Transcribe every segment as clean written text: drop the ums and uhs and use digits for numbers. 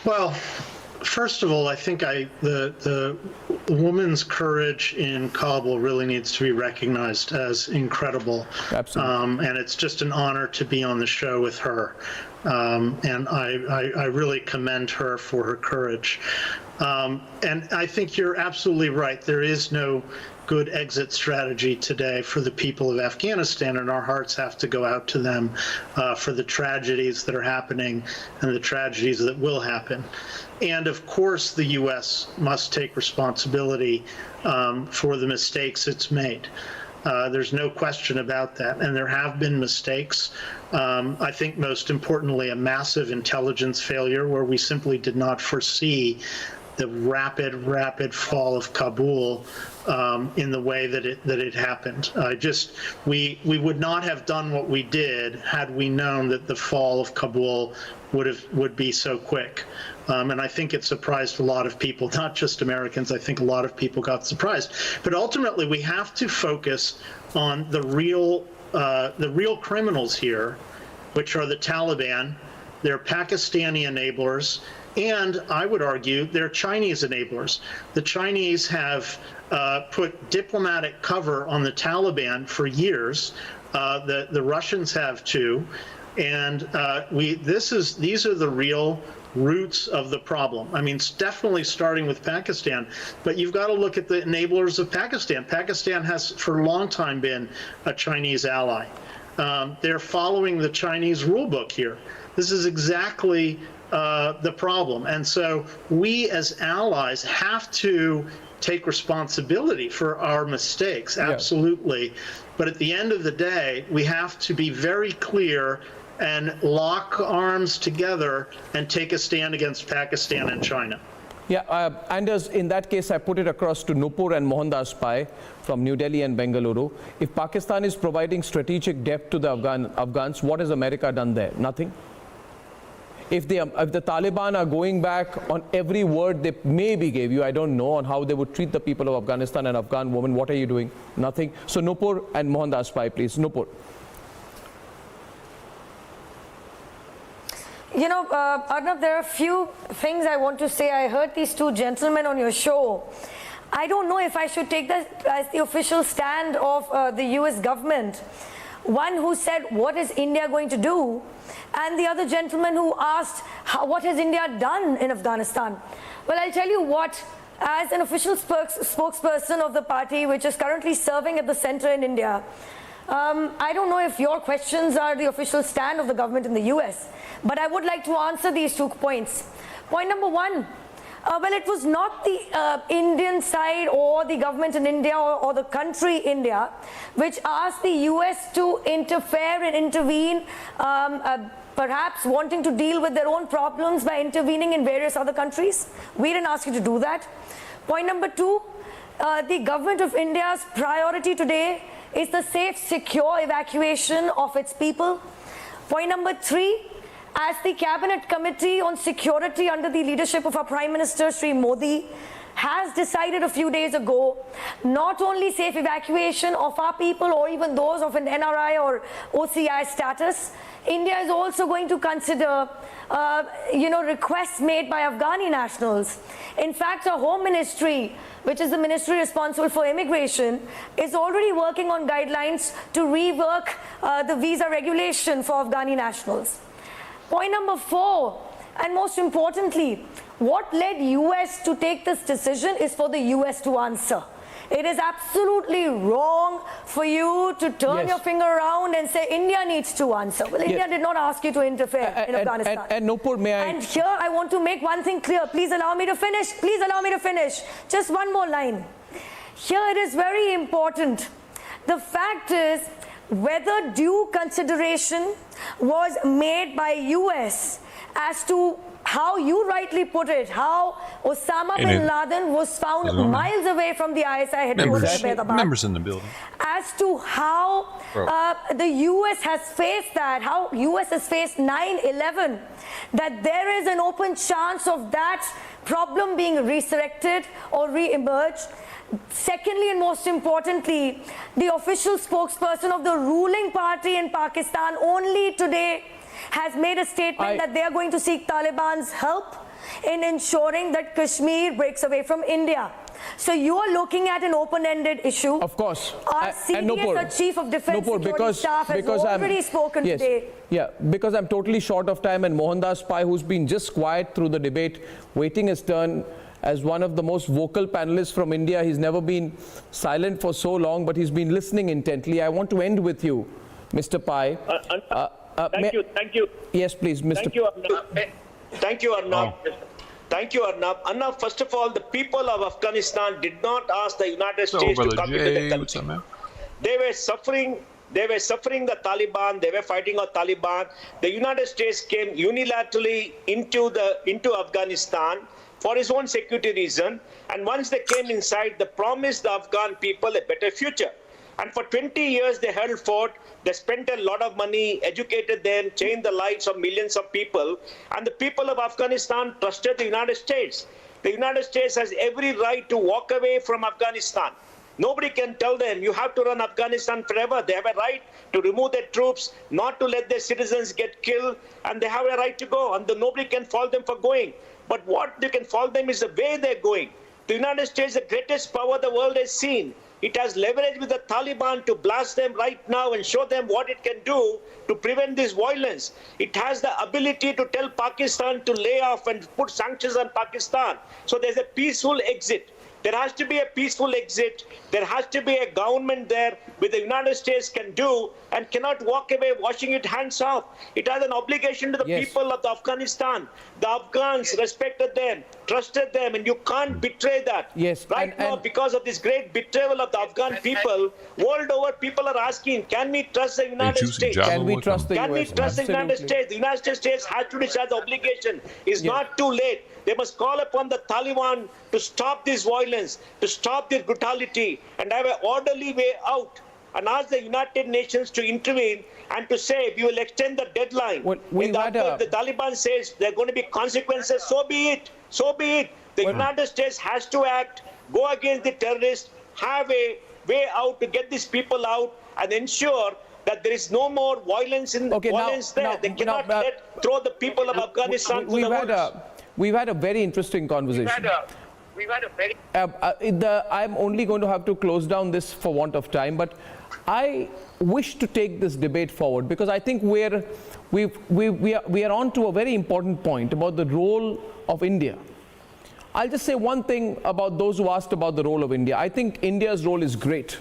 Well, first of all, I think the woman's courage in Kabul really needs to be recognized as incredible. Absolutely. And it's just an honor to be on the show with her. And I really commend her for her courage. And I think you're absolutely right. There is no good exit strategy today for the people of Afghanistan, and our hearts have to go out to them for the tragedies that are happening and the tragedies that will happen. And of course, the U.S. must take responsibility for the mistakes it's made. There's no question about that. And there have been mistakes. I think most importantly, a massive intelligence failure where we simply did not foresee the rapid fall of Kabul in the way that it happened. We would not have done what we did had we known that the fall of Kabul would be so quick. And I think it surprised a lot of people, not just Americans. I think a lot of people got surprised. But ultimately, we have to focus on the real criminals here, which are the Taliban. They're Pakistani enablers, and I would argue they're Chinese enablers. The Chinese have put diplomatic cover on the Taliban for years. The Russians have too, and these are the real roots of the problem. I mean, it's definitely starting with Pakistan, but you've got to look at the enablers of Pakistan. Pakistan has for a long time been a Chinese ally. They're following the Chinese rule book here. This is exactly the problem. And so we as allies have to take responsibility for our mistakes, absolutely. Yeah. But at the end of the day, we have to be very clear and lock arms together and take a stand against Pakistan and China. Yeah, Anders, in that case, I put it across to Nupur and Mohandas Pai from New Delhi and Bengaluru. If Pakistan is providing strategic depth to the Afghans, what has America done there? Nothing. If the Taliban are going back on every word they maybe gave you, I don't know, on how they would treat the people of Afghanistan and Afghan women, what are you doing? Nothing. So Nupur and Mohandas Pai, please. Nupur. You know, Arnab, there are a few things I want to say. I heard these two gentlemen on your show. I don't know if I should take that as the official stand of the US government. One who said, what is India going to do? And the other gentleman who asked, what has India done in Afghanistan? Well, I'll tell you what, as an official spokesperson of the party which is currently serving at the center in India, I don't know if your questions are the official stand of the government in the US, but I would like to answer these 2 points. Point number one, well, it was not the Indian side or the government in India or the country India which asked the US to interfere and intervene, perhaps wanting to deal with their own problems by intervening in various other countries. We didn't ask you to do that. Point number two, the government of India's priority today is the safe, secure evacuation of its people. Point number three, as the Cabinet Committee on Security under the leadership of our Prime Minister, Sri Modi, has decided a few days ago, not only safe evacuation of our people or even those of an NRI or OCI status, India is also going to consider requests made by Afghani nationals. In fact, our Home Ministry, which is the ministry responsible for immigration, is already working on guidelines to rework the visa regulation for Afghani nationals. Point number four, and most importantly, what led US to take this decision is for the US to answer. It is absolutely wrong for you to turn your finger around and say India needs to answer. Well, India did not ask you to interfere in Afghanistan. And Nupur, may I? And here I want to make one thing clear. Please allow me to finish. Please allow me to finish. Just one more line. Here it is very important. The fact is, whether due consideration was made by US as to how you rightly put it, how Osama bin Laden was found miles away from the ISI headquarters in Hyderabad. Members in the building. As to how the US has faced that, how US has faced 9/11, that there is an open chance of that problem being resurrected or re-emerged. Secondly, and most importantly, the official spokesperson of the ruling party in Pakistan only today has made a statement that they are going to seek Taliban's help in ensuring that Kashmir breaks away from India. So you are looking at an open-ended issue. Of course. Our CDS, Chief of Defence Security Staff, has already spoken today. Yeah, because I'm totally short of time, and Mohandas Pai, who's been just quiet through the debate, waiting his turn as one of the most vocal panelists from India. He's never been silent for so long, but he's been listening intently. I want to end with you, Mr. Pai. Thank you. Yes, please, Mr. Thank you, Arnab. Thank you, Arnab. Thank you, Arnab. Arnab, first of all, the people of Afghanistan did not ask the United States to come into the country. They were suffering. They were suffering the Taliban. They were fighting the Taliban. The United States came unilaterally into Afghanistan for its own security reason. And once they came inside, they promised the Afghan people a better future. And for 20 years, they held fort. They spent a lot of money, educated them, changed the lives of millions of people. And the people of Afghanistan trusted the United States. The United States has every right to walk away from Afghanistan. Nobody can tell them, you have to run Afghanistan forever. They have a right to remove their troops, not to let their citizens get killed, and they have a right to go. And nobody can fault them for going. But what they can fault them is the way they're going. The United States is the greatest power the world has seen. It has leverage with the Taliban to blast them right now and show them what it can do to prevent this violence. It has the ability to tell Pakistan to lay off and put sanctions on Pakistan. So there's a peaceful exit. There has to be a peaceful exit. There has to be a government there which the United States can do and cannot walk away washing its hands off. It has an obligation to the people of Afghanistan. The Afghans respected them, trusted them, and you can't betray that. Yes. Right now, because of this great betrayal of the Afghan people, world over people are asking, can we trust the United States? Can we trust the US? Can we trust the United States? The United States has to discharge the obligation. It's not too late. They must call upon the Taliban to stop this violence, to stop this brutality, and have an orderly way out, and ask the United Nations to intervene and to say, we will extend the deadline. Well, if the Taliban says there are going to be consequences, so be it. So be it. The United States has to act, go against the terrorists, have a way out to get these people out, and ensure that there is no more violence there. They cannot throw the people of Afghanistan to the wolves. We've had a very interesting conversation. I'm only going to have to close down this for want of time, but I wish to take this debate forward because I think we are on to a very important point about the role of India. I'll just say one thing about those who asked about the role of India. I think India's role is great.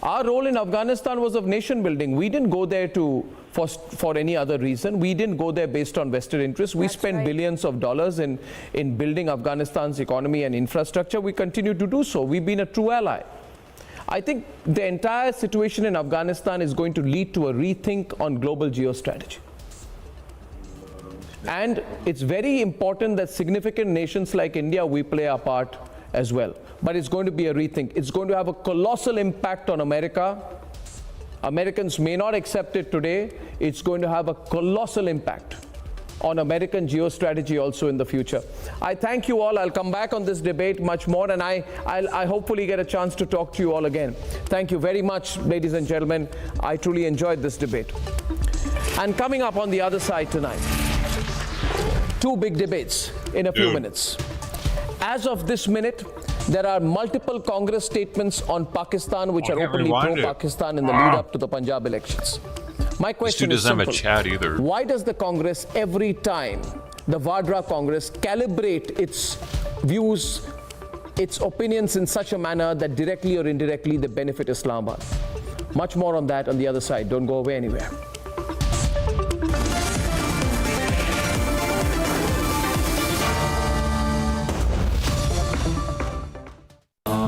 Our role in Afghanistan was of nation building. We didn't go there for any other reason. We didn't go there based on vested interests. We spent billions of dollars in building Afghanistan's economy and infrastructure. We continue to do so. We've been a true ally. I think the entire situation in Afghanistan is going to lead to a rethink on global geostrategy. And it's very important that significant nations like India, we play our part as well. But it's going to be a rethink. It's going to have a colossal impact on America. Americans may not accept it today. It's going to have a colossal impact on American geostrategy also in the future. I thank you all. I'll come back on this debate much more, and I hopefully get a chance to talk to you all again. Thank you very much, ladies and gentlemen. I truly enjoyed this debate. And coming up on the other side tonight, two big debates in a few minutes. As of this minute, there are multiple Congress statements on Pakistan which are openly pro-Pakistan in the lead up to the Punjab elections. My question is simple. This dude doesn't have a chat either. Why does the Congress every time, the Vadra Congress, calibrate its views, its opinions in such a manner that directly or indirectly they benefit Islamabad? Much more on that on the other side. Don't go away anywhere.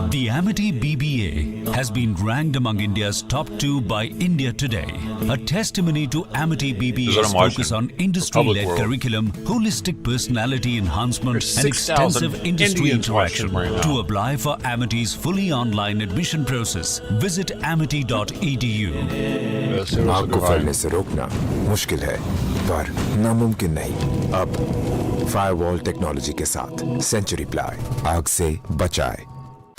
The Amity BBA has been ranked among India's top 2 by India Today, a testimony to Amity BBA's focus on industry-led curriculum, holistic personality enhancement, and extensive industry interaction. To apply for Amity's fully online admission process, visit amity.edu. आग को फैलने से रोकना मुश्किल है, पर नामुमकिन नहीं। अब फायरवॉल टेक्नोलॉजी के साथ सेंचुरी प्लाई आग से बचाए।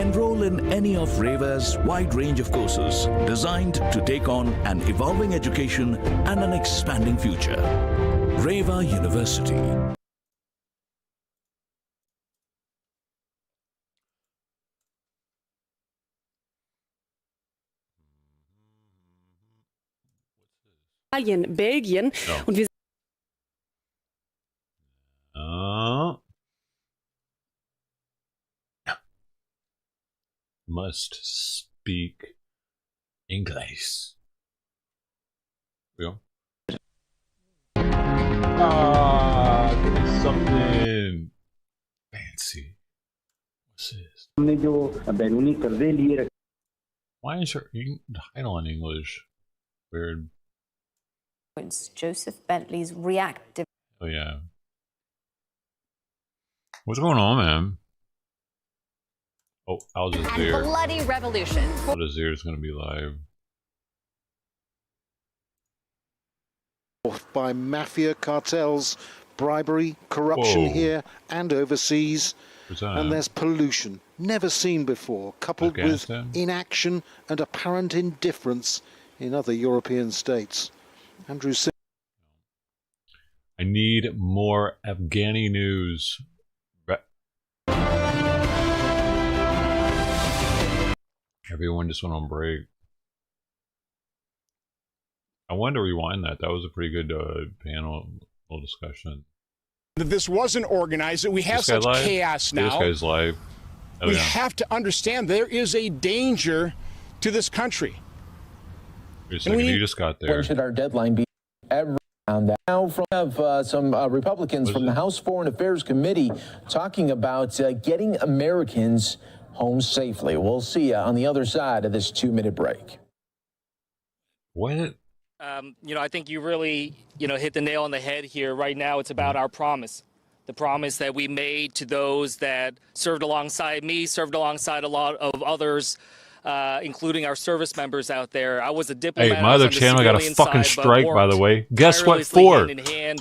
Enroll Enroll in any of REVA's wide range of courses designed to take on an evolving education and an expanding future. REVA University. Belgien. No. Und wir must speak English. Yeah. Give me something fancy. What's this? Why is your title in English? Weird. Joseph Bentley's reactive. Oh yeah. What's going on, man? Oh, Al Jazeera. Bloody revolution. Al Jazeera is going to be live. By mafia cartels, bribery, corruption here and overseas. And there's pollution, never seen before, coupled with inaction and apparent indifference in other European states. Andrew, I need more Afghani news. Everyone just went on break. I wanted to rewind that. That was a pretty good panel discussion. This wasn't organized. We have such chaos now. This guy's live. We have to understand there is a danger to this country. Wait a second, you just got there. When should our deadline be? Around that. Now, from some Republicans from the House Foreign Affairs Committee talking about getting Americans home safely. We'll see you on the other side of this 2-minute break. What? You know, I think you really, hit the nail on the head here. Right now, it's about our promise. The promise that we made to those that served alongside me, served alongside a lot of others, including our service members out there. I was a diplomat. Hey, my other channel got a fucking strike, by the way. Guess what for?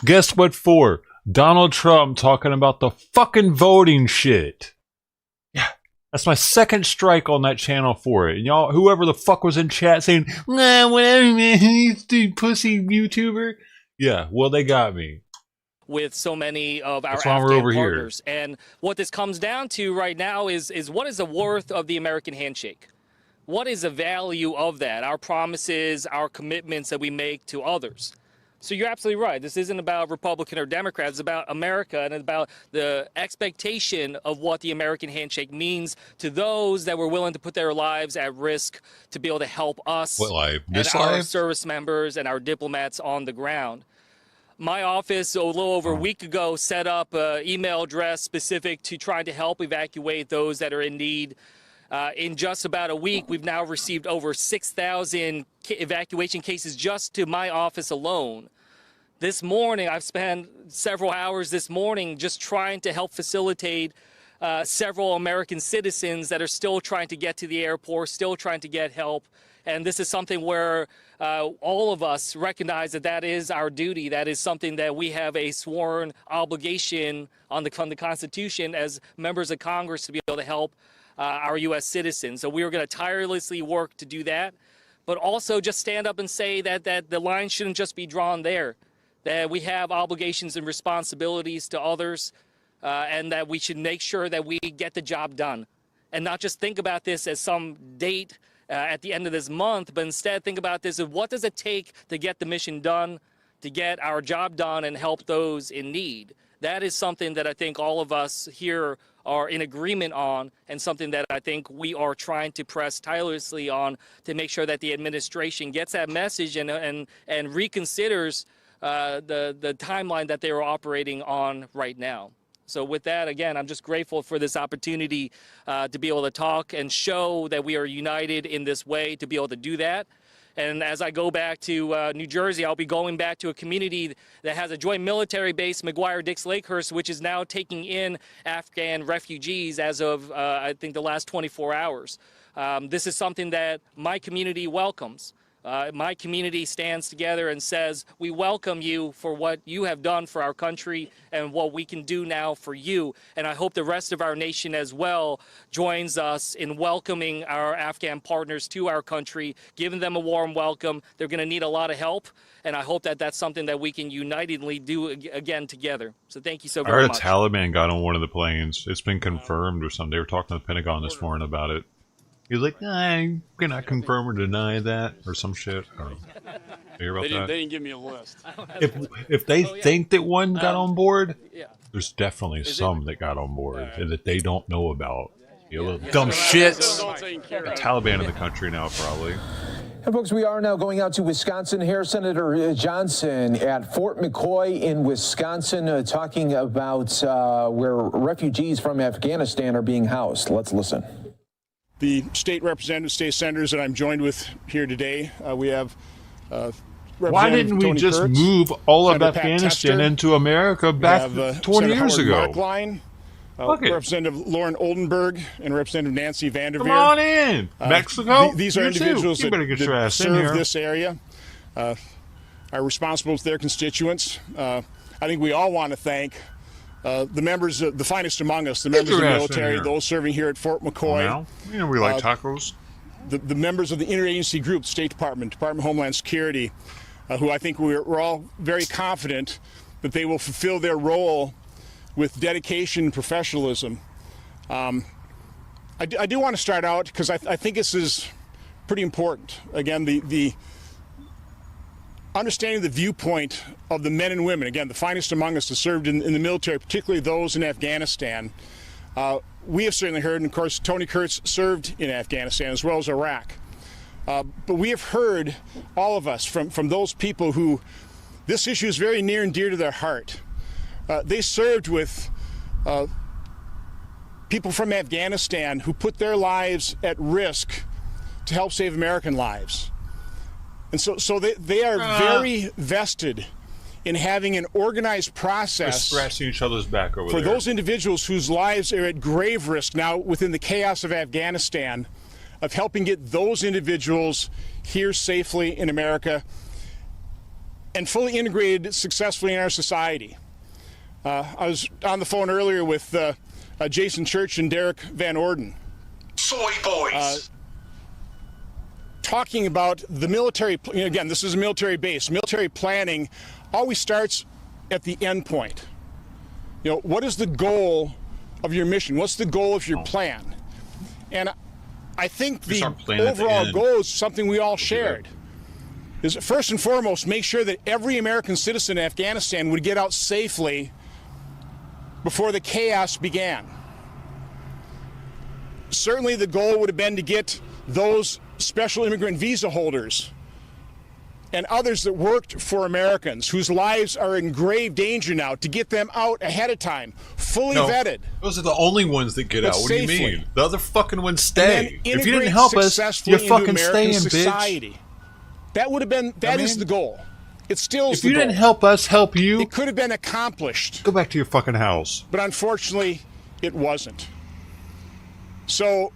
Guess what for? Donald Trump talking about the fucking voting shit. Yeah. That's my second strike on that channel for it. And y'all, whoever the fuck was in chat saying, nah, whatever, man, he's the pussy YouTuber. Yeah, well, they got me. With so many of our Afghan partners. And what this comes down to right now is what is the worth of the American handshake? What is the value of that? Our promises, our commitments that we make to others. So you're absolutely right. This isn't about Republican or Democrat. It's about America and about the expectation of what the American handshake means to those that were willing to put their lives at risk to be able to help us and our service members and our diplomats on the ground. My office, a little over a week ago, set up an email address specific to trying to help evacuate those that are in need. In just about a week, we've now received over 6,000 evacuation cases just to my office alone. This morning, I've spent several hours this morning just trying to help facilitate several American citizens that are still trying to get to the airport, still trying to get help. And this is something where all of us recognize that that is our duty. That is something that we have a sworn obligation on the Constitution as members of Congress to be able to help our U.S. citizens. So we are going to tirelessly work to do that, but also just stand up and say that the line shouldn't just be drawn there, that we have obligations and responsibilities to others, and that we should make sure that we get the job done and not just think about this as some date at the end of this month, but instead think about this as what does it take to get the mission done, to get our job done and help those in need. That is something that I think all of us here are in agreement on, and something that I think we are trying to press tirelessly on to make sure that the administration gets that message and reconsiders the timeline that they are operating on right now. So with that, again, I'm just grateful for this opportunity to be able to talk and show that we are united in this way to be able to do that. And as I go back to New Jersey, I'll be going back to a community that has a joint military base, McGuire-Dix-Lakehurst, which is now taking in Afghan refugees as of, I think, the last 24 hours. This is something that my community welcomes. My community stands together and says, we welcome you for what you have done for our country and what we can do now for you. And I hope the rest of our nation as well joins us in welcoming our Afghan partners to our country, giving them a warm welcome. They're going to need a lot of help, and I hope that that's something that we can unitedly do again together. So thank you so very much. I heard a Taliban got on one of the planes. It's been confirmed or something. They were talking to the Pentagon this morning about it. He was like, I cannot confirm or deny that, or some shit. Or, hear about that? They didn't give me a list. If they think that one got on board, there's definitely some that got on board and that they don't know about. You little dumb shits. The Taliban in the country now, probably. And folks, we are now going out to Wisconsin here. Senator Johnson at Fort McCoy in Wisconsin talking about where refugees from Afghanistan are being housed. Let's listen. The state representatives, state senators that I'm joined with here today, we have Why didn't we just move all of Afghanistan into America back 20 years ago? Representative Lauren Oldenburg and Representative Nancy Vanderveer. Come on in, Mexico. These are individuals that serve this area, are responsible to their constituents. I think we all want to thank the members, the finest among us, the members of the military, those serving here at Fort McCoy. You know we like tacos. The members of the interagency group, State Department, Department of Homeland Security, who I think we're all very confident that they will fulfill their role with dedication and professionalism. I do want to start out because I think this is pretty important. Again, the understanding the viewpoint of the men and women, again, the finest among us that served in the military, particularly those in Afghanistan. We have certainly heard, and of course, Tony Kurtz served in Afghanistan as well as Iraq. But we have heard, all of us, from those people who this issue is very near and dear to their heart. They served with people from Afghanistan who put their lives at risk to help save American lives. And so they are very vested in having an organized process scratching each other's back over for there. those individuals whose lives are at grave risk now within the chaos of Afghanistan, of helping get those individuals here safely in America and fully integrated successfully in our society. I was on the phone earlier with Jason Church and Derek Van Orden. Soy boys. Talking about the military, again, this is a military base. Military planning always starts at the end point. You know, what is the goal of your mission? What's the goal of your plan? And I think the overall goal is something we all shared. Is first and foremost, make sure that every American citizen in Afghanistan would get out safely before the chaos began. Certainly the goal would have been to get those special immigrant visa holders and others that worked for Americans whose lives are in grave danger now, to get them out ahead of time, fully vetted. Those are the only ones that get out. What do you mean? The other fucking ones stay. If you didn't help us, you fucking stay in, society. Bitch. That would have been, that is the goal. It still is the goal. If you didn't help us help you, it could have been accomplished. Go back to your fucking house. But unfortunately, it wasn't. So,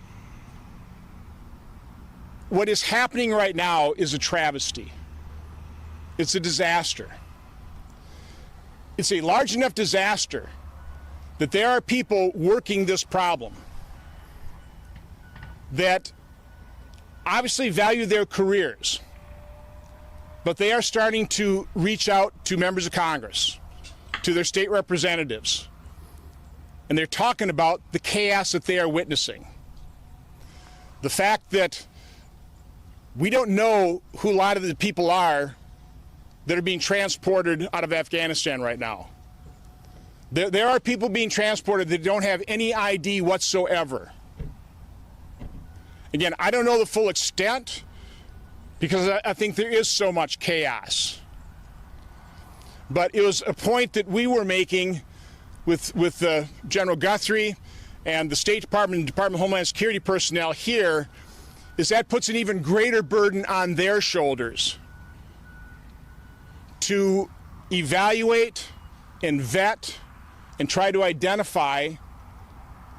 what is happening right now is a travesty. It's a disaster. It's a large enough disaster that there are people working this problem that obviously value their careers, but they are starting to reach out to members of Congress, to their state representatives, and they're talking about the chaos that they are witnessing. The fact that we don't know who a lot of the people are that are being transported out of Afghanistan right now. There are people being transported that don't have any ID whatsoever. Again, I don't know the full extent because I think there is so much chaos. But it was a point that we were making with General Guthrie and the State Department and Department of Homeland Security personnel here, is that puts an even greater burden on their shoulders to evaluate and vet and try to identify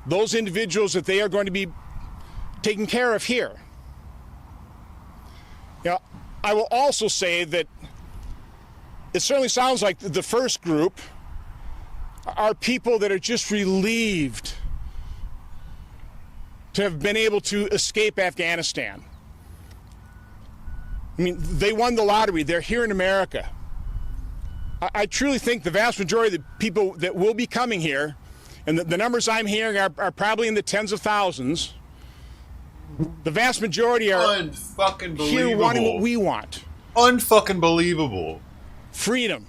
those individuals that they are going to be taking care of here. Now, I will also say that it certainly sounds like the first group are people that are just relieved to have been able to escape Afghanistan. I mean, they won the lottery. They're here in America. I truly think the vast majority of the people that will be coming here, and the numbers I'm hearing are probably in the tens of thousands, the vast majority are here wanting what we want. Unfucking believable. Freedom.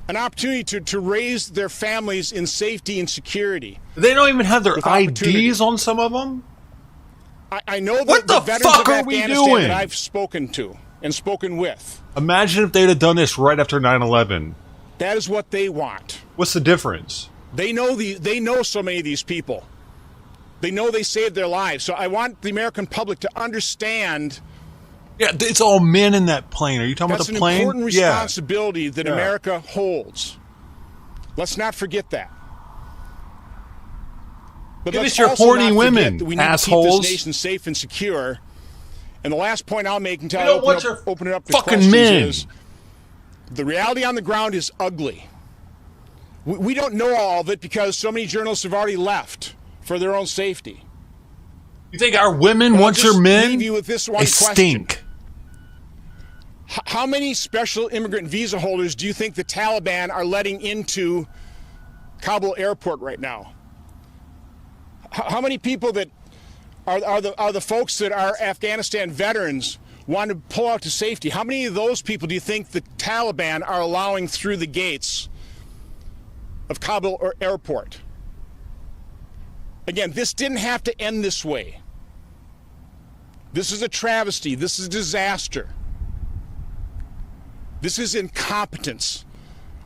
An opportunity to raise their families in safety and security. They don't even have their IDs on some of them? I know what the the veterans fuck of are we Afghanistan doing? that I've spoken to and spoken with. Imagine if they'd have done this right after 9/11. That is what they want. What's the difference? They know so many of these people. They know they saved their lives. So I want the American public to understand. Yeah, it's all men in that plane. Are you talking about the plane? That's an important responsibility that America holds. Let's not forget that. But Give let's us your also horny not forget women, that we need assholes. to keep this nation safe and secure. And the last point I'll make until I open it up to fucking questions men. is the reality on the ground is ugly. We don't know all of it because so many journalists have already left for their own safety. You think our women want your men? Leave you with this one They question. stink. How many special immigrant visa holders do you think the Taliban are letting into Kabul airport right now? How many people that are the folks that are Afghanistan veterans want to pull out to safety? How many of those people do you think the Taliban are allowing through the gates of Kabul airport? Again, this didn't have to end this way. This is a travesty. This is a disaster. This is incompetence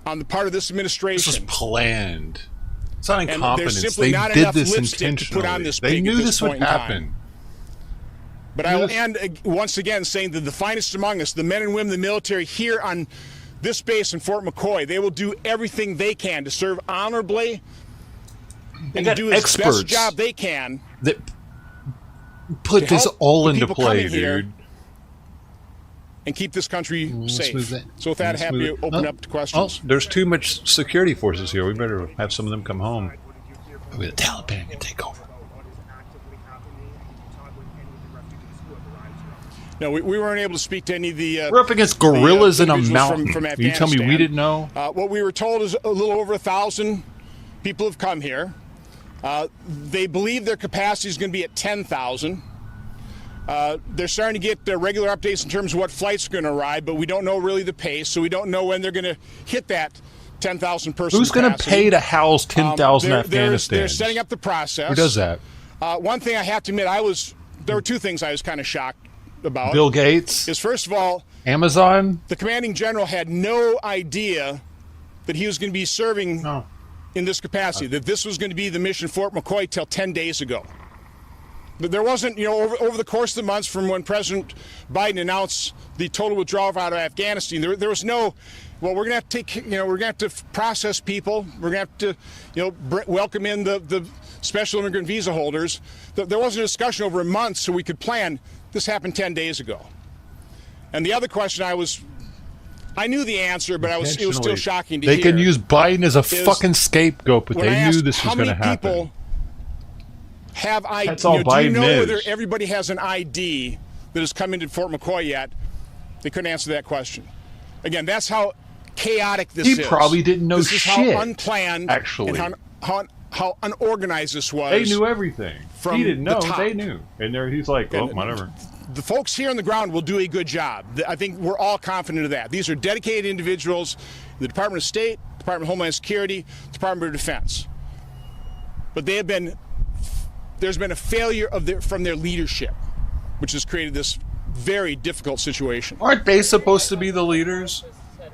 on the part of this administration. This was planned. It's not And incompetence. there's simply They not did enough this lipstick to intentionally. put on this They pig knew at this this would point in time. happen. But I will end once again saying that the finest among us, the men and women of the military here on this base in Fort McCoy, they will do everything they can to serve honorably and to do as best job they can. That put this all into play, here dude. And keep this country safe. move that. So with that, Let's happy move to it. open up to questions. There's too much security forces here. We better have some of them come home. Maybe the Taliban can take over. No, we weren't able to speak to any of the. We're up against gorillas in a individuals mountain. From You tell me we Afghanistan. didn't know? What we were told is a little over 1,000 people have come here. They believe their capacity is going to be at 10,000. They're starting to get regular updates in terms of what flights are going to arrive, but we don't know really the pace, so we don't know when they're going to hit that 10,000 person Who's going to capacity. pay to house 10,000 They're Afghanistans? setting up the process. Who does that? One thing I have to admit, there were two things I was kind of shocked about. Bill Gates? Is first of all, Amazon? the commanding general had no idea that he was going to be serving in this capacity, that this was going to be the mission Fort McCoy till 10 days ago. But there wasn't, over the course of the months from when President Biden announced the total withdrawal out of Afghanistan, there was no, well, we're going to have to we're going to have to process people. We're going to have to, welcome in the special immigrant visa holders. There wasn't a discussion over a month so we could plan. This happened 10 days ago. And the other question I knew the answer, but it was still shocking to hear. They can use Biden as a fucking scapegoat, but they knew this was going to happen. How many people have ID? That's all do you Biden know is. whether everybody has an ID that has come into Fort McCoy yet? They couldn't answer that question. Again, that's how chaotic this is. He probably didn't know this is shit, how unplanned actually. and how unorganized this was. They knew everything. From He didn't the know. top. They knew. And he's like, oh, whatever. The folks here on the ground will do a good job. I think we're all confident of that. These are dedicated individuals, the Department of State, Department of Homeland Security, Department of Defense. But there's been a failure from their leadership, which has created this very difficult situation. Aren't they supposed to be the leaders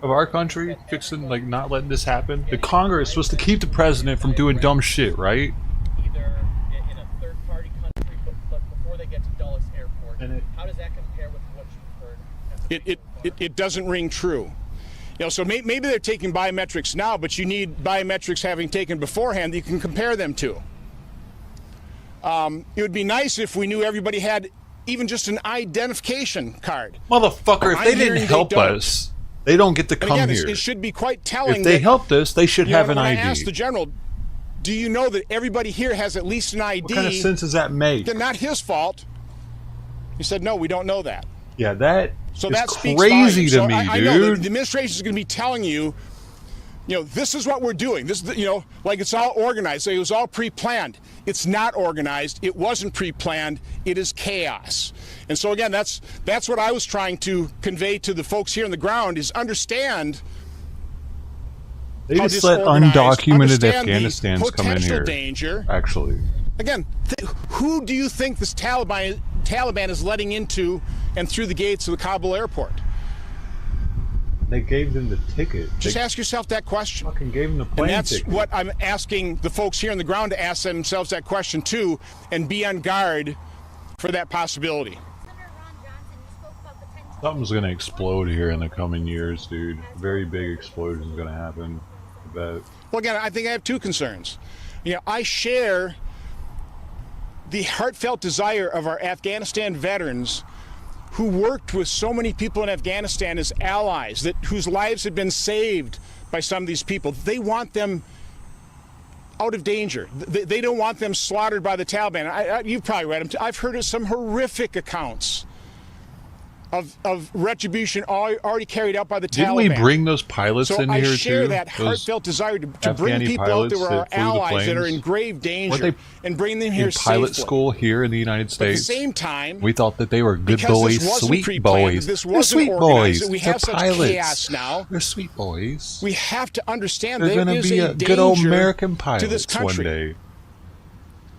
of our country, fixing, not letting this happen? The Congress is supposed to keep the president from doing dumb shit, right? Either in a third-party country, but before they get to Dulles Airport, how does that compare with what you've heard? It doesn't ring true. So maybe they're taking biometrics now, but you need biometrics having taken beforehand that you can compare them to. It would be nice if we knew everybody had even just an identification card. Motherfucker, if they didn't help us, they don't get to come again, here. It should be quite telling. If they helped us, they should have an ID. I asked the general, do you know that everybody here has at least an ID? What kind of sense does that make? They're not his fault. He said, no, we don't know that. Yeah, that so is that crazy to me, I dude. know the administration is going to be telling you, this is what we're doing. This, like it's all organized. It was all pre-planned. It's not organized. It wasn't pre-planned. It is chaos. And so again, that's what I was trying to convey to the folks here on the ground is understand. They just let undocumented Afghanistans come in here. Danger. Actually, again, who do you think this Taliban is letting into and through the gates of the Kabul airport? They gave them the ticket. Just ask yourself that question. Fucking gave them the plane and that's ticket. what I'm asking the folks here on the ground to ask themselves that question too, and be on guard for that possibility. Something's gonna explode here in the coming years, dude. A very big explosion is gonna happen. I bet. Well, again, I think I have two concerns. I share the heartfelt desire of our Afghanistan veterans who worked with so many people in Afghanistan as allies, whose lives had been saved by some of these people. They want them out of danger. They don't want them slaughtered by the Taliban. You've probably read them. I've heard of some horrific accounts of retribution already carried out by the Taliban. Didn't we bring those pilots in here too? So I share that heartfelt desire to bring people out that were our allies that are in grave danger and bring them here safely. In pilot school here in the United States. But at the same time, we thought that they were good boys, sweet boys. They're sweet boys. We have such chaos now. They're sweet boys. We have to understand they're going to be a good old American pilots one day.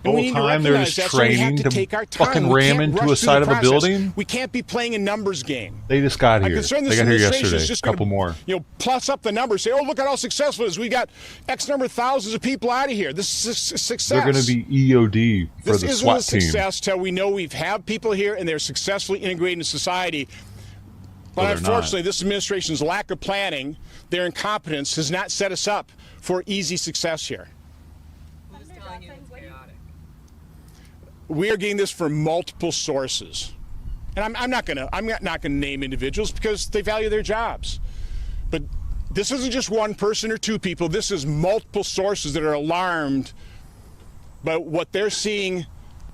The whole time they're just training to fucking ram into a side of a building. We can't be playing a numbers game. They just got here. They got here yesterday. A couple more. Plus up the numbers. Say, oh, look at how successful it is. We got X number of thousands of people out of here. This is a success. They're going to be EOD for the SWAT team. This isn't a success till we know we have people here and they're successfully integrated in society. But unfortunately, this administration's lack of planning, their incompetence, has not set us up for easy success here. We are getting this from multiple sources, and I'm not going to name individuals because they value their jobs. But this isn't just one person or two people. This is multiple sources that are alarmed by what they're seeing.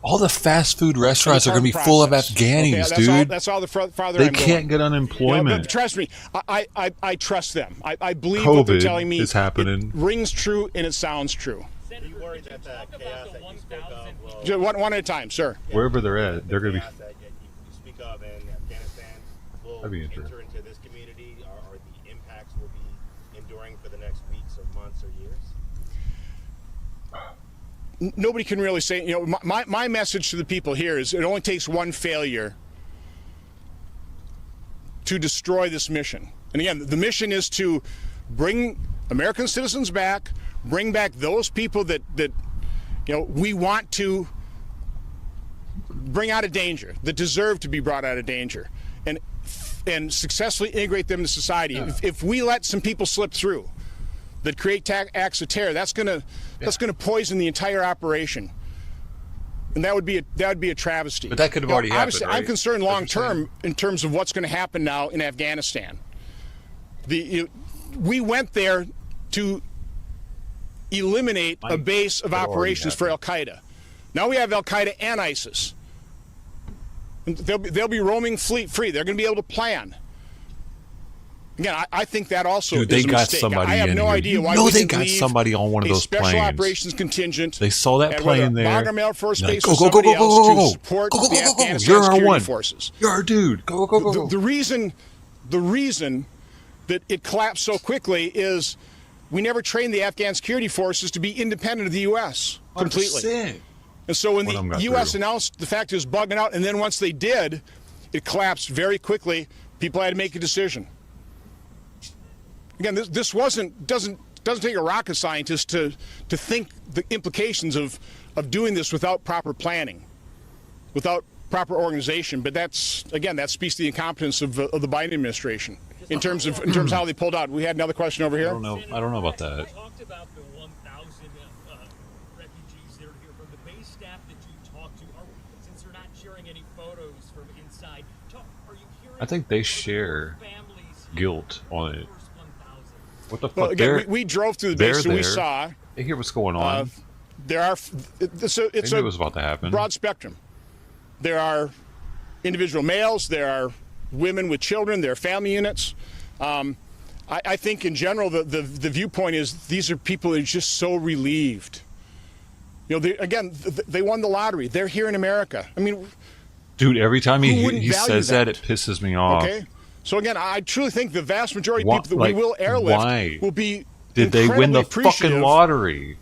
All the fast food restaurants are going to be full of Afghanis, dude. That's all the farther they I'm going. Can't get unemployment. But trust me, I trust them. I believe COVID what they're telling me is happening. It rings true and it sounds true. Are you worried that the chaos that you spoke of will... Just one at a time, sir. Wherever they're at, they're going to be... that you speak of in Afghanistan will enter into this community, or the impacts will be enduring for the next weeks or months or years? Nobody can really say, my message to the people here is it only takes one failure to destroy this mission. And again, the mission is to bring American citizens back, bring back those people that we want to bring out of danger, that deserve to be brought out of danger, and successfully integrate them into society. Yeah. If we let some people slip through that create acts of terror, that's gonna poison the entire operation, and that would be a travesty. But that could have already happened. Right? I'm concerned long term in terms of what's going to happen now in Afghanistan. We went there to eliminate a base of operations for Al-Qaeda. Now we have Al-Qaeda and ISIS. They'll be roaming fleet free. They're going to be able to plan. Again, I think that also Dude, is a got mistake. somebody I have in no here. idea why we they didn't got leave somebody on one of those special planes. operations contingent. They saw that plane there. Bagram Air Force Base go, or go, go, somebody go, go, else go, to support the Afghanistan You're our security one. forces. You're our dude. Go, go, go, go. The reason that it collapsed so quickly is we never trained the Afghan security forces to be independent of the U.S. completely. 100%. And so when the U.S. announced the fact it was bugging out, and then once they did, it collapsed very quickly. People had to make a decision. Again, this doesn't take a rocket scientist to think the implications of doing this without proper planning, without proper organization. But that speaks to the incompetence of the Biden administration in terms of how they pulled out. We had another question over here. I don't know about that. refugees that are here from the base staff that you talk to? Since they're not sharing any photos from inside, are you hearing? I think they share guilt on it. What the fuck? Well, again, we drove through the base, so we saw. They hear what's going on. There are. It's a it was about to happen. Broad spectrum. There are individual males. There are women with children. There are family units. I think in general the viewpoint is these are people that are just so relieved. You know, they won the lottery. They're here in America. I mean, dude, every time he says that, it pisses me off. Okay, so again, I truly think the vast majority of people that we will airlift will be. Did they win the fucking lottery?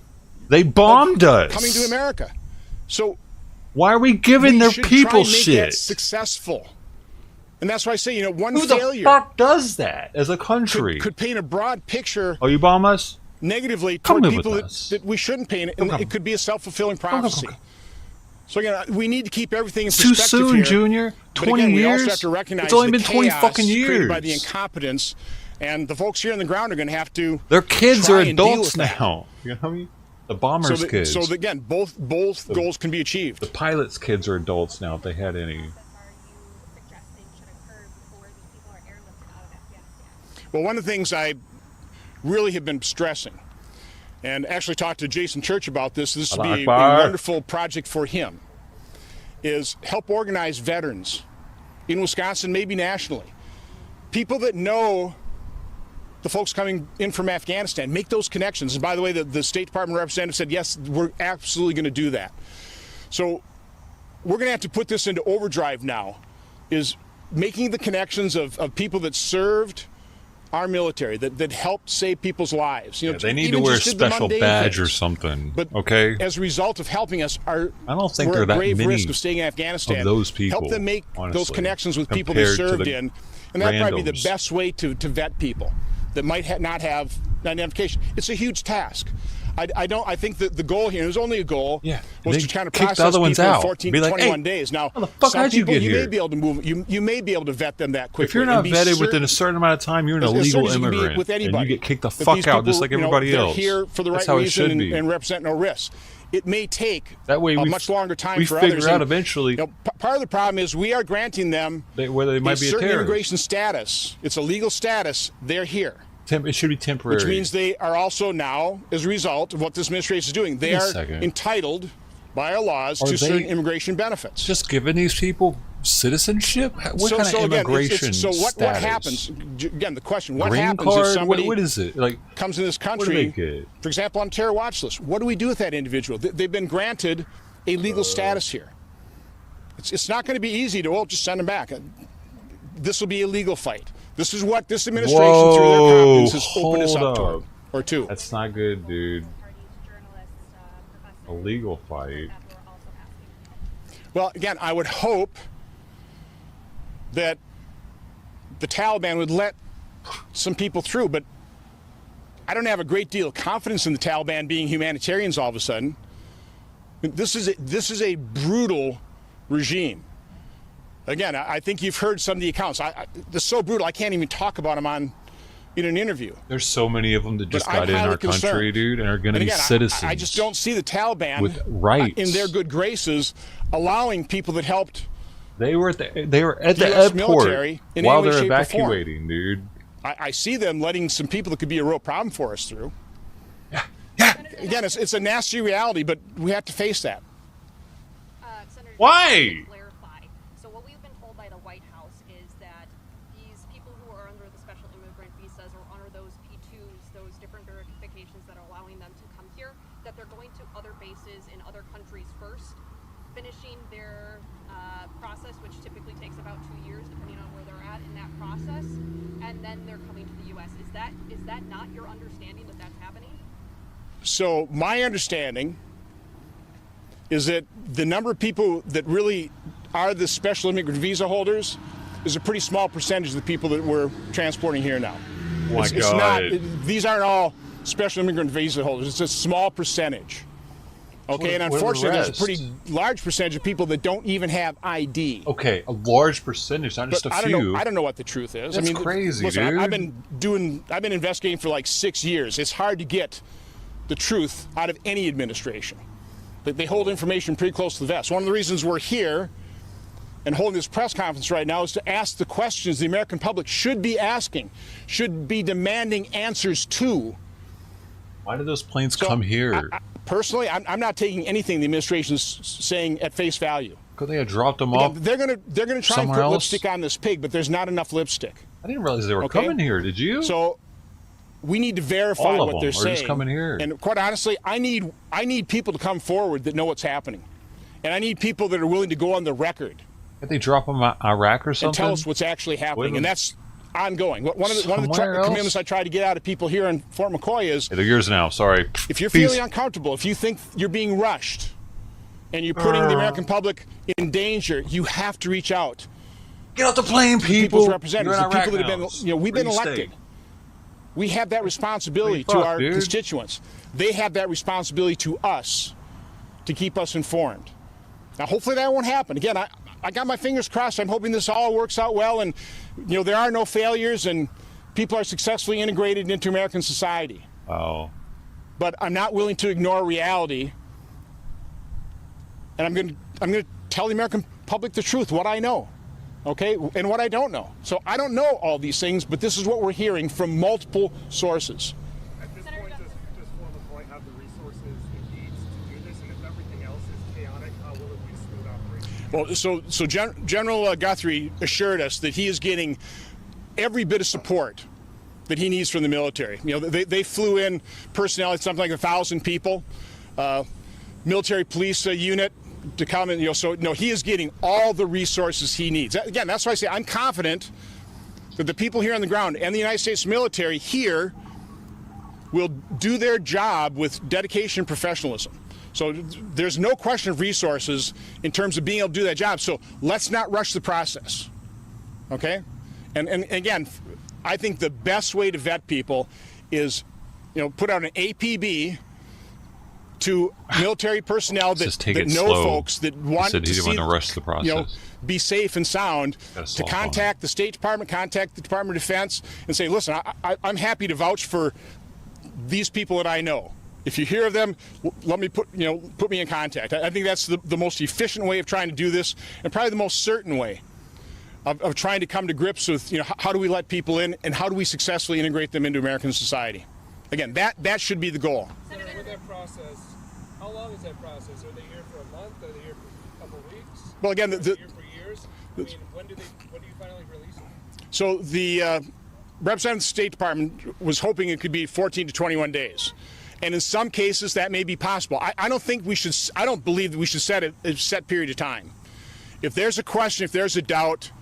They bombed us. Coming to America. So why are we giving their people shit? That successful. And that's why I say, you know, one Who failure. the fuck does that as a country? Could paint a broad picture. Oh, you bomb us? Negatively toward people that we shouldn't paint it. And it could be a self-fulfilling prophecy. So again, we need to keep everything in perspective too soon, here. Junior. 20 again, years. We also have to recognize it's only been the 20 chaos fucking years created by the incompetence, and the folks here on the ground are going to have to. Their kids try are and deal adults with that. now. You know what I mean? The bombers' kids. So again, both goals can be achieved. The pilots' kids are adults now, if they had any. Well, one of the things I really have been stressing, and actually talked to Jason Church about this would be a wonderful project for him, is help organize veterans in Wisconsin, maybe nationally. People that know the folks coming in from Afghanistan, make those connections. And by the way, the State Department representative said, yes, we're absolutely going to do that. So we're going to have to put this into overdrive now, is making the connections of people that served our military, that helped save people's lives. You know, they need to wear a special badge or something. But okay, as a result of helping us, I don't think we're they're at that grave many risk of staying in Afghanistan. of those people. Help them make honestly, those connections with people they served in, and that'd probably be the randoms. best way to vet people that might not have identification. It's a huge task. I think that the goal here, there's only a goal, was to kind of kick the process other ones people in out. 14 Be to like, 21 hey, days. Now, how the fuck some how'd you people get you here? may be able to move. You may be able to vet them that quickly. If you're not vetted within a certain amount of time, you're an illegal immigrant, with anybody. and you get kicked the But fuck these out just people, like you know, everybody they're else. here for the That's right how it reason should be. and represent no risks. It may take that way a much longer time we for figure others. out eventually. You know, part of the problem is we are granting them whether they might be a certain terrorist. immigration status. It's a legal status. They're here. It should be temporary. Which means they are also now, as a result of what this administration is doing, they are entitled by our laws to certain immigration benefits. Just giving these people citizenship? What kind of immigration what happens? Again, the question: what Green happens card? if somebody what is it? Like, comes in this country, for example, on a terror watch list? What do we do with that individual? They've been granted a legal status here. It's not going to be easy to just send them back. This will be a legal fight. This is what this administration, through their competence, has opened us up toward, or to. That's not good, dude. A legal fight. Well, again, I would hope that the Taliban would let some people through, but I don't have a great deal of confidence in the Taliban being humanitarians all of a sudden. This is a brutal regime. Again, I think you've heard some of the accounts. They're so brutal, I can't even talk about them in an interview. There's so many of them that just got in our country, dude, and are going to be citizens. I just don't see the Taliban with rights in their good graces allowing people that helped. They were at the airport while they're evacuating, dude. I see them letting some people that could be a real problem for us through. Yeah. Again, it's a nasty reality, but we have to face that. Why? So what we've been told by the White House is that these people who are under the special immigrant visas or under those P2s, those different verifications that are allowing them to come here, that they're going to other bases in other countries first, finishing their process, which typically takes about 2 years, depending on where they're at in that process, and then they're coming to the U.S. Is that not your understanding that that's happening? So my understanding is that the number of people that really are the special immigrant visa holders is a pretty small percentage of the people that we're transporting here now. It's not, these aren't all special immigrant visa holders. It's a small percentage. Okay, and unfortunately, there's a pretty large percentage of people that don't even have ID. Okay, a large percentage, not just a few. I don't know what the truth is. That's crazy, listen, dude. I've been investigating for like 6 years. It's hard to get the truth out of any administration. They hold information pretty close to the vest. One of the reasons we're here and holding this press conference right now is to ask the questions the American public should be asking, should be demanding answers to. Why did those planes come here? Personally, I'm not taking anything the administration's saying at face value. Could they have dropped them off? They're gonna try and put lipstick on this pig, but there's not enough lipstick. I didn't realize they were coming here. Did you? So we need to verify what they're saying. Just coming here. And quite honestly, I need people to come forward that know what's happening, and I need people that are willing to go on the record. Did they drop them in Iraq or something? And tell us what's actually happening, and that's ongoing. One of the commitments I try to get out of people here in Fort McCoy is... They're yours now, sorry. If you're feeling uncomfortable, if you think you're being rushed, and you're putting the American public in danger, you have to reach out. Get off the plane, people. People's representatives, the people that have been, we've been elected. We have that responsibility to our constituents. They have that responsibility to us to keep us informed. Now, hopefully that won't happen. Again, I got my fingers crossed. I'm hoping this all works out well, and there are no failures, and people are successfully integrated into American society. Oh. But I'm not willing to ignore reality, and I'm going to tell the American public the truth, what I know, okay, and what I don't know. So I don't know all these things, but this is what we're hearing from multiple sources. At this point, does Fort McCoy have the resources it needs to do this? And if everything else is chaotic, how will it be smooth operation? Well, so General Guthrie assured us that he is getting every bit of support that he needs from the military. They flew in personnel, something like 1,000 people, military police unit to come and, so no, he is getting all the resources he needs. Again, that's why I say I'm confident that the people here on the ground and the United States military here will do their job with dedication and professionalism. So there's no question of resources in terms of being able to do that job. So let's not rush the process, okay? And again, I think the best way to vet people is, put out an APB to military personnel that know folks that want to see, rush the process. Be safe and sound, to contact the State Department, contact the Department of Defense, and say, listen, I'm happy to vouch for these people that I know. If you hear of them, let me put me in contact. I think that's the most efficient way of trying to do this, and probably the most certain way of trying to come to grips with, how do we let people in, and how do we successfully integrate them into American society. Again, that should be the goal. Senator, with that process, how long is that process? Are they here for a month? Are they here for a couple of weeks? Well, again, are they here for years? I mean, when do you finally release them? So the representative of the State Department was hoping it could be 14 to 21 days. And in some cases, that may be possible. I don't believe that we should set a set period of time. If there's a question, if there's a doubt,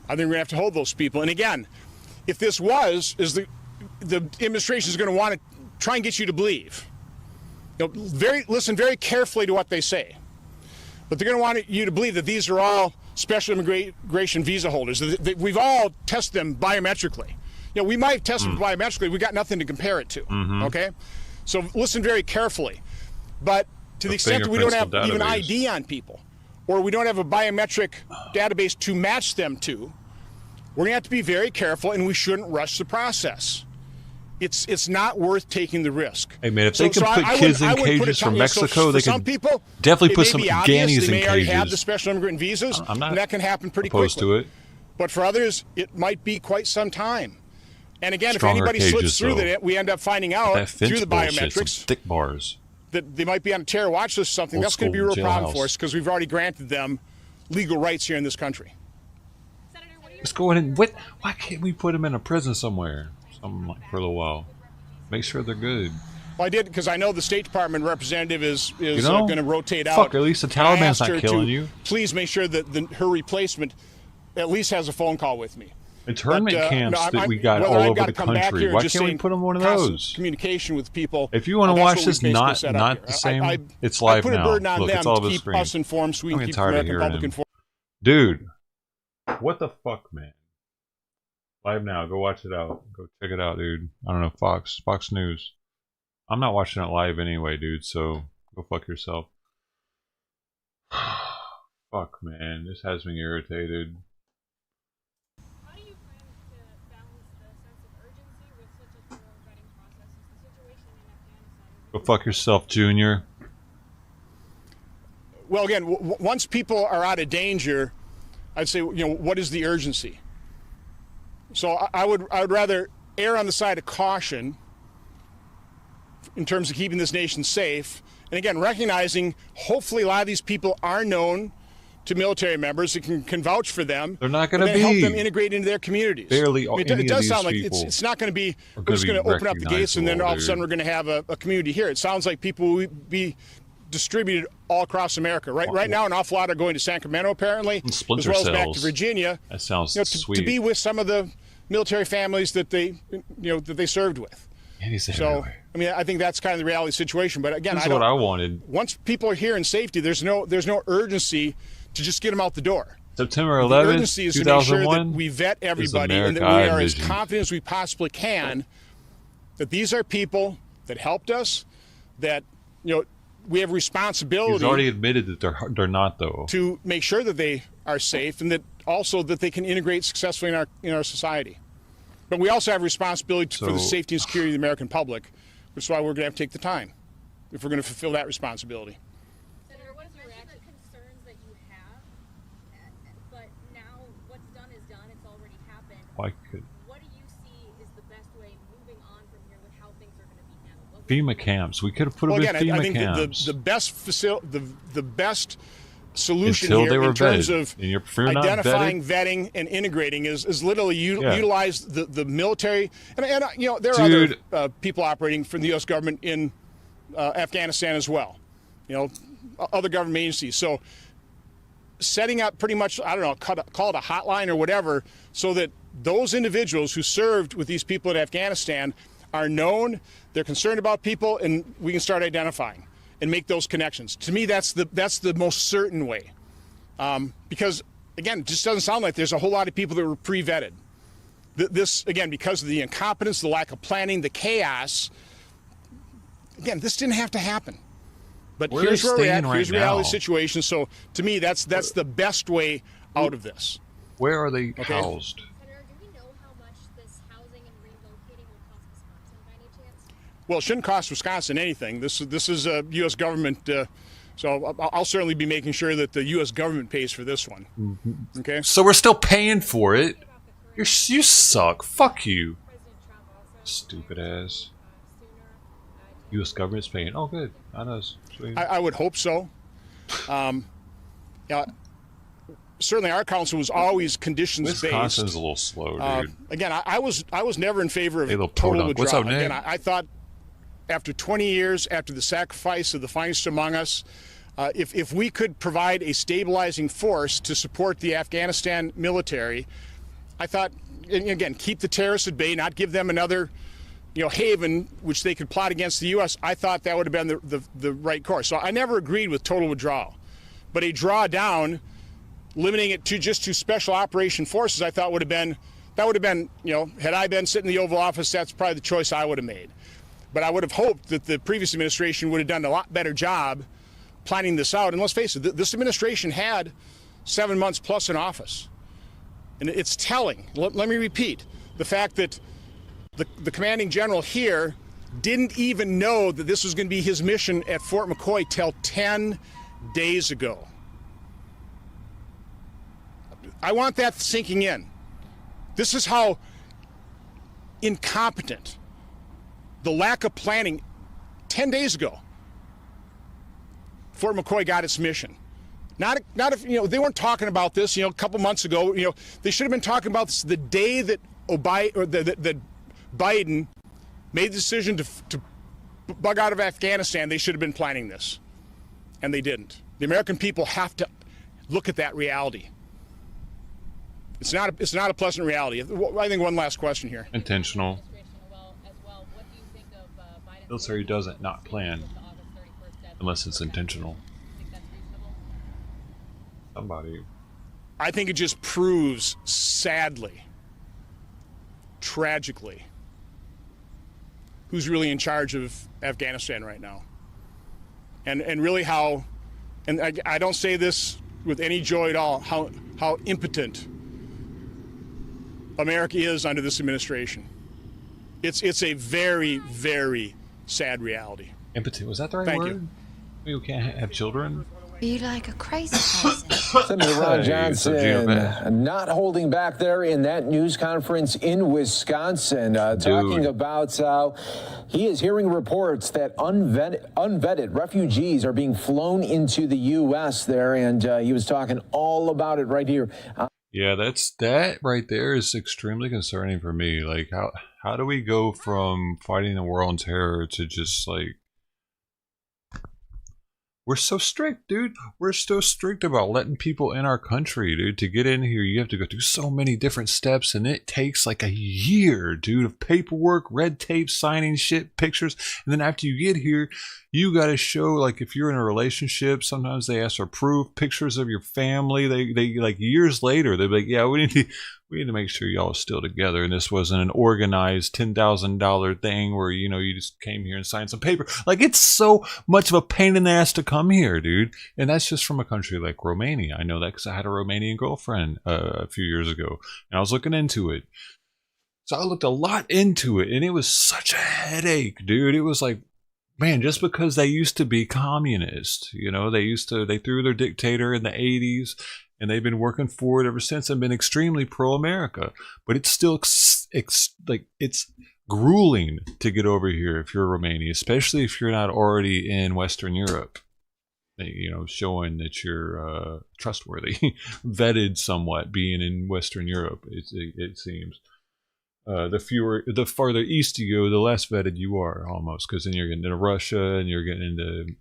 I think we're going to have to hold those people. And again, if this is the administration is going to want to try and get you to believe. Listen very carefully to what they say. But they're going to want you to believe that these are all special immigration visa holders. We've all tested them biometrically. We might have tested them biometrically. We got nothing to compare it to. Okay, so listen very carefully. But to the extent that we don't have even ID on people, or we don't have a biometric database to match them to, we're going to have to be very careful, and we shouldn't rush the process. It's not worth taking the risk. Hey man, if they can put kids in cages from Mexico, they can definitely put some Afghanis in they may already have the cages. special immigrant visas, I'm not and that can happen pretty opposed quickly. to it. But for others, it might be quite some time. And again, Stronger if anybody cages, slips through though. that, we end up finding out That fence through the bullshit, some biometrics thick bars. that they might be on a terror watch list or something. Old That's going to be a real school problem jailhouse. for us because we've already granted them legal rights here in this country. Let's go in and why can't we put them in a prison somewhere? For a little while. Make sure they're good. Well, I did because I know the State Department representative is know, going to rotate out. fuck, at least the Taliban's I asked not her killing to you. Please make sure that her replacement at least has a phone call with me. Internment camps no, that we got whether all I've over got the to come back country. here and Why just can't we stay put them one of constant those? Communication with people. If you want to that's watch what this we've basically not set up here. the same, it's I live put now. a burden on Look, them it's all to over the keep screen. us informed so we I'm can getting keep the tired of American hearing public him. informed. Dude, what the fuck, man? Live now. Go watch it out. Go check it out, dude. I don't know, Fox News. I'm not watching it live anyway, dude, so go fuck yourself. Fuck, man. This has me irritated. How do you plan to balance the sense of urgency with such a thorough vetting process as the situation in Afghanistan? Go fuck yourself, Junior. Well, again, once people are out of danger, I'd say, what is the urgency? So I would rather err on the side of caution in terms of keeping this nation safe. And again, recognizing hopefully a lot of these people are known to military members that can vouch for them. They're not going to be. Help them integrate into their communities. Barely it does sound like it's not going to be, we're just going to open up the gates and then all of a sudden we're going to have a community here. It sounds like people will be distributed all across America. Right now, an awful lot are going to Sacramento, apparently, as well as back to Virginia. That sounds sweet. To be with some of the military families that they served with. So, I mean, I think that's kind of the reality situation. But again, that's what I wanted. Once people are here in safety, there's no urgency to just get them out the door. September 11th, the urgency is to make sure that we vet everybody and that we are as confident as we possibly can that these are people that helped us, that we have responsibility. He's already admitted that they're not, though. To make sure that they are safe and that also that they can integrate successfully in our society. But we also have responsibility for the safety and security of the American public, which is why we're going to have to take the time if we're going to fulfill that responsibility. Senator, what is your reaction? Concerns that you have, but now what's done is done. It's already happened. What do you see is the best way moving on from here with how things are going to be handled? FEMA camps. We could have put them in FEMA camps. I think the best solution here in terms of identifying, vetting, and integrating is literally utilize the military. And there are other people operating from the U.S. government in Afghanistan as well. Other government agencies. So setting up pretty much, I don't know, call it a hotline or whatever, so that those individuals who served with these people in Afghanistan are known, they're concerned about people, and we can start identifying and make those connections. To me, that's the most certain way. Because, again, it just doesn't sound like there's a whole lot of people that were pre-vetted. This, again, because of the incompetence, the lack of planning, the chaos, again, this didn't have to happen. But here's where we're at, here's the reality situation. So, to me, that's the best way out of this. Where are they housed? Well, it shouldn't cost Wisconsin anything. This is a U.S. government, so I'll certainly be making sure that the U.S. government pays for this one. Mm-hmm. Okay. So we're still paying for it. You suck. Fuck you. Stupid ass. U.S. government's paying. Oh, good. I know. I would hope so. Certainly, our council was always conditions-based. Wisconsin's a little slow, dude. Again, I was never in favor of total withdrawal. What's up, Nick? Again, I thought after 20 years, after the sacrifice of the finest among us, if we could provide a stabilizing force to support the Afghanistan military, I thought, and again, keep the terrorists at bay, not give them another haven which they could plot against the U.S., I thought that would have been the right course. So I never agreed with total withdrawal. But a drawdown, limiting it to special operation forces, I thought would have been, had I been sitting in the Oval Office, that's probably the choice I would have made. But I would have hoped that the previous administration would have done a lot better job planning this out. And let's face it, this administration had 7 months plus in office. And it's telling, let me repeat, the fact that the commanding general here didn't even know that this was going to be his mission at Fort McCoy till 10 days ago. I want that sinking in. This is how incompetent, the lack of planning 10 days ago, Fort McCoy got its mission. Not if they weren't talking about this a couple months ago. They should have been talking about this the day that that Biden made the decision to bug out of Afghanistan. They should have been planning this, and they didn't. The American people have to look at that reality. It's not a pleasant reality. I think one last question here. Intentional. Military doesn't not plan unless it's intentional. Somebody. I think it just proves, sadly, tragically, who's really in charge of Afghanistan right now. And really how, and I don't say this with any joy at all, how impotent America is under this administration. It's a very, very sad reality. Impotent, was that the right word? We can't have children? be like a crazy person. Senator Ron Johnson Genovese. not holding back there in that news conference in Wisconsin, talking about how he is hearing reports that unvetted refugees are being flown into the U.S. there, and he was talking all about it right here. Yeah, that right there is extremely concerning for me. Like, how do we go from fighting the war on terror to just like, we're so strict, dude. We're so strict about letting people in our country, dude. To get in here, you have to go through so many different steps, and it takes like a year, dude, of paperwork, red tape, signing shit, pictures. And then after you get here, you got to show, like, if you're in a relationship, sometimes they ask for proof, pictures of your family. They like years later, they're like, yeah, we need to make sure y'all are still together, and this wasn't an organized $10,000 thing where, you know, you just came here and signed some paper. Like, it's so much of a pain in the ass to come here, dude. And that's just from a country like Romania. I know that because I had a Romanian girlfriend a few years ago, and I was looking into it. So I looked a lot into it, and it was such a headache, dude. It was like, man, just because they used to be communist, you know, they threw their dictator in the 80s, and they've been working for it ever since and been extremely pro-America. But it's still it's grueling to get over here if you're Romania, especially if you're not already in Western Europe. You know, showing that you're trustworthy, vetted somewhat, being in Western Europe. It seems. The farther east you go, the less vetted you are, almost, because then you're getting into Russia and you're getting into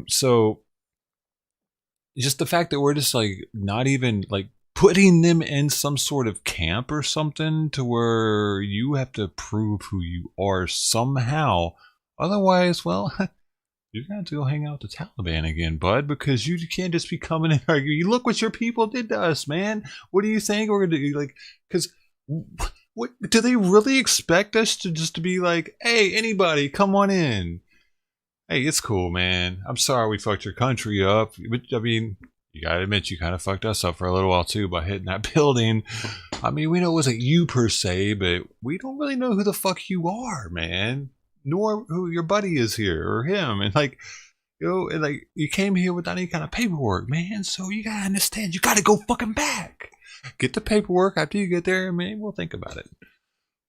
so just the fact that we're just like not even like putting them in some sort of camp or something to where you have to prove who you are somehow. Otherwise, well, you're going to have to go hang out with the Taliban again, bud, because you can't just be coming in and arguing. You look what your people did to us, man. What do you think we're going to do? Like, because what do they really expect us to just to be like, hey, anybody, come on in? Hey, it's cool, man. I'm sorry we fucked your country up. But, I mean, you gotta admit, you kind of fucked us up for a little while, too, by hitting that building. I mean, we know it wasn't you, per se, but we don't really know who the fuck you are, man. Nor who your buddy is here, or him. And, like, you know, and, like, you came here without any kind of paperwork, man. So you gotta understand, you gotta go fucking back. Get the paperwork after you get there, and maybe we'll think about it.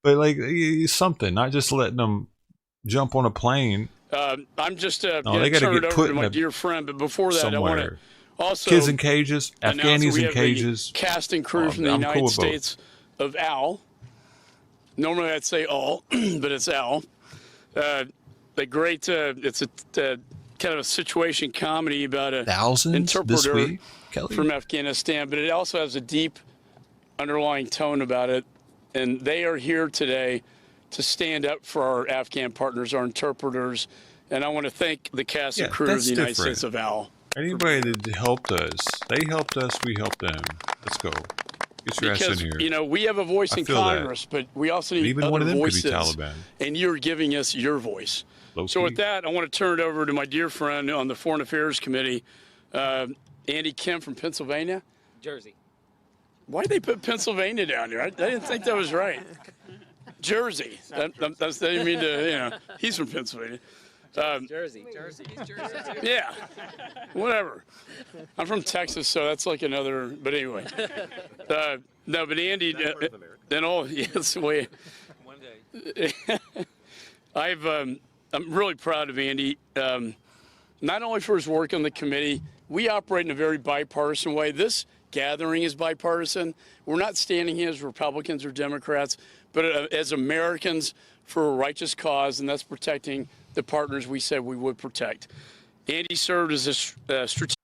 But, like, something, not just letting them jump on a plane. I'm just going they to gotta turn it get over put to my dear friend, but before that, I want to also kids in cages, Afghanis in cages, cast and crew from the United States of Al. Normally I'd say all, but it's Al. The great, it's a kind of a situation comedy about a interpreter from Afghanistan, but it also has a deep underlying tone about it, and they are here today to stand up for our Afghan partners, our interpreters, and I want to thank the cast and crew of the United States of AL. Anybody that helped us, they helped us, we helped them. Let's go. Get your ass in here. You know, we have a voice in Congress, but we also need even other one of them voices, could be Taliban. And you're giving us your voice. So with that, I want to turn it over to my dear friend on the Foreign Affairs Committee, Andy Kim from Pennsylvania. Jersey. Why did they put Pennsylvania down there? I didn't think that was right. Jersey. I didn't mean to, you know, he's from Pennsylvania. Jersey. He's Jersey too. Yeah, whatever. I'm from Texas, so that's like another, but anyway. No, but Andy, then all, yes, way. One day. I'm really proud of Andy, not only for his work on the committee. We operate in a very bipartisan way. This gathering is bipartisan. We're not standing here as Republicans or Democrats, but as Americans for a righteous cause, and that's protecting the partners we said we would protect. Andy served as a strategic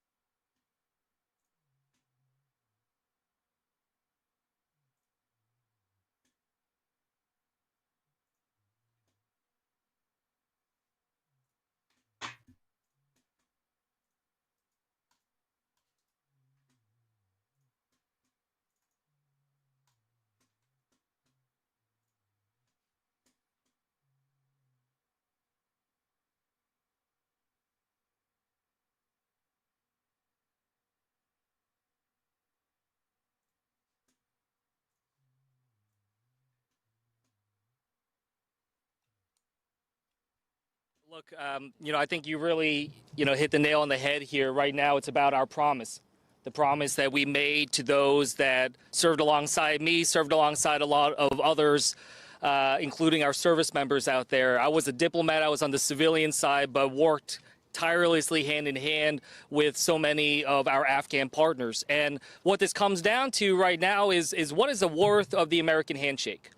Look, I think you really, hit the nail on the head here. Right now, it's about our promise. The promise that we made to those that served alongside me, served alongside a lot of others, including our service members out there. I was a diplomat, I was on the civilian side, but worked tirelessly hand in hand with so many of our Afghan partners. And what this comes down to right now is what is the worth of the American handshake?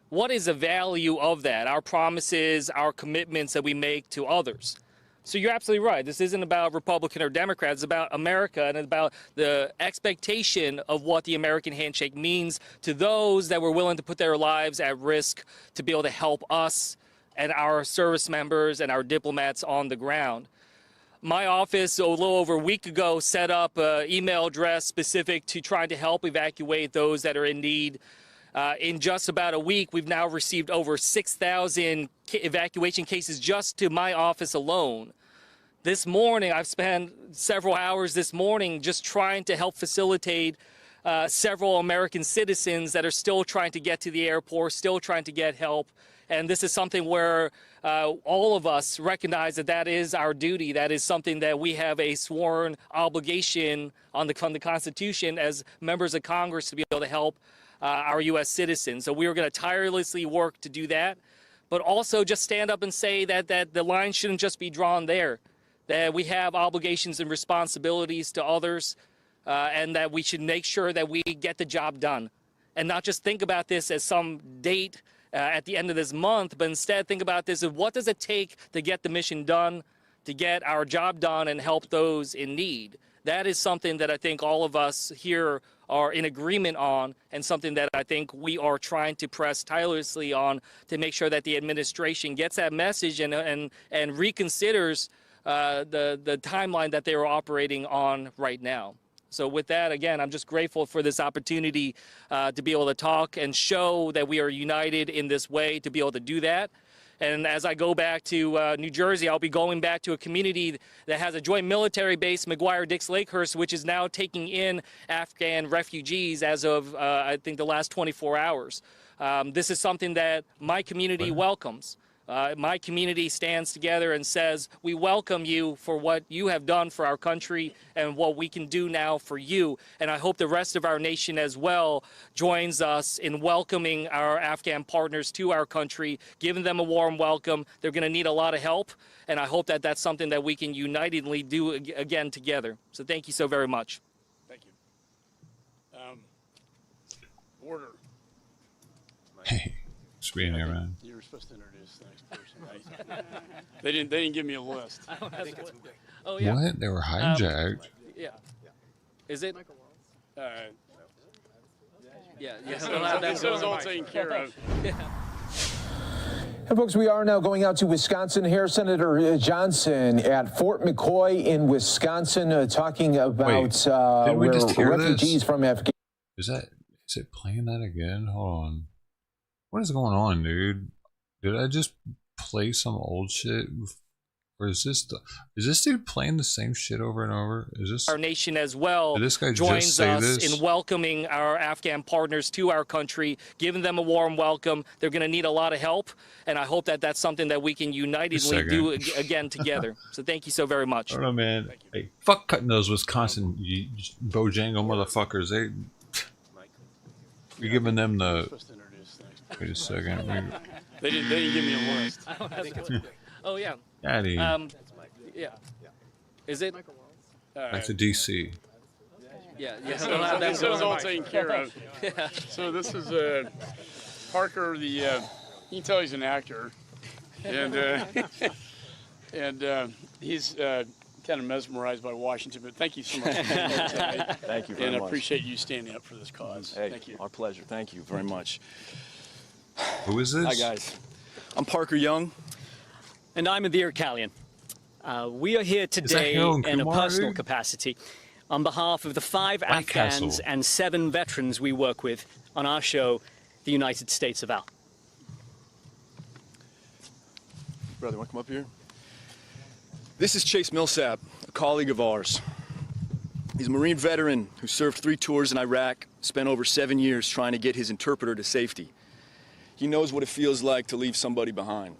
What is the value of that? Our promises, our commitments that we make to others. So you're absolutely right. This isn't about Republican or Democrat. It's about America and it's about the expectation of what the American handshake means to those that were willing to put their lives at risk to be able to help us and our service members and our diplomats on the ground. My office, a little over a week ago, set up an email address specific to trying to help evacuate those that are in need. In just about a week, we've now received over 6,000 evacuation cases just to my office alone. This morning, I've spent several hours this morning just trying to help facilitate several American citizens that are still trying to get to the airport, still trying to get help. And this is something where all of us recognize that that is our duty. That is something that we have a sworn obligation on from the Constitution as members of Congress to be able to help our U.S. citizens. So we are going to tirelessly work to do that, but also just stand up and say that the line shouldn't just be drawn there, that we have obligations and responsibilities to others, and that we should make sure that we get the job done and not just think about this as some date at the end of this month, but instead think about this as what does it take to get the mission done, to get our job done and help those in need. That is something that I think all of us here are in agreement on, and something that I think we are trying to press tirelessly on to make sure that the administration gets that message and reconsiders the timeline that they are operating on right now. So with that, again, I'm just grateful for this opportunity to be able to talk and show that we are united in this way to be able to do that. And as I go back to New Jersey, I'll be going back to a community that has a joint military base, McGuire-Dix-Lakehurst, which is now taking in Afghan refugees as of, I think, the last 24 hours. This is something that my community welcomes. My community stands together and says, we welcome you for what you have done for our country and what we can do now for you. And I hope the rest of our nation as well joins us in welcoming our Afghan partners to our country, giving them a warm welcome. They're going to need a lot of help, and I hope that that's something that we can unitedly do again together. So thank you so very much. Thank you. Order. Hey, just being here, man. You were supposed to introduce the next person, right? They didn't give me a list. Oh yeah. What? They were hijacked. Yeah. Is it? Yeah. This was all taken care of. And folks, we are now going out to Wisconsin here. Senator Johnson at Fort McCoy in Wisconsin talking about where refugees from Afghanistan. Is it playing that again? Hold on. What is going on, dude? Did I just play some old shit? Or is this dude playing the same shit over and over? Is this our nation as well? Did this guy joins just say us this? in welcoming our Afghan partners to our country, giving them a warm welcome. They're going to need a lot of help, and I hope that that's something that we can unitedly do again together. So thank you so very much. I don't know, man. Hey, fuck cutting those Wisconsin Bojangle motherfuckers. You're giving them the. Wait a second. They didn't give me a list. Oh yeah. Daddy. Yeah. Is it? Back to DC. Yeah. This was all taken care of. Yeah. So this is Parker. You can tell he's an actor, and he's kind of mesmerized by Washington. But thank you so much. Thank you very much. And I appreciate you standing up for this cause. Hey, thank you. Our pleasure. Thank you very much. Who is this? Hi, guys. I'm Parker Young. And I'm Adir Kalian. We are here today in a personal capacity on behalf of the 5 Afghans and 7 veterans we work with on our show, The United States of Al. Brother, want to come up here? This is Chase Millsap, a colleague of ours. He's a Marine veteran who served 3 tours in Iraq, spent over 7 years trying to get his interpreter to safety. He knows what it feels like to leave somebody behind.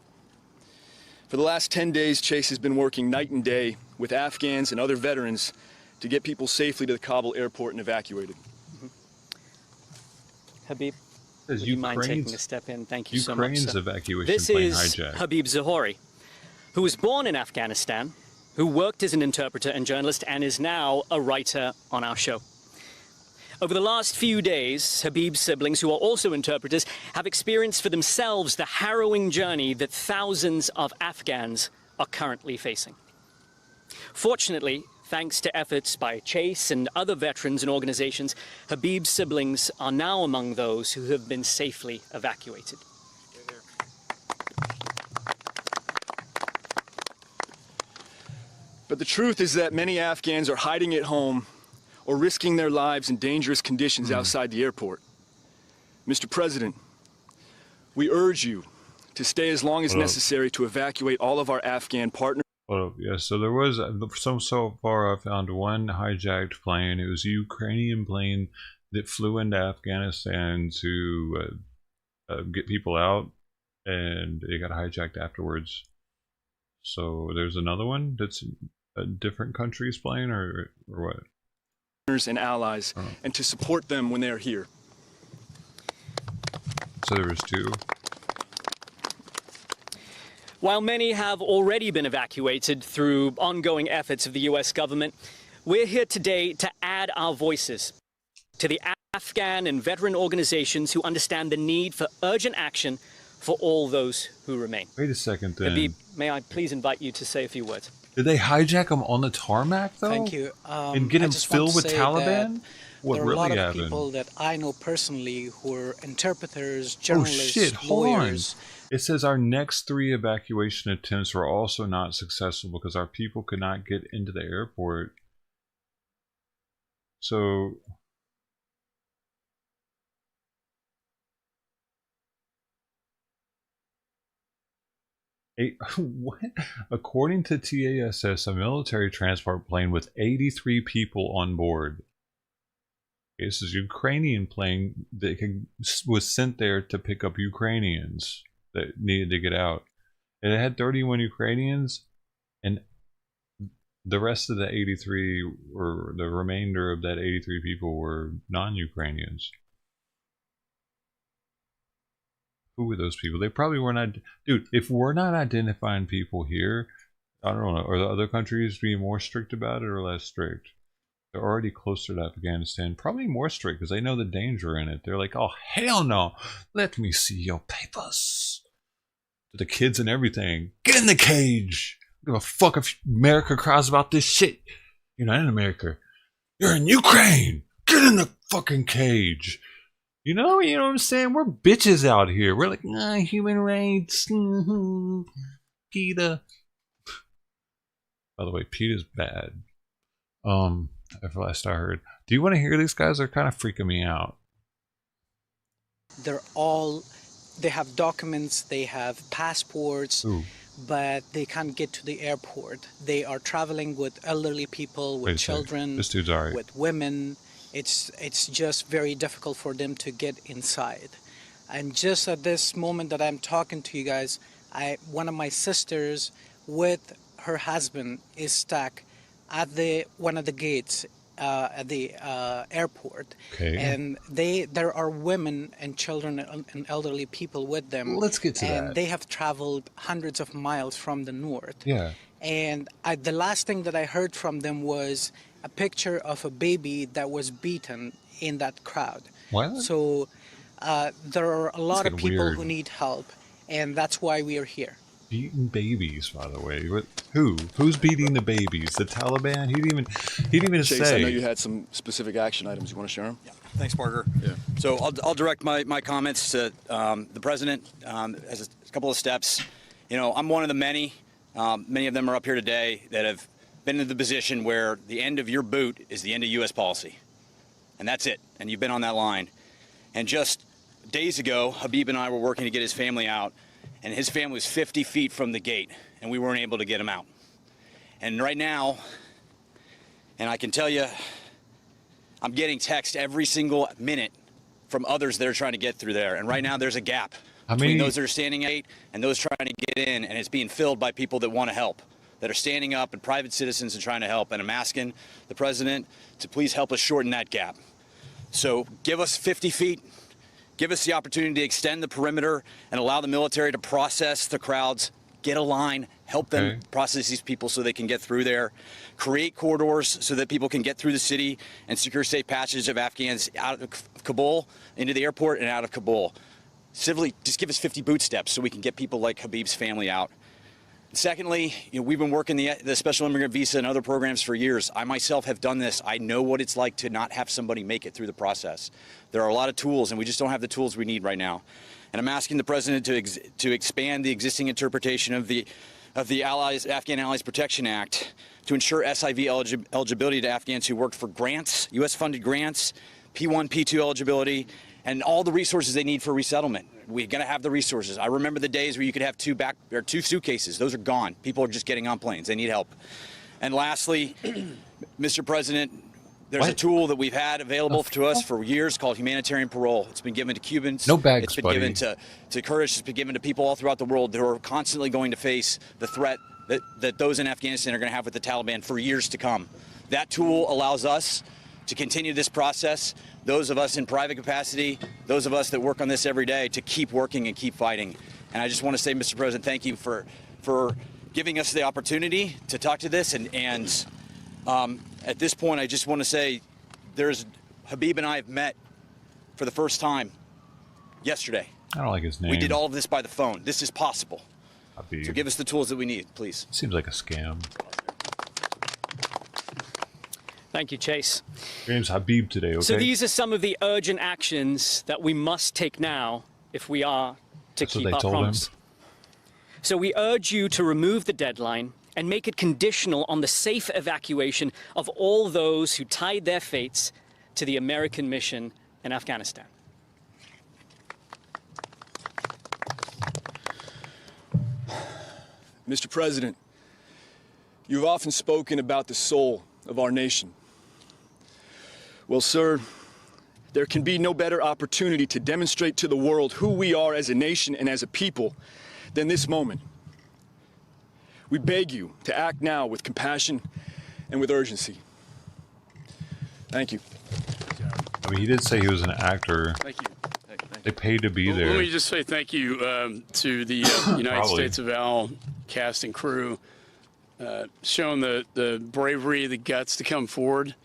For the last 10 days, Chase has been working night and day with Afghans and other veterans to get people safely to the Kabul airport and evacuated. Habib, would you mind taking a step in? Thank you so much, Ukraine's sir. evacuation This plane is hijacked. Habib Zohori, who was born in Afghanistan, who worked as an interpreter and journalist, and is now a writer on our show. Over the last few days, Habib's siblings, who are also interpreters, have experienced for themselves the harrowing journey that thousands of Afghans are currently facing. Fortunately, thanks to efforts by Chase and other veterans and organizations, Habib's siblings are now among those who have been safely evacuated. But the truth is that many Afghans are hiding at home or risking their lives in dangerous conditions outside the airport. Mr. President, we urge you to stay as long as necessary to evacuate all of our Afghan partners. Oh, yeah, so there was, so far I found one hijacked plane. It was a Ukrainian plane that flew into Afghanistan to get people out, and it got hijacked afterwards. So there's another one that's a different country's plane, or what? And allies, and to support them when they are here. So there was two. While many have already been evacuated through ongoing efforts of the US government, we're here today to add our voices to the Afghan and veteran organizations who understand the need for urgent action for all those who remain. Wait a second then. Habib, may I please invite you to say a few words? Did they hijack him on the tarmac though? Thank you. And get him filled with Taliban? What there are really a lot of happened? people that I know personally who are interpreters, journalists, oh shit, hold lawyers. on. It says our next 3 evacuation attempts were also not successful because our people could not get into the airport. So what? According to TASS, a military transport plane with 83 people on board. This is a Ukrainian plane that was sent there to pick up Ukrainians that needed to get out. And it had 31 Ukrainians, and the rest of the 83, or the remainder of that 83 people, were non-Ukrainians. Who were those people? They probably were not. Dude, if we're not identifying people here, I don't know. Are the other countries being more strict about it or less strict? They're already closer to Afghanistan. Probably more strict because they know the danger in it. They're like, oh, hell no. Let me see your papers. To the kids and everything. Get in the cage. I don't give a fuck if America cries about this shit. You're not in America. You're in Ukraine. Get in the fucking cage. You know what I'm saying? We're bitches out here. We're like, human rights. PETA. By the way, PETA's bad. At last I heard. Do you want to hear these guys? They're kind of freaking me out. They have documents, they have passports, but they can't get to the airport. They are traveling with elderly people, with children, this dude's alright. with women. It's just very difficult for them to get inside. And just at this moment that I'm talking to you guys, one of my sisters with her husband is stuck at one of the gates at the airport. Okay. And there are women and children and elderly people with them. Let's get to that. And they have traveled hundreds of miles from the north. Yeah. And the last thing that I heard from them was a picture of a baby that was beaten in that crowd. What? So there are a lot of people weird. who need help, and that's why we are here. Beating babies, by the way. Who's beating the babies? The Taliban? He didn't even Chase, say. I know you had some specific action items. You want to share them? Yeah. Thanks, Parker. Yeah. So I'll direct my comments to the president as a couple of steps. I'm one of the many of them are up here today that have been in the position where the end of your boot is the end of U.S. policy. And that's it. And you've been on that line. And just days ago, Habib and I were working to get his family out. And his family was 50 feet from the gate, and we weren't able to get him out. And right now, and I can tell you, I'm getting text every single minute from others that are trying to get through there. And right now, there's a gap between those that are standing out and those trying to get in, and it's being filled by people that want to help, that are standing up and private citizens and trying to help. And I'm asking the president to please help us shorten that gap. So give us 50 feet, give us the opportunity to extend the perimeter and allow the military to process the crowds, get a line, help them process these people so they can get through there, create corridors so that people can get through the city and secure safe passage of Afghans out of Kabul, into the airport and out of Kabul. Civilly, just give us 50 boot steps so we can get people like Habib's family out. Secondly, we've been working the special immigrant visa and other programs for years. I myself have done this. I know what it's like to not have somebody make it through the process. There are a lot of tools, and we just don't have the tools we need right now. And I'm asking the president to expand the existing interpretation of the Afghan Allies Protection Act to ensure SIV eligibility to Afghans who worked for grants, U.S.-funded grants, P1, P2 eligibility, and all the resources they need for resettlement. We're going to have the resources. I remember the days where you could have two suitcases. Those are gone. People are just getting on planes. They need help. And lastly, Mr. President, there's a tool that we've had available to us for years called humanitarian parole. It's been given to Cubans. No bags, It's been buddy. given to Kurdish. It's been given to people all throughout the world who are constantly going to face the threat that those in Afghanistan are going to have with the Taliban for years to come. That tool allows us to continue this process, those of us in private capacity, those of us that work on this every day, to keep working and keep fighting. And I just want to say, Mr. President, thank you for giving us the opportunity to talk to this. And at this point, I just want to say Habib and I have met for the first time yesterday. I don't like his name. We did all of this by the phone. This is possible. Habib. So give us the tools that we need, please. Seems like a scam. Thank you, Chase. Your name's Habib today, okay? So these are some of the urgent actions that we must take now if we are to That's what keep they our told him. promise. So we urge you to remove the deadline and make it conditional on the safe evacuation of all those who tied their fates to the American mission in Afghanistan. Mr. President, you've often spoken about the soul of our nation. Well, sir, there can be no better opportunity to demonstrate to the world who we are as a nation and as a people than this moment. We beg you to act now with compassion and with urgency. Thank you. I mean, he did say he was an actor. Thank you. They paid to be there. Let me just say thank you to the United States of Al cast and crew, showing the bravery, the guts to come forward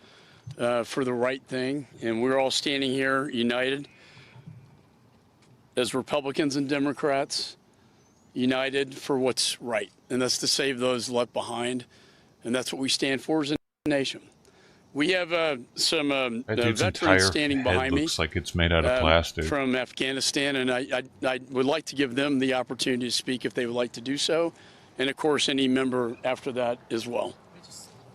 for the right thing. And we're all standing here united as Republicans and Democrats, united for what's right. And that's to save those left behind. And that's what we stand for as a nation. We have some veterans standing behind me. Looks like it's made out of plastic. From Afghanistan, and I would like to give them the opportunity to speak if they would like to do so, and of course any member after that as well.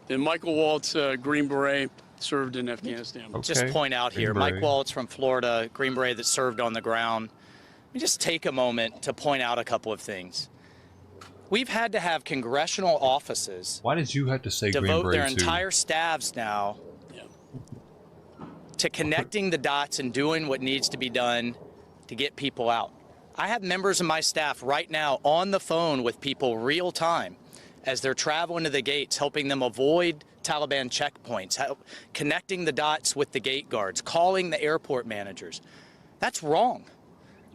And Michael Waltz, Green Beret, served in Afghanistan. Just point out here, Mike Waltz from Florida, Green Beret that served on the ground. Let me just take a moment to point out a couple of things. We've had to have congressional offices. Why did you have to say Green devote Beret their too? entire staffs now to connecting the dots and doing what needs to be done to get people out. I have members of my staff right now on the phone with people real time as they're traveling to the gates, helping them avoid Taliban checkpoints, connecting the dots with the gate guards, calling the airport managers. That's wrong.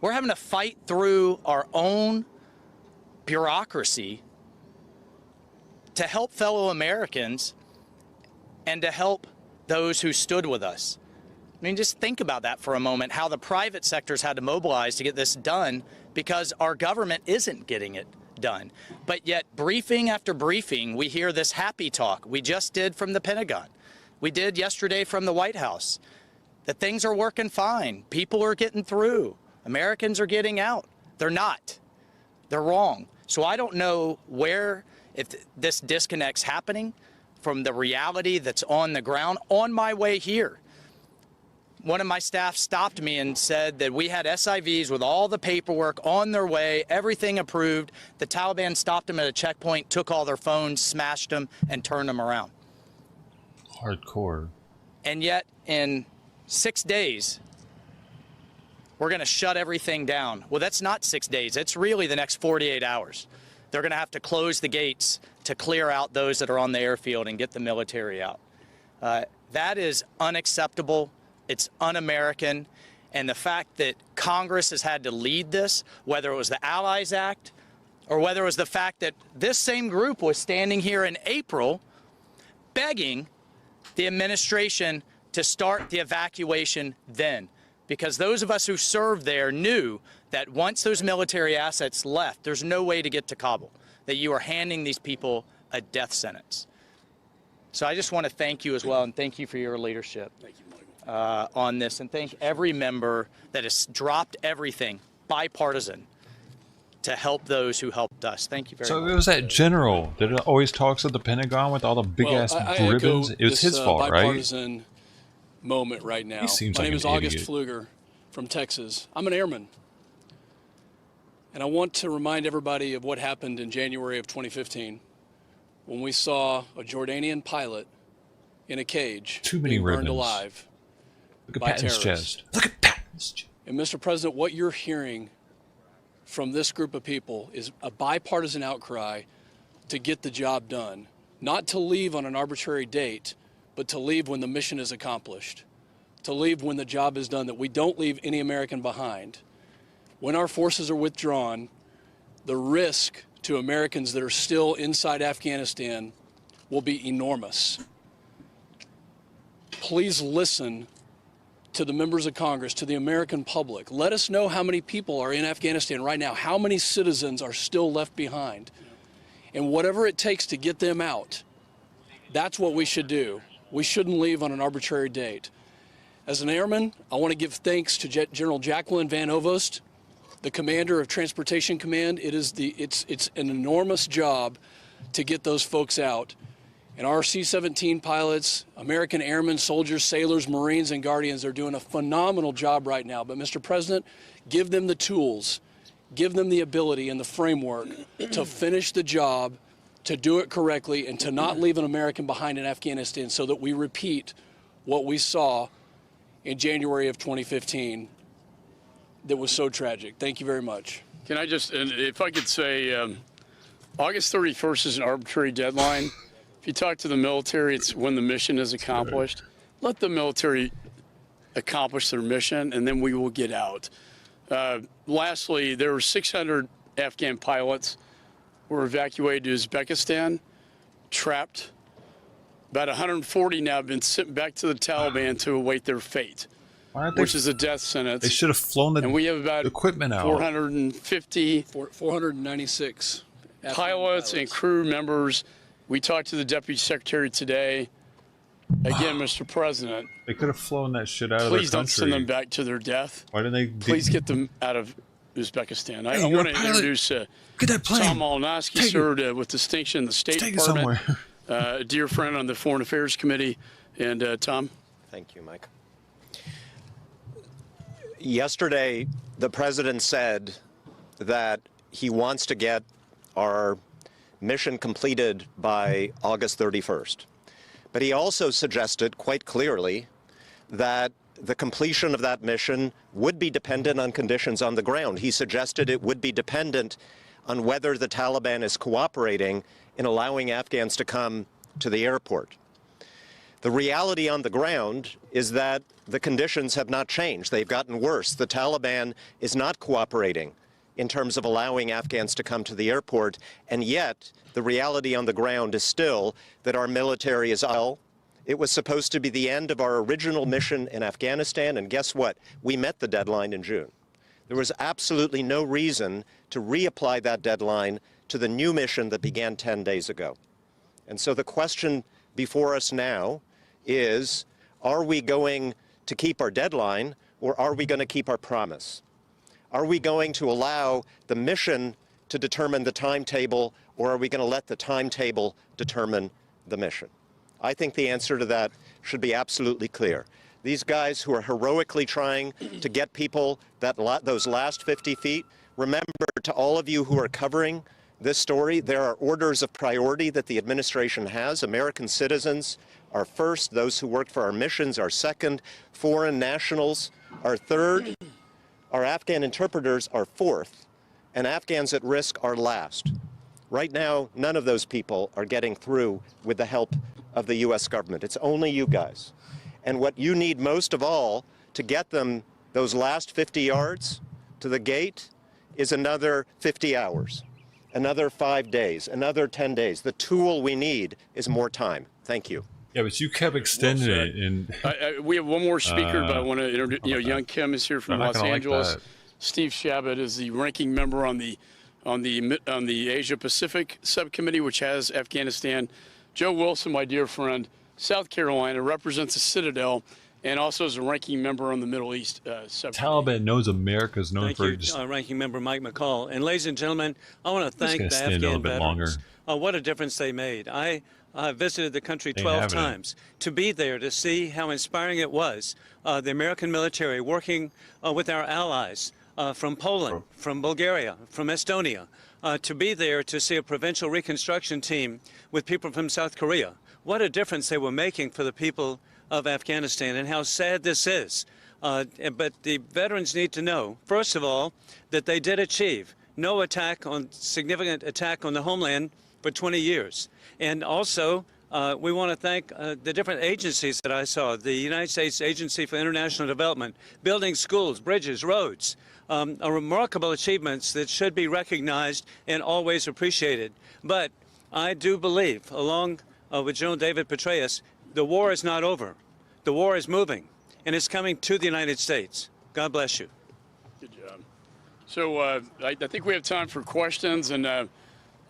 We're having to fight through our own bureaucracy to help fellow Americans and to help those who stood with us. I mean, just think about that for a moment, how the private sector's had to mobilize to get this done because our government isn't getting it done. But yet, briefing after briefing, we hear this happy talk. We just did from the Pentagon. We did yesterday from the White House. That things are working fine. People are getting through. Americans are getting out. They're not. They're wrong. So I don't know if this disconnect's happening from the reality that's on the ground. On my way here, one of my staff stopped me and said that we had SIVs with all the paperwork on their way, everything approved. The Taliban stopped them at a checkpoint, took all their phones, smashed them, and turned them around. Hardcore. And yet, in 6 days, we're going to shut everything down. Well, that's not 6 days. It's really the next 48 hours. They're going to have to close the gates to clear out those that are on the airfield and get the military out. That is unacceptable. It's un-American. And the fact that Congress has had to lead this, whether it was the Allies Act or whether it was the fact that this same group was standing here in April begging the administration to start the evacuation then. Because those of us who served there knew that once those military assets left, there's no way to get to Kabul, that you are handing these people a death sentence. So I just want to thank you as well, and thank you for your leadership on this, and thank every member that has dropped everything, bipartisan, to help those who helped us. Thank you very much. So it was that general that always talks at the Pentagon with all the big-ass ribbons. It was his fault, right? Bipartisan moment right now. My name is August Pfluger from Texas. I'm an airman. And I want to remind everybody of what happened in January of 2015 when we saw a Jordanian pilot in a cage being burned alive by terrorists. Look at Patton's chest. And Mr. President, what you're hearing from this group of people is a bipartisan outcry to get the job done, not to leave on an arbitrary date, but to leave when the mission is accomplished, to leave when the job is done, that we don't leave any American behind. When our forces are withdrawn, the risk to Americans that are still inside Afghanistan will be enormous. Please listen to the members of Congress, to the American public. Let us know how many people are in Afghanistan right now, how many citizens are still left behind. And whatever it takes to get them out, that's what we should do. We shouldn't leave on an arbitrary date. As an airman, I want to give thanks to General Jacqueline Van Ovost, the commander of Transportation Command. It's an enormous job to get those folks out. And our C-17 pilots, American airmen, soldiers, sailors, Marines, and Guardians are doing a phenomenal job right now. But Mr. President, give them the tools, give them the ability and the framework to finish the job, to do it correctly, and to not leave an American behind in Afghanistan so that we repeat what we saw in January of 2015 that was so tragic. Thank you very much. Can I just, and if I could say, August 31st is an arbitrary deadline. If you talk to the military, it's when the mission is accomplished. Let the military accomplish their mission, and then we will get out. Lastly, there were 600 Afghan pilots who were evacuated to Uzbekistan, trapped. About 140 now have been sent back to the Taliban to await their fate, which is a death sentence. They should have flown the and we have about equipment out. 496 pilots and crew members. We talked to the Deputy Secretary today. Again, Mr. President, they could have flown that shit out of their country. Please don't send them back to their death. Why didn't they? Please get them out of Uzbekistan. I want to introduce Tom Malinowski, sir, with distinction in the State Department. A dear friend on the Foreign Affairs Committee. And Tom? Thank you, Mike. Yesterday, the president said that he wants to get our mission completed by August 31st. But he also suggested quite clearly that the completion of that mission would be dependent on conditions on the ground. He suggested it would be dependent on whether the Taliban is cooperating in allowing Afghans to come to the airport. The reality on the ground is that the conditions have not changed. They've gotten worse. The Taliban is not cooperating in terms of allowing Afghans to come to the airport, and yet the reality on the ground is still that our military is ill. It was supposed to be the end of our original mission in Afghanistan, and guess what? We met the deadline in June. There was absolutely no reason to reapply that deadline to the new mission that began 10 days ago. And so the question before us now is, are we going to keep our deadline, or are we going to keep our promise? Are we going to allow the mission to determine the timetable, or are we going to let the timetable determine the mission? I think the answer to that should be absolutely clear. These guys who are heroically trying to get people those last 50 feet, remember, to all of you who are covering this story, there are orders of priority that the administration has. American citizens are first. Those who worked for our missions are second. Foreign nationals are third. Our Afghan interpreters are fourth, and Afghans at risk are last. Right now, none of those people are getting through with the help of the U.S. government. It's only you guys. And what you need most of all to get them those last 50 yards to the gate is another 50 hours, another 5 days, another 10 days. The tool we need is more time. Thank you. Yeah, but you kept extending it. And we have one more speaker, but I want to introduce, Young Kim is here from Los Angeles. Like Steve Shabbat is the ranking member on the Asia Pacific subcommittee, which has Afghanistan. Joe Wilson, my dear friend, South Carolina, represents the Citadel, and also is a ranking member on the Middle East subcommittee. Taliban knows America's known Thank for you, just. Ranking Member Mike McCall. And ladies and gentlemen, I want to thank the Afghan veterans. What a difference they made. I visited the country 12 times to be there to see how inspiring it was. The American military working with our allies from Poland, from Bulgaria, from Estonia, to be there to see a provincial reconstruction team with people from South Korea. What a difference they were making for the people of Afghanistan, and how sad this is. But the veterans need to know, first of all, that they did achieve no significant attack on the homeland for 20 years. And also, we want to thank the different agencies that I saw, the United States Agency for International Development, building schools, bridges, roads, are remarkable achievements that should be recognized and always appreciated. But I do believe, along with General David Petraeus, the war is not over. The war is moving, and it's coming to the United States. God bless you. Good job. So I think we have time for questions, and I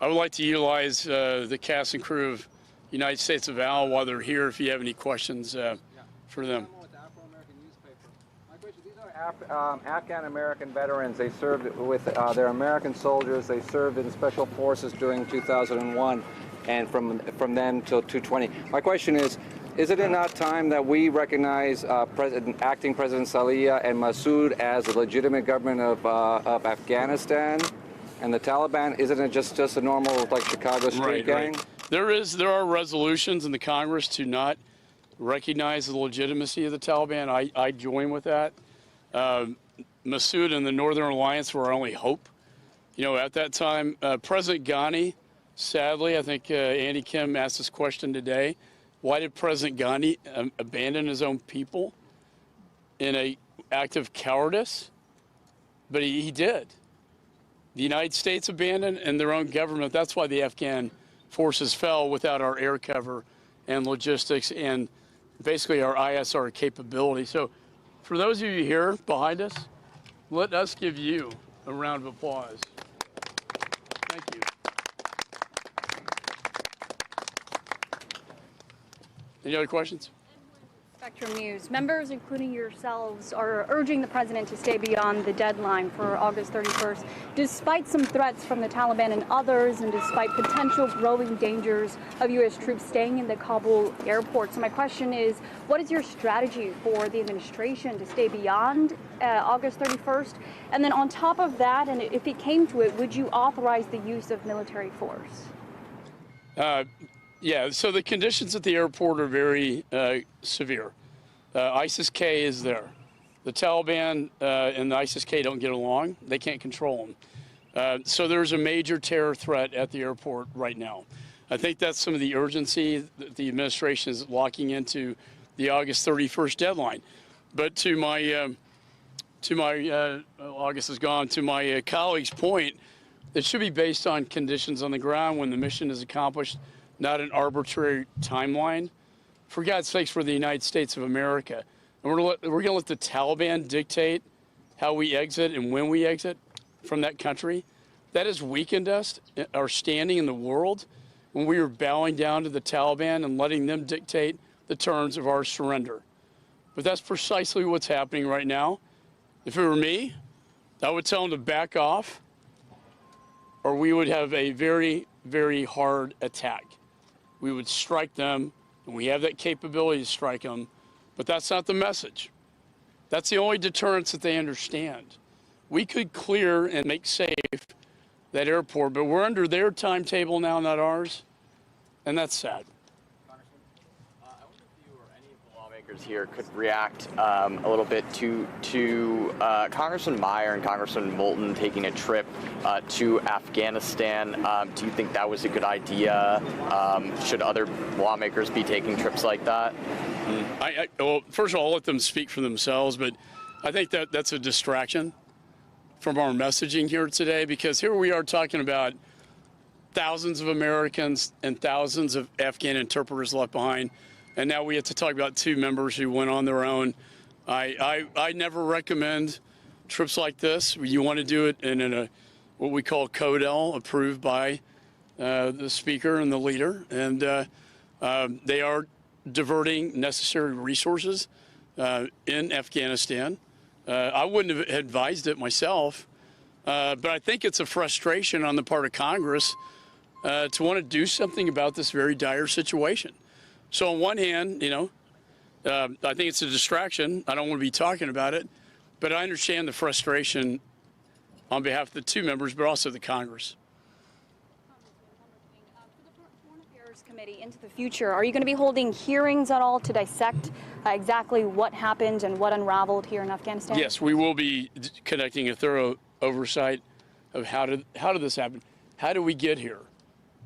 would like to utilize the cast and crew of United States of Al while they're here, if you have any questions for them. Afghan American veterans. They served with their American soldiers. They served in special forces during 2001 and from then till 2020. My question is it not time that we recognize acting President Salih and Massoud as a legitimate government of Afghanistan? And the Taliban, isn't it just a normal, like, Chicago street gang? Right. There are resolutions in the Congress to not recognize the legitimacy of the Taliban. I join with that. Massoud and the Northern Alliance were our only hope. At that time, President Ghani, sadly, I think Andy Kim asked this question today, why did President Ghani abandon his own people in an act of cowardice? But he did. The United States abandoned and their own government. That's why the Afghan forces fell without our air cover and logistics and basically our ISR capability. So for those of you here behind us, let us give you a round of applause. Thank you. Any other questions? Spectrum News. Members, including yourselves, are urging the president to stay beyond the deadline for August 31st, despite some threats from the Taliban and others, and despite potential growing dangers of U.S. troops staying in the Kabul airport. So my question is, what is your strategy for the administration to stay beyond August 31st? And then on top of that, and if it came to it, would you authorize the use of military force? Yeah, so the conditions at the airport are very severe. ISIS-K is there. The Taliban and the ISIS-K don't get along. They can't control them. So there's a major terror threat at the airport right now. I think that's some of the urgency that the administration is locking into the August 31st deadline. But to my August is gone, to my colleague's point, it should be based on conditions on the ground when the mission is accomplished, not an arbitrary timeline. For God's sakes, we're the United States of America. And we're going to let the Taliban dictate how we exit and when we exit from that country. That has weakened us, our standing in the world, when we are bowing down to the Taliban and letting them dictate the terms of our surrender. But that's precisely what's happening right now. If it were me, I would tell them to back off, or we would have a very, very hard attack. We would strike them, and we have that capability to strike them, but that's not the message. That's the only deterrence that they understand. We could clear and make safe that airport, but we're under their timetable now, not ours, and that's sad. lawmakers here could react a little bit to Congressman Meyer and Congressman Moulton taking a trip to Afghanistan. Do you think that was a good idea? Should other lawmakers be taking trips like that? Well, first of all, I'll let them speak for themselves, but I think that's a distraction from our messaging here today, because here we are talking about thousands of Americans and thousands of Afghan interpreters left behind, and now we have to talk about 2 members who went on their own. I never recommend trips like this. You want to do it in a what we call Code L, approved by the speaker and the leader, and they are diverting necessary resources in Afghanistan. I wouldn't have advised it myself, but I think it's a frustration on the part of Congress to want to do something about this very dire situation. So on one hand, I think it's a distraction. I don't want to be talking about it, but I understand the frustration on behalf of the 2 members, but also the Congress. Committee into the future, are you going to be holding hearings at all to dissect exactly what happened and what unraveled here in Afghanistan? Yes, we will be conducting a thorough oversight of how did this happen? How did we get here?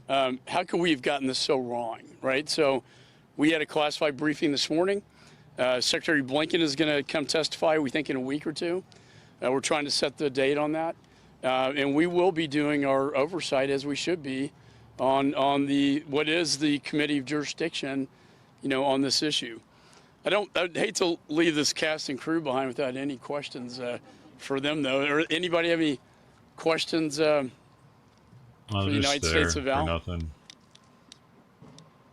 How could we have gotten this so wrong, right? So we had a classified briefing this morning. Secretary Blinken is going to come testify, we think, in a week or 2. We're trying to set the date on that. And we will be doing our oversight, as we should be, on what is the committee of jurisdiction, on this issue. I'd hate to leave this cast and crew behind without any questions for them, though. Or anybody have any questions for the United States of Al? Nothing.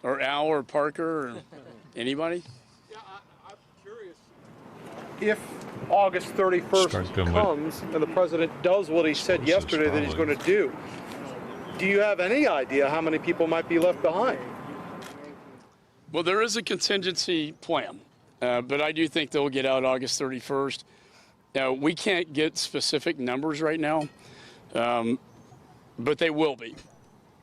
Or Al or Parker or anybody? Yeah, I'm curious. If August 31st comes and the president does what he said yesterday that he's going to do you have any idea how many people might be left behind? Well, there is a contingency plan, but I do think they'll get out August 31st. Now, we can't get specific numbers right now, but they will be.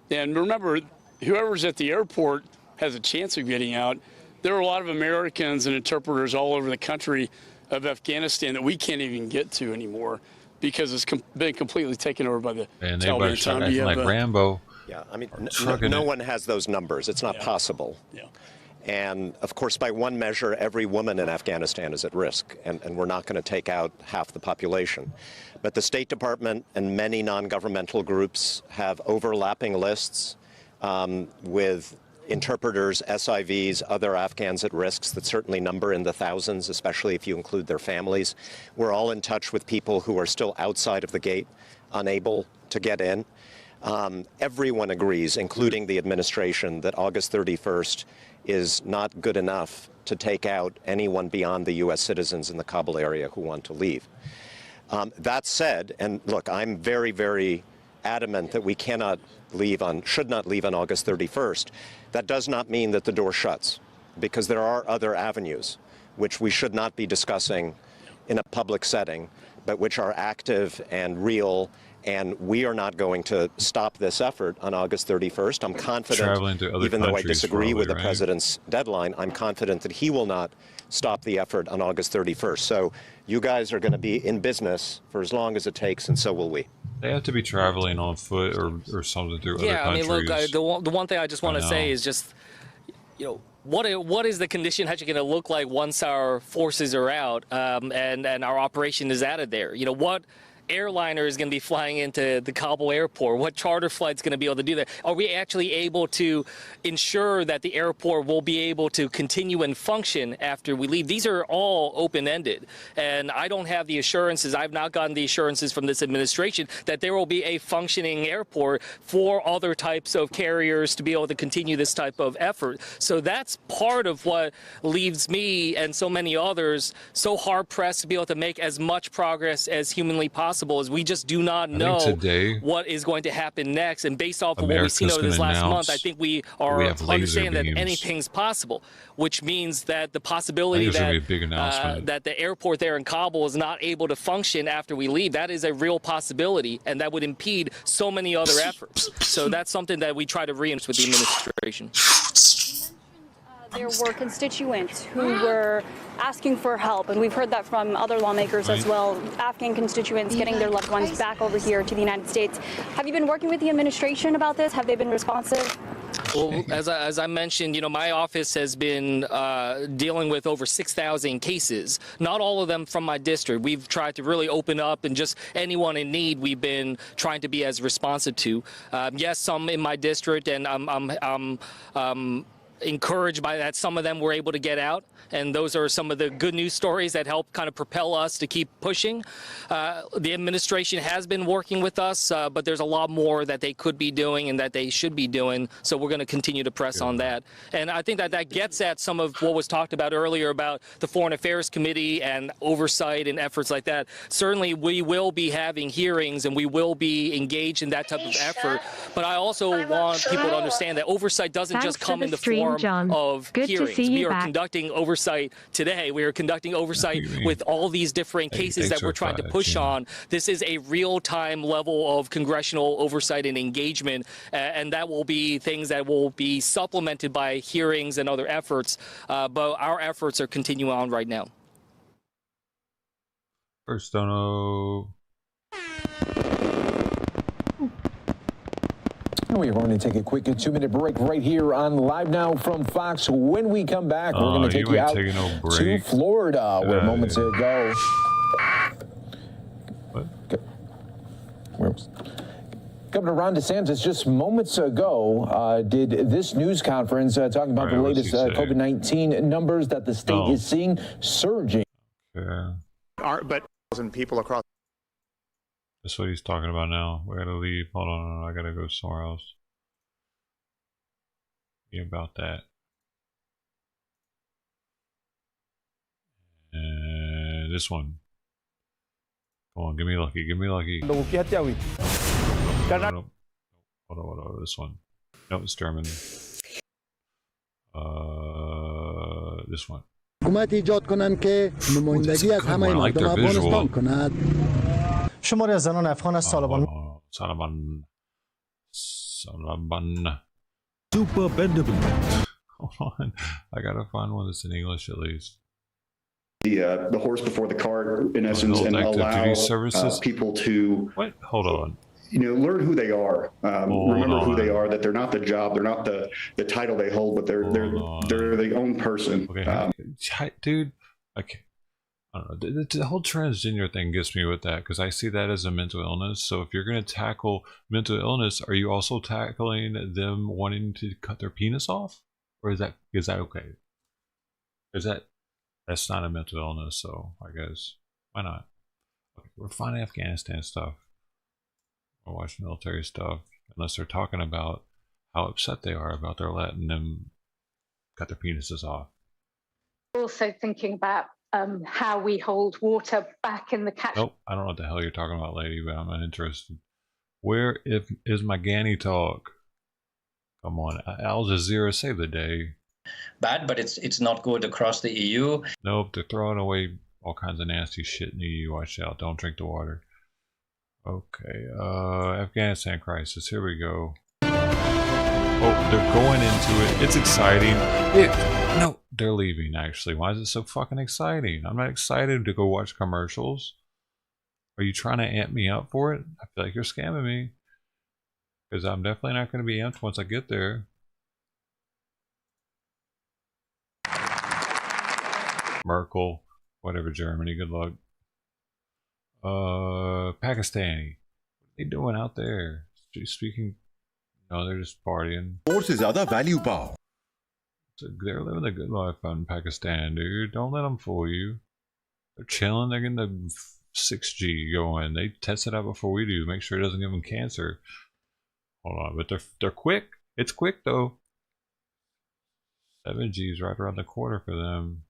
And remember, whoever's at the airport has a chance of getting out. There are a lot of Americans and interpreters all over the country of Afghanistan that we can't even get to anymore, because it's been completely taken over by the Taliban. Acting like Rambo. Yeah, I mean, no one has those numbers. It's not possible. Yeah. And, of course, by one measure, every woman in Afghanistan is at risk, and we're not going to take out half the population. But the State Department and many non-governmental groups have overlapping lists with interpreters, SIVs, other Afghans at risks that certainly number in the thousands, especially if you include their families. We're all in touch with people who are still outside of the gate, unable to get in. Everyone agrees, including the administration, that August 31st is not good enough to take out anyone beyond the U.S. citizens in the Kabul area who want to leave. That said, and look, I'm very, very adamant that we should not leave on August 31st. That does not mean that the door shuts, because there are other avenues which we should not be discussing in a public setting, but which are active and real, and we are not going to stop this effort on August 31st. I'm confident, even though I disagree with the president's deadline, I'm confident that he will not stop the effort on August 31st. So you guys are going to be in business for as long as it takes, and so will we. They have to be traveling on foot or something through other countries. Yeah, I mean, look, the one thing I just want to say is just, what is the condition actually going to look like once our forces are out and our operation is out of there? What airliner is going to be flying into the Kabul airport? What charter flight's going to be able to do that? Are we actually able to ensure that the airport will be able to continue and function after we leave? These are all open-ended, and I don't have the assurances, I've not gotten the assurances from this administration that there will be a functioning airport for other types of carriers to be able to continue this type of effort. So that's part of what leaves me and so many others so hard-pressed to be able to make as much progress as humanly possible, as we just do not know what is going to happen next. And based off of what we've seen over this last month, I think we are understanding that anything's possible, which means that the possibility that the airport there in Kabul is not able to function after we leave, that is a real possibility, and that would impede so many other efforts. So that's something that we try to reinforce with the administration. There were constituents who were asking for help, and we've heard that from other lawmakers as well, Afghan constituents getting their loved ones back over here to the United States. Have you been working with the administration about this? Have they been responsive? Well, as I mentioned, my office has been dealing with over 6,000 cases. Not all of them from my district. We've tried to really open up, and just anyone in need, we've been trying to be as responsive to. Yes, some in my district, and I'm encouraged by that. Some of them were able to get out, and those are some of the good news stories that help kind of propel us to keep pushing. The administration has been working with us, but there's a lot more that they could be doing and that they should be doing, so we're going to continue to press on that. And I think that gets at some of what was talked about earlier about the Foreign Affairs Committee and oversight and efforts like that. Certainly we will be having hearings and we will be engaged in that type of effort, but I also want people to understand that oversight doesn't just come in the form of hearings. We are conducting oversight today. We are conducting oversight with all these different cases that we're trying to push on. This is a real-time level of congressional oversight and engagement, and that will be things that will be supplemented by hearings and other efforts, but our efforts are continuing on right now. First, don't know. We're going to take a quick 2-minute break right here on Live Now from Fox. When we come back, we're going to take you out to Florida, where moments ago. Governor Ron DeSantis just moments ago did this news conference talking about the latest COVID-19 numbers that the state is seeing surging. But people across. That's what he's talking about now. We gotta leave. Hold on, I gotta go somewhere else. Be about that. And this one. Come on, give me lucky. Give me lucky. No, hold on. This one. No, it's German. This one. حکومت ایجاد کنند که نمایندگی از همه مردم افغانستان کند. شماری از زنان افغان از طالبان Super bendable. Hold on. I gotta find one that's in English at least. The horse before the cart, in essence, and allow people to hold on. Learn who they are. Remember who they are. That they're not the job, they're not the title they hold, but they're their own person. Okay, dude. Okay. I don't know. The whole transgender thing gets me with that because I see that as a mental illness. So if you're going to tackle mental illness, are you also tackling them wanting to cut their penis off, or is that okay? That's not a mental illness? So I guess why not? Okay, we're finding Afghanistan stuff. We're watching military stuff, unless they're talking about how upset they are about their letting them cut their penises off. Also thinking about how we hold water back in the catch. Nope, I don't know what the hell you're talking about, lady, but I'm not interested. Where is my Ghani talk? Come on, Al Jazeera, save the day. Bad, but it's not good across the EU. Nope, they're throwing away all kinds of nasty shit in the EU. Watch out, don't drink the water. Okay, Afghanistan crisis, here we go. Oh, they're going into it. It's exciting. No, they're leaving, actually. Why is it so fucking exciting? I'm not excited to go watch commercials. Are you trying to amp me up for it? I feel like you're scamming me. Because I'm definitely not going to be amped once I get there. Merkel. Whatever, Germany. Good luck. Pakistani. What are they doing out there? Speaking... No, they're just partying. So they're living a good life out in Pakistan, dude. Don't let them fool you. They're chilling. They're getting the 6G going. They test it out before we do. Make sure it doesn't give them cancer. Hold on, but they're quick. It's quick though. 7G is right around the corner for them.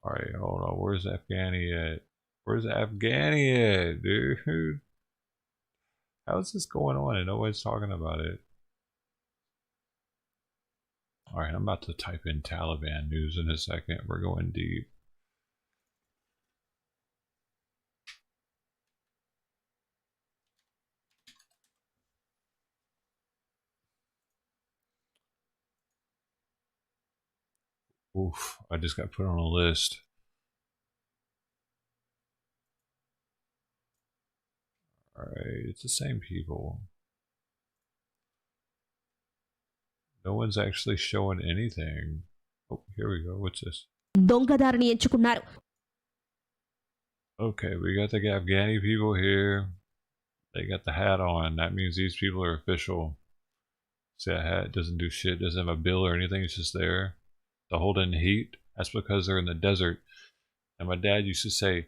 All right, hold on. Where's Afghani at? Where's Afghani at, dude? How is this going on and nobody's talking about it? Alright, I'm about to type in Taliban news in a second. We're going deep. Oof, I just got put on a list. Alright, it's the same people. No one's actually showing anything. Oh, here we go. What's this? Okay, we got the Afghani people here. They got the hat on. That means these people are official. See that hat? Doesn't do shit. Doesn't have a bill or anything. It's just there to hold in heat. That's because they're in the desert. And my dad used to say,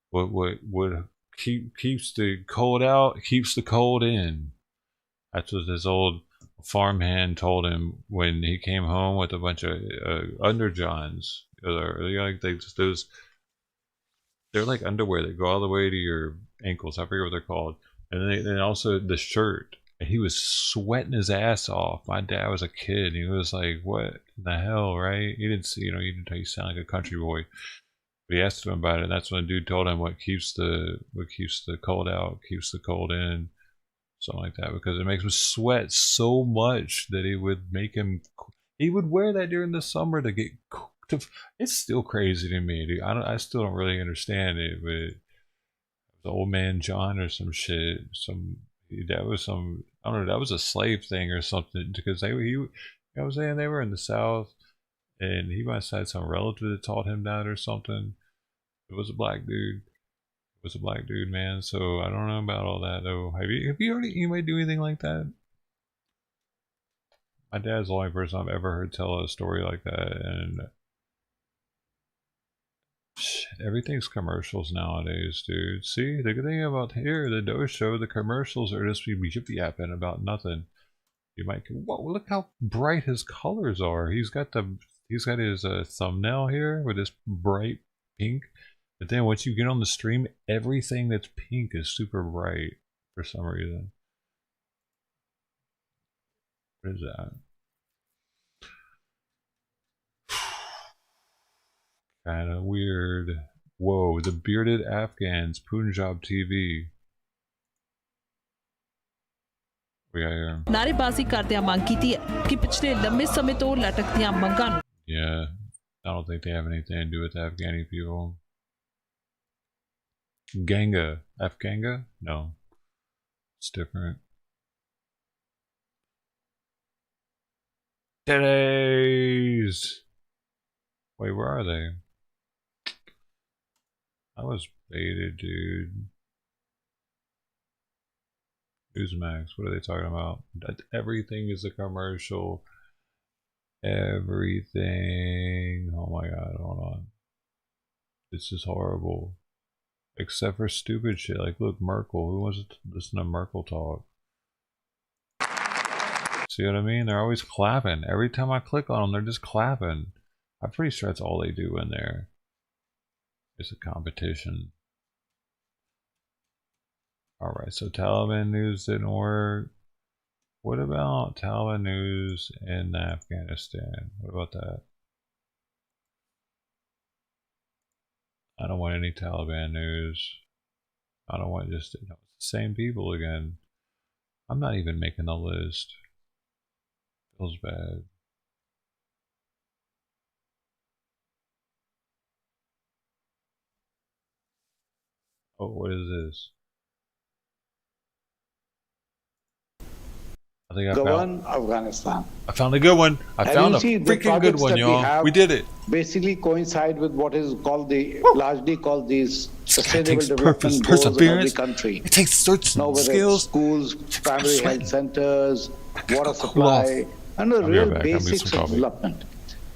"What keeps the cold out keeps the cold in." That's what his old farmhand told him when he came home with a bunch of underjohns. They're like underwear that go all the way to your ankles. I forget what they're called. And then also the shirt. And he was sweating his ass off. My dad was a kid. He was like, "What the hell?" Right? He didn't see, you sound like a country boy. But he asked him about it. And that's when the dude told him what keeps the cold out, keeps the cold in. Something like that, because it makes him sweat so much that it would make him. He would wear that during the summer to get cooked. It's still crazy to me, dude. I still don't really understand it, but the old man John or some shit. That was some. I don't know. That was a slave thing or something, because I was saying they were in the South, and he must have had some relative that taught him that or something. It was a black dude. Was a black dude, man. So I don't know about all that though. Have you heard anybody do anything like that? My dad's the only person I've ever heard tell a story like that, and shit, everything's commercials nowadays, dude. See, the good thing about here, the Doge Show, the commercials are just yapping about nothing. You might go, whoa, look how bright his colors are. He's got his thumbnail here with this bright pink. But then once you get on the stream, everything that's pink is super bright for some reason. What is that? Kind of weird. Whoa, the bearded Afghans, Punjab TV. We got here. नारेबाजी करदियां मांग कीती है कि पिछले लंबे समय तो लटकदियां मंगां. Yeah, I don't think they have anything to do with the Afghani people. Ganga. Afghanga? No. It's different. Today's. Wait, where are they? I was baited, dude. Newsmax, what are they talking about? Everything is a commercial. Everything. Oh my god, hold on. This is horrible. Except for stupid shit. Like, look, Merkel. Who wants to listen to Merkel talk? See what I mean? They're always clapping. Every time I click on them, they're just clapping. I'm pretty sure that's all they do in there. It's a competition. Alright, so Taliban news didn't work. What about Taliban news in Afghanistan? What about that? I don't want any Taliban news. I don't want just, it's the same people again. I'm not even making the list. Feels bad. Oh, what is this? I think I found Afghanistan. I found a good one. I found a freaking good one, y'all. We did it. Basically coincide with what is called largely called these sustainable development goals in every country. It takes certain skills. Schools, primary health centers, water supply, and the real basics of development.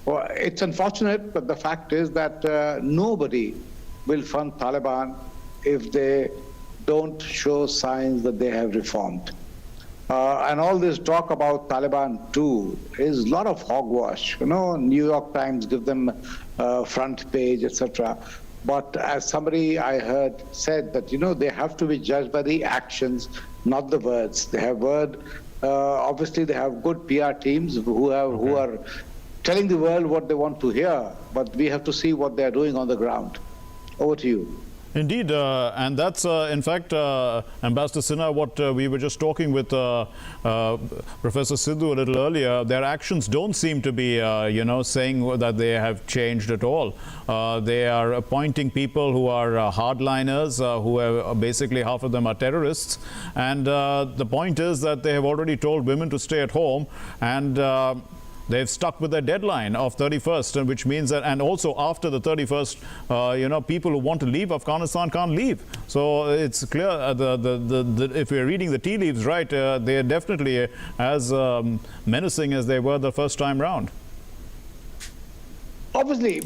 Well, it's unfortunate, but the fact is that nobody will fund Taliban if they don't show signs that they have reformed. And all this talk about Taliban too is a lot of hogwash. New York Times give them front page, etc. But as somebody I heard said that they have to be judged by the actions, not the words. They have obviously they have good PR teams who are telling the world what they want to hear, but we have to see what they are doing on the ground. Over to you. Indeed, and that's in fact, Ambassador Sinha, what we were just talking with Professor Sidhu a little earlier. Their actions don't seem to be, saying that they have changed at all. They are appointing people who are hardliners, who are basically half of them are terrorists. And the point is that they have already told women to stay at home, and they've stuck with their deadline of 31st, which means that, and also after the 31st, people who want to leave Afghanistan can't leave. So it's clear, if we're reading the tea leaves right, they're definitely as menacing as they were the first time round. Obviously,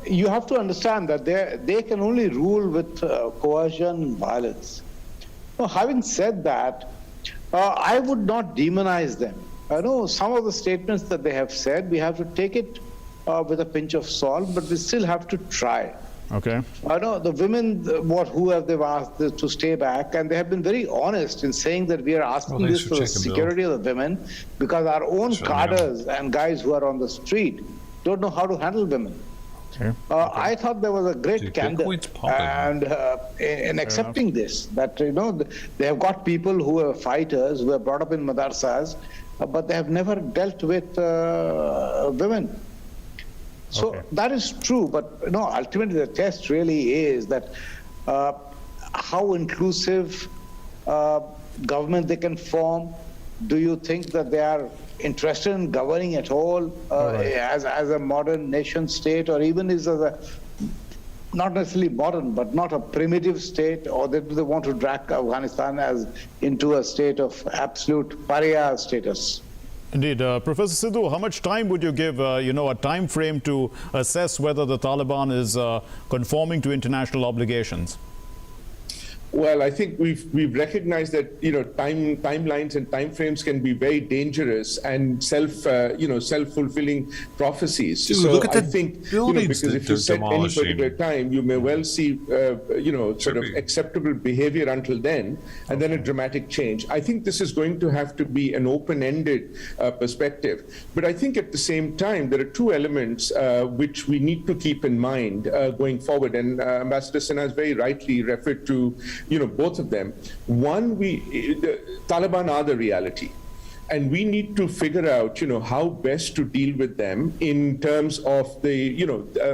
you have to understand that they can only rule with coercion and violence. Now, having said that, I would not demonize them. I know some of the statements that they have said, we have to take it with a pinch of salt, but we still have to try. Okay. I know the women, who have they asked to stay back, and they have been very honest in saying that we are asking this for the security of the women, because our own cadres and guys who are on the street don't know how to handle women. Okay. I thought there was a great candor and in accepting this, that they have got people who are fighters, who are brought up in madrasas, but they have never dealt with women. So that is true, but ultimately the test really is that how inclusive government they can form. Do you think that they are interested in governing at all, as a modern nation state, or even as a not necessarily modern, but not a primitive state, or do they want to drag Afghanistan as into a state of absolute pariah status? Indeed. Professor Sidhu, how much time would you give, a time frame to assess whether the Taliban is conforming to international obligations? Well, I think we've recognized that timelines and timeframes can be very dangerous and self-fulfilling prophecies. Dude, so look at I the think buildings because if you set any particular time, you may well see sort of acceptable behavior until then, and then a dramatic change. I think this is going to have to be an open-ended perspective. But I think at the same time there are two elements which we need to keep in mind going forward. And Ambassador Sinha has very rightly referred to both of them. One, the Taliban are the reality. And we need to figure out, how best to deal with them in terms of the,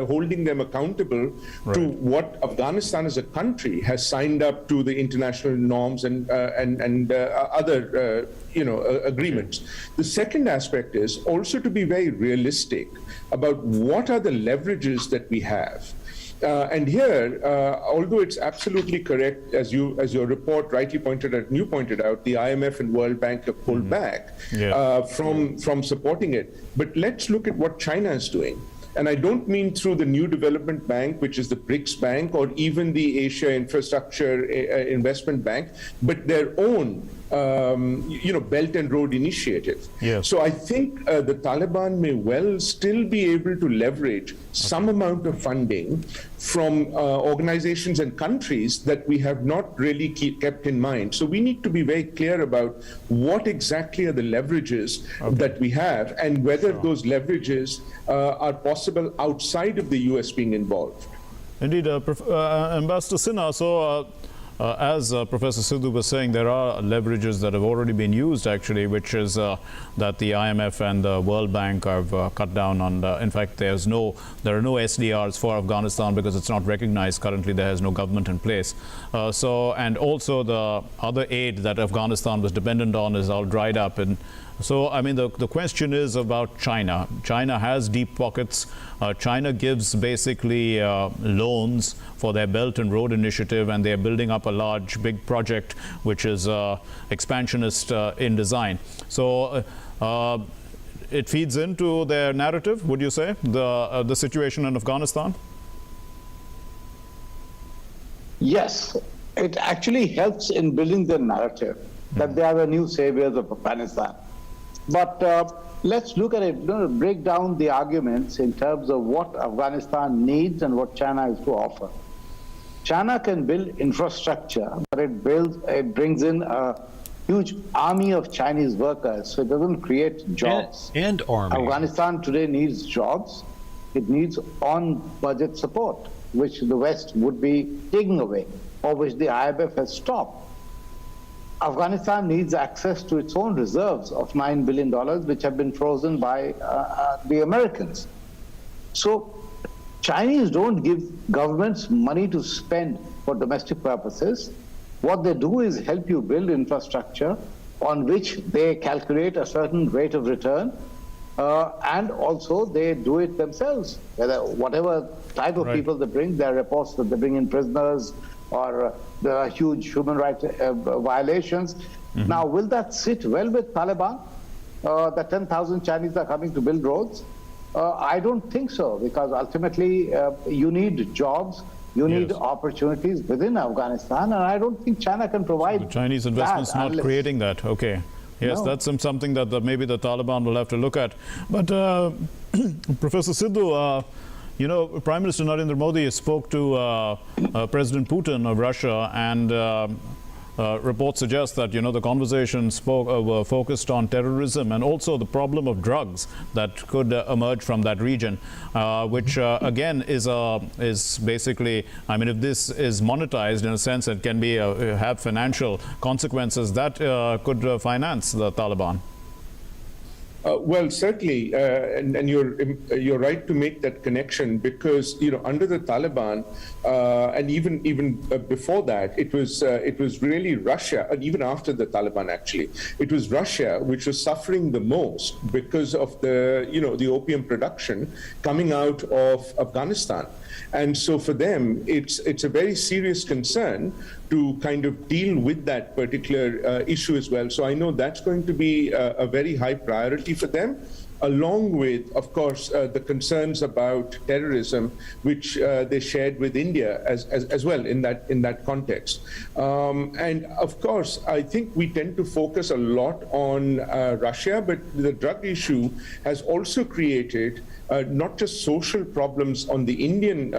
holding them accountable to what Afghanistan as a country has signed up to the international norms and other, agreements. The second aspect is also to be very realistic about what are the leverages that we have. And here, although it's absolutely correct, as your report rightly pointed out, you pointed out, the IMF and World Bank have pulled back from supporting it. But let's look at what China is doing. And I don't mean through the New Development Bank, which is the BRICS Bank, or even the Asia Infrastructure Investment Bank, but their own Belt and Road Initiative. Yes. So I think the Taliban may well still be able to leverage some amount of funding from organizations and countries that we have not really kept in mind. So we need to be very clear about what exactly are the leverages that we have, and whether those leverages are possible outside of the US being involved. Indeed, Ambassador Sinha, so as Professor Sidhu was saying, there are leverages that have already been used, actually, which is that the IMF and the World Bank have cut down on. In fact, there are no SDRs for Afghanistan because it's not recognized currently. There is no government in place. And also the other aid that Afghanistan was dependent on is all dried up. And so, I mean, the question is about China. China has deep pockets. China gives basically loans for their Belt and Road Initiative, and they're building up a big project which is expansionist in design. So it feeds into their narrative, would you say, the situation in Afghanistan? Yes, it actually helps in building the narrative that they are the new saviors of Afghanistan. But let's look at it, break down the arguments in terms of what Afghanistan needs and what China has to offer. China can build infrastructure, but it brings in a huge army of Chinese workers, so it doesn't create jobs. And army. Afghanistan today needs jobs. It needs on-budget support. which the West would be taking away, or which the IMF has stopped. Afghanistan needs access to its own reserves of $9 billion, which have been frozen by the Americans. So Chinese don't give governments money to spend for domestic purposes. What they do is help you build infrastructure on which they calculate a certain rate of return, and also they do it themselves. Whatever type of people they bring, there are reports that they bring in prisoners, or there are huge human rights violations. Now, will that sit well with Taliban? The 10,000 Chinese are coming to build roads? I don't think so, because ultimately you need jobs, you need opportunities within Afghanistan, and I don't think China can provide the Chinese investments not creating that. Okay. Yes, that's something that maybe the Taliban will have to look at. But Professor Sidhu, you know, Prime Minister Narendra Modi spoke to President Putin of Russia, and reports suggest that, you know, the conversation were focused on terrorism and also the problem of drugs that could emerge from that region, which again is basically, I mean, if this is monetized in a sense, it can be have financial consequences that could finance the Taliban. Well, certainly, and you're right to make that connection, because, you know, under the Taliban, and even before that, it was really Russia, and even after the Taliban, actually, it was Russia which was suffering the most because of the opium production coming out of Afghanistan. And so for them, it's a very serious concern to kind of deal with that particular issue as well. So I know that's going to be a very high priority for them, along with, of course, the concerns about terrorism, which they shared with India as well in that context. And of course, I think we tend to focus a lot on Russia, but the drug issue has also created not just social problems on the Indian,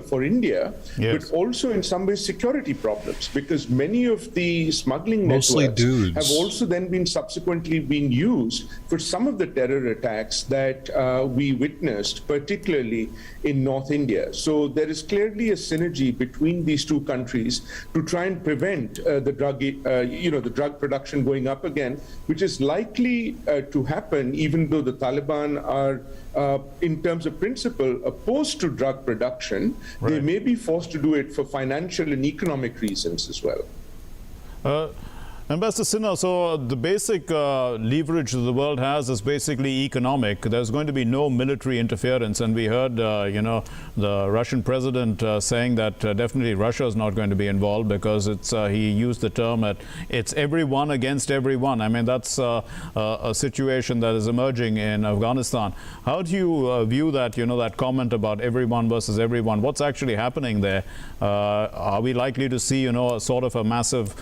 for India, but also in some ways security problems, because many of the smuggling networks have also then been subsequently been used for some of the terror attacks that we witnessed, particularly in North India. So there is clearly a synergy between these two countries to try and prevent the drug production going up again, which is likely to happen, even though the Taliban are, in terms of principle, opposed to drug production. They may be forced to do it for financial and economic reasons as well. Ambassador Sinha, so the basic leverage that the world has is basically economic. There's going to be no military interference, and we heard, the Russian president saying that definitely Russia is not going to be involved, because he used the term it's everyone against everyone. I mean, that's a situation that is emerging in Afghanistan. How do you view that, that comment about everyone versus everyone? What's actually happening there? Are we likely to see, sort of a massive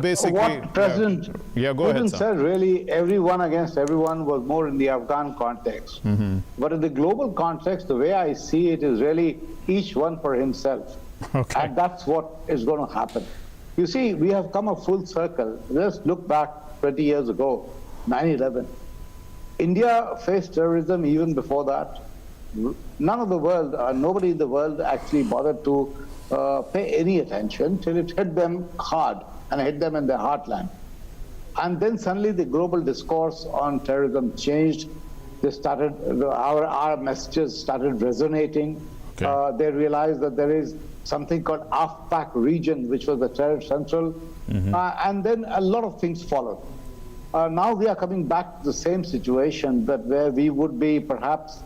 basically, what President Putin said, really, everyone against everyone, was more in the Afghan context. But in the global context, the way I see it is really each one for himself. And that's what is going to happen. You see, we have come a full circle. Just look back 20 years ago, 9/11. India faced terrorism even before that. None of the world, nobody in the world actually bothered to pay any attention till it hit them hard and hit them in their heartland. And then suddenly the global discourse on terrorism changed. They started, our messages started resonating. They realized that there is something called AFPAC region, which was the terror central. And then a lot of things followed. Now we are coming back to the same situation, but where we would be perhaps,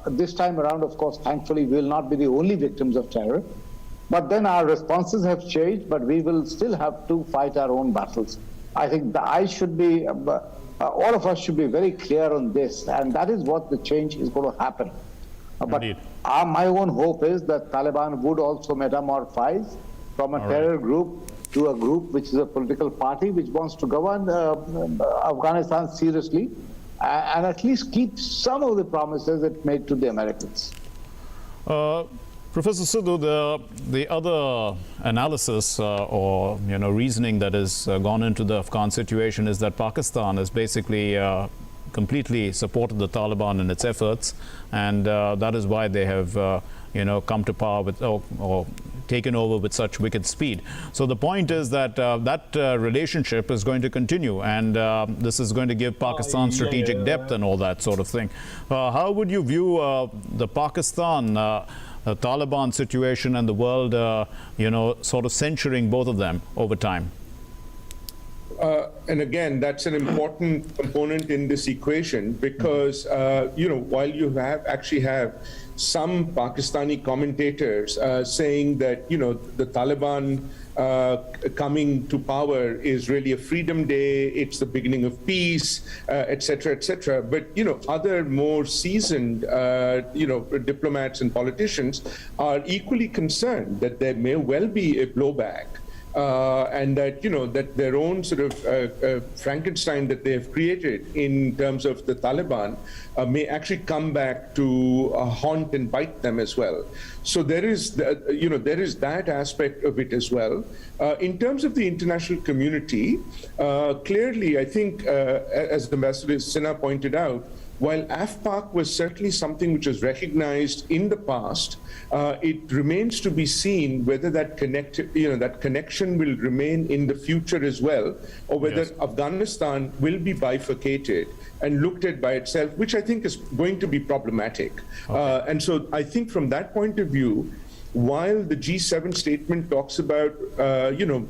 this time around, of course, thankfully, we will not be the only victims of terror. But then our responses have changed, but we will still have to fight our own battles. I think all of us should be very clear on this, and that is what the change is going to happen. But my own hope is that Taliban would also metamorphose from a terror group to a group which is a political party which wants to govern Afghanistan seriously, and at least keep some of the promises it made to the Americans. Professor Sidhu, the other analysis or reasoning that has gone into the Afghan situation is that Pakistan is basically completely supported the Taliban in its efforts, and that is why they have, come to power with or taken over with such wicked speed. So the point is that that relationship is going to continue, and this is going to give Pakistan strategic depth and all that sort of thing. How would you view the Pakistan Taliban situation and the world, sort of censuring both of them over time? And again, that's an important component in this equation because, while you actually have some Pakistani commentators saying that, the Taliban coming to power is really a freedom day, it's the beginning of peace, et cetera, et cetera. But, other more seasoned, diplomats and politicians are equally concerned that there may well be a blowback. And that, that their own sort of Frankenstein that they have created in terms of the Taliban may actually come back to haunt and bite them as well. So there is, there is that aspect of it as well. In terms of the international community, clearly, I think, as Ambassador Sinha pointed out, while AFPAC was certainly something which was recognized in the past, it remains to be seen whether that connection will remain in the future as well, or whether Afghanistan will be bifurcated and looked at by itself, which I think is going to be problematic. Okay. And so I think from that point of view, while the G7 statement talks about,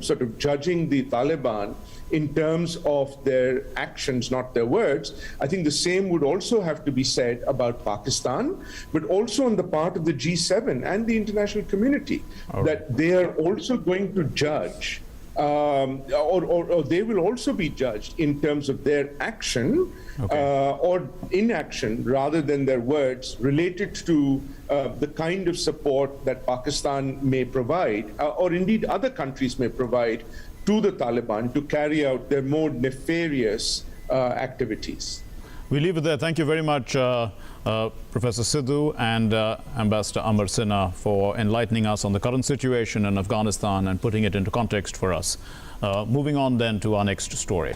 sort of judging the Taliban in terms of their actions, not their words, I think the same would also have to be said about Pakistan, but also on the part of the G7 and the international community, that they are also going to judge, or they will also be judged in terms of their action or inaction rather than their words related to the kind of support that Pakistan may provide, or indeed other countries may provide to the Taliban to carry out their more nefarious activities. We leave it there. Thank you very much, Professor Sidhu and Ambassador Amar Sinha, for enlightening us on the current situation in Afghanistan and putting it into context for us. Moving on then to our next story.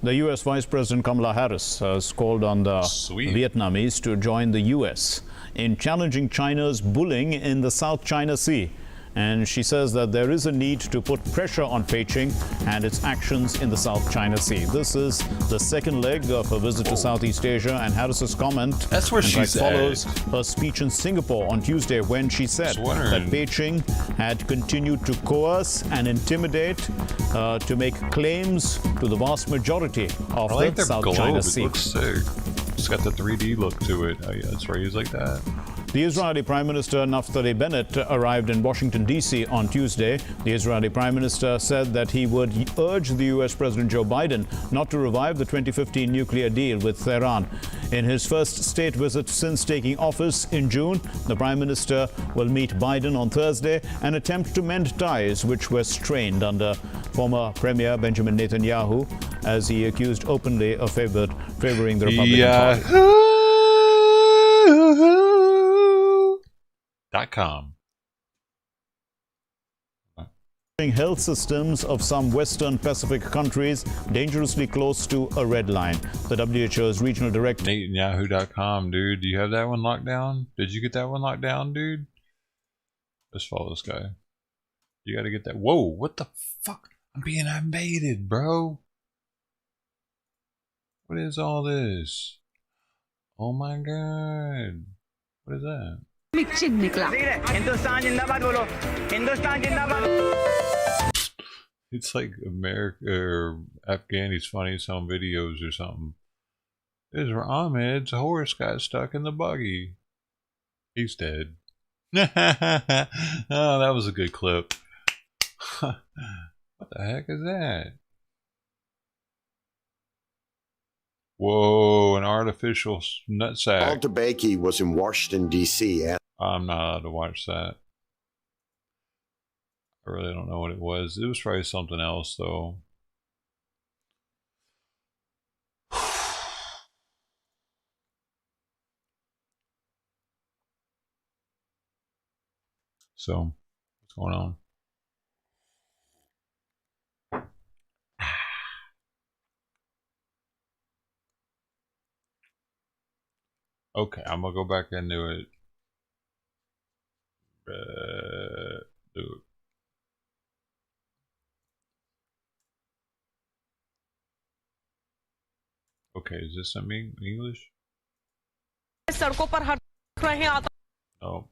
The U.S. Vice President Kamala Harris has called on the Vietnamese to join the U.S. in challenging China's bullying in the South China Sea. And she says that there is a need to put pressure on Beijing and its actions in the South China Sea. This is the second leg of her visit to Southeast Asia, and Harris's comment follows her speech in Singapore on Tuesday, when she said that Beijing had continued to coerce and intimidate to make claims to the vast majority of the South China Sea. It looks sick. It's got the 3D look to it. Oh, yeah, it's raised like that. The Israeli Prime Minister Naftali Bennett arrived in Washington, D.C. on Tuesday. The Israeli Prime Minister said that he would urge the U.S. President Joe Biden not to revive the 2015 nuclear deal with Tehran. In his first state visit since taking office in June, the Prime Minister will meet Biden on Thursday and attempt to mend ties which were strained under former Premier Benjamin Netanyahu, as he accused openly of favoring the Republican Party. .com. Health systems of some Western Pacific countries dangerously close to a red line. The WHO's regional director... Yahoo.com, dude. Do you have that one locked down? Did you get that one locked down, dude? Let's follow this guy. You gotta get that. Whoa, what the fuck? I'm being invaded, bro. What is all this? Oh my god. What is that? It's like America or Afghani's funny some videos or something. There's Ahmed's horse got stuck in the buggy. He's dead. Oh, that was a good clip. What the heck is that? Whoa, an artificial nutsack. Alta Baiki was in Washington, D.C. I'm not allowed to watch that. I really don't know what it was. It was probably something else, though. So, what's going on? Okay, I'm gonna go back into it. Dude. Okay, is this something English? Oh.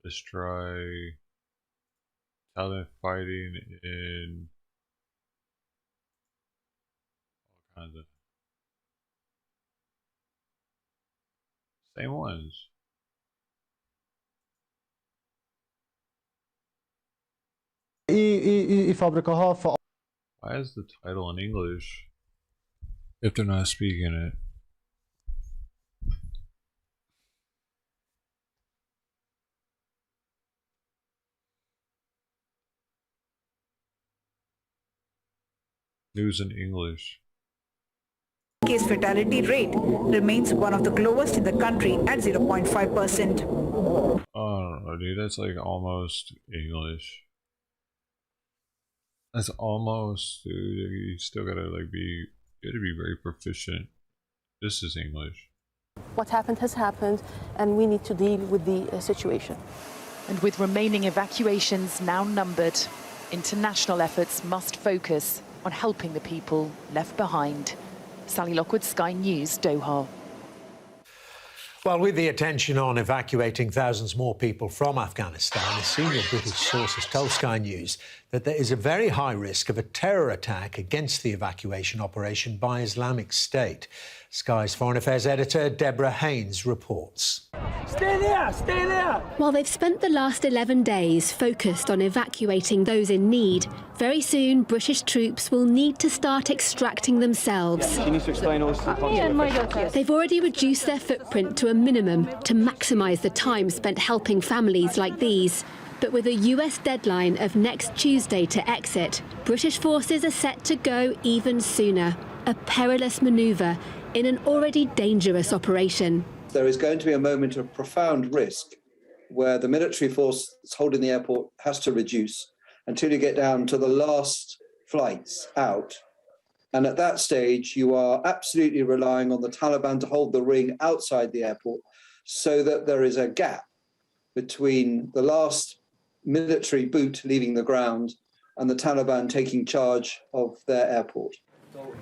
Destroy Taliban fighting in all kinds of same ones. Why is the title in English if they're not speaking it? News in English. Case fatality rate remains one of the lowest in the country at 0.5%. Oh, dude, that's like almost English. That's almost, dude. You still gotta like you gotta be very proficient. This is English. What happened has happened, and we need to deal with the situation. And with remaining evacuations now numbered, international efforts must focus on helping the people left behind. Sally Lockwood, Sky News, Doha. Well, with the attention on evacuating thousands more people from Afghanistan, a senior British source has told Sky News that there is a very high risk of a terror attack against the evacuation operation by Islamic State. Sky's Foreign Affairs editor Deborah Haynes reports. Stay there! Stay there! While they've spent the last 11 days focused on evacuating those in need, very soon British troops will need to start extracting themselves. She needs to explain all this to the They've already reduced their footprint to a minimum to maximise the time spent helping families like these. But with a US deadline of next Tuesday to exit, British forces are set to go even sooner. A perilous manoeuvre in an already dangerous operation. There is going to be a moment of profound risk where the military force that's holding the airport has to reduce until you get down to the last flights out. And at that stage, you are absolutely relying on the Taliban to hold the ring outside the airport so that there is a gap between the last military boot leaving the ground and the Taliban taking charge of their airport.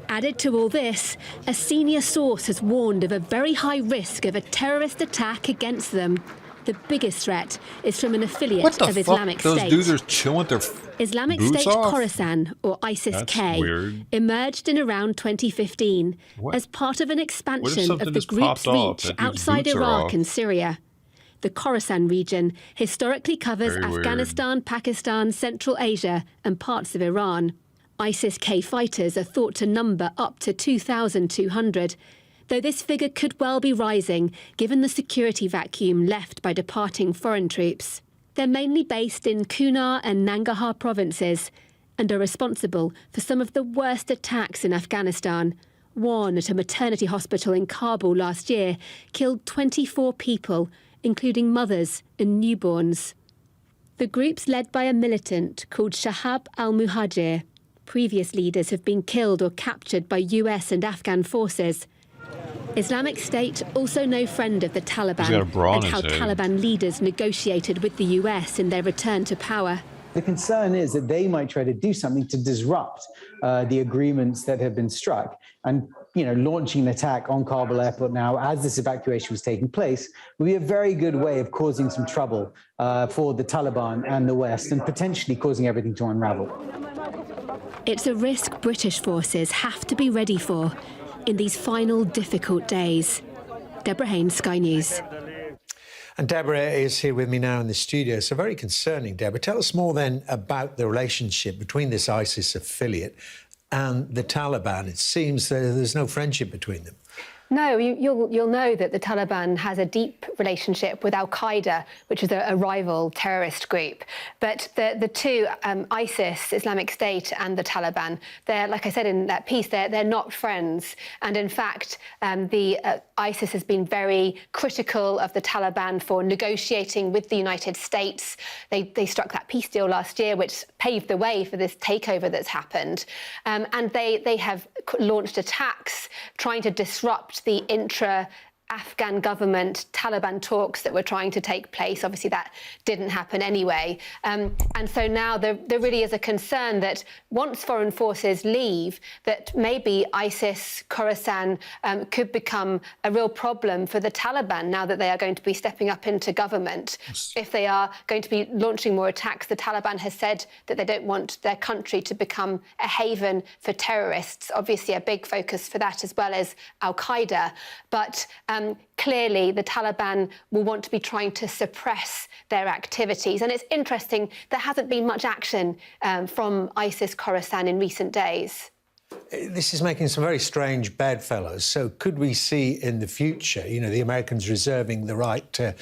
Added to all this, a senior source has warned of a very high risk of a terrorist attack against them. The biggest threat is from an affiliate of Islamic State. Those dudes are chilling with their Islamic boots State off? Khorasan, or ISIS-K, emerged in around 2015 as part of an expansion of the group's reach outside Iraq and Syria. The Khorasan region historically covers Afghanistan, Pakistan, Central Asia and parts of Iran. ISIS-K fighters are thought to number up to 2,200, though this figure could well be rising given the security vacuum left by departing foreign troops. They're mainly based in Kunar and Nangarhar provinces and are responsible for some of the worst attacks in Afghanistan. One at a maternity hospital in Kabul last year killed 24 people, including mothers and newborns. The group's led by a militant called Shahab al-Muhajir. Previous leaders have been killed or captured by US and Afghan forces. Islamic State, also no friend of the Taliban, and how Taliban leaders negotiated with the US in their return to power. The concern is that they might try to do something to disrupt the agreements that have been struck. And, launching an attack on Kabul airport now, as this evacuation was taking place, would be a very good way of causing some trouble for the Taliban and the West, and potentially causing everything to unravel. It's a risk British forces have to be ready for in these final difficult days. Deborah Haynes, Sky News. And Deborah is here with me now in the studio. So very concerning, Deborah. Tell us more then about the relationship between this ISIS affiliate and the Taliban. It seems that there's no friendship between them. No, you'll know that the Taliban has a deep relationship with Al-Qaeda, which is a rival terrorist group. But the two, ISIS, Islamic State, and the Taliban, they're, like I said in that piece, they're not friends. And in fact, ISIS has been very critical of the Taliban for negotiating with the United States. They struck that peace deal last year, which paved the way for this takeover that's happened. And they have launched attacks trying to disrupt the intra-Afghan government Taliban talks that were trying to take place. Obviously, that didn't happen anyway. And so now there really is a concern that once foreign forces leave, that maybe ISIS, Khorasan could become a real problem for the Taliban now that they are going to be stepping up into government. If they are going to be launching more attacks, the Taliban has said that they don't want their country to become a haven for terrorists. Obviously, a big focus for that, as well as Al-Qaeda. But clearly, the Taliban will want to be trying to suppress their activities. And it's interesting, there hasn't been much action from ISIS Khorasan in recent days. This is making some very strange bedfellows. So could we see in the future, you know, the Americans reserving the right to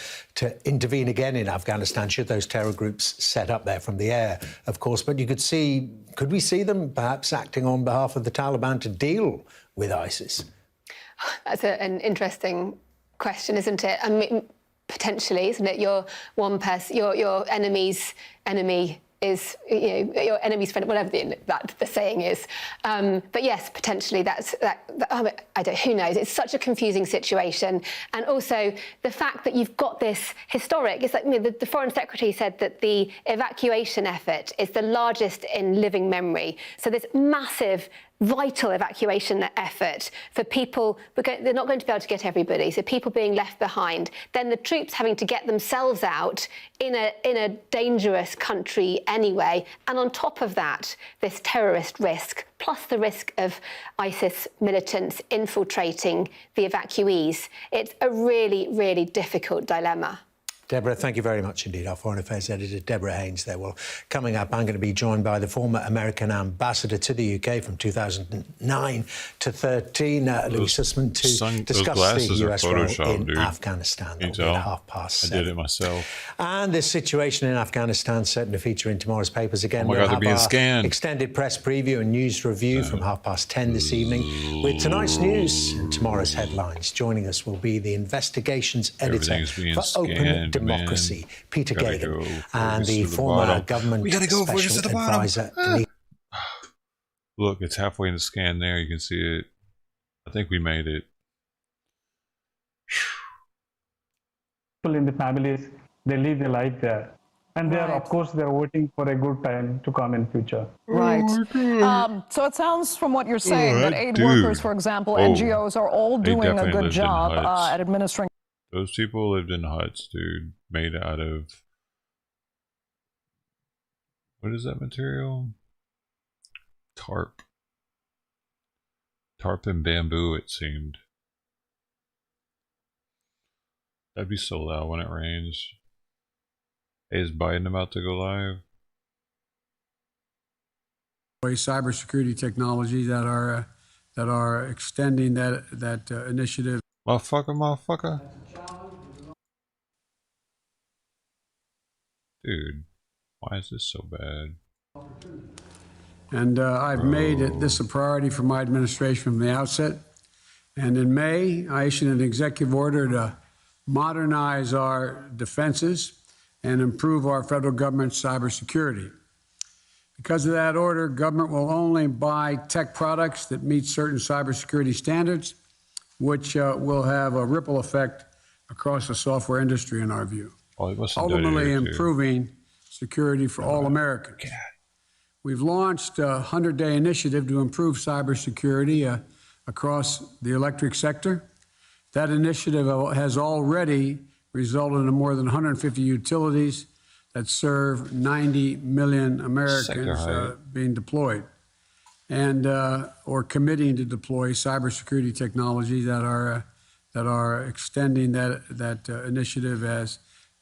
intervene again in Afghanistan should those terror groups set up there from the air, of course, but could we see them perhaps acting on behalf of the Taliban to deal with ISIS? That's an interesting question, isn't it? I mean, potentially, isn't it? Your enemy's enemy is, you know, your enemy's friend, whatever the saying is. But yes, potentially who knows? It's such a confusing situation. And also the fact that you've got this historic, it's like, you know, the Foreign Secretary said that the evacuation effort is the largest in living memory. So this massive, vital evacuation effort for people, they're not going to be able to get everybody, so people being left behind, then the troops having to get themselves out in a dangerous country anyway, and on top of that, this terrorist risk, plus the risk of ISIS militants infiltrating the evacuees. It's a really, really difficult dilemma. Deborah, thank you very much indeed. Our Foreign Affairs Editor, Deborah Haynes there. Well, coming up, I'm going to be joined by the former American ambassador to the UK from 2009 to 13, Louis Sussman, to discuss the US role in Afghanistan. That'll be at 7:30. I did it myself. And this situation in Afghanistan certain to feature in tomorrow's papers again. Oh my God, they're being scanned. Extended press preview and news review from 10:30 this evening. With tonight's news and tomorrow's headlines, joining us will be the investigations editor for Open Democracy, Peter Gagan, and the former government special advisor. Look, it's halfway in the scan there. You can see it. I think we made it. People in the families, they live their life there. And they are, of course, they're waiting for a good time to come in future. Right. So it sounds from what you're saying that aid workers, for example, NGOs are all doing a good job at administering. Those people lived in huts, dude, made out of, what is that material? Tarp. Tarp and bamboo, it seemed. That'd be so loud when it rains. Hey, is Biden about to go live? Cybersecurity technology that are extending that initiative. Motherfucker. Dude, why is this so bad? And I've made this a priority for my administration from the outset. And in May, I issued an executive order to modernize our defenses and improve our federal government's cybersecurity. Because of that order, government will only buy tech products that meet certain cybersecurity standards, which will have a ripple effect across the software industry, in our view, ultimately improving security for all Americans. We've launched a 100-day initiative to improve cybersecurity across the electric sector. That initiative has already resulted in more than 150 utilities that serve 90 million Americans being deployed and or committing to deploy cybersecurity technology that are extending that initiative as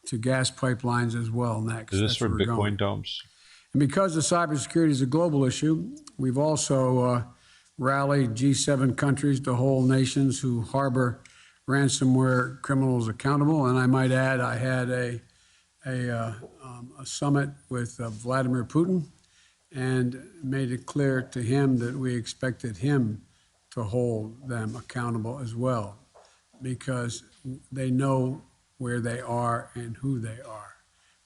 to gas pipelines as well next. Is this for Bitcoin dumps? And because the cybersecurity is a global issue, we've also rallied G7 countries to hold nations who harbor ransomware criminals accountable. And I might add, I had a summit with Vladimir Putin and made it clear to him that we expected him to hold them accountable as well, because they know where they are and who they are.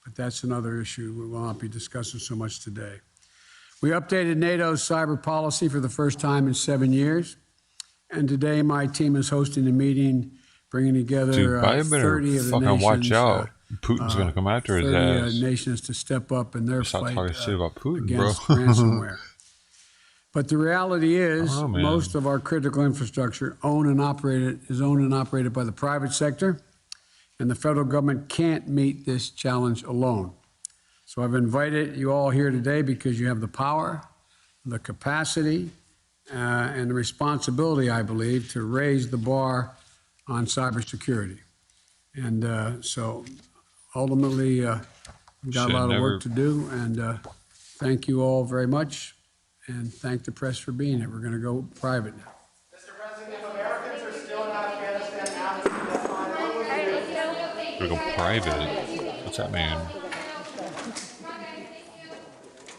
But that's another issue we will not be discussing so much today. We updated NATO's cyber policy for the first time in 7 years. And today my team is hosting a meeting bringing together 30 of the nations. Watch out. Putin's going to come after his ass. 30 nations to step up in their fight shit about Putin, against bro. ransomware. But the reality is, most of our critical infrastructure is owned and operated by the private sector, and the federal government can't meet this challenge alone. So I've invited you all here today because you have the power, the capacity, and the responsibility, I believe, to raise the bar on cybersecurity. And so ultimately, we've got a lot of work to do, and thank you all very much, and thank the press for being here. We're going to go private now. Mr. President, if Americans are still in Afghanistan now, We're going to go private? What's that mean?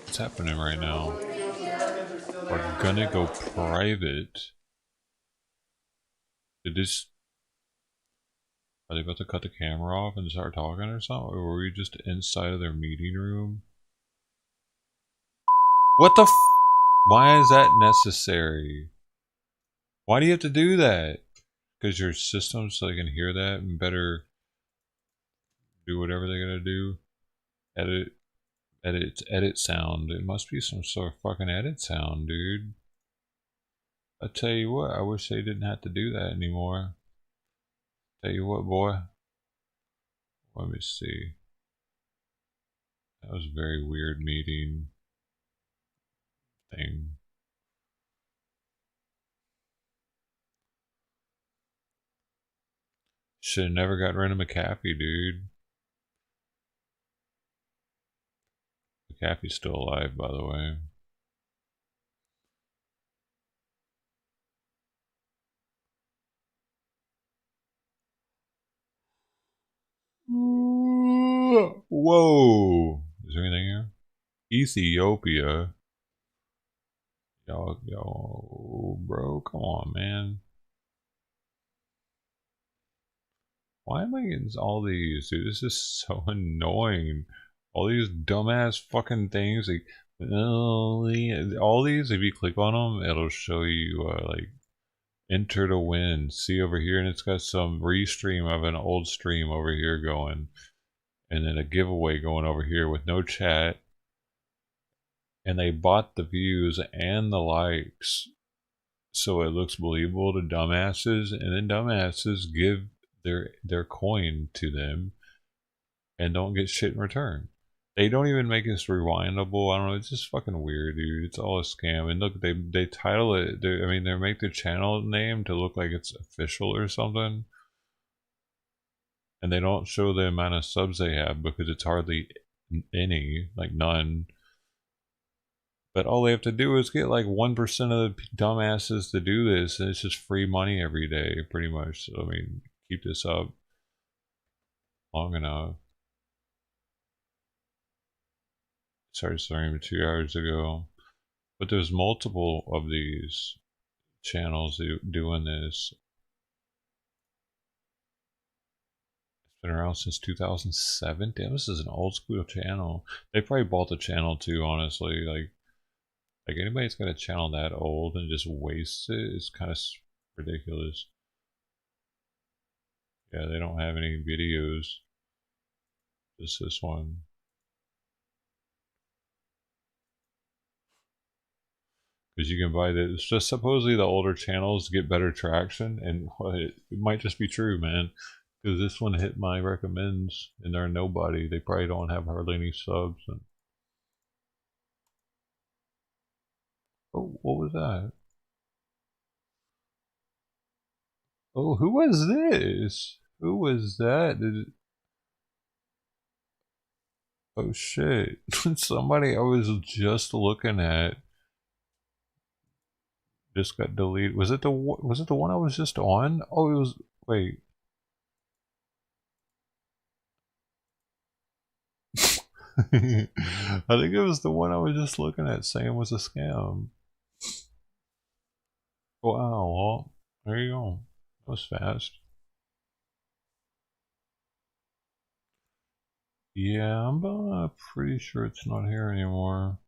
What's happening right now? We're gonna go private. Are they about to cut the camera off and start talking or something? Or were we just inside of their meeting room? What the f? Why is that necessary? Why do you have to do that? Because your system so they can hear that and better do whatever they're gonna do? Edit sound. It must be some sort of fucking edit sound, dude. I tell you what, I wish they didn't have to do that anymore. Tell you what, boy. Let me see. That was a very weird meeting thing. Should've never got rid of McAfee, dude. McAfee's still alive, by the way. Whoa! Is there anything here? Ethiopia. Yo, bro, come on, man. Why am I getting all these, dude? This is so annoying. All these dumbass fucking things. Like, all these, if you click on them, it'll show you, like, enter to win. See over here, and it's got some restream of an old stream over here going. And then a giveaway going over here with no chat. And they bought the views and the likes. So it looks believable to dumbasses. And then dumbasses give their coin to them. And don't get shit in return. They don't even make this rewindable. I don't know. It's just fucking weird, dude. It's all a scam. And look, they title it. They make their channel name to look like it's official or something. And they don't show the amount of subs they have because it's hardly any, like none. But all they have to do is get like 1% of the dumbasses to do this, and it's just free money every day, pretty much. So, I mean, keep this up long enough. Started streaming 2 hours ago, but there's multiple of these channels doing this. It's been around since 2007. Damn, this is an old school channel. They probably bought the channel too, honestly. Like anybody's got a channel that old and just wastes it is kind of ridiculous. Yeah, they don't have any videos. Just this one. Because you can buy it's just supposedly the older channels get better traction, and it might just be true, man. Because this one hit my recommends, and they're nobody. They probably don't have hardly any subs. And oh, what was that? Oh, who was this? Who was that? Oh shit! Somebody I was just looking at. Just got deleted. Was it the one I was just on? Oh, it was. Wait. I think it was the one I was just looking at saying was a scam. Wow, well, there you go. That was fast. Yeah, I'm pretty sure it's not here anymore.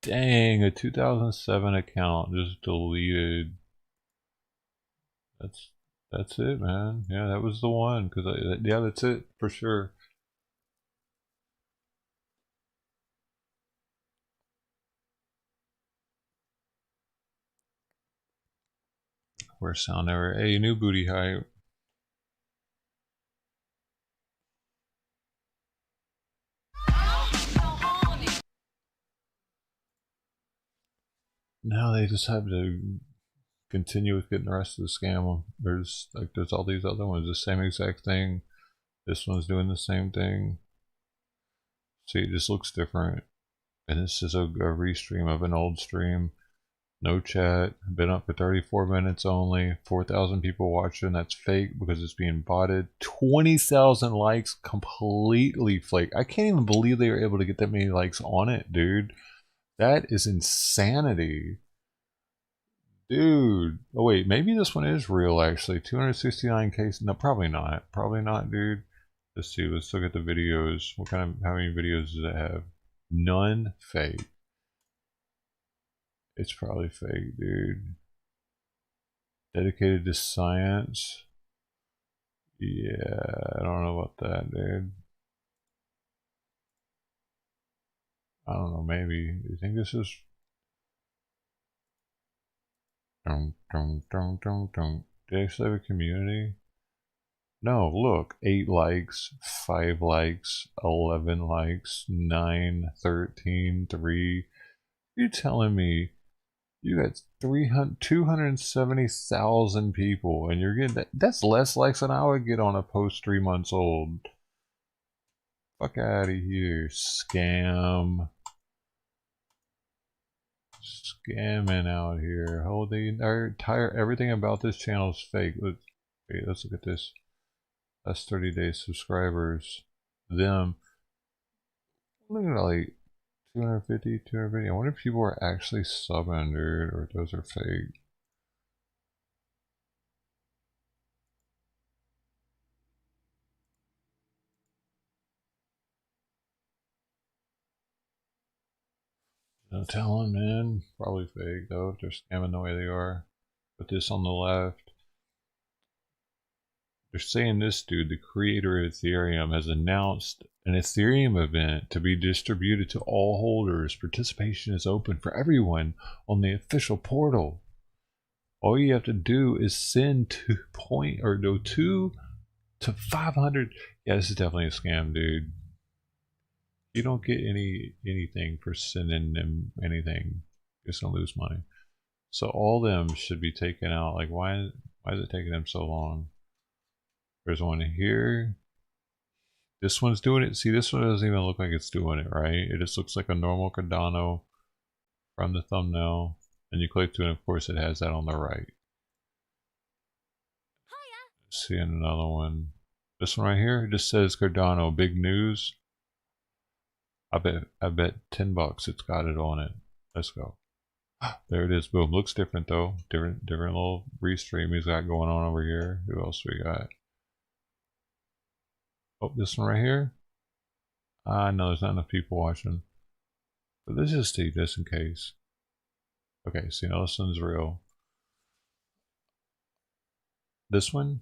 Dang, a 2007 account just deleted. That's it, man. Yeah, that was the one. Yeah, that's it for sure. Where's sound error? Hey, new booty hype. Now they just have to continue with getting the rest of the scam. There's all these other ones, the same exact thing. This one's doing the same thing. See, it just looks different. And this is a restream of an old stream. No chat. Been up for 34 minutes only. 4,000 people watching. That's fake because it's being botted. 20,000 likes. Completely fake. I can't even believe they were able to get that many likes on it, dude. That is insanity. Dude. Oh wait, maybe this one is real actually. 269 cases. No, probably not. Probably not, dude. Let's see. Let's look at the videos. How many videos does it have? None. Fake. It's probably fake, dude. Dedicated to science. Yeah, I don't know about that, dude. I don't know, maybe. Do you think this is... Do they actually have a community? No, look. 8 likes, 5 likes, 11 likes, 9, 13, 3. You're telling me you got 270,000 people and you're getting that's less likes than I would get on a post 3 months old. Fuck out of here. Scamming out here. Oh, the entire everything about this channel is fake. Let's look at this. That's 30 days subscribers. Them. Look at like 250, 250. I wonder if people are actually subbing, dude, or if those are fake. No telling, man. Probably fake, though, if they're scamming the way they are. Put this on the left. They're saying this dude, the creator of Ethereum, has announced an Ethereum event to be distributed to all holders. Participation is open for everyone on the official portal. All you have to do is send 2 to 500. Yeah, this is definitely a scam, dude. You don't get anything for sending them anything. You're just gonna lose money. So all them should be taken out. Like, why is it taking them so long? There's one here. This one's doing it. See, this one doesn't even look like it's doing it, right? It just looks like a normal Cardano from the thumbnail. And you click to it, and of course it has that on the right. See another one. This one right here, it just says Cardano, big news. I bet $10 it's got it on it. Let's go. There it is. Boom. Looks different though. Different little restream he's got going on over here. Who else we got? Oh, this one right here. No, there's not enough people watching. But let's just see just in case. Okay, so now this one's real. This one,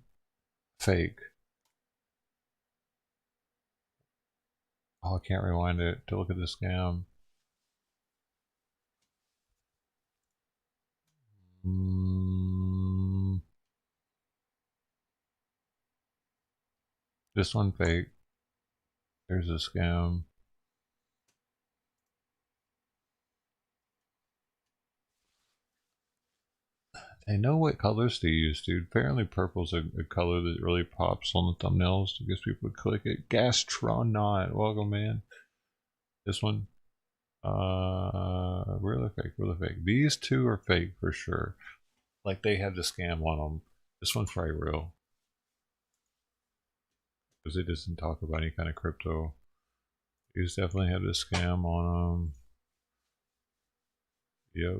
fake. Oh, I can't rewind it to look at the scam. This one fake. There's a scam. They know what colors to use, dude. Apparently purple's a color that really pops on the thumbnails. I guess people would click it. Gastronaut. Welcome, man. This one. Real or fake? Real or fake? These two are fake for sure. Like they have the scam on them. This one's probably real. Because it doesn't talk about any kind of crypto. These definitely have the scam on them. Yep.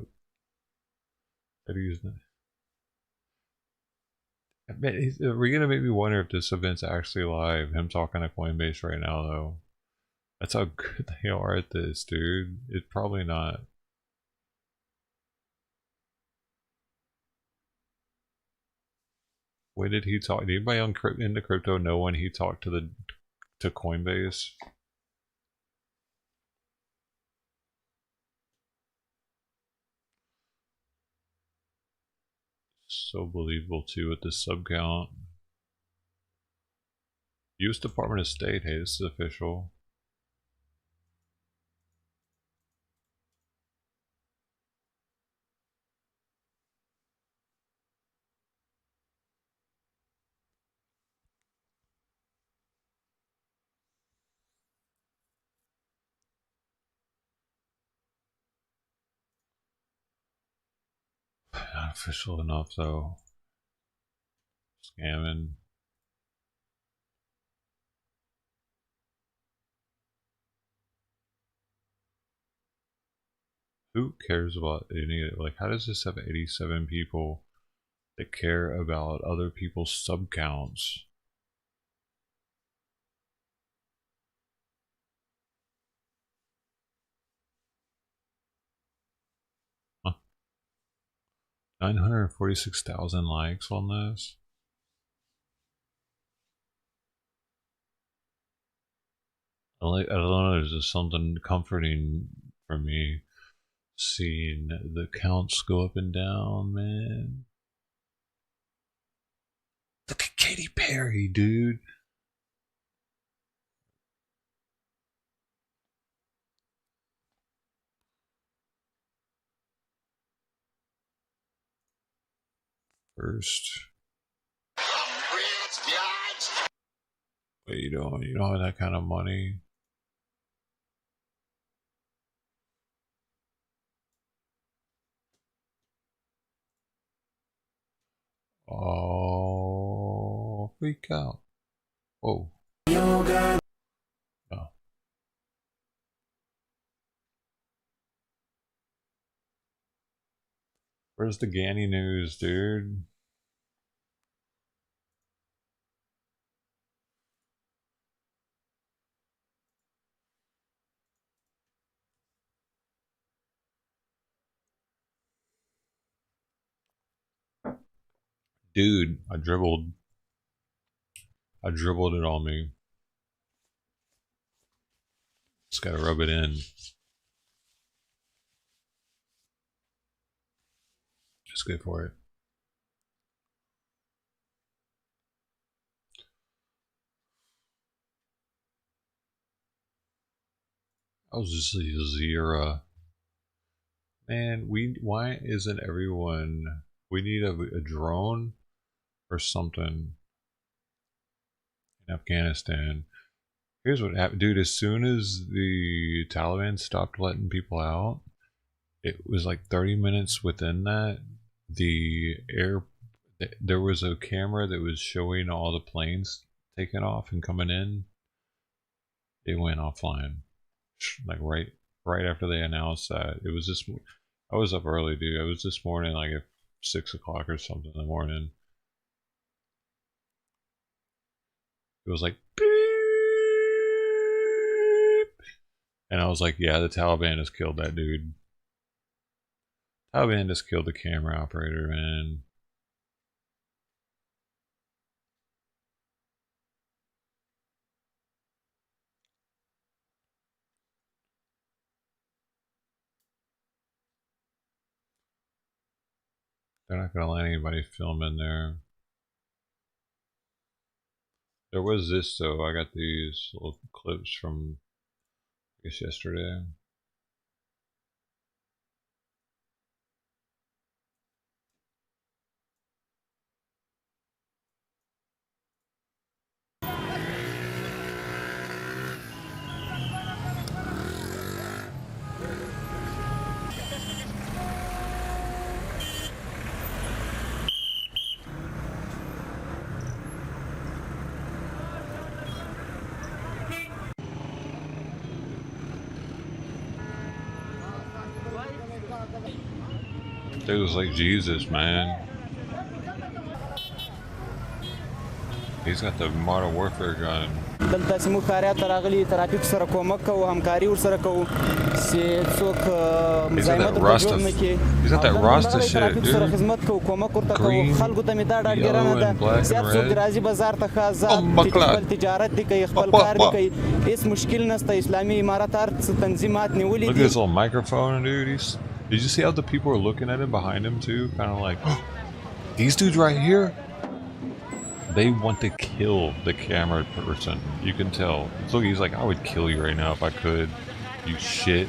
We're gonna make me wonder if this event's actually live. Him talking to Coinbase right now, though. That's how good they are at this, dude. It's probably not. When did he talk? Did anybody into crypto know when he talked to Coinbase? So believable too with the sub count. US Department of State. Hey, this is official. Not official enough though. Scamming. Who cares about any of it? Like, how does this have 87 people that care about other people's sub counts? Huh? 946,000 likes on this. I don't know, there's just something comforting for me seeing the counts go up and down, man. Look at Katy Perry, dude. First. What you doing? You don't have that kind of money. Oh, freak out. Whoa. Yoga. No. Where's the Ganny news, dude? Dude, I dribbled it on me. Just gotta rub it in. Just go for it. I was just Zira. Man, why isn't everyone? We need a drone or something in Afghanistan. Here's what happened, dude. As soon as the Taliban stopped letting people out, it was like 30 minutes within that. There was a camera that was showing all the planes taking off and coming in. It went offline, like right after they announced that. It was just, I was up early, dude. I was this morning like at 6 o'clock or something in the morning. It was like beep, and I was like, yeah, the Taliban has killed that dude. Taliban just killed the camera operator, man. They're not gonna let anybody film in there. There was this though. I got these little clips from, I guess, yesterday. It was like Jesus, man. He's got the modern warfare gun. دلته سمو خاریات راغلي ترافیک سره کومک او همکاري ورسره کوو چې څوک مزاحمت په جوړ نه کې He's got that Rasta shit, dude. سره خدمت کوو کومک ورته کوو خلکو ته مې دا ډاډګرانه ده زیات څوک راځي بازار ته خاصات خپل تجارت دي کوي خپل کار دي کوي هیڅ مشکل نشته اسلامي امارات هر تنظیمات نیولې Look at this little microphone, dude. Did you see how the people are looking at him behind him too? Kind of like, oh, these dudes right here. They want to kill the camera person. You can tell. Look, he's like, I would kill you right now if I could. You shit.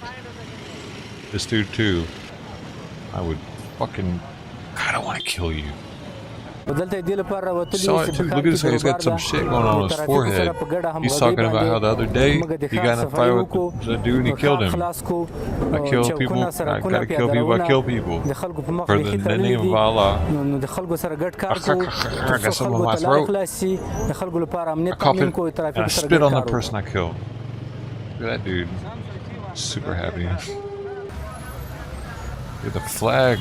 This dude too. I would fucking. God, I want to kill you. So, look at this guy. He's got some shit going on his forehead. He's talking about how the other day he got in a fight with the dude and he killed him. I kill people. I gotta kill people. I kill people. For the name of Allah. I got something in my throat. I cough it and I spit on the person I killed. Look at that dude. Super happy. Look at the flag.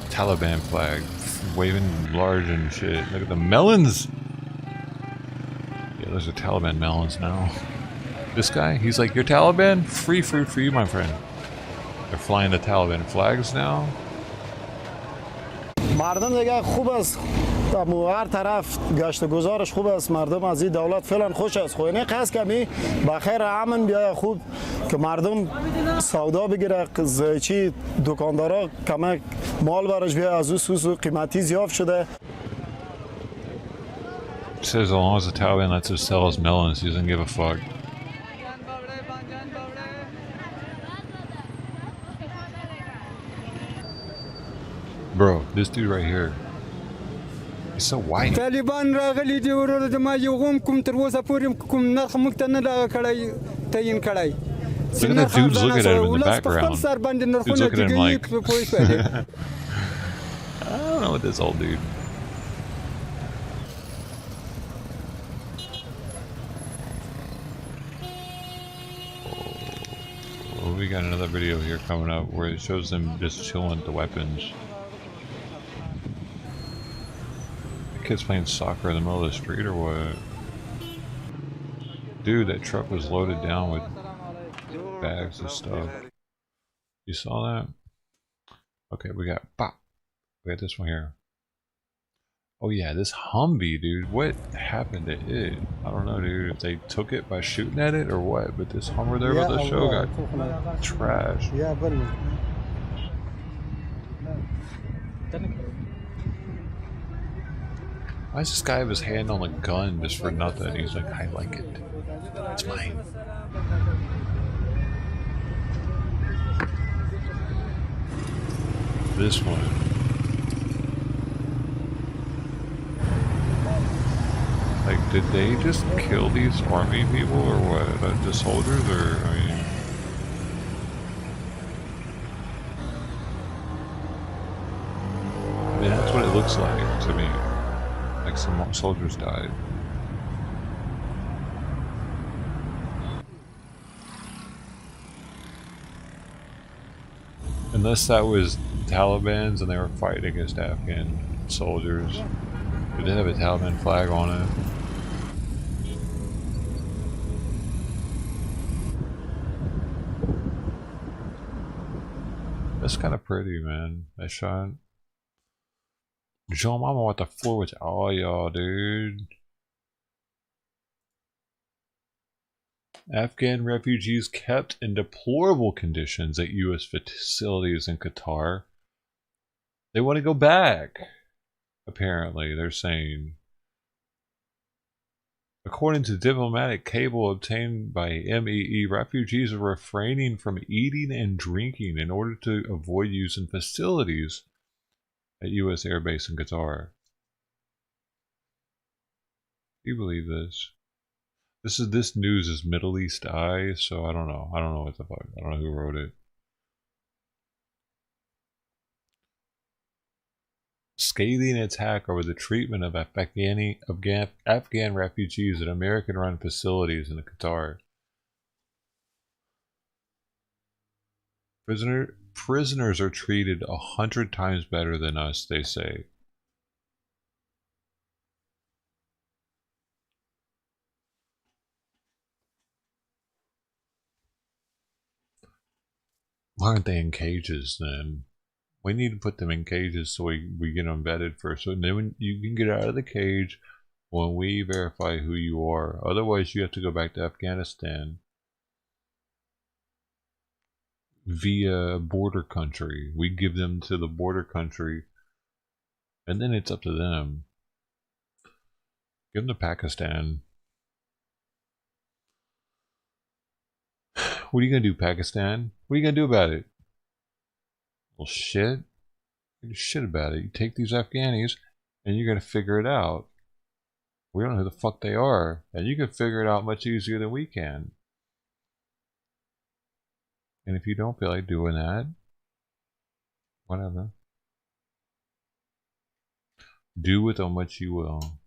Taliban flag. Waving large and shit. Look at the melons. Yeah, those are Taliban melons now. This guy, he's like, you're Taliban? Free fruit for you, my friend. They're flying the Taliban flags now. مردم دیگه خوب است هر طرف گشت گذارش خوب است مردم از این دولت فعلا خوش است خو نه قصد کمی بخیر امن بیا خوب که مردم سودا بگیره چی دکاندارا کمک مال برش بیا از سوس قیمتی زیاد شده It says as long as the Taliban lets us sell his melons, he doesn't give a fuck. Bro, this dude right here. He's so white. Taliban راغلي دي ورته د ما یو غوم کوم تر اوسه پورې کوم نرخ موږ ته نه دا کړی تعین کړی Look at that dude's looking at him in the background. Dude's looking at him like, I don't know what this old dude. Oh, we got another video here coming up where it shows them just chilling with the weapons. The kid's playing soccer in the middle of the street or what? Dude, that truck was loaded down with bags of stuff. You saw that? Okay, we got this one here. Oh yeah, this Humvee, dude. What happened to it? I don't know, dude. If they took it by shooting at it or what, but this Hummer there by the show got trashed. Why does this guy have his hand on a gun just for nothing? He's like, I like it. It's mine. This one. Like, did they just kill these army people or what? The soldiers or, I mean... that's what it looks like to me. Like some soldiers died. Unless that was Taliban's and they were fighting against Afghan soldiers. It did have a Taliban flag on it. That's kind of pretty, man. That shot. Joe Mama with the floor with all y'all, dude. Afghan refugees kept in deplorable conditions at US facilities in Qatar. They want to go back. Apparently, they're saying. According to diplomatic cable obtained by MEE, refugees are refraining from eating and drinking in order to avoid using facilities at U.S. Air Base in Qatar. Do you believe this? This news is Middle East Eye, so I don't know. I don't know what the fuck. I don't know who wrote it. Scathing attack over the treatment of Afghan refugees at American-run facilities in Qatar. prisoners are treated 100 times better than us, they say. Why aren't they in cages then? We need to put them in cages so we get them vetted first. So then when you can get out of the cage when we verify who you are. Otherwise, you have to go back to Afghanistan via border country. We give them to the border country, and then it's up to them. Give them to Pakistan. What are you gonna do, Pakistan? What are you gonna do about it? Well, shit. You do shit about it. You take these Afghanis, and you're gonna figure it out. We don't know who the fuck they are, and you can figure it out much easier than we can. And if you don't feel like doing that, whatever. Do with them what you will.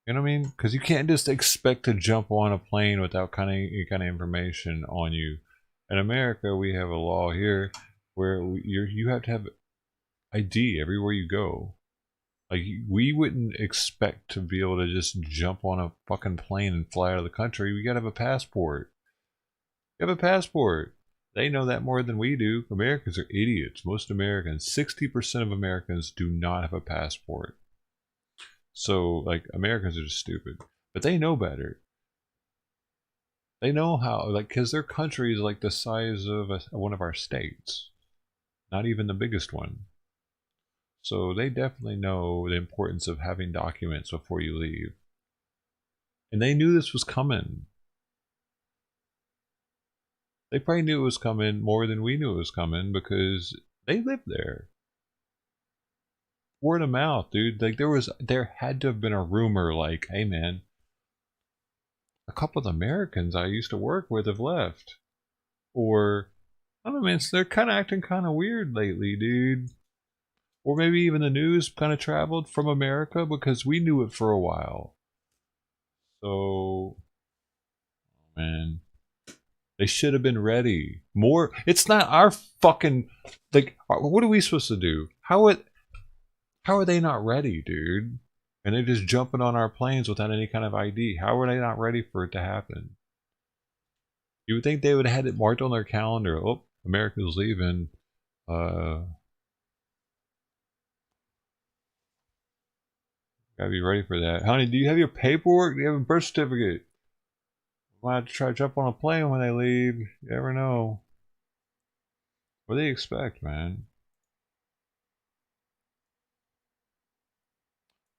You know what I mean? Because you can't just expect to jump on a plane without any kind of information on you. In America, we have a law here where you have to have ID everywhere you go. Like, we wouldn't expect to be able to just jump on a fucking plane and fly out of the country. We gotta have a passport. You have a passport. They know that more than we do. Americans are idiots. Most Americans, 60% of Americans do not have a passport. So, like, Americans are just stupid. But they know better. They know how, like, because their country is like the size of one of our states. Not even the biggest one. So they definitely know the importance of having documents before you leave. And they knew this was coming. They probably knew it was coming more than we knew it was coming because they lived there. Word of mouth, dude. Like, there had to have been a rumor like, hey man, a couple of the Americans I used to work with have left. Or, I don't know, man, they're kind of acting kind of weird lately, dude. Or maybe even the news kind of traveled from America because we knew it for a while. So, man, they should have been ready. More, it's not our fucking, like, what are we supposed to do? How are they not ready, dude? And they're just jumping on our planes without any kind of ID. How are they not ready for it to happen? You would think they would have had it marked on their calendar. Oh, America's leaving. Gotta be ready for that. Honey, do you have your paperwork? Do you have a birth certificate? Might have to try to jump on a plane when they leave. You never know. What do they expect, man?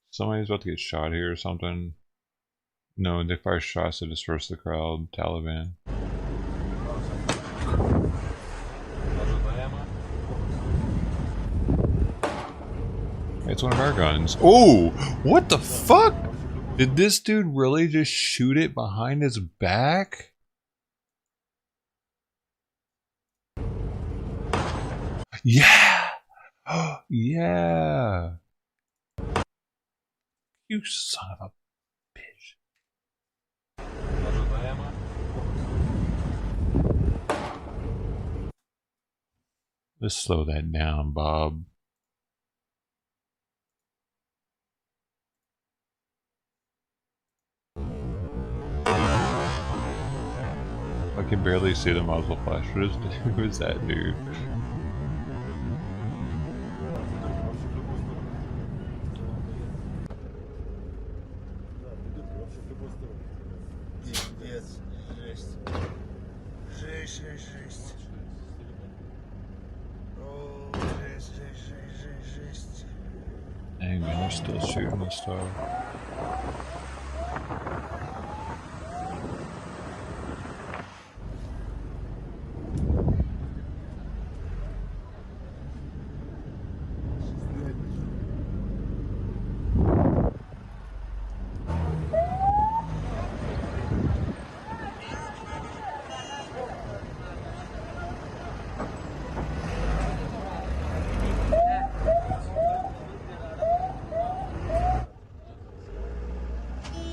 Somebody's about to get shot here or something. No, they fire shots to disperse the crowd. Taliban. It's one of our guns. Oh, what the fuck? Did this dude really just shoot it behind his back? Yeah. Yeah. You son of a bitch. Let's slow that down, Bob. I can barely see the muzzle flash. Who is that dude? Dang man, they're still shooting this stuff.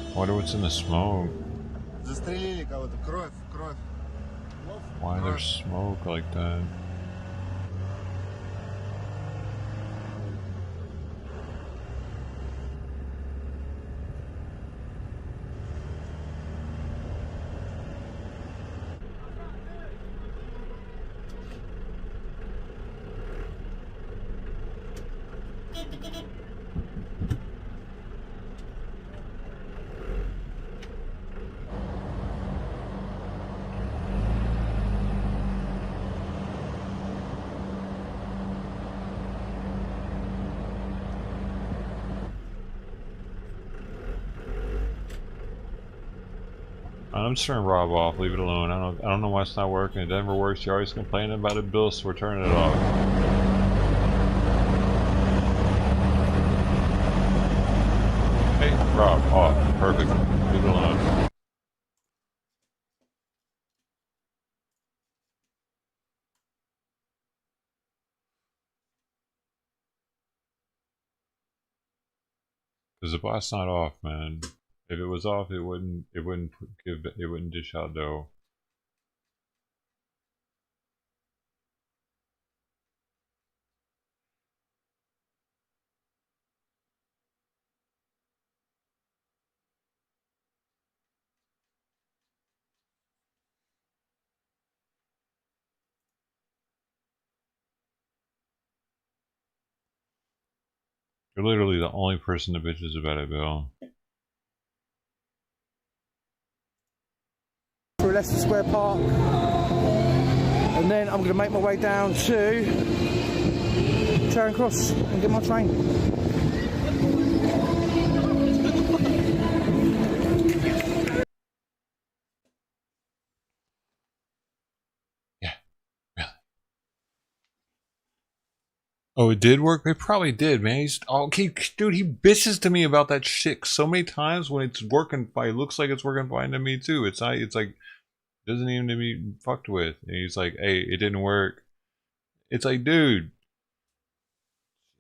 I wonder what's in the smoke. Why there's smoke like that? I'm just turning Rob off. Leave it alone. I don't know why it's not working. It never works. You're always complaining about it, Bill. So we're turning it off. Hey, Rob, off. Perfect. Leave it alone. Because the bot's not off, man. If it was off, it wouldn't dish out dough. You're literally the only person that bitches about it, Bill. Through Leicester Square Park, and then I'm going to make my way down to Charing Cross and get my train. Yeah, really. Oh, it did work? It probably did, man. He's dude, he bitches to me about that shit so many times when it's working fine. It looks like it's working fine to me too. It's not, it's like, doesn't even to be fucked with. And he's like, hey, it didn't work. It's like, dude.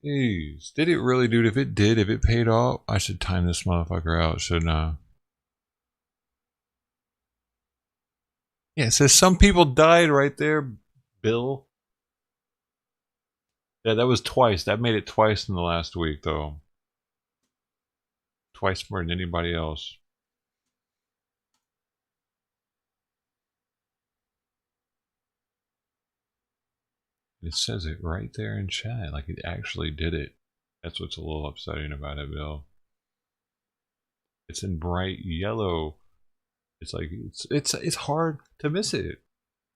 Jeez. Did it really, dude? If it did, if it paid off, I should time this motherfucker out, shouldn't I? Yeah, it says some people died right there, Bill. Yeah, that was twice. That made it twice in the last week, though. Twice more than anybody else. It says it right there in chat, like it actually did it. That's what's a little upsetting about it, Bill. It's in bright yellow. It's like it's hard to miss it,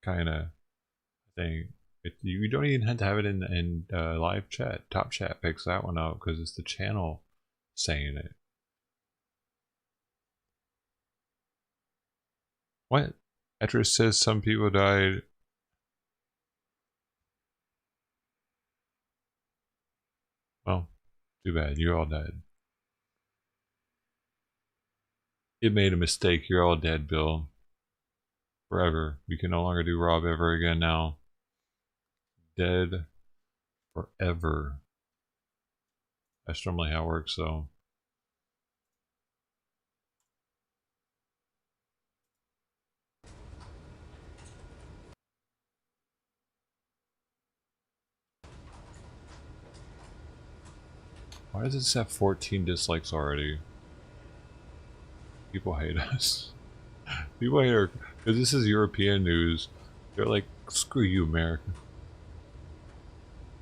kind of thing. You don't even have to have it in live chat. Top chat picks that one up because it's the channel saying it. What? Etris says some people died. Well, too bad. You're all dead. It made a mistake. You're all dead, Bill. Forever. You can no longer do Rob ever again now. Dead forever. That's normally how it works, though. Why does it have 14 dislikes already? People hate us. People hate our... Because this is European news. They're like, screw you, America.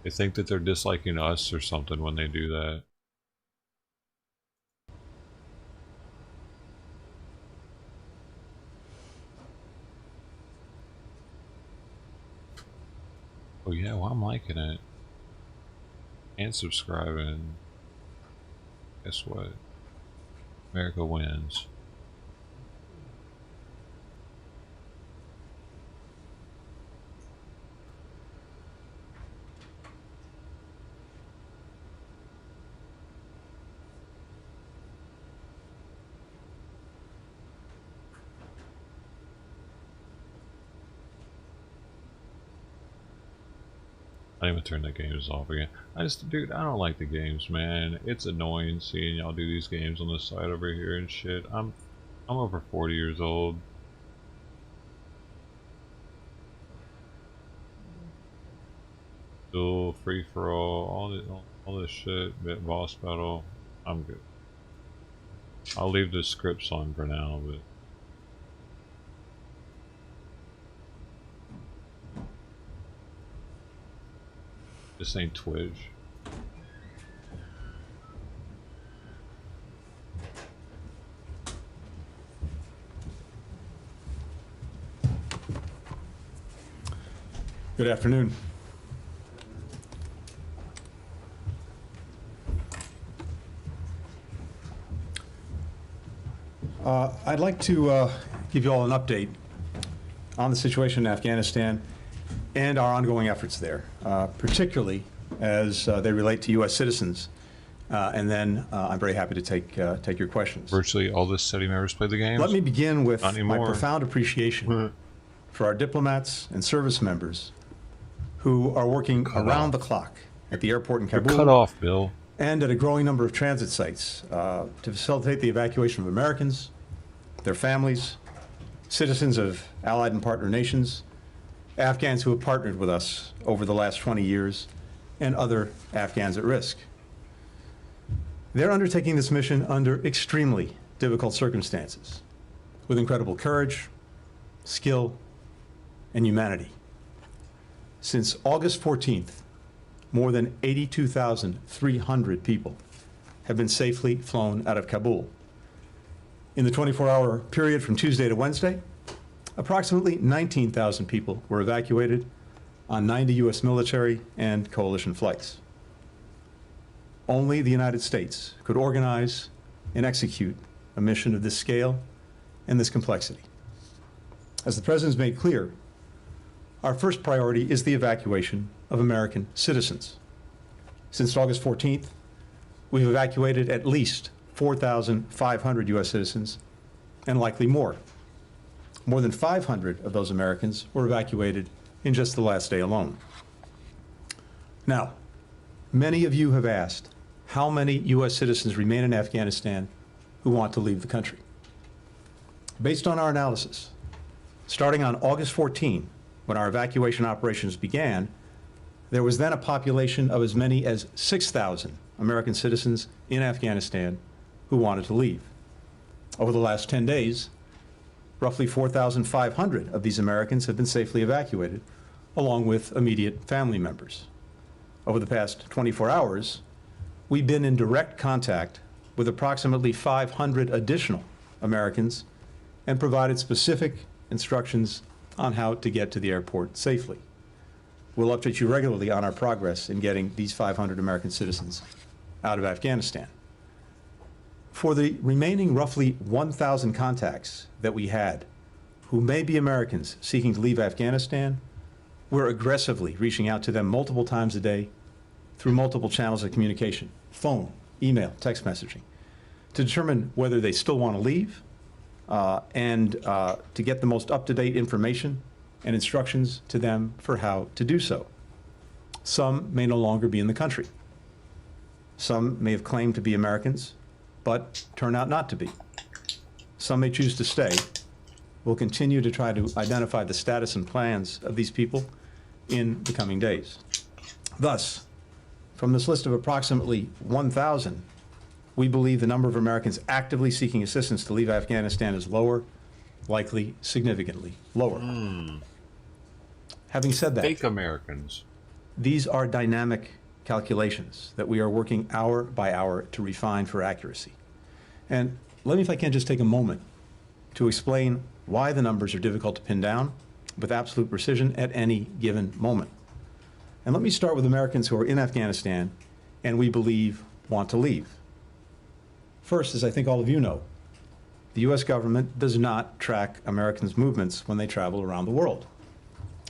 They think that they're disliking us or something when they do that. Oh yeah, well I'm liking it. And subscribing. Guess what? America wins. I even turn the games off again. Dude, I don't like the games, man. It's annoying seeing y'all do these games on the side over here and shit. I'm over 40 years old. Duel, free for all this shit, boss battle. I'm good. I'll leave the scripts on for now, but this ain't Twitch. Good afternoon. I'd like to give you all an update on the situation in Afghanistan and our ongoing efforts there, particularly as they relate to U.S. citizens. And then I'm very happy to take your questions. Virtually all the study members play the game. Let me begin with my profound appreciation for our diplomats and service members who are working around the clock at the airport in Kabul. You're cut off, Bill. And at a growing number of transit sites to facilitate the evacuation of Americans, their families, citizens of allied and partner nations, Afghans who have partnered with us over the last 20 years, and other Afghans at risk. They're undertaking this mission under extremely difficult circumstances, with incredible courage, skill, and humanity. Since August 14th, more than 82,300 people have been safely flown out of Kabul. In the 24-hour period from Tuesday to Wednesday, approximately 19,000 people were evacuated on 90 U.S. military and coalition flights. Only the United States could organize and execute a mission of this scale and this complexity. As the President's made clear, our first priority is the evacuation of American citizens. Since August 14th, we've evacuated at least 4,500 U.S. citizens, and likely more. More than 500 of those Americans were evacuated in just the last day alone. Now, many of you have asked how many U.S. citizens remain in Afghanistan who want to leave the country. Based on our analysis, starting on August 14, when our evacuation operations began, there was then a population of as many as 6,000 American citizens in Afghanistan who wanted to leave. Over the last 10 days, roughly 4,500 of these Americans have been safely evacuated, along with immediate family members. Over the past 24 hours, we've been in direct contact with approximately 500 additional Americans and provided specific instructions on how to get to the airport safely. We'll update you regularly on our progress in getting these 500 American citizens out of Afghanistan. For the remaining roughly 1,000 contacts that we had, who may be Americans seeking to leave Afghanistan, we're aggressively reaching out to them multiple times a day through multiple channels of communication, phone, email, text messaging, to determine whether they still want to leave and to get the most up-to-date information and instructions to them for how to do so. Some may no longer be in the country. Some may have claimed to be Americans, but turn out not to be. Some may choose to stay. We'll continue to try to identify the status and plans of these people in the coming days. Thus, from this list of approximately 1,000, we believe the number of Americans actively seeking assistance to leave Afghanistan is lower, likely significantly lower. Having said that, fake Americans. These are dynamic calculations that we are working hour by hour to refine for accuracy. And let me, if I can, just take a moment to explain why the numbers are difficult to pin down with absolute precision at any given moment. And let me start with Americans who are in Afghanistan and we believe want to leave. First, as I think all of you know, the U.S. government does not track Americans' movements when they travel around the world.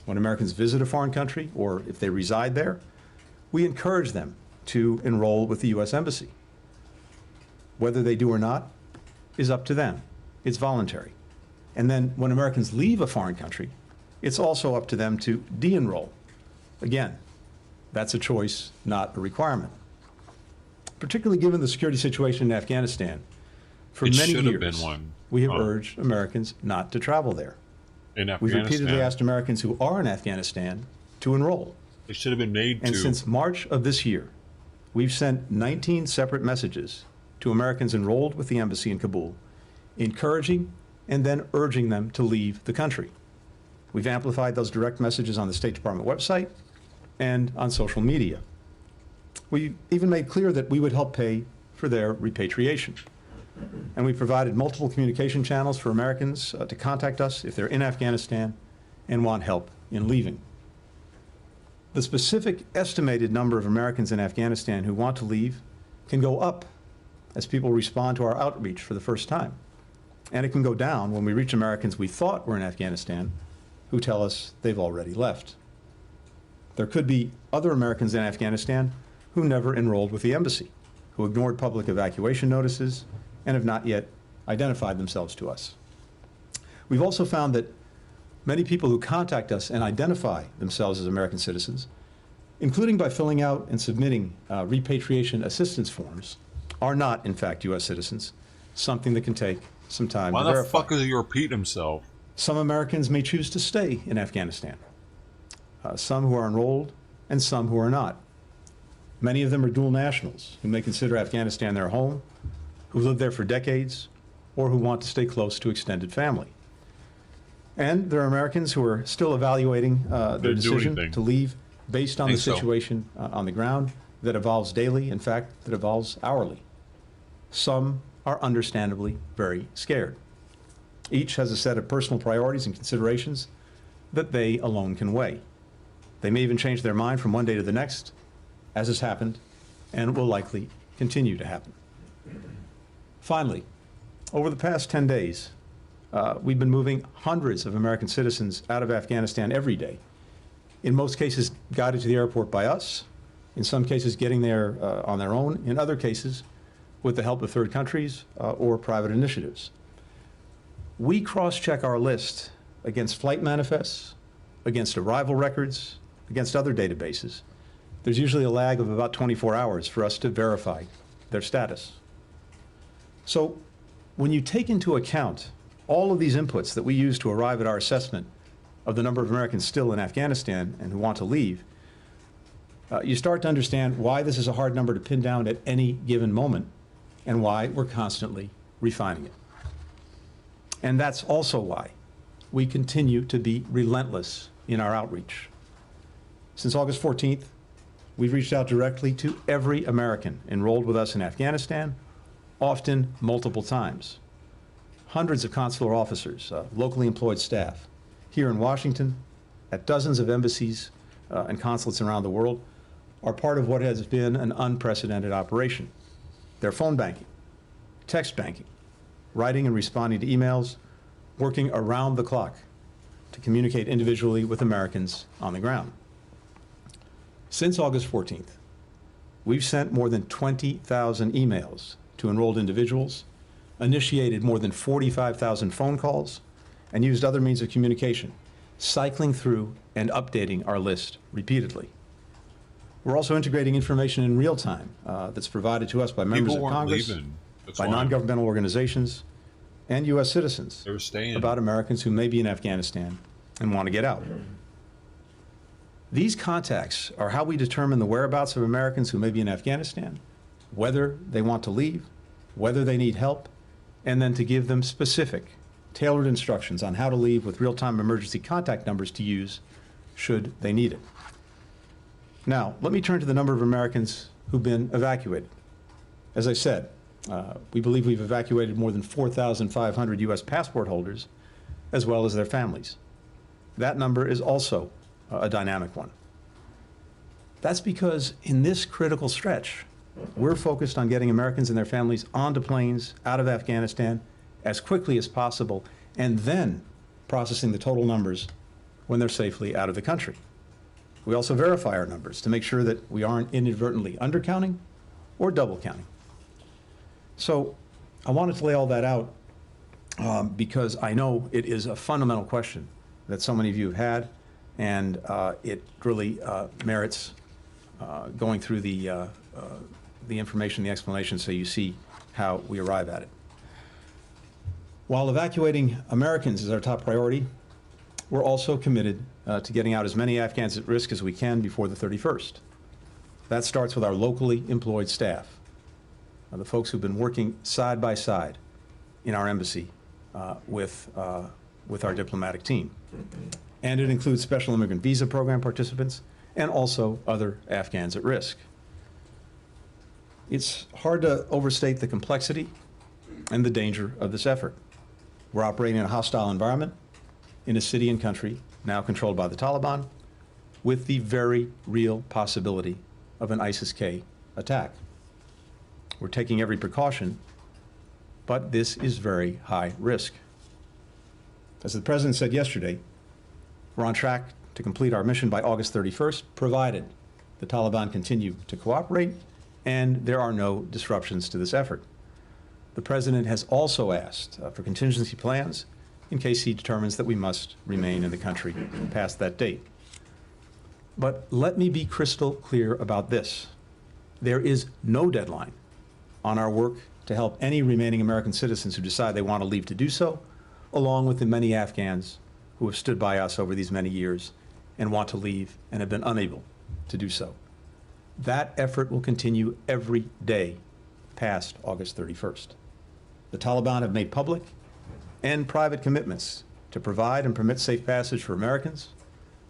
When Americans visit a foreign country, or if they reside there, we encourage them to enroll with the U.S. Embassy. Whether they do or not is up to them. It's voluntary. And then when Americans leave a foreign country, it's also up to them to de-enroll. Again, that's a choice, not a requirement. Particularly given the security situation in Afghanistan, for many years, we have urged Americans not to travel there. In Afghanistan. We've repeatedly asked Americans who are in Afghanistan to enroll. They should have been made to. And since March of this year, we've sent 19 separate messages to Americans enrolled with the embassy in Kabul, encouraging and then urging them to leave the country. We've amplified those direct messages on the State Department website and on social media. We even made clear that we would help pay for their repatriation. And we provided multiple communication channels for Americans to contact us if they're in Afghanistan and want help in leaving. The specific estimated number of Americans in Afghanistan who want to leave can go up as people respond to our outreach for the first time. And it can go down when we reach Americans we thought were in Afghanistan who tell us they've already left. There could be other Americans in Afghanistan who never enrolled with the embassy, who ignored public evacuation notices and have not yet identified themselves to us. We've also found that many people who contact us and identify themselves as American citizens, including by filling out and submitting repatriation assistance forms, are not, in fact, U.S. citizens, something that can take some time to verify. Why the fuck does he repeat himself? Some Americans may choose to stay in Afghanistan, some who are enrolled and some who are not. Many of them are dual nationals who may consider Afghanistan their home, who lived there for decades, or who want to stay close to extended family. And there are Americans who are still evaluating their decision to leave based on the situation on the ground that evolves daily, in fact, that evolves hourly. Some are understandably very scared. Each has a set of personal priorities and considerations that they alone can weigh. They may even change their mind from one day to the next, as has happened, and will likely continue to happen. Finally, over the past 10 days, we've been moving hundreds of American citizens out of Afghanistan every day, in most cases guided to the airport by us, in some cases getting there on their own, in other cases with the help of third countries or private initiatives. We cross-check our list against flight manifests, against arrival records, against other databases. There's usually a lag of about 24 hours for us to verify their status. So when you take into account all of these inputs that we use to arrive at our assessment of the number of Americans still in Afghanistan and who want to leave, you start to understand why this is a hard number to pin down at any given moment and why we're constantly refining it. And that's also why we continue to be relentless in our outreach. Since August 14th, we've reached out directly to every American enrolled with us in Afghanistan, often multiple times. Hundreds of consular officers, locally employed staff, here in Washington, at dozens of embassies and consulates around the world, are part of what has been an unprecedented operation. They're phone banking, text banking, writing and responding to emails, working around the clock to communicate individually with Americans on the ground. Since August 14th, we've sent more than 20,000 emails to enrolled individuals, initiated more than 45,000 phone calls, and used other means of communication, cycling through and updating our list repeatedly. We're also integrating information in real time that's provided to us by members of Congress, by non-governmental organizations, and U.S. citizens about Americans who may be in Afghanistan and want to get out. These contacts are how we determine the whereabouts of Americans who may be in Afghanistan, whether they want to leave, whether they need help, and then to give them specific, tailored instructions on how to leave with real-time emergency contact numbers to use should they need it. Now, let me turn to the number of Americans who've been evacuated. As I said, we believe we've evacuated more than 4,500 U.S. passport holders, as well as their families. That number is also a dynamic one. That's because in this critical stretch, we're focused on getting Americans and their families onto planes out of Afghanistan as quickly as possible, and then processing the total numbers when they're safely out of the country. We also verify our numbers to make sure that we aren't inadvertently undercounting or double counting. So I wanted to lay all that out because I know it is a fundamental question that so many of you have had, and it really merits going through the information, the explanation, so you see how we arrive at it. While evacuating Americans is our top priority, we're also committed to getting out as many Afghans at risk as we can before the 31st. That starts with our locally employed staff, the folks who've been working side by side in our embassy with our diplomatic team. And it includes special immigrant visa program participants and also other Afghans at risk. It's hard to overstate the complexity and the danger of this effort. We're operating in a hostile environment in a city and country now controlled by the Taliban, with the very real possibility of an ISIS-K attack. We're taking every precaution, but this is very high risk. As the President said yesterday, we're on track to complete our mission by August 31st, provided the Taliban continue to cooperate and there are no disruptions to this effort. The President has also asked for contingency plans in case he determines that we must remain in the country past that date. But let me be crystal clear about this. There is no deadline on our work to help any remaining American citizens who decide they want to leave to do so, along with the many Afghans who have stood by us over these many years and want to leave and have been unable to do so. That effort will continue every day past August 31st. The Taliban have made public and private commitments to provide and permit safe passage for Americans,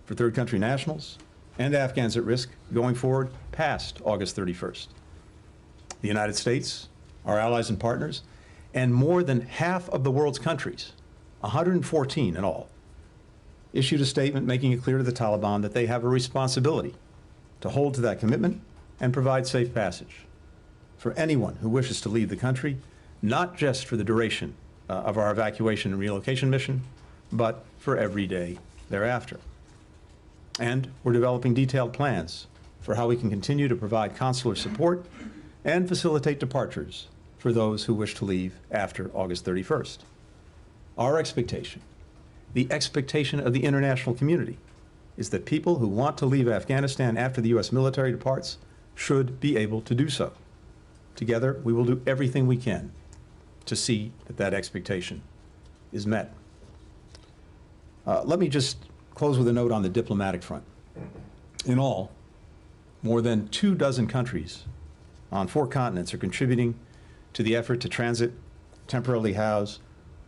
for third country nationals, and Afghans at risk going forward past August 31st. The United States, our allies and partners, and more than half of the world's countries, 114 in all, issued a statement making it clear to the Taliban that they have a responsibility to hold to that commitment and provide safe passage for anyone who wishes to leave the country, not just for the duration of our evacuation and relocation mission, but for every day thereafter. And we're developing detailed plans for how we can continue to provide consular support and facilitate departures for those who wish to leave after August 31st. Our expectation, the expectation of the international community, is that people who want to leave Afghanistan after the U.S. military departs should be able to do so. Together, we will do everything we can to see that that expectation is met. Let me just close with a note on the diplomatic front. In all, more than 24 countries on 4 continents are contributing to the effort to transit, temporarily house,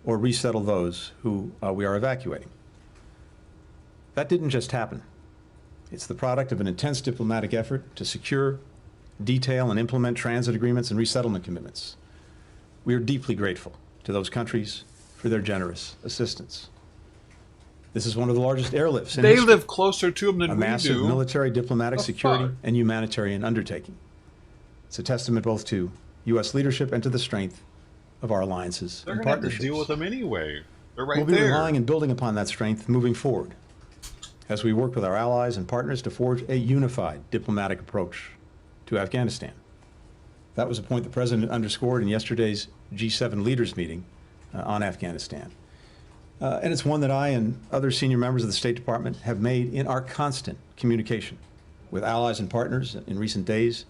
or resettle those who we are evacuating. That didn't just happen. It's the product of an intense diplomatic effort to secure, detail, and implement transit agreements and resettlement commitments. We are deeply grateful to those countries for their generous assistance. This is one of the largest airlifts in history. They live closer to them than we do. A massive military, diplomatic, security, and humanitarian undertaking. It's a testament both to U.S. leadership and to the strength of our alliances and partnerships. They're going to have to deal with them anyway. They're right there. We'll be relying and building upon that strength moving forward as we work with our allies and partners to forge a unified diplomatic approach to Afghanistan. That was a point the President underscored in yesterday's G7 leaders meeting on Afghanistan. And it's one that I and other senior members of the State Department have made in our constant communication with allies and partners in recent days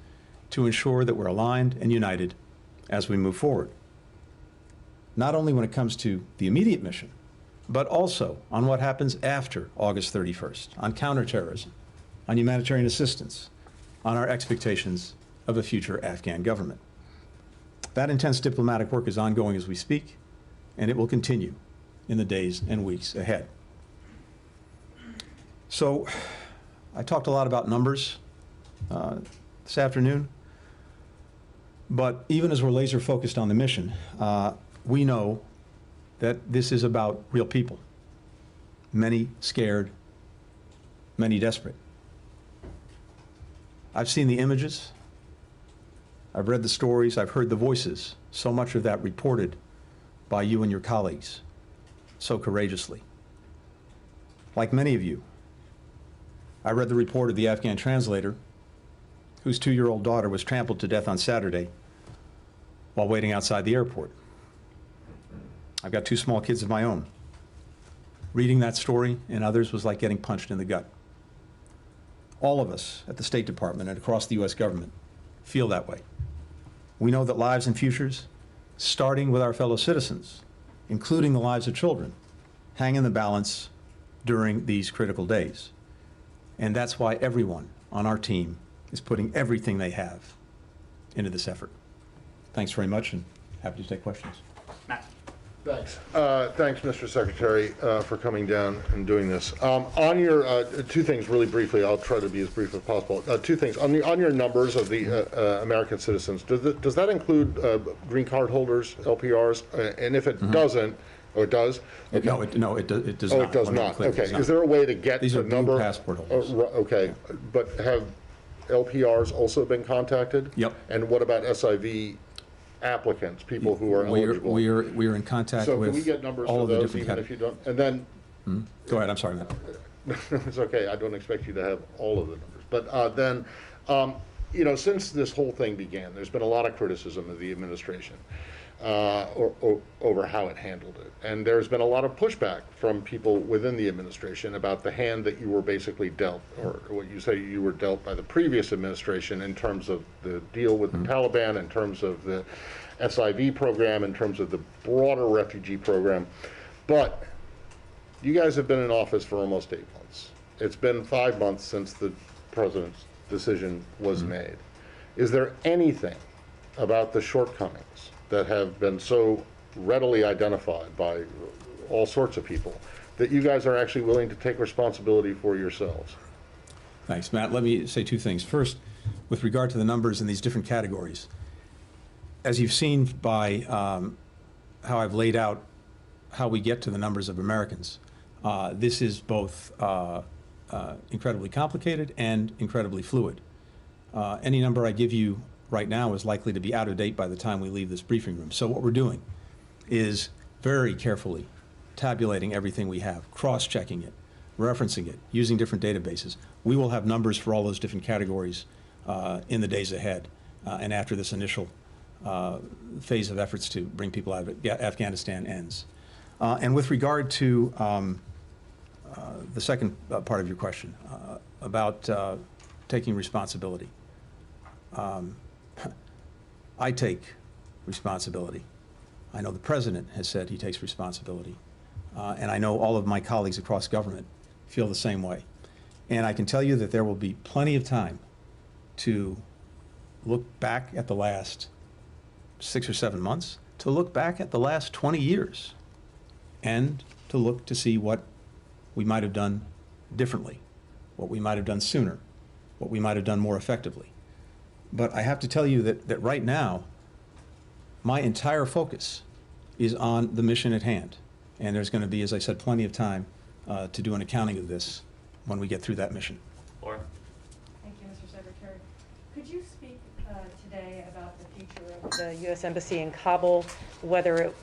to ensure that we're aligned and united as we move forward. Not only when it comes to the immediate mission, but also on what happens after August 31st, on counterterrorism, on humanitarian assistance, on our expectations of a future Afghan government. That intense diplomatic work is ongoing as we speak, and it will continue in the days and weeks ahead. So, I talked a lot about numbers this afternoon, but even as we're laser focused on the mission, we know that this is about real people. Many scared, many desperate. I've seen the images, I've read the stories, I've heard the voices, so much of that reported by you and your colleagues so courageously. Like many of you, I read the report of the Afghan translator whose 2-year-old daughter was trampled to death on Saturday while waiting outside the airport. I've got 2 small kids of my own. Reading that story and others was like getting punched in the gut. All of us at the State Department and across the U.S. government feel that way. We know that lives and futures, starting with our fellow citizens, including the lives of children, hang in the balance during these critical days. And that's why everyone on our team is putting everything they have into this effort. Thanks very much, and happy to take questions. Matt. Thanks. Thanks, Mr. Secretary, for coming down and doing this. On your two things, really briefly, I'll try to be as brief as possible. Two things on your numbers of the American citizens. Does that include green card holders, LPRs? And if it doesn't, or it does? Okay. No, it does not. Oh, it does not. Okay. Is there a way to get These the are number? blue passport holders. Okay, but have LPRs also been contacted? Yep. And what about SIV applicants, people who are eligible? We are in contact So with can we get numbers all for of the those, different even if you don't? And then, Go ahead. I'm sorry, Matt. it's okay. I don't expect you to have all of the numbers. But then, you know, since this whole thing began, there's been a lot of criticism of the administration over how it handled it. And there's been a lot of pushback from people within the administration about the hand that you were basically dealt, or what you say you were dealt by the previous administration in terms of the deal with the Taliban, in terms of the SIV program, in terms of the broader refugee program. But you guys have been in office for almost 8 months. It's been 5 months since the president's decision was made. Is there anything about the shortcomings that have been so readily identified by all sorts of people that you guys are actually willing to take responsibility for yourselves? Thanks, Matt. Let me say two things. First, with regard to the numbers in these different categories, as you've seen by how I've laid out how we get to the numbers of Americans, this is both incredibly complicated and incredibly fluid. Any number I give you right now is likely to be out of date by the time we leave this briefing room. So what we're doing is very carefully tabulating everything we have, cross-checking it, referencing it, using different databases. We will have numbers for all those different categories in the days ahead and after this initial phase of efforts to bring people out of Afghanistan ends. And with regard to the second part of your question about taking responsibility, I take responsibility. I know the president has said he takes responsibility. And I know all of my colleagues across government feel the same way. And I can tell you that there will be plenty of time to look back at the last 6 or 7 months, to look back at the last 20 years, and to look to see what we might have done differently, what we might have done sooner, what we might have done more effectively. But I have to tell you that right now, my entire focus is on the mission at hand. And there's going to be, as I said, plenty of time to do an accounting of this when we get through that mission. Laura. Thank you, Mr. Secretary. Could you speak today about the future of the U.S. Embassy in Kabul, whether it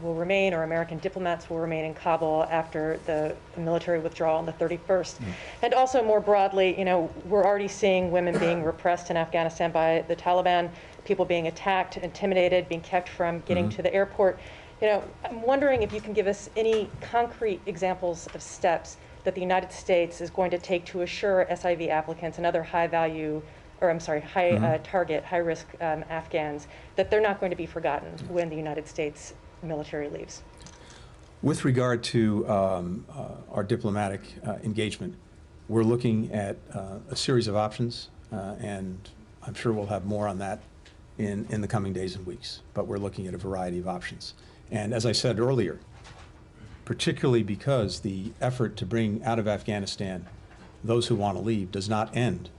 will remain or American diplomats will remain in Kabul after the military withdrawal on the 31st? And also more broadly, you know, we're already seeing women being repressed in Afghanistan by the Taliban, people being attacked, intimidated, being kept from getting to the airport. You know, I'm wondering if you can give us any concrete examples of steps that the United States is going to take to assure SIV applicants and other high-value, or I'm sorry, high-target, high-risk Afghans, that they're not going to be forgotten when the United States military leaves. With regard to our diplomatic engagement, we're looking at a series of options, and I'm sure we'll have more on that in the coming days and weeks. But we're looking at a variety of options. And as I said earlier, particularly because the effort to bring out of Afghanistan those who want to leave does not end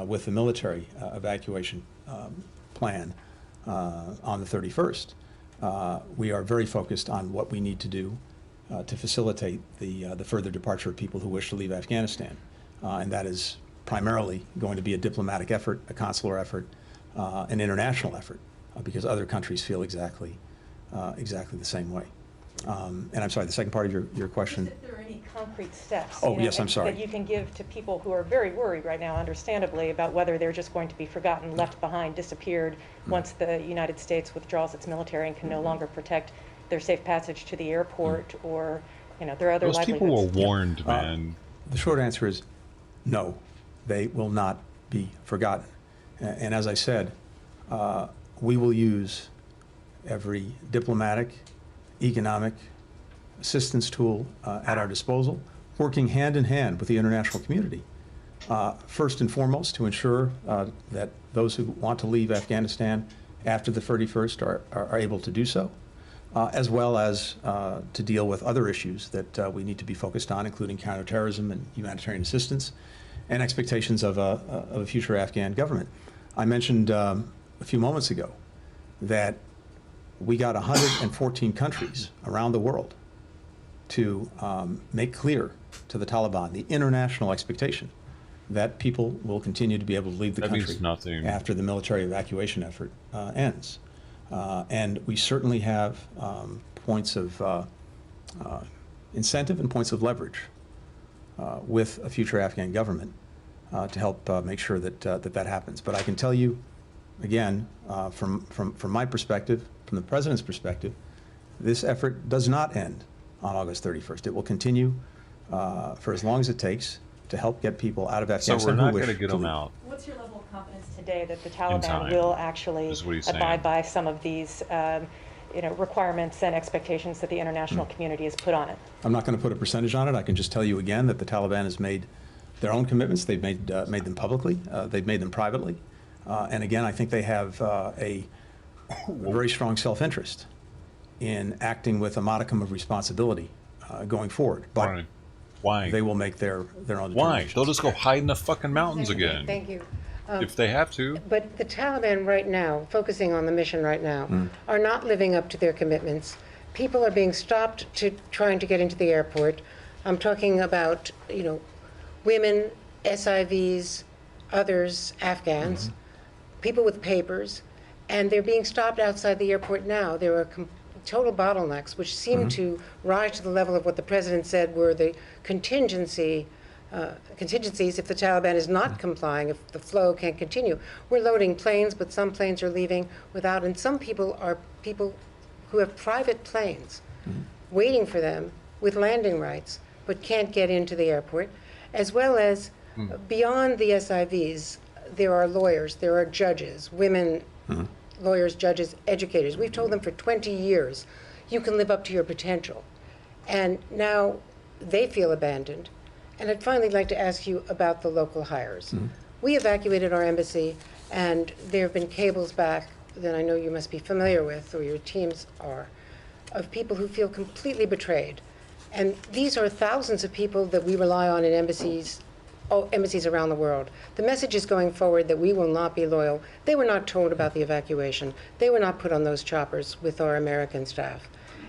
with the military evacuation plan on the 31st. We are very focused on what we need to do to facilitate the further departure of people who wish to leave Afghanistan. And that is primarily going to be a diplomatic effort, a consular effort, an international effort, because other countries feel exactly the same way. And I'm sorry, the second part of your question? If there are any concrete steps yes, I'm sorry. that you can give to people who are very worried right now, understandably, about whether they're just going to be forgotten, left behind, disappeared once the United States withdraws its military and can no longer protect their safe passage to the airport, or, you know, there are other Those livelihoods. people were warned, man. The short answer is no, they will not be forgotten. And as I said, we will use every diplomatic, economic assistance tool at our disposal. working hand in hand with the international community, first and foremost to ensure that those who want to leave Afghanistan after the 31st are able to do so, as well as to deal with other issues that we need to be focused on, including counterterrorism and humanitarian assistance, and expectations of a future Afghan government. I mentioned a few moments ago that we got 114 countries around the world to make clear to the Taliban the international expectation that people will continue to be able to leave the country after the military evacuation effort ends. And we certainly have points of incentive and points of leverage with a future Afghan government to help make sure that that happens. But I can tell you, again, from my perspective, from the President's perspective, this effort does not end on August 31st. It will continue for as long as it takes to help get people out of Afghanistan. So we're not going to get them out. What's your level of confidence today that the Taliban will actually abide by some of these requirements and expectations that the international community has put on it? I'm not going to put a percentage on it. I can just tell you again that the Taliban has made their own commitments. They've made them publicly. They've made them privately. And again, I think they have a very strong self-interest in acting with a modicum of responsibility going forward. But why? They will make their own Why? They'll just go hide in the fucking mountains again. Thank you. If they have to. But the Taliban right now, focusing on the mission right now, are not living up to their commitments. People are being stopped trying to get into the airport. I'm talking about, women, SIVs, others, Afghans, people with papers, and they're being stopped outside the airport now. There are total bottlenecks, which seem to rise to the level of what the President said were the contingencies if the Taliban is not complying, if the flow can't continue. We're loading planes, but some planes are leaving without, and some people are people who have private planes waiting for them with landing rights, but can't get into the airport, as well as beyond the SIVs, there are lawyers, there are judges, women, lawyers, judges, educators. We've told them for 20 years, you can live up to your potential. And now they feel abandoned. And I'd finally like to ask you about the local hires. We evacuated our embassy, and there have been cables back that I know you must be familiar with, or your teams are, of people who feel completely betrayed. And these are thousands of people that we rely on in embassies around the world. The message is going forward that we will not be loyal. They were not told about the evacuation. They were not put on those choppers with our American staff.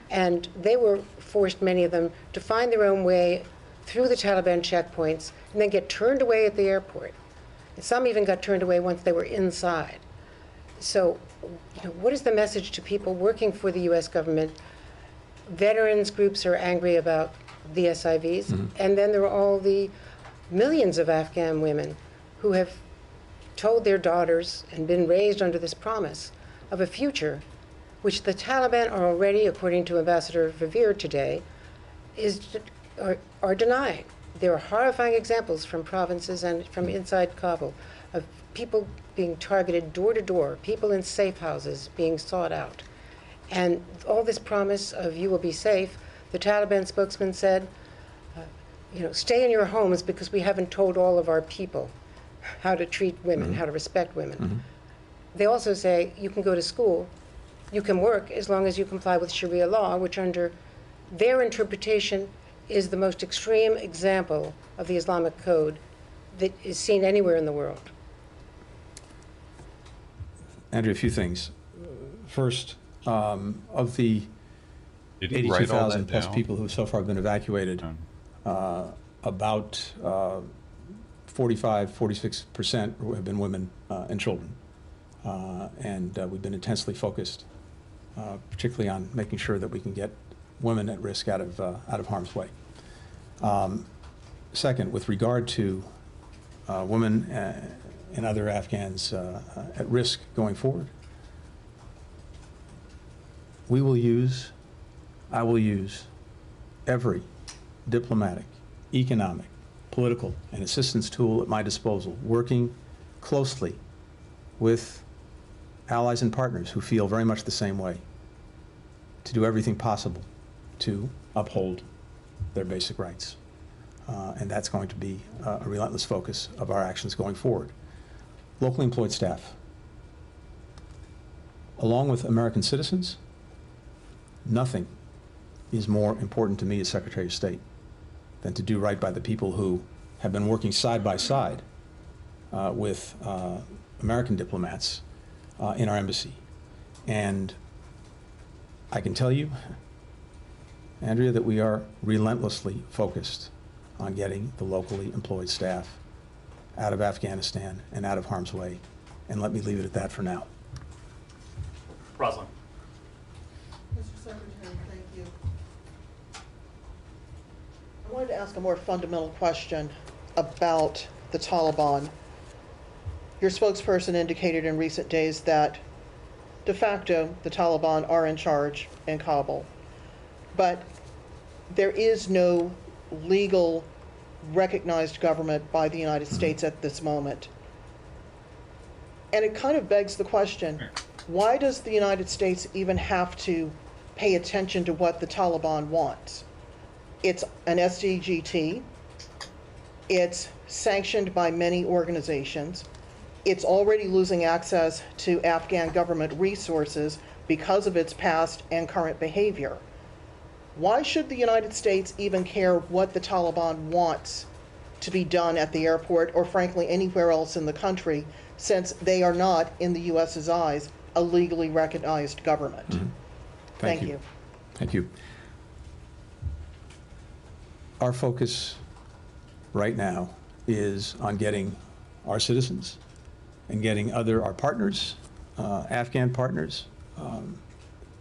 And they were forced, many of them, to find their own way through the Taliban checkpoints and then get turned away at the airport. And some even got turned away once they were inside. So, what is the message to people working for the U.S. government? Veterans groups are angry about the SIVs, and then there are all the millions of Afghan women who have told their daughters and been raised under this promise of a future which the Taliban are already, according to Ambassador Verveer today, are denying. There are horrifying examples from provinces and from inside Kabul of people being targeted door to door, people in safe houses being sought out. And all this promise of you will be safe, the Taliban spokesman said, stay in your homes because we haven't told all of our people how to treat women, how to respect women. They also say you can go to school, you can work as long as you comply with Sharia law, which under their interpretation is the most extreme example of the Islamic code that is seen anywhere in the world. Andrew, a few things. First, of the 82,000 plus people who have so far been evacuated, about 45–46% have been women and children. And we've been intensely focused, particularly on making sure that we can get women at risk out of harm's way. Second, with regard to women and other Afghans at risk going forward, I will use every diplomatic, economic, political, and assistance tool at my disposal, working closely with allies and partners who feel very much the same way, to do everything possible to uphold their basic rights. and that's going to be a relentless focus of our actions going forward. Locally employed staff. Along with American citizens, nothing is more important to me as Secretary of State than to do right by the people who have been working side by side with American diplomats in our embassy. And I can tell you, Andrea, that we are relentlessly focused on getting the locally employed staff out of Afghanistan and out of harm's way. And let me leave it at that for now. Roslyn. Mr. Secretary, thank you. I wanted to ask a more fundamental question about the Taliban. Your spokesperson indicated in recent days that de facto the Taliban are in charge in Kabul, but there is no legal recognized government by the United States at this moment. And it kind of begs the question, why does the United States even have to pay attention to what the Taliban wants? It's an SDGT. It's sanctioned by many organizations. It's already losing access to Afghan government resources because of its past and current behavior. Why should the United States even care what the Taliban wants to be done at the airport or frankly anywhere else in the country, since they are not, in the US's eyes, a legally recognized government? Mm-hmm. Thank you. Thank you. Our focus right now is on getting our citizens and getting our partners, Afghan partners,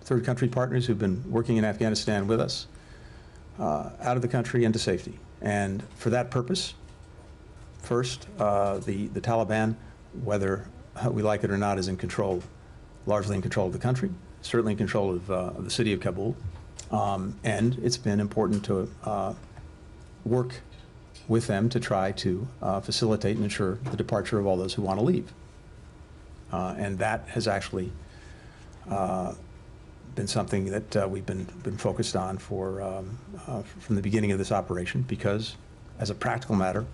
third country partners who've been working in Afghanistan with us, out of the country and to safety. And for that purpose, first, the Taliban, whether we like it or not, is in control, largely in control of the country, certainly in control of the city of Kabul. And it's been important to work with them to try to facilitate and ensure the departure of all those who want to leave. And that has actually been something that we've been focused on from the beginning of this operation, because as a practical matter,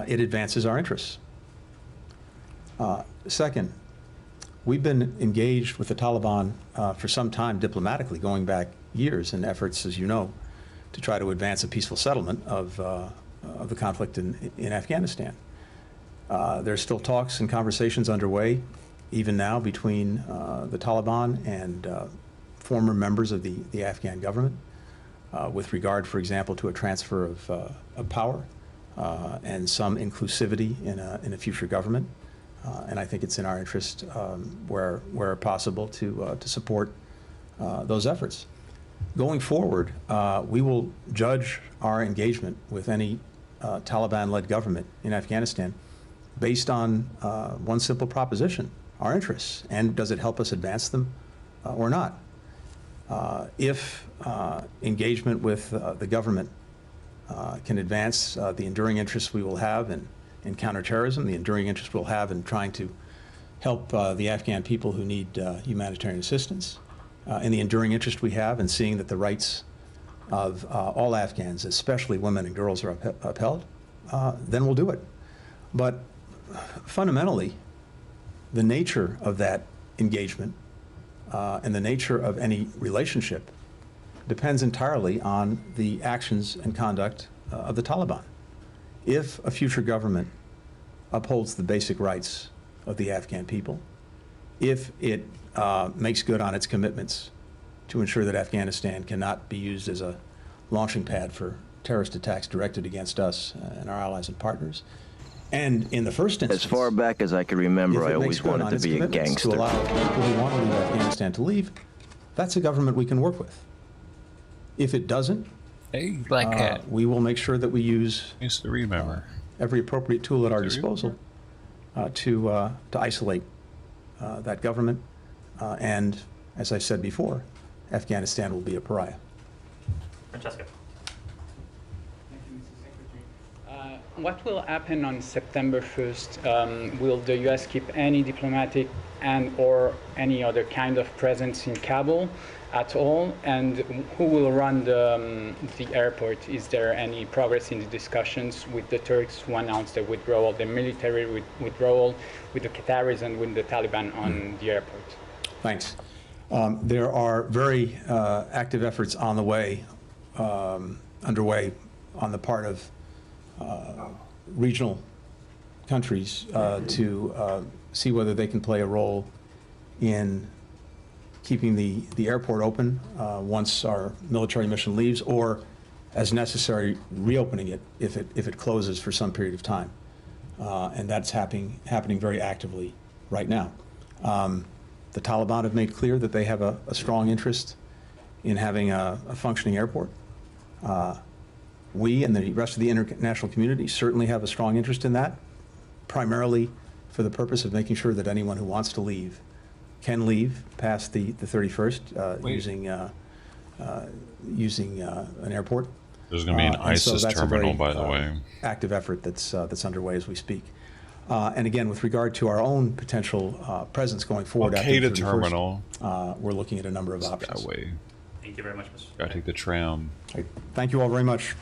it advances our interests. Second, we've been engaged with the Taliban for some time diplomatically, going back years in efforts, as you know, to try to advance a peaceful settlement of the conflict in Afghanistan. There's still talks and conversations underway, even now, between the Taliban and former members of the Afghan government with regard, for example, to a transfer of power and some inclusivity in a future government. And I think it's in our interest, where possible, to support those efforts. Going forward, we will judge our engagement with any Taliban-led government in Afghanistan based on one simple proposition: our interests, and does it help us advance them or not? If engagement with the government can advance the enduring interests we will have in counterterrorism, the enduring interest we'll have in trying to help the Afghan people who need humanitarian assistance, and the enduring interest we have in seeing that the rights of all Afghans, especially women and girls, are upheld, then we'll do it. But fundamentally, the nature of that engagement and the nature of any relationship depends entirely on the actions and conduct of the Taliban. If a future government upholds the basic rights of the Afghan people, if it makes good on its commitments to ensure that Afghanistan cannot be used as a launching pad for terrorist attacks directed against us and our allies and partners, and in the first instance, as far back as I can remember, I always wanted to be a gangster. To allow people who want to leave Afghanistan to leave, that's a government we can work with. If it doesn't, Black Cat, we will make sure that we use every appropriate tool at our disposal to isolate that government. And as I said before, Afghanistan will be a pariah. Francesca. What will happen on September 1st? Will the U.S. keep any diplomatic and or any other kind of presence in Kabul at all? And who will run the airport? Is there any progress in the discussions with the Turks who announced the withdrawal, the military withdrawal, with the Qataris and with the Taliban on the airport? Thanks. There are very active efforts on the way, underway on the part of regional countries to see whether they can play a role in keeping the airport open once our military mission leaves, or as necessary, reopening it if it closes for some period of time. And that's happening very actively right now. The Taliban have made clear that they have a strong interest in having a functioning airport. We and the rest of the international community certainly have a strong interest in that, primarily for the purpose of making sure that anyone who wants to leave can leave past the 31st using an airport. There's going to be an ISIS terminal, by the way. Active effort that's underway as we speak. And again, with regard to our own potential presence going forward, after the 31st, terminal. We're looking at a number of options. That way. Thank you very much, Mr. Gotta take the tram. Thank you all very much.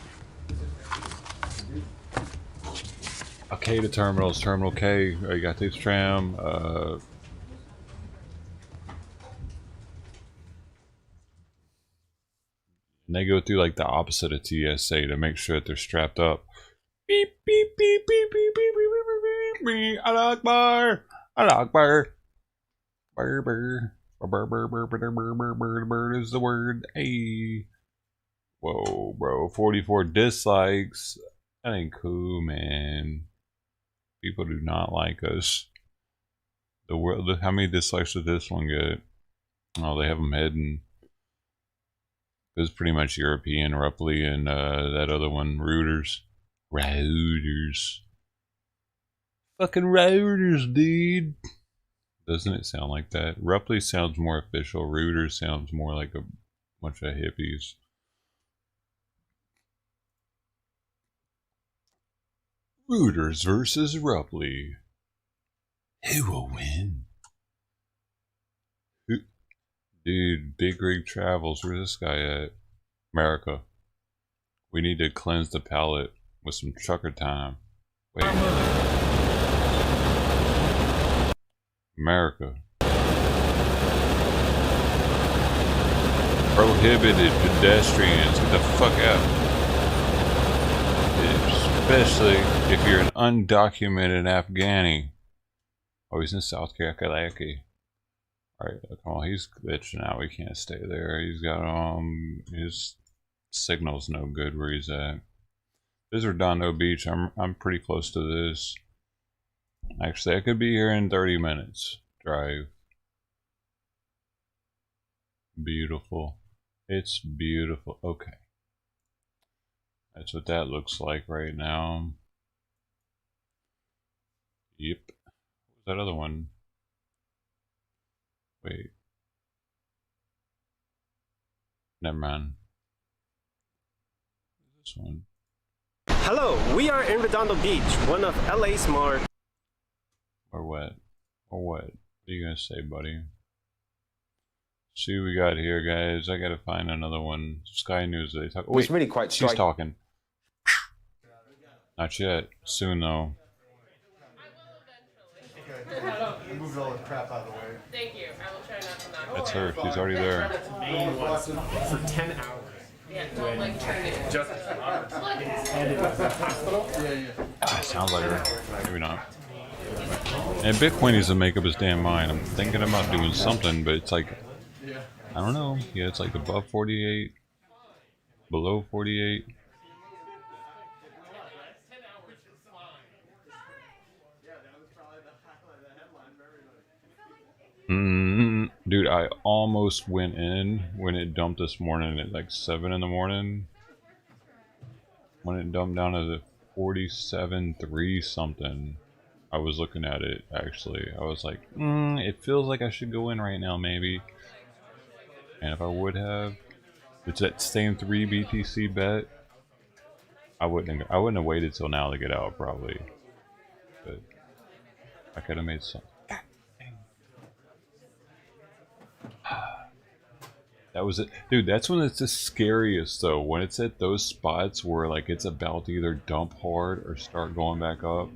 Okay, the terminals, Terminal K. You gotta take the tram. And they go through like the opposite of TSA to make sure that they're strapped up. Beep beep beep beep beep beep beep beep beep. Allah Akbar, Allah Akbar. Burr burr. Burr burr burr burr burr burr burr is the word. Hey. Whoa, bro. 44 dislikes. That ain't cool, man. People do not like us. The world. How many dislikes did this one get? Oh, they have them heading. It was pretty much European, roughly, and that other one, Reuters. Reuters. Fucking Reuters, dude. Doesn't it sound like that? Roughly sounds more official. Reuters sounds more like a bunch of hippies. Reuters versus Rupley. Who will win? Dude, Big Rig Travels, where's this guy at? America. We need to cleanse the palate with some trucker time. Wait. America. Prohibited pedestrians. Get the fuck out. Especially if you're an undocumented Afghani. Oh, he's in South Carolina. Alright, come on, he's glitching out. We can't stay there. He's got his signal's no good where he's at. This is Redondo Beach. I'm pretty close to this. Actually, I could be here in 30 minutes drive. Beautiful. It's beautiful. Okay. That's what that looks like right now. Yep. What was that other one? Wait. Never mind. This one. Hello, we are in Redondo Beach, one of LA's more... Or what? Or what? What are you gonna say, buddy? See what we got here, guys. I gotta find another one. Sky News. They talk. Oh, wait, really quite. She's talking. Not yet. Soon though. I moved all the crap out of the way. Thank you. I will try not to knock. That's her. She's already there. For 10 hours. Yeah, don't like turn it. Just and it was a hospital? Ah, sounds like her. Maybe not. And Bitcoin needs to make up his damn mind. I'm thinking about doing something, but it's like, I don't know. Yeah, it's like above 48, below 48. Dude, I almost went in when it dumped this morning at like 7 in the morning. When it dumped down to the 47.3 something. I was looking at it actually. I was like, it feels like I should go in right now maybe. And if I would have, it's that same 3 BTC bet. I wouldn't have waited till now to get out probably. But I could have made some. That was it, dude. That's when it's the scariest, though. When it's at those spots where like it's about to either dump hard or start going back up.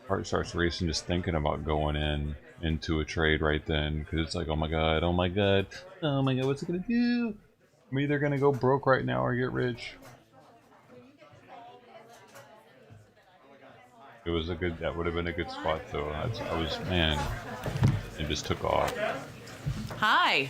Heart starts racing just thinking about going into a trade right then, because it's like, oh my god, oh my god, oh my god, what's it gonna do? I'm either gonna go broke right now or get rich. It was a good. That would have been a good spot, though. I was, man. It just took off. Hi.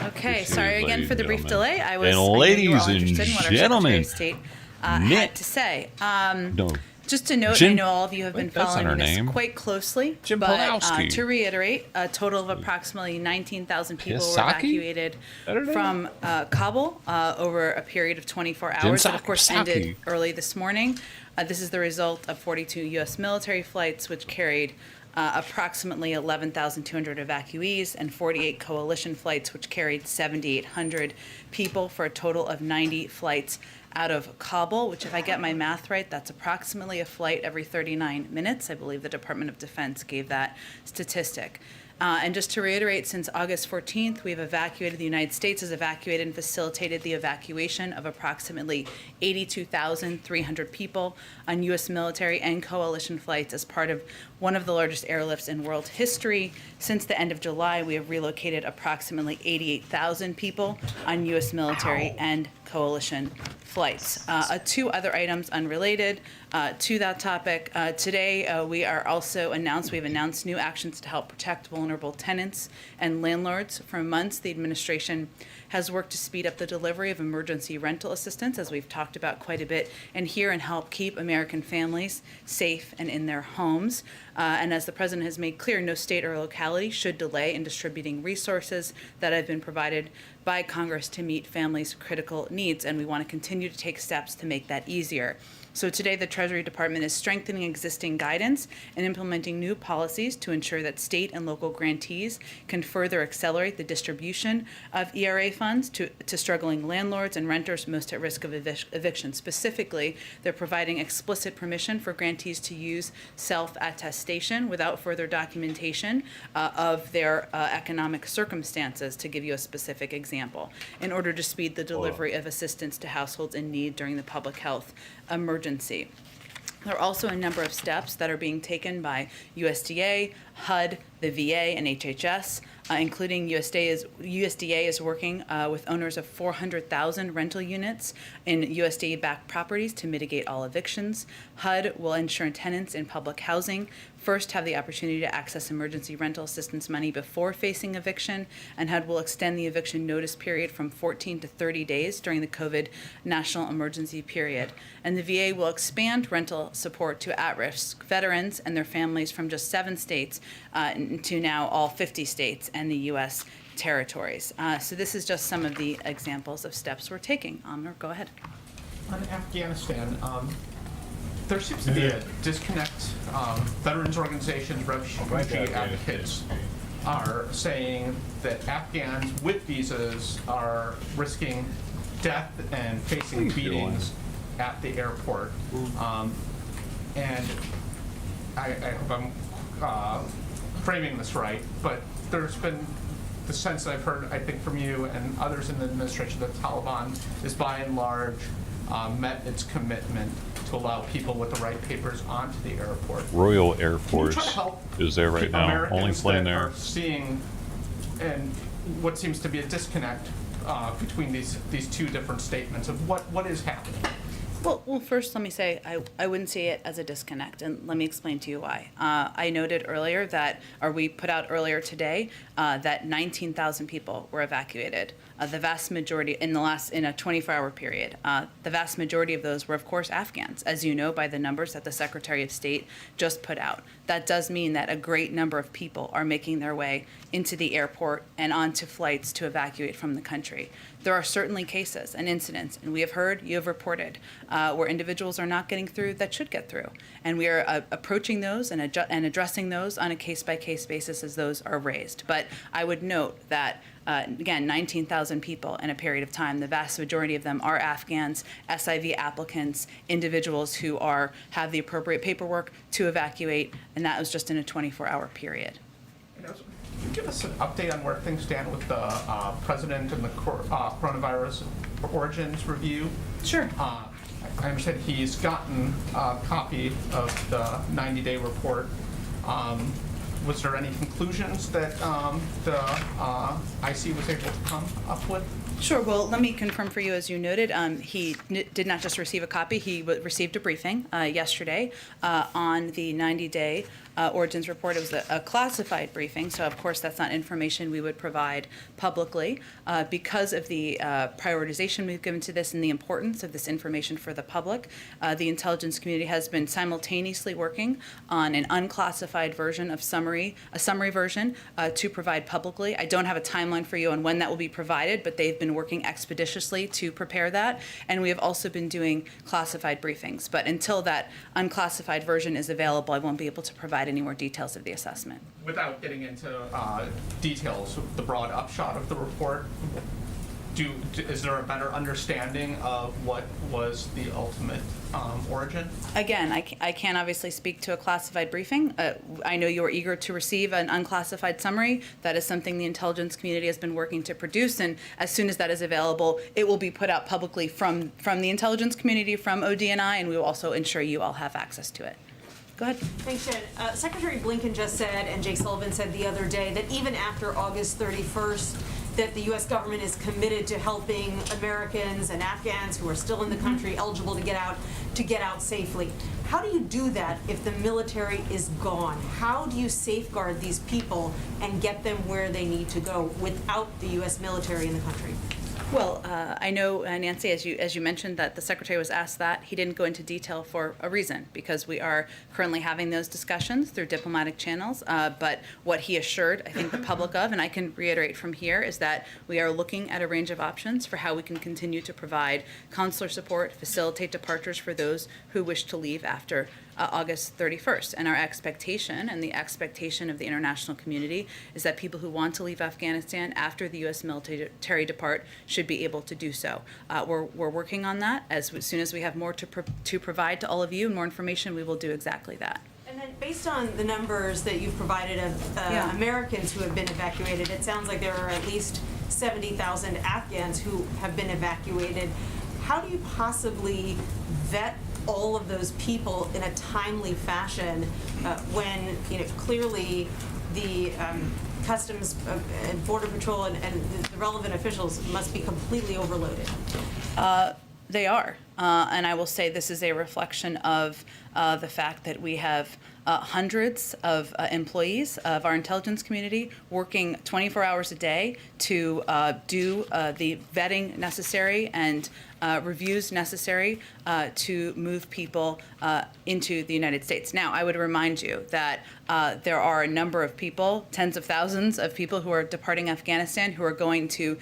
Okay, sorry again for the brief delay. I was. And ladies and Secretary gentlemen, of State had to say. No. Just to note, I know all of you have been following this quite closely, but to reiterate, a total of approximately 19,000 people were evacuated from Kabul over a period of 24 hours. That, of course, ended early this morning. This is the result of 42 U.S. military flights, which carried approximately 11,200 evacuees, and 48 coalition flights, which carried 7,800 people, for a total of 90 flights out of Kabul, which, if I get my math right, that's approximately a flight every 39 minutes. I believe the Department of Defense gave that statistic. And just to reiterate, since August 14th, we've evacuated, the United States has evacuated and facilitated the evacuation of approximately 82,300 people on U.S. military and coalition flights as part of one of the largest airlifts in world history. Since the end of July, we have relocated approximately 88,000 people on U.S. military and coalition flights. Two other items unrelated to that topic. Today, we've announced new actions to help protect vulnerable tenants and landlords. For months, the administration has worked to speed up the delivery of emergency rental assistance, as we've talked about quite a bit, and help keep American families safe and in their homes. And as the President has made clear, no state or locality should delay in distributing resources that have been provided by Congress to meet families' critical needs, and we want to continue to take steps to make that easier. So today, the Treasury Department is strengthening existing guidance and implementing new policies to ensure that state and local grantees can further accelerate the distribution of ERA funds to struggling landlords and renters most at risk of eviction. Specifically, they're providing explicit permission for grantees to use self-attestation without further documentation of their economic circumstances, to give you a specific example, in order to speed the delivery of assistance to households in need during the public health emergency. There are also a number of steps that are being taken by USDA, HUD, the VA, and HHS, including USDA is working with owners of 400,000 rental units in USDA-backed properties to mitigate all evictions. HUD will ensure tenants in public housing first have the opportunity to access emergency rental assistance money before facing eviction, and HUD will extend the eviction notice period from 14 to 30 days during the COVID national emergency period. And the VA will expand rental support to at-risk veterans and their families from just 7 states to now all 50 states and the U.S. territories. So this is just some of the examples of steps we're taking. Amr, go ahead. On Afghanistan, there seems to be a disconnect. Veterans organizations, refugee advocates are saying that Afghans with visas are risking death and facing beatings at the airport. And I hope I'm framing this right, but there's been the sense that I've heard, I think, from you and others in the administration that the Taliban is by and large met its commitment to allow people with the right papers onto the airport. Royal Air Force is there right now, Americans only flying there. are seeing and what seems to be a disconnect between these two different statements of what is happening. Well, first, let me say I wouldn't see it as a disconnect, and let me explain to you why. I noted earlier we put out earlier today that 19,000 people were evacuated. The vast majority in a 24-hour period. The vast majority of those were, of course, Afghans, as you know by the numbers that the Secretary of State just put out. That does mean that a great number of people are making their way into the airport and onto flights to evacuate from the country. There are certainly cases and incidents, and we have heard, you have reported, where individuals are not getting through that should get through. And we are approaching those and addressing those on a case-by-case basis as those are raised. But I would note that, again, 19,000 people in a period of time. The vast majority of them are Afghans, SIV applicants, individuals who have the appropriate paperwork to evacuate, and that was just in a 24-hour period. Can you give us an update on where things stand with the president and the coronavirus origins review? Sure. I understand he's gotten a copy of the 90-day report. Was there any conclusions that the IC was able to come up with? Sure. Well, let me confirm for you, as you noted, he did not just receive a copy. He received a briefing yesterday on the 90-day origins report. It was a classified briefing, so of course that's not information we would provide publicly. Because of the prioritization we've given to this and the importance of this information for the public, the intelligence community has been simultaneously working on an unclassified version of a summary version to provide publicly. I don't have a timeline for you on when that will be provided, but they've been working expeditiously to prepare that, and we have also been doing classified briefings. But until that unclassified version is available, I won't be able to provide any more details of the assessment. Without getting into details, the broad upshot of the report, is there a better understanding of what was the ultimate origin? Again, I can't obviously speak to a classified briefing. I know you are eager to receive an unclassified summary. That is something the intelligence community has been working to produce, and as soon as that is available, it will be put out publicly from the intelligence community, from ODNI, and we will also ensure you all have access to it. Go ahead. Thanks, Jen. Secretary Blinken just said, and Jake Sullivan said the other day, that even after August 31st, that the U.S. government is committed to helping Americans and Afghans who are still in the country eligible to get out safely. How do you do that if the military is gone? How do you safeguard these people and get them where they need to go without the U.S. military in the country? Well, I know, Nancy, as you mentioned, that the Secretary was asked that. He didn't go into detail for a reason, because we are currently having those discussions through diplomatic channels. But what he assured, I think, the public of, and I can reiterate from here, is that we are looking at a range of options for how we can continue to provide consular support, facilitate departures for those who wish to leave after August 31st. And our expectation, and the expectation of the international community, is that people who want to leave Afghanistan after the U.S. military depart should be able to do so. We're working on that. As soon as we have more to provide to all of you, more information, we will do exactly that. And then based on the numbers that you've provided of Americans who have been evacuated, it sounds like there are at least 70,000 Afghans who have been evacuated. How do you possibly vet all of those people in a timely fashion when clearly the Customs and Border Patrol and the relevant officials must be completely overloaded? They are. And I will say this is a reflection of the fact that we have hundreds of employees of our intelligence community working 24 hours a day to do the vetting necessary and reviews necessary to move people into the United States. Now, I would remind you that there are a number of people, tens of thousands of people who are departing Afghanistan, who are going to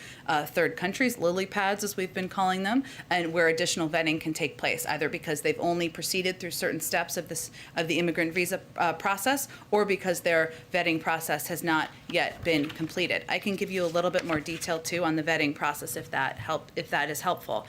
third countries, lily pads as we've been calling them, and where additional vetting can take place, either because they've only proceeded through certain steps of the immigrant visa process, or because their vetting process has not yet been completed. I can give you a little bit more detail too on the vetting process if that is helpful.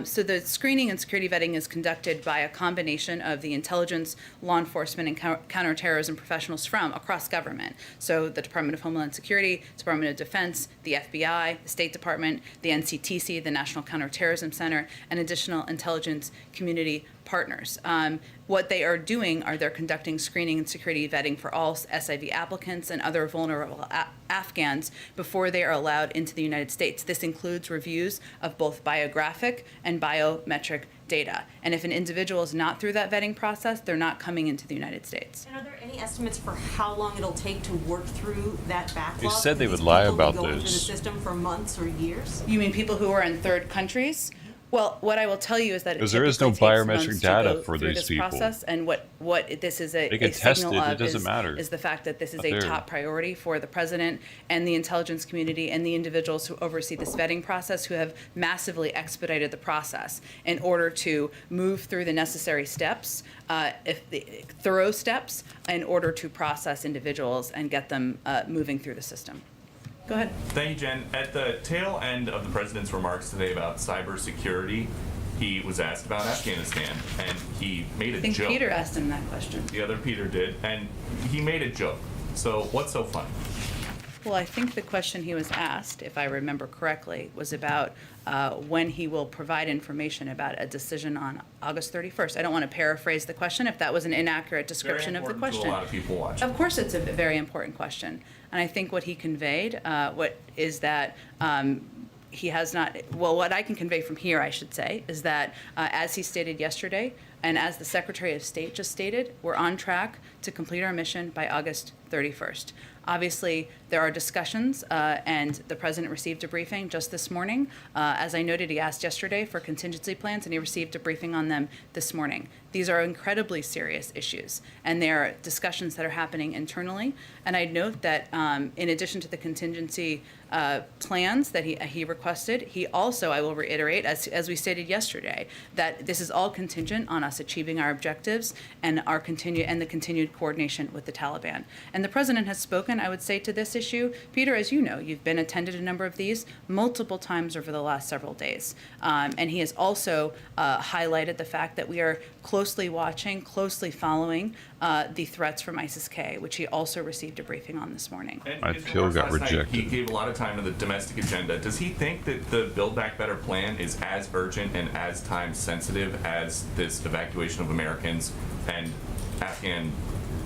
So the screening and security vetting is conducted by a combination of the intelligence, law enforcement, and counterterrorism professionals from across government. So the Department of Homeland Security, Department of Defense, the FBI, the State Department, the NCTC, the National Counterterrorism Center, and additional intelligence community partners. What they are doing are they're conducting screening and security vetting for all SIV applicants and other vulnerable Afghans before they are allowed into the United States. This includes reviews of both biographic and biometric data. And if an individual is not through that vetting process, they're not coming into the United States. And are there any estimates for how long it'll take to work through that backlog? They said they would lie about this. Through the this. system for months or years? You mean people who are in third countries? Well, what I will tell you is that because there is no biometric data for these people. Process, and what this is a signal of it doesn't matter. Is the fact that this is a top priority for the president and the intelligence community and the individuals who oversee this vetting process, who have massively expedited the process in order to move through the necessary steps, thorough steps, in order to process individuals and get them moving through the system. Go ahead. Thank you, Jen. At the tail end of the president's remarks today about cybersecurity, he was asked about Afghanistan, and he made a joke. I think Peter asked him that question. The other Peter did, and he made a joke. So what's so funny? Well, I think the question he was asked, if I remember correctly, was about when he will provide information about a decision on August 31st. I don't want to paraphrase the question if that was an inaccurate description of the question. To a lot of people watching. Of course, it's a very important question. And I think what he conveyed is that he has not, well, what I can convey from here, I should say, is that as he stated yesterday, and as the Secretary of State just stated, we're on track to complete our mission by August 31st. Obviously, there are discussions, and the president received a briefing just this morning. As I noted, he asked yesterday for contingency plans, and he received a briefing on them this morning. These are incredibly serious issues, and there are discussions that are happening internally. And I'd note that in addition to the contingency plans that he requested, he also, I will reiterate, as we stated yesterday, that this is all contingent on us achieving our objectives and the continued coordination with the Taliban. And the president has spoken, I would say, to this issue. Peter, as you know, you've attended a number of these multiple times over the last several days. And he has also highlighted the fact that we are closely watching, closely following the threats from ISIS-K, which he also received a briefing on this morning. My appeal got rejected. He gave a lot of time to the domestic agenda. Does he think that the Build Back Better plan is as urgent and as time sensitive as this evacuation of Americans and Afghan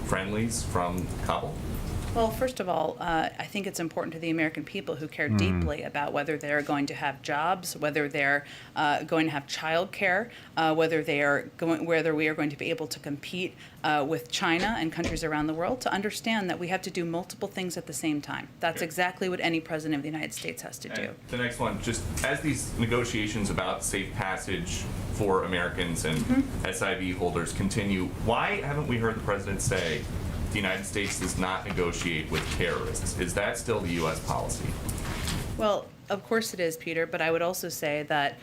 friendlies from Kabul? Well, first of all, I think it's important to the American people who care deeply about whether they're going to have jobs, whether they're going to have child care, whether we are going to be able to compete with China and countries around the world, to understand that we have to do multiple things at the same time. That's exactly what any president of the United States has to do. The next one, just as these negotiations about safe passage for Americans and SIV holders continue, why haven't we heard the president say the United States does not negotiate with terrorists? Is that still the U.S. policy? Well, of course it is, Peter, but I would also say that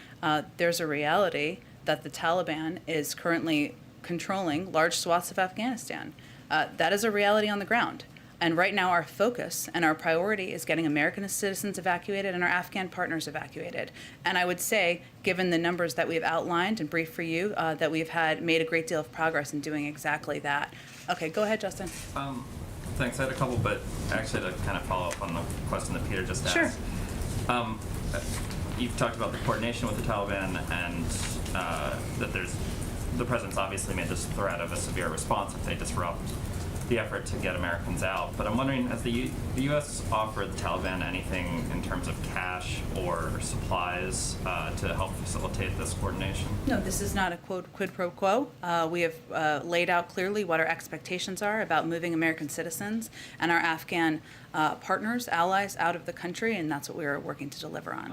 there's a reality that the Taliban is currently controlling large swaths of Afghanistan. That is a reality on the ground. And right now our focus and our priority is getting American citizens evacuated and our Afghan partners evacuated. And I would say, given the numbers that we've outlined and briefed for you, that we've made a great deal of progress in doing exactly that. Okay, go ahead, Justin. Thanks. I had a couple, but actually to kind of follow up on the question that Peter just asked. Sure. You've talked about the coordination with the Taliban and that the president's obviously made this threat of a severe response if they disrupt the effort to get Americans out. But I'm wondering, has the U.S. offered the Taliban anything in terms of cash or supplies to help facilitate this coordination? No, this is not a quid pro quo. We have laid out clearly what our expectations are about moving American citizens and our Afghan partners, allies out of the country, and that's what we are working to deliver on.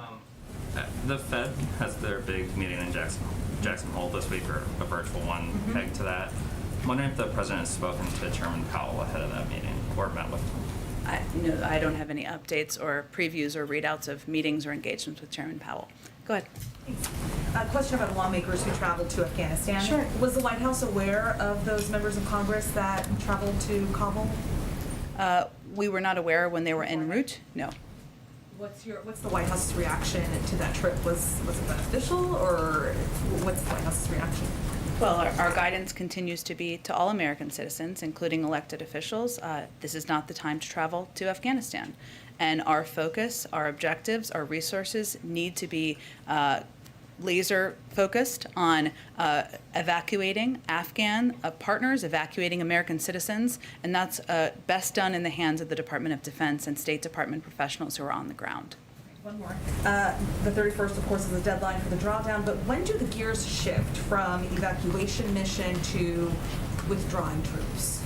The Fed has their big meeting in Jackson Hole this week, or a virtual one pegged to that. I'm wondering if the president has spoken to Chairman Powell ahead of that meeting or met with him. No, I don't have any updates or previews or readouts of meetings or engagements with Chairman Powell. Go ahead. A question about lawmakers who traveled to Afghanistan. Sure. Was the White House aware of those members of Congress that traveled to Kabul? We were not aware when they were en route. No. What's the White House's reaction to that trip? Was it beneficial, or what's the White House's reaction? Well, our guidance continues to be to all American citizens, including elected officials. This is not the time to travel to Afghanistan. And our focus, our objectives, our resources need to be laser focused on evacuating Afghan partners, evacuating American citizens, and that's best done in the hands of the Department of Defense and State Department professionals who are on the ground. One more. The 31st, of course, is the deadline for the drawdown, but when do the gears shift from evacuation mission to withdrawing troops?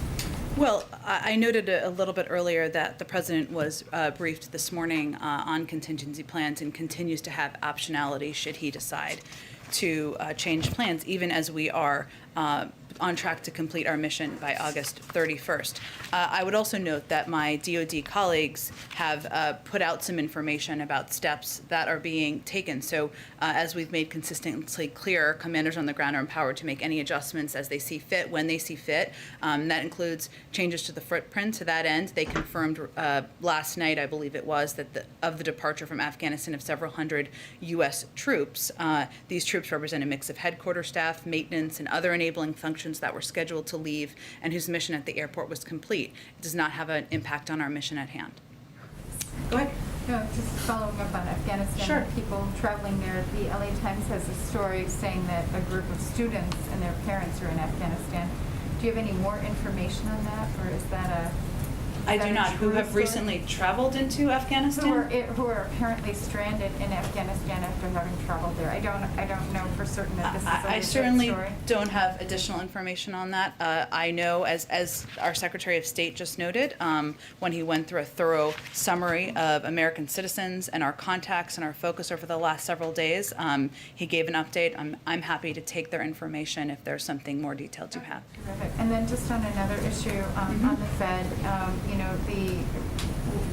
Well, I noted a little bit earlier that the president was briefed this morning on contingency plans and continues to have optionality should he decide to change plans, even as we are on track to complete our mission by August 31st. I would also note that my DoD colleagues have put out some information about steps that are being taken. So as we've made consistently clear, commanders on the ground are empowered to make any adjustments as they see fit, when they see fit. That includes changes to the footprint. To that end, they confirmed last night, I believe it was, that of the departure from Afghanistan of several hundred U.S. troops. These troops represent a mix of headquarters staff, maintenance, and other enabling functions that were scheduled to leave and whose mission at the airport was complete. It does not have an impact on our mission at hand. Go ahead. No, just following up on Afghanistan. Sure. People traveling there. The LA Times has a story saying that a group of students and their parents are in Afghanistan. Do you have any more information on that, or is that a? I do not. Who have recently traveled into Afghanistan? Who are apparently stranded in Afghanistan after having traveled there. I don't know for certain that this is a I legit certainly story. don't have additional information on that. I know, as our Secretary of State just noted, when he went through a thorough summary of American citizens and our contacts and our focus over the last several days, he gave an update. I'm happy to take their information if there's something more detailed you have. Terrific. And then just on another issue, on the Fed,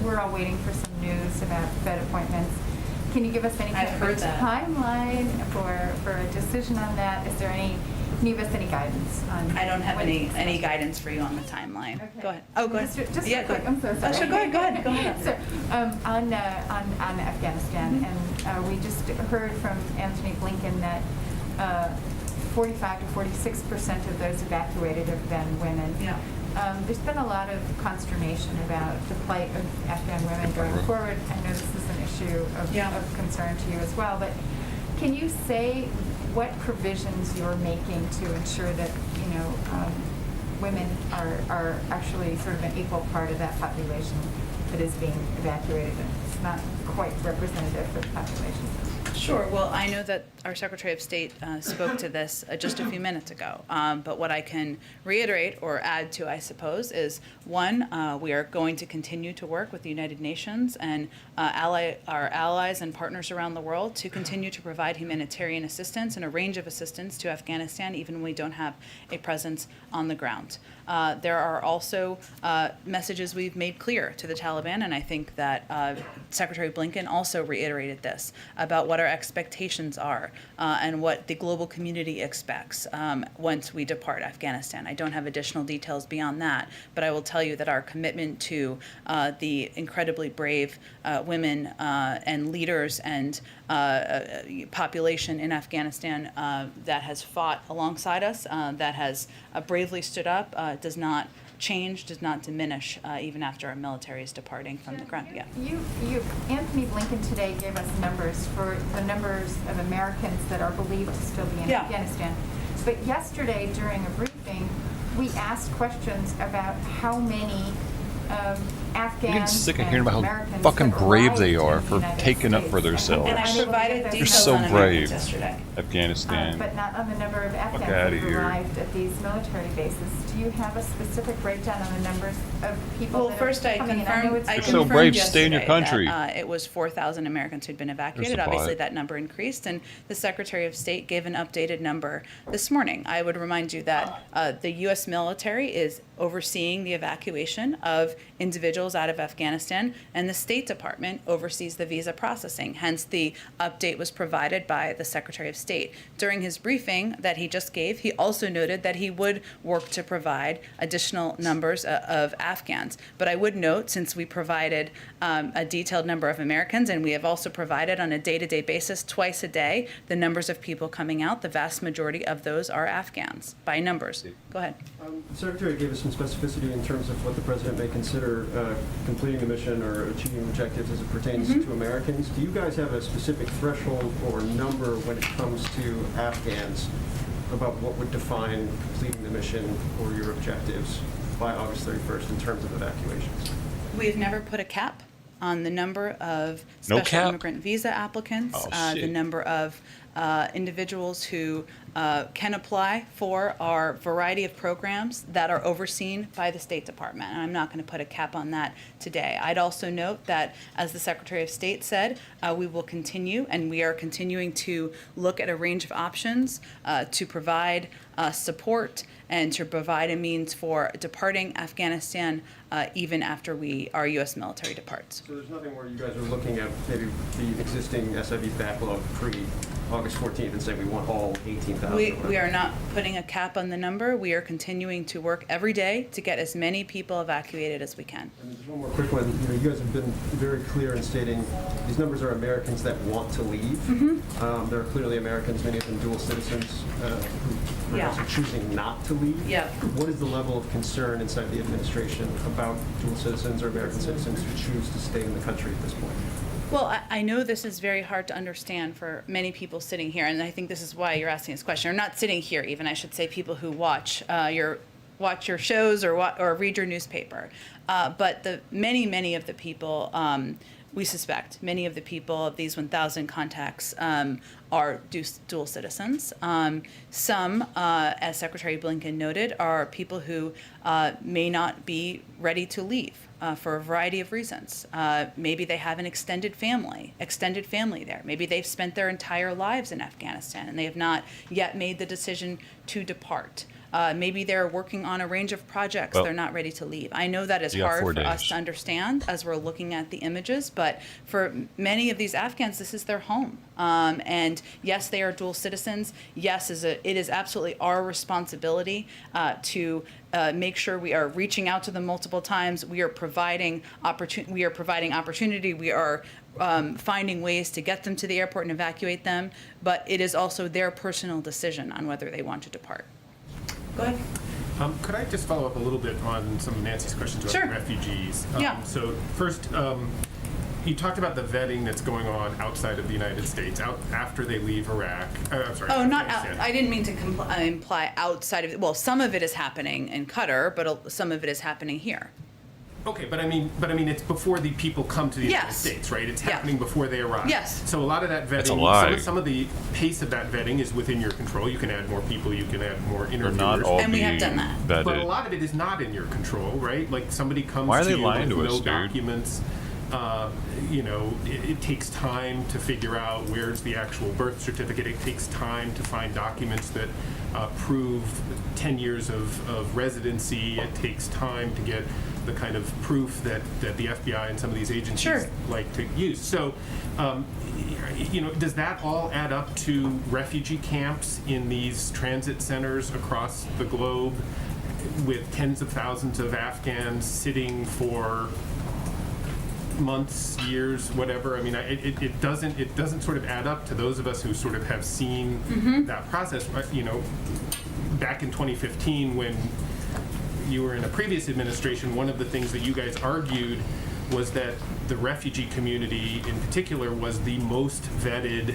we're all waiting for some news about Fed appointments. Can you give us any kind of timeline for a decision on that? Is there any? Can you give us any guidance on? I don't have any guidance for you on the timeline. Okay. Go ahead. Oh, go ahead. Just yeah, quick. I'm so sorry. Sure, go ahead. So, on Afghanistan, and we just heard from Anthony Blinken that 45 to 46% of those evacuated have been women. Yeah. There's been a lot of consternation about the plight of Afghan women going forward. I know this is an issue of concern to you as well, but can you say what provisions you're making to ensure that women are actually sort of an equal part of that population that is being evacuated? It's not quite representative for the population. Sure. Well, I know that our Secretary of State spoke to this just a few minutes ago. But what I can reiterate or add to, I suppose, is one, we are going to continue to work with the United Nations and our allies and partners around the world to continue to provide humanitarian assistance and a range of assistance to Afghanistan, even when we don't have a presence on the ground. There are also messages we've made clear to the Taliban, and I think that Secretary Blinken also reiterated this about what our expectations are and what the global community expects once we depart Afghanistan. I don't have additional details beyond that, but I will tell you that our commitment to the incredibly brave women and leaders and population in Afghanistan that has fought alongside us, that has bravely stood up, does not change, does not diminish, even after our military is departing from the ground. Yeah. Anthony Blinken today gave us numbers for the numbers of Americans that are believed to still be in Afghanistan. But yesterday, during a briefing, we asked questions about how many Afghans. I'm getting sick of hearing about how fucking brave they are for taking up for themselves. And I provided They're details so on brave. yesterday. Afghanistan. But not on the number of Afghans who arrived at these military bases. Do you have a specific breakdown on the numbers of people that first are I coming in? confirmed, You're so brave, stay in your country. That, it was 4,000 Americans who'd been evacuated. Obviously, that number increased, and the Secretary of State gave an updated number this morning. I would remind you that the U.S. military is overseeing the evacuation of individuals out of Afghanistan, and the State Department oversees the visa processing. Hence, the update was provided by the Secretary of State. During his briefing that he just gave, he also noted that he would work to provide additional numbers of Afghans. But I would note, since we provided a detailed number of Americans, and we have also provided on a day-to-day basis, twice a day, the numbers of people coming out, the vast majority of those are Afghans, by numbers. Go ahead. The Secretary gave us some specificity in terms of what the President may consider completing the mission or achieving objectives as it pertains to Americans. Do you guys have a specific threshold or number when it comes to Afghans about what would define completing the mission or your objectives by August 31st in terms of evacuations? We've never put a cap on the number of special immigrant visa applicants, the number of individuals who can apply for our variety of programs that are overseen by the State Department. And I'm not going to put a cap on that today. I'd also note that, as the Secretary of State said, we will continue, and we are continuing to look at a range of options to provide support and to provide a means for departing Afghanistan even after our U.S. military departs. So there's nothing where you guys are looking at maybe the existing SIV backlog pre-August 14th and saying we want all 18,000? We are not putting a cap on the number. We are continuing to work every day to get as many people evacuated as we can. And just one more quick one. You guys have been very clear in stating these numbers are Americans that want to leave. Mm-hmm. There are clearly Americans, many of them dual citizens, who perhaps are choosing not to leave. Yeah. What is the level of concern inside the administration about dual citizens or American citizens who choose to stay in the country at this point? Well, I know this is very hard to understand for many people sitting here, and I think this is why you're asking this question. Or not sitting here, even, I should say, people who watch your shows or read your newspaper. But many of the people, we suspect, many of the people of these 1,000 contacts are dual citizens. Some, as Secretary Blinken noted, are people who may not be ready to leave for a variety of reasons. Maybe they have an extended family there. Maybe they've spent their entire lives in Afghanistan and they have not yet made the decision to depart. Maybe they're working on a range of projects. They're not ready to leave. I know that is hard for us to understand as we're looking at the images, but for many of these Afghans, this is their home. And yes, they are dual citizens. Yes, it is absolutely our responsibility to make sure we are reaching out to them multiple times. We are providing opportunity. We are finding ways to get them to the airport and evacuate them. But it is also their personal decision on whether they want to depart. Go ahead. Could I just follow up a little bit on some of Nancy's questions about refugees? So first, you talked about the vetting that's going on outside of the United States, after they leave Iraq. I'm sorry. Oh, not out. I didn't mean to imply outside of it. Well, some of it is happening in Qatar, but some of it is happening here. Okay, but I mean, it's before the people come to the United States, right? It's happening before they arrive. Yes. So a lot of that vetting, some of the pace of that vetting is within your control. You can add more people, you can add more interviewers. Not all and we have done that. Vetted. But a lot of it is not in your control, right? Like somebody comes Why are they to you lying with to us, no dude? documents. It takes time to figure out where's the actual birth certificate. It takes time to find documents that prove 10 years of residency. It takes time to get the kind of proof that the FBI and some of these agencies like to use. So, does that all add up to refugee camps in these transit centers across the globe with tens of thousands of Afghans sitting for months, years, whatever? I mean, it doesn't sort of add up to those of us who sort of have seen that process. Back in 2015, when you were in a previous administration, one of the things that you guys argued was that the refugee community in particular was the most vetted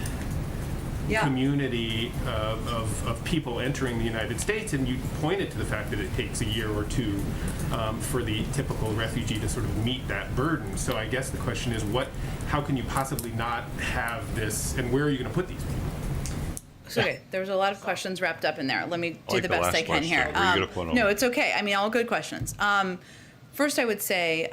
community of people entering the United States, and you pointed to the fact that it takes a year or two for the typical refugee to sort of meet that burden. So I guess the question is, how can you possibly not have this, and where are you going to put these people? Okay, there's a lot of questions wrapped up in there. Let me do the best I can here. No, no, it's okay. I mean, all good questions. First, I would say,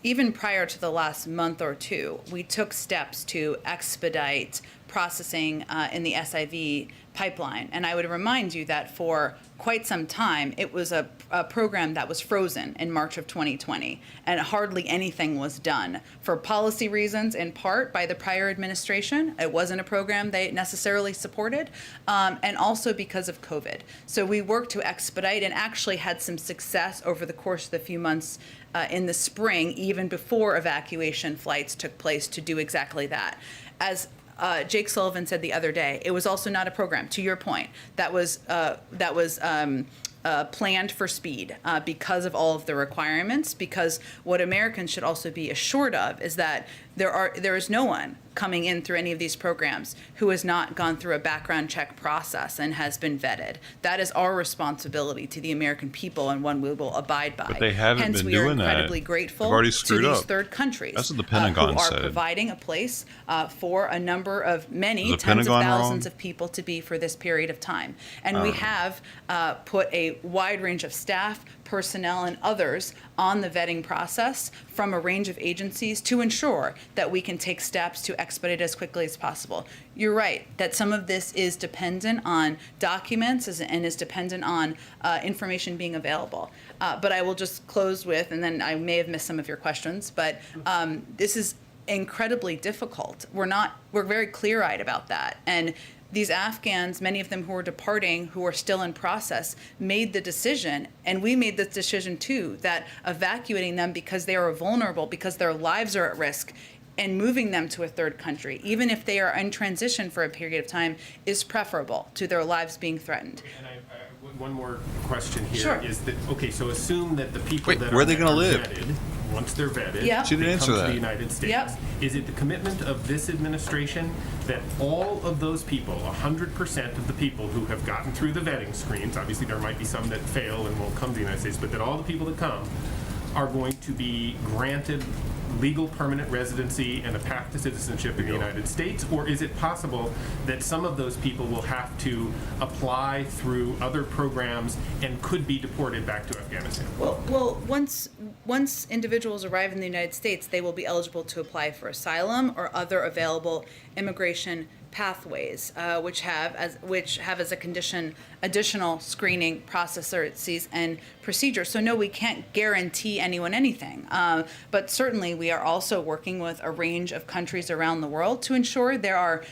even prior to the last month or two, we took steps to expedite processing in the SIV pipeline. And I would remind you that for quite some time, it was a program that was frozen in March of 2020, and hardly anything was done for policy reasons, in part by the prior administration. It wasn't a program they necessarily supported, and also because of COVID. So we worked to expedite and actually had some success over the course of the few months in the spring, even before evacuation flights took place, to do exactly that. As Jake Sullivan said the other day, it was also not a program, to your point, that was planned for speed because of all of the requirements, because what Americans should also be assured of is that there is no one coming in through any of these programs who has not gone through a background check process and has been vetted. That is our responsibility to the American people, and one we will abide by. But they haven't Hence, been we are doing incredibly that. grateful They've already to screwed these up. third countries That's what the Pentagon who are said. providing a place for a number of many Is the tens of Pentagon thousands wrong? of people to be for this period of time. And we have put a wide range of staff, personnel, and others on the vetting process from a range of agencies to ensure that we can take steps to expedite as quickly as possible. You're right that some of this is dependent on documents and is dependent on information being available. But I will just close with, and then I may have missed some of your questions, but this is incredibly difficult. We're very clear-eyed about that. And these Afghans, many of them who are departing, who are still in process, made the decision, and we made this decision too, that evacuating them because they are vulnerable, because their lives are at risk, and moving them to a third country, even if they are in transition for a period of time, is preferable to their lives being threatened. And one more question here Sure. is that, okay, so assume that the people Wait, that where are are they gonna live? vetted, once they're vetted, Yeah. She didn't they answer come to that. the United States. Yep. Is it the commitment of this administration that all of those people, 100% of the people who have gotten through the vetting screens, obviously there might be some that fail and won't come to the United States, but that all the people that come are going to be granted legal permanent residency and a path to citizenship in the United States? Or is it possible that some of those people will have to apply through other programs and could be deported back to Afghanistan? Well, once individuals arrive in the United States, they will be eligible to apply for asylum or other available immigration pathways, which have as a condition additional screening processes and procedures. So no, we can't guarantee anyone anything. But certainly we are also working with a range of countries around the world to ensure there are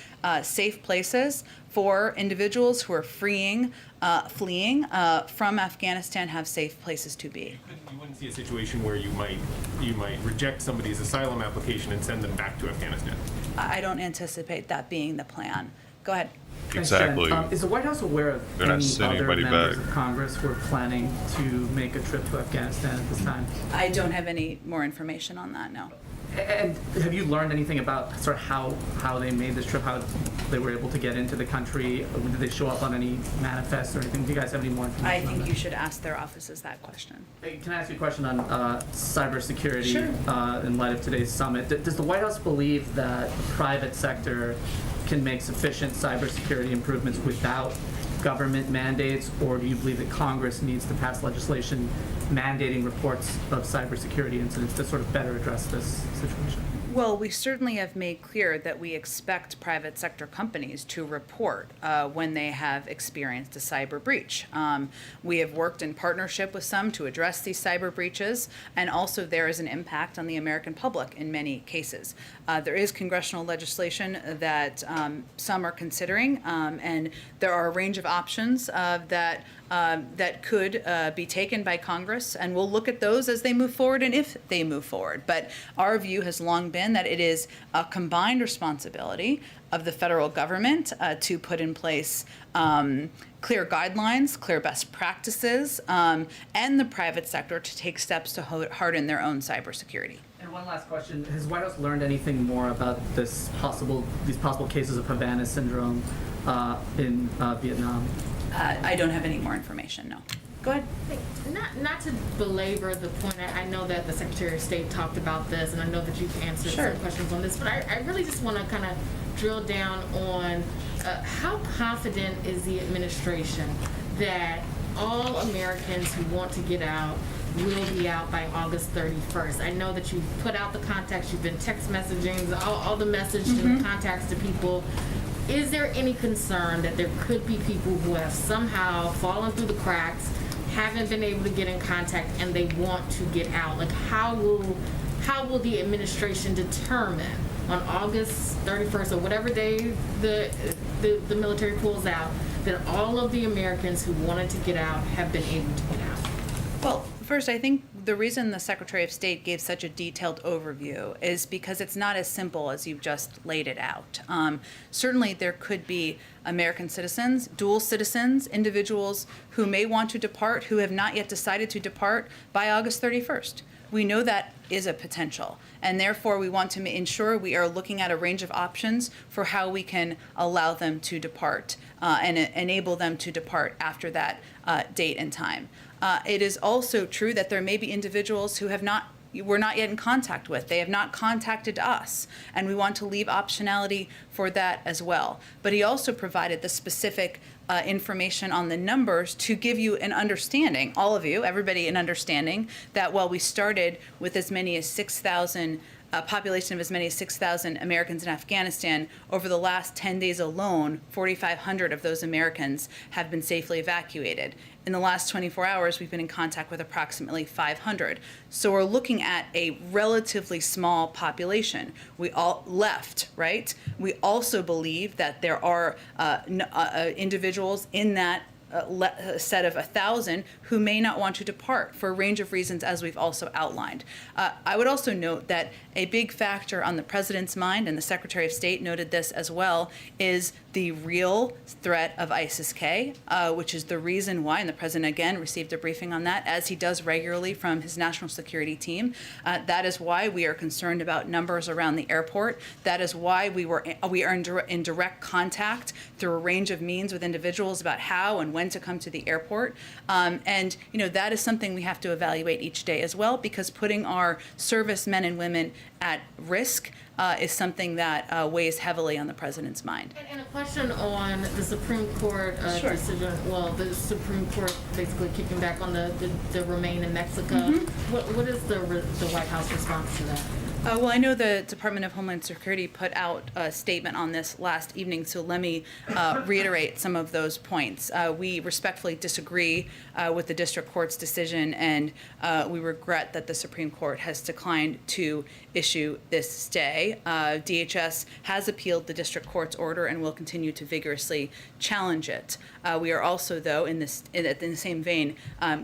safe places for individuals who are fleeing from Afghanistan, have safe places to be. You wouldn't see a situation where you might reject somebody's asylum application and send them back to Afghanistan. I don't anticipate that being the plan. Go ahead. Exactly. Is the White House aware of They're not any sending other anybody members back. of Congress who are planning to make a trip to Afghanistan at this time? I don't have any more information on that, no. And have you learned anything about sort of how they made this trip, how they were able to get into the country? Did they show up on any manifests or anything? Do you guys have any more information I on think that? you should ask their offices that question. Can I ask you a question on cybersecurity Sure. in light of today's summit? Does the White House believe that the private sector can make sufficient cybersecurity improvements without government mandates, or do you believe that Congress needs to pass legislation mandating reports of cybersecurity incidents to sort of better address this situation? Well, we certainly have made clear that we expect private sector companies to report when they have experienced a cyber breach. We have worked in partnership with some to address these cyber breaches, and also there is an impact on the American public in many cases. There is congressional legislation that some are considering, and there are a range of options that could be taken by Congress, and we'll look at those as they move forward and if they move forward. But our view has long been that it is a combined responsibility of the federal government to put in place clear guidelines, clear best practices, and the private sector to take steps to harden their own cybersecurity. And one last question: has White House learned anything more about these possible cases of Havana syndrome in Vietnam? I don't have any more information, no. Go ahead. Not to belabor the point, I know that the Secretary of State talked about this, and I know that you've answered some questions on this, but I really just want to kind of drill down on how confident is the administration that all Americans who want to get out will be out by August 31st. I know that you've put out the contacts, you've been text messaging, all the message and the contacts to people. Is there any concern that there could be people who have somehow fallen through the cracks, haven't been able to get in contact, and they want to get out? Like, how will the administration determine on August 31st or whatever day the military pulls out that all of the Americans who wanted to get out have been able to get out? Well, first, I think the reason the Secretary of State gave such a detailed overview is because it's not as simple as you've just laid it out. Certainly, there could be American citizens, dual citizens, individuals who may want to depart, who have not yet decided to depart by August 31st. We know that is a potential, and therefore we want to ensure we are looking at a range of options for how we can allow them to depart and enable them to depart after that date and time. It is also true that there may be individuals who we're not yet in contact with. They have not contacted us, and we want to leave optionality for that as well. But he also provided the specific information on the numbers to give you an understanding, all of you, everybody, an understanding that while we started with as many as 6,000 population of as many as 6,000 Americans in Afghanistan, over the last 10 days alone, 4,500 of those Americans have been safely evacuated. In the last 24 hours, we've been in contact with approximately 500. So we're looking at a relatively small population. We all left, right? We also believe that there are individuals in that set of 1,000 who may not want to depart for a range of reasons, as we've also outlined. I would also note that a big factor on the President's mind, and the Secretary of State noted this as well, is the real threat of ISIS-K, which is the reason why, and the President again received a briefing on that, as he does regularly from his national security team. That is why we are concerned about numbers around the airport. That is why we are in direct contact through a range of means with individuals about how and when to come to the airport. And that is something we have to evaluate each day as well, because putting our servicemen and women at risk is something that weighs heavily on the President's mind. And a question on the Supreme Court decision. Well, the Supreme Court basically kicking back on the remain in Mexico. Mm-hmm. What is the White House response to that? Well, I know the Department of Homeland Security put out a statement on this last evening, so let me reiterate some of those points. We respectfully disagree with the district court's decision, and we regret that the Supreme Court has declined to issue this stay. DHS has appealed the district court's order and will continue to vigorously challenge it. We are also, though, in the same vein,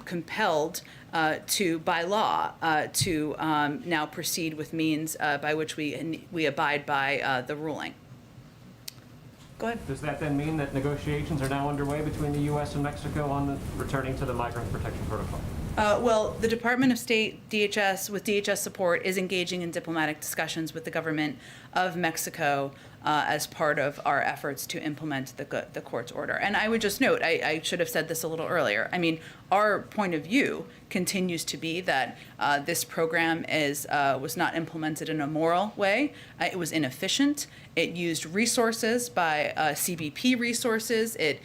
compelled by law to now proceed with means by which we abide by the ruling. Go ahead. Does that then mean that negotiations are now underway between the U.S. and Mexico on returning to the Migrant Protection Protocol? Well, the Department of State, DHS, with DHS support, is engaging in diplomatic discussions with the government of Mexico as part of our efforts to implement the court's order. And I would just note, I should have said this a little earlier. I mean, our point of view continues to be that this program was not implemented in a moral way. It was inefficient. It used resources by CBP resources. It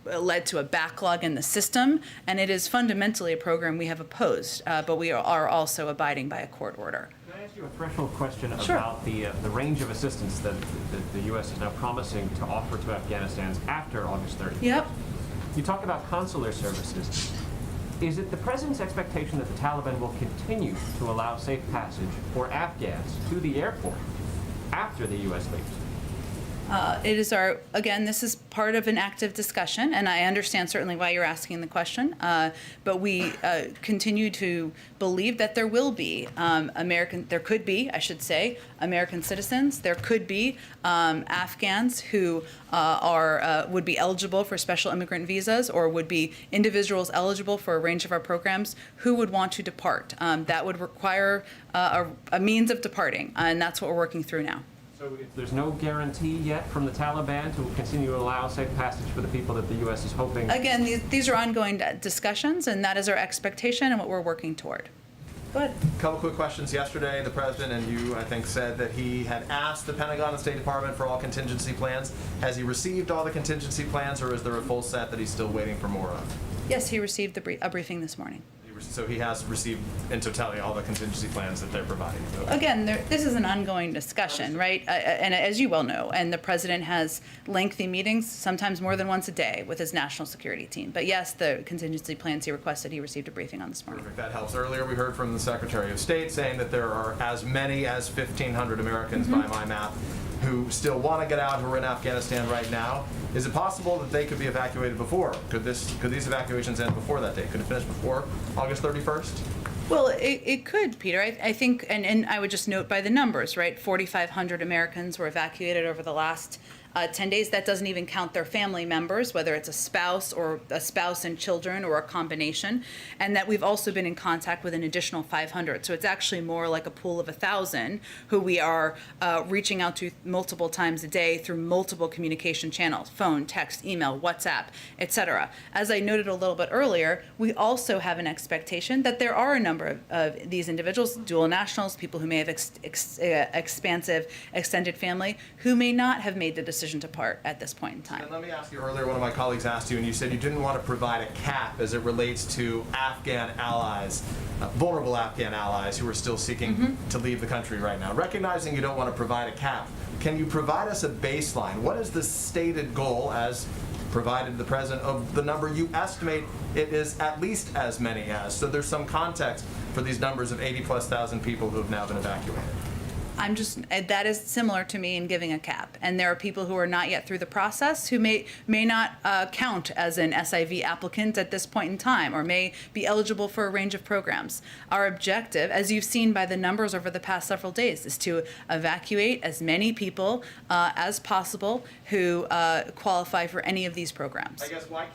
led to a backlog in the system, and it is fundamentally a program we have opposed, but we are also abiding by a court order. Can I ask you a threshold question about the range of assistance that the U.S. is now promising to offer to Afghanistan after August 30th? Yep. You talked about consular services. Is it the President's expectation that the Taliban will continue to allow safe passage for Afghans to the airport after the U.S. leaves? It is again, this is part of an active discussion, and I understand certainly why you're asking the question, but we continue to believe that there will be there could be, I should say, American citizens. There could be Afghans who would be eligible for special immigrant visas, or would be individuals eligible for a range of our programs who would want to depart. That would require a means of departing, and that's what we're working through now. So there's no guarantee yet from the Taliban to continue to allow safe passage for the people that the U.S. is hoping? Again, these are ongoing discussions, and that is our expectation and what we're working toward. Go ahead. A couple quick questions. Yesterday, the President and you, I think, said that he had asked the Pentagon and State Department for all contingency plans. Has he received all the contingency plans, or is there a full set that he's still waiting for more of? Yes, he received a briefing this morning. So he has received, in totality, all the contingency plans that they're providing. Okay. Again, this is an ongoing discussion, right? And as you well know, and the President has lengthy meetings, sometimes more than once a day, with his national security team. But yes, the contingency plans he requested, he received a briefing on this morning. Perfect. That helps. Earlier, we heard from the Secretary of State saying that there are as many as 1,500 Americans, by my math, who still want to get out, who are in Afghanistan right now. Is it possible that they could be evacuated before? Could these evacuations end before that date? Could it finish before August 31st? Well, it could, Peter. I think, and I would just note by the numbers, right? 4,500 Americans were evacuated over the last 10 days. That doesn't even count their family members, whether it's a spouse and children or a combination, and that we've also been in contact with an additional 500. So it's actually more like a pool of 1,000 who we are reaching out to multiple times a day through multiple communication channels, phone, text, email, WhatsApp, etc. As I noted a little bit earlier, we also have an expectation that there are a number of these individuals, dual nationals, people who may have expansive extended family, who may not have made the decision to part at this point in time. And let me ask you, earlier one of my colleagues asked you, and you said you didn't want to provide a cap as it relates to Afghan allies, vulnerable Afghan allies who are still seeking to leave the country right now. Recognizing you don't want to provide a cap, can you provide us a baseline? What is the stated goal, as provided the President, of the number you estimate it is at least as many as? So there's some context for these numbers of 80,000+ people who have now been evacuated. That is similar to me in giving a cap. And there are people who are not yet through the process who may not count as an SIV applicant at this point in time, or may be eligible for a range of programs. Our objective, as you've seen by the numbers over the past several days, is to evacuate as many people as possible who qualify for any of these programs. I guess why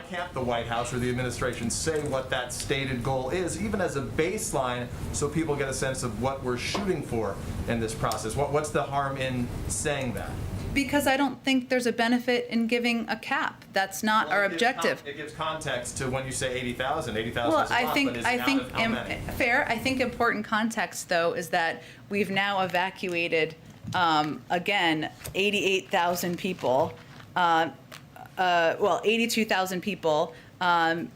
can't the White House or the administration say what that stated goal is, even as a baseline, so people get a sense of what we're shooting for in this process? What's the harm in saying that? Because I don't think there's a benefit in giving a cap. That's not our objective. It gives context to when you say 80,000. 80,000 well, is a lot, I think how many? fair. I think important context, though, is that we've now evacuated again 88,000 people. 82,000 people on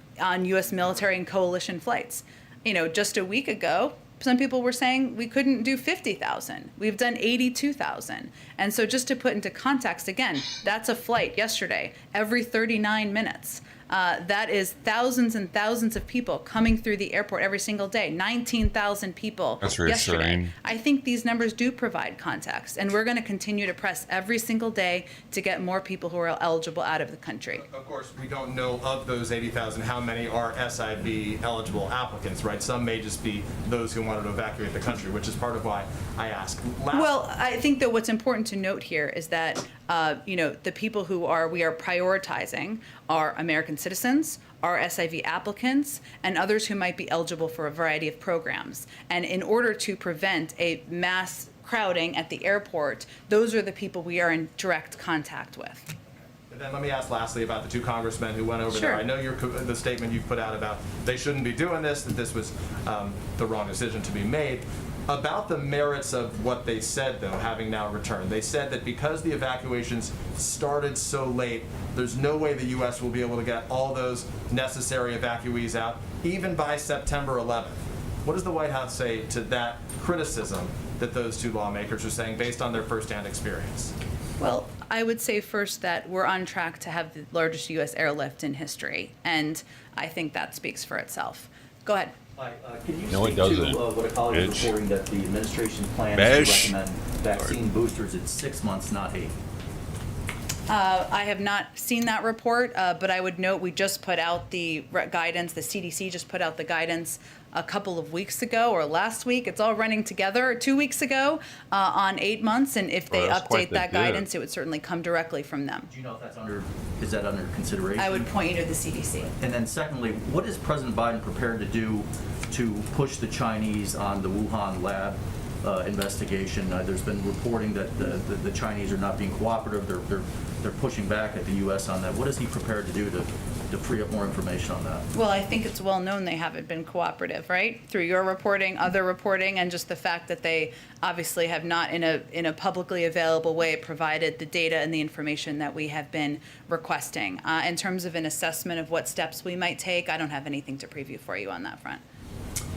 U.S. military and coalition flights. Just a week ago, some people were saying we couldn't do 50,000. We've done 82,000. And so just to put into context, again, that's a flight yesterday, every 39 minutes. That is thousands and thousands of people coming through the airport every single day. 19,000 people yesterday. I think these numbers do provide context, and we're going to continue to press every single day to get more people who are eligible out of the country. Of course, we don't know of those 80,000 how many are SIV eligible applicants, right? Some may just be those who wanted to evacuate the country, which is part of why I ask. Well, I think that what's important to note here is that the people who we are prioritizing are American citizens, are SIV applicants, and others who might be eligible for a variety of programs. And in order to prevent a mass crowding at the airport, those are the people we are in direct contact with. And then let me ask lastly about the two congressmen who went over there. I know the statement you've put out about they shouldn't be doing this, that this was the wrong decision to be made. About the merits of what they said, though, having now returned. They said that because the evacuations started so late, there's no way the U.S. will be able to get all those necessary evacuees out, even by September 11th. What does the White House say to that criticism that those two lawmakers are saying based on their firsthand experience? Well, I would say first that we're on track to have the largest U.S. airlift in history, and I think that speaks for itself. Go ahead. Hi, can you speak to what a colleague is reporting that the administration plans to recommend vaccine boosters at 6 months, not 8? I have not seen that report, but I would note we just put out the guidance. The CDC just put out the guidance a couple of weeks ago or last week. It's all running together 2 weeks ago on 8 months. And if they update that guidance, it would certainly come directly from them. Do you know if that's is that under consideration? I would point you to the CDC. And then secondly, what is President Biden prepared to do to push the Chinese on the Wuhan lab investigation? There's been reporting that the Chinese are not being cooperative. They're pushing back at the U.S. on that. What is he prepared to do to free up more information on that? Well, I think it's well known they haven't been cooperative, right? Through your reporting, other reporting, and just the fact that they obviously have not, in a publicly available way, provided the data and the information that we have been requesting. In terms of an assessment of what steps we might take, I don't have anything to preview for you on that front.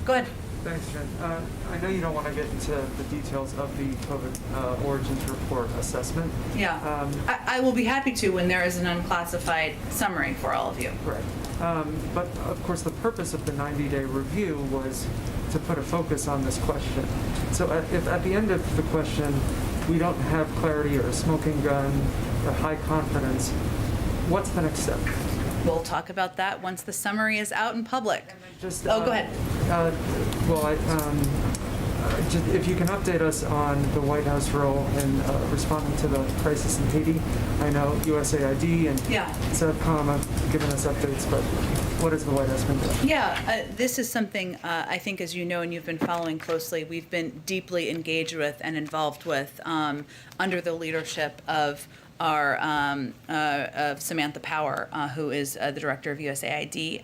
Go ahead. Thanks, Jen. I know you don't want to get into the details of the COVID origins report assessment. Yeah. I will be happy to when there is an unclassified summary for all of you. Right. But of course, the purpose of the 90-day review was to put a focus on this question. So if at the end of the question we don't have clarity or a smoking gun or high confidence, what's the next step? We'll talk about that once the summary is out in public. Just, go ahead. Just if you can update us on the White House role in responding to the crisis in Haiti. I know USAID and SEVCOM have given us updates, but what has the White House been doing? Yeah, this is something I think, as you know, and you've been following closely, we've been deeply engaged with and involved with under the leadership of our of Samantha Power, who is the director of USAID.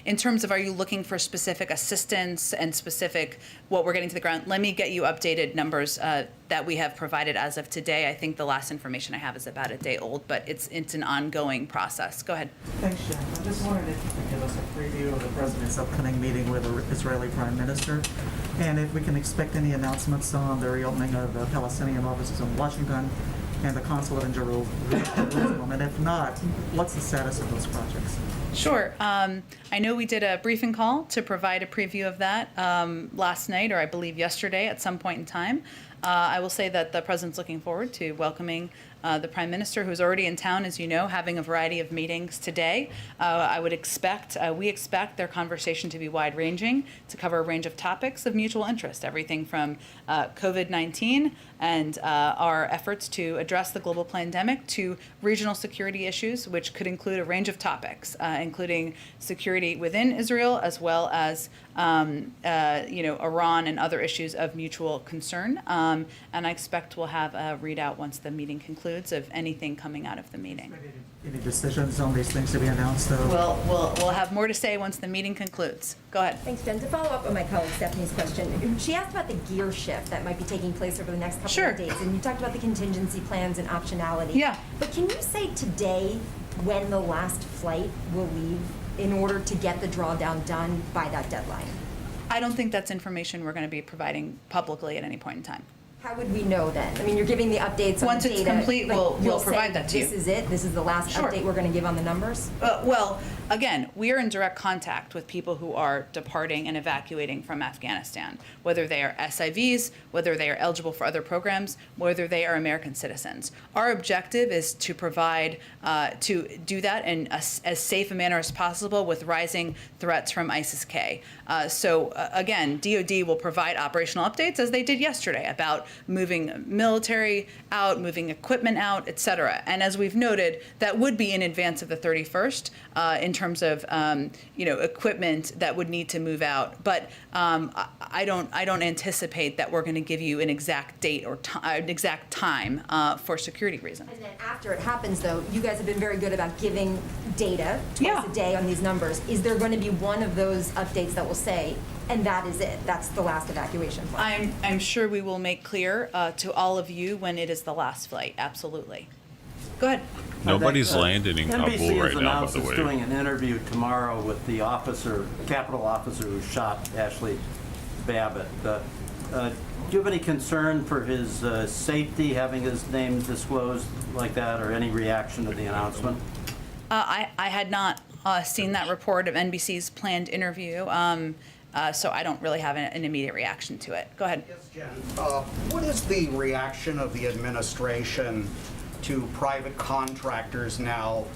In terms of, are you looking for specific assistance and specific what we're getting to the ground? Let me get you updated numbers that we have provided as of today. I think the last information I have is about a day old, but it's an ongoing process. Go ahead. Thanks, Jen. I just wondered if you could give us a preview of the president's upcoming meeting with the Israeli Prime Minister, and if we can expect any announcements on the reopening of the Palestinian offices in Washington and the consulate in Jerusalem, and if not, what's the status of those projects? Sure. I know we did a briefing call to provide a preview of that last night, or I believe yesterday at some point in time. I will say that the president's looking forward to welcoming the Prime Minister, who's already in town, as you know, having a variety of meetings today. We expect their conversation to be wide-ranging, to cover a range of topics of mutual interest, everything from COVID-19 and our efforts to address the global pandemic to regional security issues, which could include a range of topics, including security within Israel, as well as Iran and other issues of mutual concern. And I expect we'll have a readout once the meeting concludes of anything coming out of the meeting. Any decisions on these things to be announced, though? We'll have more to say once the meeting concludes. Go ahead. Thanks, Jen. To follow up on my colleague Stephanie's question, she asked about the gear shift that might be taking place over the next couple of days, and you talked about the contingency plans and optionality. Yeah. But can you say today when the last flight will leave in order to get the drawdown done by that deadline? I don't think that's information we're going to be providing publicly at any point in time. How would we know then? I mean, you're giving the updates on Once the data. it's complete, we'll say provide that to you. This is it? This is the last update we're going to give on the numbers? Well, again, we are in direct contact with people who are departing and evacuating from Afghanistan, whether they are SIVs, whether they are eligible for other programs, whether they are American citizens. Our objective is to provide, to do that in as safe a manner as possible with rising threats from ISIS-K. Again, DoD will provide operational updates, as they did yesterday, about moving military out, moving equipment out, et cetera. And as we've noted, that would be in advance of the 31st in terms of equipment that would need to move out. But I don't anticipate that we're going to give you an exact date or an exact time for security reasons. And then after it happens, though, you guys have been very good about giving data twice a day on these numbers. Is there going to be one of those updates that will say, and that is it, that's the last evacuation flight? I'm sure we will make clear to all of you when it is the last flight. Absolutely. Go ahead. Nobody's landing in Kabul right now, by the way. NBC is doing an interview tomorrow with the Capitol officer who shot Ashley Babbitt. Do you have any concern for his safety, having his name disclosed like that, or any reaction to the announcement? I had not seen that report of NBC's planned interview, so I don't really have an immediate reaction to it. Go ahead. Yes, Jen. What is the reaction of the administration to private contractors now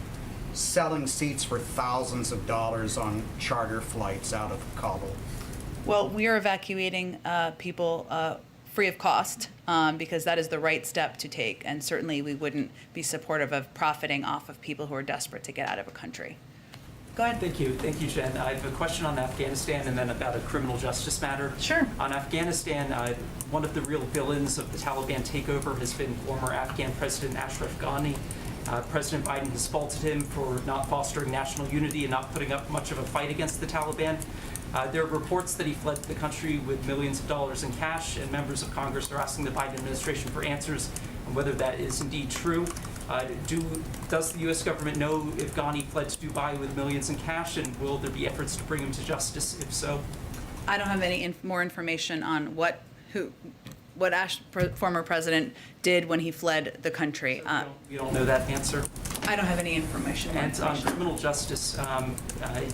selling seats for thousands of dollars on charter flights out of Kabul? Well, we are evacuating people free of cost because that is the right step to take, and certainly we wouldn't be supportive of profiting off of people who are desperate to get out of a country. Go ahead. Thank you, Jen. I have a question on Afghanistan and then about a criminal justice matter. Sure. On Afghanistan, one of the real villains of the Taliban takeover has been former Afghan President Ashraf Ghani. President Biden has faulted him for not fostering national unity and not putting up much of a fight against the Taliban. There are reports that he fled the country with millions of dollars in cash, and members of Congress are asking the Biden administration for answers on whether that is indeed true. Does the U.S. government know if Ghani fled to Dubai with millions in cash, and will there be efforts to bring him to justice if so? I don't have any more information on what former president did when he fled the country. So you don't know that answer? I don't have any information. And on criminal justice,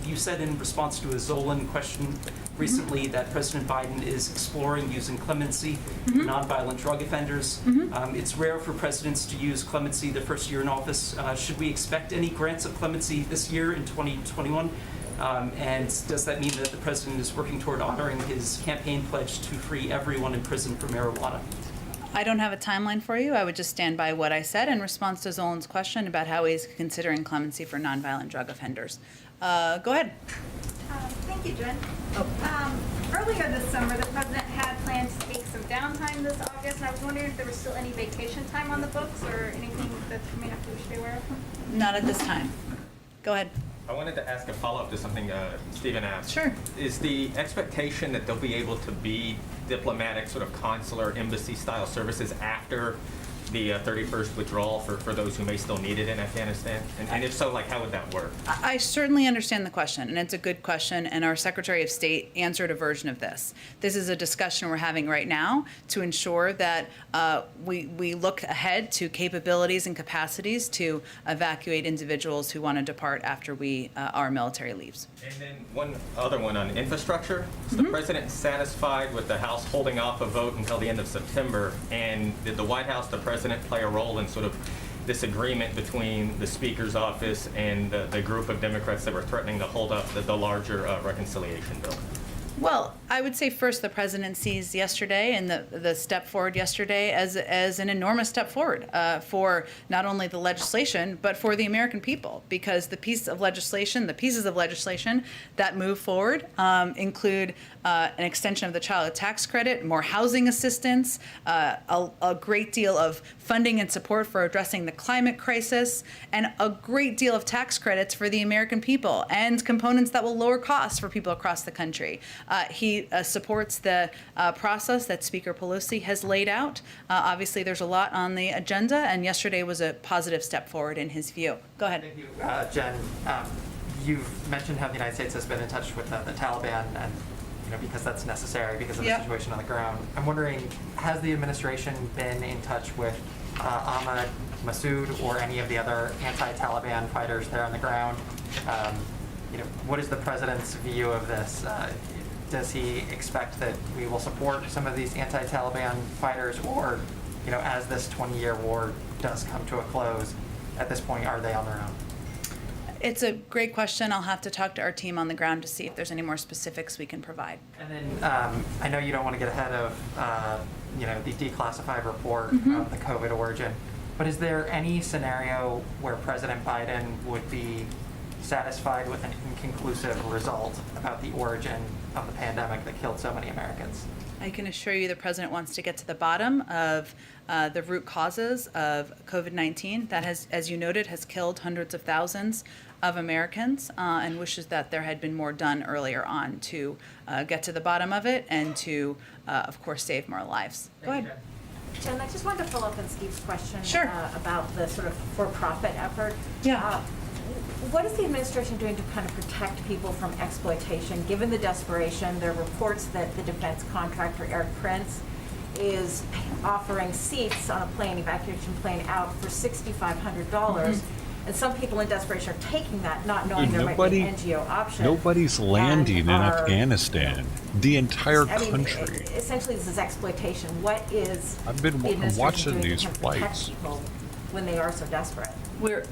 you said in response to a Zolan question recently that President Biden is exploring using clemency for nonviolent drug offenders. It's rare for presidents to use clemency their first year in office. Should we expect any grants of clemency this year in 2021? And does that mean that the president is working toward honoring his campaign pledge to free everyone in prison for marijuana? I don't have a timeline for you. I would just stand by what I said in response to Zolan's question about how he's considering clemency for nonviolent drug offenders. Go ahead. Thank you, Jen. Earlier this summer, the president had planned to take some downtime this August, and I was wondering if there was still any vacation time on the books or anything that we may have to stay aware of? Not at this time. Go ahead. I wanted to ask a follow-up to something Stephen asked. Sure. Is the expectation that they'll be able to be diplomatic, sort of consular, embassy-style services after the 31st withdrawal for those who may still need it in Afghanistan? And if so, like, how would that work? I certainly understand the question, and it's a good question, and our Secretary of State answered a version of this. This is a discussion we're having right now to ensure that we look ahead to capabilities and capacities to evacuate individuals who want to depart after our military leaves. And then one other one on infrastructure. Is the president satisfied with the House holding off a vote until the end of September? And did the White House, the president, play a role in sort of this agreement between the Speaker's office and the group of Democrats that were threatening to hold up the larger reconciliation bill? Well, I would say first the president sees yesterday and the step forward yesterday as an enormous step forward for not only the legislation, but for the American people, because the pieces of legislation that move forward include an extension of the child tax credit, more housing assistance, a great deal of funding and support for addressing the climate crisis, and a great deal of tax credits for the American people and components that will lower costs for people across the country. He supports the process that Speaker Pelosi has laid out. Obviously, there's a lot on the agenda, and yesterday was a positive step forward in his view. Go ahead. Thank you, Jen. You've mentioned how the United States has been in touch with the Taliban, and because that's necessary because of the situation on the ground. I'm wondering, has the administration been in touch with Ahmad Massoud or any of the other anti-Taliban fighters there on the ground? What is the president's view of this? Does he expect that we will support some of these anti-Taliban fighters, or, as this 20-year war does come to a close, at this point, are they on their own? It's a great question. I'll have to talk to our team on the ground to see if there's any more specifics we can provide. And then I know you don't want to get ahead of, the declassified report of the COVID origin, but is there any scenario where President Biden would be satisfied with an inconclusive result about the origin of the pandemic that killed so many Americans? I can assure you the president wants to get to the bottom of the root causes of COVID-19 that has, as you noted, has killed hundreds of thousands of Americans, and wishes that there had been more done earlier on to get to the bottom of it and to, of course, save more lives. Go ahead. Jen, I just wanted to follow up on Steve's question about the sort of for-profit effort. Yeah. What is the administration doing to kind of protect people from exploitation? Given the desperation, there are reports that the defense contractor, Eric Prince, is offering seats on a plane, evacuation plane, out for $6,500. And some people in desperation are taking that, not knowing there might be an NGO option. Nobody's landing in Afghanistan. The entire country. Essentially, this is exploitation. What is I've been watching these to protect flights people when they are so desperate?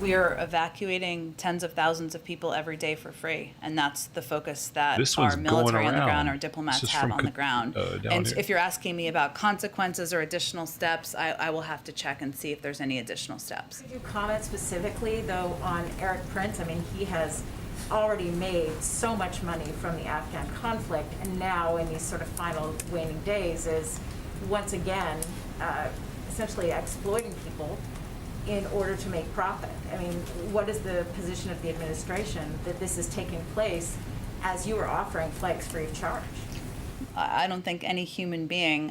We are evacuating tens of thousands of people every day for free, and that's the focus that our military on the ground, our diplomats have on the ground. And if you're asking me about consequences or additional steps, I will have to check and see if there's any additional steps. Could you comment specifically, though, on Eric Prince? I mean, he has already made so much money from the Afghan conflict, and now in these sort of final waning days is once again essentially exploiting people in order to make profit. I mean, what is the position of the administration that this is taking place as you are offering flights free of charge? I don't think any human being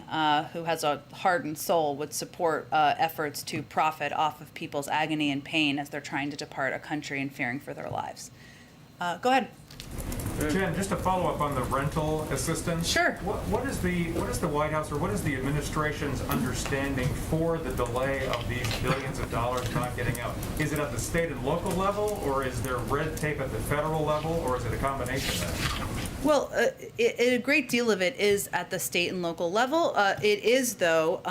who has a heart and soul would support efforts to profit off of people's agony and pain as they're trying to depart a country and fearing for their lives. Go ahead. Jen, just to follow up on the rental assistance. Sure. What is the White House or what is the administration's understanding for the delay of these billions of dollars not getting out? Is it at the state and local level, or is there red tape at the federal level, or is it a combination of that? Well, a great deal of it is at the state and local level. It is, though,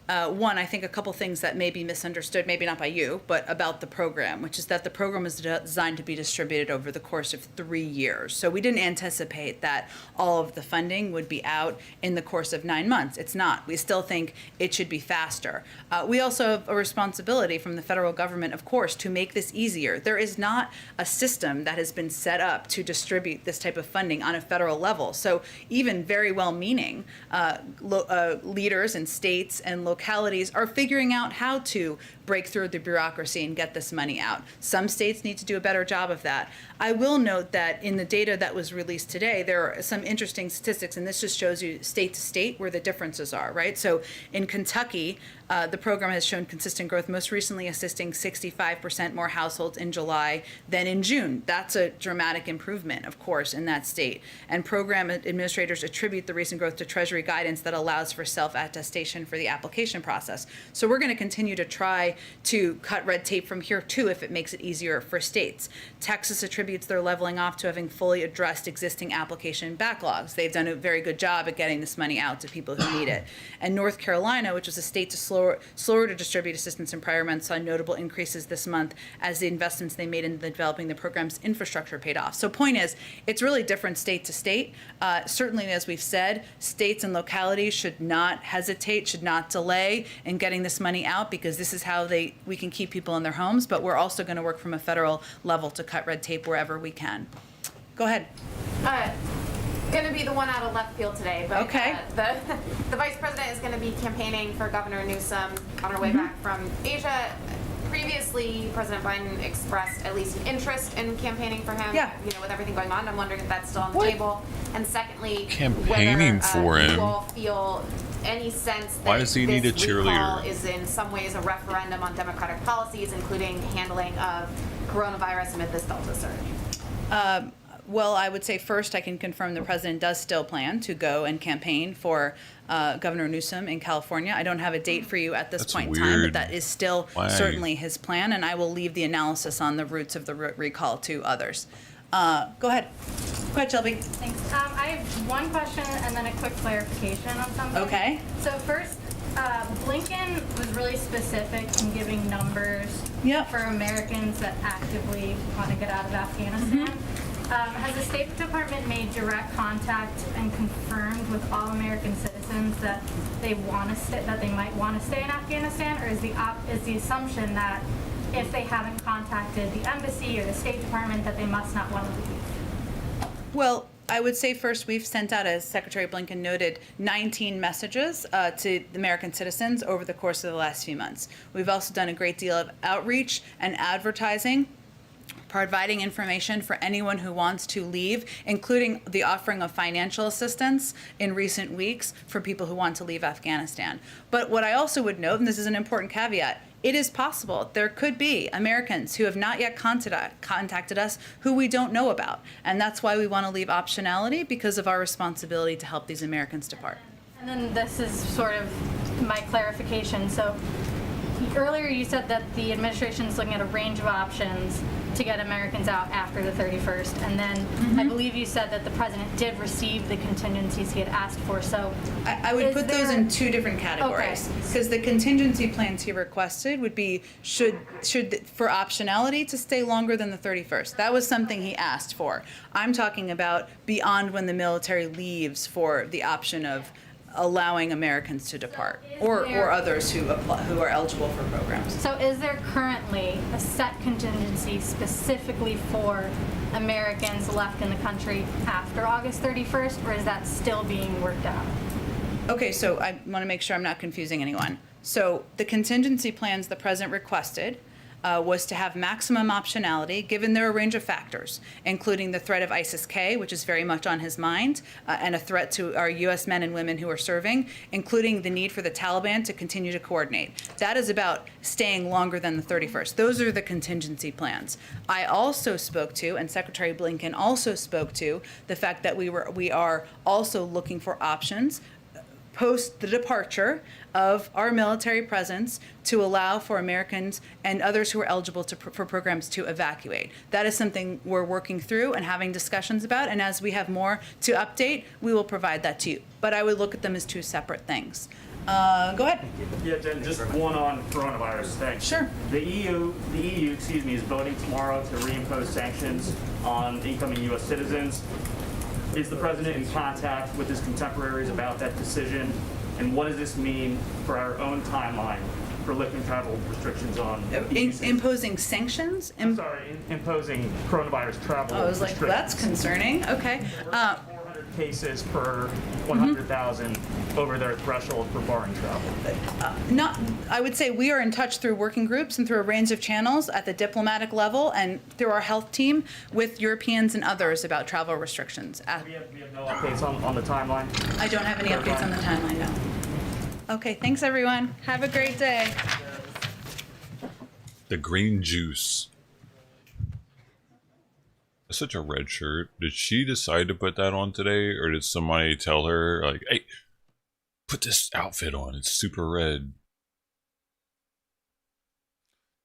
one, I think a couple things that may be misunderstood, maybe not by you, but about the program, which is that the program is designed to be distributed over the course of 3 years. So we didn't anticipate that all of the funding would be out in the course of 9 months. It's not. We still think it should be faster. We also have a responsibility from the federal government, of course, to make this easier. There is not a system that has been set up to distribute this type of funding on a federal level. So even very well-meaning leaders in states and localities are figuring out how to break through the bureaucracy and get this money out. Some states need to do a better job of that. I will note that in the data that was released today, there are some interesting statistics, and this just shows you state to state where the differences are, right? So in Kentucky, the program has shown consistent growth, most recently assisting 65% more households in July than in June. That's a dramatic improvement, of course, in that state. And program administrators attribute the recent growth to Treasury guidance that allows for self-attestation for the application process. So we're going to continue to try to cut red tape from here, too, if it makes it easier for states. Texas attributes their leveling off to having fully addressed existing application backlogs. They've done a very good job at getting this money out to people who need it. And North Carolina, which was a state to slower to distribute assistance in prior months, saw notable increases this month as the investments they made in developing the program's infrastructure paid off. So point is, it's really different state to state. Certainly, as we've said, states and localities should not hesitate, should not delay in getting this money out, because this is how we can keep people in their homes. But we're also going to work from a federal level to cut red tape wherever we can. Go ahead. Going to be the one out of left field today, but okay. The vice president is going to be campaigning for Governor Newsom on her way back from Asia. Previously, President Biden expressed at least an interest in campaigning for him. Yeah. You know, with everything going on, I'm wondering if that's still on the table. And secondly, campaigning for him. You all feel any sense that why does he need a this cheerleader? recall is in some ways a referendum on Democratic policies, including handling of coronavirus amid this Delta surge? Well, I would say first I can confirm the president does still plan to go and campaign for Governor Newsom in California. I don't have a date for you at this point in time, but that is still certainly his plan, and I will leave the analysis on the roots of the recall to others. Go ahead. Go ahead, Shelby. Thanks. I have one question and then a quick clarification on something. Okay. So first, Blinken was really specific in giving numbers for Americans that actively want to get out of Afghanistan. Has the State Department made direct contact and confirmed with all American citizens that they want to stay, that they might want to stay in Afghanistan, or is the assumption that if they haven't contacted the embassy or the State Department that they must not want to leave? Well, I would say first we've sent out, as Secretary Blinken noted, 19 messages to American citizens over the course of the last few months. We've also done a great deal of outreach and advertising, providing information for anyone who wants to leave, including the offering of financial assistance in recent weeks for people who want to leave Afghanistan. But what I also would note, and this is an important caveat, it is possible there could be Americans who have not yet contacted us who we don't know about. And that's why we want to leave optionality, because of our responsibility to help these Americans depart. And then this is sort of my clarification. So earlier you said that the administration is looking at a range of options to get Americans out after the 31st. And then I believe you said that the president did receive the contingencies he had asked for. So I would put those in two different categories, because the contingency plans he requested would be should for optionality to stay longer than the 31st. That was something he asked for. I'm talking about beyond when the military leaves, for the option of allowing Americans to depart, or others who are eligible for programs. So is there currently a set contingency specifically for Americans left in the country after August 31st, or is that still being worked out? Okay, so I want to make sure I'm not confusing anyone. So the contingency plans the president requested was to have maximum optionality, given there are a range of factors, including the threat of ISIS-K, which is very much on his mind, and a threat to our U.S. men and women who are serving, including the need for the Taliban to continue to coordinate. That is about staying longer than the 31st. Those are the contingency plans. I also spoke to, and Secretary Blinken also spoke to, the fact that we are also looking for options post the departure of our military presence to allow for Americans and others who are eligible for programs to evacuate. That is something we're working through and having discussions about, and as we have more to update, we will provide that to you. But I would look at them as two separate things. Go ahead. Yeah, Jen, just one on coronavirus. Thanks. Sure. The EU, is voting tomorrow to reimpose sanctions on incoming U.S. citizens. Is the president in contact with his contemporaries about that decision? And what does this mean for our own timeline for lifting travel restrictions on imposing sanctions? Imposing coronavirus travel I was like, restrictions. that's concerning. Okay. 400 cases per 100,000 over their threshold for foreign travel. I would say we are in touch through working groups and through a range of channels at the diplomatic level and through our health team with Europeans and others about travel restrictions. We have no updates on the timeline? I don't have any updates on the timeline, no. Okay, thanks everyone. Have a great day. The green juice. That's such a red shirt. Did she decide to put that on today, or did somebody tell her, like, hey, put this outfit on, it's super red?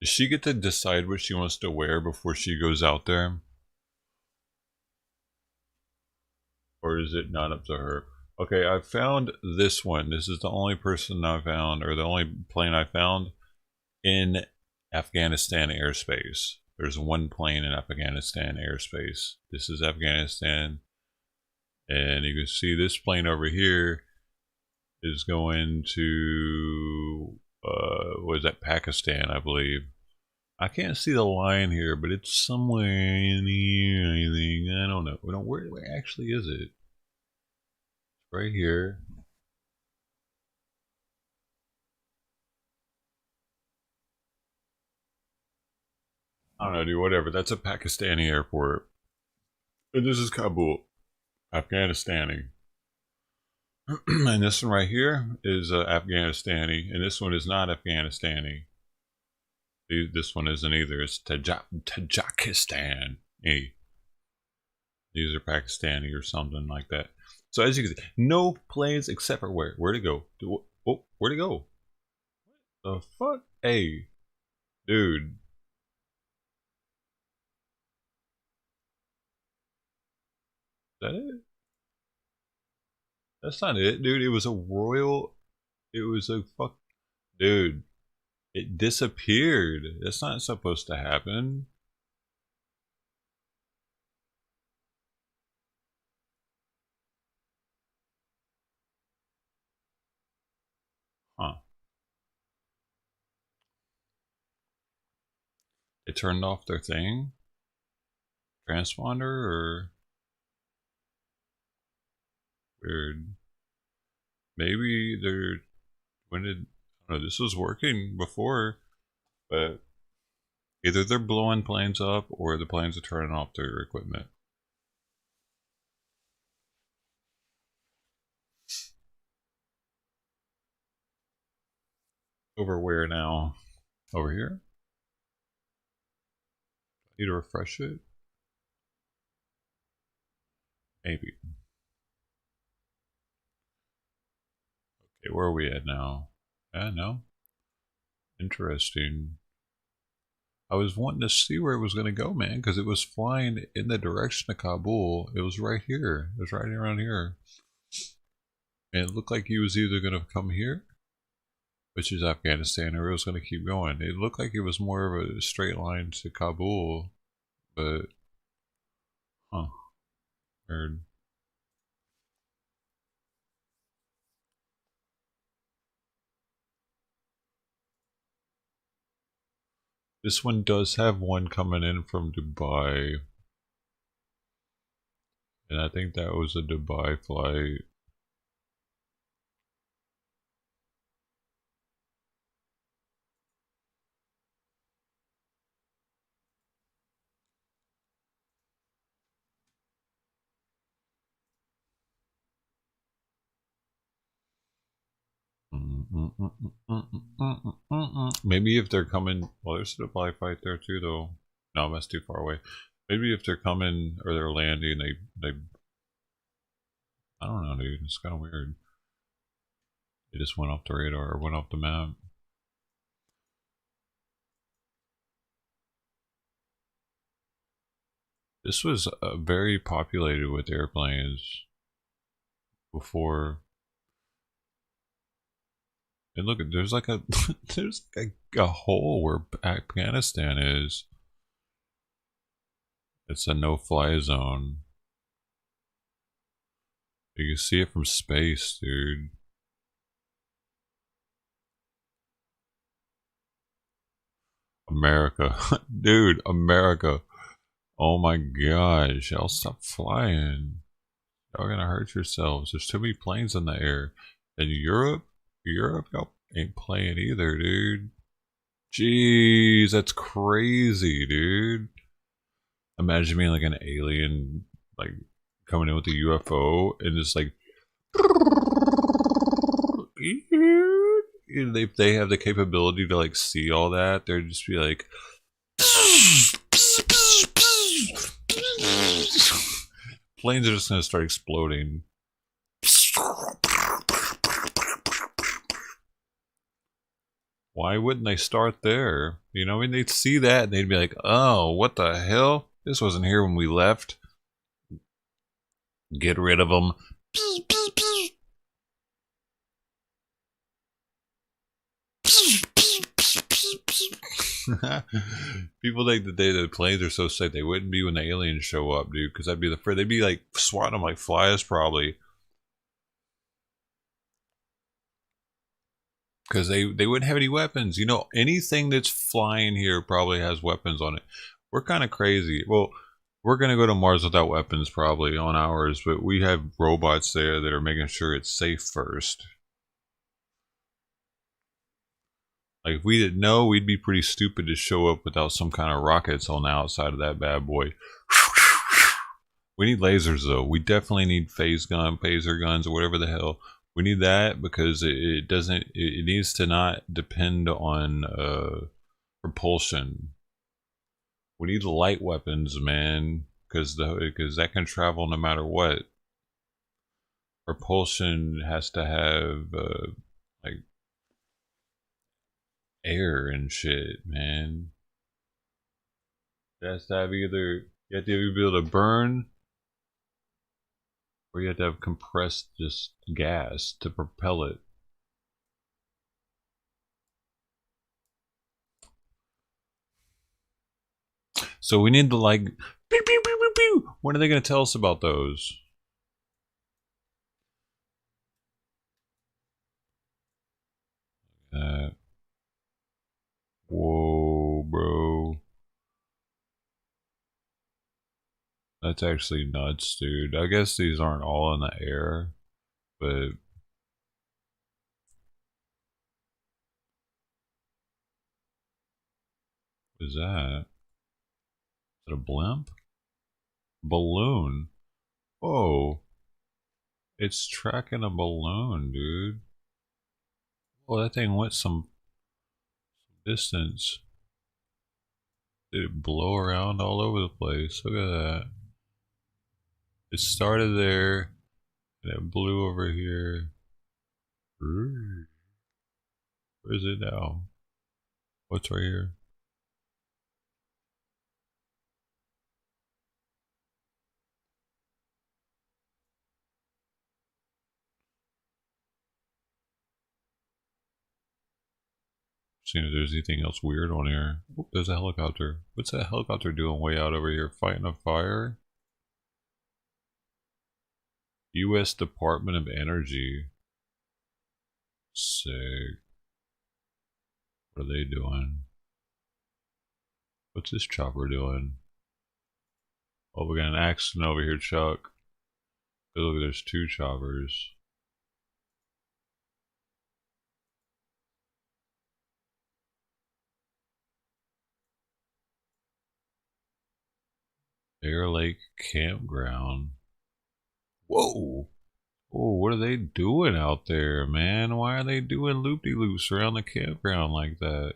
Does she get to decide what she wants to wear before she goes out there? Or is it not up to her? Okay, I found this one. This is the only person I found, or the only plane I found in Afghanistan airspace. There's one plane in Afghanistan airspace. This is Afghanistan. And you can see this plane over here is going to, what is that, Pakistan, I believe. I can't see the line here, but it's somewhere in here, I think. I don't know. Where actually is it? Right here. I don't know, dude, whatever. That's a Pakistani airport. And this is Kabul, Afghanistani. And this one right here is Afghanistani, and this one is not Afghanistani. This one isn't either. It's Tajikistan. These are Pakistani or something like that. So as you can see, no planes except for where? Where to go? Oh, where to go? The fuck? Hey, dude. Is that it? That's not it, dude. It was a royal. It was a fuck. Dude. It disappeared. That's not supposed to happen. Huh. They turned off their thing? Transponder or? Weird. Maybe they're, when did, I don't know, this was working before, but either they're blowing planes up or the planes are turning off their equipment. Over where now? Over here? Need to refresh it? Maybe. Okay, where are we at now? No. Interesting. I was wanting to see where it was going to go, man, because it was flying in the direction of Kabul. It was right here. It was right around here. And it looked like he was either going to come here, which is Afghanistan, or it was going to keep going. It looked like it was more of a straight line to Kabul, but, huh. Weird. This one does have one coming in from Dubai. And I think that was a Dubai flight. Maybe if they're coming, well, there's a supply fight there too, though. No, that's too far away. Maybe if they're coming or they're landing, they I don't know, dude. It's kind of weird. They just went off the radar or went off the map. This was very populated with airplanes before. And look, there's like a there's a hole where Afghanistan is. It's a no-fly zone. You can see it from space, dude. America, dude, America. Oh my gosh, y'all stop flying. Y'all gonna hurt yourselves. There's too many planes in the air. And Europe, y'all ain't playing either, dude. Jeez, that's crazy, dude. Imagine being like an alien, like coming in with a UFO and just like, if they have the capability to like see all that, they'd just be like, planes are just gonna start exploding. Why wouldn't they start there? You know, I mean, they'd see that and they'd be like, oh, what the hell? This wasn't here when we left. Get rid of them. People think that the planes are so safe. They wouldn't be when the aliens show up, dude. Because they'd be like swatting them like flies, probably. Because they wouldn't have any weapons. You know, anything that's flying here probably has weapons on it. We're kind of crazy. Well, we're going to go to Mars without weapons probably on ours, but we have robots there that are making sure it's safe first. Like, if we didn't know, we'd be pretty stupid to show up without some kind of rockets on the outside of that bad boy. We need lasers, though. We definitely need phaser guns, or whatever the hell. We need that because it needs to not depend on propulsion. We need light weapons, man, because that can travel no matter what. Propulsion has to have like air and shit, man. It has to have either, you have to be able to burn, or you have to have compressed just gas to propel it. So we need to like, pew, pew, pew, pew, pew. When are they going to tell us about those? Whoa, bro. That's actually nuts, dude. I guess these aren't all in the air, but what is that? Is it a blimp? Balloon. Whoa. It's tracking a balloon, dude. Oh, that thing went some distance. Did it blow around all over the place? Look at that. It started there, and it blew over here. Where is it now? What's right here? Seeing if there's anything else weird on here. Oh, there's a helicopter. What's that helicopter doing way out over here? Fighting a fire? US Department of Energy. Sick. What are they doing? What's this chopper doing? Oh, we got an accident over here, Chuck. Oh, look, there's two choppers. Bear Lake Campground. Whoa! Oh, what are they doing out there, man? Why are they doing loop-de-loops around the campground like that?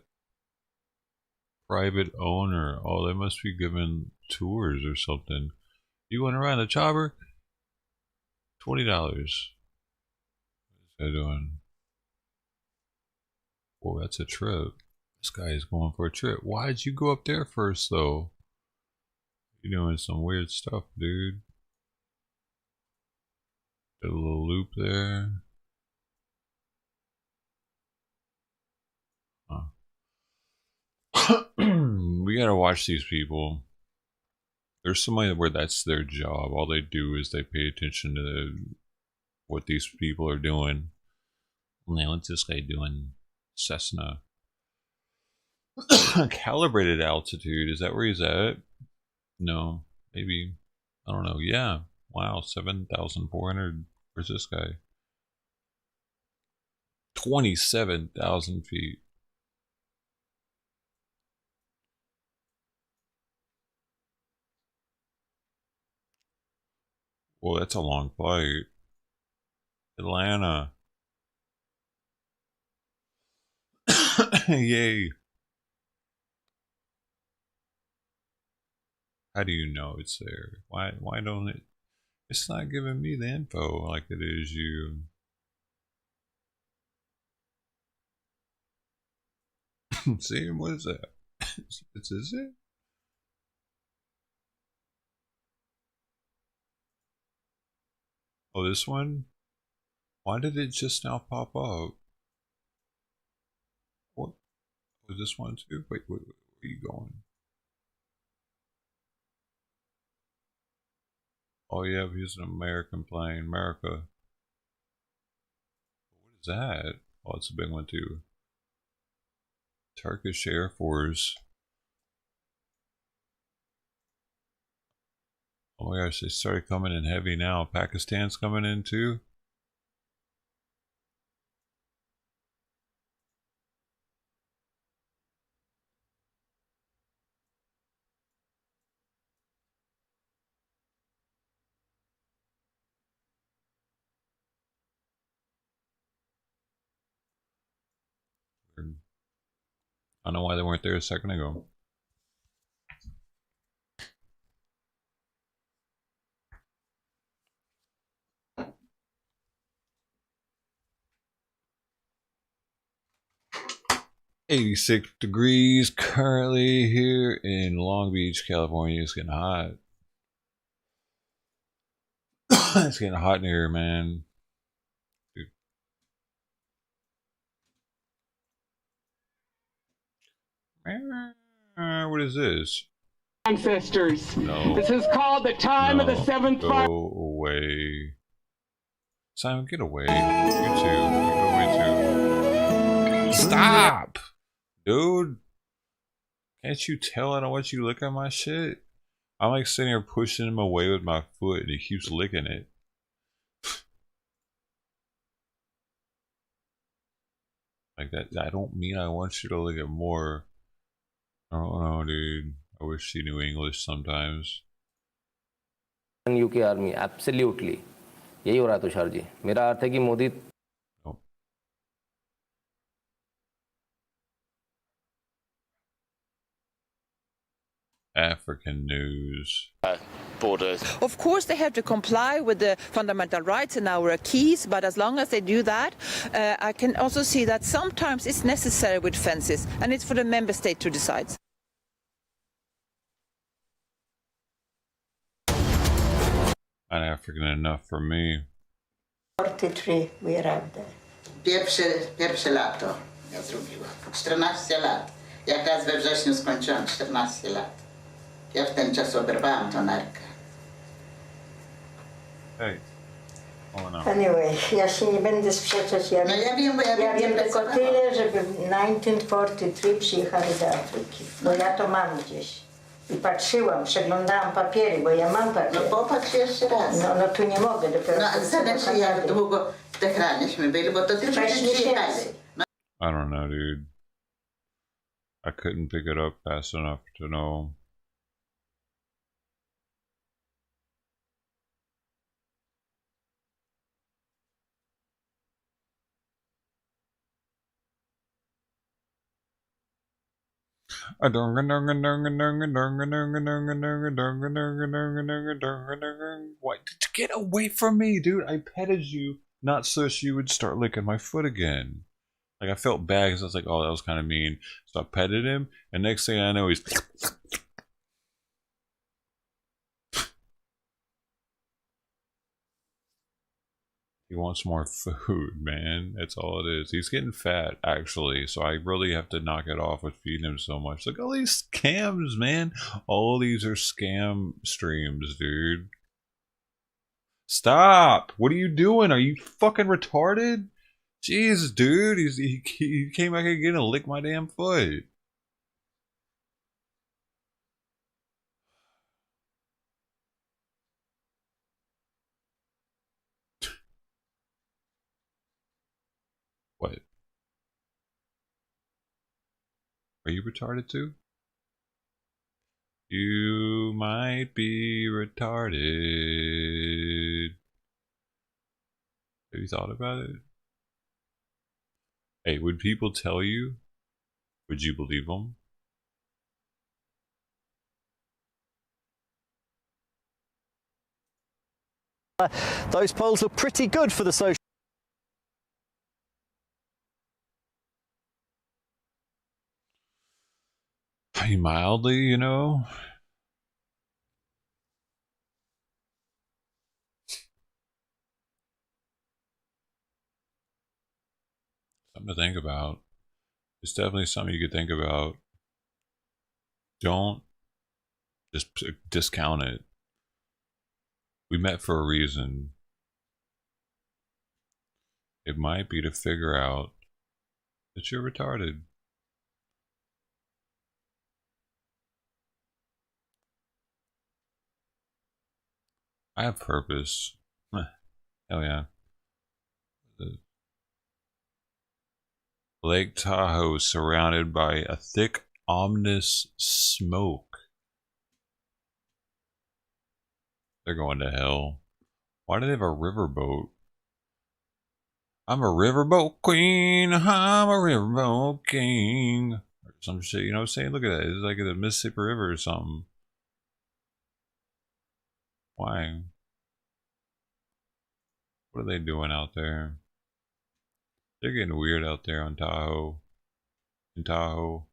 Private owner. Oh, they must be giving tours or something. You want to ride a chopper? $20. What is that doing? Oh, that's a trip. This guy is going for a trip. Why'd you go up there first, though? You're doing some weird stuff, dude. Got a little loop there. Huh. We gotta watch these people. There's somebody where that's their job. All they do is they pay attention to what these people are doing. Man, what's this guy doing? Cessna. Calibrated altitude. Is that where he's at? No. Maybe. I don't know. Yeah. Wow. 7,400. Where's this guy? 27,000 feet. Well, that's a long flight. Atlanta. Yay. How do you know it's there? Why don't it? It's not giving me the info like it is you. See, what is that? Is it? Oh, this one? Why did it just now pop up? What? Was this one too? Wait, where are you going? Oh yeah, he's an American plane. America. What is that? Oh, it's a big one too. Turkish Air Force. Oh my gosh, they started coming in heavy now. Pakistan's coming in too. I don't know why they weren't there a second ago. $86 degrees currently here in Long Beach, California. It's getting hot. It's getting hot in here, man. Dude. What is this? Ancestors. No. This is called the time of the seventh fire. Go away. Simon, get away. You too. Get away too. Stop! Dude. Can't you tell I don't want you to look at my shit? I'm like sitting here pushing him away with my foot and he keeps licking it. Like that, I don't mean I want you to lick it more. I don't know, dude. I wish she knew English sometimes. UK army absolutely यही हो रहा है तुषार जी मेरा अर्थ है कि Modi African news. Borders. Of course, they have to comply with the fundamental rights and our keys, but as long as they do that, I can also see that sometimes it's necessary with fences, and it's for the member state to decide. Not African enough for me. 43 we arrived there. Pierwsze lato ja zrobiłam. 14 lat. Jak raz we wrześniu skończyłam 14 lat. Ja w ten czas oberwałam tą nerkę. Hey. Oh no. Anyway, ja się nie będę sprzeczać. Ja, no ja wiem, bo ja wiem tylko tyle, żeby w 1943 przyjechali do Afryki. Bo ja to mam gdzieś. I patrzyłam, przeglądałam papiery, bo ja mam papiery. No popatrz jeszcze raz. No tu nie mogę dopiero. No zależy jak długo w Teheranie byli, bo to tylko przyjechali. I don't know, dude. I couldn't pick it up fast enough to know. What? Get away from me, dude. I petted you, not so she would start licking my foot again. Like, I felt bad because I was like, oh, that was kind of mean. So I petted him, and next thing I know, he's... He wants more food, man. That's all it is. He's getting fat, actually, so I really have to knock it off with feeding him so much. Look at all these scams, man. All these are scam streams, dude. Stop! What are you doing? Are you fucking retarded? Jesus, dude. He came back again and licked my damn foot. What? Are you retarded too? You might be retarded. Have you thought about it? Hey, would people tell you? Would you believe them? Those polls look pretty good for the social. Mildly, you know. Something to think about. It's definitely something you could think about. Don't just discount it. We met for a reason. It might be to figure out that you're retarded. I have purpose. Hell yeah. Lake Tahoe surrounded by a thick, ominous smoke. They're going to hell. Why do they have a riverboat? I'm a riverboat queen. I'm a riverboat king. Or some shit, you know what I'm saying? Look at that. It's like the Mississippi River or something. Why? What are they doing out there? They're getting weird out there on Tahoe. In Tahoe.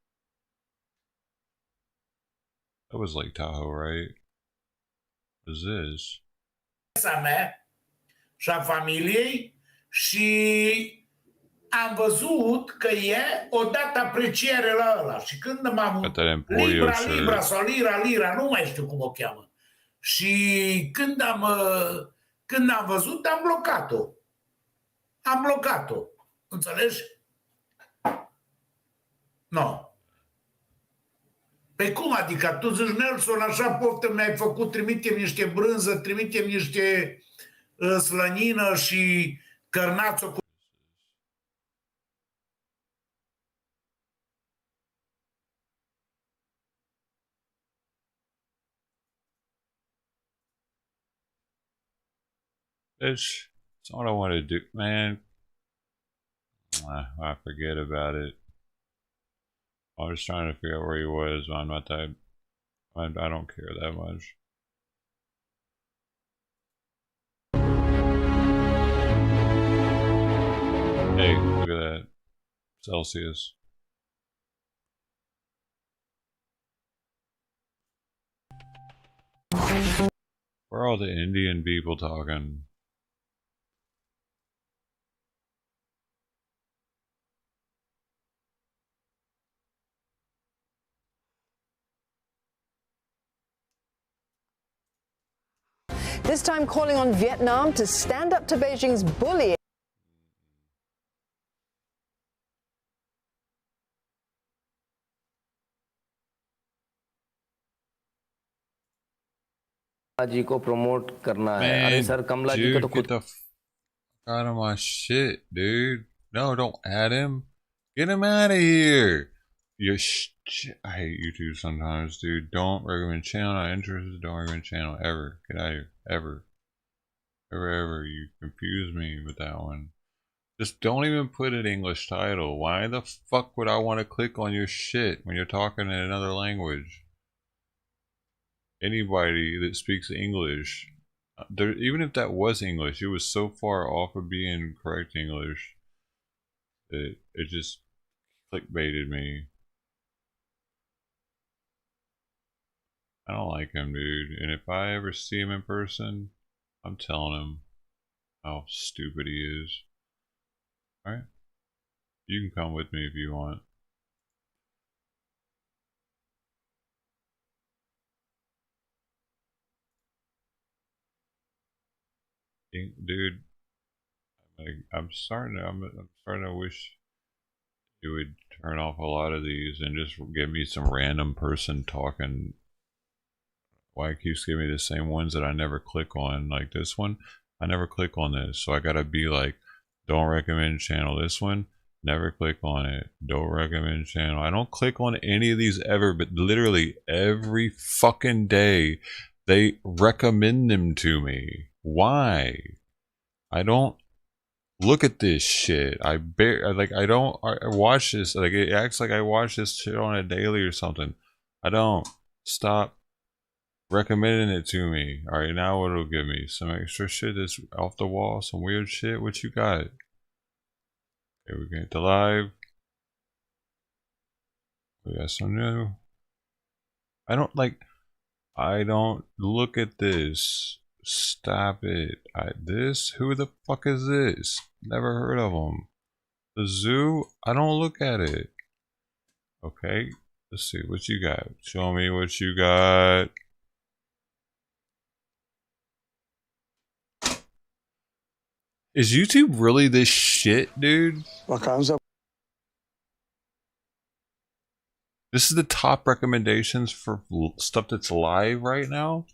That was Lake Tahoe, right? What is this? Mea și a familiei și am văzut că e o dată apreciere la ăla și când m-am Libra sau Lira, nu mai știu cum o cheamă. Și când am văzut, am blocat-o. Am blocat-o. Înțelegi? No. Pe cum adică? Tu zici, Nelson, așa poftă mi-ai făcut, trimitem niște brânză, trimitem niște slănină și cărnațo cu... That's what I want to do, man. I forget about it. I was trying to figure out where he was, but I'm not that. I don't care that much. Hey, look at that. Celsius. Where are all the Indian people talking? This time calling on Vietnam to stand up to Beijing's bullying. जी को promote करना है अरे sir कमला जी को तो खुद out of my shit, dude. No, don't add him. Get him out of here. I hate YouTube sometimes, dude. Don't recommend channel. Not interested. Don't recommend channel ever. Get out of here. Ever. You confuse me with that one. Just don't even put an English title. Why the fuck would I want to click on your shit when you're talking in another language? Anybody that speaks English, even if that was English, it was so far off of being correct English that it just clickbaited me. I don't like him, dude. And if I ever see him in person, I'm telling him how stupid he is. Alright? You can come with me if you want. Dude, I'm starting to wish you would turn off a lot of these and just give me some random person talking. Why it keeps giving me the same ones that I never click on? Like this one, I never click on this, so I gotta be like, don't recommend channel. This one, never click on it. Don't recommend channel. I don't click on any of these ever, but literally every fucking day they recommend them to me. Why? I don't look at this shit. I watch this. Like, it acts like I watch this shit on a daily or something. I don't. Stop recommending it to me. Alright, now what it'll give me? Some extra shit that's off the wall, some weird shit. What you got? Okay, we get to live. We got some new. I don't look at this. Stop it. Who the fuck is this? Never heard of them. The zoo? I don't look at it. Okay, let's see what you got. Show me what you got. Is YouTube really this shit, dude? This is the top recommendations for stuff that's live right now?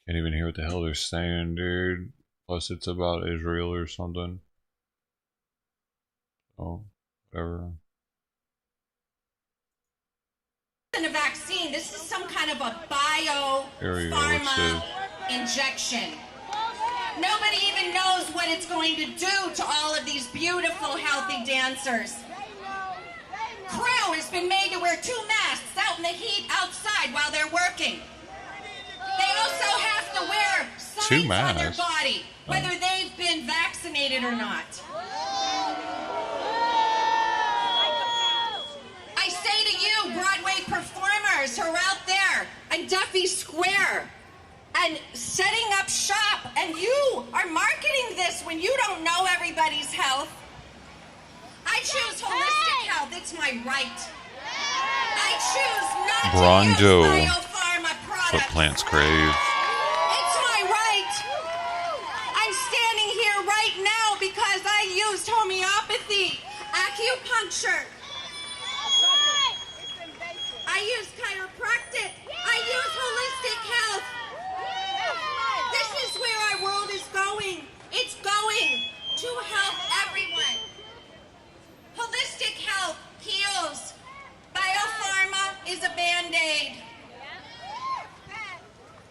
Can't even hear what the hell they're saying, dude. Plus it's about Israel or something. Oh, whatever. A vaccine. This is some kind of a bio-pharma injection. Nobody even knows what it's going to do to all of these beautiful, healthy dancers. Crew has been made to wear 2 masks out in the heat outside while they're working. They also have to wear signs on their body, whether they've been vaccinated or not. I say to you, Broadway performers who are out there in Duffy Square and setting up shop, and you are marketing this when you don't know everybody's health. I choose holistic health. It's my right. I choose not to use biopharma products. What plants crave. It's my right. I'm standing here right now because I used homeopathy, acupuncture. I use chiropractic. I use holistic health. This is where our world is going. It's going to help everyone. Holistic health heals. Biopharma is a Band-Aid.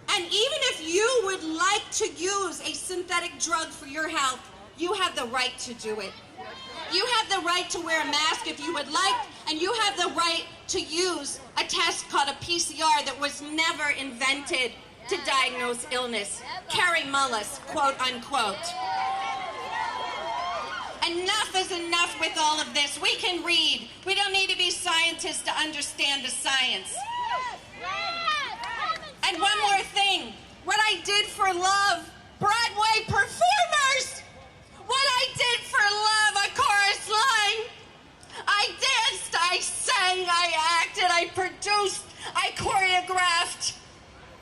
And even if you would like to use a synthetic drug for your health, you have the right to do it. You have the right to wear a mask if you would like, and you have the right to use a test called a PCR that was never invented to diagnose illness. Carrie Mullis, quote unquote. Enough is enough with all of this. We can read. We don't need to be scientists to understand the science. And one more thing. What I did for love, Broadway performers. What I did for love, a chorus line. I danced, I sang, I acted, I produced, I choreographed.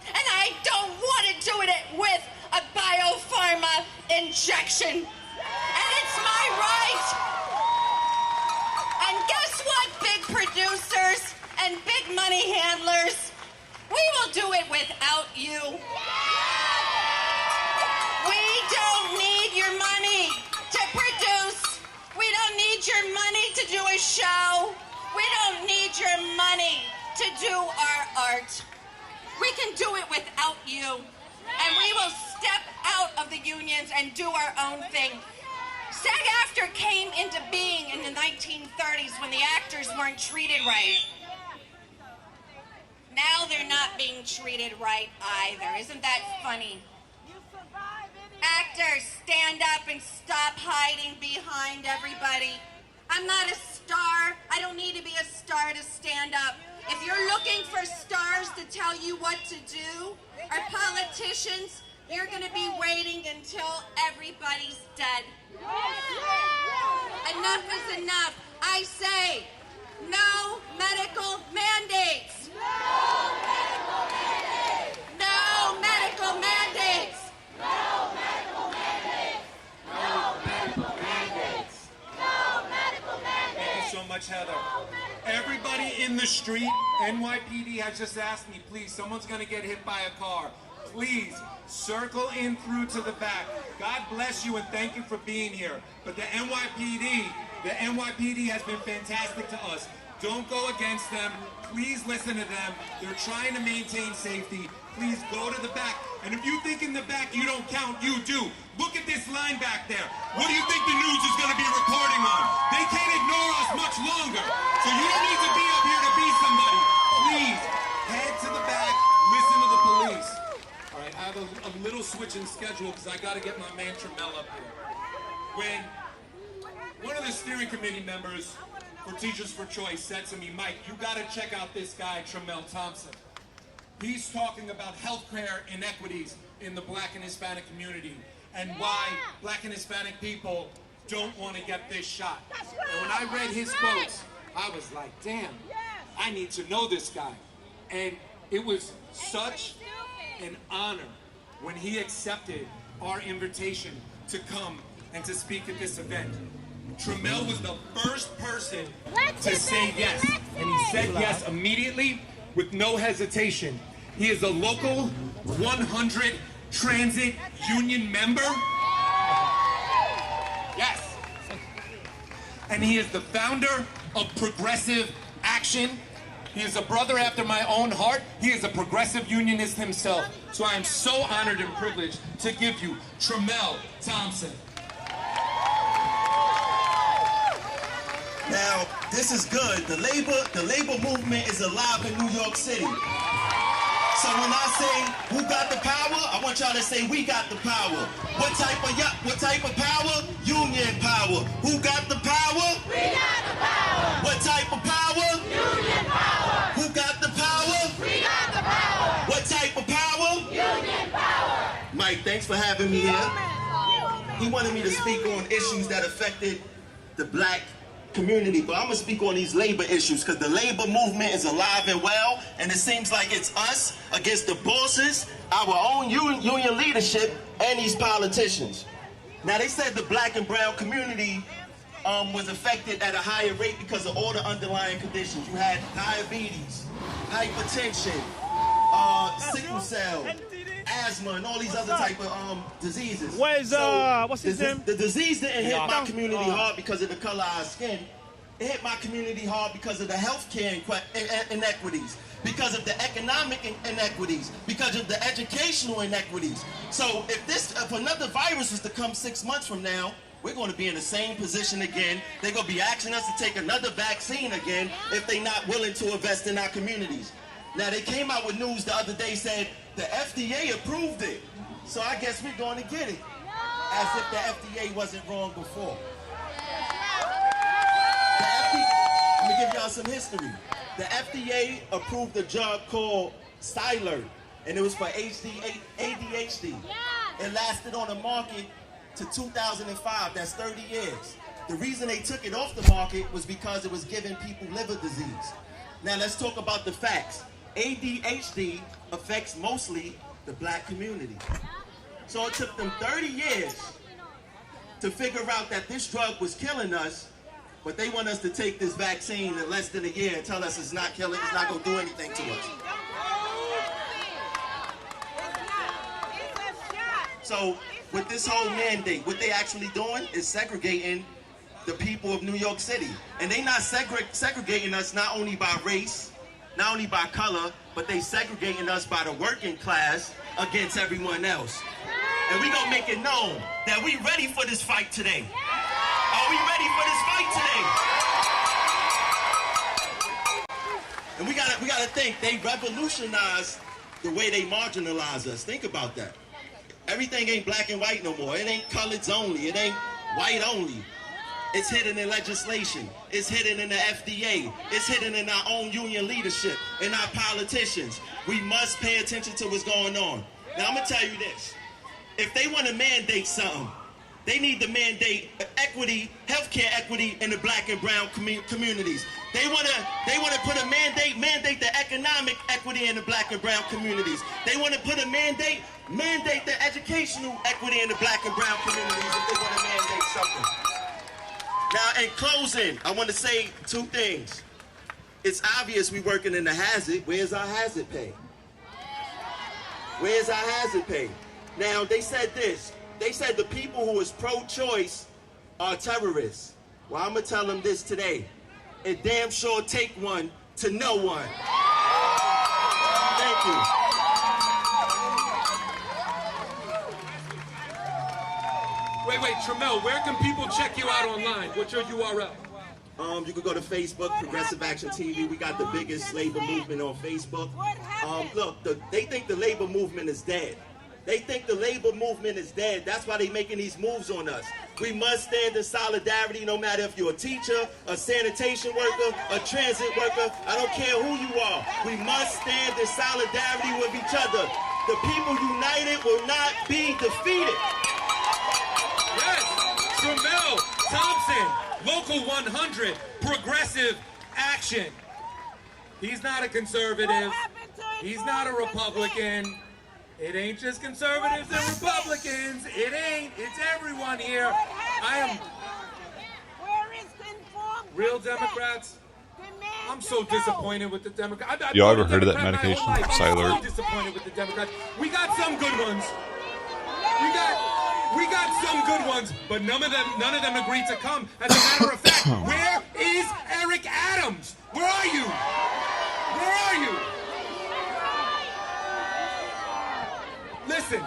And I don't want to do it with a biopharma injection. And it's my right. need your money to do a show. We don't need your money to do our art. We can do it without you. And we will step out of the unions and do our own thing. SAG-AFTRA came into being in the 1930s when the actors weren't treated right. Now they're not being treated right either. Isn't that funny? Actors, stand up and stop hiding behind everybody. I'm not a star. I don't need to be a star to stand up. If you're looking for stars to tell you what to do, or politicians, you're going to be waiting until everybody's dead. Enough is enough. I say, no medical mandates. No medical mandates. No medical mandates. No medical mandates. No medical mandates. No medical mandates. Thank you so much, Heather. Everybody in the street, NYPD has just asked me, please, someone's going to get hit by a car. Please, circle in through to the back. God bless you and thank you for being here. But the NYPD has been fantastic to us. Don't go against them. Please listen to them. They're trying to maintain safety. Please go to the back. And if you think in the back you don't count, you do. Look at this line back there. What do you think the news is going to be reporting on? They can't ignore us much longer. So you don't need to be up here to be somebody. Please, head to the back. Listen to the police. All right, I have a little switch in schedule because I got to get my man Trammell up here. When one of the steering committee members for Teachers for Choice said to me, Mike, you got to check out this guy, Trammell Thompson. He's talking about healthcare inequities in the Black and Hispanic community and why Black and Hispanic people don't want to get this shot. And when I read his quotes, I was like, damn, I need to know this guy. And it was such an honor when he accepted our invitation to come and to speak at this event. Trammell was the first person to say yes, and he said yes immediately with no hesitation. He is a local 100 transit union member. Yes. And he is the founder of Progressive Action. He is a brother after my own heart. He is a progressive unionist himself. So I am so honored and privileged to give you Trammell Thompson. Now, this is good. The labor movement is alive in New York City. So when I say who got the power, I want y'all to say we got the power. What type of power? Union power. Who got the power? We got the power. What type of power? Union power. Who got the power? We got the power. What type of power? Union power. Mike, thanks for having me here. He wanted me to speak on issues that affected the Black community, but I'm gonna speak on these labor issues because the labor movement is alive and well, and it seems like it's us against the bosses, our own union leadership, and these politicians. Now, they said the Black and brown community was affected at a higher rate because of all the underlying conditions. You had diabetes, hypertension, sickle cell, asthma, and all these other type of diseases. Where's what's his name? The disease didn't hit my community hard because of the color of our skin. It hit my community hard because of the healthcare inequities, because of the economic inequities, because of the educational inequities. So if another virus was to come 6 months from now, we're going to be in the same position again. They're going to be asking us to take another vaccine again if they're not willing to invest in our communities. Now, they came out with news the other day, said the FDA approved it. So I guess we're going to get it. As if the FDA wasn't wrong before. Let me give y'all some history. The FDA approved a drug called Styler, and it was for ADHD. It lasted on the market to 2005. That's 30 years. The reason they took it off the market was because it was giving people liver disease. Now let's talk about the facts. ADHD affects mostly the Black community. So it took them 30 years to figure out that this drug was killing us, but they want us to take this vaccine in less than a year and tell us it's not killing, it's not going to do anything to us. So with this whole mandate, what they actually doing is segregating the people of New York City. And they not segregating us not only by race, not only by color, but they segregating us by the working class against everyone else. And we gonna make it known that we ready for this fight today. Are we ready for this fight today? And we gotta think, they revolutionized the way they marginalize us. Think about that. Everything ain't black and white no more. It ain't coloreds only. It ain't white only. It's hidden in legislation. It's hidden in the FDA. It's hidden in our own union leadership, in our politicians. We must pay attention to what's going on. Now, I'm gonna tell you this. If they want to mandate something, they need to mandate equity, healthcare equity in the black and brown communities. They want to put a mandate the economic equity in the black and brown communities. They want to put a mandate the educational equity in the black and brown communities if they want to mandate something. Now, in closing, I want to say two things. It's obvious we're working in the hazard. Where's our hazard pay? Where's our hazard pay? Now, they said this. They said the people who is pro-choice are terrorists. Well, I'm going to tell them this today. It damn sure take one to know one. Thank you. Wait, Tramel, where can people check you out online? What's your URL? You can go to Facebook, Progressive Action TV. We got the biggest labor movement on Facebook. Look, they think the labor movement is dead. They think the labor movement is dead. That's why they're making these moves on us. We must stand in solidarity no matter if you're a teacher, a sanitation worker, a transit worker. I don't care who you are. We must stand in solidarity with each other. The people united will not be defeated. Yes, Tramel Thompson, Local 100, Progressive Action. He's not a conservative. He's not a Republican. It ain't just conservatives and Republicans. It ain't. It's everyone here. I am. Real Democrats. I'm so disappointed with the Democrats. Y'all ever heard of that medication? Silert. I'm so disappointed with the Democrats. We got some good ones. We got some good ones, but none of them agreed to come. As a matter of fact, where is Eric Adams? Where are you? Where are you? Listen,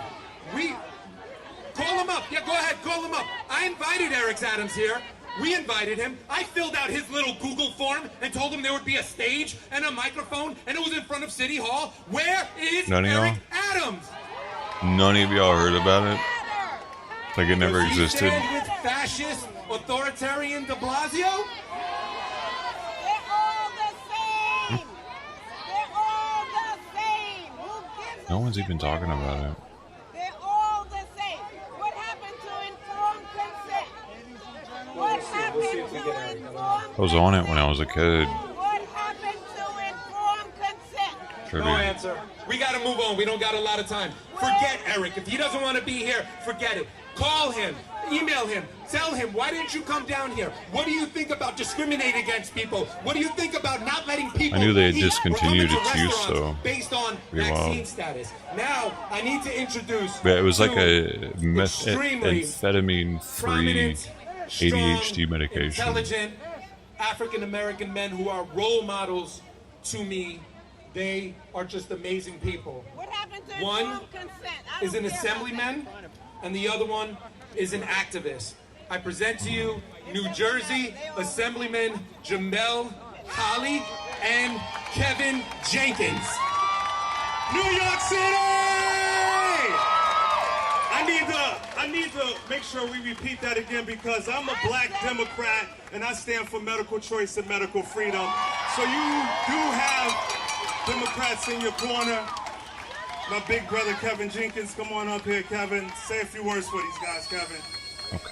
call him up. Yeah, go ahead, call him up. I invited Eric Adams here. We invited him. I filled out his little Google form and told him there would be a stage and a microphone, and it was in front of City Hall. Where is Eric Adams? None of y'all heard about it? Like it never existed? Stand with fascist, authoritarian de Blasio? They're all the same. They're all the same. Who gives No one's even talking about it. They're all the same. What happened to informed consent? What happened to informed consent? I was on it when I was a kid. What happened to informed consent? Sure No answer. We got to move on. We don't got a lot of time. Forget Eric. If he doesn't want to be here, forget it. Call him. Email him. Tell him, why didn't you come down here? What do you think about discriminating against people? What do you think about not letting people I knew they had eat discontinued it too, so based on pretty vaccine wild. status? Now, I need to introduce But it was like a extremely amphetamine-free ADHD medication. intelligent African-American men who are role models to me. They are just amazing people. What happened to One informed consent? is an assemblyman, and the other one is an activist. I present to you New Jersey Assemblyman Jamel Holly and Kevin Jenkins. New York City! I need to make sure we repeat that again because I'm a black Democrat and I stand for medical choice and medical freedom. So you do have Democrats in your corner. My big brother Kevin Jenkins, come on up here, Kevin. Say a few words for these guys, Kevin.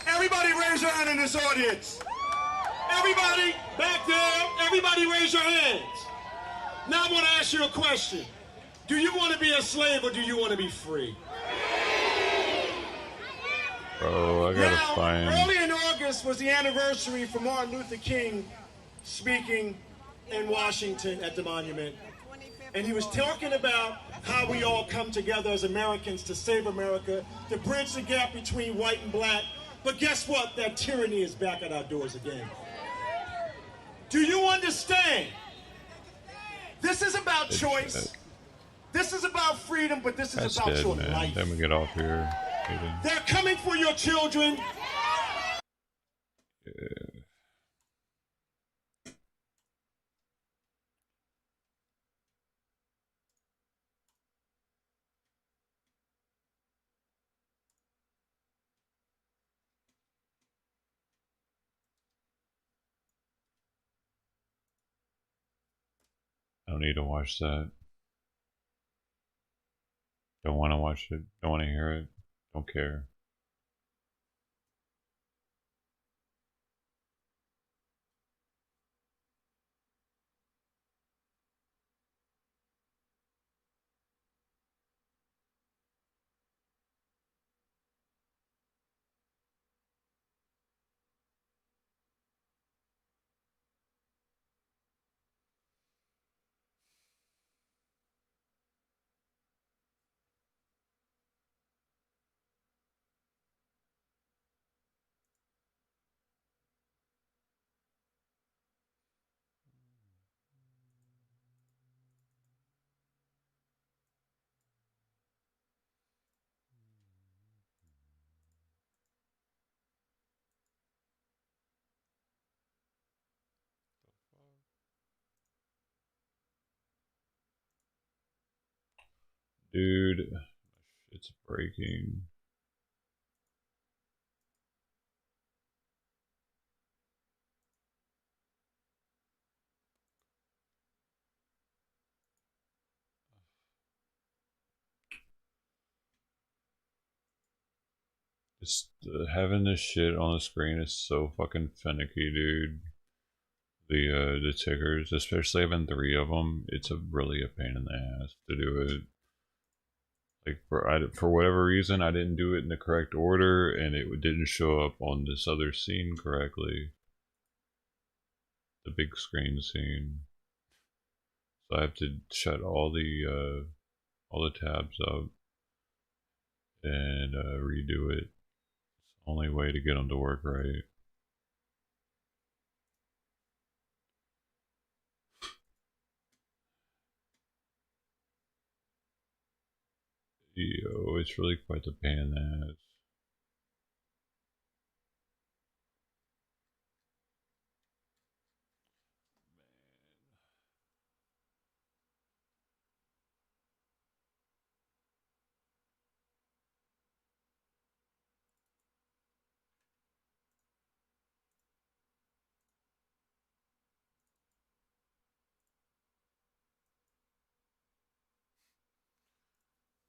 Everybody raise your hand in this audience. Everybody back there, everybody raise your hands. Now I want to ask you a question. Do you want to be a slave or do you want to be free? Bro, I gotta find. Early in August was the anniversary for Martin Luther King speaking in Washington at the monument. And he was talking about how we all come together as Americans to save America, to bridge the gap between white and black, But guess what? That tyranny is back at our doors again. Do you understand? This is about choice. This is about freedom, but this is about your life. Let me get off here. They're coming for your children. Yeah. I don't need to watch that. Don't want to watch it. Don't want to hear it. Don't care. Dude, it's breaking. Just having this shit on the screen is so fucking finicky, dude. The tickers, especially having 3 of them, it's really a pain in the ass to do it. Like for whatever reason, I didn't do it in the correct order, and it didn't show up on this other scene correctly. The big screen scene. So I have to shut all the tabs up and redo it. It's the only way to get them to work right. Yo, it's really quite the pain in the ass.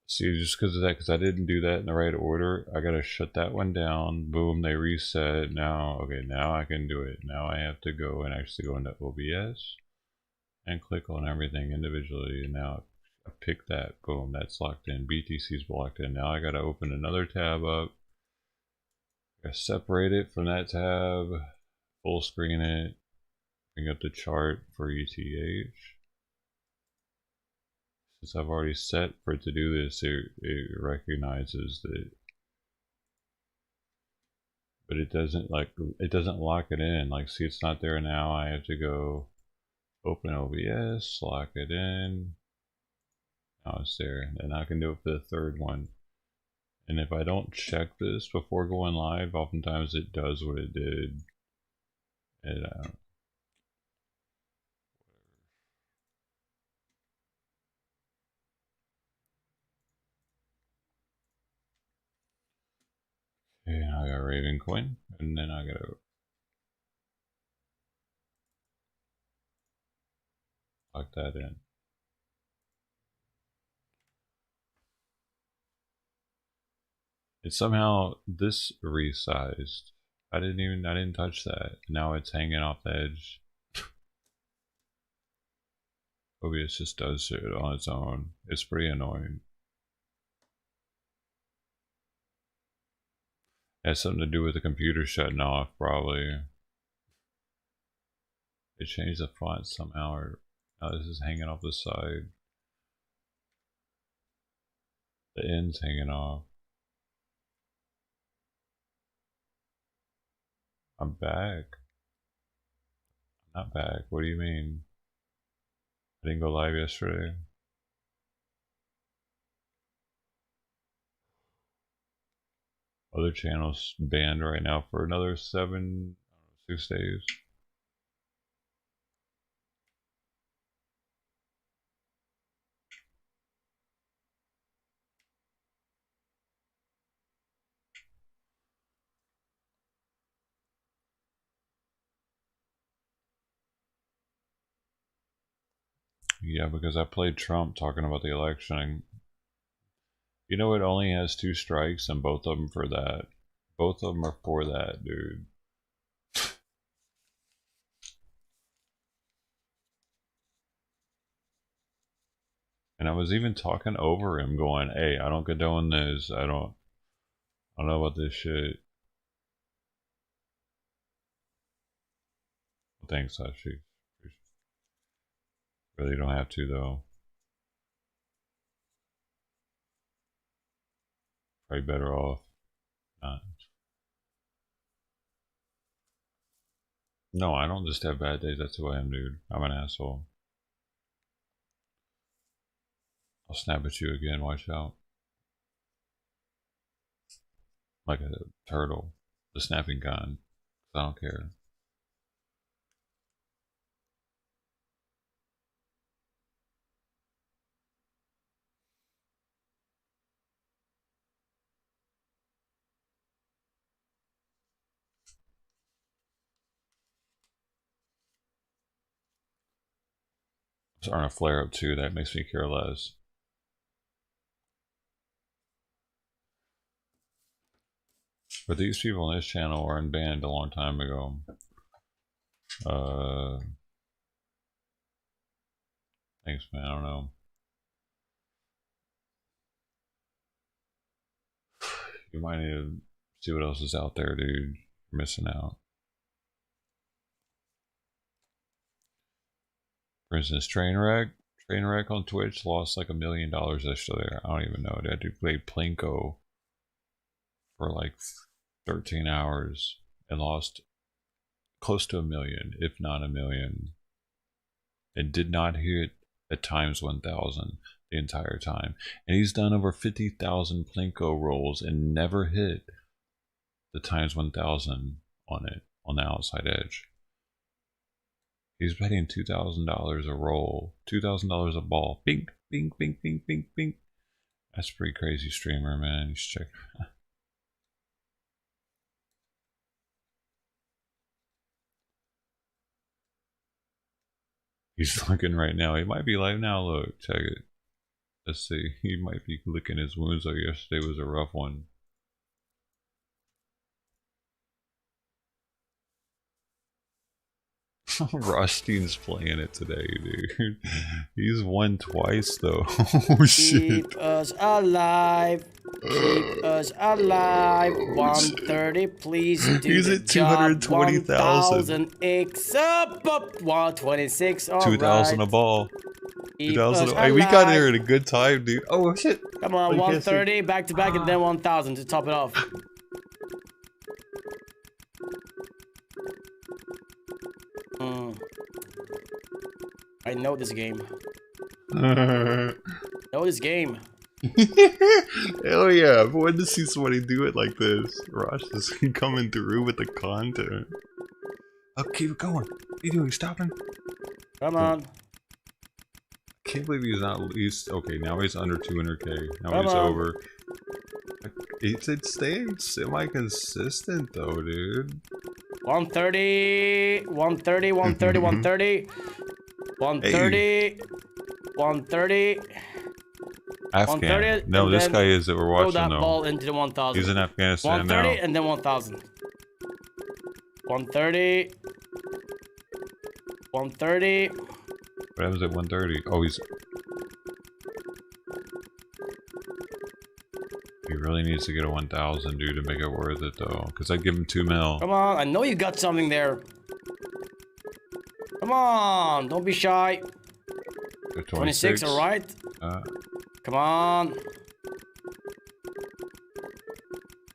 See, just because of that, because I didn't do that in the right order, I gotta shut that one down. Boom, they reset. Now, okay, now I can do it. Now I have to go and actually go into OBS and click on everything individually. And now I pick that. Boom, that's locked in. BTC's blocked in. Now I gotta open another tab up. I gotta separate it from that tab, full screen it, bring up the chart for ETH. Since I've already set for it to do this, it recognizes that, but it doesn't lock it in. Like, see, it's not there now. I have to go open OBS, lock it in. Now it's there, and I can do it for the third one. And if I don't check this before going live, oftentimes it does what it did. And okay, now I got Raven Coin, and then I gotta lock that in. It's somehow this resized. I didn't touch that. Now it's hanging off the edge. OBS just does it on its own. It's pretty annoying. It has something to do with the computer shutting off, probably. It changed the font somehow, or now this is hanging off the side. The end's hanging off. I'm back. I'm not back. What do you mean? I didn't go live yesterday. Other channels banned right now for another 6 days. Yeah, because I played Trump talking about the election. You know, it only has 2 strikes, and both of them for that. Both of them are for that, dude. And I was even talking over him, going, "Hey, I don't condone this. I don't know about this shit." Thanks, Sashi. Really don't have to, though. Probably better off not. No, I don't just have bad days. That's who I am, dude. I'm an asshole. I'll snap at you again. Watch out. Like a turtle. The snapping kind. I don't care. Starting a flare up too, that makes me care less. But these people on this channel were unbanned a long time ago. Thanks, man. I don't know. You might need to see what else is out there, dude. You're missing out. For instance, Trainwreck on Twitch lost like $1 million yesterday. I don't even know. They had to play Plinko for like 13 hours and lost close to $1 million, if not $1 million. And did not hit at times 1,000 the entire time. And he's done over 50,000 Plinko rolls and never hit the times 1,000 on it, on the outside edge. He's betting $2,000 a roll, $2,000 a ball. Bink, bink, bink, bink, bink, bink. That's a pretty crazy streamer, man. You should check. He's looking right now. He might be live now. Look, check it. Let's see. He might be licking his wounds. Like yesterday was a rough one. Rothstein's playing it today, dude. He's won twice, though. Oh, shit. Keep us alive. Keep us alive. 130, please do He's at 220,000. 1,000 up. 126, all 2,000 right. a ball. Keep 2,000. us Hey, we got alive. here at a good time, dude. Oh, shit. Come on, 130, back to back, and then 1,000 to top it off. I know this game. Know this game. Hell yeah, I've wanted to see somebody do it like this. Rosh is coming through with the content. Oh, keep it going. What are you doing? Stopping? Come on. I can't believe he's not. He's okay. Now he's under 200k. Now Come he's on. over. It's staying semi-consistent though, dude. 130, 130, 130, 130, 130, 130. Afghan. 130, No, and this then guy is that we're throw watching that though. ball into the 1,000. He's in Afghanistan 130 now. and then 1,000. 130. 130. What happens at 130? Oh, he really needs to get a 1,000, dude, to make it worth it though. Because I'd give him 2 mil. Come on, I know you got something there. Come on, don't be shy. 26, all right. Come on.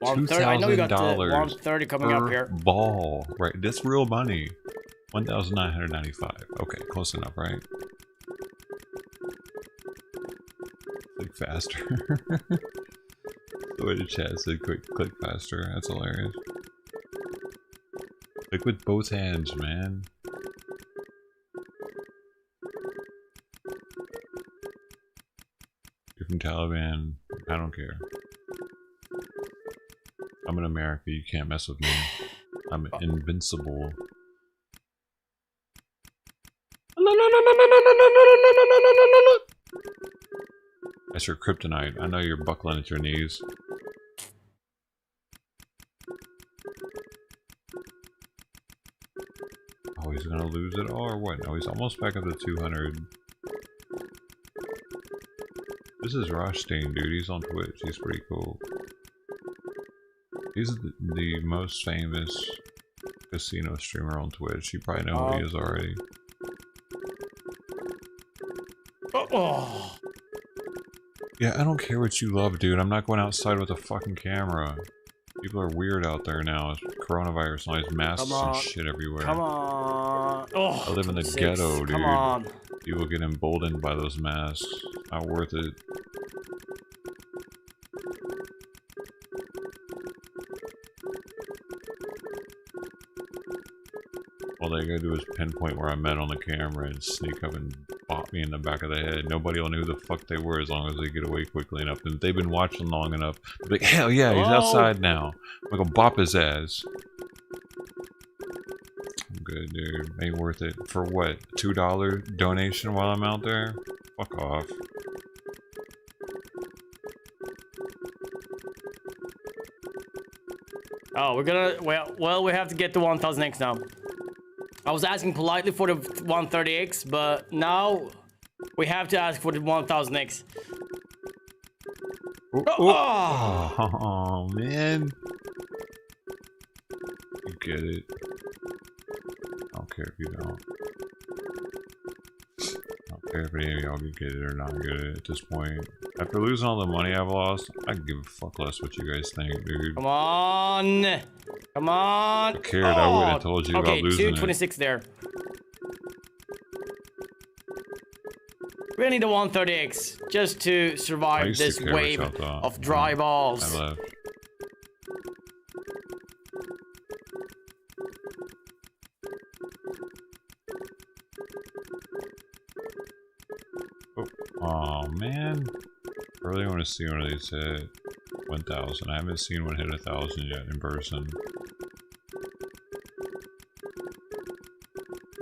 130. I know you got the $2,000 130 coming up here. ball, right? That's real money. 1,995. Okay, close enough, right? Click faster. The way the chat said click faster. That's hilarious. Click with both hands, man. You're from Taliban. I don't care. I'm in America. You can't mess with me. I'm invincible. That's your kryptonite. I know you're buckling at your knees. Oh, he's gonna lose it all or what? No, he's almost back up to 200. This is Rothstein, dude. He's on Twitch. He's pretty cool. He's the most famous casino streamer on Twitch. You probably know who he is already. Oh. Yeah, I don't care what you love, dude. I'm not going outside with a fucking camera. People are weird out there now. It's coronavirus and all these masks and shit everywhere. Come on. Oh, I live in the ghetto, dude. Come on. People get emboldened by those masks. Not worth it. All they gotta do is pinpoint where I'm at on the camera and sneak up and bop me in the back of the head. Nobody will know who the fuck they were as long as they get away quickly enough. And if they've been watching long enough, they'll be like, hell yeah, he's outside now. I'm gonna bop his ass. I'm good, dude. Ain't worth it. For what? $2 donation while I'm out there? Fuck off. Oh, we're gonna... Well, we have to get to 1000X now. I was asking politely for the 130X, but now we have to ask for the 1000X. Oh, man. You get it. I don't care if you don't. I don't care if any of y'all can get it or not get it at this point. After losing all the money I've lost, I can give a fuck less what you guys think, dude. Come on! Come on! If I cared, I would have told you about losing it. 226 there. We need a 130X just to survive this wave of dry balls. I left. Oh man. I really want to see one of these hit 1,000. I haven't seen one hit 1,000 yet in person.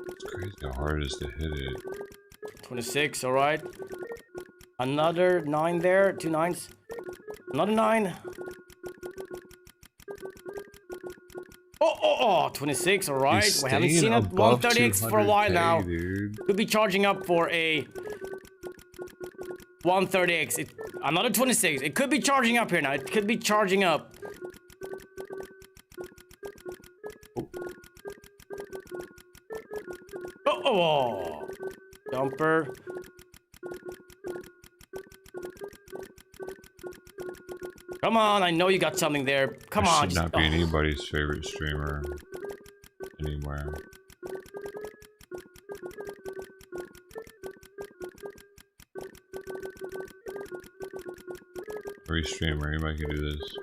It's crazy how hard it is to hit it. 26, alright. Another 9 there, 2 9s. Another 9. Oh, 26, alright. We haven't seen a 130X for a while now. Dude. Could be charging up for a 130X. Another 26. It could be charging up here now. It could be charging up. Oh, jumper. Come on, I know you got something there. Come on. Should not be anybody's favorite streamer anywhere. Every streamer, anybody can do this.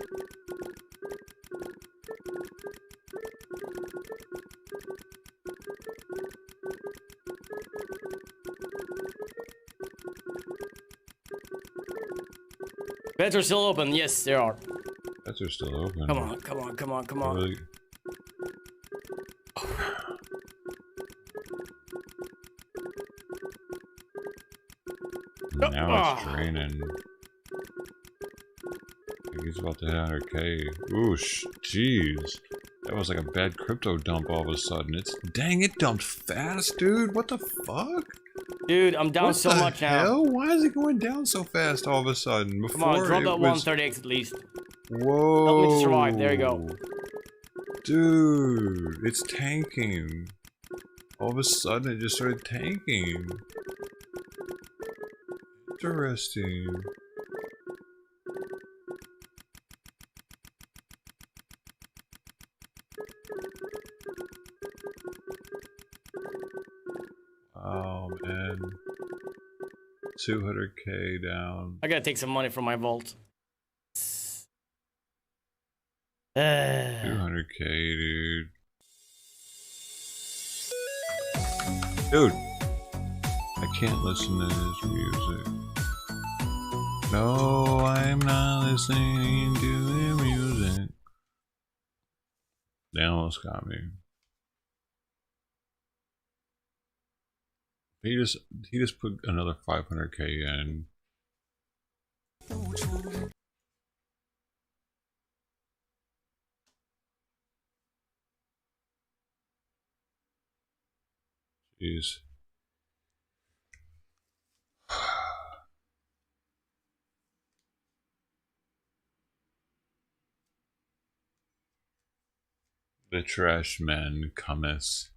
Bets are still open. Yes, they are. Bets are still open. Come on, come on, come on, come on. Really? Now it's draining. I think he's about to hit 100K. Oosh, jeez. That was like a bad crypto dump all of a sudden. Dang, it dumped fast, dude. What the fuck? Dude, I'm down so much now. Why is it going down so fast all of a sudden? Before Come on, drop that 130X at least. Whoa. Help me to survive. There you go. Dude, it's tanking. All of a sudden, it just started tanking. Interesting. Oh man. 200k down. I gotta take some money from my vault. 200k, dude. Dude, I can't listen to this music. No, I'm not listening to the music. They almost got me. He just put another 500k in. Jeez. The trash man cometh.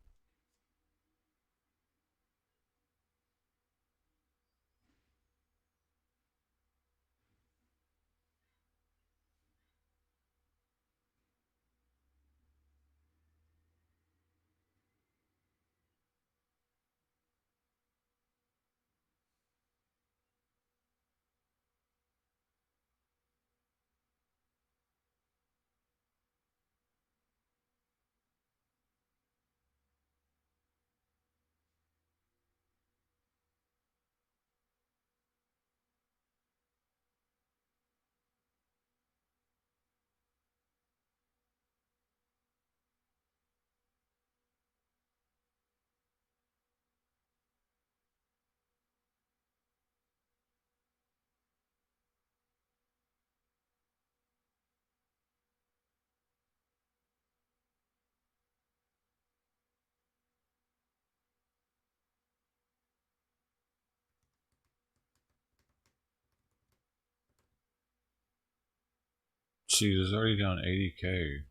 Jeez, it's already down 80k.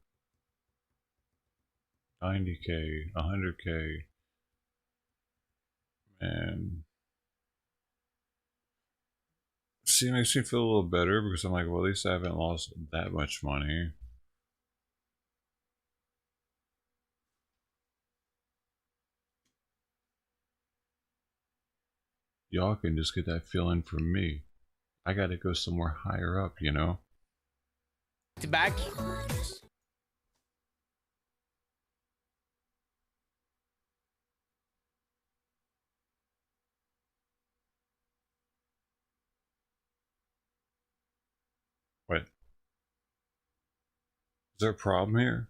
90k, 100k. Man. See, it makes me feel a little better because I'm like, well, at least I haven't lost that much money. Y'all can just get that feeling from me. I gotta go somewhere higher up, you know? Back. What? Is there a problem here?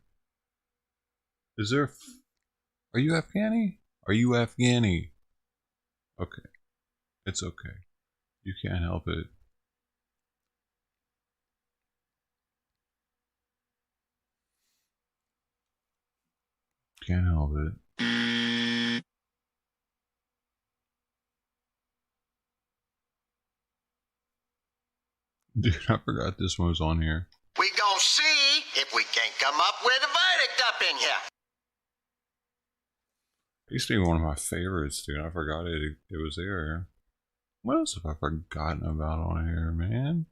Is there... Are you Afghani? Are you Afghani? Okay. It's okay. You can't help it. Can't help it. Dude, I forgot this one was on here. We gonna see if we can come up with a verdict up in here. It used to be one of my favorites, dude. I forgot it was there. What else have I forgotten about on here, man?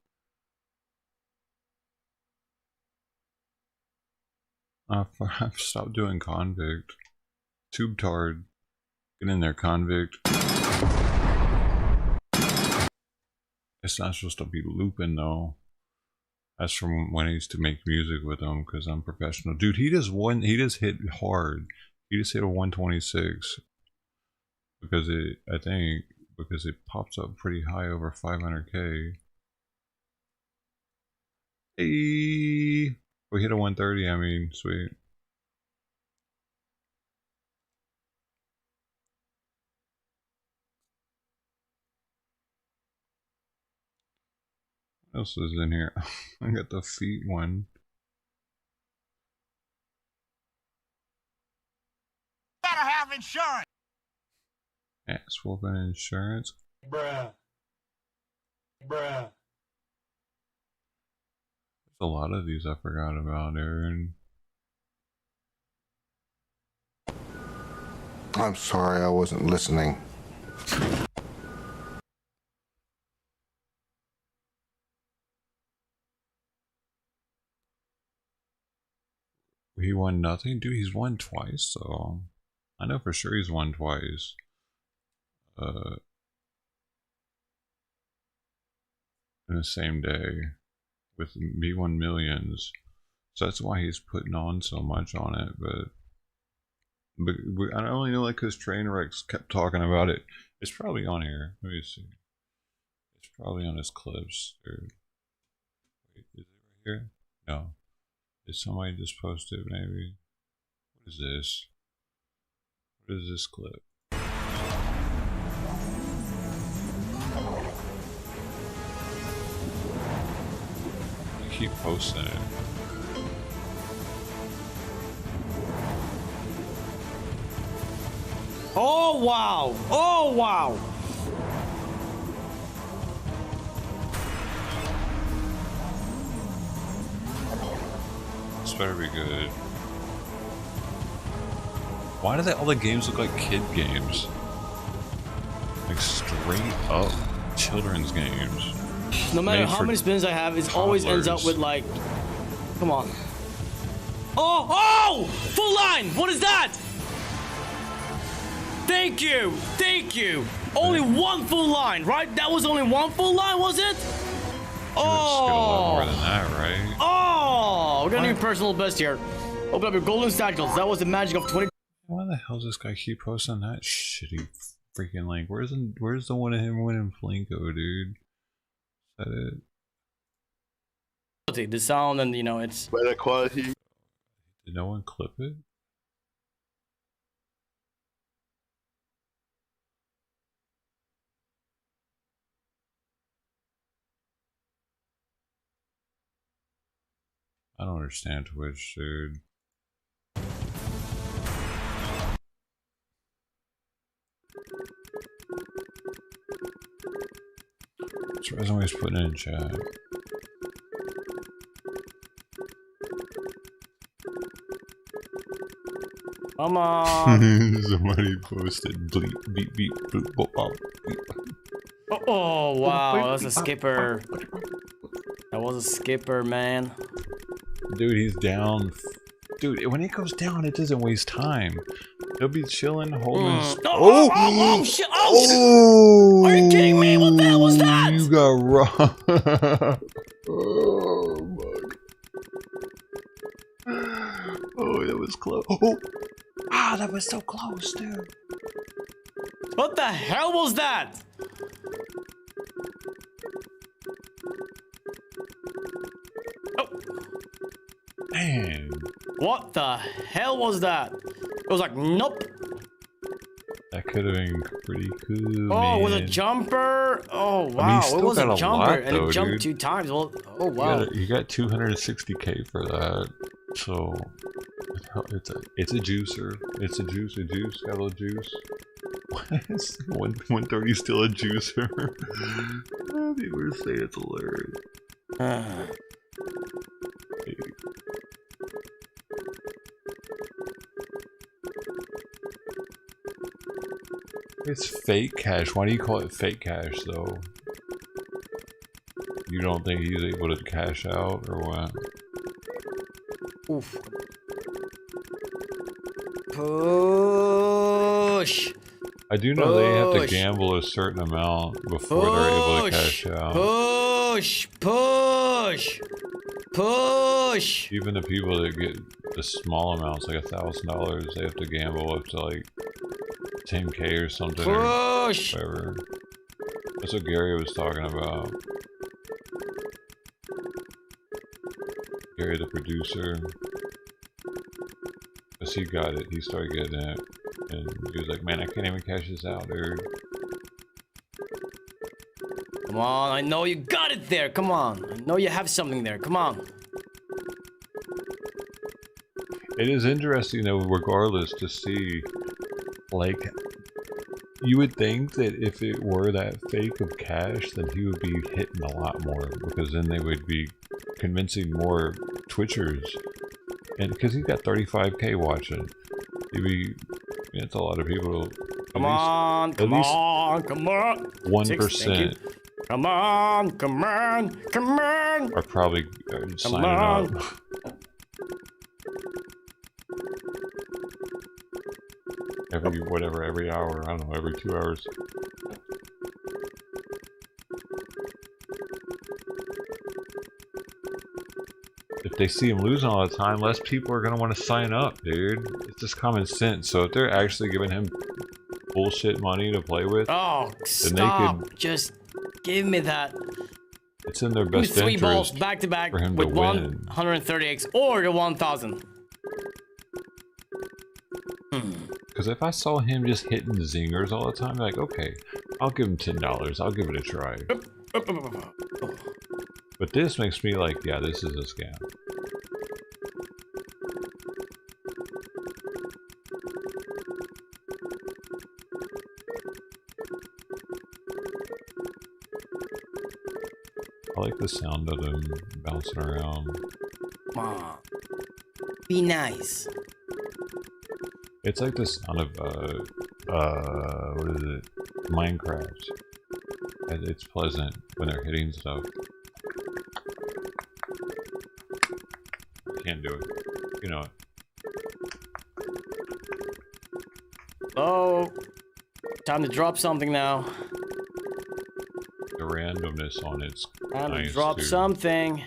I've stopped doing convict. Tube-tard. Get in there, convict. It's not supposed to be looping, though. That's from when I used to make music with him, because I'm professional. Dude, he just hit hard. He just hit a 126. Because it pops up pretty high over 500k. Hey! We hit a 130, I mean, sweet. What else is in here? I got the feet one. Gotta have insurance. Ass whooping insurance. Bruh. There's a lot of these I forgot about, Aaron. I'm sorry, I wasn't listening. He won nothing? Dude, he's won twice, so I know for sure he's won twice. in the same day with B1 Millions. So that's why he's putting on so much on it. But I only know like because Trainwrecks kept talking about it. It's probably on here. Let me see. It's probably on his clips. Wait, is it right here? No. Did somebody just post it maybe? What is this? What is this clip? I keep posting it. Oh wow! Oh wow! This better be good. Why do all the games look like kid games? Like straight up children's games. No matter how many spins I have, it always ends up with like, come on. Oh, oh! Full line! What is that? Thank you! Thank you! Only one full line, right? That was only one full line, was it? Oh! A lot more than that, right? Oh! We're gonna do personal best here. Open up your golden satchels. That was the magic of 20. Why the hell does this guy keep posting that shitty freaking link? Where's the one of him winning Flinko, dude? Is that it? The sound and, you know, it's better quality. Did no one clip it? I don't understand Twitch, dude. Somebody's putting it in chat. Come on. Somebody posted bleep beep beep boop boop bop. Oh wow, that was a skipper. That was a skipper, man. Dude, he's down. Dude, when it goes down, it doesn't waste time. He'll be chilling, holding. Oh shit! Oh! Are you kidding me? What the hell was that? You got robbed. Oh my. Oh, that was close. Oh! Ah, that was so close, dude. What the hell was that? Man. What the hell was that? It was like, nope. That could have been pretty cool. Oh, man. with a jumper. Oh wow, I mean, it was a jumper, lot, and though, it jumped dude. 2 times. Well, oh wow. You got 260k for that. So it's a juicer. It's a juice. Got a little juice. 130 still a juicer. People say it's hilarious. It's fake cash. Why do you call it fake cash, though? You don't think he's able to cash out, or what? Oof. Push. I do know they have to gamble a certain amount before they're able to cash out. Push. Even the people that get the small amounts, like $1,000, they have to gamble up to like 10k or something. Push. Or whatever. That's what Gary was talking about. Gary, the producer. Because he got it, he started getting it. And he was like, man, I can't even cash this out, dude. Come on, I know you got it there. Come on. I know you have something there. Come on. It is interesting, though, regardless, to see, like, you would think that if it were that fake of cash, then he would be hitting a lot more, because then they would be convincing more Twitchers. And because he's got 35k watching, he'd be, it's a lot of people. Come on. 1%. Come on. Are probably signing up. every hour. I don't know, every 2 hours. If they see him losing all the time, less people are gonna want to sign up, dude. It's just common sense. So if they're actually giving him bullshit money to play with, oh, then stop! they could, just give me that. It's in their Give me best 3 interest balls back to back for him with to win. 130x or the 1000. Because if I saw him just hitting zingers all the time, like, okay, I'll give him $10. I'll give it a try. But this makes me like, yeah, this is a scam. I like the sound of them bouncing around. Come be nice. It's like the sound of, what is it? Minecraft. It's pleasant when they're hitting stuff. Can't do it. You know it. Oh, time to drop something now. The randomness on it's Time nice to drop too. something.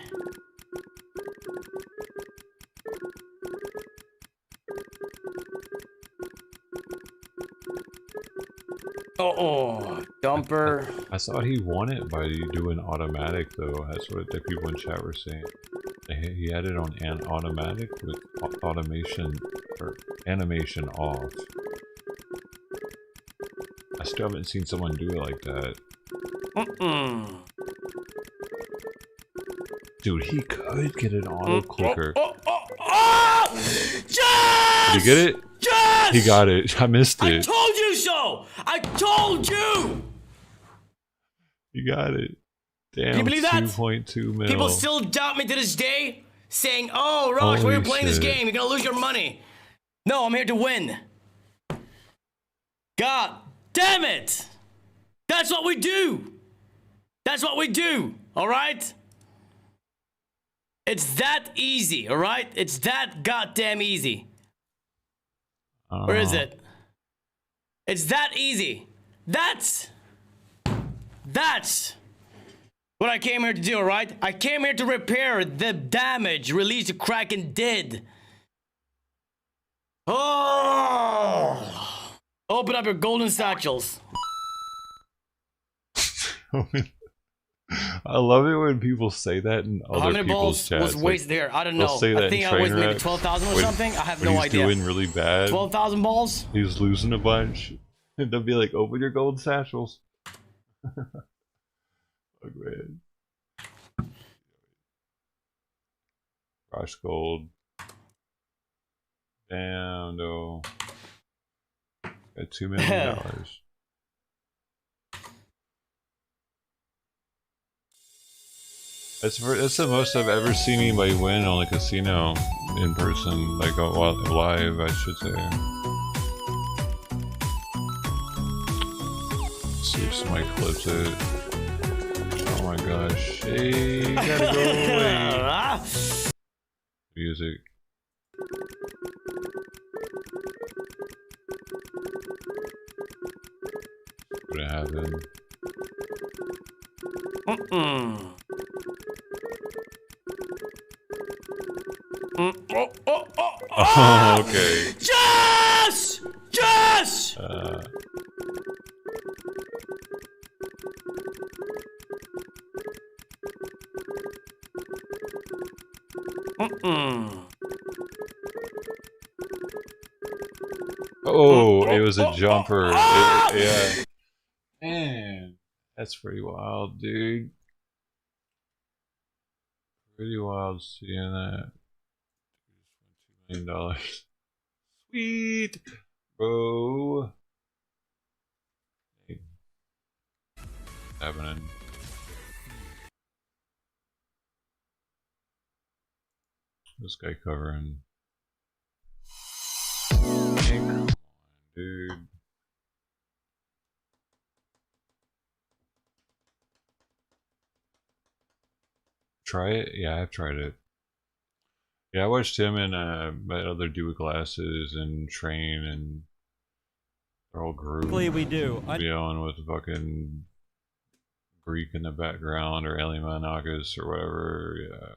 Oh, dumper. I thought he won it by doing automatic though. That's what the people in chat were saying. He had it on an automatic with automation or animation off. I still haven't seen someone do it like that. Dude, he could get an auto clicker. Did he get it? Yes! He got it. I missed it. I told you so! I told you! You got it. Damn, Can you believe that? 2.2 mil. People still doubt me to this day, saying, oh, Raj, why are you playing this game? You're gonna lose your money. No, I'm here to win. God damn it! That's what we do! That's what we do, alright? It's that easy, alright? It's that goddamn easy. Where is it? It's that easy. That's what I came here to do, alright? I came here to repair the damage released the Kraken did. Oh! Open up your golden satchels. I love it when people say that in other How many people's balls chats. was wasted here? I don't know. Say that I think I wasted maybe 12,000 or something. I have no idea. He's doing really bad. 12,000 balls? He's losing a bunch. And they'll be like, open your gold satchels. Oh, man. Rush gold. Damn, no. Got $2 million. That's the most I've ever seen anybody win on a casino in person, like live, I should say. Let's see if somebody clips it. Oh my gosh. Hey, you gotta go away. Music. What happened? Oh, okay. Jess! Jess! Oh, it was a jumper. Yeah. Man, that's pretty wild, dude. Pretty wild seeing that. $2 million. Sweet, bro. Hey. Happening. This guy covering. Hey, come on, dude. Try it? Yeah, I've tried it. Yeah, I watched him and my other dude with glasses and Train and Their whole group. We do. Be on with fucking Greek in the background or Eli Manakis or whatever. Yeah,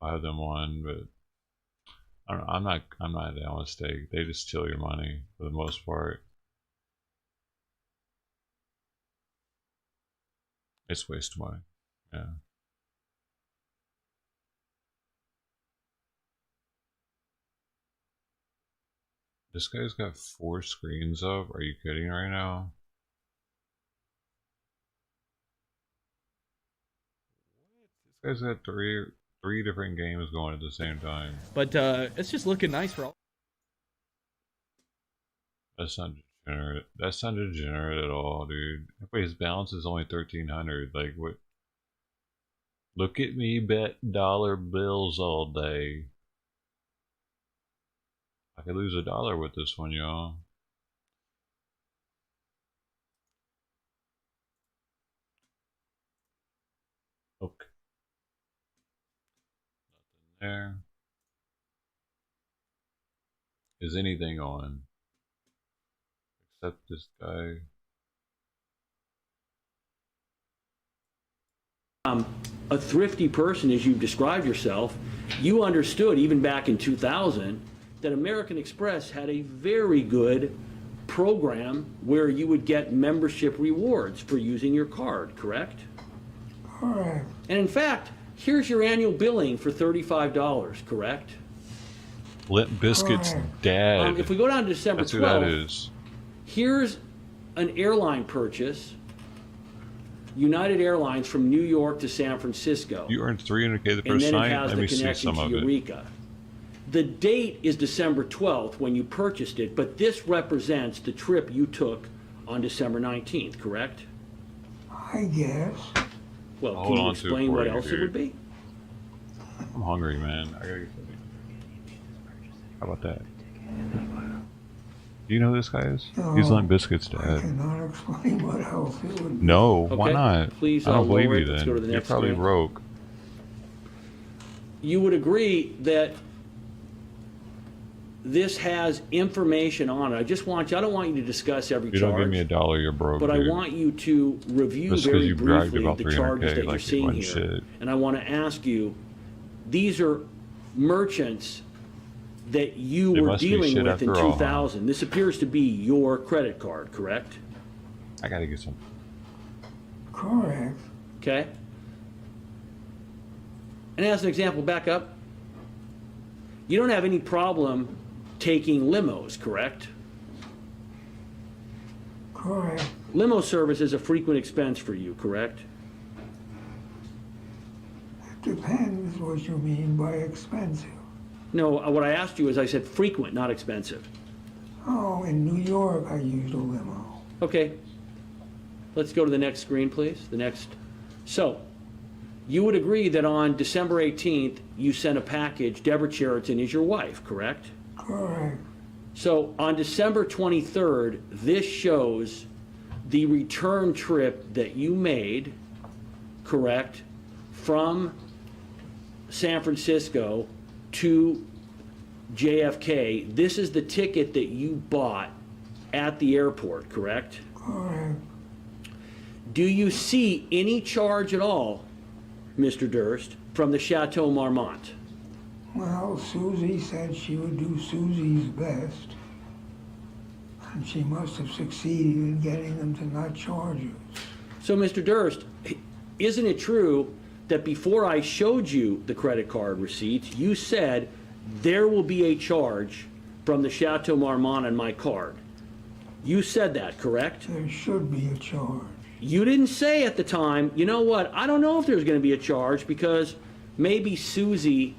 I have them on, but I don't know, I'm not down with steak. They just steal your money for the most part. It's waste of money. Yeah. This guy's got 4 screens up. Are you kidding right now? This guy's got three different games going at the same time. But it's just looking nice for all. That's not degenerate. That's not degenerate at all, dude. Wait, his balance is only 1,300. Like what? Look at me bet dollar bills all day. I could lose $1 with this one, y'all. Okay. Nothing there. Is anything on? Except this guy. A thrifty person, as you've described yourself, you understood even back in 2000 that American Express had a very good program where you would get membership rewards for using your card, correct? Correct. And in fact, here's your annual billing for $35, correct? Limp Bizkit's dad. If we go down to December 12th, that's who that is. Here's an airline purchase, United Airlines from New York to San Francisco. You earned $300K the first night. Let me see some of it. The date is December 12th when you purchased it, but this represents the trip you took on December 19th, correct? I guess. Well, can you explain what else it would be? I'm hungry, man. I gotta get something. How about that? Do you know who this guy is? No, he's Limp Bizkit's dad. I cannot explain what else it would be. No, why not? Please, I don't believe you let's then. go to the You're next probably screen. broke. You would agree that this has information on it. I don't want you to discuss every charge. You don't give me $1, you're broke. But dude. I want you to review just very you bragged briefly about the charges that you're seeing here. Shit. And I want to ask you, these are merchants that you were dealing with in 2000. This appears to be your credit card, correct? I gotta get some. Correct. Okay. And as an example, back up. You don't have any problem taking limos, correct? Correct. Limo service is a frequent expense for you, correct? It depends what you mean by expensive. No, what I asked you is I said frequent, not expensive. Oh, in New York I used a limo. Okay. Let's go to the next screen, please. The next. So, you would agree that on December 18th, you sent a package. Deborah Cheriton is your wife, correct? Correct. So, on December 23rd, this shows the return trip that you made, correct, from San Francisco to JFK. This is the ticket that you bought at the airport, correct? Correct. Do you see any charge at all, Mr. Durst, from the Chateau Marmont? Well, Susie said she would do Susie's best. And she must have succeeded in getting them to not charge us. So, Mr. Durst, isn't it true that before I showed you the credit card receipts, you said there will be a charge from the Chateau Marmont on my card? You said that, correct? There should be a charge. You didn't say at the time, you know what, I don't know if there's going to be a charge because maybe Susie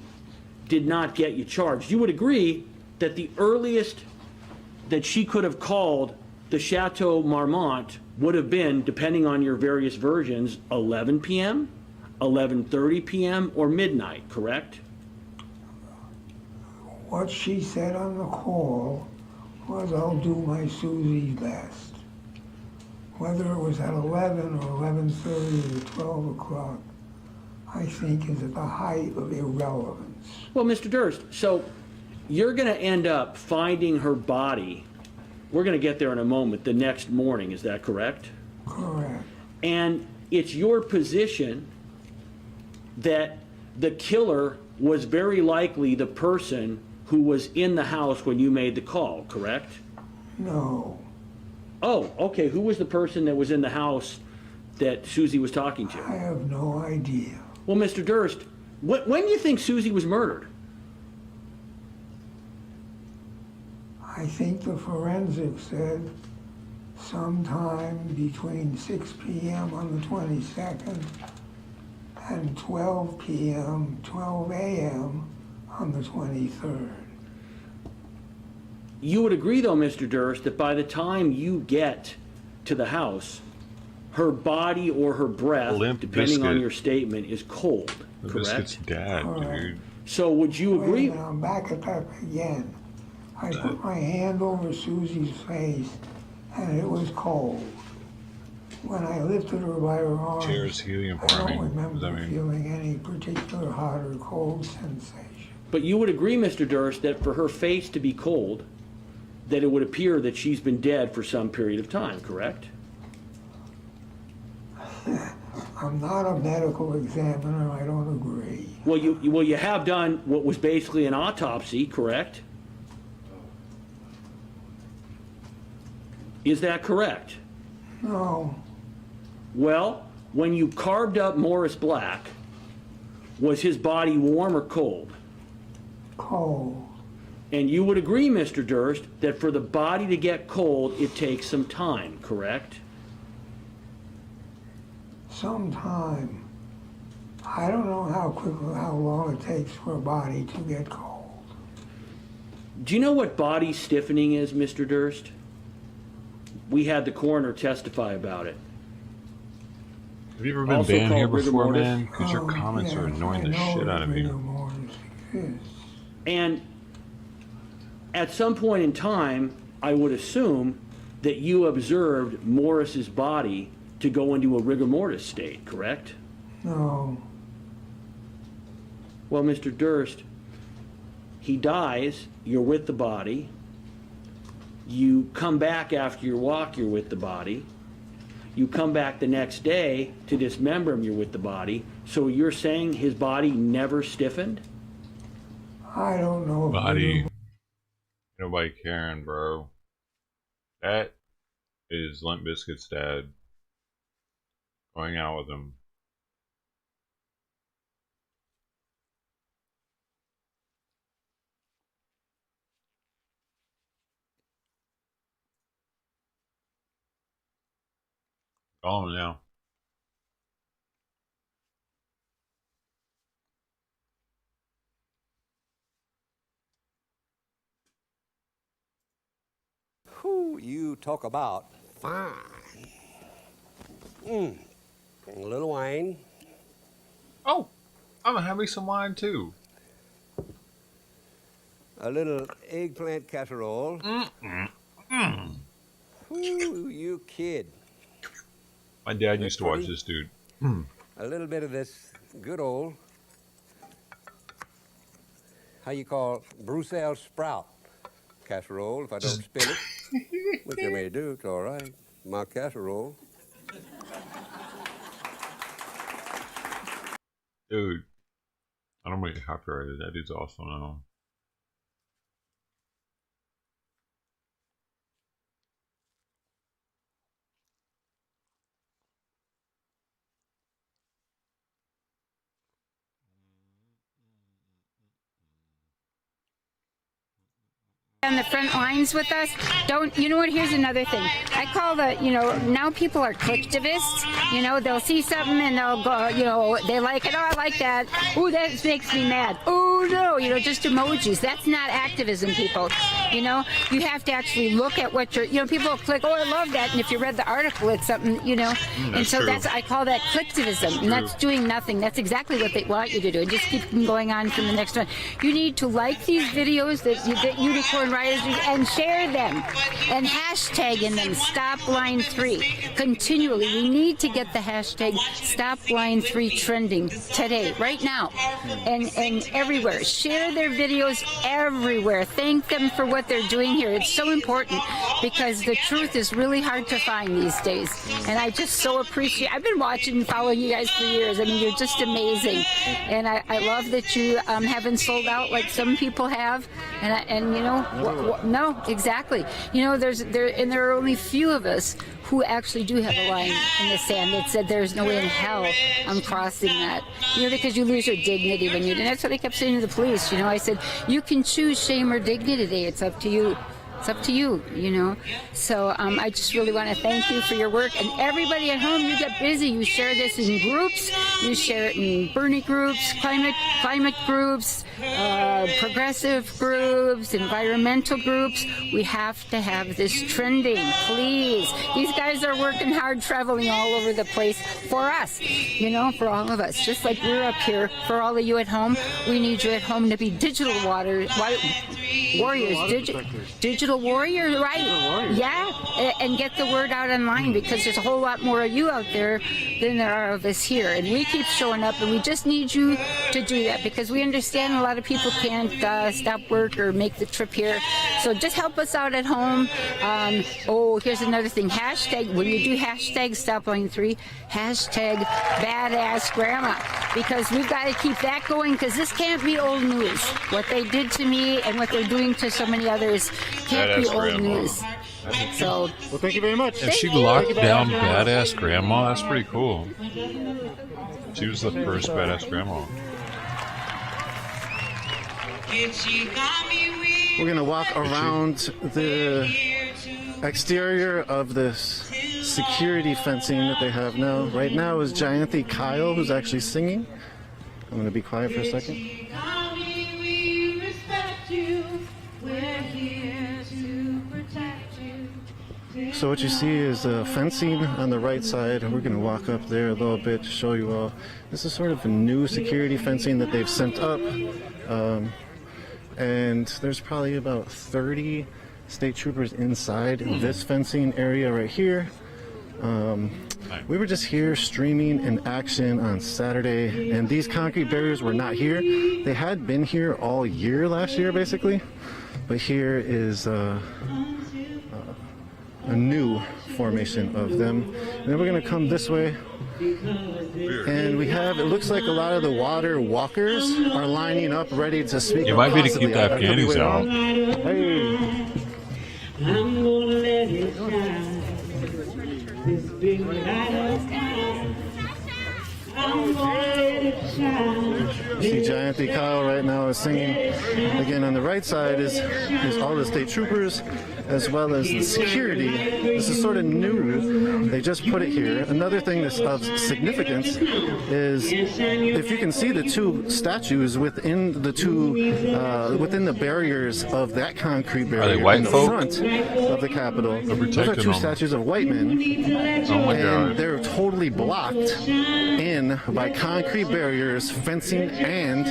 did not get you charged. You would agree that the earliest that she could have called the Chateau Marmont would have been, depending on your various versions, 11 p.m., 11:30 p.m., or midnight, correct? What she said on the call was, I'll do my Susie's best. Whether it was at 11 or 11:30 or 12 o'clock, I think is at the height of irrelevance. Well, Mr. Durst, so you're going to end up finding her body we're going to get there in a moment, the next morning, is that correct? Correct. And it's your position that the killer was very likely the person who was in the house when you made the call, correct? No. Oh, okay. Who was the person that was in the house that Susie was talking to? I have no idea. Well, Mr. Durst, when do you think Susie was murdered? I think the forensics said sometime between 6 p.m. on the 22nd and 12 p.m., 12 a.m. on the 23rd. You would agree, though, Mr. Durst, that by the time you get to the house, her body or her breath, depending on your statement, is cold, correct? Dad, dude. So would you agree? Wait a minute, I'm back at that again. I put my hand over Susie's face, and it was cold. When I lifted her by her arm, Cheers, helium I don't farming. remember feeling any particular hot or cold sensation. But you would agree, Mr. Durst, that for her face to be cold, that it would appear that she's been dead for some period of time, correct? I'm not a medical examiner, I don't agree. Well, you have done what was basically an autopsy, correct? Is that correct? No. Well, when you carved up Morris Black, was his body warm or cold? Cold. And you would agree, Mr. Durst, that for the body to get cold, it takes some time, correct? Some time. I don't know how long it takes for a body to get cold. Do you know what body stiffening is, Mr. Durst? We had the coroner testify about it. Have you ever been banned here before, man? Because your comments are annoying the shit out of me. And at some point in time, I would assume that you observed Morris's body to go into a rigor mortis state, correct? No. Well, Mr. Durst, he dies, you're with the body. You come back after your walk, you're with the body. You come back the next day to dismember him, you're with the body. So you're saying his body never stiffened? I don't know. Body. Nobody caring, bro. That is Limp Bizkit's dad. Going out with him. Call him now. Who you talk about fine. A little wine. Oh, I'm gonna have me some wine too. A little eggplant casserole. Who you kid. My dad used to watch this dude. A little bit of this good old, how you call Brussels sprout casserole, if I don't spill it, which I may do, it's all right. My casserole. Dude, I don't make it copyrighted. That dude's awesome now. On the front lines with us, you know what, here's another thing. I call now people are clicktivists, they'll see something and they'll go, they like it, oh, I like that, oh, that makes me mad, oh, no, just emojis. That's not activism, people, you have to actually look at what people will click, oh, I love that, and if you read the article, it's something, and so I call that clicktivism, and that's doing nothing. That's exactly what they want you to do, and just keep going on from the next one. You need to like these videos that Unicorn Riders do and share them and hashtag in them Stop Line 3 continually. We need to get the hashtag Stop Line 3 trending today, right now, and everywhere. Share their videos everywhere. Thank them for what what they're doing here. It's so important because the truth is really hard to find these days. And I just so appreciate, I've been watching and following you guys for years. I mean, you're just amazing. And I love that you haven't sold out like some people have. And you know, no, exactly. You know, there are only few of us who actually do have a line in the sand that said there's no way in hell I'm crossing that. You know, because you lose your dignity when you do. And that's what I kept saying to the police. You know, I said, you can choose shame or dignity. It's up to you. It's up to you, you know. So I just really want to thank you for your work. And everybody at home, you get busy. You share this in groups. You share it in Bernie groups, climate groups, progressive groups, environmental groups. We have to have this trending, please. These guys are working hard, traveling all over the place for us, you know, for all of us. Just like we're up here, for all of you at home, we need you at home to be digital warriors, digital warrior, right? Yeah, and get the word out online, because there's a whole lot more of you out there than there are of us here, and we keep showing up, and we just need you to do that, because we understand a lot of people can't stop work or make the trip here. So just help us out at home. Oh, here's another thing. Hashtag, when you do hashtag Stop Line 3, hashtag badass grandma, because we've got to keep that going, because this can't be old news. What they did to me and what they're doing to so many others can't be old news. So, well, thank you very much. And she locked down badass grandma. That's pretty cool. She was the first badass grandma. We're gonna walk around the exterior of this security fencing that they have now. Right now is Jayanthi Kyle, who's actually singing. I'm gonna be quiet for a second. So what you see is fencing on the right side. We're going to walk up there a little bit to show you all. This is sort of a new security fencing that they've sent up. And there's probably about 30 state troopers inside this fencing area right here. We were just here streaming in action on Saturday, and these concrete barriers were not here. They had been here all year last year, basically. But here is a new formation of them. And then we're going to come this way. And we have, it looks like a lot of the water walkers are lining up ready to speak. It might be to keep the Afghans out. Hey. I'm gonna let it shine. This big light. I'm gonna let it shine. See Jayanthi Kyle right now is singing. Again, on the right side is all the state troopers, as well as the security. This is sort of new. They just put it here. Another thing that's of significance is, if you can see the two statues within the within the barriers of that concrete barrier in the front of the Capitol. Those are two statues of white men, and they're totally blocked in by concrete barriers, fencing, and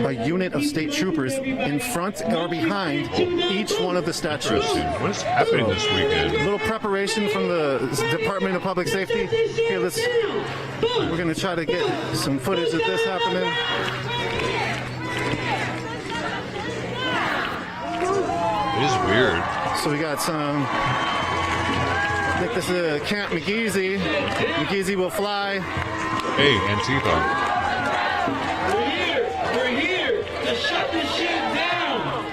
a unit of state troopers in front or behind each one of the statues. What is happening this weekend? A little preparation from the Department of Public Safety. Here, we're going to try to get some footage of this happening. It is weird. So we got some, I think this is Camp McGeezy. McGeezy will fly. Hey, Antifa. We're here to shut this shit down.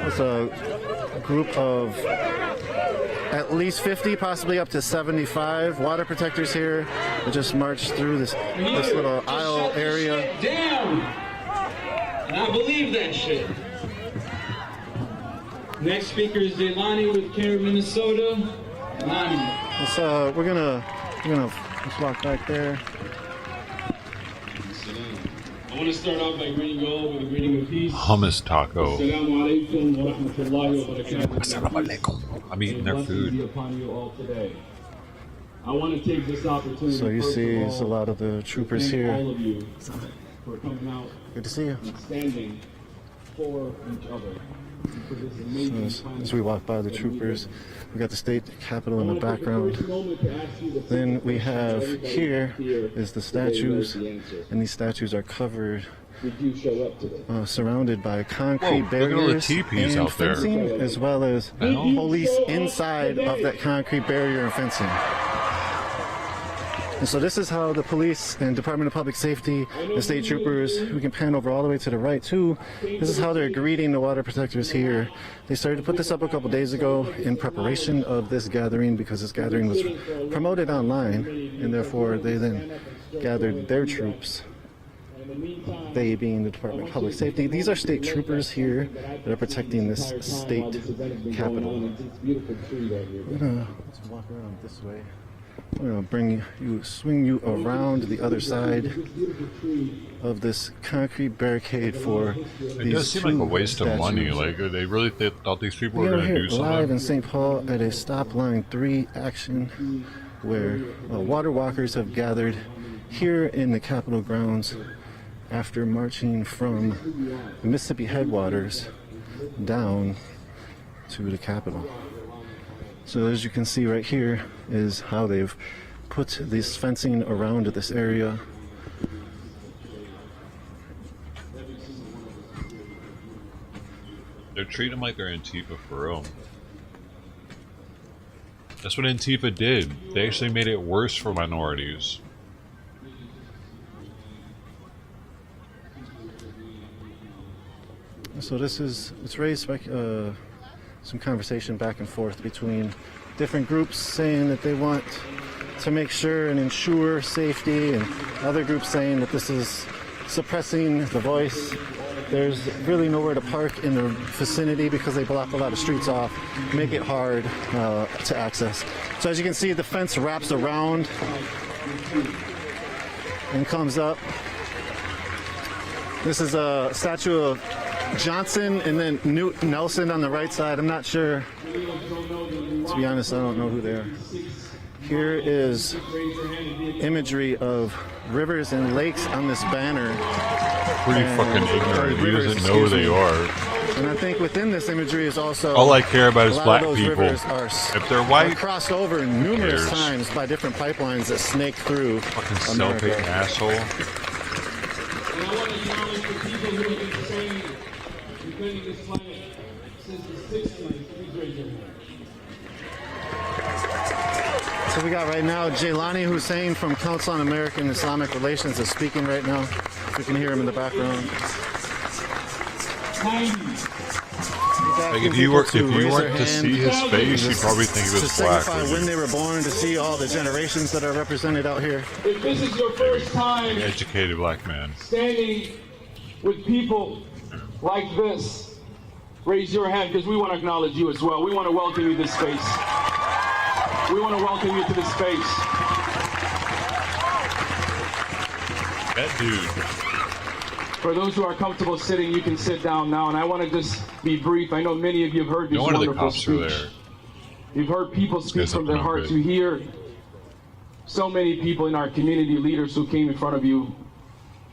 It's a group of at least 50, possibly up to 75 water protectors here. We just marched through this little aisle area. Down. And I believe that shit. Next speaker is Delani with Care, Minnesota. Delani. We're gonna let's walk back there. I want to start off by greeting you all with a greeting of peace. Hummus taco. Assalamu alaikum wa rahmatullahi wa barakatuh. Assalamu alaikum. I'm eating their food. Upon you all today. I want to take this opportunity. So you see a lot of the troopers here. All of you for coming out. Good to see you. And standing for each other. So as we walk by the troopers, we got the state capitol in the background. Then we have here is the statues, and these statues are covered surrounded by concrete barriers and fencing, as well as police inside of that concrete barrier and fencing. And so this is how the police and Department of Public Safety, the state troopers, we can pan over all the way to the right too, this is how they're greeting the water protectors here. They started to put this up a couple days ago in preparation of this gathering, because this gathering was promoted online, and therefore they then gathered their troops, they being the Department of Public Safety. These are state troopers here that are protecting this state capital. Let's walk around this way. I'm going to bring you, swing you around the other side of this concrete barricade for these. It does seem like a waste of money. Like, they really thought these people were going to do something. Live in St. Paul at a Stop Line 3 action, where water walkers have gathered here in the Capitol grounds after marching from the Mississippi headwaters down to the Capitol. So as you can see right here is how they've put this fencing around this area. They're treating them like they're Antifa for real. That's what Antifa did. They actually made it worse for minorities. So this is, it's raised back, some conversation back and forth between different groups saying that they want to make sure and ensure safety, and other groups saying that this is suppressing the voice. There's really nowhere to park in the vicinity because they block a lot of streets off, make it hard to access. So as you can see, the fence wraps around and comes up. This is a statue of Johnson and then Newton Nelson on the right side. I'm not sure. To be honest, I don't know who they are. Here is imagery of rivers and lakes on this banner. Pretty fucking ignorant. He doesn't know who they are. And I think within this imagery is also all I care about is black people. If they're white, are crossed over numerous times by different pipelines that snake through fucking self-hating asshole. And I want to acknowledge the people who have been saying defending this planet since the 60s. Please raise your hand. So we got right now Jailani Hussein from Council on American Islamic Relations is speaking right now. You can hear him in the background. Like if you weren't to see his face, you'd probably think he was black. To signify when they were born, to see all the generations that are represented out here. If this is your first time, educated black man, standing with people like this, raise your hand because we want to acknowledge you as well. We want to welcome you to this space. We want to welcome you to this space. That dude. For those who are comfortable sitting, you can sit down now. And I want to just be brief. I know many of you have heard this wonderful speech. You've heard people speak from their hearts. You hear so many people in our community, leaders who came in front of you,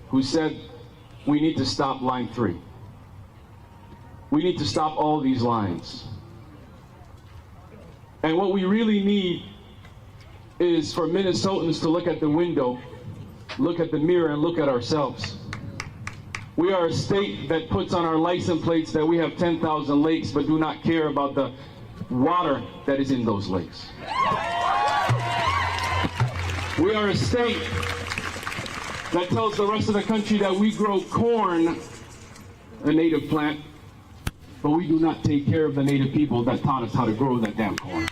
who said, we need to stop line 3. We need to stop all these lines. And what we really need is for Minnesotans to look at the window, look at the mirror, and look at ourselves. We are a state that puts on our license plates that we have 10,000 lakes, but do not care about the water that is in those lakes. We are a state that tells the rest of the country that we grow corn, a native plant, but we do not take care of the native people that taught us how to grow that damn corn.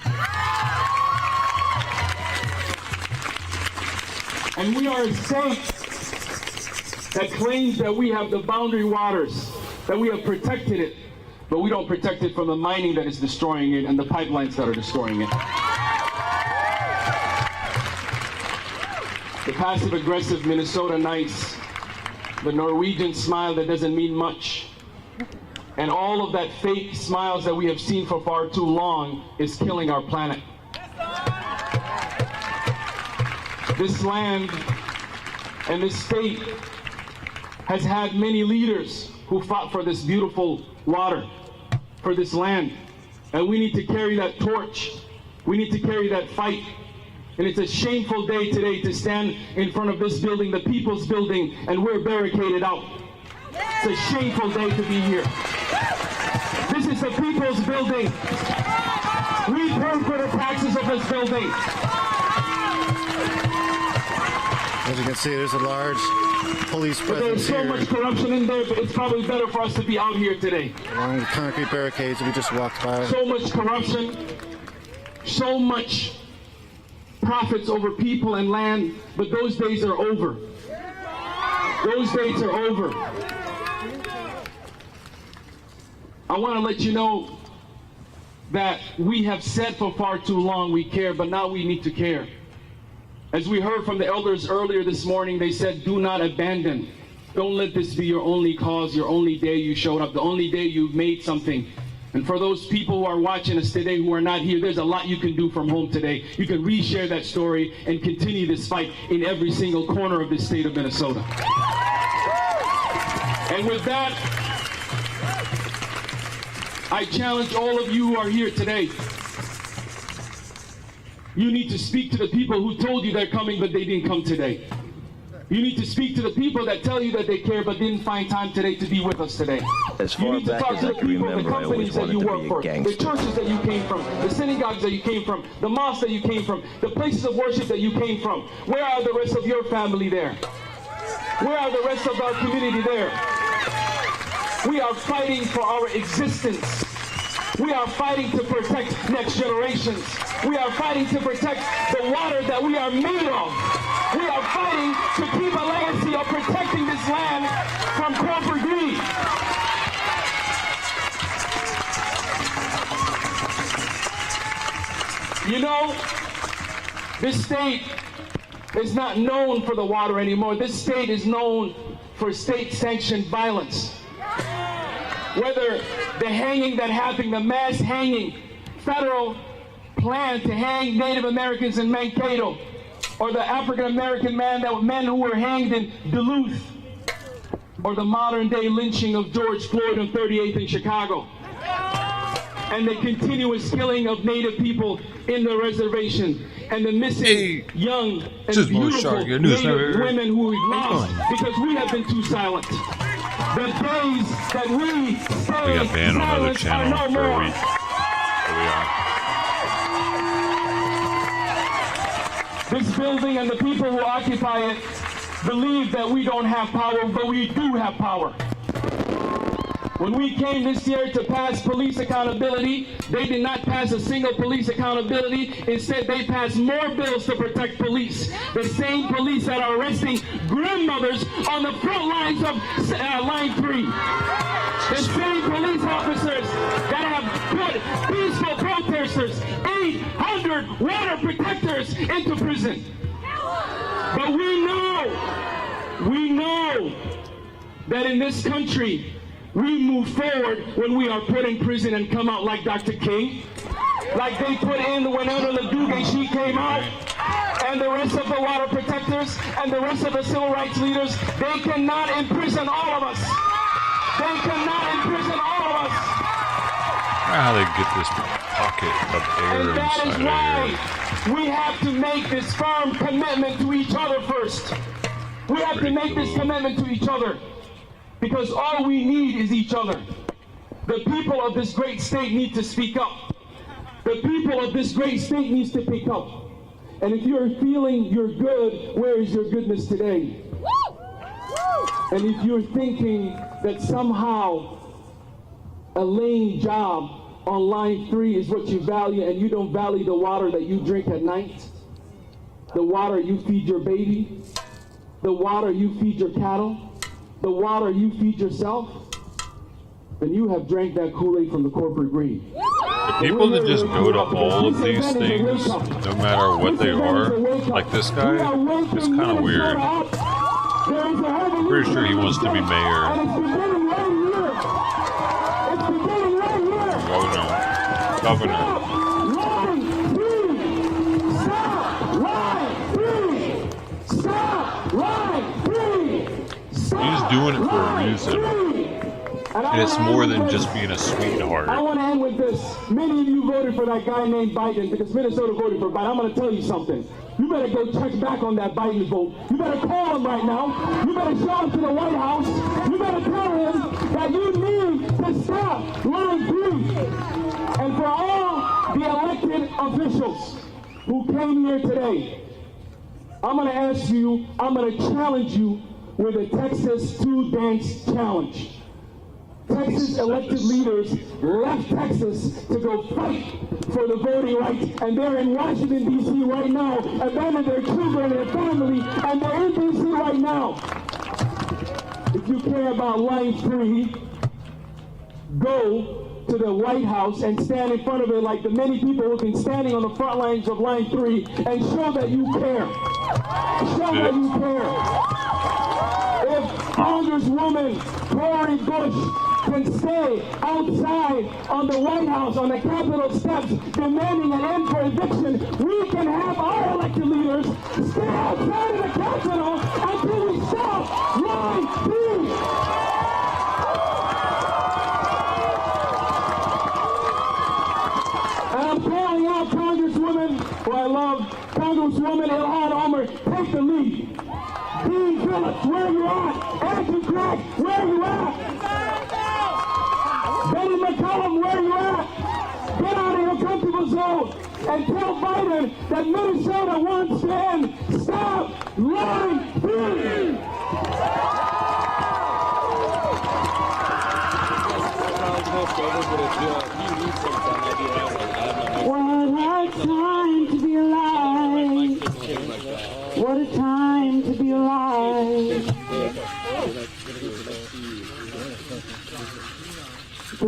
And we are a state that claims that we have the boundary waters, that we have protected it, but we don't protect it from the mining that is destroying it and the pipelines that are destroying it. The passive-aggressive Minnesota nice, the Norwegian smile that doesn't mean much, and all of that fake smiles that we have seen for far too long is killing our planet. This land and this state has had many leaders who fought for this beautiful water, for this land. And we need to carry that torch. We need to carry that fight. And it's a shameful day today to stand in front of this building, the People's Building, and we're barricaded out. It's a shameful day to be here. This is the people's building. We pay for the taxes of this building. As you can see, there's a large police But there's presence so here. much corruption in there, but it's probably better for us to be out here today. Along the concrete barricades that we just walked by. So much corruption, so much profits over people and land, but those days are over. Those days are over. I want to let you know that we have said for far too long we care, but now we need to care. As we heard from the elders earlier this morning, they said, do not abandon. Don't let this be your only cause, your only day you showed up, the only day you've made something. And for those people who are watching us today who are not here, there's a lot you can do from home today. You can reshare that story and continue this fight in every single corner of the state of Minnesota. And with that, I challenge all of you who are here today. You need to speak to the people who told you they're coming, but they didn't come today. You need to speak to the people that tell you that they care, but didn't find time today to be with us today. You need to talk to the people, the companies that you work for, the churches that you came from, the synagogues that you came from, the mosques that you came from, the places of worship that you came from. Where are the rest of your family there? Where are the rest of our community there? We are fighting for our existence. We are fighting to protect next generations. We are fighting to protect the water that we are made of. We are fighting to keep a legacy of protecting this land from corporate greed. You know, this state is not known for the water anymore. This state is known for state-sanctioned violence. Whether the hanging that happened, the mass hanging, federal plan to hang Native Americans in Mankato, or the African-American men who were hanged in Duluth, or the modern-day lynching of George Floyd on 38th in Chicago, and the continuous killing of Native people in the reservation, and the missing young and beautiful Native women who we've lost because we have been too silent. The days that we got banned on other channel for a week. This building and the people who occupy it believe that we don't have power, but we do have power. When we came this year to pass police accountability, they did not pass a single police accountability. Instead, they passed more bills to protect police. The same police that are arresting grandmothers on the front lines of Line 3. The same police officers that have put peaceful protesters, 800 water protectors, into prison. But we know that in this country, we move forward when we are put in prison and come out like Dr. King, like they put in when Ella LaDugue, she came out, and the rest of the water protectors and the rest of the civil rights leaders. They cannot imprison all of us. They cannot imprison all of us. I don't know how they get this pocket of air And that is inside why we have to make this firm commitment to each other first. We have to make this commitment to each other. Because all we need is each other. The people of this great state need to speak up. The people of this great state needs to pick up. And if you're feeling you're good, where is your goodness today? And if you're thinking that somehow a lame job on Line 3 is what you value and you don't value the water that you drink at night, the water you feed your baby, the water you feed your cattle, the water you feed yourself, then you have drank that Kool-Aid from the corporate greed. The people that just build up all of these things, no matter what they are, like this guy, it's kind of weird. I'm pretty sure he wants to be mayor. Governor. He's doing it for a reason. And it's more than just being a sweetheart. I want to end with this. Many of you you voted for that guy named Biden because Minnesota voted for Biden, I'm going to tell you something. You better go check back on that Biden vote. You better call him right now. You better show him to the White House. You better tell him that you need to stop line 3. And for all the elected officials who came here today, I'm going to ask you, I'm going to challenge you with a Texas 2 Dance Challenge. Texas elected leaders left Texas to go fight for the voting rights, and they're in Washington, D.C. right now, abandoning their children and their family, and they're in D.C. right now. If you care about line 3, go to the White House and stand in front of it like the many people who've been standing on the front lines of line 3 and show that you care. Show that you care. If Congresswoman Cori Bush can stay outside on the White House, on the Capitol steps, demanding an end for eviction, we can have our elected leaders stay outside of the Capitol until we stop line 3. And I'm calling out Congresswoman, who I love, Congresswoman Ilhan Omar, take the lead. Dean Phillips, where you at? Andrew Craig, where you at? Betty McCollum, where you at? Get out of your comfortable zone and tell Biden that Minnesota wants to end. Stop line 3. What a time to be alive. What a time to be alive. The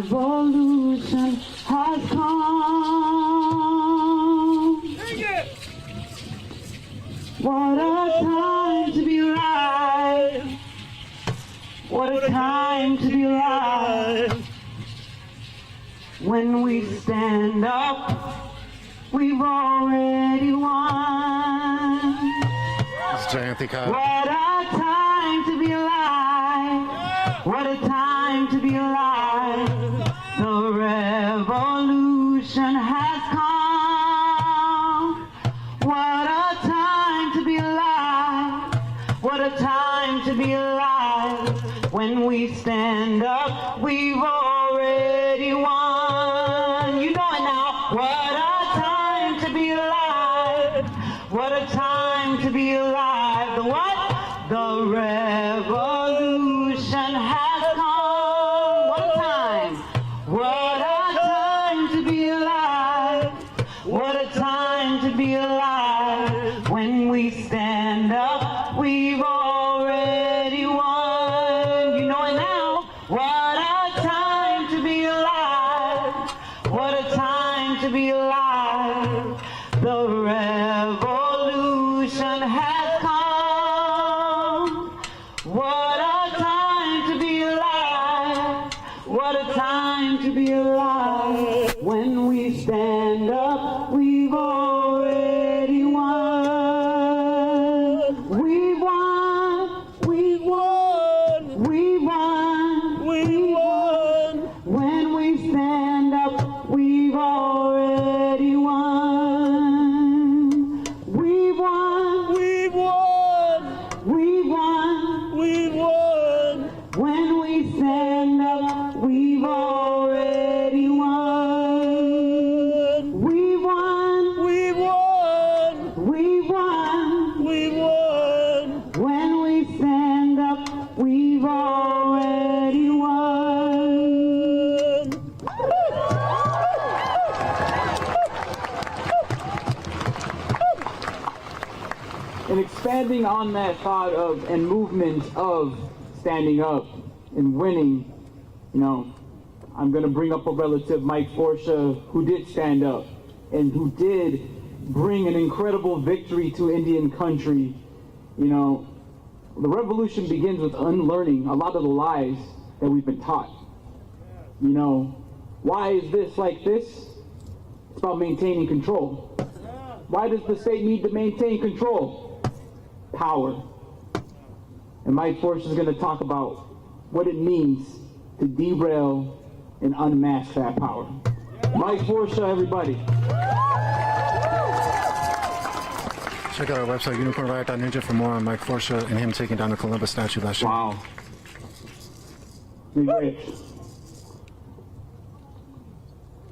revolution has come. What a time to be alive. What a time to be alive. When we stand up, we've already won. What a time to be alive. What a time to be alive. The revolution has come. What a time to be alive. What a time to be alive. When we stand up, we've already won. You know it now. What a time to be alive. What a time to be alive. The what? The revolution has come. What a time. What a time to be alive. What a time to be alive. When we stand up, we've already won. You know it now. What a time to be alive. What a time to be alive. The revolution has come. What a time to be alive. What a time to be alive. When we stand up, we've already won. We've won. We've won. We've won. We've won. When we stand up, we've already won. We've won. We've won. We've won. We've won. When we stand up, we've already won. We've won. We've won. We've won. We've won. When we stand up, we've already won. And expanding on that thought of and movement of standing up and winning, you know, I'm going to bring up a relative, Mike Forsha, who did stand up and who did bring an incredible victory to Indian country. You know, the revolution begins with unlearning a lot of the lies that we've been taught. You know, why is this like this? It's about maintaining control. Why does the state need to maintain control? Power. And Mike Forsha is going to talk about what it means to derail and unmask that power. Mike Forsha, everybody. Check out our website, unicornriot.ninja, for more on Mike Forsha and him taking down the Columbus statue last year. Wow. Rich.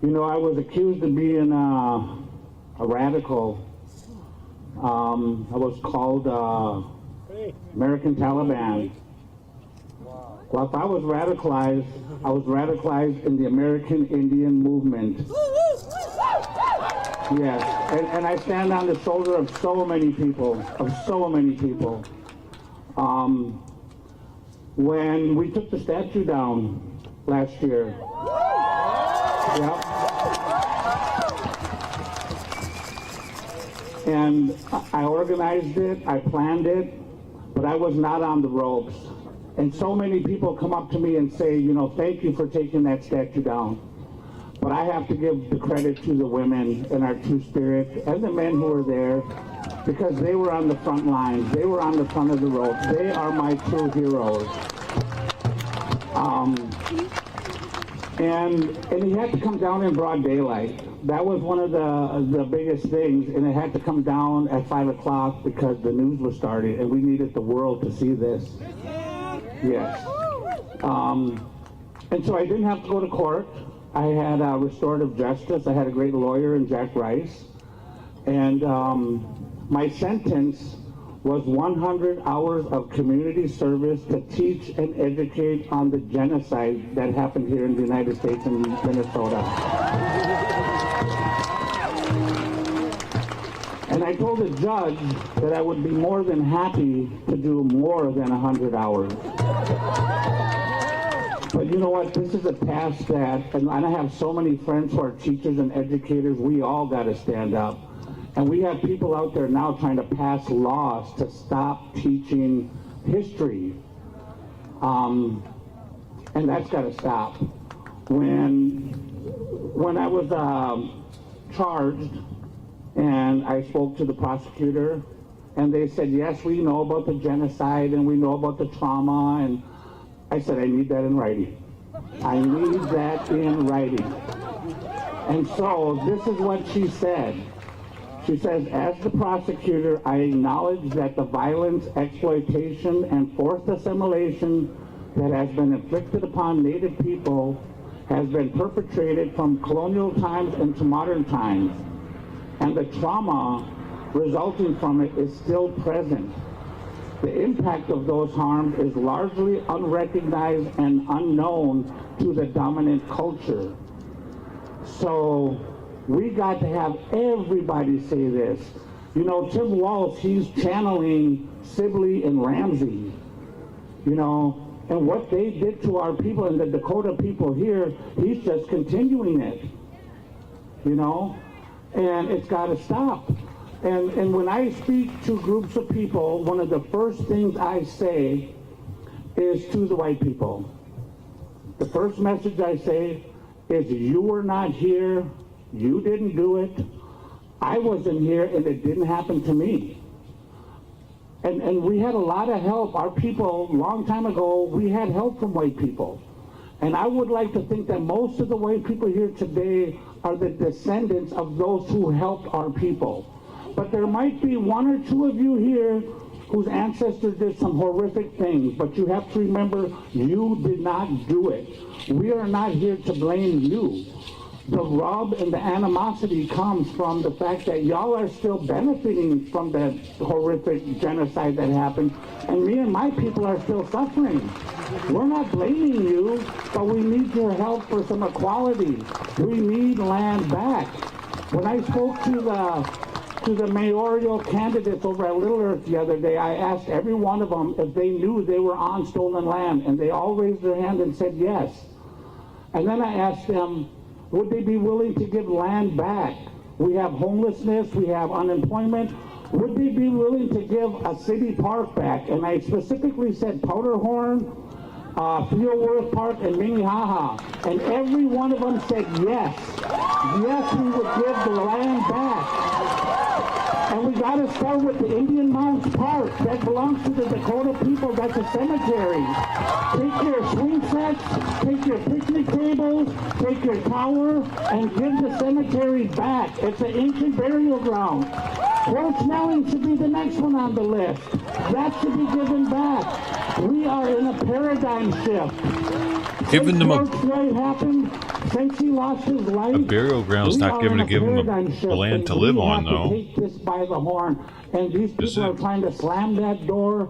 You know, I was accused of being a radical. I was called American Taliban. Well, if I was radicalized in the American Indian movement. Yes, and I stand on the shoulder of so many people, When we took the statue down last year, and I organized it, I planned it, but I was not on the ropes. And so many people come up to me and say, you know, thank you for taking that statue down. But I have to give the credit to the women and our Two-Spirit and the men who were there, because they were on the front lines. They were on the front of the rope. They are my true heroes. And he had to come down in broad daylight. That was one of the biggest things, and it had to come down at 5 o'clock because the news was starting, and we needed the world to see this. Yes. And so I didn't have to go to court. I had restorative justice. I had a great lawyer in Jack Rice. And my sentence was 100 hours of community service to teach and educate on the genocide that happened here in the United States and Minnesota. And I told the judge that I would be more than happy to do more than 100 hours. But you know what? This is a task that, and I have so many friends who are teachers and educators, we all got to stand up. And we have people out there now trying to pass laws to stop teaching history. And that's got to stop. When I was charged, and I spoke to the prosecutor, and they said, yes, we know about the genocide and we know about the trauma, and I said, I need that in writing. I need that in writing. And so this is what she said. She says, as the prosecutor, I acknowledge that the violence, exploitation, and forced assimilation that has been inflicted upon Native people has been perpetrated from colonial times into modern times. And the trauma resulting from it is still present. The impact of those harms is largely unrecognized and unknown to the dominant culture. So we got to have everybody say this. You know, Tim Walsh, he's channeling Sibley and Ramsey, you know, and what they did to our people and the Dakota people here, he's just continuing it, you know, and it's got to stop. And when I speak to groups of people, one of the first things I say is to the white people. The first message I say is, you were not here, you didn't do it, I wasn't here, and it didn't happen to me. And we had a lot of help. Our people, a long time ago, we had help from white people. And I would like to think that most of the white people here today are the descendants of those who helped our people. But there might be one or two of you here whose ancestors did some horrific things, but you have to remember, you did not do it. We are not here to blame you. The rub and the animosity comes from the fact that y'all are still benefiting from that horrific genocide that happened, and me and my people are still suffering. We're not blaming you, but we need your help for some equality. We need land back. When I spoke to the mayoral candidates over at Little Earth the other day, I asked every one of them if they knew they were on stolen land, and they all raised their hand and said yes. And then I asked them, would they be willing to give land back? We have homelessness, we have unemployment. Would they be willing to give a city park back? And I specifically said Powderhorn, Fieldworth Park, and Minnehaha. And every one of them said yes. Yes, we would give the land back. And we got to start with the Indian Mounds Park. That belongs to the Dakota people. That's a cemetery. Take your swing sets, take your picnic tables, take your tower, and give the cemetery back. It's an ancient burial ground. Fort Snelling should be the next one on the list. That should be given back. We are in a paradigm shift. Giving them George Floyd happened, since he lost his life, a burial ground's not given to give them a land to live on, though. Take this by the horn, and these people are trying to slam that door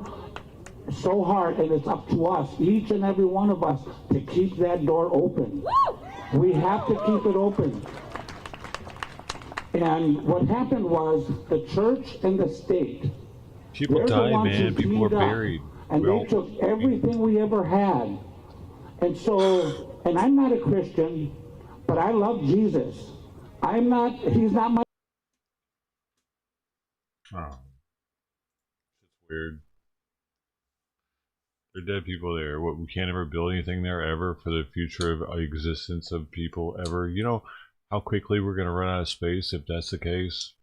so hard, and it's up to us, each and every one of us, to keep that door open. We have to keep it open. And what happened was the church and the state. People die, man. People are buried. And they took everything we ever had. And so, and I'm not a Christian, but I love Jesus. He's not my... Oh. It's weird. There are dead people there. What, we can't ever build anything there ever for the future of existence of people ever? You know how quickly we're going to run out of space if that's the case?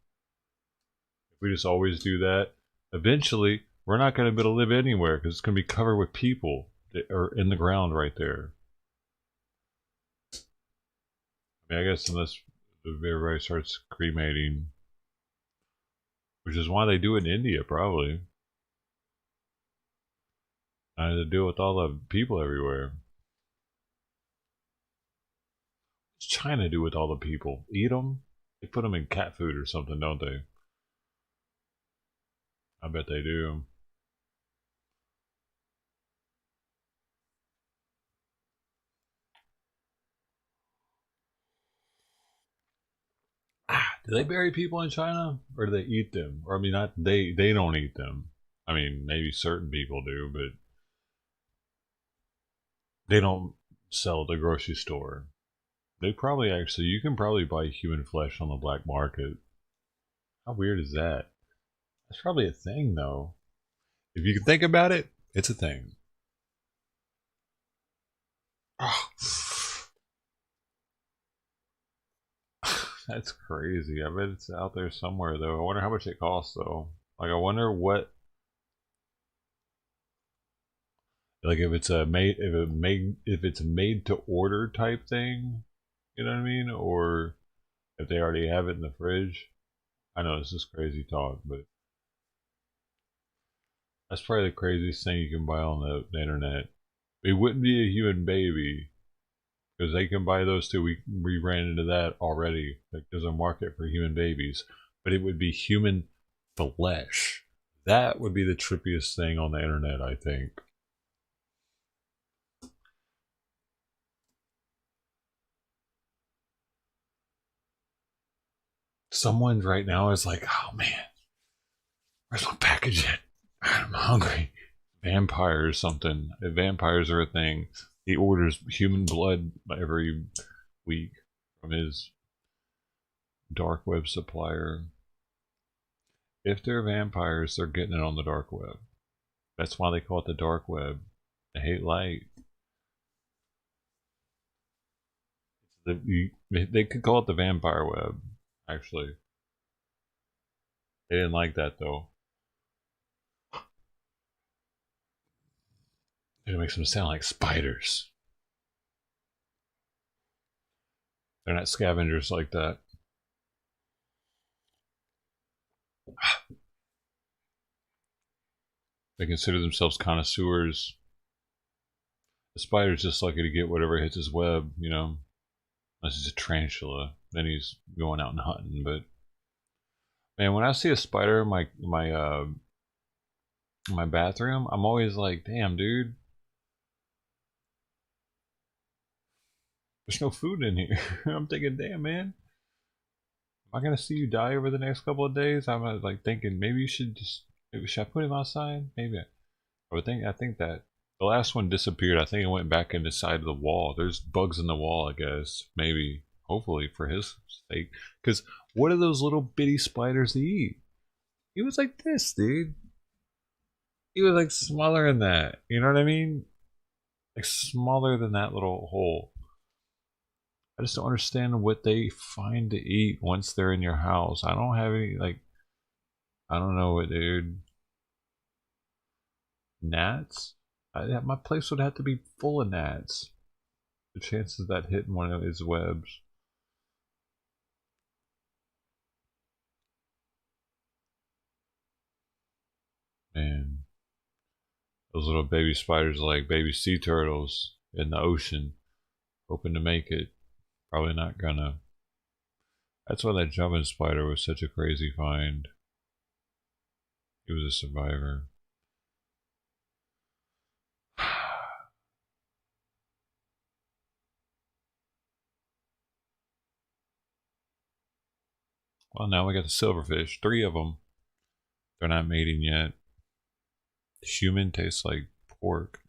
If we just always do that, eventually we're not going to be able to live anywhere because it's going to be covered with people that are in the ground right there. I mean, I guess unless everybody starts cremating, which is why they do it in India, probably. And to deal with all the people everywhere. What's China do with all the people? Eat them? They put them in cat food or something, don't they? I bet they do. Do they bury people in China, or do they eat them? Or I mean, not they don't eat them. I mean, maybe certain people do, but they don't sell at the grocery store. They probably actually, you can probably buy human flesh on the black market. How weird is that? That's probably a thing, though. If you can think about it, it's a thing. Oh. That's crazy. I bet it's out there somewhere, though. I wonder how much it costs, though. Like, I wonder what, like, if it's a if it's made to order type thing, you know what I mean, or if they already have it in the fridge. I know this is crazy talk, but that's probably the craziest thing you can buy on the internet. It wouldn't be a human baby. Because they can buy those too. We ran into that already. Like, there's a market for human babies. But it would be human flesh. That would be the trippiest thing on the internet, I think. Someone right now is like, oh man, where's my package yet? I'm hungry. Vampire or something. If vampires are a thing. He orders human blood every week from his dark web supplier. If they're vampires, they're getting it on the dark web. That's why they call it the dark web. They hate light. They could call it the vampire web, actually. They didn't like that, though. It makes them sound like spiders. They're not scavengers like that. They consider themselves connoisseurs. The spider's just lucky to get whatever hits his web, you know. Unless it's a tarantula. Then he's going out and hunting, but man, when I see a spider in my bathroom, I'm always like, damn, dude. There's no food in here. I'm thinking, damn, man. Am I gonna see you die over the next couple of days? I'm like thinking maybe you should should I put him outside? Maybe I think that the last one disappeared. I think it went back in the side of the wall. There's bugs in the wall, I guess. Maybe, hopefully for his sake. Because what are those little bitty spiders to eat? He was like this, dude. He was like smaller than that. You know what I mean? Like smaller than that little hole. I just don't understand what they find to eat once they're in your house. I don't have any, like, I don't know what, dude. Gnats? My place would have to be full of gnats. The chances of that hitting one of his webs. Man. Those little baby spiders are like baby sea turtles in the ocean. Hoping to make it. Probably not gonna. That's why that jumping spider was such a crazy find. He was a survivor. Well, now we got the silverfish. 3 of them. They're not mating yet. Human tastes like pork.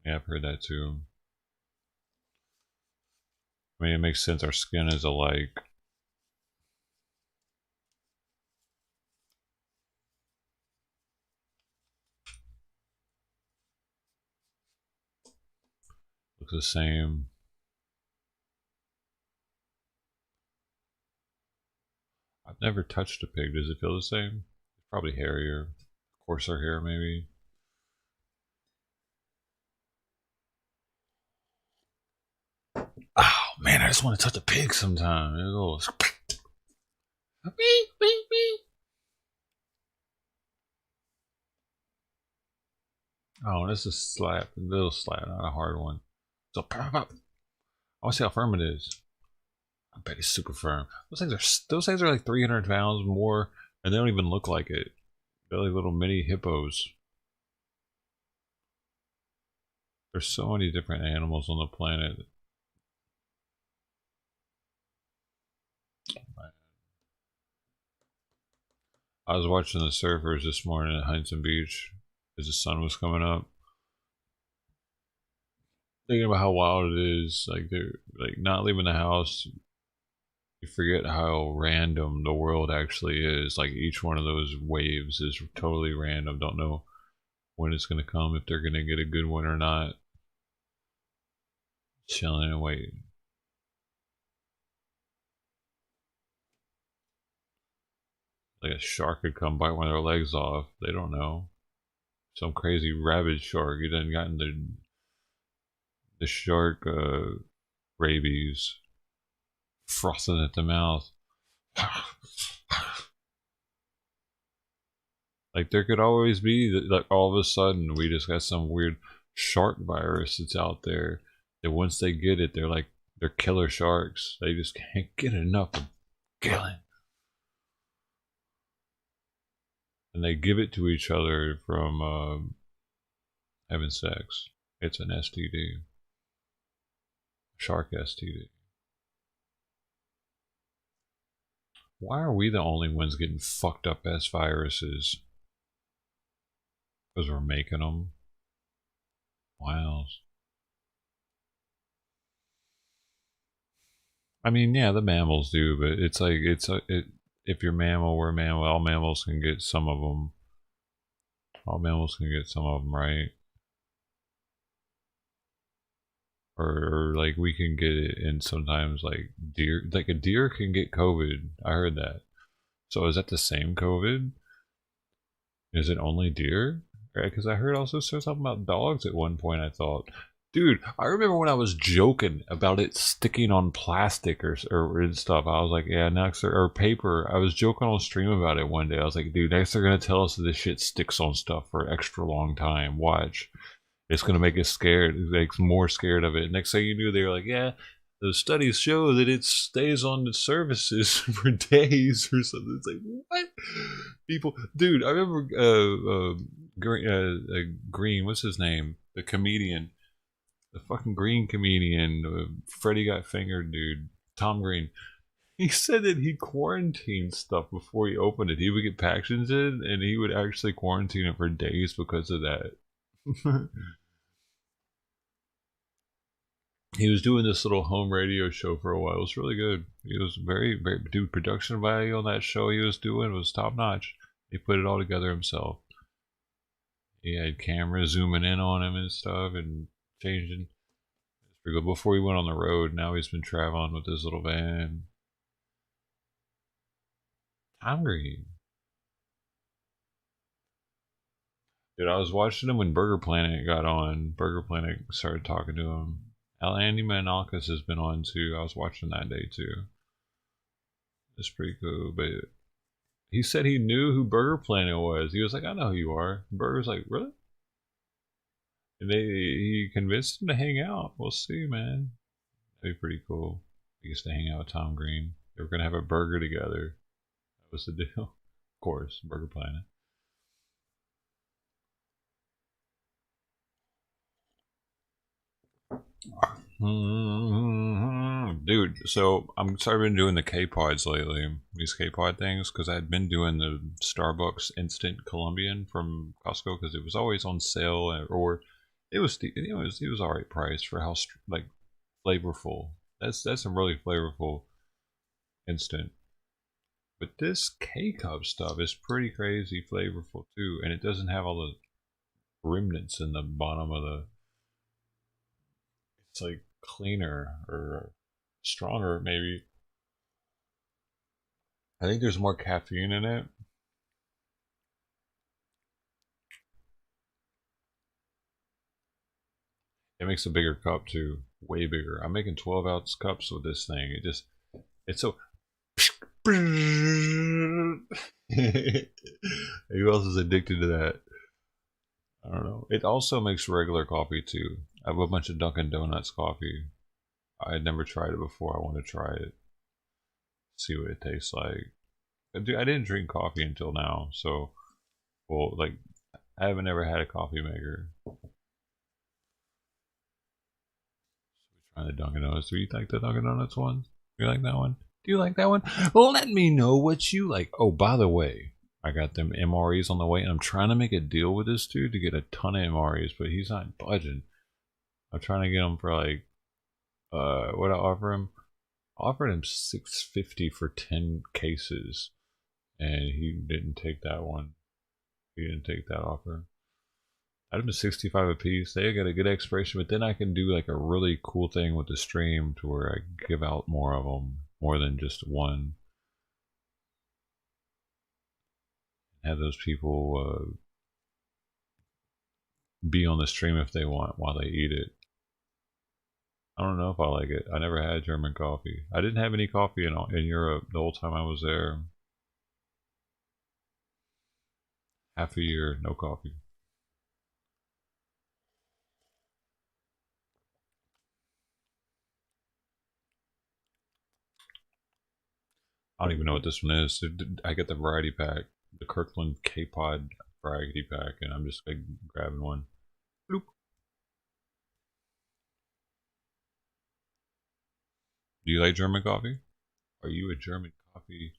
Yeah, I've heard that too. I mean, it makes sense. Our skin is alike. Looks the same. I've never touched a pig. Does it feel the same? It's probably hairier. Coarser hair, maybe. Oh man, I just want to touch a pig sometime. Oh, this is a slap, a little slap, not a hard one. So, I want to see how firm it is. I bet it's super firm. Those things are like 300 pounds more, and they don't even look like it. They're like little mini hippos. There's so many different animals on the planet. I was watching the surfers this morning at Huntington Beach as the sun was coming up. Thinking about how wild it is. Like they're like not leaving the house. You forget how random the world actually is. Like each one of those waves is totally random. Don't know when it's gonna come, if they're gonna get a good one or not. Chilling and waiting. Like a shark could come bite one of their legs off. They don't know. Some crazy rabid shark. You done gotten the shark rabies. Frothing at the mouth. Like there could always be like all of a sudden we just got some weird shark virus that's out there that once they get it, they're killer sharks. They just can't get enough of killing. And they give it to each other from having sex. It's an STD. Shark STD. Why are we the only ones getting fucked up as viruses? Because we're making them. Wow. I mean, yeah, the mammals do, but it's like if you're mammal, we're mammal. All mammals can get some of them. All mammals can get some of them, right? Or like we can get it, and sometimes like a deer can get COVID. I heard that. So is that the same COVID? Is it only deer? Right? Because I heard also something about dogs at one point. I thought, dude, I remember when I was joking about it sticking on plastic or stuff. I was like, yeah, next or paper. I was joking on stream about it one day. I was like, dude, next they're gonna tell us that this shit sticks on stuff for an extra long time. Watch. It's going to make us scared. It makes more scared of it. Next thing you knew, they were like, yeah, the studies show that it stays on the surfaces for days or something. It's like, what? People, dude, I remember Green, what's his name? The comedian. The fucking Green comedian. Freddie Got Fingered, dude. Tom Green. He said that he quarantined stuff before he opened it. He would get packages in, and he would actually quarantine it for days because of that. He was doing this little home radio show for a while. It was really good. He was very, very, dude, production value on that show he was doing was top notch. He put it all together himself. He had cameras zooming in on him and stuff and changing. Before he went on the road, now he's been traveling with his little van. Tom Green. Dude, I was watching him when Burger Planet got on. Burger Planet started talking to him. Andy Manalkis has been on too. I was watching that day too. It's pretty cool, but he said he knew who Burger Planet was. He was like, I know who you are. Burger's like, really? And he convinced him to hang out. We'll see, man. That'd be pretty cool. He gets to hang out with Tom Green. They were gonna have a burger together. That was the deal. Of course, Burger Planet. Dude, so I'm started doing the K-Pods lately. These K-Pod things, because I'd been doing the Starbucks Instant Colombian from Costco because it was always on sale, or it was alright price for how like flavorful. That's some really flavorful instant. But this K-Cup stuff is pretty crazy flavorful too, and it doesn't have all the remnants in the bottom of the. It's like cleaner or stronger, maybe. I think there's more caffeine in it. It makes a bigger cup too, way bigger. I'm making 12-ounce cups with this thing. It's so. Who else is addicted to that? I don't know. It also makes regular coffee too. I have a bunch of Dunkin' Donuts coffee. I had never tried it before. I want to try it. See what it tastes like. Dude, I didn't drink coffee until now, so well, like I haven't ever had a coffee maker. Trying the Dunkin' Donuts. Do you like the Dunkin' Donuts one? You like that one? Do you like that one? Well, let me know what you like. Oh, by the way, I got them MREs on the way, and I'm trying to make a deal with this dude to get a ton of MREs, but he's not budging. I'm trying to get him for like, what I offer him? I offered him $650 for 10 cases, and he didn't take that one. He didn't take that offer. I'd have been $65 a piece. They got a good expiration, but then I can do like a really cool thing with the stream to where I give out more of them, more than just one. Have those people be on the stream if they want while they eat it. I don't know if I like it. I never had German coffee. I didn't have any coffee in Europe the whole time I was there. Half a year, no coffee. I don't even know what this one is. I get the variety pack, the Kirkland K-Pod variety pack, and I'm just like grabbing one. Bloop. Do you like German coffee? Are you a German coffee?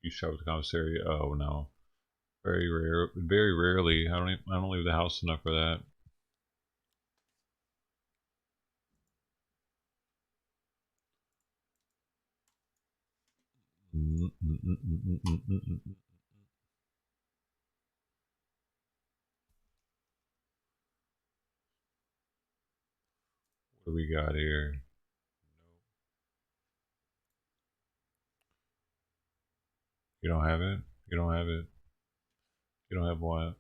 You shop with the commissary? Oh no, very rare. Very rarely. I don't leave the house enough for that. What do we got here? You don't have it? You don't have it? You don't have what?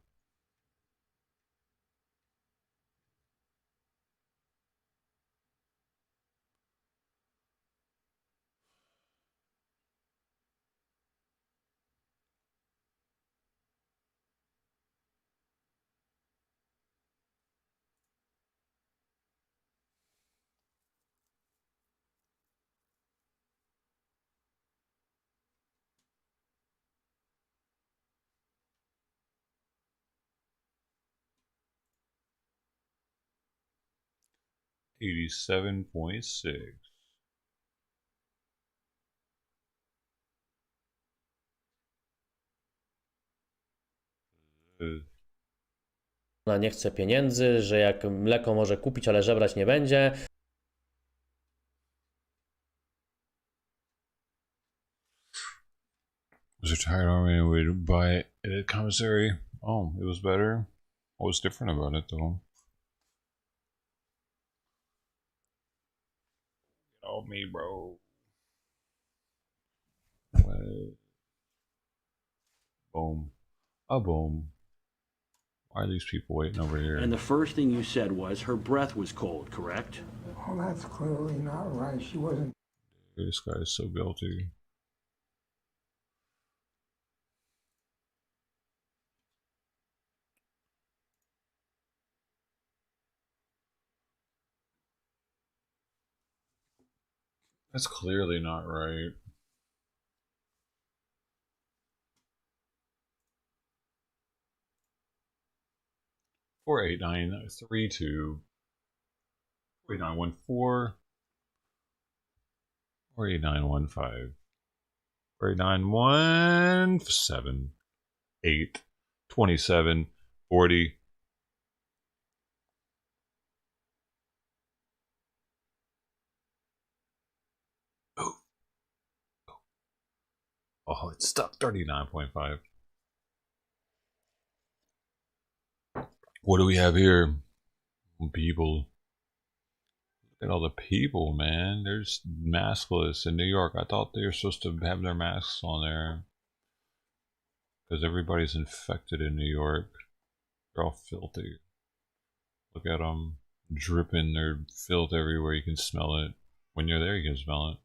$87.6. Ona nie chce pieniędzy, że jak mleko może kupić, ale żebrać nie będzie. Was retired army and would buy it at a commissary. Oh, it was better. What was different about it though? Oh me, bro. What? Boom. Oh, boom. Why are these people waiting over here? And the first thing you said was her breath was cold, correct? Well, that's clearly not right. She wasn't. This guy is so guilty. That's clearly not right. Four 8932 4914 48915 48917 8 27 40. Oh, it's stuck. 39.5. What do we have here? People. Look at all the people, man. There's maskless in New York. I thought they were supposed to have their masks on there. Because everybody's infected in New York. They're all filthy. Look at them. Dripping their filth everywhere. You can smell it. When you're there, you can smell it.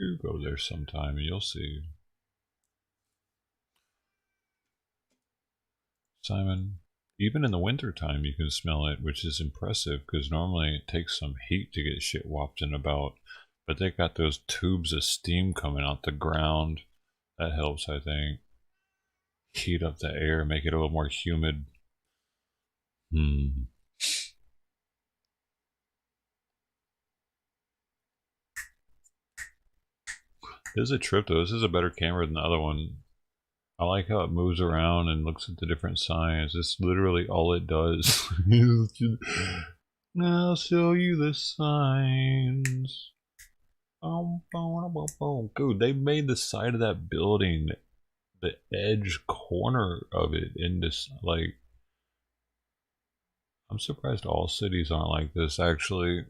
You go there sometime and you'll see. Simon, even in the winter time you can smell it, which is impressive because normally it takes some heat to get shit wafting about. But they got those tubes of steam coming out the ground. That helps, I think. Heat up the air, make it a little more humid. This is a trip though. This is a better camera than the other one. I like how it moves around and looks at the different signs. That's literally all it does. I'll show you the signs. Dude, they made the side of that building, the edge corner of it, into like. I'm surprised all cities aren't like this actually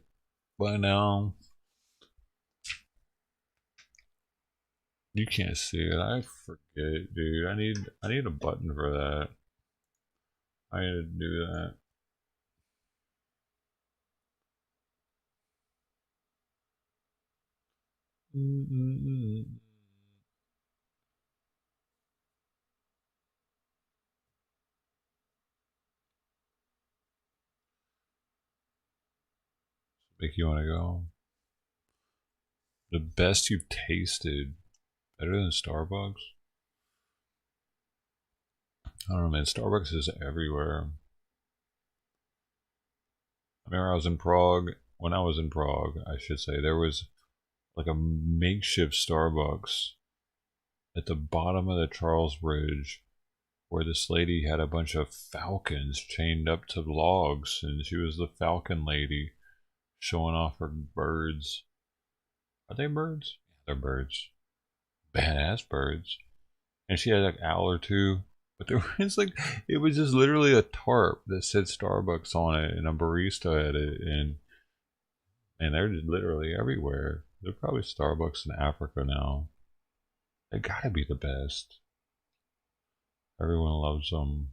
by now. You can't see it. I forget, dude. I need a button for that. I need to do that. Make you want to go. The best you've tasted. Better than Starbucks? I don't know, man. Starbucks is everywhere. I remember I was in Prague. When I was in Prague, I should say, there was like a makeshift Starbucks at the bottom of the Charles Bridge where this lady had a bunch of falcons chained up to logs, and she was the falcon lady showing off her birds. Are they birds? Yeah, they're birds. Badass birds. And she had like an owl or two, but there was like, it was just literally a tarp that said Starbucks on it and a barista at it, and they're just literally everywhere. They're probably Starbucks in Africa now. They gotta be the best. Everyone loves them.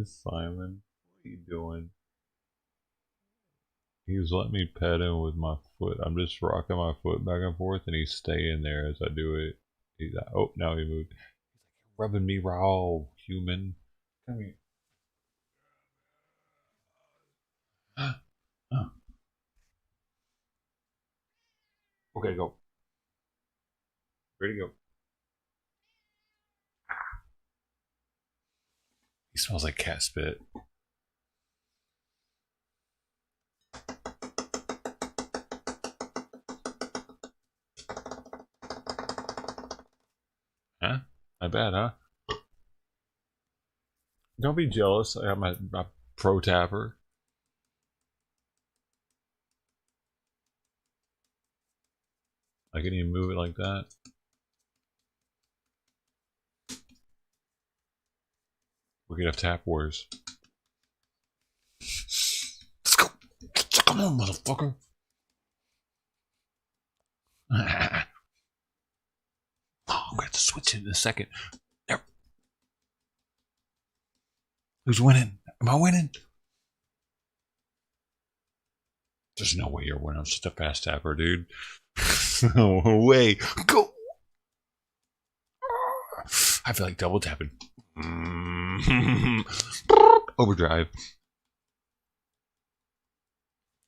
Simon, what are you doing? He was letting me pet him with my foot. I'm just rocking my foot back and forth, and he's staying there as I do it. He's like, oh, now he moved. He's like, you're rubbing me raw, human. Come here. Okay, go. Ready to go. He smells like cat spit. Huh? Not bad, huh? Don't be jealous. I got my pro tapper. I can even move it like that. We could have tap wars. on, motherfucker. Oh, I'm going to switch it in a second. There. Who's winning? Am I winning? There's no way you're winning. I'm just a fast tapper, dude. No way. Go. I feel like double tapping. Overdrive.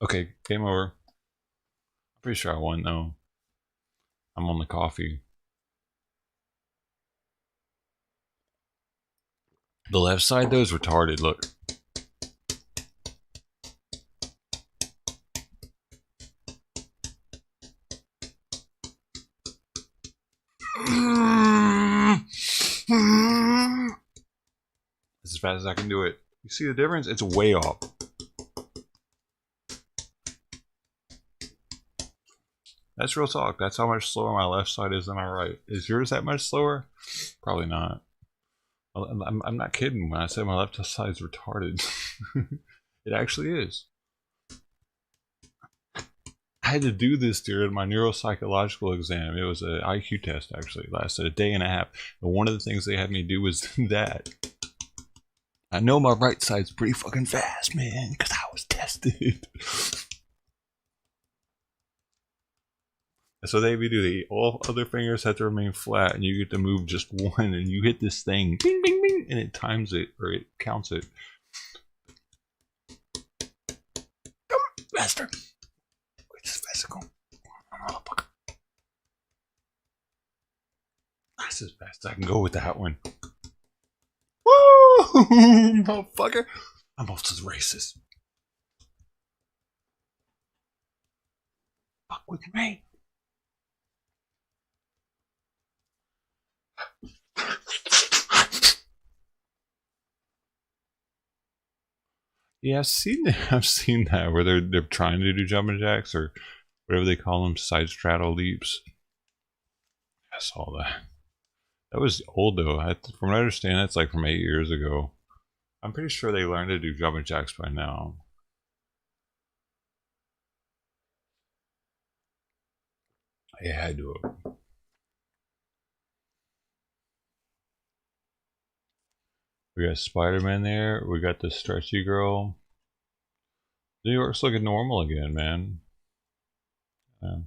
Okay, game over. I'm pretty sure I won though. I'm on the coffee. The left side though is retarded, look. As fast as I can do it. You see the difference? It's way off. That's real talk. That's how much slower my left side is than my right. Is yours that much slower? Probably not. I'm not kidding when I say my left side is retarded. It actually is. I had to do this during my neuropsychological exam. It was an IQ test actually. It lasted a day and a half. And one of the things they had me do was that. I know my right side's pretty fucking fast, man, because I was tested. So they do all other fingers have to remain flat, and you get to move just one, and you hit this thing, bing, bing, bing, and it times it, or it counts it. Come on, faster. Wait, this is faster. Go. Motherfucker. That's as fast as I can go with that one. Woo! Motherfucker. I'm off to the races. Fuck with me. Yeah, I've seen that where they're trying to do jumping jacks or whatever they call them, side straddle leaps. I saw that. That was old though. From what I understand, that's like from 8 years ago. I'm pretty sure they learned to do jumping jacks by now. They had to have. We got Spider-Man there. We got the stretchy girl. New York's looking normal again, man. Yeah.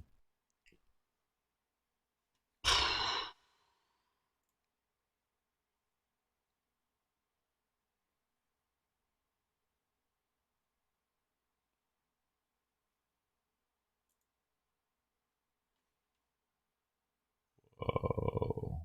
Whoa.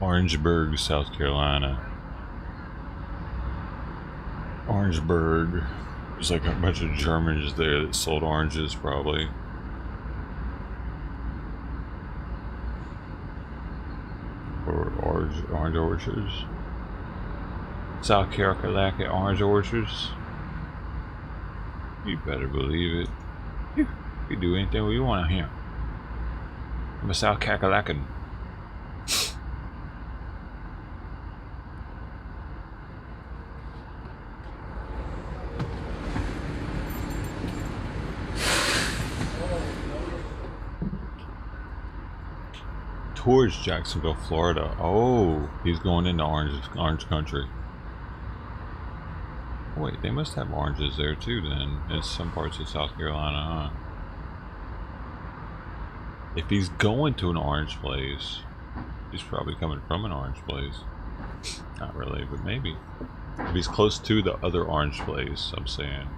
Orangeburg, South Carolina. Orangeburg. There's like a bunch of Germans there that sold oranges, probably. Or orange orchards. South Carolina orange orchards. You better believe it. You do anything we want here. I'm a South Carolinian. Towards Jacksonville, Florida. Oh, he's going into orange country. Wait, they must have oranges there too then, in some parts of South Carolina, huh? If he's going to an orange place, he's probably coming from an orange place. Not really, but maybe. If he's close to the other orange place, I'm saying.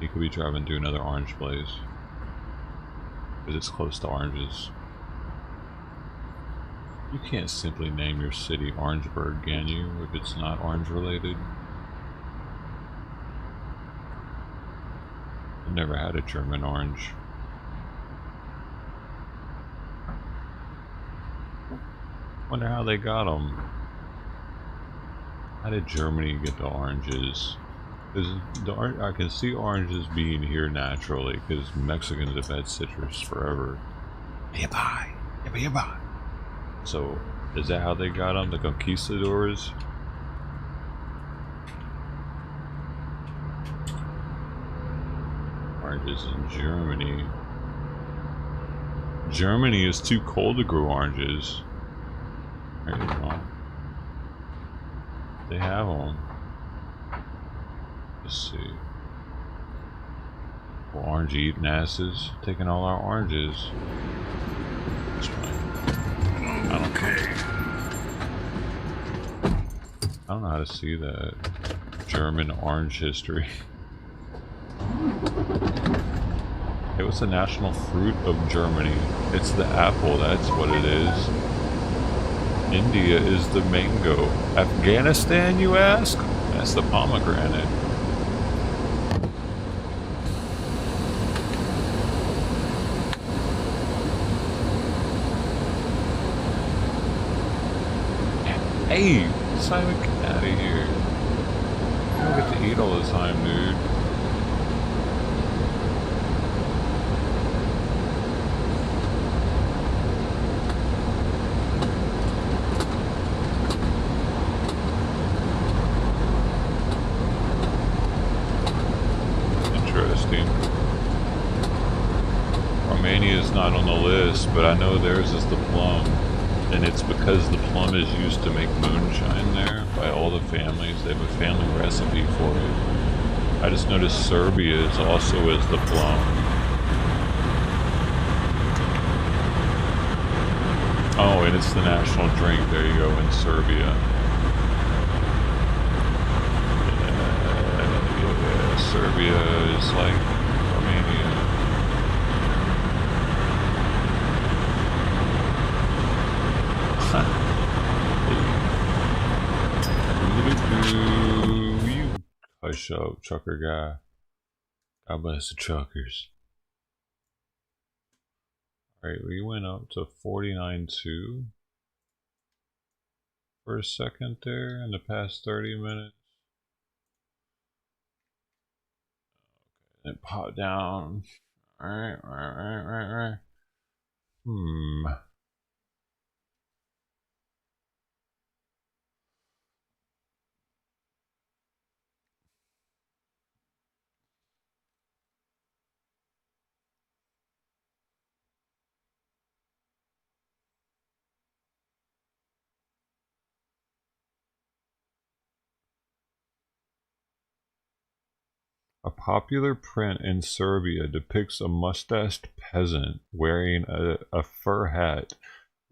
He could be driving to another orange place. Because it's close to oranges. You can't simply name your city Orangeburg, can you, if it's not orange related? I've never had a German orange. Wonder how they got them. How did Germany get the oranges? Because I can see oranges being here naturally, because Mexicans have had citrus forever. So, is that how they got them? The conquistadors? Oranges in Germany. Germany is too cold to grow oranges. There you go. They have them. Let's see. Well, orange eating asses taking all our oranges. This way. I don't know. I don't know how to see that. German orange history. It was the national fruit of Germany. It's the apple, that's what it is. India is the mango. Afghanistan, you ask? That's the pomegranate. Hey, Simon, get out of here. You don't get to eat all the time, dude. Interesting. Romania's not on the list, but I know theirs is the plum. And it's because the plum is used to make moonshine there by all the families. They have a family recipe for it. I just noticed Serbia is also is the plum. Oh, and it's the national drink. There you go, in Serbia. Yeah, Serbia is like Romania. You hush up, trucker guy. God bless the truckers. Alright, we went up to 49.2 for a second there in the past 30 minutes. Okay, then pop down. Alright. A popular print in Serbia depicts a mustached peasant wearing a fur hat,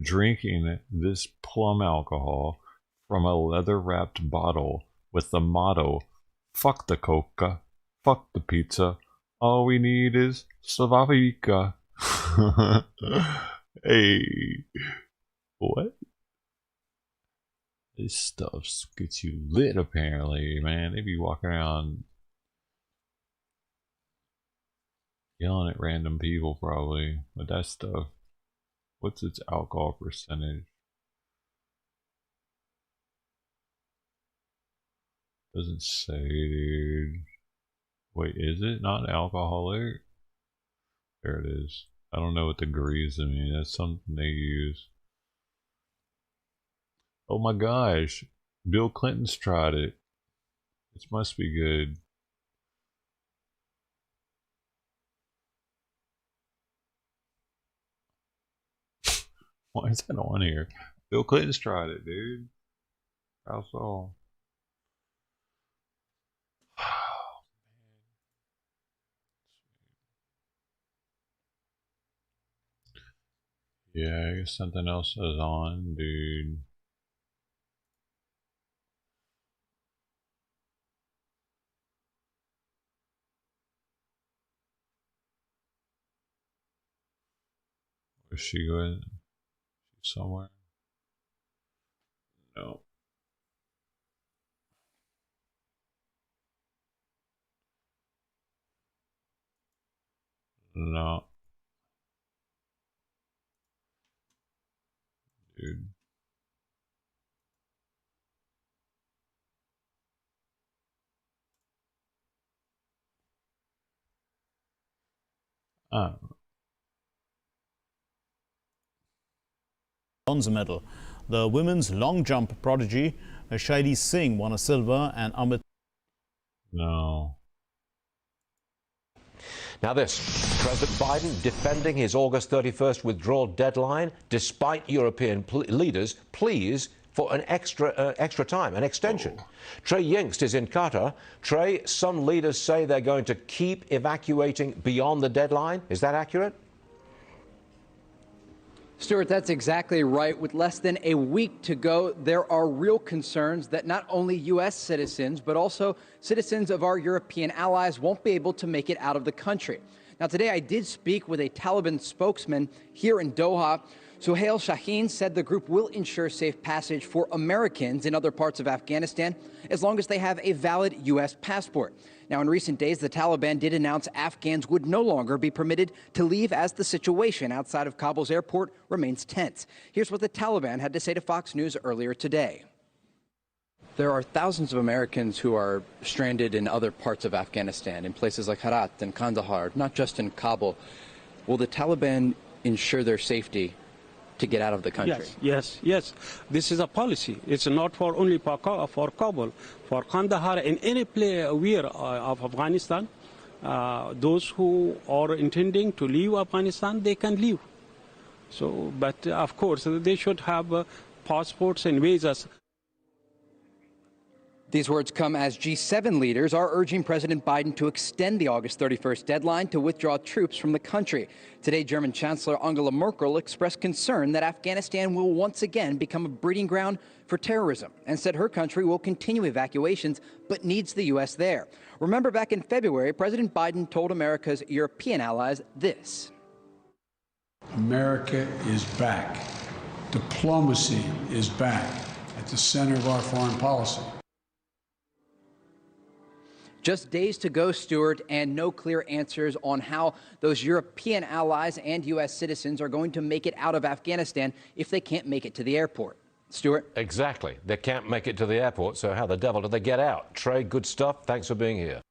drinking this plum alcohol from a leather-wrapped bottle with the motto, "Fuck the coca, fuck the pizza, all we need is Slavavica." Hey, what? This stuff gets you lit, apparently, man. They be walking around yelling at random people, probably, with that stuff. What's its alcohol percentage? Doesn't say, dude. Wait, is it not alcoholic? There it is. I don't know what degrees mean. That's something they use. Oh my gosh. Bill Clinton's tried it. It must be good. Why is that on here? Bill Clinton's tried it, dude. How's all? Yeah, I guess something else is on, dude. Where's she going? Somewhere? No. No. Dude. Bronze medal. The women's long jump prodigy Shaili Singh won a silver, and Amit. No. Now this, President Biden defending his August 31st withdrawal deadline despite European leaders' pleas for an extra time, an extension. Trey Yingst is in Qatar. Trey, some leaders say they're going to keep evacuating beyond the deadline. Is that accurate? Stuart, that's exactly right. With less than a week to go, there are real concerns that not only U.S. citizens, but also citizens of our European allies won't be able to make it out of the country. Now, today I did speak with a Taliban spokesman here in Doha. Suhail Shaheen said the group will ensure safe passage for Americans in other parts of Afghanistan as long as they have a valid U.S. passport. Now, in recent days, the Taliban did announce Afghans would no longer be permitted to leave as the situation outside of Kabul's airport remains tense. Here's what the Taliban had to say to Fox News earlier today. There are thousands of Americans who are stranded in other parts of Afghanistan, in places like Herat and Kandahar, not just in Kabul. Will the Taliban ensure their safety to get out of the country? Yes. This is a policy. It's not for only for Kabul, for Kandahar and any place of Afghanistan. Those who are intending to leave Afghanistan, they can leave. So, but of course, they should have passports and visas. These words come as G7 leaders are urging President Biden to extend the August 31st deadline to withdraw troops from the country. Today, German Chancellor Angela Merkel expressed concern that Afghanistan will once again become a breeding ground for terrorism and said her country will continue evacuations but needs the U.S. there. Remember, back in February, President Biden told America's European allies this. America is back. Diplomacy is back at the center of our foreign policy. Just days to go, Stuart, and no clear answers on how those European allies and U.S. citizens are going to make it out of Afghanistan if they can't make it to the airport. Stuart? Exactly. They can't make it to the airport, so how the devil do they get out? Trey, good stuff. Thanks for being here.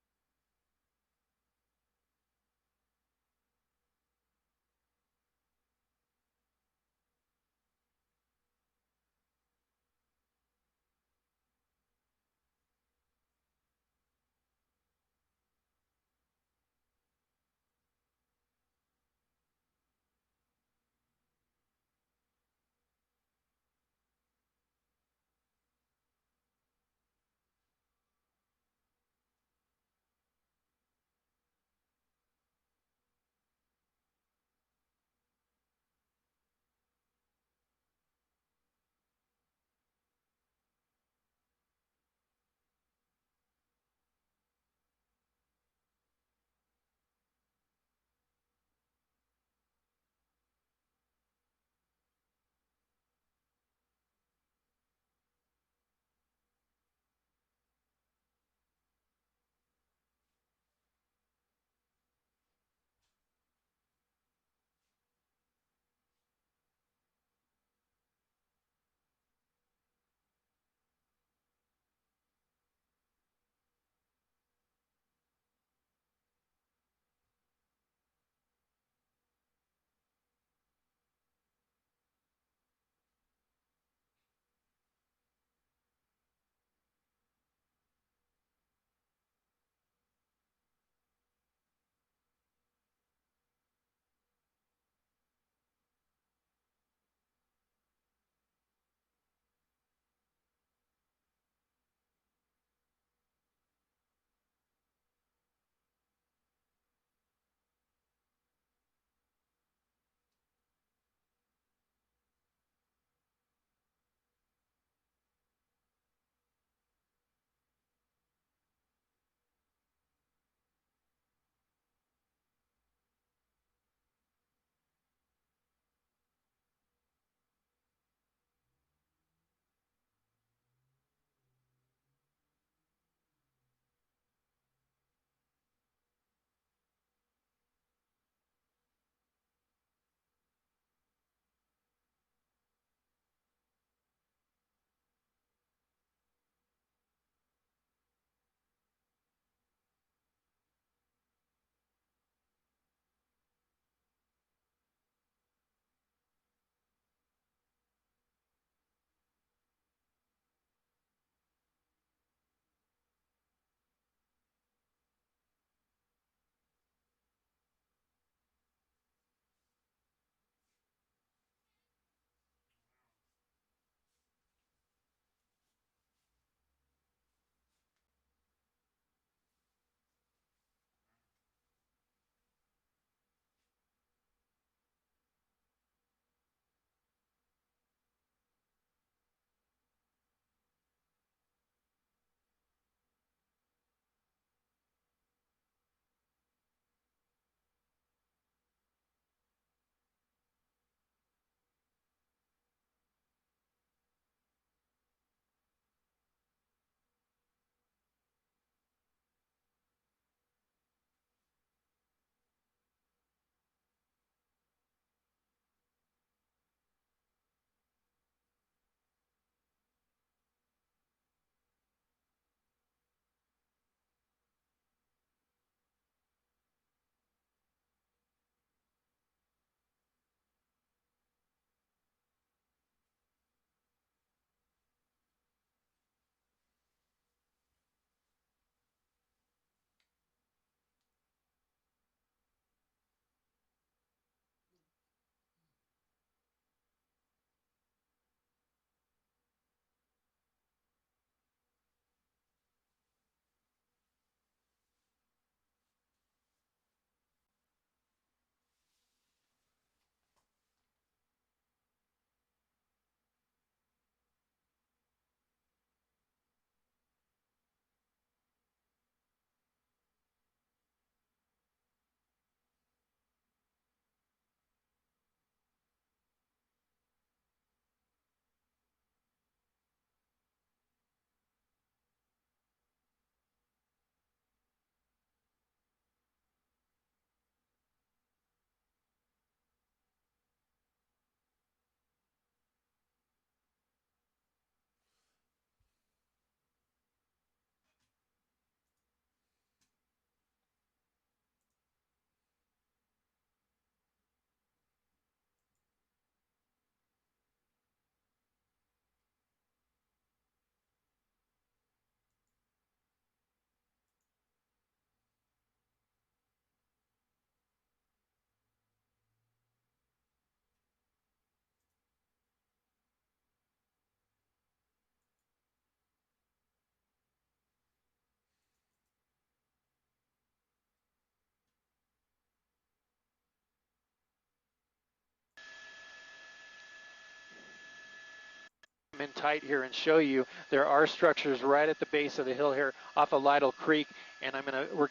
in tight here and show you there are structures right at the base of the hill here off of Lytle Creek, and we're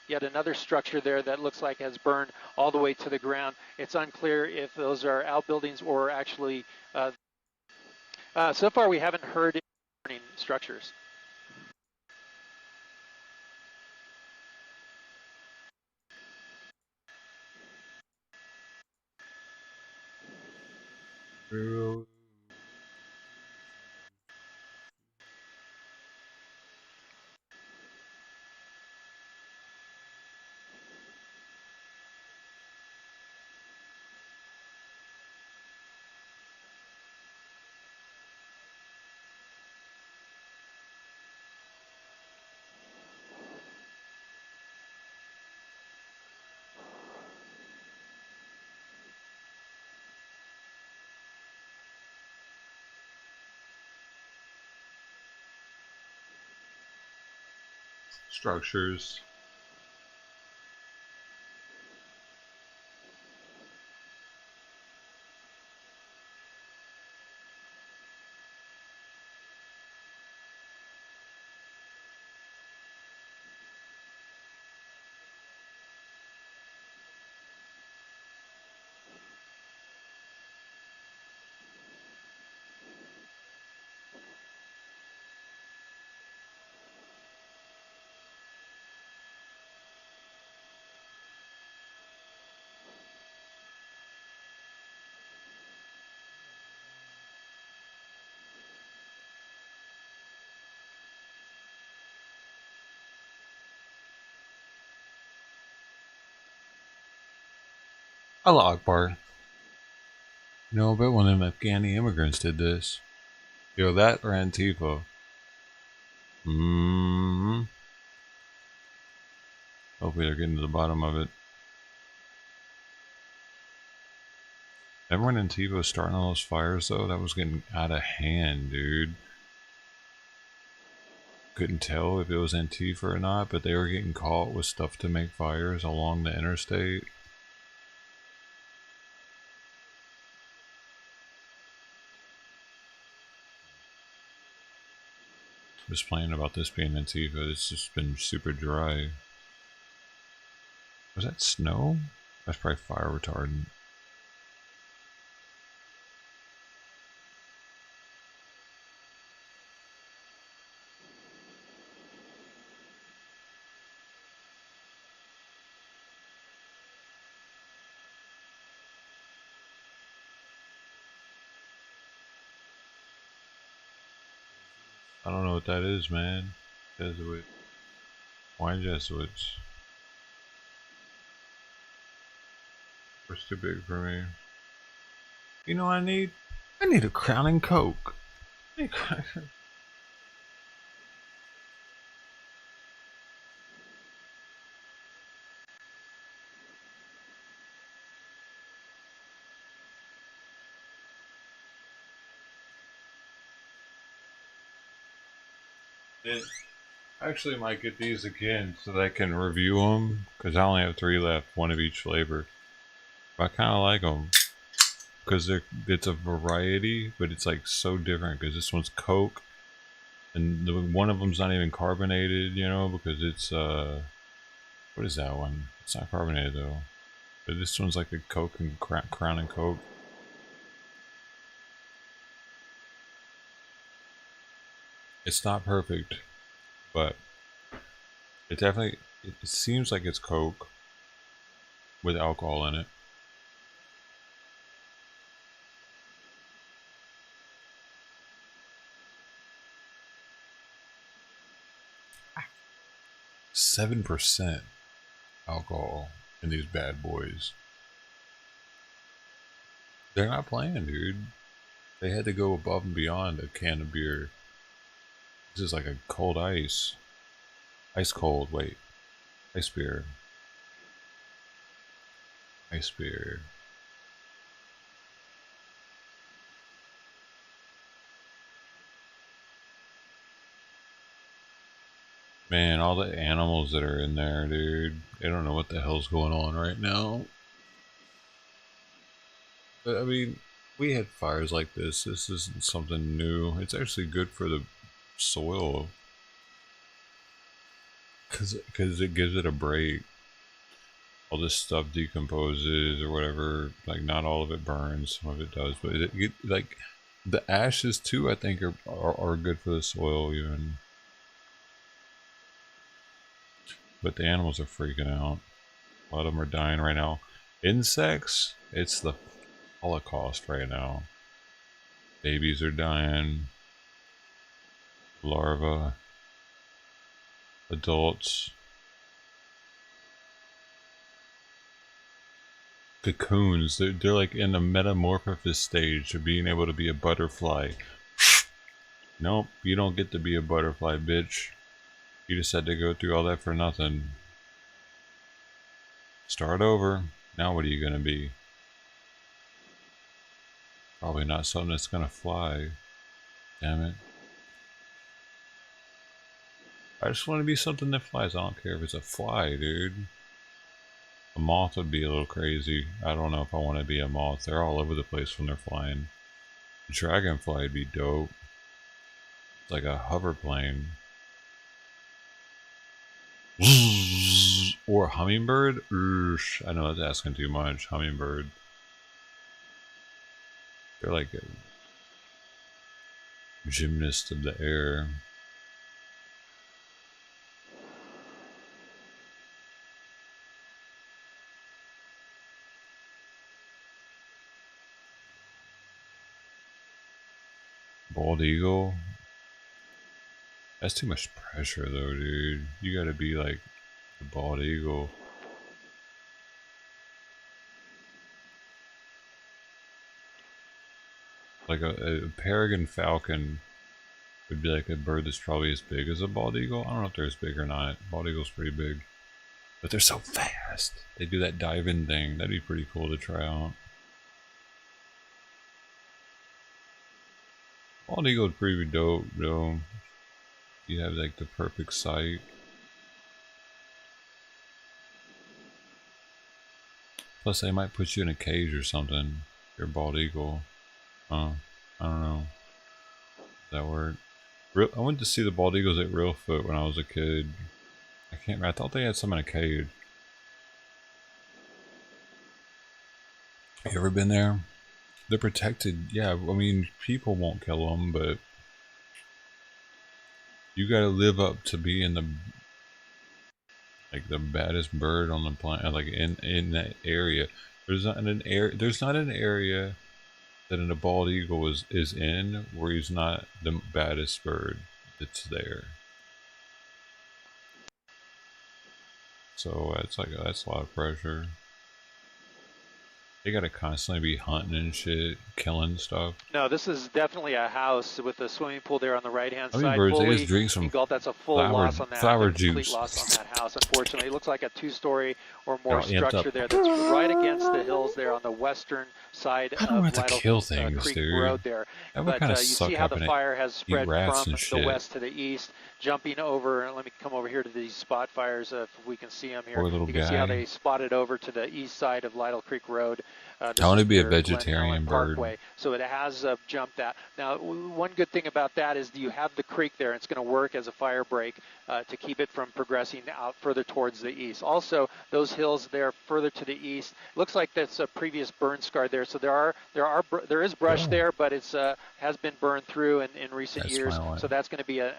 yet another structure there that looks like has burned all the way to the ground. It's unclear if those are outbuildings or actually so far we haven't heard burning structures. Structures. Allah Akbar. You know, I bet one of them Afghani immigrants did this. Yo, that or Antifa. Hopefully they're getting to the bottom of it. Remember when Antifa was starting all those fires, though? That was getting out of hand, dude. Couldn't tell if it was Antifa or not, but they were getting caught with stuff to make fires along the interstate. Just playing about this being Antifa, it's just been super dry. Was that snow? That's probably fire retardant. I don't know what that is, man. Jesuit. Why Jesuits? It's too big for me. You know what I need? I need a Crown and Coke. I actually might get these again so that I can review them, because I only have 3 left, 1 of each flavor. But I kind of like them because it's a variety, but it's like so different because this one's Coke and one of them's not even carbonated, you know, because it's what is that one? It's not carbonated though, but this one's like a Coke and Crown and Coke. It's not perfect, but it definitely, it seems like it's Coke with alcohol in it. %7 alcohol in these bad boys. They're not playing, dude. They had to go above and beyond a can of beer. This is like a cold ice. Ice cold, wait. Ice beer. Ice beer. Man, all the animals that are in there, dude. They don't know what the hell's going on right now. But I mean, We had fires like this. This isn't something new. It's actually good for the soil. Because it gives it a break. All this stuff decomposes or whatever. Like, not all of it burns. Some of it does. But like, the ashes, too, I think, are good for the soil, even. But the animals are freaking out. A lot of them are dying right now. Insects, it's the Holocaust right now. Babies are dying. Larvae. Adults. Cocoons, they're like in the metamorphosis stage of being able to be a butterfly. Nope, you don't get to be a butterfly, bitch. You just had to go through all that for nothing. Start over. Now what are you gonna be? Probably not something that's gonna fly. Damn it. I just want to be something that flies. I don't care if it's a fly, dude. A moth would be a little crazy. I don't know if I want to be a moth. They're all over the place when they're flying. A dragonfly would be dope. It's like a hover plane. Or a hummingbird? I know that's asking too much. Hummingbird. They're like a gymnast of the air. Bald eagle? That's too much pressure though, dude. You gotta be like the bald eagle. Like a peregrine falcon would be like a bird that's probably as big as a bald eagle. I don't know if they're as big or not. Bald eagle's pretty big. But they're so fast. They do that diving thing. That'd be pretty cool to try out. Bald eagle would pretty dope though. You have like the perfect sight. Plus they might put you in a cage or something. You're a bald eagle. I don't know. Does that work? I went to see the bald eagles at Reelfoot when I was a kid. I can't remember. I thought they had some in a cage. You ever been there? They're protected. Yeah, I mean, people won't kill them, but you gotta live up to being the baddest bird on the planet. Like in that area, there's not an area that a bald eagle is in where he's not the baddest bird that's there. So that's a lot of pressure. They gotta constantly be hunting and shit, killing stuff. No, this is definitely a house with a swimming pool there on the right-hand side. Birds, they just drink some that's a full loss on that. Flower complete juice. Loss on that house, unfortunately. It looks like a two-story or more structure there that's right against the hills there on the western side of Lytle Creek dude. Road there. But you see how the fire has spread from the west to the east, jumping over. Let me come over here to these spot fires if we can see them here. You can see how they spotted over to the east side of Lytle Creek Road. I want to be a vegetarian bird. So it has jumped that. Now, one good thing about that is you have the creek there. It's going to work as a fire break to keep it from progressing out further towards the east. Also, those hills there further to the east, looks like that's a previous burn scar there. So there is brush there, but it's has been burned through in recent years. So that's going to be an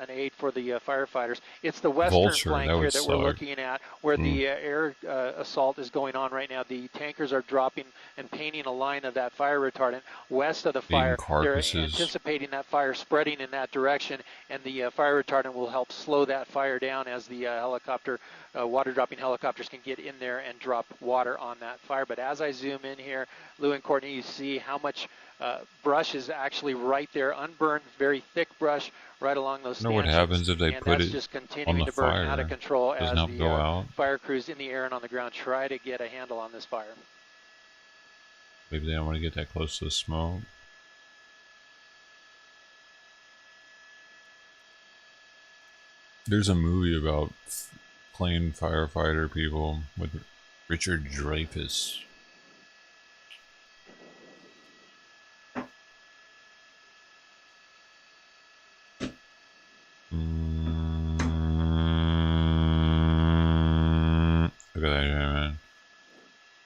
aid for the firefighters. It's the western flank here that we're looking at, where the air assault is going on right now. The tankers are dropping and painting a line of that fire retardant west of the fire. They're anticipating that fire spreading in that direction, and the fire retardant will help slow that fire down as the water dropping helicopters can get in there and drop water on that fire. But as I zoom in here, Lou and Courtney, you see how much brush is actually right there, unburned, very thick brush right along those stanchions. What happens if they put it just on continuing the to burn fire? out of control Does as not go the out? fire crews in the air and on the ground try to get a handle on this fire. Maybe they don't want to get that close to the smoke. There's a movie about plane firefighter people with Richard Dreyfuss. Look at that shit, man.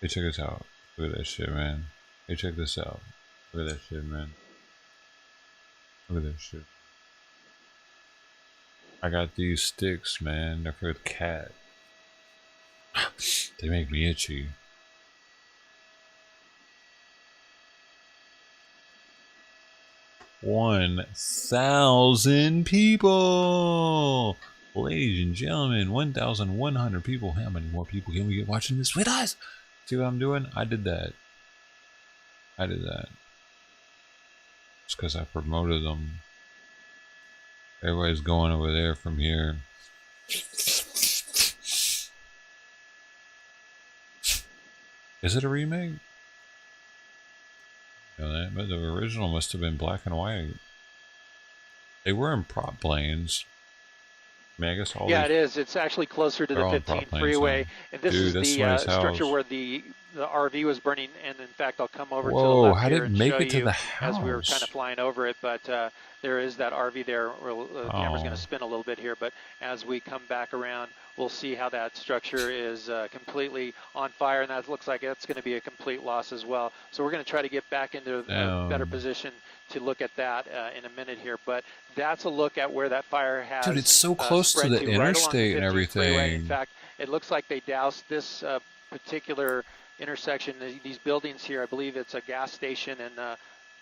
Hey, check this out. Look at that shit, man. Hey, check this out. Look at that shit, man. Look at that shit. I got these sticks, man. They're for the cat. They make me itchy. $1,000 people! Ladies and gentlemen, 1,100 people. How many more people can we get watching this with us? See what I'm doing? I did that. I did that. It's because I promoted them. Everybody's going over there from here. Is it a remake? But the original must have been black and white. They were in prop planes. I mean, I guess all it is. It's actually closer to the 15th freeway. And this is the structure where the RV was burning. And in fact, I'll come over to the left how here did and it make show it to you the house? as we were kind of flying over it. But there is that RV there. The camera's going to spin a little bit here. But as we come back around, we'll see how that structure is completely on fire. And that looks like it's going to be a complete loss as well. So we're going to try to get back into a better position to look at that in a minute here. But that's a look at where that fire has Dude, it's so close to the interstate and everything. Freeway. In fact, it looks like they doused this particular intersection, these buildings here. I believe it's a gas station, and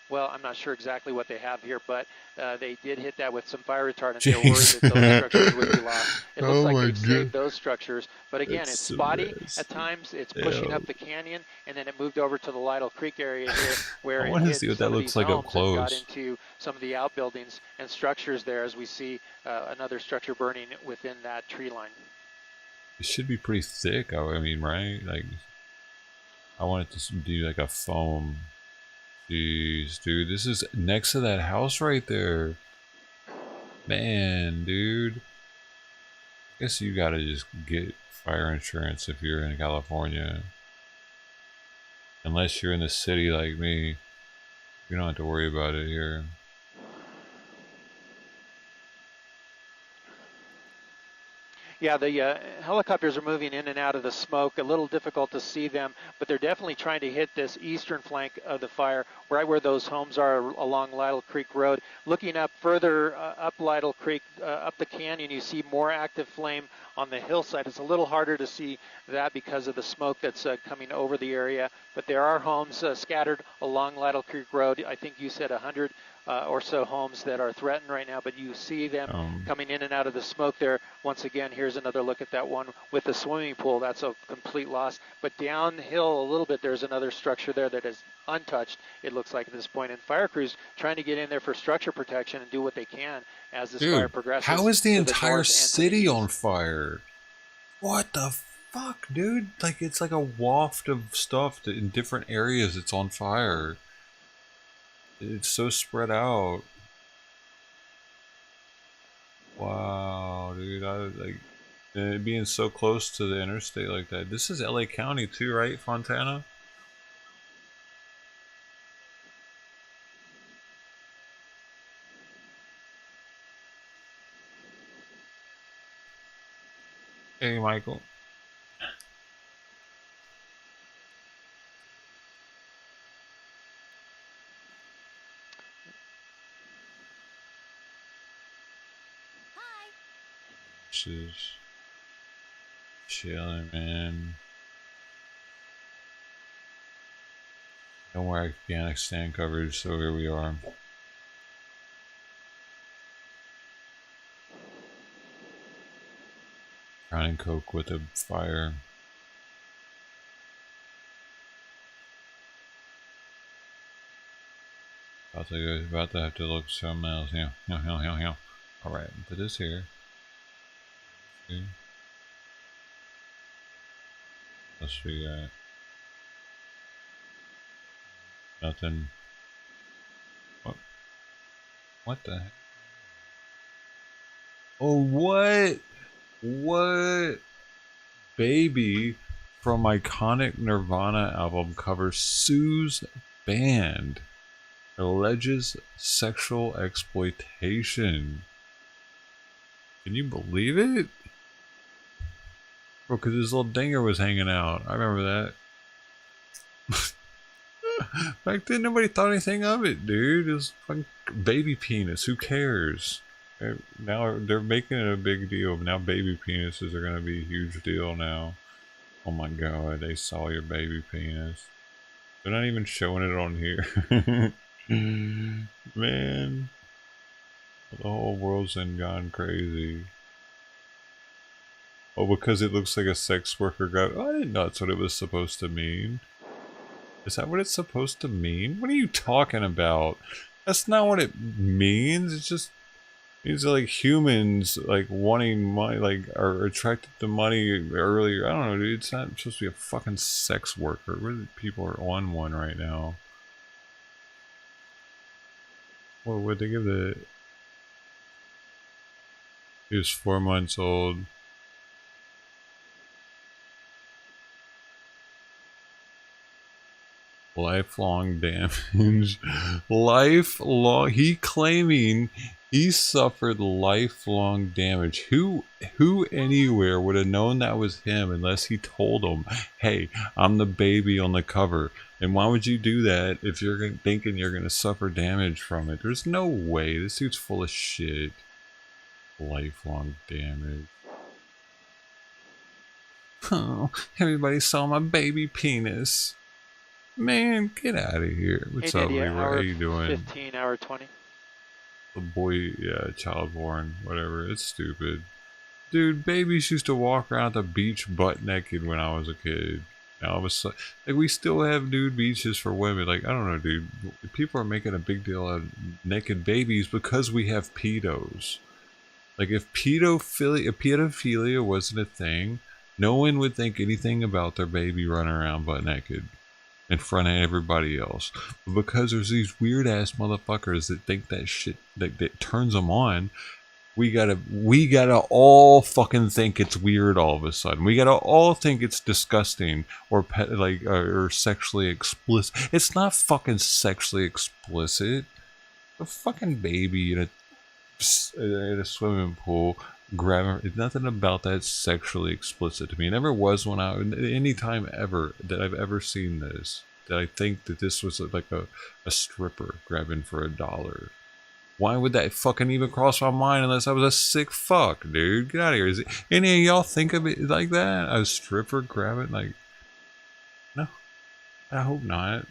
well, I'm not sure exactly what they have here, but they did hit that with some fire retardant. They were worried that those structures would be lost. It looks like they've saved those structures, but again, it's spotty at times. It's pushing up the canyon, and then it moved over to the Lytle Creek area here, where I it want to hit see what some that of looks these like up homes close. and got into some of the outbuildings and structures there, as we see another structure burning within that tree line. It should be pretty thick. I mean, right? Like, I want it to do like a foam. Jeez, dude, this is next to that house right there. Man, dude. I guess you gotta just get fire insurance if you're in California. Unless you're in the city like me, you don't have to worry about it here. Yeah, the helicopters are moving in and out of the smoke. A little difficult to see them, but they're definitely trying to hit this eastern flank of the fire, right where those homes are along Lytle Creek Road. Looking up further up Lytle Creek, up the canyon, you see more active flame on the hillside. It's a little harder to see that because of the smoke that's coming over the area, but there are homes scattered along Lytle Creek Road. I think you said 100 or so homes that are threatened right now, but you see them coming in and out of the smoke there. Once again, here's another look at that one with the swimming pool. That's a complete loss. But downhill a little bit, there's another structure there that is untouched, it looks like at this point. And fire crews trying to get in there for structure protection and do what they can as this fire progresses. How is the entire north city on fire? What the fuck, dude? Like, it's like a waft of stuff that in different areas it's on fire. It's so spread out. Wow, dude. It being so close to the interstate like that. This is LA County too, right, Fontana? Hey, Michael. Is chilling, man. No more Afghanistan coverage, so here we are. Trying to cope with the fire. About to have to look something else. Yeah. Alright, put this here. Okay. Let's see that. Nothing. What the heck? Oh, what? What? Baby from iconic Nirvana album cover sues band. Alleges sexual exploitation. Can you believe it? Bro, because his little dinger was hanging out. I remember that. Back then, nobody thought anything of it, dude. It was fucking baby penis. Who cares? Now they're making it a big deal. Now baby penises are gonna be a huge deal now. Oh my god, they saw your baby penis. They're not even showing it on here. Man. The whole world's gone crazy. Oh, because it looks like a sex worker got... Oh, I didn't know that's what it was supposed to mean. Is that what it's supposed to mean? What are you talking about? That's not what it means. It's just... These are like humans, like, wanting money, like, are attracted to money earlier. I don't know, dude. It's not supposed to be a fucking sex worker. Really, people are on one right now. What would they give the... He was 4 months old. Lifelong damage. Lifelong. He claiming he suffered lifelong damage. Who anywhere would have known that was him unless he told them, hey, I'm the baby on the cover. And why would you do that if you're thinking you're going to suffer damage from it? There's no way. This dude's full of shit. Lifelong damage. Oh, everybody saw my baby penis. Man, get out of here. What's up, Leroy? How you doing? 15, hour 20. The boy, yeah, child born, whatever. It's stupid. Dude, babies used to walk around the beach butt naked when I was a kid. Now all of a sudden, like, we still have nude beaches for women. Like, I don't know, dude. People are making a big deal out of naked babies because we have pedos. Like, if pedophilia wasn't a thing, no one would think anything about their baby running around butt naked in front of everybody else. But because there's these weird ass motherfuckers that think that shit that turns them on, we gotta all fucking think it's weird all of a sudden. We gotta all think it's disgusting or or sexually explicit. It's not fucking sexually explicit. A fucking baby in a swimming pool grabbing, nothing about that sexually explicit to me. It never was when any time ever that I've ever seen this, that I think that this was like a stripper grabbing for $1. Why would that fucking even cross my mind unless I was a sick fuck, dude? Get out of here. Is it, any of y'all think of it like that? A stripper grabbing, like, no, I hope not.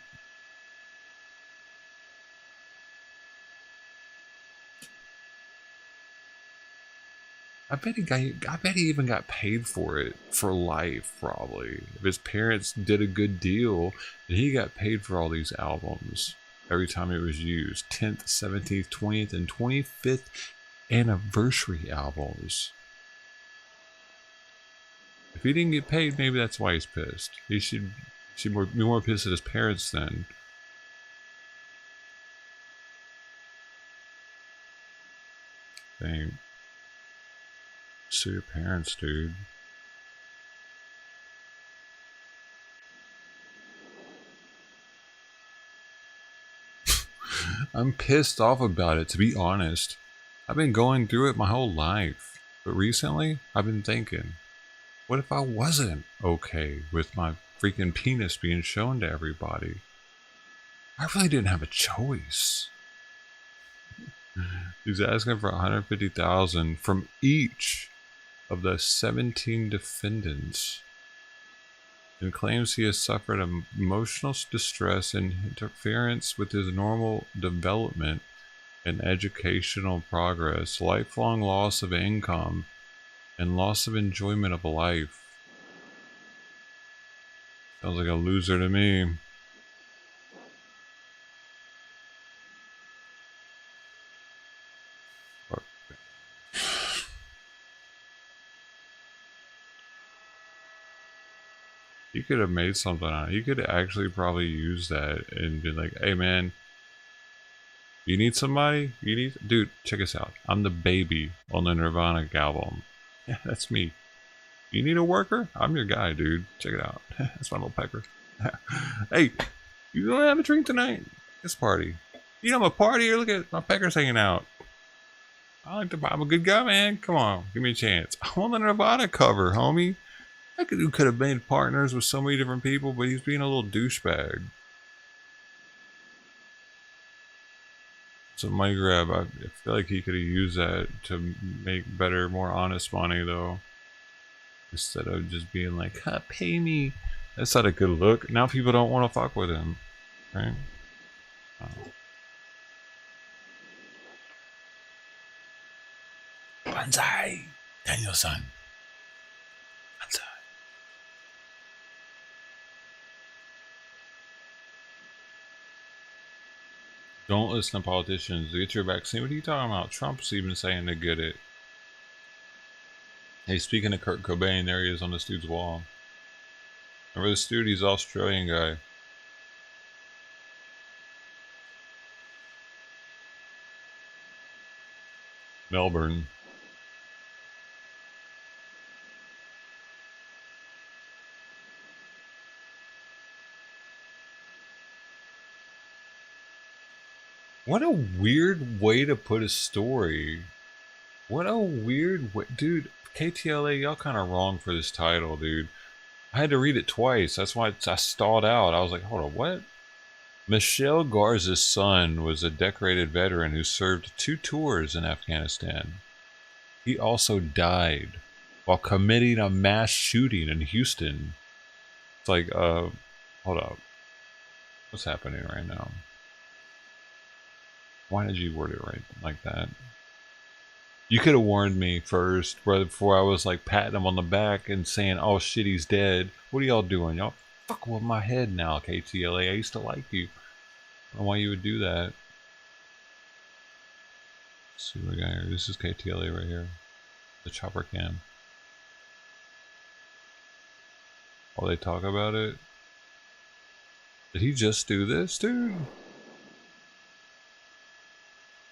I bet he even got paid for it for life, probably. If his parents did a good deal, then he got paid for all these albums every time it was used. 10th, 17th, 20th, and 25th anniversary albums. If he didn't get paid, maybe that's why he's pissed. He should be more pissed at his parents then. Dang. Sue your parents, dude. I'm pissed off about it, to be honest. I've been going through it my whole life. But recently, I've been thinking, what if I wasn't okay with my freaking penis being shown to everybody? I really didn't have a choice. He's asking for $150,000 from each of the 17 defendants, and claims he has suffered emotional distress and interference with his normal development and educational progress, lifelong loss of income, and loss of enjoyment of life. Sounds like a loser to me. You could have made something on it. You could actually probably use that and be like, hey man, you need somebody? Dude, check us out. I'm the baby on the Nirvana album. Yeah, that's me. You need a worker? I'm your guy, dude. Check it out. That's my little pecker. Hey, you don't have a drink tonight? It's party. You know, I'm a partier. Look at my peckers hanging out. I'm a good guy, man. Come on, give me a chance. I'm on the Nirvana cover, homie. That dude could have made partners with so many different people, but he's being a little douchebag. So money grab, I feel like he could have used that to make better, more honest money though. Instead of just being like, huh, pay me. That's not a good look. Now people don't want to fuck with him. Right? Banzai! Daniel-san. Banzai. Don't listen to politicians. Get your vaccine. What are you talking about? Trump's even saying to get it. Hey, speaking of Kurt Cobain, there he is on this dude's wall. Remember this dude? He's an Australian guy. Melbourne. What a weird way to put a story. What a weird way. Dude, KTLA, y'all kind of wrong for this title, dude. I had to read it twice. That's why I stalled out. I was like, hold on, what? Michelle Garza's son was a decorated veteran who served 2 tours in Afghanistan. He also died while committing a mass shooting in Houston. It's like, hold up. What's happening right now? Why did you word it right like that? You could have warned me first, before I was like patting him on the back and saying, oh shit, he's dead. What are y'all doing? Y'all fucking with my head now, KTLA. I used to like you. I don't know why you would do that. Let's see what we got here. This is KTLA right here. The chopper cam. While they talk about it. Did he just do this, dude?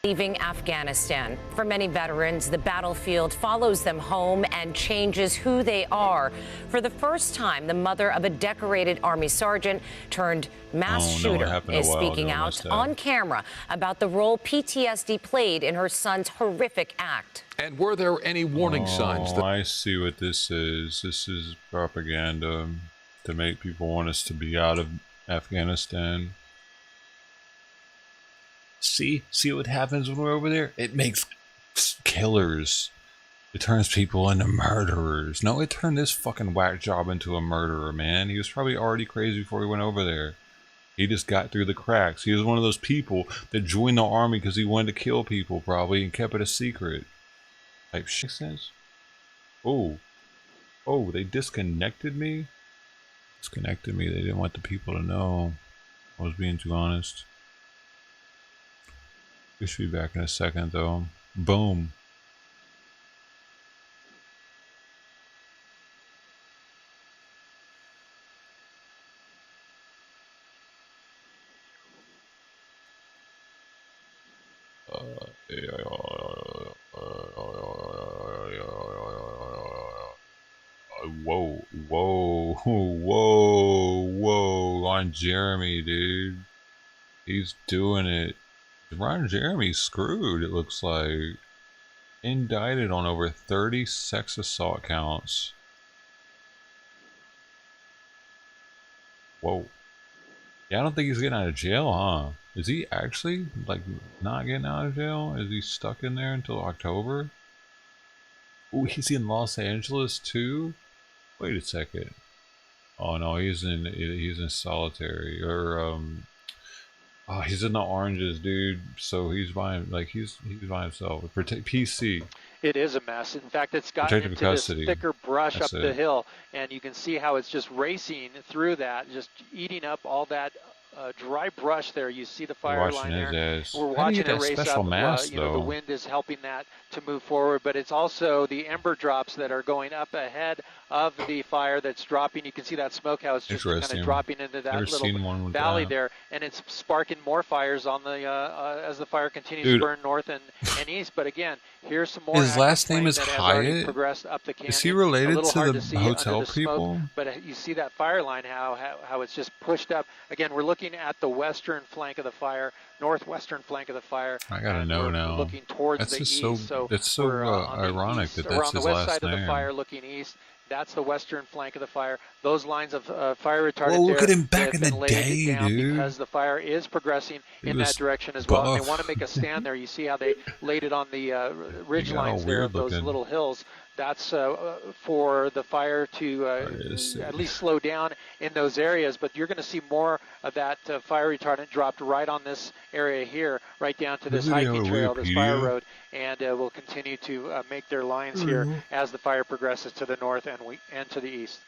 Leaving Afghanistan. For many veterans, the battlefield follows them home and changes who they are. For the first time, the mother of a decorated Army sergeant turned mass shooter is speaking out on camera about the role PTSD played in her son's horrific act. And were there any warning signs? I see what this is. This is propaganda to make people want us to be out of Afghanistan. See what happens when we're over there? It makes killers. It turns people into murderers. No, it turned this fucking whack job into a murderer, man. He was probably already crazy before he went over there. He just got through the cracks. He was one of those people that joined the army because he wanted to kill people, probably, and kept it a secret. Type shit. Makes sense? Oh, they disconnected me? Disconnected me. They didn't want the people to know. I was being too honest. We should be back in a second, though. Boom. Whoa. On Jeremy, dude. He's doing it. Ron Jeremy's screwed, it looks like. Indicted on over 30 sex assault counts. Whoa. Yeah, I don't think he's getting out of jail, huh? Is he actually, like, not getting out of jail? Is he stuck in there until October? Ooh, he's in Los Angeles, too? Wait a second. Oh, no, he's in solitary. Or, oh, he's in the oranges, dude. So he's by himself. PC. It is a mess. In fact, it's gotten into this thicker brush up the hill, and you can see how it's just racing through that, just eating up all that dry brush there. You see the fire line there. We're watching it race up. The wind is helping that to move forward, but it's also the ember drops that are going up ahead of the fire that's dropping. You can see that smoke, how it's just kind of dropping into that little valley there, and it's sparking more fires on the as the fire continues to burn north and east. But again, here's some more. His last name is Hyatt. Up the canyon. Is he related to the hotel people? But you see that fire line, how it's just pushed up. Again, we're looking at the western flank of the fire. northwestern flank of the fire. I gotta know now. Looking towards that's the just east. it's so ironic that that's on the his west last side name. of the fire, looking east. That's the western flank of the fire. Those lines of fire retardant Whoa, look there at him back have in the been laid day, down dude. because the fire is progressing in that direction as well. And they want to make a stand there. You see how they laid it on the ridge lines there of those little hills. That's for the fire to at least slow down in those areas. But you're going to see more of that fire retardant dropped right on this area here, right down to this hiking trail, this fire road, and will continue to make their lines here as the fire progresses to the north and to the east.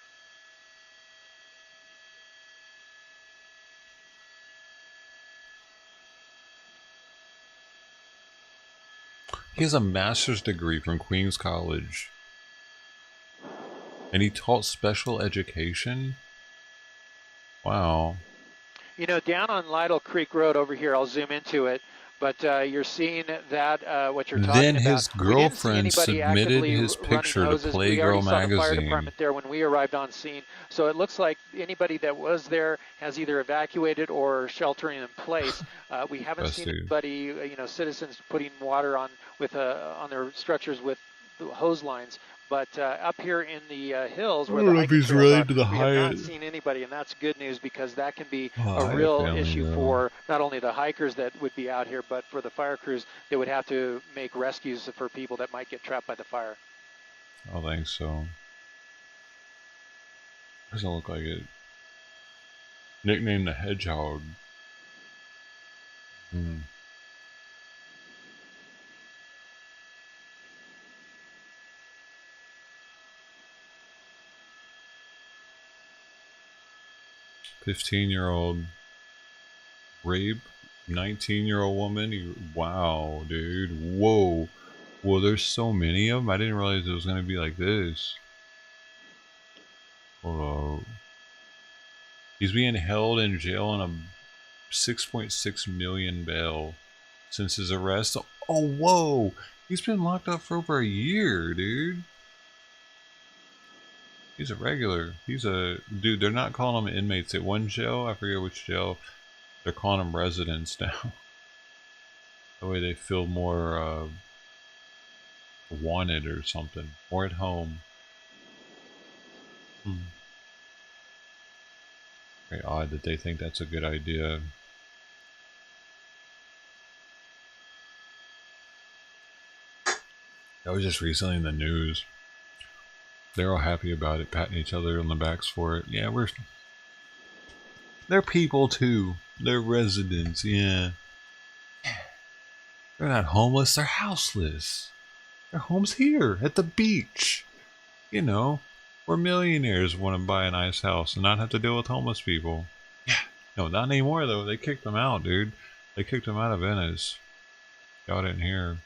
He has a master's degree from Queens College. And he taught special education? Wow. You know, down on Lytle Creek Road over here, I'll zoom into it, but you're seeing that, what you're talking then about. his girlfriend submitted his picture to Playgirl magazine. We already saw the fire department there when we arrived on scene. So it looks like anybody that was there has either evacuated or sheltering in place. We haven't seen anybody, citizens putting water on their structures with the hose lines. But up here in the hills where the hiking trails are, we have not seen anybody, and that's good news because that can be a real issue for not only the hikers that would be out here, but for the fire crews that would have to make rescues for people that might get trapped by the fire. I don't think so. Doesn't look like it. Nicknamed the Hedgehog. 15-year-old rape, 19-year-old woman. Wow, dude. Whoa. Well, there's so many of them. I didn't realize it was going to be like this. Hold up. He's being held in jail on a 6.6 million bail since his arrest. Oh, whoa. He's been locked up for over a year, dude. He's a regular. He's a dude. They're not calling him inmates at one jail. I forget which jail. They're calling him residents now. That way they feel more wanted or something. More at home. Very odd that they think that's a good idea. That was just recently in the news. They're all happy about it, patting each other on the backs for it. Yeah, they're people too. They're residents, yeah. They're not homeless, they're houseless. Their home's here, at the beach. You know, where millionaires want to buy a nice house and not have to deal with homeless people. Yeah. No, not anymore though. They kicked them out, dude. They kicked them out of Venice. Y'all didn't hear.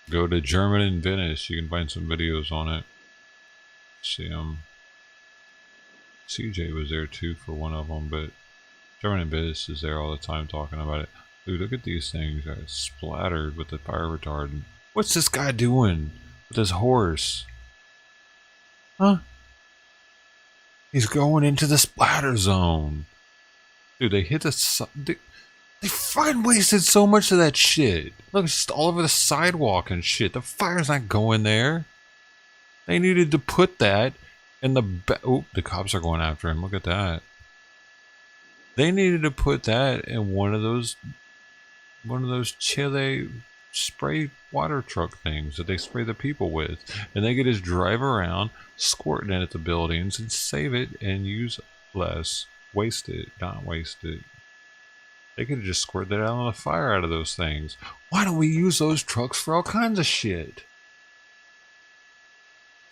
Go to German in Venice. You can find some videos on it. See them. CJ was there too for one of them, but German in Venice is there all the time talking about it. Dude, look at these things that are splattered with the fire retardant. What's this guy doing with his horse? Huh? He's going into the splatter zone. Dude, they hit the... They fucking wasted so much of that shit. Look, it's just all over the sidewalk and shit. The fire's not going there. They needed to put that in the... Oh, the cops are going after him. Look at that. They needed to put that in one of those Chile spray water truck things that they spray the people with. And they could just drive around, squirting it at the buildings and save it and use less. Waste it, not waste it. They could have just squirted that out on the fire out of those things. Why don't we use those trucks for all kinds of shit?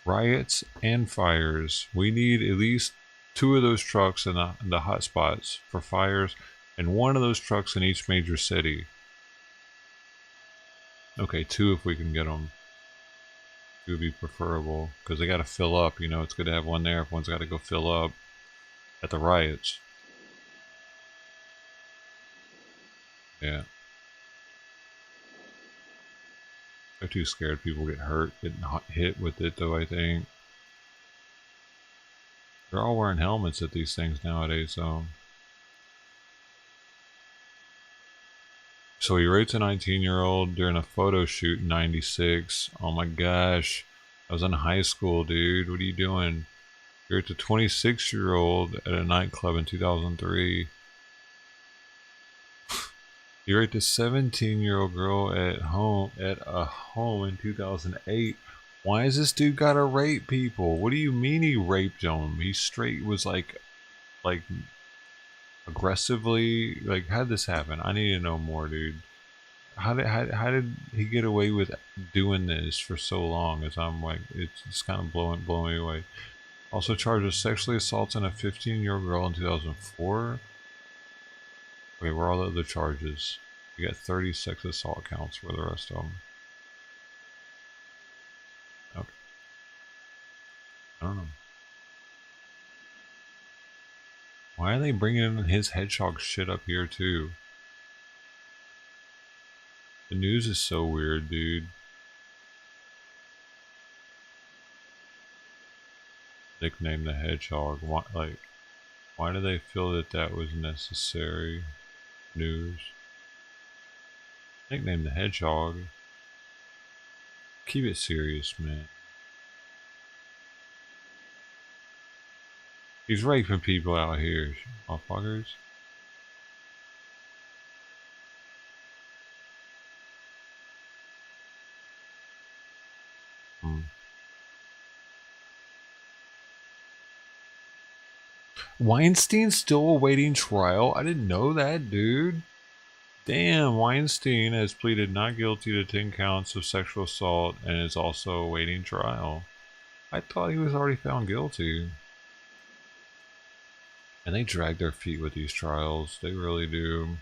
Riots and fires. We need at least 2 of those trucks in the hot spots for fires and 1 of those trucks in each major city. Okay, 2 if we can get them. 2 would be preferable because they got to fill up. You know, it's good to have 1 there if one's got to go fill up at the riots. Yeah. They're too scared people get hurt, getting hit with it though, I think. They're all wearing helmets at these things nowadays, so So he raped a 19-year-old during a photo shoot in 96. Oh my gosh. I was in high school, dude. What are you doing? He raped a 26-year-old at a nightclub in 2003. He raped a 17-year-old girl at a home in 2008. Why has this dude gotta rape people? What do you mean he raped them? He straight was like aggressively, like, how'd this happen? I need to know more, dude. How did he get away with doing this for so long? As I'm like, it's kind of blowing me away. Also charged with sexually assaulting a 15-year-old girl in 2004. Okay, where are all the other charges? You got 30 sex assault counts for the rest of them. Okay. I don't know. Why are they bringing in his hedgehog shit up here too? The news is so weird, dude. Nickname the hedgehog. Why do they feel that that was necessary? News. Nickname the hedgehog. Keep it serious, man. He's raping people out here, motherfuckers. Weinstein's still awaiting trial? I didn't know that, dude. Damn, Weinstein has pleaded not guilty to 10 counts of sexual assault and is also awaiting trial. I thought he was already found guilty. And they drag their feet with these trials. They really do.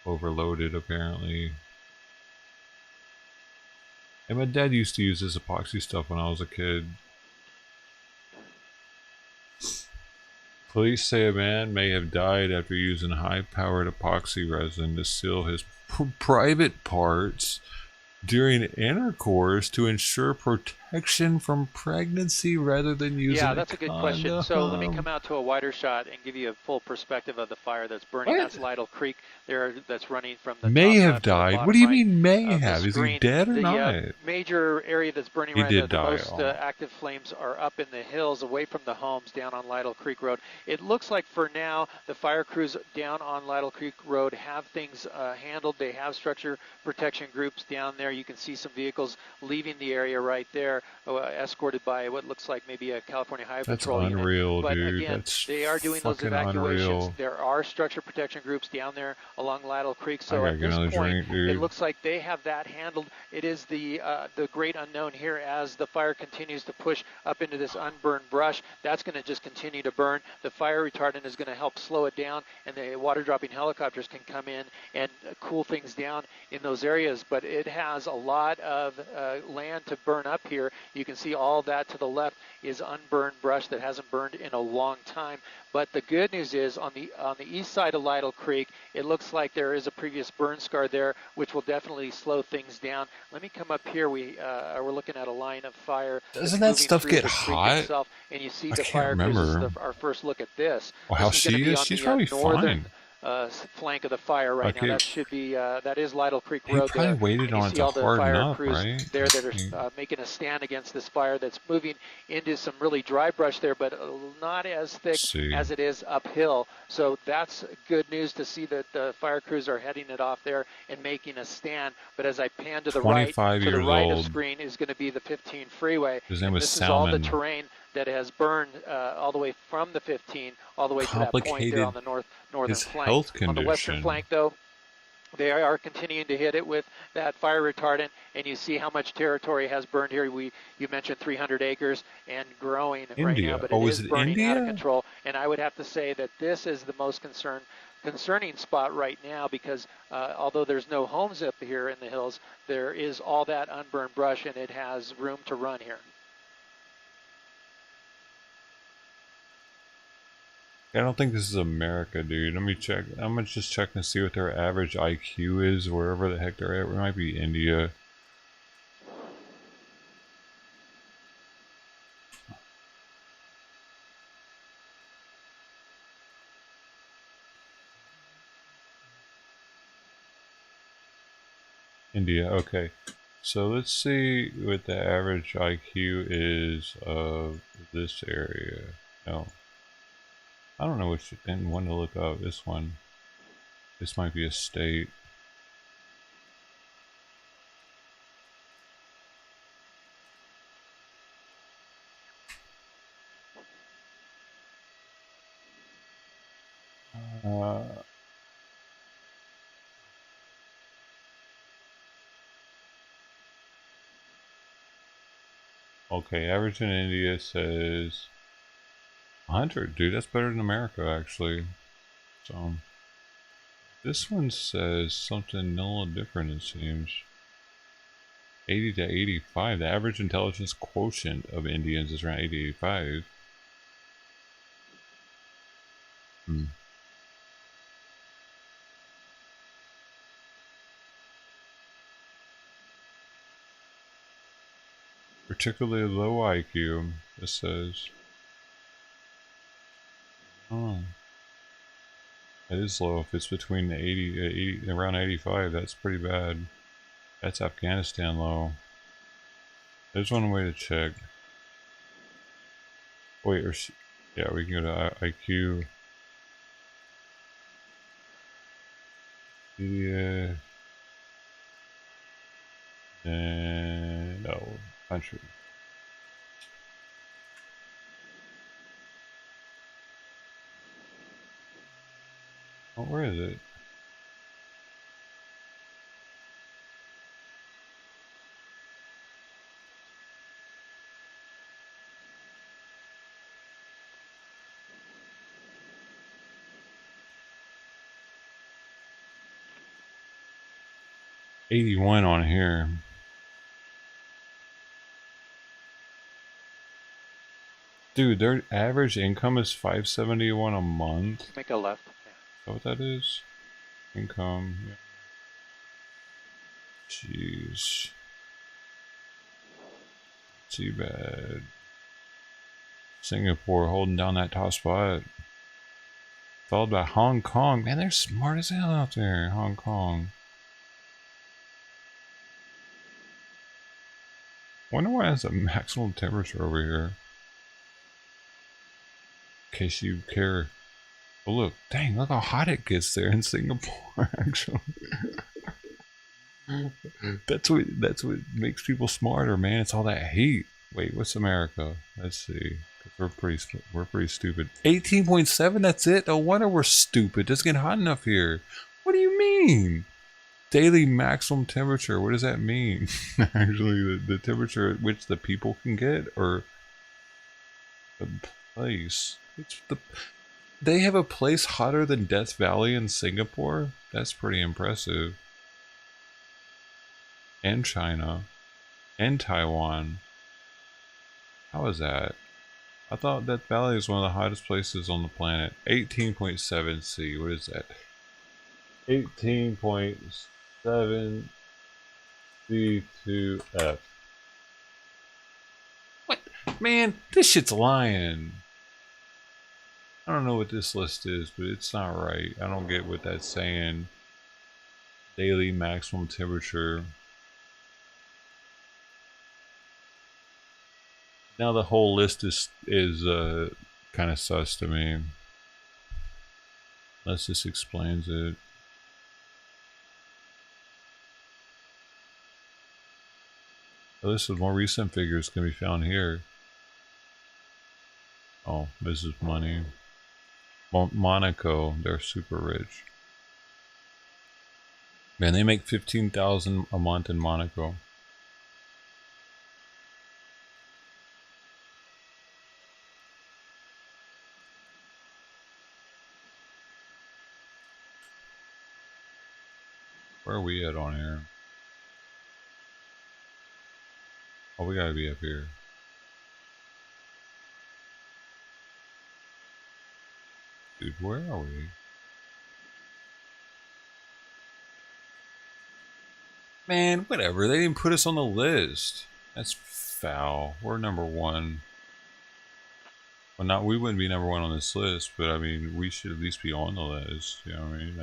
Overloaded, apparently. And my dad used to use this epoxy stuff when I was a kid. Police say a man may have died after using high-powered epoxy resin to seal his private parts during intercourse to ensure protection from pregnancy rather than using Yeah, that's a good question. So let me come out to a wider shot and give you a full perspective of the fire that's burning. That's Lytle Creek there that's running from the may top have left to the died. bottom What do you right mean may of the have? Is he screen. dead or The not? major area that's burning He right did now, the die. most active flames are up in the hills away from the homes down on Lytle Creek Road. It looks like for now the fire crews down on Lytle Creek Road have things handled. They have structure protection groups down there. You can see some vehicles leaving the area right there, escorted by what looks like maybe a California Highway Patrol unit. Unreal, But dude. again, That's they are doing those fucking evacuations. unreal. There are structure protection groups down there along Lytle Creek. So I at gotta get this another point, drink, dude. it looks like they have that handled. It is the great unknown here as the fire continues to push up into this unburned brush. That's going to just continue to burn. The fire retardant is going to help slow it down, and the water dropping helicopters can come in and cool things down in those areas. But it has a lot of land to burn up here. You can see all that to the left is unburned brush that hasn't burned in a long time. But the good news is on the east side of Lytle Creek, it looks like there is a previous burn scar there, which will definitely slow things down. Let me come up here. We're looking at a line of fire. Doesn't that stuff get hot? Itself, and you see I the can't fire remember. crews. Our first look at this. Well, how this she is? She's probably northern, fine. flank of the fire right Okay. now. That should be that is Lytle Creek He Road probably there. waited And you on see it all to the harden fire up, crews right? there that are making a stand against this fire that's moving into some really dry brush there, but not as thick as it is uphill. So that's good news to see that the fire crews are heading it off there and making a stand. But as I pan to the right, 25 to the years right of old. screen is going to be the 15 freeway. His name and was this is all the Salmon. terrain that has burned all the way from the 15 all the way to that point there on the northern his flank. health On the western condition. flank, though, they are continuing to hit it with that fire retardant, and you see how much territory has burned here. You mentioned 300 acres and growing right now, but it is burning out of control. And I would have to say that this is the most concerning spot right now because although there's no homes up here in the hills, there is all that unburned brush, and it has room to run here. I don't think this is America, dude. Let me check. I'm gonna just check and see what their average IQ is, wherever the heck they're at. It might be India. India. Okay. So let's see what the average IQ is of this area. No. I don't know which one to look up. This one. This might be a state. Okay, average in India says 100. Dude, that's better than America, actually. So, this one says something a little different, it seems. 80 to 85. The average intelligence quotient of Indians is around 80 to 85. Particularly low IQ, it says. Oh. It is low. If it's between 80, around 85, that's pretty bad. That's Afghanistan low. There's one way to check. Wait, yeah, we can go to IQ. India. And no, country. Oh, where is it? $81 on here. Dude, their average income is $571 a month. Make a left. Is that what that is? Income. Yeah. Jeez. Too bad. Singapore holding down that top spot. Followed by Hong Kong. Man, they're smart as hell out there. Hong Kong. Wonder why it has a maximum temperature over here. In case you care. Oh look, dang, look how hot it gets there in Singapore, actually. That's what makes people smarter, man. It's all that heat. Wait, what's America? Let's see. We're pretty stupid. 18.7, that's it? No wonder we're stupid. It doesn't get hot enough here. What do you mean? Daily maximum temperature, what does that mean? Actually, the temperature at which the people can get, or the place. They have a place hotter than Death Valley in Singapore? That's pretty impressive. And China. And Taiwan. How is that? I thought Death Valley is one of the hottest places on the planet. 18.7 C, what is that? 18.7 C2F. What? Man, this shit's lying. I don't know what this list is, but it's not right. I don't get what that's saying. Daily maximum temperature. Now the whole list is kind of sus to me. Unless this explains it. Oh, this is more recent figures can be found here. Oh, this is money. Monaco, they're super rich. Man, they make $15,000 a month in Monaco. Where are we at on here? Oh, we gotta be up here. Dude, where are we? Man, whatever. They didn't put us on the list. That's foul. We're number one. Well, we wouldn't be number one on this list, but I mean, we should at least be on the list. You know what I mean?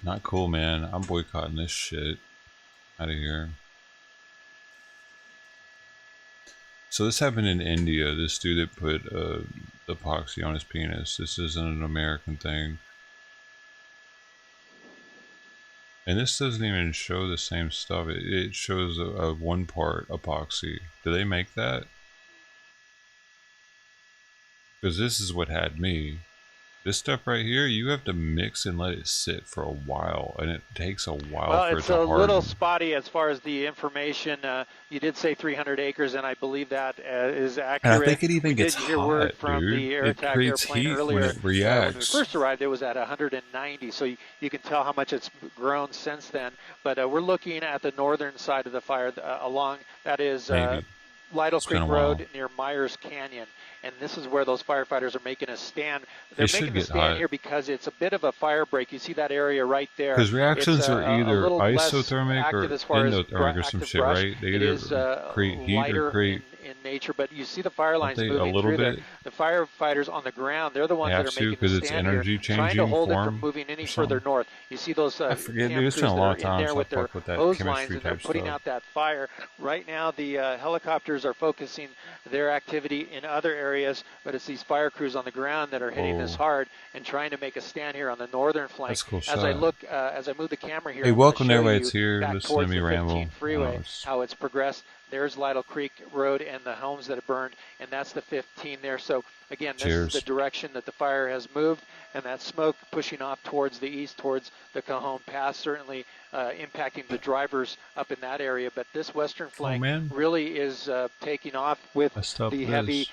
Not cool, man. I'm boycotting this shit. Out of here. So this happened in India. This dude that put epoxy on his penis. This isn't an American thing. And this doesn't even show the same stuff. It shows a one part epoxy. Do they make that? Because this is what had me. This stuff right here, you have to mix and let it sit for a while, and it takes a while well, for it to harden. Well, it's a little spotty as far as the information. You did say 300 acres, and I believe that is accurate. And I think it even gets hot, word from dude. the air It attack creates airplane heat earlier. when it reacts. When we first arrived, it was at 190, so you can tell how much it's grown since then. But we're looking at the northern side of the fire along, that is Lytle Creek Road near Myers Canyon. And this is where those firefighters are making a stand. They're making a stand here because it's a bit of a fire break. You see that area right there. Because reactions are either isothermic or endothermic or some shit, right? They either create heat or create in nature, but you see the fire lines moving a little through bit. there. The firefighters on the ground, they're the ones that are making the stand here, trying to hold it from moving any further north. You see those I forget, dude, it's been a long time since I fucked with that hose chemistry lines, and they're type putting stuff. out that fire. Right now, the helicopters are focusing their activity in other areas, but it's these fire crews on the ground that are hitting this hard and trying to make a stand here on the northern flank. That's cool as I look, as I move the camera here, Hey, welcome to everybody that's here. Listen to me ramble. Freeway, how it's progressed. There's Lytle Creek Road and the homes that have burned, and that's the 15 there. So again, this is the direction that the fire has moved, and that smoke pushing off towards the east, towards the Cajon Pass, certainly impacting the drivers up in that area. But this western flank really is taking off with the heavy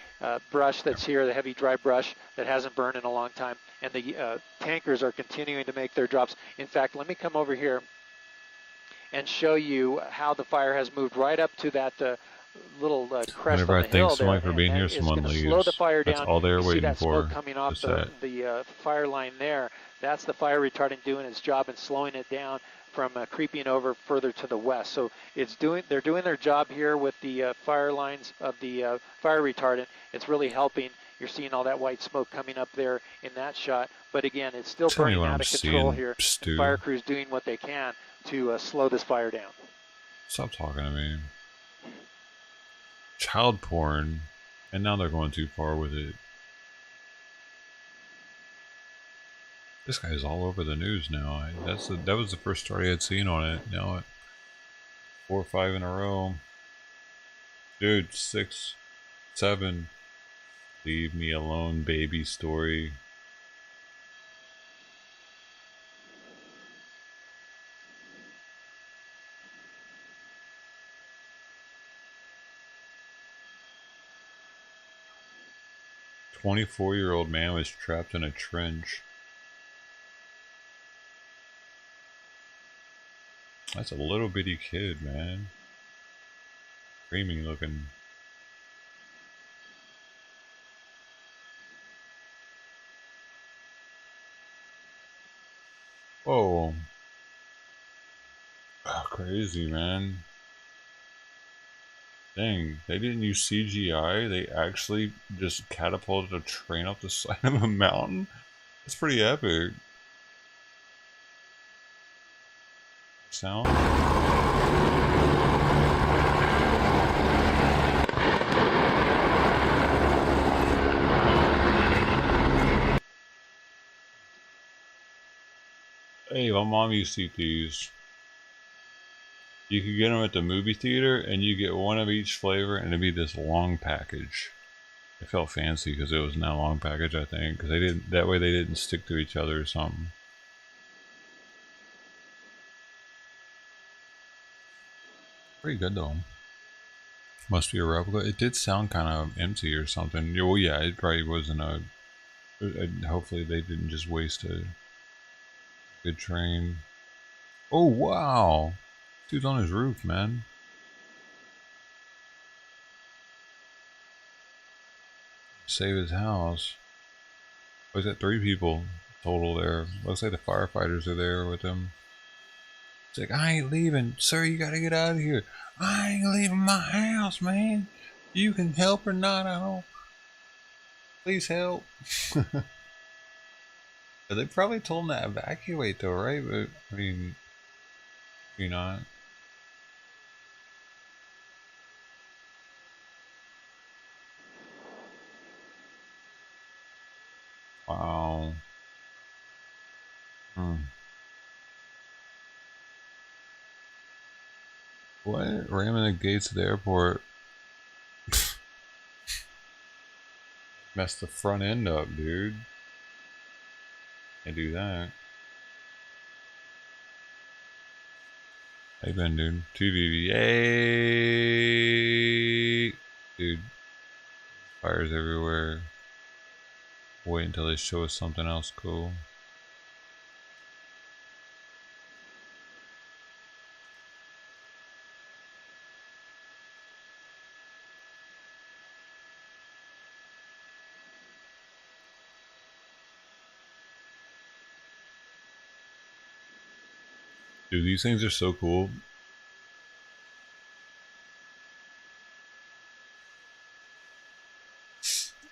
brush that's here, the heavy dry brush that hasn't burned in a long time. And the tankers are continuing to make their drops. In fact, let me come over here and show you how the fire has moved right up to that little crest Whenever on I the thank hill someone there, for being here, someone leaves. Slow the fire down. That's all they're waiting that for. Smoke coming off the fire line there. That's the fire retardant doing its job and slowing it down from creeping over further to the west. So they're doing their job here with the fire lines of the fire retardant. It's really helping. You're seeing all that white smoke coming up there in that shot. But again, it's still burning out of control here. The fire crew's doing what they can to slow this fire down. Stop talking to me. Child porn, and now they're going too far with it. This guy's all over the news now. That was the first story I had seen on it. Now 4 or 5 in a row. Dude, 6, 7. Leave me alone, baby story. A 24-year-old man was trapped in a trench. That's a little bitty kid, man. Screaming looking. Whoa. Oh, crazy, man. Dang, they didn't use CGI. They actually just catapulted a train up the side of a mountain. That's pretty epic. Sound? Hey, my mom used to eat these. You could get them at the movie theater, and you get one of each flavor, and it'd be this long package. It felt fancy because it was in that long package, I think, because they didn't. That way, they didn't stick to each other or something. Pretty good though. Must be a replica. It did sound kind of empty or something. Well, yeah, it probably wasn't a. Hopefully, they didn't just waste a good train. Oh wow! Dude's on his roof, man. Save his house. Oh, he's got 3 people total there. Looks like the firefighters are there with him. It's like, I ain't leaving. Sir, you gotta get out of here. I ain't leaving my house, man. You can help or not, I don't. Please help. They probably told him to evacuate though, right? But I mean, you not. Wow. What? Ramming the gates of the airport. Messed the front end up, dude. Can't do that. Hey, Ben, dude. TVV. Dude. Fires everywhere. Wait until they show us something else cool. Dude, these things are so cool.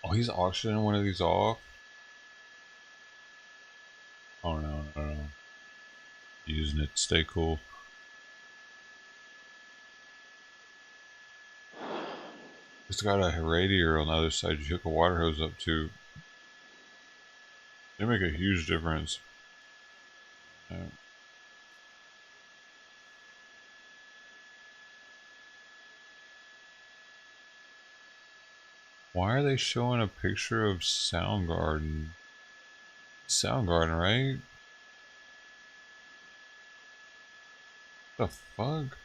Oh, he's auctioning one of these off? Oh no, no. Using it to stay cool. It's got a radiator on the other side you hook a water hose up to. They make a huge difference. Yeah. Why are they showing a picture of Soundgarden? Soundgarden, right? The fuck?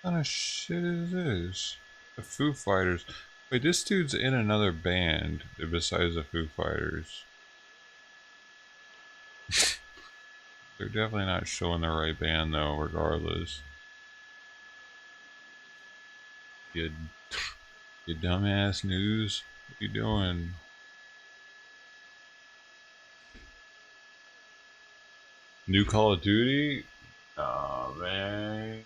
What kind of shit is this? The Foo Fighters. Wait, this dude's in another band besides the Foo Fighters. They're definitely not showing the right band though, regardless. You dumbass news. What you doing? New Call of Duty? Oh man.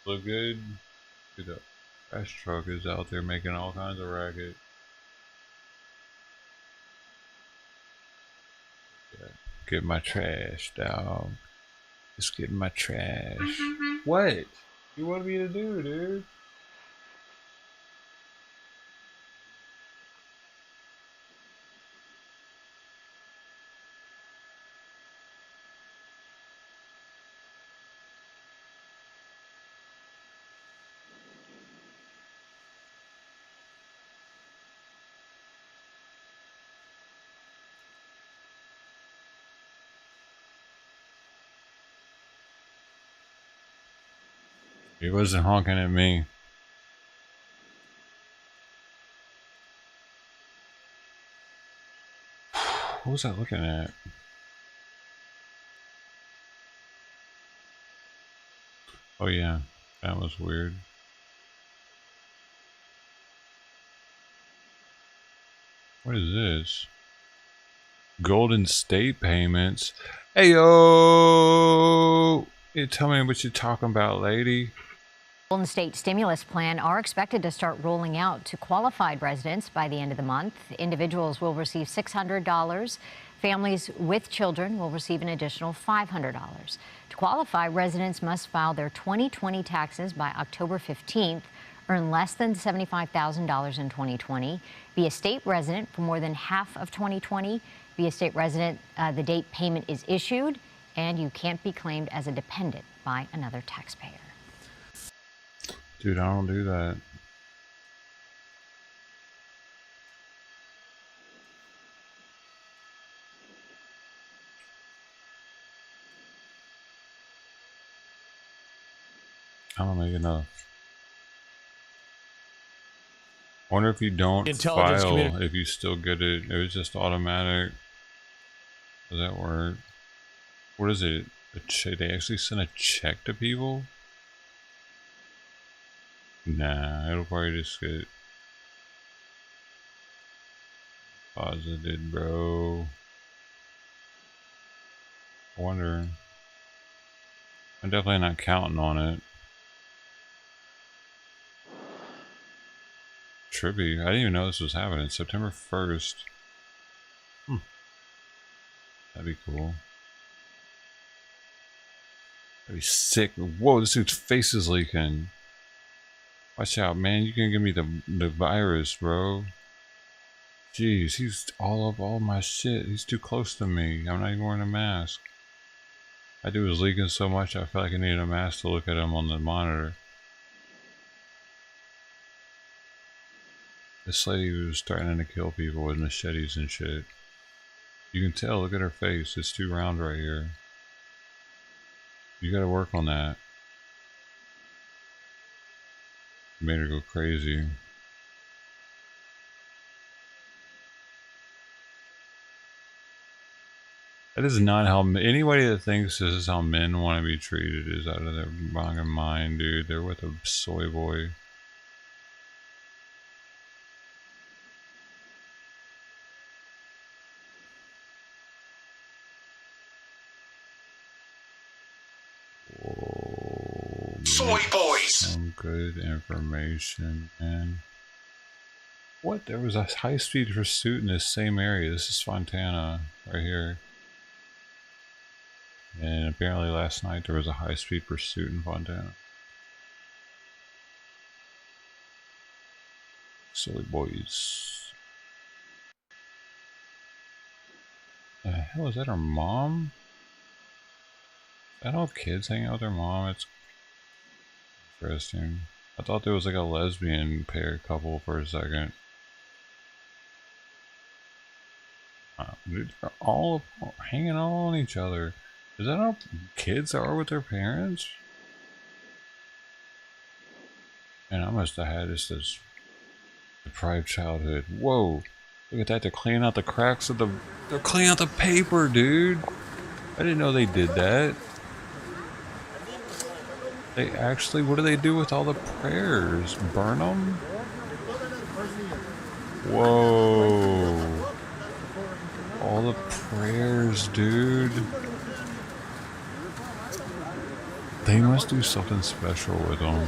Look good. Dude, the trash truck is out there making all kinds of racket. Yeah. Get my trash, dog. Just get my trash. What? You want me to do, dude? He wasn't honking at me. What was I looking at? Oh yeah, that was weird. What is this? Golden State payments. Hey yo! You tell me what you're talking about, lady. Golden State stimulus plan are expected to start rolling out to qualified residents by the end of the month. Individuals will receive $600. Families with children will receive an additional $500. To qualify, residents must file their 2020 taxes by October 15th, earn less than $75,000 in 2020, be a state resident for more than half of 2020, be a state resident the date payment is issued, and you can't be claimed as a dependent by another taxpayer. Dude, I don't do that. I don't make enough. I wonder if you don't file, if you still get it. It was just automatic. Does that work? What is it? A check? They actually send a check to people? Nah, it'll probably just get posited, bro. I wonder. I'm definitely not counting on it. trippy. I didn't even know this was happening. September 1st. That'd be cool. That'd be sick. Whoa, this dude's face is leaking. Watch out, man. You can give me the virus, bro. Jeez, he's all up all my shit. He's too close to me. I'm not even wearing a mask. That dude was leaking so much, I felt like I needed a mask to look at him on the monitor. This lady was starting to kill people with machetes and shit. You can tell, look at her face. It's too round right here. You gotta work on that. Made her go crazy. That is not how anybody that thinks this is how men want to be treated is out of their fucking mind, dude. They're with a soy boy. Whoa, soy boys. Some good information, man. What? There was a high-speed pursuit in this same area. This is Fontana, right here. And apparently last night there was a high-speed pursuit in Fontana. Silly boys. The hell is that, her mom? Is that all kids hanging out with their mom? It's interesting. I thought there was like a lesbian pair couple for a second. Dude, they're all hanging all on each other. Is that how kids are with their parents? And I must have had just this deprived childhood. Whoa! Look at that, they're cleaning out the cracks of the... They're cleaning out the paper, dude! I didn't know they did that. They actually... What do they do with all the prayers? Burn them? Whoa! All the prayers, dude. They must do something special with them.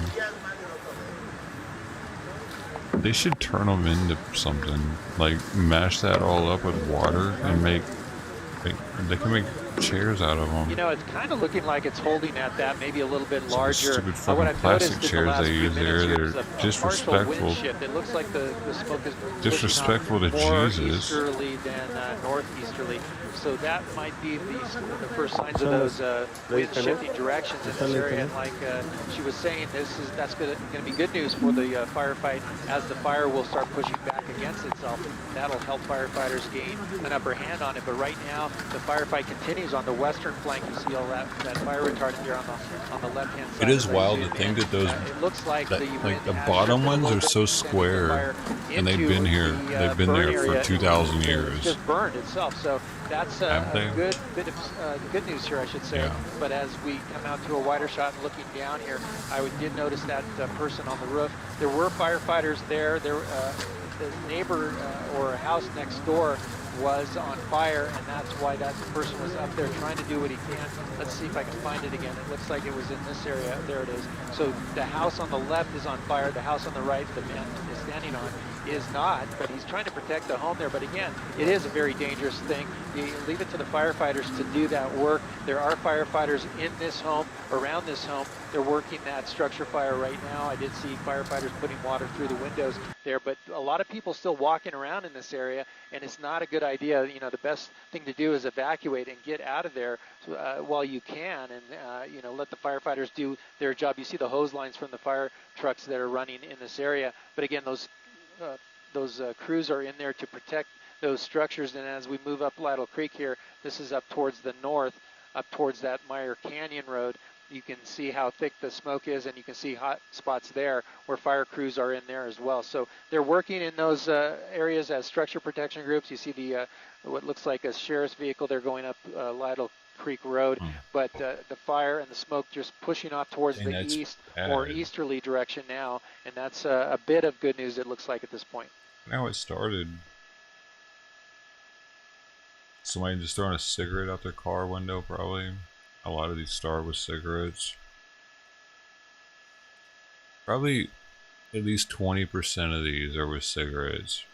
They should turn them into something. Like, mash that all up with water and make... They can make chairs out of them. You know, it's kind of looking like it's holding at that, maybe a little bit larger. Stupid fucking plastic chairs they use there. They're disrespectful. It looks like the smoke is disrespectful to more Jesus. easterly than northeasterly. So that might be the first signs of those wind shifting directions in this area. And like she was saying, that's going to be good news for the firefight, as the fire will start pushing back against itself. That'll help firefighters gain an upper hand on it. But right now, the firefight continues on the western flank. You see all that fire retardant there on the left hand side. It is wild to think that those it looks like the bottom ones are so square, and they've been here. They've been there for 2,000 years. It's just burned itself. So that's a good bit of good news here, I should say. Yeah. But as we come out to a wider shot and looking down here, I did notice that person on the roof. There were firefighters there. The neighbor or a house next door was on fire, and that's why that person was up there trying to do what he can. Let's see if I can find it again. It looks like it was in this area. There it is. So the house on the left is on fire. The house on the right, the man is standing on, is not, but he's trying to protect the home there. But again, it is a very dangerous thing. You leave it to the firefighters to do that work. There are firefighters in this home, around this home. They're working that structure fire right now. I did see firefighters putting water through the windows there, but a lot of people still walking around in this area, and it's not a good idea. You know, the best thing to do is evacuate and get out of there while you can, and you know, let the firefighters do their job. You see the hose lines from the fire trucks that are running in this area, but again, those crews are in there to protect those structures. And as we move up Lytle Creek here, this is up towards the north, up towards that Meyer Canyon Road. You can see how thick the smoke is, and you can see hot spots there where fire crews are in there as well. So they're working in those areas as structure protection groups. You see the what looks like a sheriff's vehicle. They're going up Lytle Creek Road, but the fire and the smoke just pushing off towards the east or easterly direction now, and that's a bit of good news, it looks like, at this point. Now it started. Somebody just throwing a cigarette out their car window, probably. A lot of these start with cigarettes. Probably at least 20% of these are with cigarettes.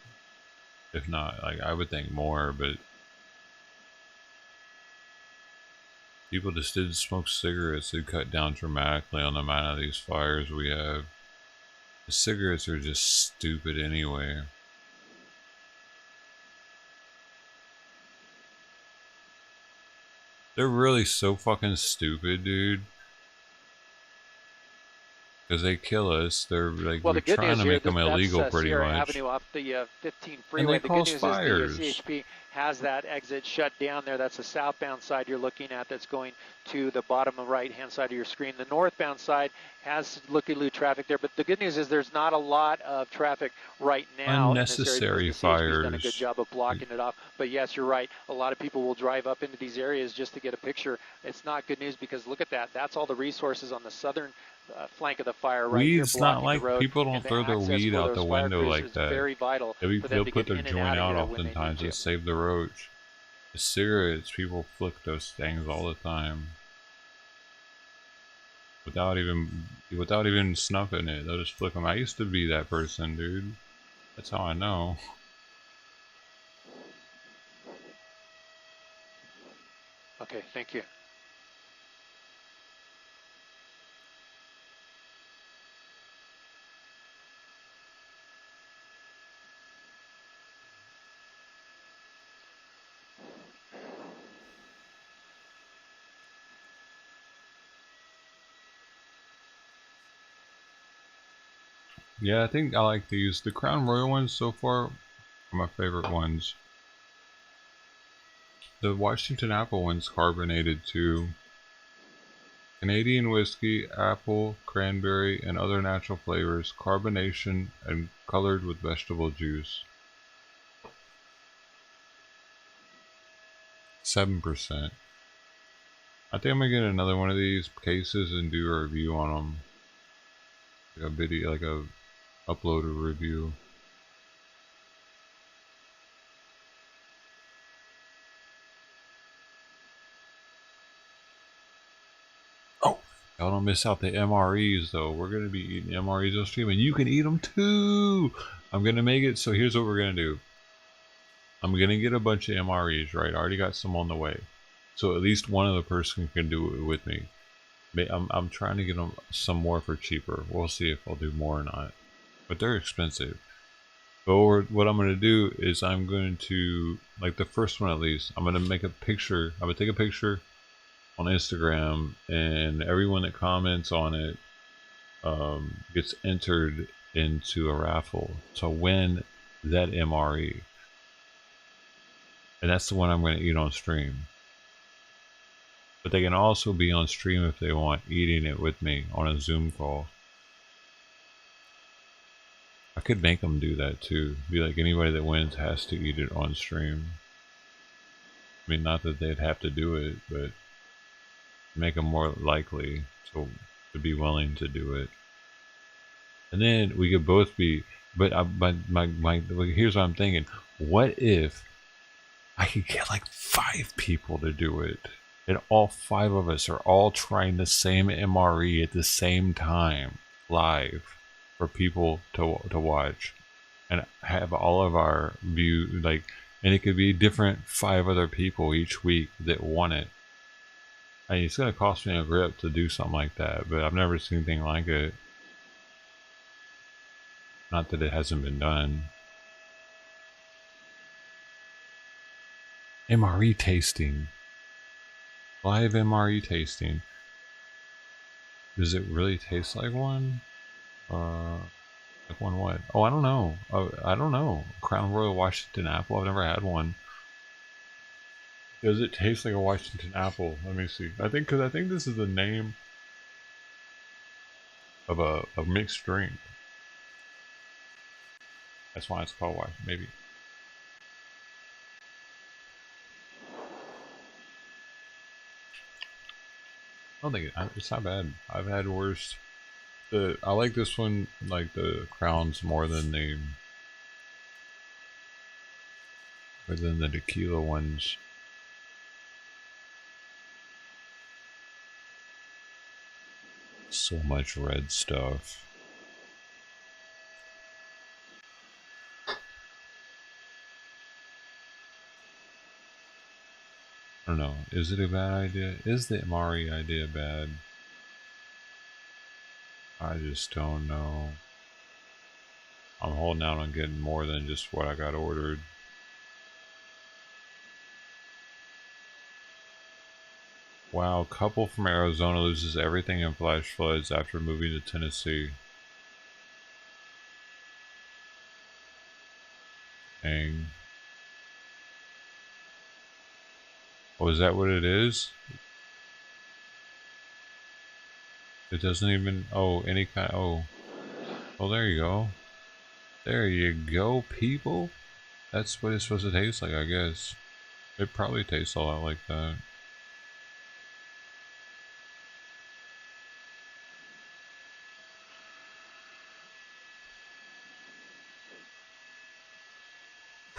If not, like, I would think more, but people just didn't smoke cigarettes. They cut down dramatically on the amount of these fires we have. The cigarettes are just stupid anyway. They're really so fucking stupid, dude. Because they kill us. They're like, Well, we're the good trying news to here, make them illegal that's pretty Sierra much. Avenue off the 15 And freeway. they The good cause news fires. is the CHP has that exit shut down there. That's the southbound side you're looking at that's going to the bottom right-hand side of your screen. The northbound side has looky-loo traffic there, but the good news is there's not a lot of traffic right now in this area Unnecessary because the CHP's done a good fires. job of blocking it off. But yes, you're right. A lot of people will drive up into these areas just to get a picture. It's not good news because look at that. That's all the resources on the southern flank of the fire right here Weed's blocking not like the road. people don't And the throw their access weed for out those the fire window crews like is that. very vital for them They'll to put get their in and joint out of out here when they oftentimes need to to. save the roach. The cigarettes, people flick those things all the time without even snuffing it. They'll just flick them. I used to be that person, dude. That's how I know. Okay, thank you. Yeah, I think I like these. The Crown Royal ones so far are my favorite ones. The Washington Apple one's carbonated too. Canadian whiskey, apple, cranberry, and other natural flavors, carbonation, and colored with vegetable juice. 7%. I think I'm gonna get another one of these cases and do a review on them. Like a video, like a upload a review. Oh, y'all don't miss out the MREs though. We're gonna be eating MREs on stream, and you can eat them too. I'm gonna make it. So here's what we're gonna do. I'm gonna get a bunch of MREs, right? I already got some on the way, so at least one other person can do it with me. I'm trying to get them some more for cheaper. We'll see if I'll do more or not, but they're expensive. But what I'm gonna do is I'm going to, like the first one at least, I'm gonna make a picture. I'm gonna take a picture on Instagram, and everyone that comments on it gets entered into a raffle to win that MRE. And that's the one I'm going to eat on stream. But they can also be on stream if they want, eating it with me on a Zoom call. I could make them do that too. Be like, anybody that wins has to eat it on stream. I mean, not that they'd have to do it, but make them more likely to be willing to do it. And then we could both be, but here's what I'm thinking. What if I could get like 5 people to do it, and all 5 of us are all trying the same MRE at the same time, live, for people to watch, and have all of our view, like, and it could be different 5 other people each week that want it. I mean, it's gonna cost me a grip to do something like that, but I've never seen anything like it. Not that it hasn't been done. MRE tasting. Live MRE tasting. Does it really taste like one? Like one what? Oh, I don't know. I don't know. Crown Royal Washington Apple. I've never had one. Does it taste like a Washington Apple? Let me see. I think this is the name of a mixed drink. That's why it's called Washington. Maybe. I don't think it's not bad. I've had worse. I like this one, like the Crowns, more than the tequila ones. So much red stuff. don't know. Is it a bad idea? Is the MRE idea bad? I just don't know. I'm holding out on getting more than just what I got ordered. Wow, couple from Arizona loses everything in flash floods after moving to Tennessee. Dang. Oh, is that what it is? It doesn't even, oh, any kind, oh, there you go. There you go, people. That's what it's supposed to taste like, I guess. It probably tastes a lot like that.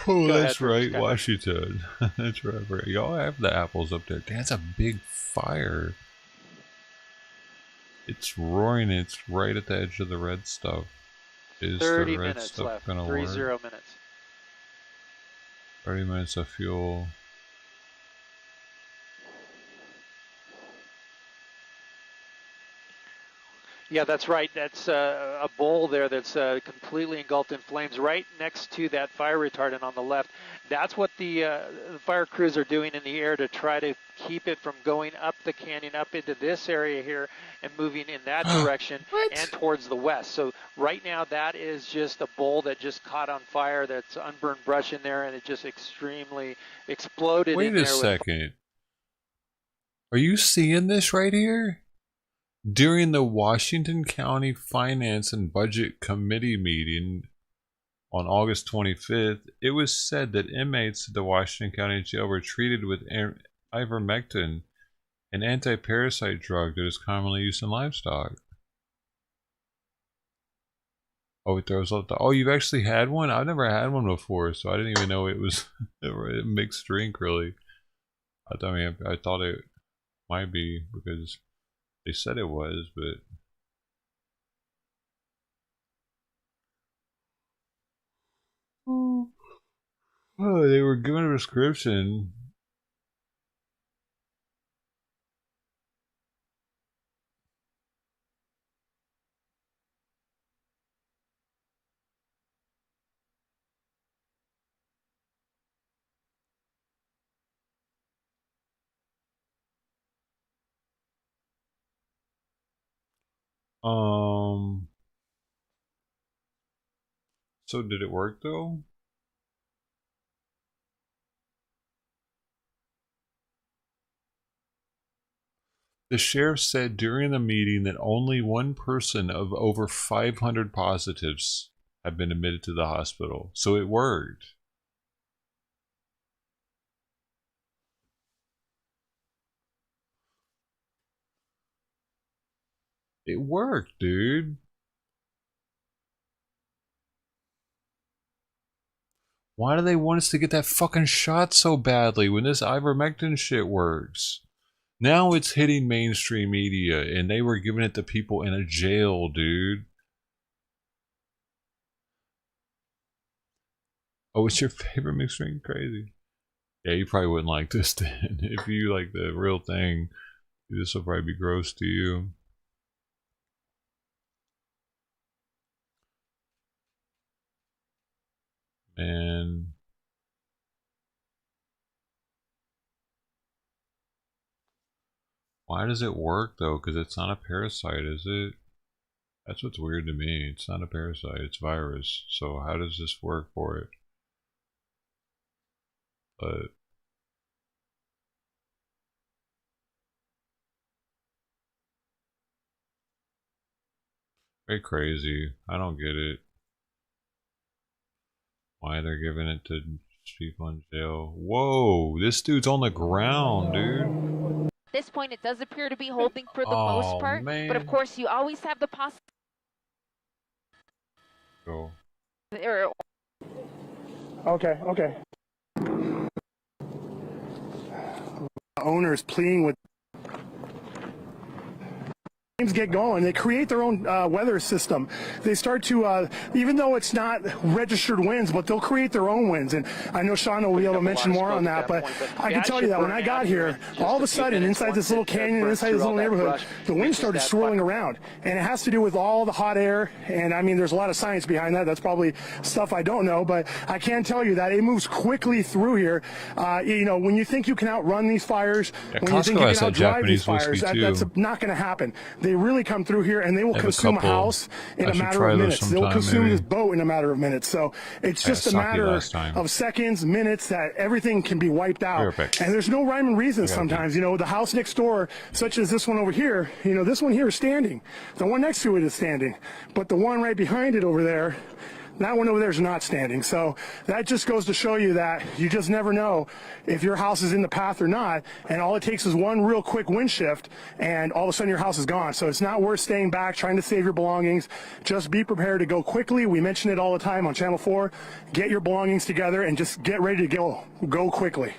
Oh, that's right, Washington. That's right. Y'all have the apples up there. That's a big fire. It's roaring. It's right at the edge of the red stuff. Is 30 the red minutes stuff left. gonna 30 work? minutes. 30 minutes of fuel. Yeah, that's right. That's a bowl there that's completely engulfed in flames right next to that fire retardant on the left. That's what the fire crews are doing in the air to try to keep it from going up the canyon, up into this area here, and moving in that direction and towards the west. So right now that is just a bowl that just caught on fire. That's unburned brush in there, and it just extremely exploded. Wait in there a second. Are you seeing this right here? During the Washington County Finance and Budget Committee meeting on August 25th, it was said that inmates at the Washington County Jail were treated with ivermectin, an anti-parasite drug that is commonly used in livestock. Oh, it throws out the... Oh, you've actually had one? I've never had one before, so I didn't even know it was a mixed drink, really. I thought it might be, because they said it was, but... Oh, they were given a prescription. So did it work though? The sheriff said during the meeting that only one person of over 500 positives have been admitted to the hospital. So it worked. It worked, dude. Why do they want us to get that fucking shot so badly when this ivermectin shit works? Now it's hitting mainstream media, and they were giving it to people in a jail, dude. Oh, it's your favorite mixed drink? Crazy. Yeah, you probably wouldn't like this then. If you like the real thing, this will probably be gross to you. And why does it work though? Because it's not a parasite, is it? That's what's weird to me. It's not a parasite, it's virus. So how does this work for it? But very crazy. I don't get it. Why they're giving it to people in jail. Whoa, this dude's on the ground, dude. At this point, it does appear to be holding for the most part, man. but of course, you always have the possibility. Go. Okay. Owners pleading with get going. They create their own weather system. They start to, even though it's not registered winds, but they'll create their own winds. And I know Sean will be able to mention more on that, but I can tell you that when I got here, all of a sudden, inside this little canyon, inside this little neighborhood, the wind started swirling around. And it has to do with all the hot air. And I mean, there's a lot of science behind that. That's probably stuff I don't know, but I can tell you that it moves quickly through here. You know, when you think you can outrun these fires, when you think you can outdrive these fires, that's not going to happen. They really come through here, and they will consume a house in a matter of minutes. They'll consume this boat in a matter of minutes. So it's just a matter of seconds, minutes, that everything can be wiped out. And there's no rhyme and reason sometimes. You know, the house next door, such as this one over here, you know, this one here is standing. The one next to it is standing. But the one right behind it over there, that one over there is not standing. So that just goes to show you that you just never know if your house is in the path or not. And all it takes is one real quick wind shift, and all of a sudden your house is gone. So it's not worth staying back, trying to save your belongings. Just be prepared to go quickly. We mention it all the time on Channel 4. Get your belongings together and just get ready to go quickly.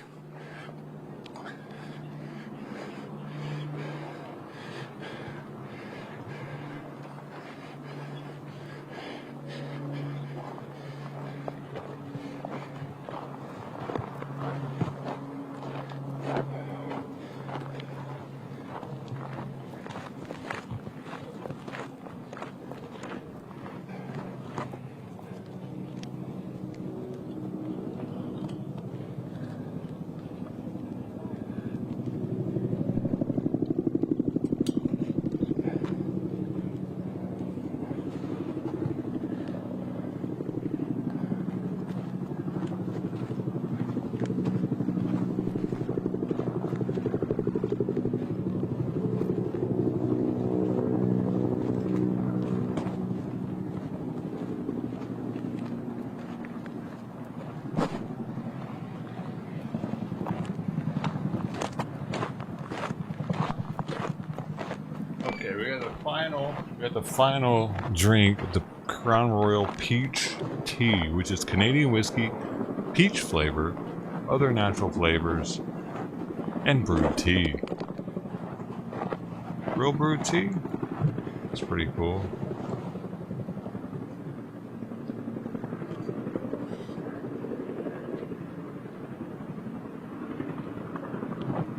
We got the final drink, the Crown Royal Peach Tea, which is Canadian whiskey, peach flavor, other natural flavors, and brewed tea. Real brewed tea? That's pretty cool.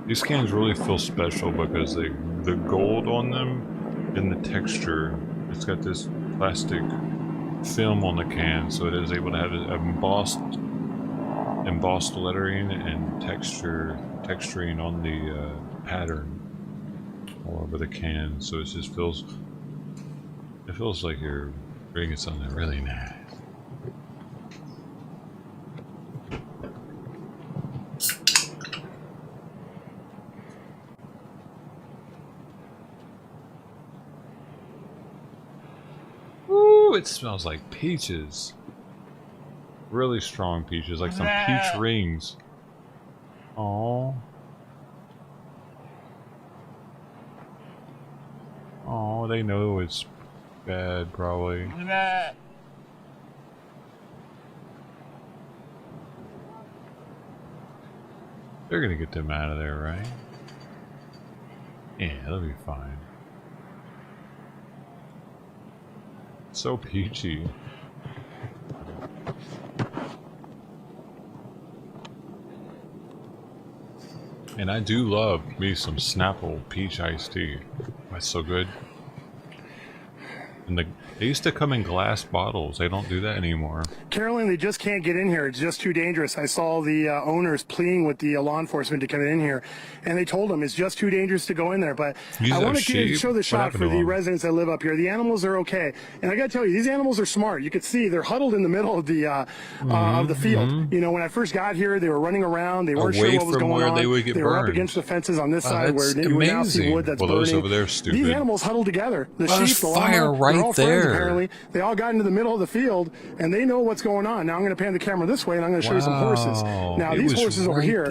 These cans really feel special because the gold on them and the texture, it's got this plastic film on the can, so it is able to have embossed lettering and texturing on the pattern all over the can. So it just feels like you're drinking something really nice. It smells like peaches. Really strong peaches, like some peach rings. Oh. Oh, they know it's bad, probably. They're gonna get them out of there, right? Yeah, they'll be fine. So peachy. And I do love me some Snapple peach iced tea. That's so good. And they used to come in glass bottles. They don't do that anymore. Carolyn, they just can't get in here. It's just too dangerous. I saw the owners pleading with the law enforcement to come in here, and they told them it's just too dangerous to go in there. But I want to show the shot for the residents that live up here. The animals are okay, and I got to tell you, these animals are smart. You could see they're huddled in the middle of the field. You know, when I first got here, they were running around. They weren't sure what was going on. They were up against the fences on this side where you now see wood that's burning. Those over there, stupid. These animals huddled together. The sheep, the fire llama, right they're all friends, there. apparently. They all got into the middle of the field, and they know what's going on. Now I'm going to pan the camera this way, and I'm going to show you some horses. Now, these horses over here,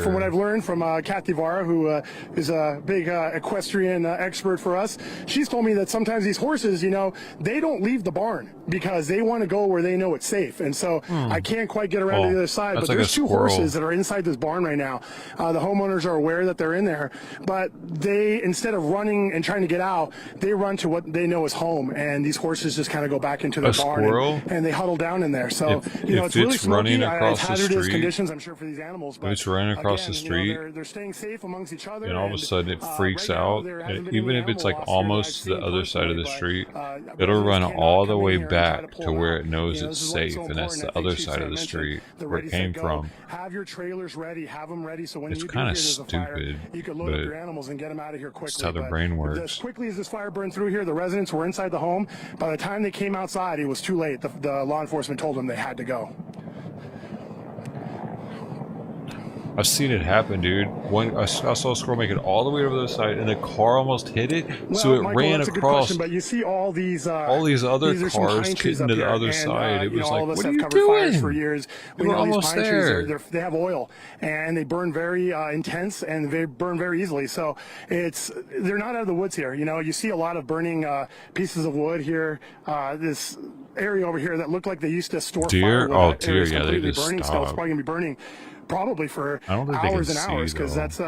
from what I've learned from Kathy Vara, who is a big equestrian expert for us, she's told me that sometimes these horses, you know, they don't leave the barn because they want to go where they know it's safe. And so I can't quite get around to the other side, but there's two horses that are inside this barn right now. The homeowners are aware that they're in there, but they, instead of running and trying to get out, they run to what they know is home, and these horses just kind of go back into their barn and they huddle down in there. So you know, it's really smoky. It's hazardous conditions, I'm sure, for these animals. But it's running across the street, you know, they're staying safe amongst each other, and all of a sudden it freaks out. Even if it's like almost to the other side of the street, it'll run all the way back to where it knows it's safe, and that's the other side of the street where it came from. Have your trailers ready, have them ready, so when it's you kind of there's a fire, you can load up your but animals and get them out of here quickly. that's how the brain works. As quickly as this fire burned through here, the residents were inside the home. By the time they came outside, it was too late. The law enforcement told them they had to go. I've seen it happen, dude. I saw a squirrel make it all the way over the side, and the car almost hit it, so it Michael, ran that's a good across. question, but you see all these other cars getting to the other side. It was like, what are you doing? For years. We We're know almost these pine there. trees they have oil, and they burn very intense, and they burn very easily. So they're not out of the woods here. You know, you see a lot of burning pieces of wood here. This area over here that looked like they used to store deer. firewood. Oh, That area is deer! Yeah, they completely just burning still. It's probably gonna be burning probably for hours and hours, because that's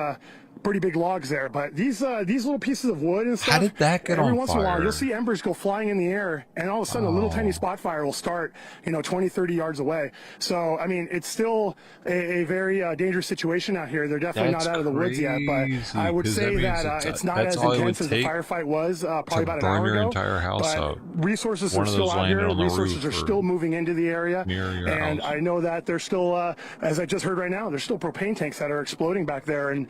pretty big logs there. But these little pieces of wood and stuff, how did that get every on once fire? in a while you'll see embers go flying in the air, and all of a sudden a little tiny spot fire will start, you know, 20-30 yards away. So I mean, it's still a very dangerous situation out here. They're definitely not out of the woods yet, but I would say that it's not as intense as the firefight was probably about an hour ago. Burn your entire house up. Resources are still out here. Resources are still moving into the area, and I know that there's still, as I just heard right now, there's still propane tanks that are exploding back there and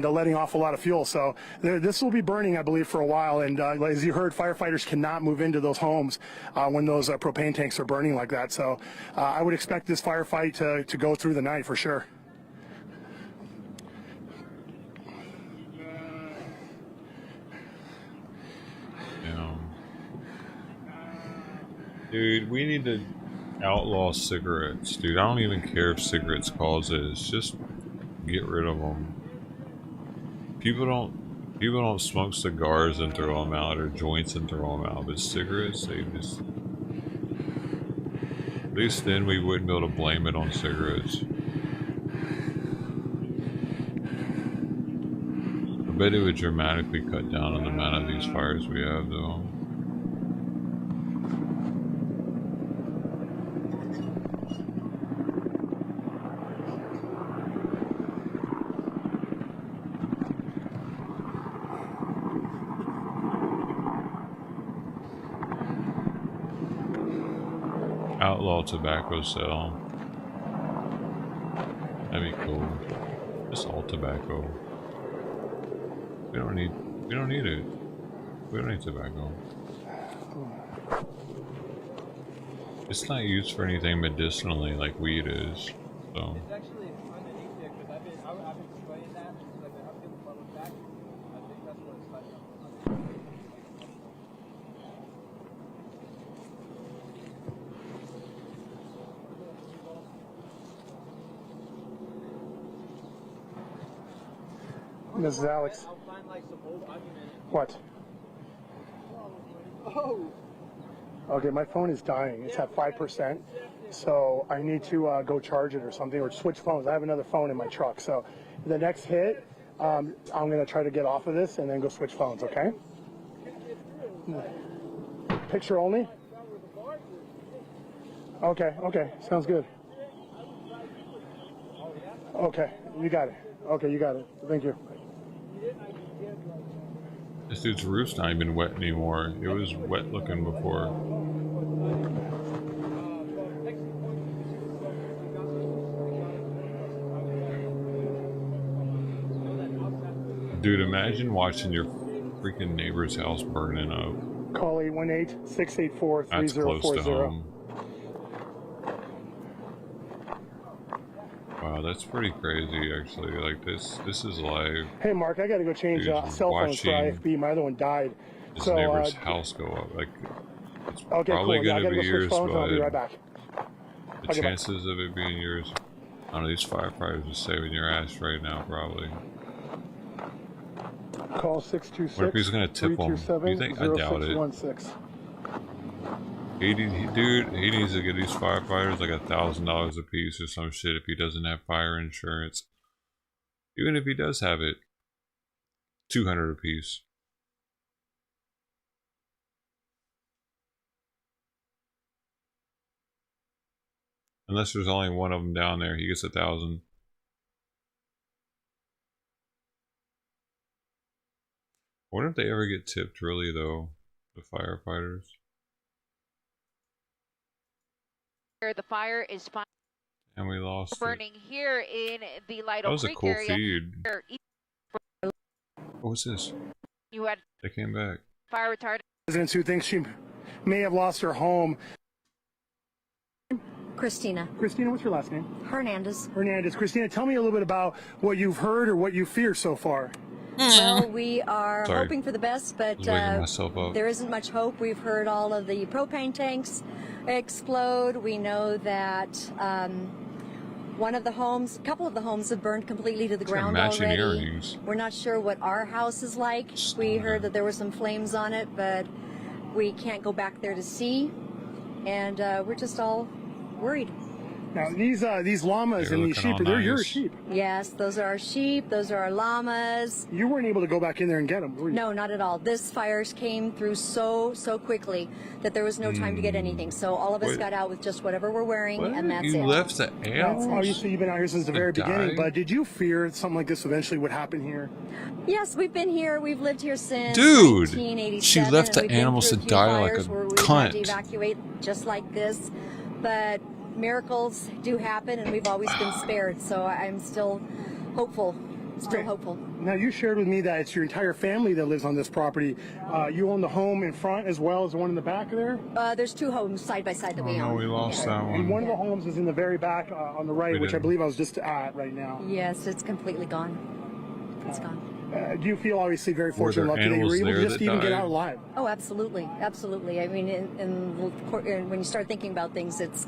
letting off a lot of fuel. So this will be burning, I believe, for a while. And as you heard, firefighters cannot move into those homes when those propane tanks are burning like that. So I would expect this firefight to go through the night for sure. Dude, we need to outlaw cigarettes, dude. I don't even care if cigarettes cause this. Just get rid of them. People don't smoke cigars and throw them out, or joints and throw them out, but cigarettes, they just... At least then we wouldn't be able to blame it on cigarettes. I bet it would dramatically cut down on the amount of these fires we have, though. Outlaw tobacco sale. That'd be cool. Just all tobacco. We don't need it. We don't need tobacco. It's not used for anything medicinally like weed is, so. This is Alex. What? Okay, my phone is dying. It's at 5%, so I need to go charge it or something, or switch phones. I have another phone in my truck, so the next hit, I'm going to try to get off of this and then go switch phones, okay? Picture only? Okay, sounds good. Okay, you got it. Okay, you got it. Thank you. This dude's roof's not even wet anymore. It was wet looking before. Dude, imagine watching your freaking neighbor's house burning up. Call 818-684-3040. That's close to home. Wow, that's pretty crazy, actually. Like, this is live. Hey, Mark, I got to go change cell phones for IFB. My other one died. his So, neighbor's house go up. Like, it's okay, probably cool. Yeah, I going to gotta be go switch yours, phones. but I'll be right back. the chances of it being yours, I don't know, these firefighters are saving your ass right now, probably. Call 626. What if he's going to tip them? Do you think? I doubt it. Dude, he needs to get these firefighters like $1,000 a piece or some shit if he doesn't have fire insurance. Even if he does have it, $200 a piece. Unless there's only one of them down there, he gets 1,000. I wonder if they ever get tipped, really, though, the firefighters. The fire is And we lost burning here in the Lytle That was a Creek cool area. feed. What was this? You had They came back. fire retardant. Residents who think she may have lost her home. Christina. Christina, what's your last name? Hernandez. Hernandez. Christina, tell me a little bit about what you've heard or what you fear so far. Well, we are Sorry. hoping for the best, but I was waking myself up. there isn't much hope. We've heard all of the propane tanks explode. We know that one of the homes, a couple of the homes have burned completely to the ground matching already. earrings. We're not sure what our house is like. We heard that there were some flames on it, but we can't go back there to see, and we're just all worried. Now, these llamas and these sheep, they're your sheep. Yes, those are our sheep. Those are our llamas. You weren't able to go back in there and get them, were you? No, not at all. This fires came through so quickly that there was no time to get anything. So all of us got out with just whatever we're wearing, and that's it. You left the animals? Obviously, you've been out here since the very Die? beginning, but did you fear something like this eventually would happen here? Yes, we've been here. We've lived here since Dude, 1987. she left the and we've been animals through to a few die like fires a where we've had to cunt. evacuate just like this, but miracles do happen, and we've always been spared. So I'm still hopeful. Still hopeful. Now, you shared with me that it's your entire family that lives on this property. You own the home in front as well as the one in the back there? There's two homes side by side that we own. we lost that And one. one of the homes is in the very back on the right, We which I didn't. believe I was just at right now. Yes, it's completely gone. It's gone. Do you feel obviously very Were fortunate there and lucky that you were animals able to there just that even get died? out alive? Oh, absolutely, absolutely. I mean, and when you start thinking about things, it's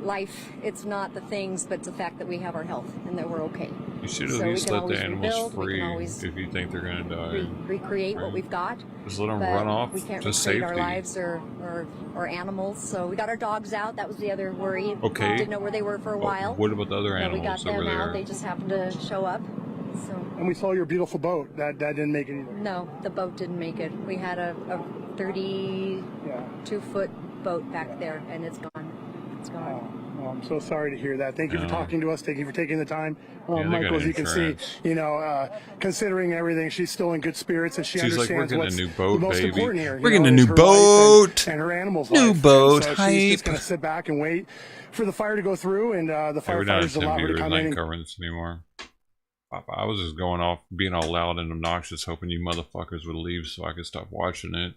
life. It's not the things, but it's the fact that we have our health and that we're okay. You should So at we least can let the always animals rebuild, we free can always if you think they're going to die. recreate what we've got. Just let them but run off We can't to recreate our safety. lives or animals. So we got our dogs out. That was the other worry. Okay. Didn't know where they were for a while. What about the other But we got animals over them out. there? They just happened to show up. So And we saw your beautiful boat. That didn't make it either. no, the boat didn't make it. We had a 32-foot boat back there, and it's gone. It's gone. Well, I'm so sorry to hear that. Thank you for talking to us. Thank you for taking the time. Yeah, they Michael, got as you can see, insurance. considering everything, she's still in good spirits, and she She's like, understands "We're getting what's a new boat, the most baby. important here. We're getting a is new her life boat. and her animal's New life. boat, And so she's just hype. going to sit back and wait for the fire to go through, and the Hey, we're not firefighters Tim allow her to Beaver's come not in. covering this anymore. I was just going off, being all loud and obnoxious, hoping you motherfuckers would leave so I could stop watching it.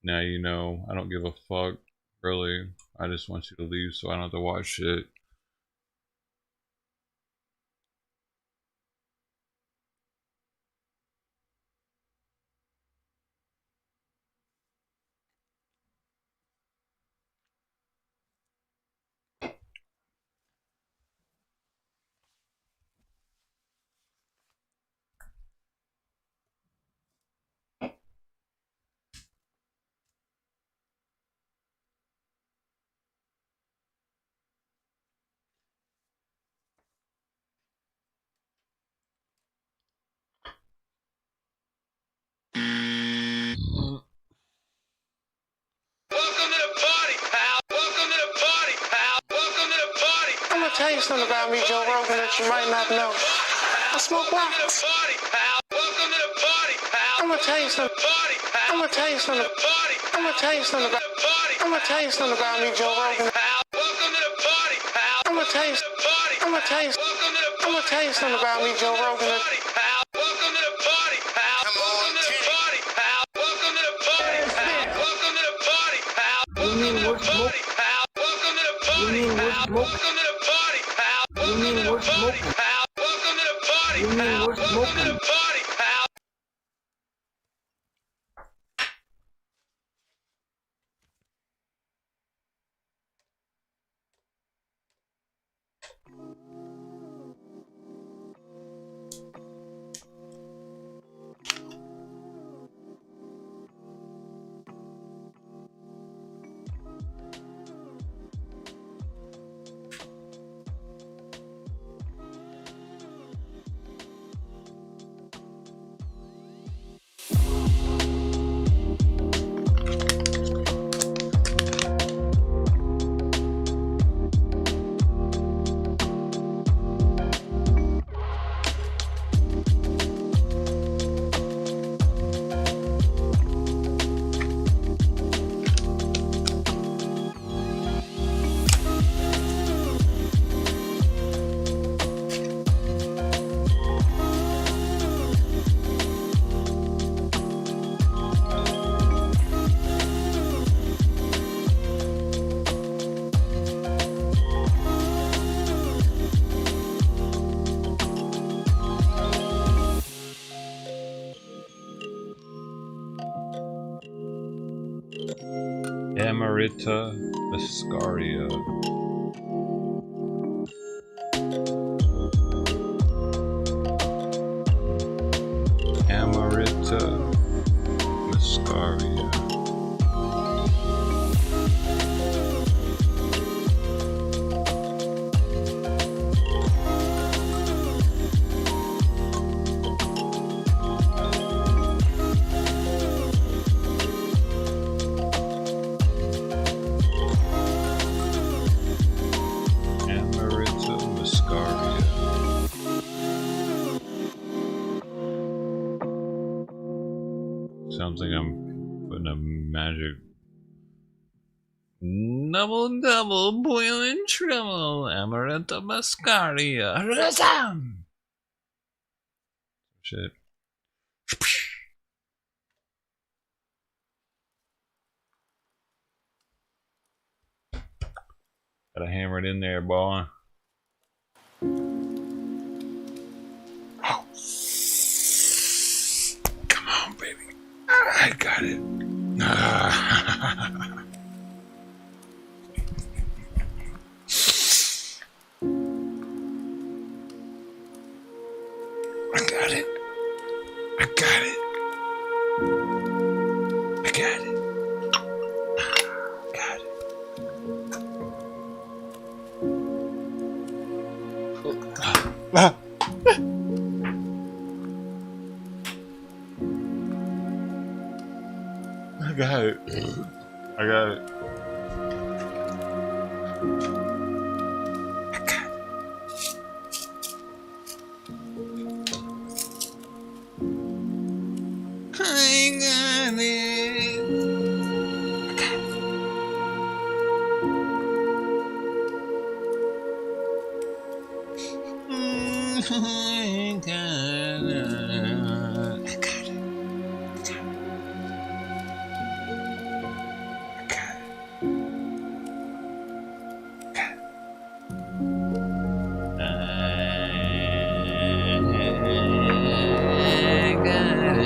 Now you know, I don't give a fuck, really. I just want you to leave so I don't have to watch shit. I'm gonna tell you something about me, Joe Rogan, that you might not know. I smoke blacks. I'm gonna tell you something. I'm gonna tell you something. I'm gonna tell you something about. I'm gonna tell you something about me, Joe Rogan. I'm gonna tell you. I'm gonna tell you. I'm gonna tell you something about me, Joe Rogan. You mean we're smoking? You mean we're smoking? You mean we're smoking? You mean we're smoking? Amarita muscaria. Amarita muscaria. Amarita muscaria. Sounds like I'm putting a magic double boiling trouble. Amarita muscaria. Razam! Shit. Gotta hammer it in there, boy. Oh. Come on, baby. I got it. I got it. I got it. I got it. Got it. Ah. I got it. I got it. I got it.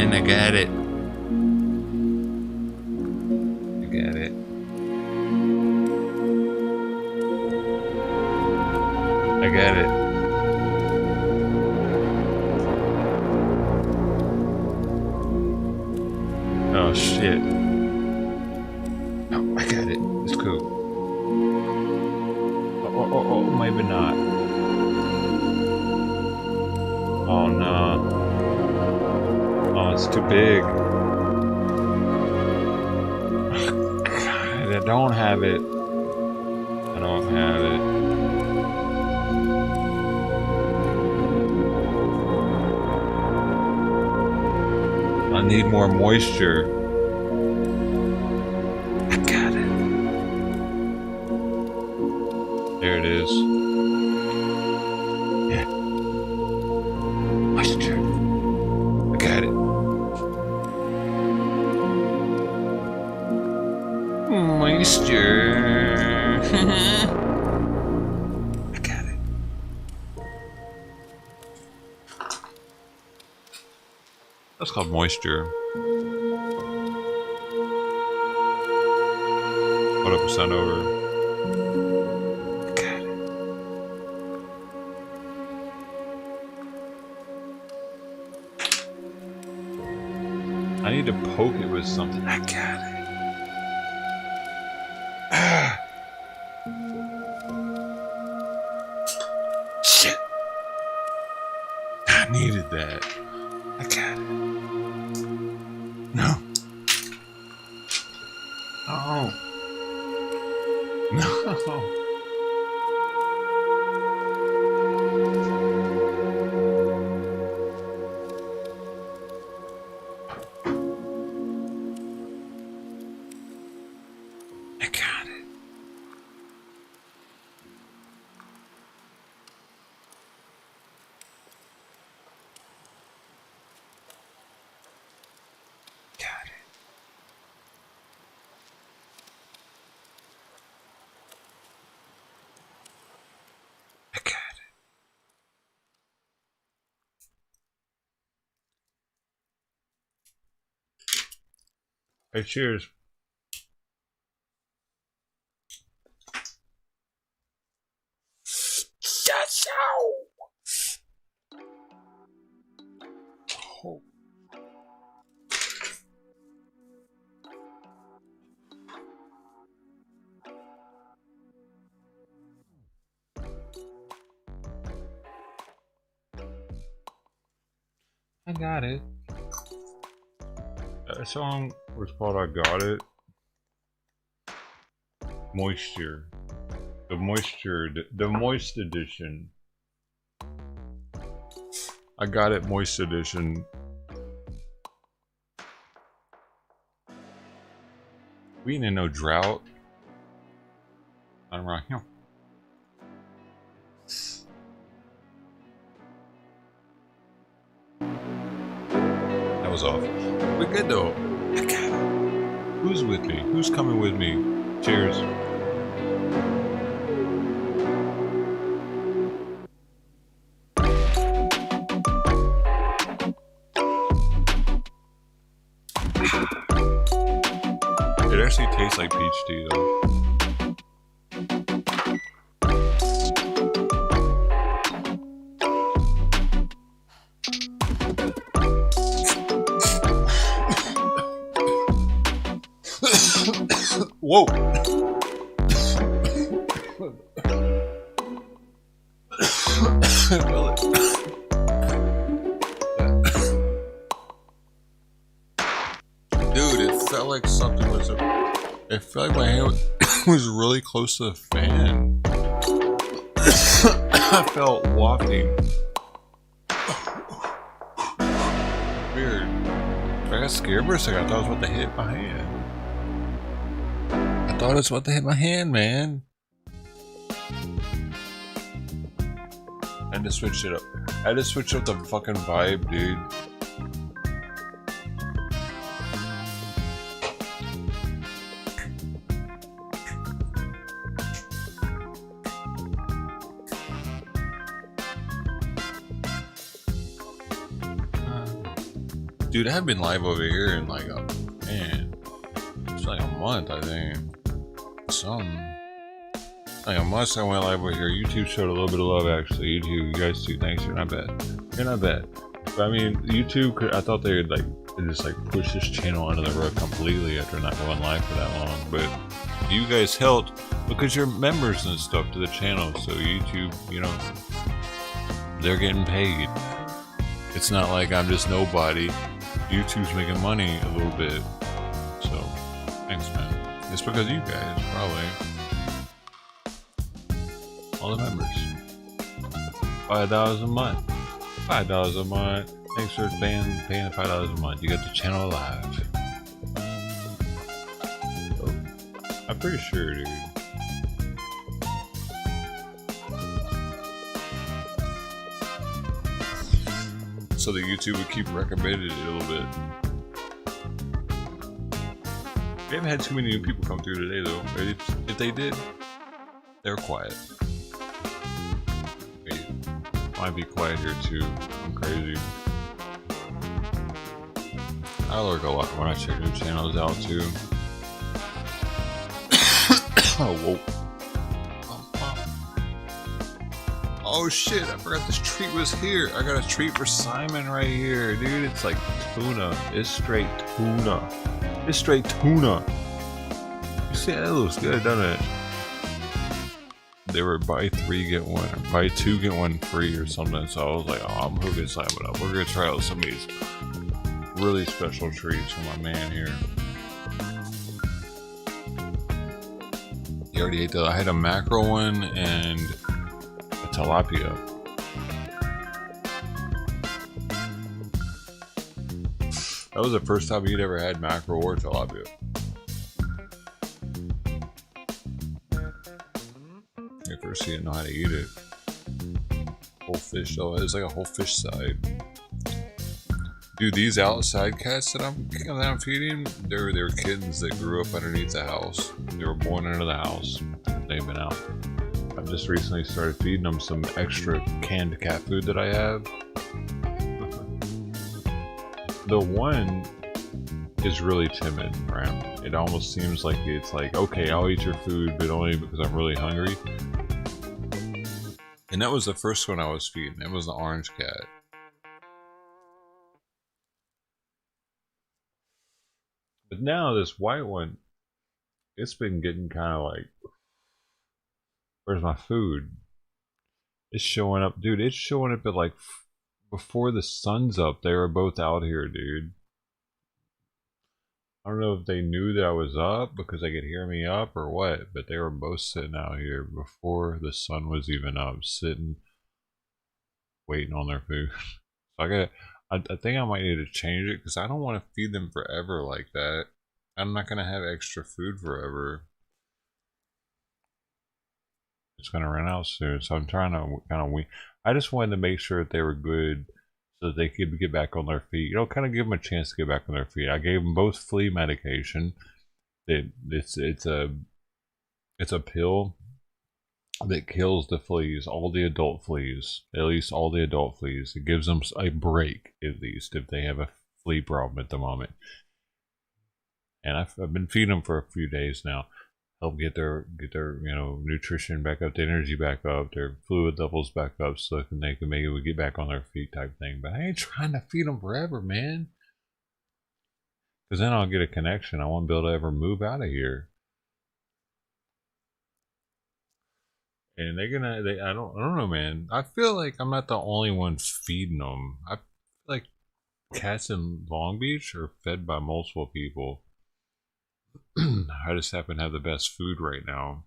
I got it. I got it. I got it. I got it. Oh shit. Oh, I got it. It's cool. Oh, maybe not. Oh no. Oh, it's too big. God, I don't have it. I don't have it. I need more moisture. I got it. There it is. Yeah. Moisture. I got it. Moisture. I got it. That's called moisture. What up, percent over? I got it. I need to poke it with something. I got it. Shit. I needed that. I got it. No. Oh. No. Hey, cheers. Oh. I got it. That song was called I Got It. Moisture. The moist edition. I got it, moist edition. We ain't in no drought. I'm right here. That was off. We're good though. I got it. Who's with me? Who's coming with me? Cheers. It actually tastes like peach tea though. Whoa! Dude, it felt like something was. It felt like my hand was really close to the fan. I felt wafting. Weird. I got scared for a second. I thought it was about to hit my hand. I thought it was about to hit my hand, man. I had to switch it up. I had to switch up the fucking vibe, dude. Dude, I haven't been live over here in like a, man, it's like a month, I think. Like a month I went live over here. YouTube showed a little bit of love, actually. YouTube, you guys too, thanks, you're not bad. You're not bad. But I mean, YouTube, I thought they would like, just like push this channel under the rug completely after not going live for that long. But you guys helped because you're members and stuff to the channel. So YouTube, you know, they're getting paid. It's not like I'm just nobody. YouTube's making money a little bit. So, thanks, man. It's because you guys, probably. All the members. $5 a month. $5 a month. Thanks for paying $5 a month. You got the channel live. So, I'm pretty sure, dude. So that YouTube would keep recommending it a little bit. We haven't had too many new people come through today though. If they did, they're quiet. Wait, might be quiet here too. I'm crazy. I lurk a lot when I check new channels out too. Oh, whoa. Oh shit, I forgot this treat was here. I got a treat for Simon right here. Dude, it's like tuna. It's straight tuna. It's straight tuna. You see, that looks good, doesn't it? They were buy 3 get 1, or buy 2 get 1 free or something. So I was like, oh, I'm hooking Simon up. We're gonna try out some of these really special treats for my man here. He already ate that. I had a mackerel one and tilapia. That was the first time you'd ever had mackerel or tilapia. You first didn't know how to eat it. Whole fish though, it's like a whole fish side. Dude, these outside cats that I'm feeding, they're kittens that grew up underneath the house. They were born under the house. They've been out. I've just recently started feeding them some extra canned cat food that I have. The one is really timid around. It almost seems like it's like, okay, I'll eat your food, but only because I'm really hungry. And that was the first one I was feeding. It was the orange cat. But now this white one, it's been getting kind of like, where's my food? It's showing up, dude. It's showing up at like before the sun's up. They were both out here, dude. I don't know if they knew that I was up because they could hear me up or what, but they were both sitting out here before the sun was even up, sitting, waiting on their food. So I think I might need to change it because I don't want to feed them forever like that. I'm not gonna have extra food forever. It's gonna run out soon, so I'm trying to kind of I just wanted to make sure that they were good so that they could get back on their feet. You know, kind of give them a chance to get back on their feet. I gave them both flea medication. It's a pill that kills the fleas, all the adult fleas, at least all the adult fleas. It gives them a break, at least, if they have a flea problem at the moment. And I've been feeding them for a few days now. Help get their nutrition back up, their energy back up, their fluid levels back up, so they can maybe get back on their feet type thing. But I ain't trying to feed them forever, man. Because then I'll get a connection. I won't be able to ever move out of here. And I don't know, man. I feel like I'm not the only one feeding them. I feel like cats in Long Beach are fed by multiple people. I just happen to have the best food right now.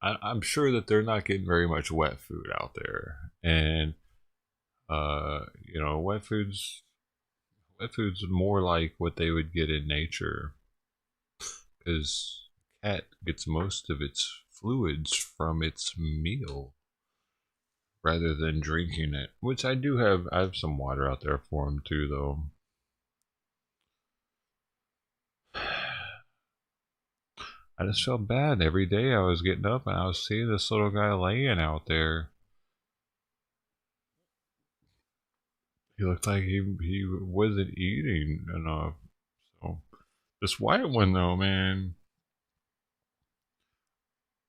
I'm sure that they're not getting very much wet food out there, and wet food's more like what they would get in nature, because cat gets most of its fluids from its meal rather than drinking it. Which I have some water out there for them too, though. I just felt bad. Every day I was getting up and I was seeing this little guy laying out there. He looked like he wasn't eating enough. So this white one though, man,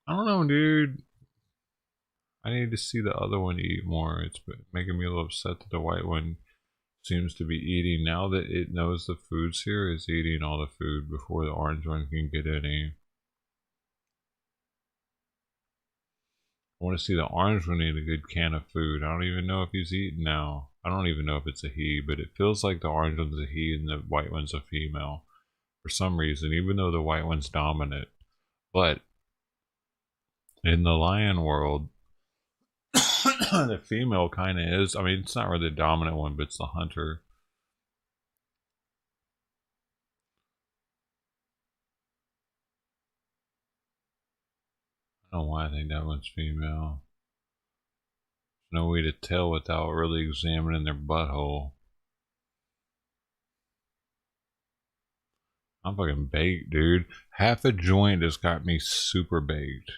I don't know, dude. I need to see the other one eat more. It's making me a little upset that the white one seems to be eating. Now that it knows the food's here, it's eating all the food before the orange one can get any. I want to see the orange one eat a good can of food. I don't even know if he's eating now. I don't even know if it's a he, but it feels like the orange one's a he and the white one's a female for some reason, even though the white one's dominant. But in the lion world, the female kind of is. I mean, it's not really the dominant one, but it's the hunter. I don't know why I think that one's female. There's no way to tell without really examining their butthole. I'm fucking baked, dude. Half a joint has got me super baked.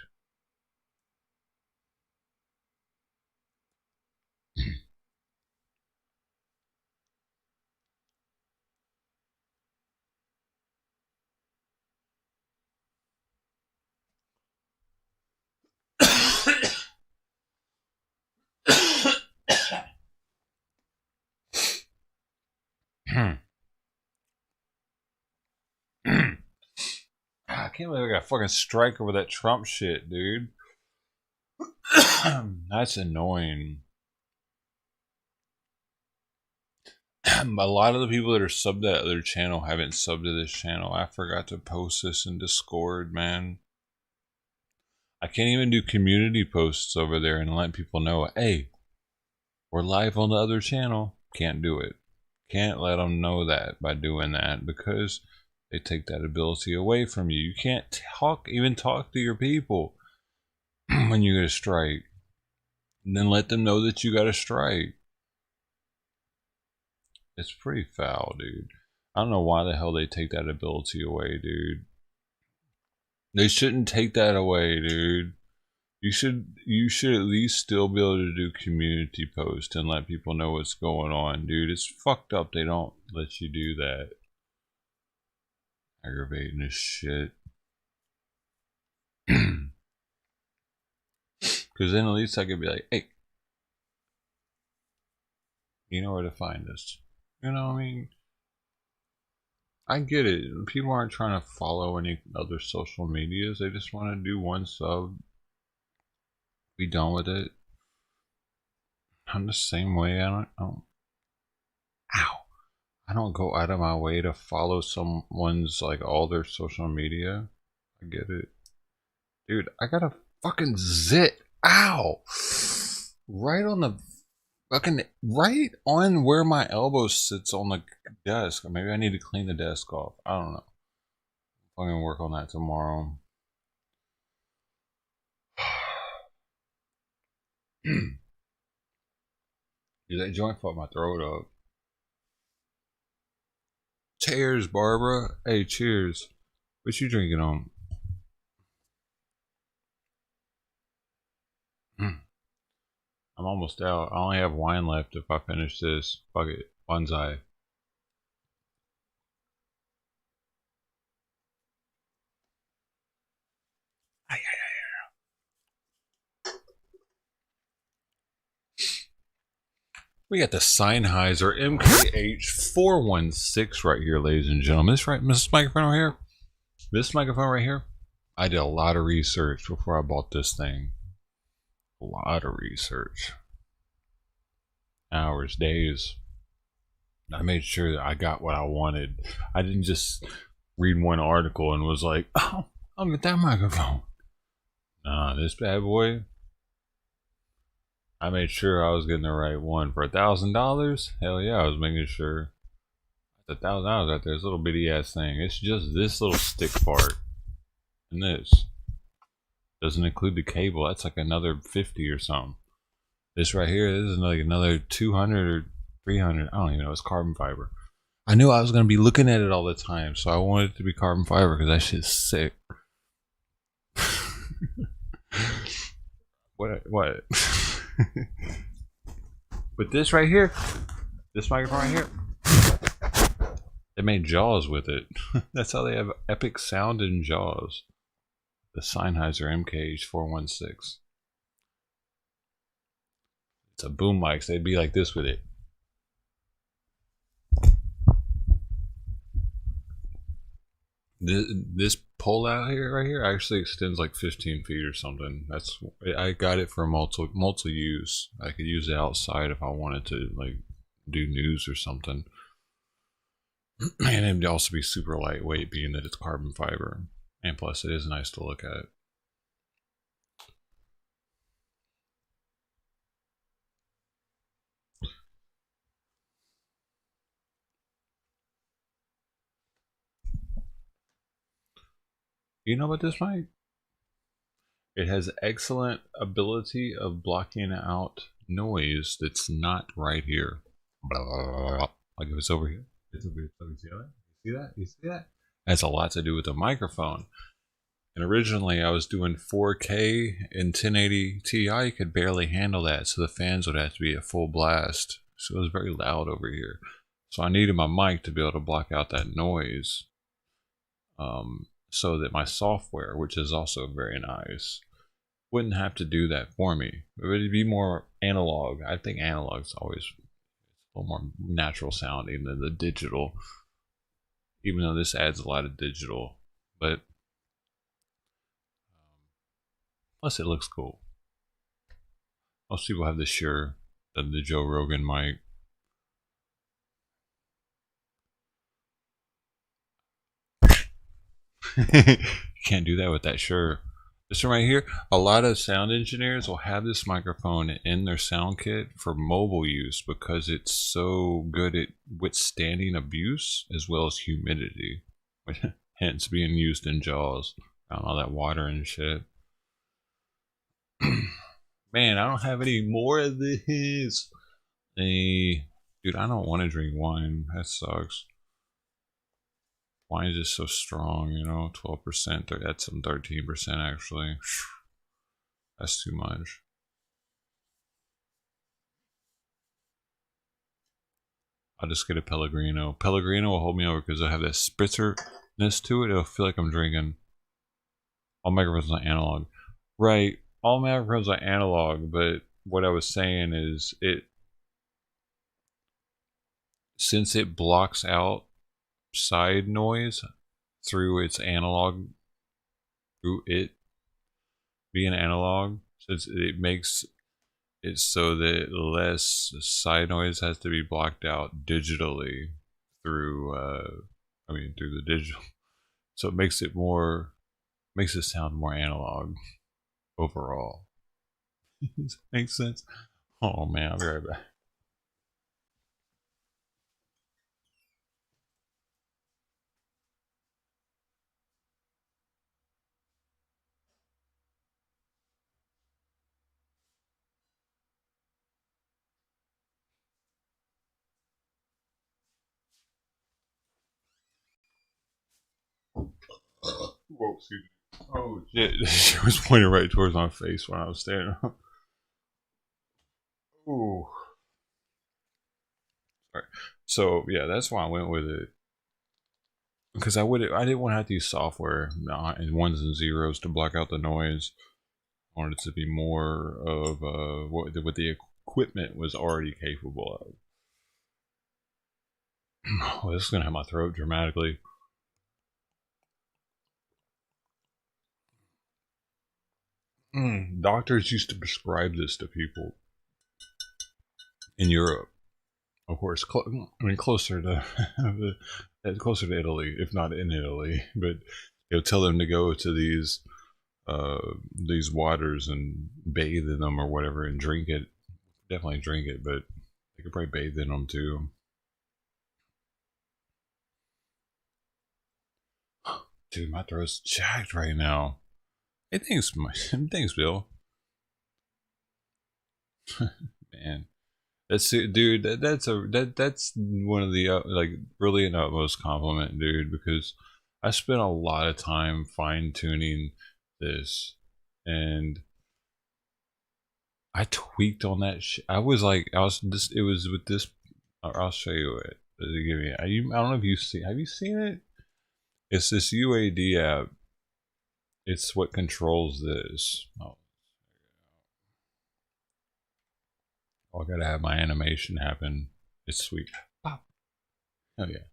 I can't believe I got a fucking strike over that Trump shit, dude. That's annoying. A lot of the people that are subbed to that other channel haven't subbed to this channel. I forgot to post this in Discord, man. I can't even do community posts over there and let people know, hey, we're live on the other channel. Can't do it. Can't let them know that by doing that, because they take that ability away from you. You can't even talk to your people when you get a strike. And then let them know that you got a strike. It's pretty foul, dude. I don't know why the hell they take that ability away, dude. They shouldn't take that away, dude. You should at least still be able to do community posts and let people know what's going on, dude. It's fucked up they don't let you do that. Aggravating as shit. Because then at least I could be like, hey, you know where to find us. You know what I mean? I get it. People aren't trying to follow any other social medias. They just want to do one sub. Be done with it. I'm the same way. I don't go out of my way to follow someone's like all their social media. I get it. Dude, I got a fucking zit. Ow! Right on the fucking, right on where my elbow sits on the desk. Or maybe I need to clean the desk off. I don't know. I'm gonna work on that tomorrow. Dude, that joint fucked my throat up. Cheers, Barbara. Hey, cheers. What you drinking on? I'm almost out. I only have wine left if I finish this. Fuck it. Bonsai. We got the Sennheiser MKH416 right here, ladies and gentlemen. This microphone right here? This microphone right here? I did a lot of research before I bought this thing. A lot of research. Hours, days. I made sure that I got what I wanted. I didn't just read one article and was like, oh, I'll get that microphone. Nah, this bad boy. I made sure I was getting the right one for $1,000. Hell yeah, I was making sure. $1,000 out there, this little bitty ass thing. It's just this little stick part. And this. Doesn't include the cable. That's like another 50 or something. This right here, this is like another 200 or 300. I don't even know. It's carbon fiber. I knew I was going to be looking at it all the time, so I wanted it to be carbon fiber because that shit's sick. What? But this right here, this microphone right here, they made Jaws with it. That's how they have epic sound in Jaws. The Sennheiser MKH416. It's a boom mic, so they'd be like this with it. This pole out here, right here, actually extends like 15 feet or something. I got it for multi use. I could use it outside if I wanted to, like, do news or something. And it'd also be super lightweight, being that it's carbon fiber. And plus, it is nice to look at. You know about this mic? It has excellent ability of blocking out noise that's not right here. Blah, blah, blah, blah. Like if it's over here. It's over here. You see that? You see that? You see that? It has a lot to do with the microphone. And originally I was doing 4K and 1080 Ti could barely handle that, so the fans would have to be at full blast. So it was very loud over here. So I needed my mic to be able to block out that noise. So that my software, which is also very nice, wouldn't have to do that for me. It would be more analog. I think analog's always a little more natural sounding than the digital, even though this adds a lot of digital. But plus it looks cool. Most people have the Shure, the Joe Rogan mic. You can't do that with that Shure. This one right here, a lot of sound engineers will have this microphone in their sound kit for mobile use because it's so good at withstanding abuse as well as humidity. Hence being used in Jaws. Around all that water and shit. Man, I don't have any more of this. Dude, I don't want to drink wine. That sucks. Wine is just so strong, you know, 12%. That's some 13% actually. That's too much. I'll just get a Pellegrino. Pellegrino will hold me over because I have that spritzerness to it. It'll feel like I'm drinking. All microphones are analog. Right. All microphones are analog, but what I was saying is since it blocks out side noise through its analog, through it being analog, since it makes it so that less side noise has to be blocked out digitally through through the digital, so it makes it sound more analog overall. Does that make sense? Oh man, I'll be right back. Whoa, excuse me. Oh shit, she was pointing right towards my face when I was standing up. Ooh. Sorry. So yeah, that's why I went with it. Because I didn't want to have to use software and ones and zeros to block out the noise. I wanted it to be more of what the equipment was already capable of. Oh, this is gonna have my throat dramatically. Doctors used to prescribe this to people in Europe, of course. Closer to closer to Italy, if not in Italy. But they'll tell them to go to these waters and bathe in them or whatever and drink it. Definitely drink it, but they could probably bathe in them too. Dude, my throat's jacked right now. Hey, thanks, Bill. Man, that's dude. That's one of the like really an utmost compliment, dude. Because I spent a lot of time fine tuning this, and I tweaked on that shit. It was with this. I'll show you it. I don't know if you've seen. Have you seen it? It's this UAD app. It's what controls this. Oh, I gotta have my animation happen. It's sweet. Pop. Oh yeah.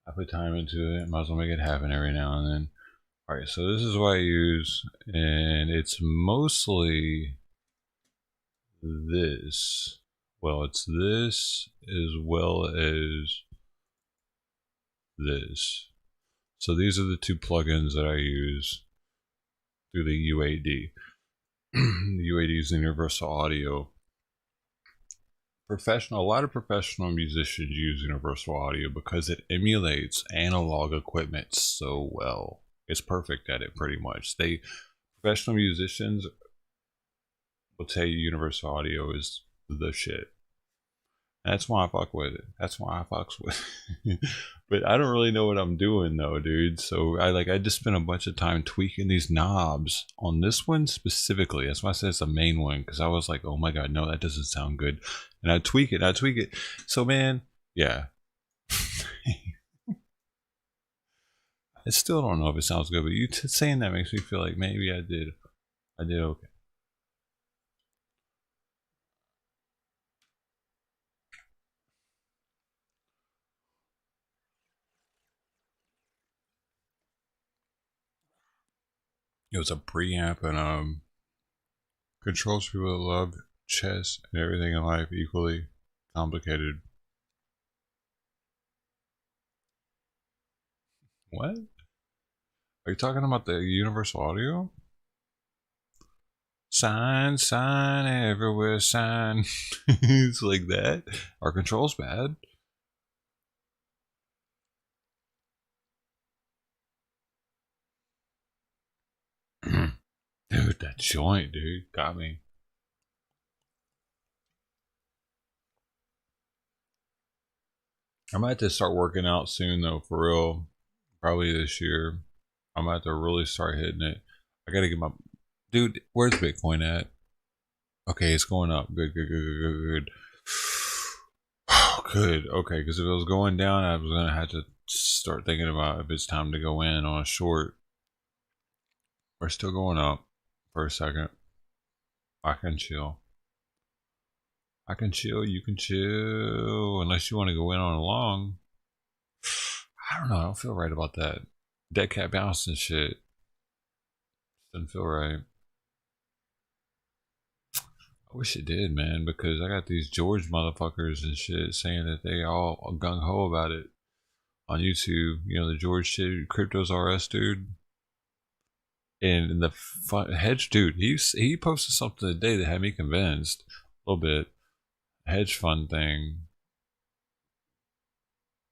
I put time into it. Might as well make it happen every now and then. Alright, so this is what I use, and it's mostly this. Well, it's this as well as this. So these are the two plugins that I use through the UAD. The UAD is the Universal Audio. A lot of professional musicians use Universal Audio because it emulates analog equipment so well. It's perfect at it, pretty much. Professional musicians will tell you Universal Audio is the shit. That's why I fuck with it. That's why I fucks with it. But I don't really know what I'm doing though, dude. So I just spent a bunch of time tweaking these knobs on this one specifically. That's why I said it's the main one, because I was like, oh my god, no, that doesn't sound good. And I tweak it. So man, yeah. I still don't know if it sounds good, but you saying that makes me feel like maybe I did okay. It was a preamp and controls people that love chess and everything in life equally complicated. What? Are you talking about the Universal Audio? Sign everywhere, sign. It's like that. Our control's bad. Dude, that joint, dude, got me. I might have to start working out soon, though, for real. Probably this year. I might have to really start hitting it. I gotta get my dude. Where's Bitcoin at? Okay, it's going up. Good. Good. Okay, because if it was going down, I was gonna have to start thinking about if it's time to go in on a short. We're still going up for a second. I can chill. You can chill. Unless you want to go in on a long. I don't know. I don't feel right about that. Dead cat bounce and shit. Doesn't feel right. I wish it did, man, because I got these George motherfuckers and shit saying that they all gung-ho about it on YouTube. You know, the George shit, Cryptos RS dude. And the hedge dude, he posted something today that had me convinced a little bit. Hedge fund thing.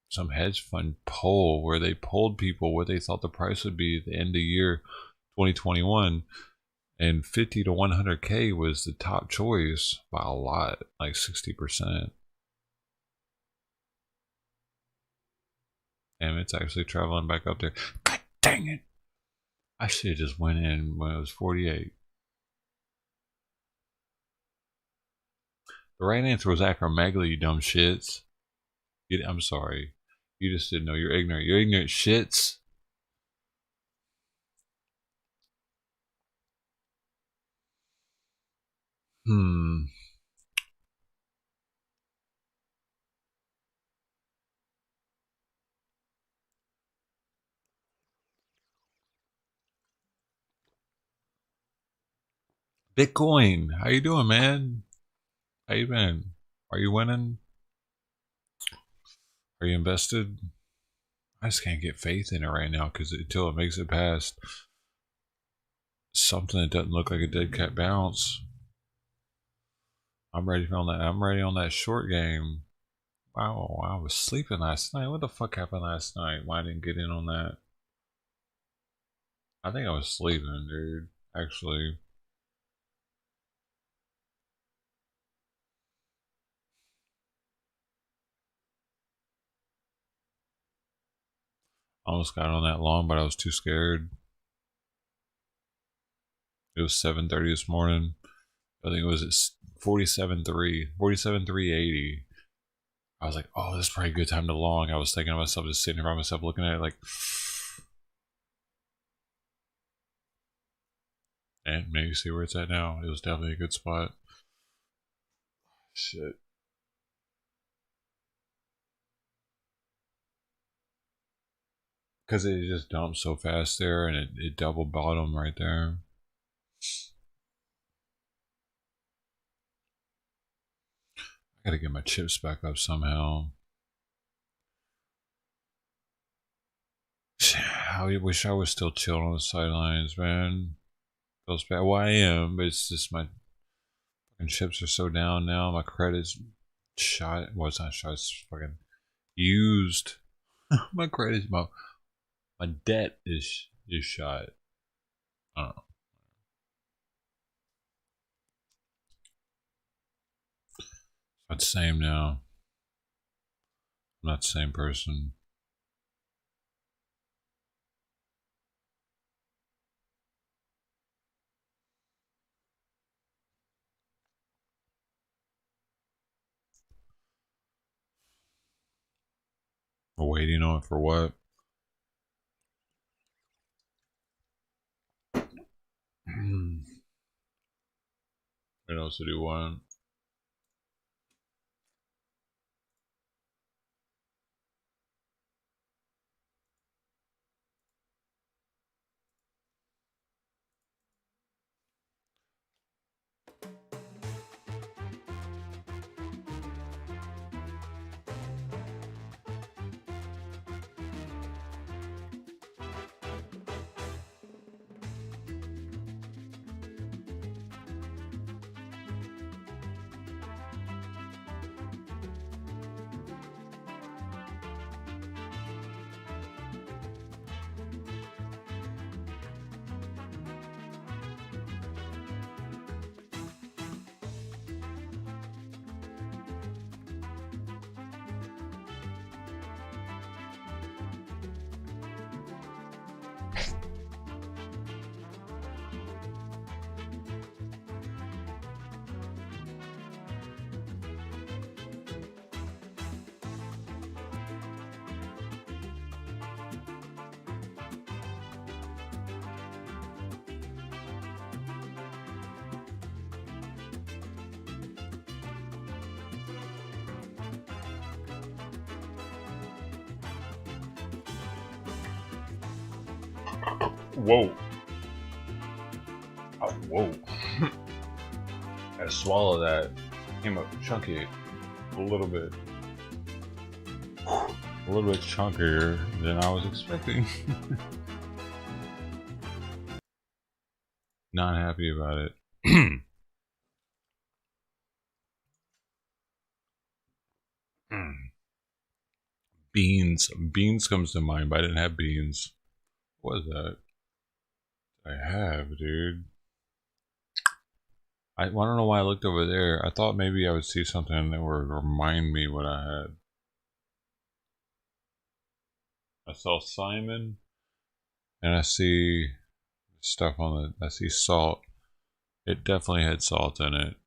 Some hedge fund poll where they polled people what they thought the price would be at the end of the year 2021. And 50 to 100K was the top choice by a lot, like 60%. And it's actually traveling back up there. God dang it. I should have just went in when it was 48. The right answer was acromegaly, you dumb shits. I'm sorry. You just didn't know. You're ignorant. You're ignorant shits. Bitcoin, how you doing, man? How you been? Are you winning? Are you invested? I just can't get faith in it right now because until it makes it past something that doesn't look like a dead cat bounce, I'm ready on that. I'm ready on that short game. Wow, I was sleeping last night. What the fuck happened last night? Why I didn't get in on that? I think I was sleeping, dude. Actually. I almost got on that long, but I was too scared. It was 7:30 this morning. I think it was at 47.380. I was like, oh, this is probably a good time to long. I was thinking of myself, just sitting here by myself, looking at it like, and maybe see where it's at now. It was definitely a good spot. Shit. Because it just dumped so fast there, and it double bottom right there. I gotta get my chips back up somehow. I wish I was still chilling on the sidelines, man. Feels bad. Well, I am, but it's just my fucking chips are so down now. My credit's shot. Well, it's not shot. It's fucking used. My credit's my debt is shot. I don't know. Not the same now. I'm not the same person. We're waiting on it for what? What else do you want? Whoa. Oh, whoa. I swallowed that. Came up chunky. A little bit. A little bit chunkier than I was expecting. Not happy about it. Beans. Beans comes to mind, but I didn't have beans. What was that? I have, dude. I don't know why I looked over there. I thought maybe I would see something that would remind me what I had. I saw Simon, and I see stuff on the. I see salt. It definitely had salt in it.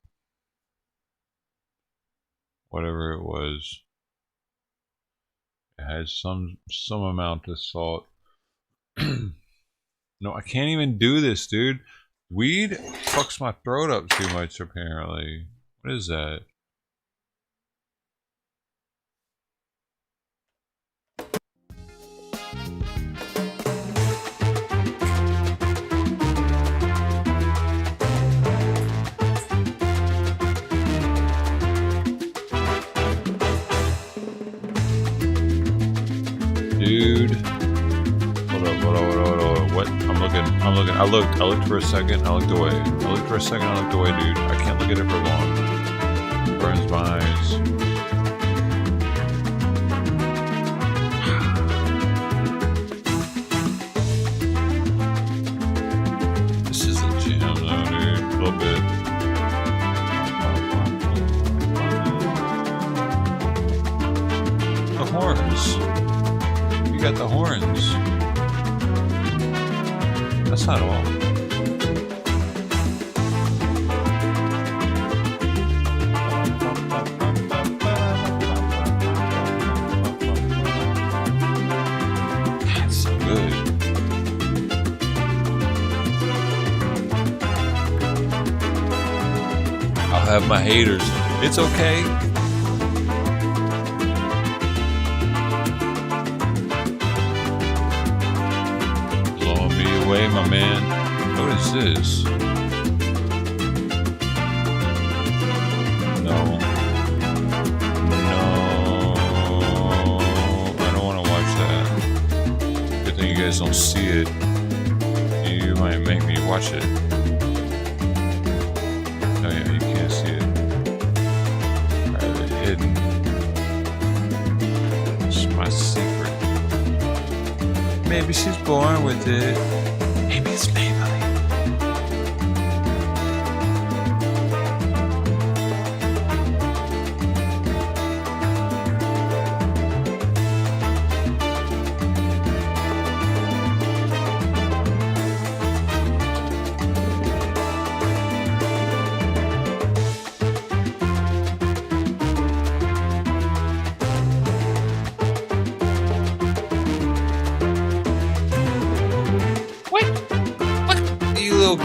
Whatever it was, it had some amount of salt. No, I can't even do this, dude. Weed fucks my throat up too much, apparently. What is that? Dude. Hold up. What? I'm looking. I looked for a second, I looked away. I looked for a second, I looked away, dude. I can't look at it for long. It burns my eyes. This is a jam though, dude. A little bit. The horns. You got the horns. That's not all. That's so good. I'll have my haters. It's okay. Away, my man. What is this? No. I don't want to watch that. Good thing you guys don't see it. You might make me watch it. Oh yeah, you can't see it. I have it hidden. It's my secret. Maybe she's born with it. Maybe it's Maybelline.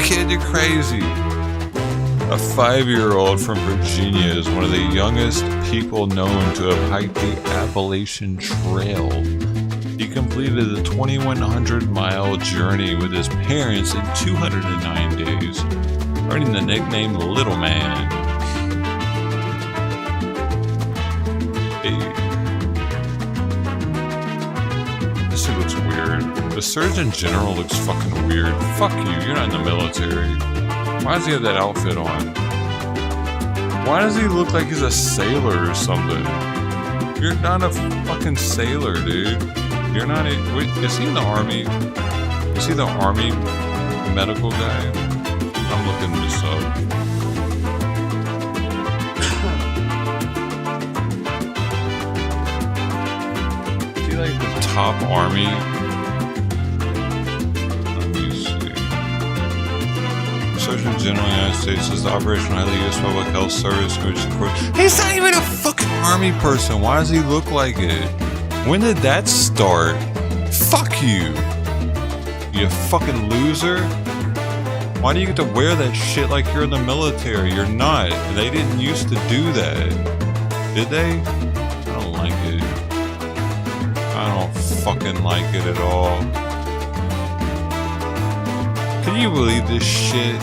Kid, you're crazy. A 5-year-old from Virginia is one of the youngest people known to have hiked the Appalachian Trail. He completed the 2,100-mile journey with his parents in 209 days, earning the nickname Little Man. This dude looks weird. The Surgeon General looks fucking weird. Fuck you, you're not in the military. Why does he have that outfit on? Why does he look like he's a sailor or something? You're not a fucking sailor, dude. You're not a... Wait, is he in the army? Is he the army medical guy? I'm looking this up. Is he like the top army? Surgeon General of the United States is the operational head of the U.S. Public Health Service, which of course... He's not even a fucking army person. Why does he look like it? When did that start? Fuck you. You fucking loser. Why do you get to wear that shit like you're in the military? You're not. They didn't used to do that. Did they? I don't like it. I don't fucking like it at all. Can you believe this shit?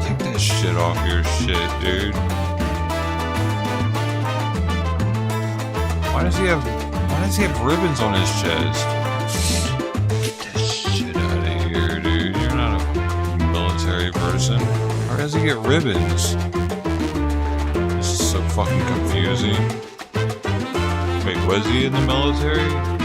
Take that shit off your shit, dude. Why does he have ribbons on his chest? Get that shit out of here, dude. You're not a military person. Why does he get ribbons? This is so fucking confusing. Wait, was he in the military?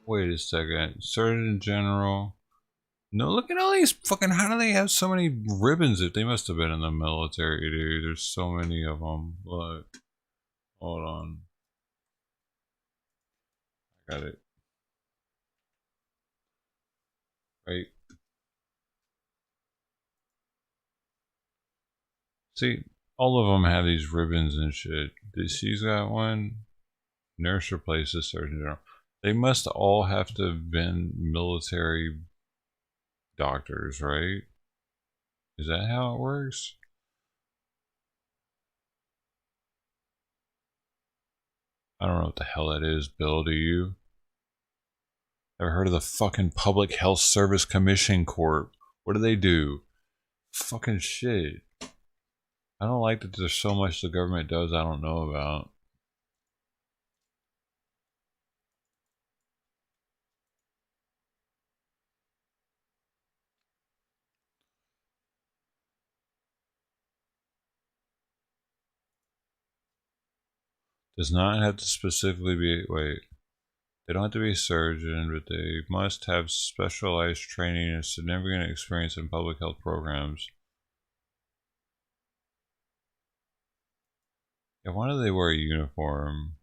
Wait a second. Surgeon General. No, look at all these fucking. How do they have so many ribbons? If they must have been in the military, dude. There's so many of them. Look. Hold on. Got it. Right. See, all of them have these ribbons and shit. She's got one. Nurse replaces Surgeon General. They must all have to have been military doctors, right? Is that how it works? I don't know what the hell that is, Bill, do you? Ever heard of the fucking Public Health Service Commission Corp? What do they do? Fucking shit. I don't like that there's so much the government does I don't know about. Does not have to specifically be, wait. They don't have to be a surgeon, but they must have specialized training and significant experience in public health programs. Yeah, why do they wear a uniform?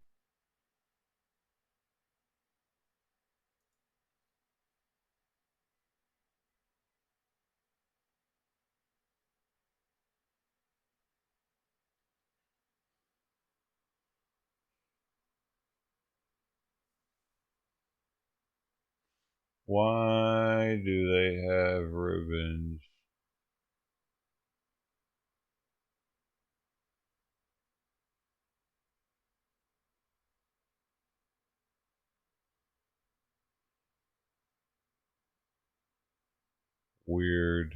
Why do they have ribbons? Weird.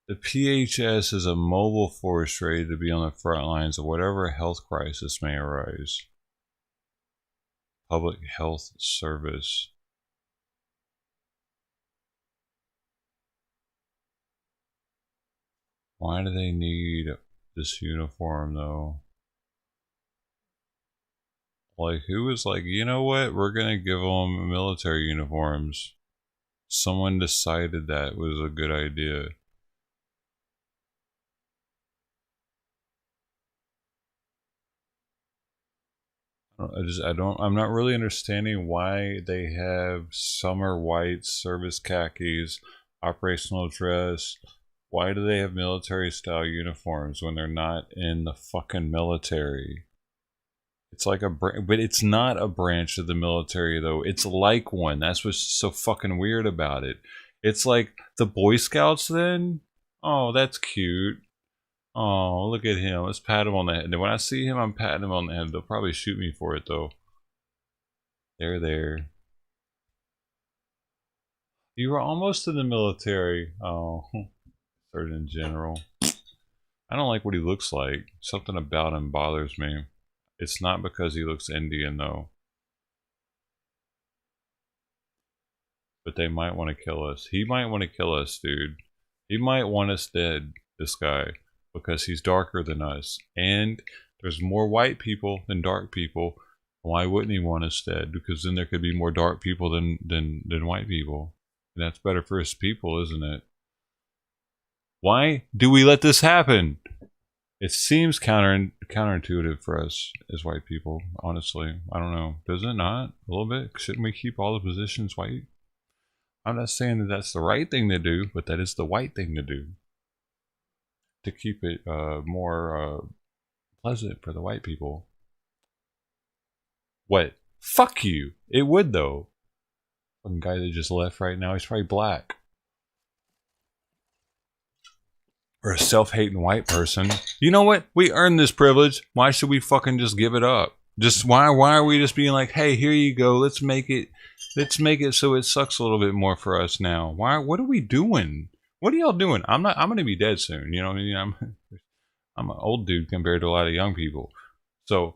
The PHS is a mobile force ready to be on the front lines of whatever health crisis may arise. Public Health Service. Why do they need this uniform though? Like, who was like, you know what? We're gonna give them military uniforms. Someone decided that was a good idea. I'm not really understanding why they have summer white service khakis, operational dress. Why do they have military style uniforms when they're not in the fucking military? It's like but it's not a branch of the military though. It's like one. That's what's so fucking weird about it. It's like the Boy Scouts then? Oh, that's cute. Oh, look at him. Let's pat him on the head. And when I see him, I'm patting him on the head. They'll probably shoot me for it, though. There. You were almost in the military. Oh, Surgeon General. I don't like what he looks like. Something about him bothers me. It's not because he looks Indian, though. But they might want to kill us. He might want to kill us, dude. He might want us dead, this guy. Because he's darker than us, and there's more white people than dark people. Why wouldn't he want us dead? Because then there could be more dark people than white people, and that's better for his people, isn't it? Why do we let this happen? It seems counterintuitive for us as white people. Honestly, I don't know. Does it not? A little bit? Shouldn't we keep all the positions white? I'm not saying that that's the right thing to do, but that is the white thing to do. To keep it more pleasant for the white people. What? Fuck you. It would though. Some guy that just left right now, he's probably black. Or a self-hating white person. You know what? We earned this privilege. Why should we fucking just give it up? Just why are we just being like, hey, here you go. Let's make it so it sucks a little bit more for us now. What are we doing? What are y'all doing? I'm gonna be dead soon. You know what I mean? I'm an old dude compared to a lot of young people. So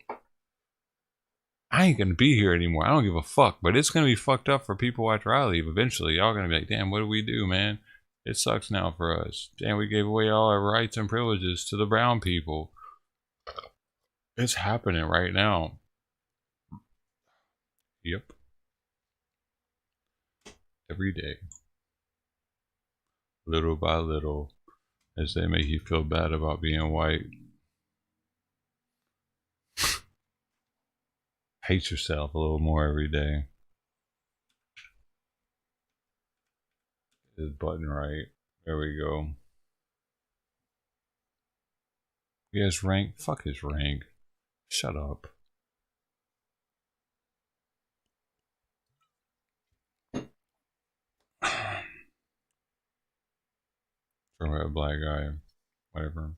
I ain't gonna be here anymore. I don't give a fuck. But it's gonna be fucked up for people after I leave. Eventually, y'all gonna be like, damn, what do we do, man? It sucks now for us. Damn, we gave away all our rights and privileges to the brown people. It's happening right now. Yep. Every day. Little by little. As they make you feel bad about being white. Hate yourself a little more every day. This button right. There we go. He has rank. Fuck his rank. Shut up. For a black guy. Whatever.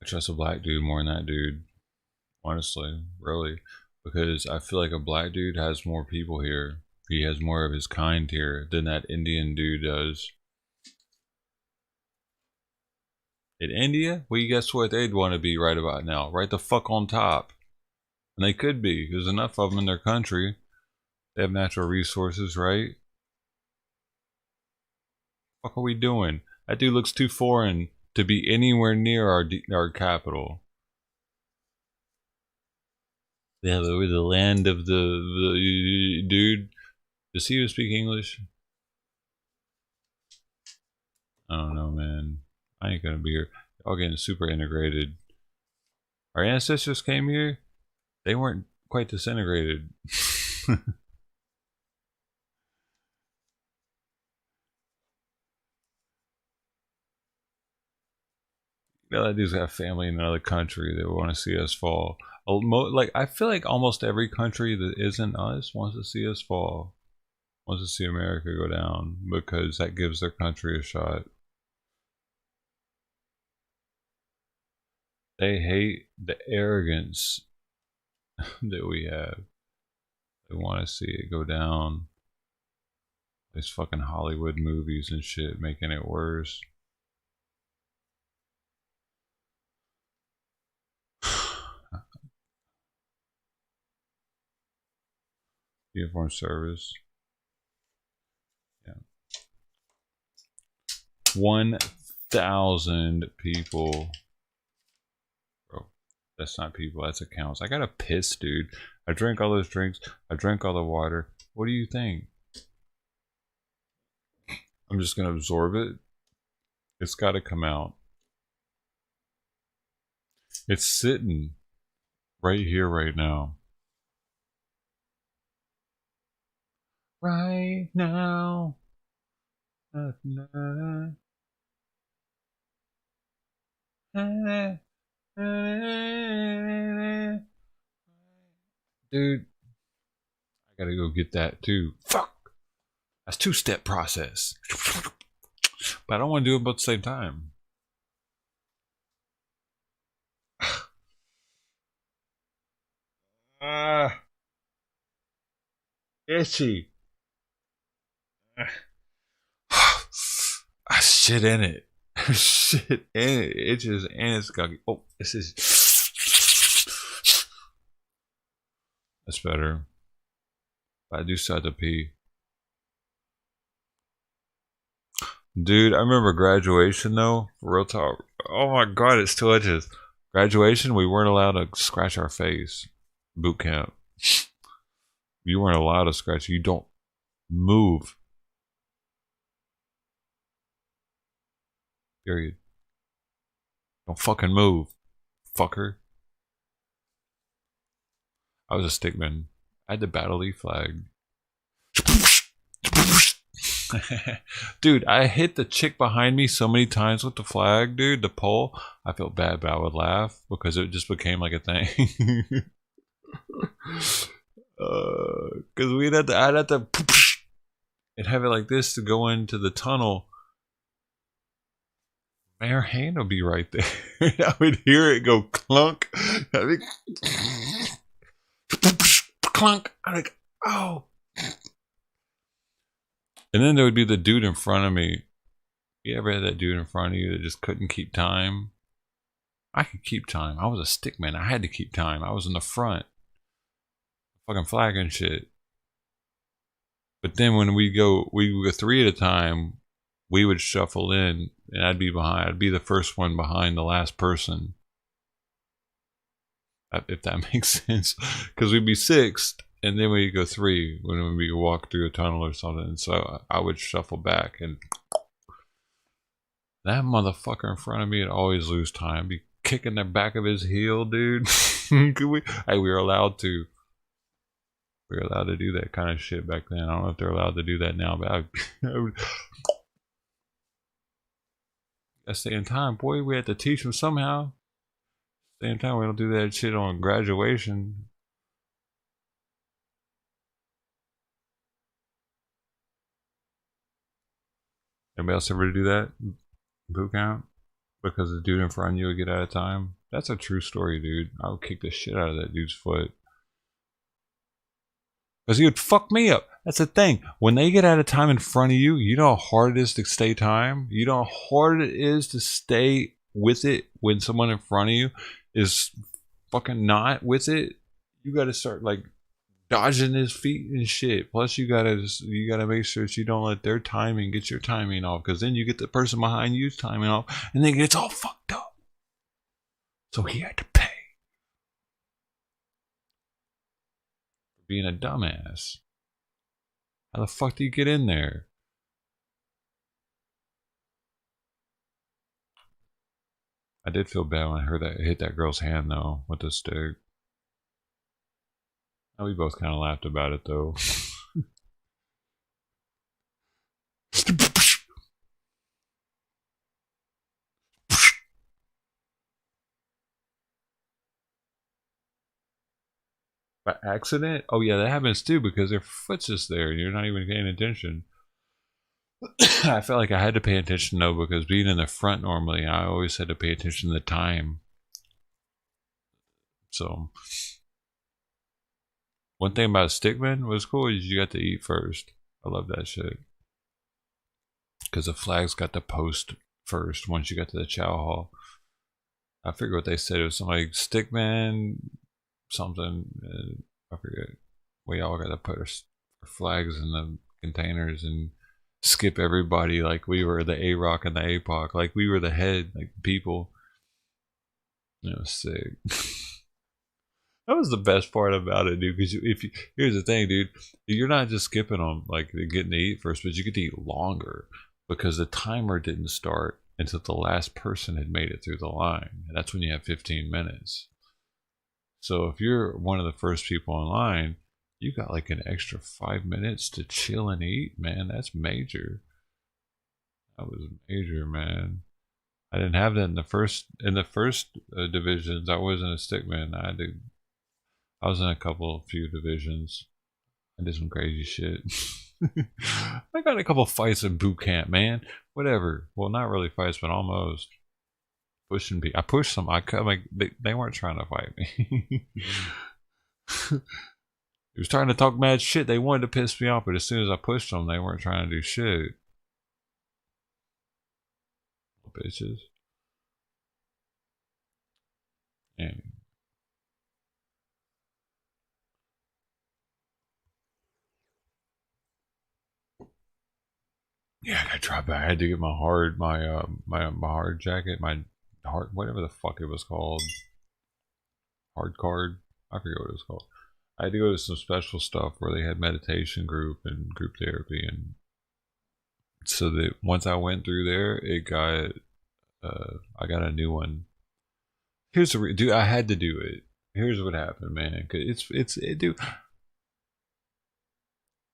I trust a black dude more than that dude. Honestly, really. Because I feel like a black dude has more people here. He has more of his kind here than that Indian dude does. In India, well, guess what they'd want to be right about now? Right the fuck on top. And they could be. There's enough of them in their country. They have natural resources, right? What are we doing? That dude looks too foreign to be anywhere near our capital. Yeah, we're the land of the dude. Does he even speak English? I don't know, man. I ain't gonna be here. Y'all getting super integrated. Our ancestors came here. They weren't quite disintegrated. You know, that dude's got family in another country that want to see us fall. Like, I feel like almost every country that isn't us wants to see us fall. Wants to see America go down because that gives their country a shot. They hate the arrogance that we have. They want to see it go down. These fucking Hollywood movies and shit making it worse. Uniform service. Yeah. 1,000 people. Bro, that's not people, that's accounts. I gotta piss, dude. I drank all those drinks. I drank all the water. What do you think? I'm just gonna absorb it. It's gotta come out. It's sitting right here, right now. Right now. Dude, I gotta go get that too. Fuck! That's two-step process. But I don't want to do it both at the same time. Itchy. Shit in it. Shit in it. Itches and it's guggy. Oh, this is. That's better. But I do still have to pee. Dude, I remember graduation though. Real talk. Oh my god, it still itches. Graduation, we weren't allowed to scratch our face. Boot camp. You weren't allowed to scratch. You don't move. Period. Don't fucking move, fucker. I was a stickman. I had the battle leaf flag. Dude, I hit the chick behind me so many times with the flag, dude, the pole. I felt bad, but I would laugh because it just became like a thing. Because I'd have to and have it like this to go into the tunnel. My hand would be right there. I would hear it go clunk. I'd be clunk. I'm like, oh. And then there would be the dude in front of me. You ever had that dude in front of you that just couldn't keep time? I could keep time. I was a stick man. I had to keep time. I was in the front. Fucking flagging shit. But then when we go 3 at a time, we would shuffle in and I'd be behind. I'd be the first one behind the last person. If that makes sense. Because we'd be 6th. And then we'd go 3 when we walk through a tunnel or something. So I would shuffle back, and that motherfucker in front of me would always lose time. Be kicking the back of his heel, dude. Hey, we were allowed to. We were allowed to do that kind of shit back then. I don't know if they're allowed to do that now, but I stay in time, boy. We had to teach them somehow. Stay in time. We don't do that shit on graduation. Anybody else ever do that? Boot camp? Because the dude in front of you would get out of time? That's a true story, dude. I would kick the shit out of that dude's foot. Because he would fuck me up. That's the thing. When they get out of time in front of you, you know how hard it is to stay time? You know how hard it is to stay with it when someone in front of you is fucking not with it? You gotta start like dodging his feet and shit. Plus you gotta make sure that you don't let their timing get your timing off, because then you get the person behind you's timing off and then it gets all fucked up. So he had to pay for being a dumbass. How the fuck do you get in there? I did feel bad when I heard that hit that girl's hand though with the stick. We both kind of laughed about it though. By accident? Oh yeah, that happens too, because their foot's just there and you're not even paying attention. I felt like I had to pay attention though, because being in the front normally, I always had to pay attention to the time. So one thing about Stickman was cool is you got to eat first. I love that shit. Because the flags got to post first once you got to the chow hall. I forget what they said. It was something like Stickman something. I forget. We all got to put our flags in the containers and skip everybody like we were the A-Rock and the APOC. Like we were the head, like people. It was sick. That was the best part about it, dude. Because here's the thing, dude. You're not just skipping them like getting to eat first, but you get to eat longer because the timer didn't start until the last person had made it through the line. And that's when you have 15 minutes. So if you're one of the first people in line, you got like an extra 5 minutes to chill and eat, man. That's major. That was major, man. I didn't have that in the first divisions. I wasn't a stickman. I was in a few divisions. I did some crazy shit. I got a couple fights in boot camp, man. Whatever. Well, not really fights, but almost. Pushing people. I pushed some. They weren't trying to fight me. He was trying to talk mad shit. They wanted to piss me off, but as soon as I pushed them, they weren't trying to do shit. Bitches. And yeah, I gotta try back. I had to get my hard jacket, my hard, whatever the fuck it was called. Hard card. I forget what it was called. I had to go to some special stuff where they had meditation group and group therapy, and so that once I went through there, it got I got a new one. Here's the dude. I had to do it. Here's what happened, man. Cause dude.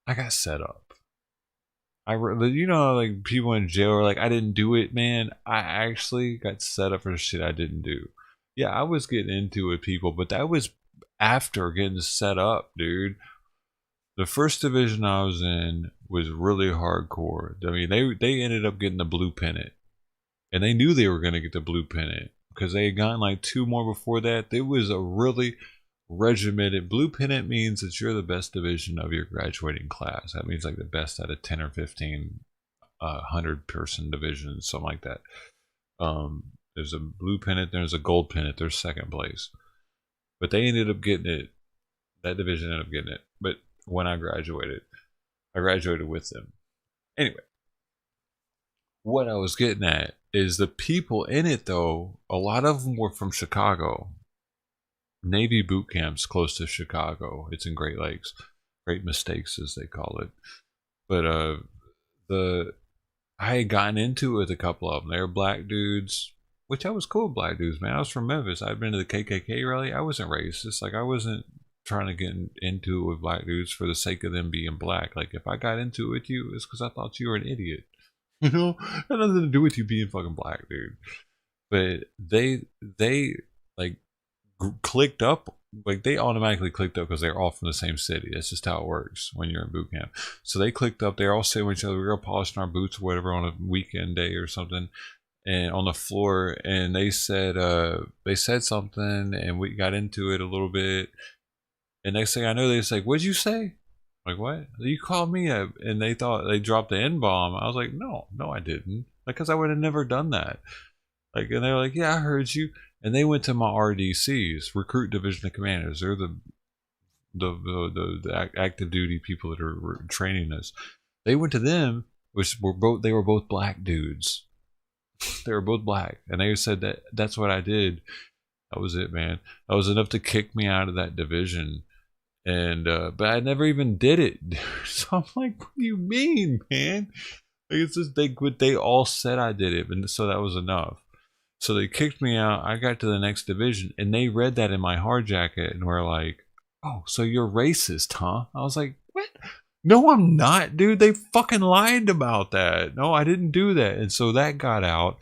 I got set up. you know, like people in jail are like, I didn't do it, man. I actually got set up for shit I didn't do. Yeah, I was getting into it with people, but that was after getting set up, dude. The first division I was in was really hardcore. I mean, they ended up getting the blue pennant, and they knew they were going to get the blue pennant because they had gotten like 2 more before that. It was a really regimented. Blue pennant means that you're the best division of your graduating class. That means like the best out of 10 or 15 100-person divisions, something like that. There's a blue pennant, there's a gold pennant, there's second place, but they ended up getting it. That division ended up getting it. But when I graduated with them. Anyway, what I was getting at is the people in it, though, a lot of them were from Chicago. Navy boot camps close to Chicago. It's in Great Lakes. Great Mistakes, as they call it. But I had gotten into it with a couple of them. They were black dudes, which I was cool with black dudes, man. I was from Memphis. I'd been to the KKK rally. I wasn't racist. Like, I wasn't trying to get into it with black dudes for the sake of them being black. Like, if I got into it with you, it's because I thought you were an idiot. You know? It had nothing to do with you being fucking black, dude. But they like clicked up, like they automatically clicked up because they're all from the same city. That's just how it works when you're in boot camp. So they clicked up. They're all sitting with each other. We were all polishing our boots or whatever on a weekend day or something, and on the floor. And they said something, and we got into it a little bit. And next thing I know, they was like, "What'd you say?" I'm like, what? You called me up, and they thought they dropped the N-bomb. I was like, no, I didn't, because I would have never done that. Like, and they were like, yeah, I heard you. And they went to my RDCs, Recruit Division of Commanders. They're the active duty people that are training us. They went to them, which were both black dudes. They were both black, and they said that's what I did. That was it, man. That was enough to kick me out of that division. And but I never even did it. So I'm like, what do you mean, man? Like, it's just they all said I did it, and so that was enough. So they kicked me out. I got to the next division, and they read that in my hard jacket and were like, oh, so you're racist, huh? I was like, what? No, I'm not, dude. They fucking lied about that. No, I didn't do that. And so that got out.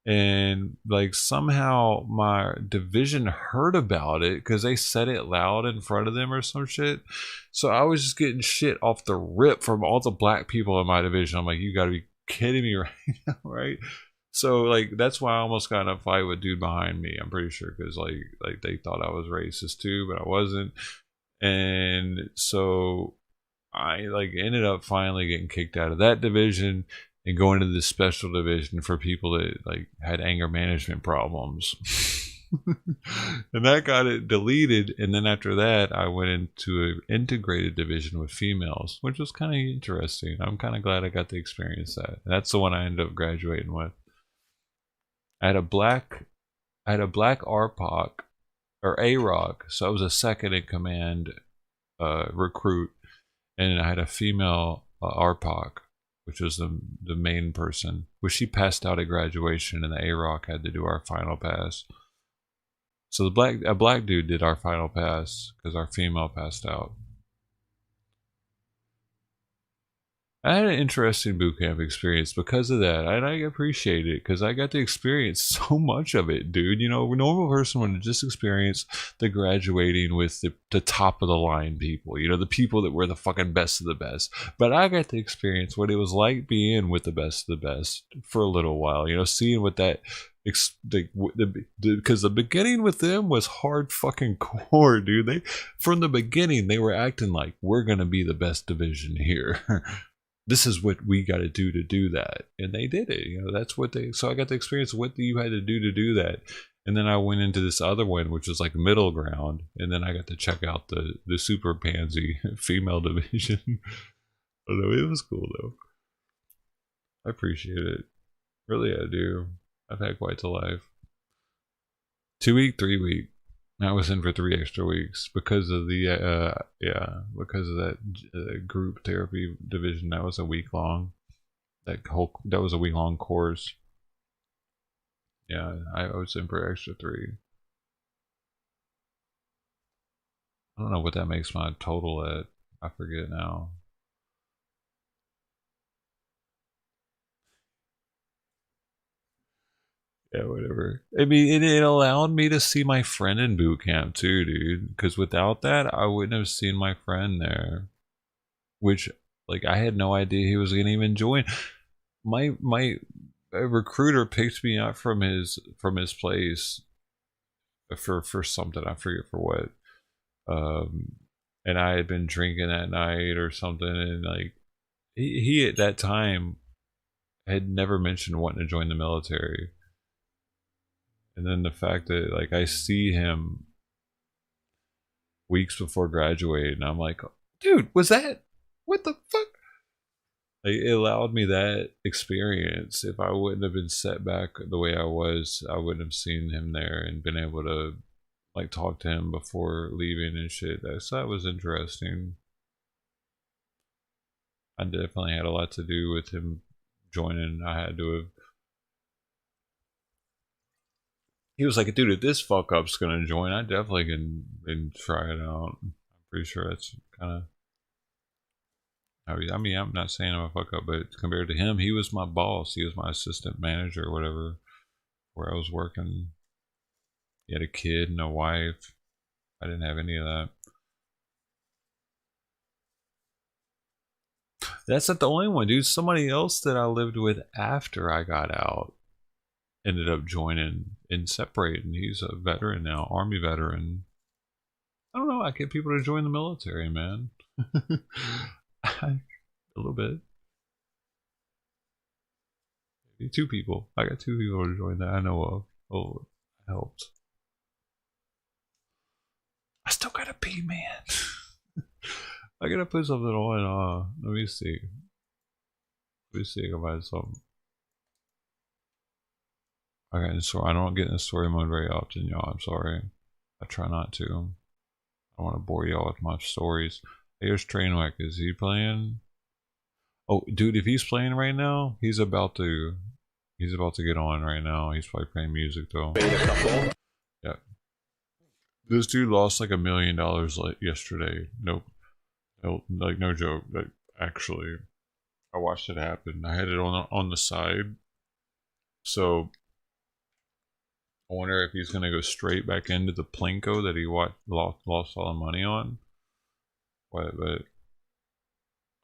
And like somehow my division heard about it because they said it loud in front of them or some shit. So I was just getting shit off the rip from all the black people in my division. I'm like, you gotta be kidding me right now, right? So like that's why I almost got in a fight with dude behind me. I'm pretty sure because like they thought I was racist too, but I wasn't. And so I like ended up finally getting kicked out of that division and going to this special division for people that like had anger management problems. And that got it deleted. And then after that, I went into an integrated division with females, which was kind of interesting. I'm kind of glad I got to experience that. And that's the one I ended up graduating with. I had a black RPOC or AROC, so I was a second in command recruit, and I had a female RPOC, which was the main person, which she passed out at graduation, and the AROC had to do our final pass. So a black dude did our final pass because our female passed out. I had an interesting boot camp experience because of that, and I appreciate it because I got to experience so much of it, dude. You know, a normal person would just experience the graduating with the top of the line people, you know, the people that were the fucking best of the best. But I got to experience what it was like being with the best of the best for a little while, you know, seeing what that because the beginning with them was hard fucking core, dude. From the beginning they were acting like we're gonna be the best division here. This is what we got to do that, and they did it. You know, that's what they. So I got to experience what you had to do that, and then I went into this other one, which was like middle ground, and then I got to check out the super pansy female division. Although it was cool though. I appreciate it, really I do. I've had quite the life. 2 week, 3 week. I was in for 3 extra weeks because of the because of that group therapy division. That was a week long. That was a week long course. Yeah, I was in for extra 3. I don't know what that makes my total at. I forget now. Yeah, whatever. I mean, it allowed me to see my friend in boot camp too, dude. Because without that, I wouldn't have seen my friend there. Which, like, I had no idea he was gonna even join. My recruiter picked me up from his place for something, I forget for what. And I had been drinking that night or something, and like he at that time had never mentioned wanting to join the military. And then the fact that like I see him weeks before graduating, and I'm like, dude, was that, what the fuck? Like, it allowed me that experience. If I wouldn't have been set back the way I was, I wouldn't have seen him there and been able to like talk to him before leaving and shit. That was interesting. I definitely had a lot to do with him joining. I had to have. He was like, dude, if this fuck up's gonna join, I definitely can try it out. I'm pretty sure that's kind of. I mean, I'm not saying I'm a fuck up, but compared to him, he was my boss. He was my assistant manager or whatever, where I was working. He had a kid and a wife. I didn't have any of that. That's not the only one, dude. Somebody else that I lived with after I got out ended up joining and separating. He's a veteran now, Army veteran. I don't know. I get people to join the military, man. A little bit. Maybe 2 people. I got 2 people to join that I know of. Oh, it helped. I still gotta pee, man. I gotta put something on. Let me see. Let me see if I can find something. Okay, so I don't get in story mode very often, y'all. I'm sorry. I try not to. I want to bore y'all with my stories. Here's Trainwreck. Is he playing? Oh, dude, if he's playing right now, he's about to get on right now. He's probably playing music though. Yeah. This dude lost like $1 million like yesterday. Nope. Like no joke. Like actually, I watched it happen. I had it on the side. So I wonder if he's gonna go straight back into the Plinko that he lost all the money on. But I'm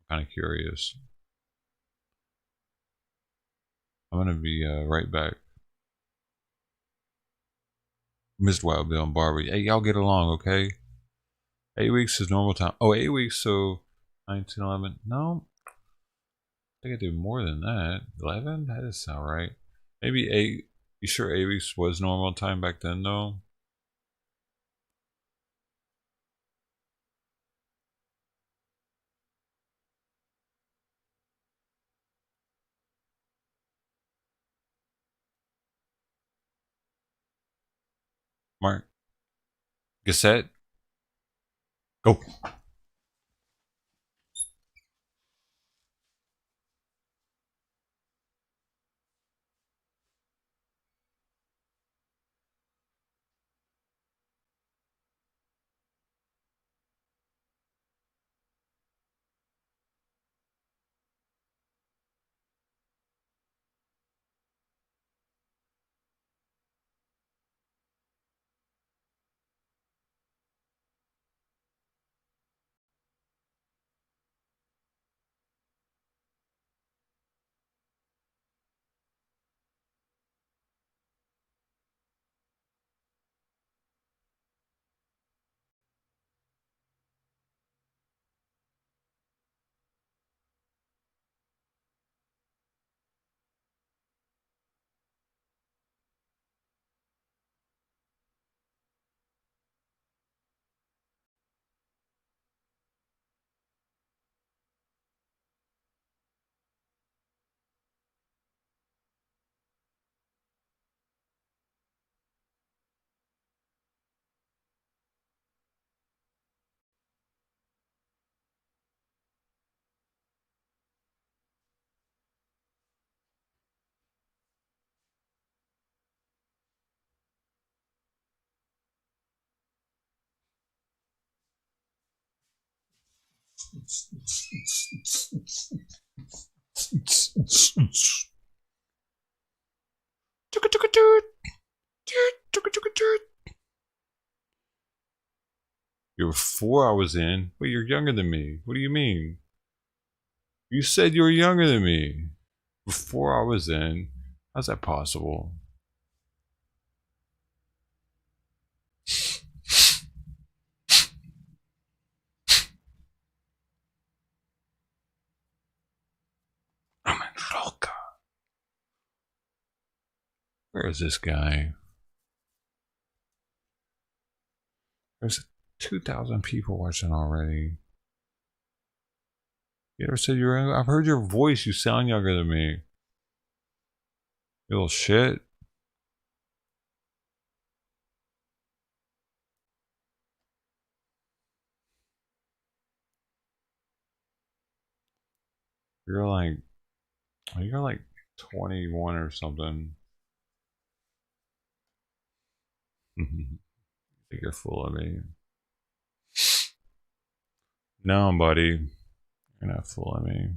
kind of curious. I'm gonna be right back. Missed Wild Bill and Barbie. Hey, y'all get along, okay? 8 weeks is normal time. Oh, 8 weeks, so 19, 11. No, I think I do more than that. 11? That doesn't sound right. Maybe 8. You sure 8 weeks was normal time back then, though? Mark? Cassette? Go. You're 4 hours in, but you're younger than me. What do you mean? You said you were younger than me. We're 4 hours in. How's that possible? I'm in Roca. Where is this guy? There's 2,000 people watching already. You ever said you're younger? I've heard your voice. You sound younger than me. You little shit. You're like 21 or something. I think you're full of me. No, buddy. You're not full of me.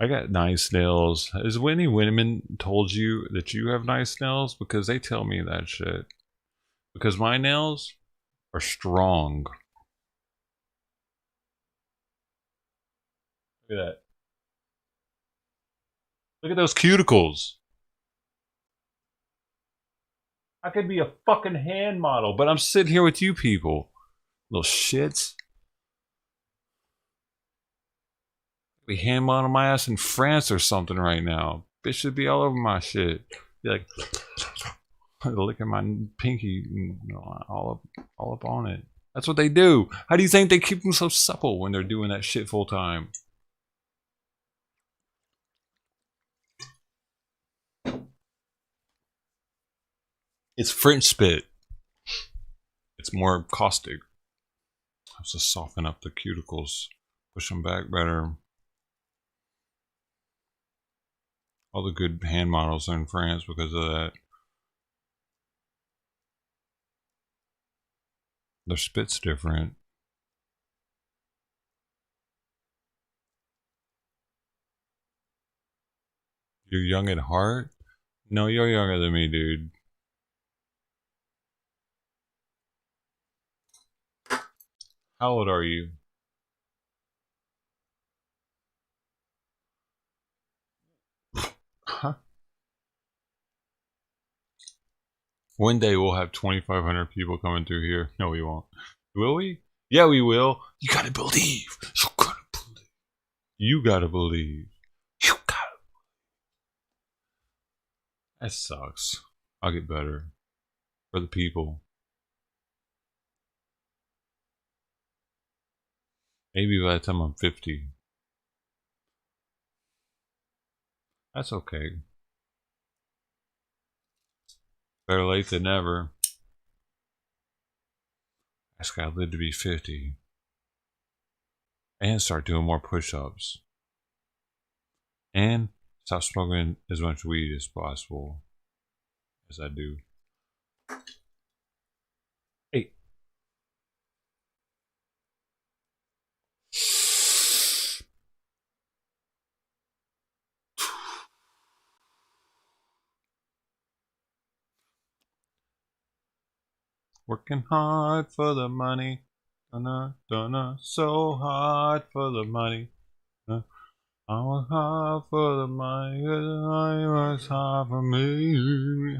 I got nice nails. Has any women told you that you have nice nails? Because they tell me that shit. Because my nails are strong. Look at that. Look at those cuticles. I could be a fucking hand model, but I'm sitting here with you people. Little shits. Be hand modeling my ass in France or something right now. Bitch should be all over my shit. Be like, look at my pinky, you know, all up on it. That's what they do. How do you think they keep them so supple when they're doing that shit full time? It's French spit. It's more caustic. Has to soften up the cuticles, push them back better. All the good hand models are in France because of that. Their spit's different. You're young at heart? No, you're younger than me, dude. How old are you? Huh? One day we'll have 2,500 people coming through here. No, we won't. Will we? Yeah, we will. You gotta believe. You gotta believe. You gotta believe. You gotta. That sucks. I'll get better. For the people. Maybe by the time I'm 50. That's okay. Better late than never. I just gotta live to be 50. And start doing more push-ups. And stop smoking as much weed as possible. As I do. Hey. Working hard for the money. Donna, so hard for the money. I work hard for the money. It works hard for me.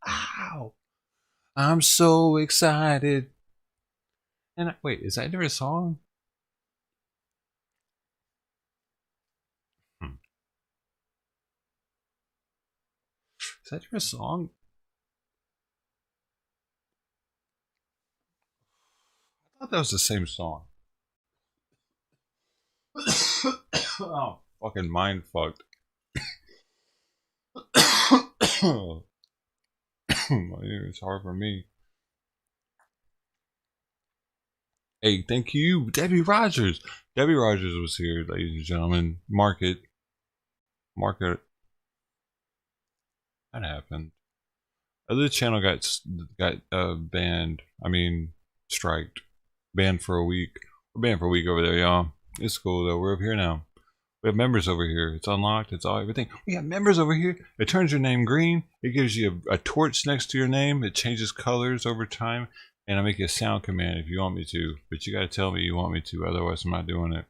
Ow! I'm so excited. And wait, is that a song? Is that a song? I thought that was the same song. Oh, fucking mind fucked. It's hard for me. Hey, thank you, Debbie Rogers. Debbie Rogers was here, ladies and gentlemen. Market. That happened. Other channel got banned. I mean, striked. Banned for a week. We're banned for a week over there, y'all. It's cool though. We're up here now. We have members over here. It's unlocked. It's all everything. We have members over here. It turns your name green. It gives you a torch next to your name. It changes colors over time. And I make you a sound command if you want me to. But you gotta tell me you want me to. Otherwise, I'm not doing it.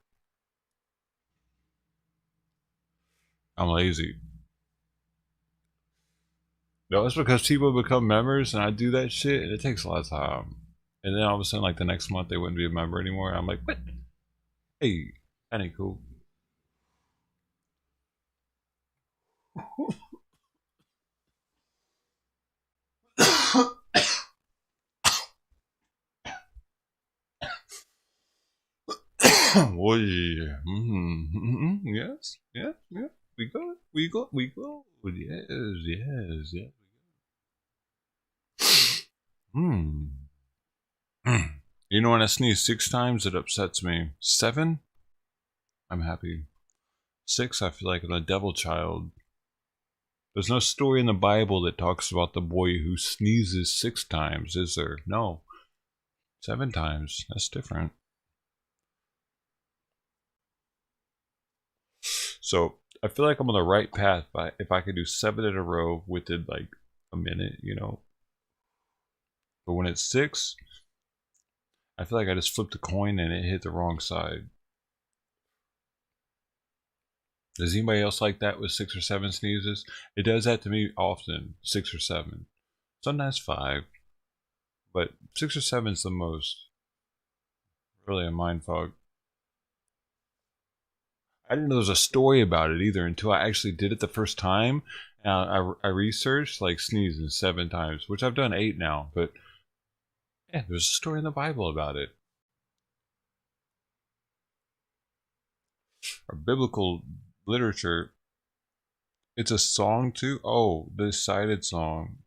I'm lazy. No, it's because people become members and I do that shit and it takes a lot of time. And then all of a sudden, like the next month, they wouldn't be a member anymore. And I'm like, what? Hey, that ain't cool. Yes, yeah. We go. Yes. You know, when I sneeze 6 times, it upsets me. 7, I'm happy. 6, I feel like I'm a devil child. There's no story in the Bible that talks about the boy who sneezes 6 times, is there? No. 7 times. That's different. So, I feel like I'm on the right path if I could do 7 in a row within like a minute, you know. But when it's 6, I feel like I just flipped a coin and it hit the wrong side. Does anybody else like that with 6 or 7 sneezes? It does that to me often, 6 or 7. Sometimes 5. But 6 or 7 is the most. Really a mind fog. I didn't know there was a story about it either until I actually did it the first time. I researched like sneezing 7 times, which I've done 8 now, but yeah, there's a story in the Bible about it. Our biblical literature, it's a song too. Oh, the cited song.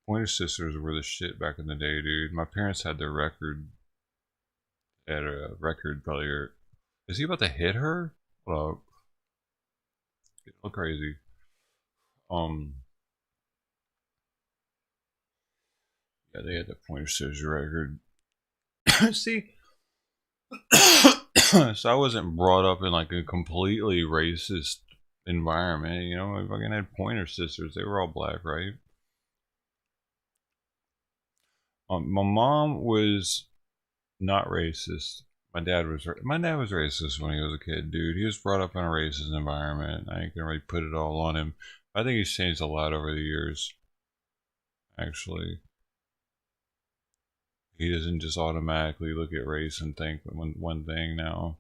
Pointer Sisters were the shit back in the day, dude. My parents had their record. They had a record player. Is he about to hit her? Well, getting all crazy. Yeah, they had the Pointer Sisters record. See, so I wasn't brought up in like a completely racist environment. You know, I fucking had Pointer Sisters. They were all black, right? My mom was not racist. My dad was racist when he was a kid, dude. He was brought up in a racist environment. I ain't gonna really put it all on him. I think he's changed a lot over the years. Actually, he doesn't just automatically look at race and think one thing now.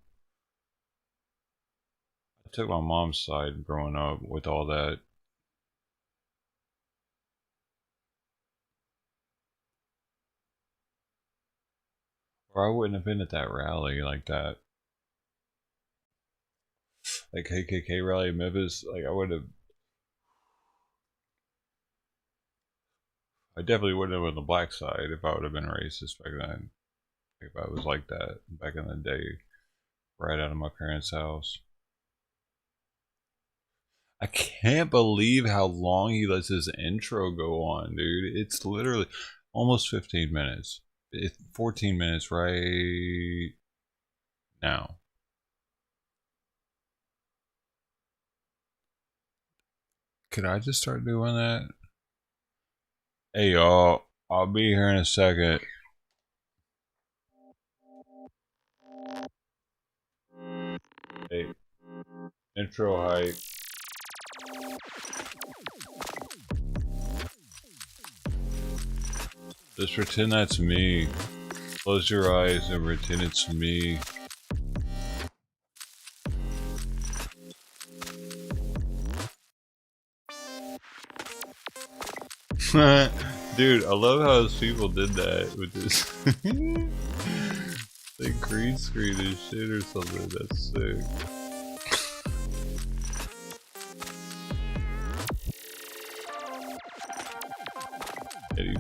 I took my mom's side growing up with all that. Or I wouldn't have been at that rally like that. Like KKK rally in Memphis, like I definitely wouldn't have been on the black side if I would have been racist back then. If I was like that back in the day, right out of my parents' house. I can't believe how long he lets his intro go on, dude. It's literally almost 15 minutes. It's 14 minutes right now. Could I just start doing that? Hey y'all, I'll be here in a second. Hey, intro hype. Just pretend that's me. Close your eyes and pretend it's me. Dude, I love how those people did that with this. They green screen this shit or something. That's sick.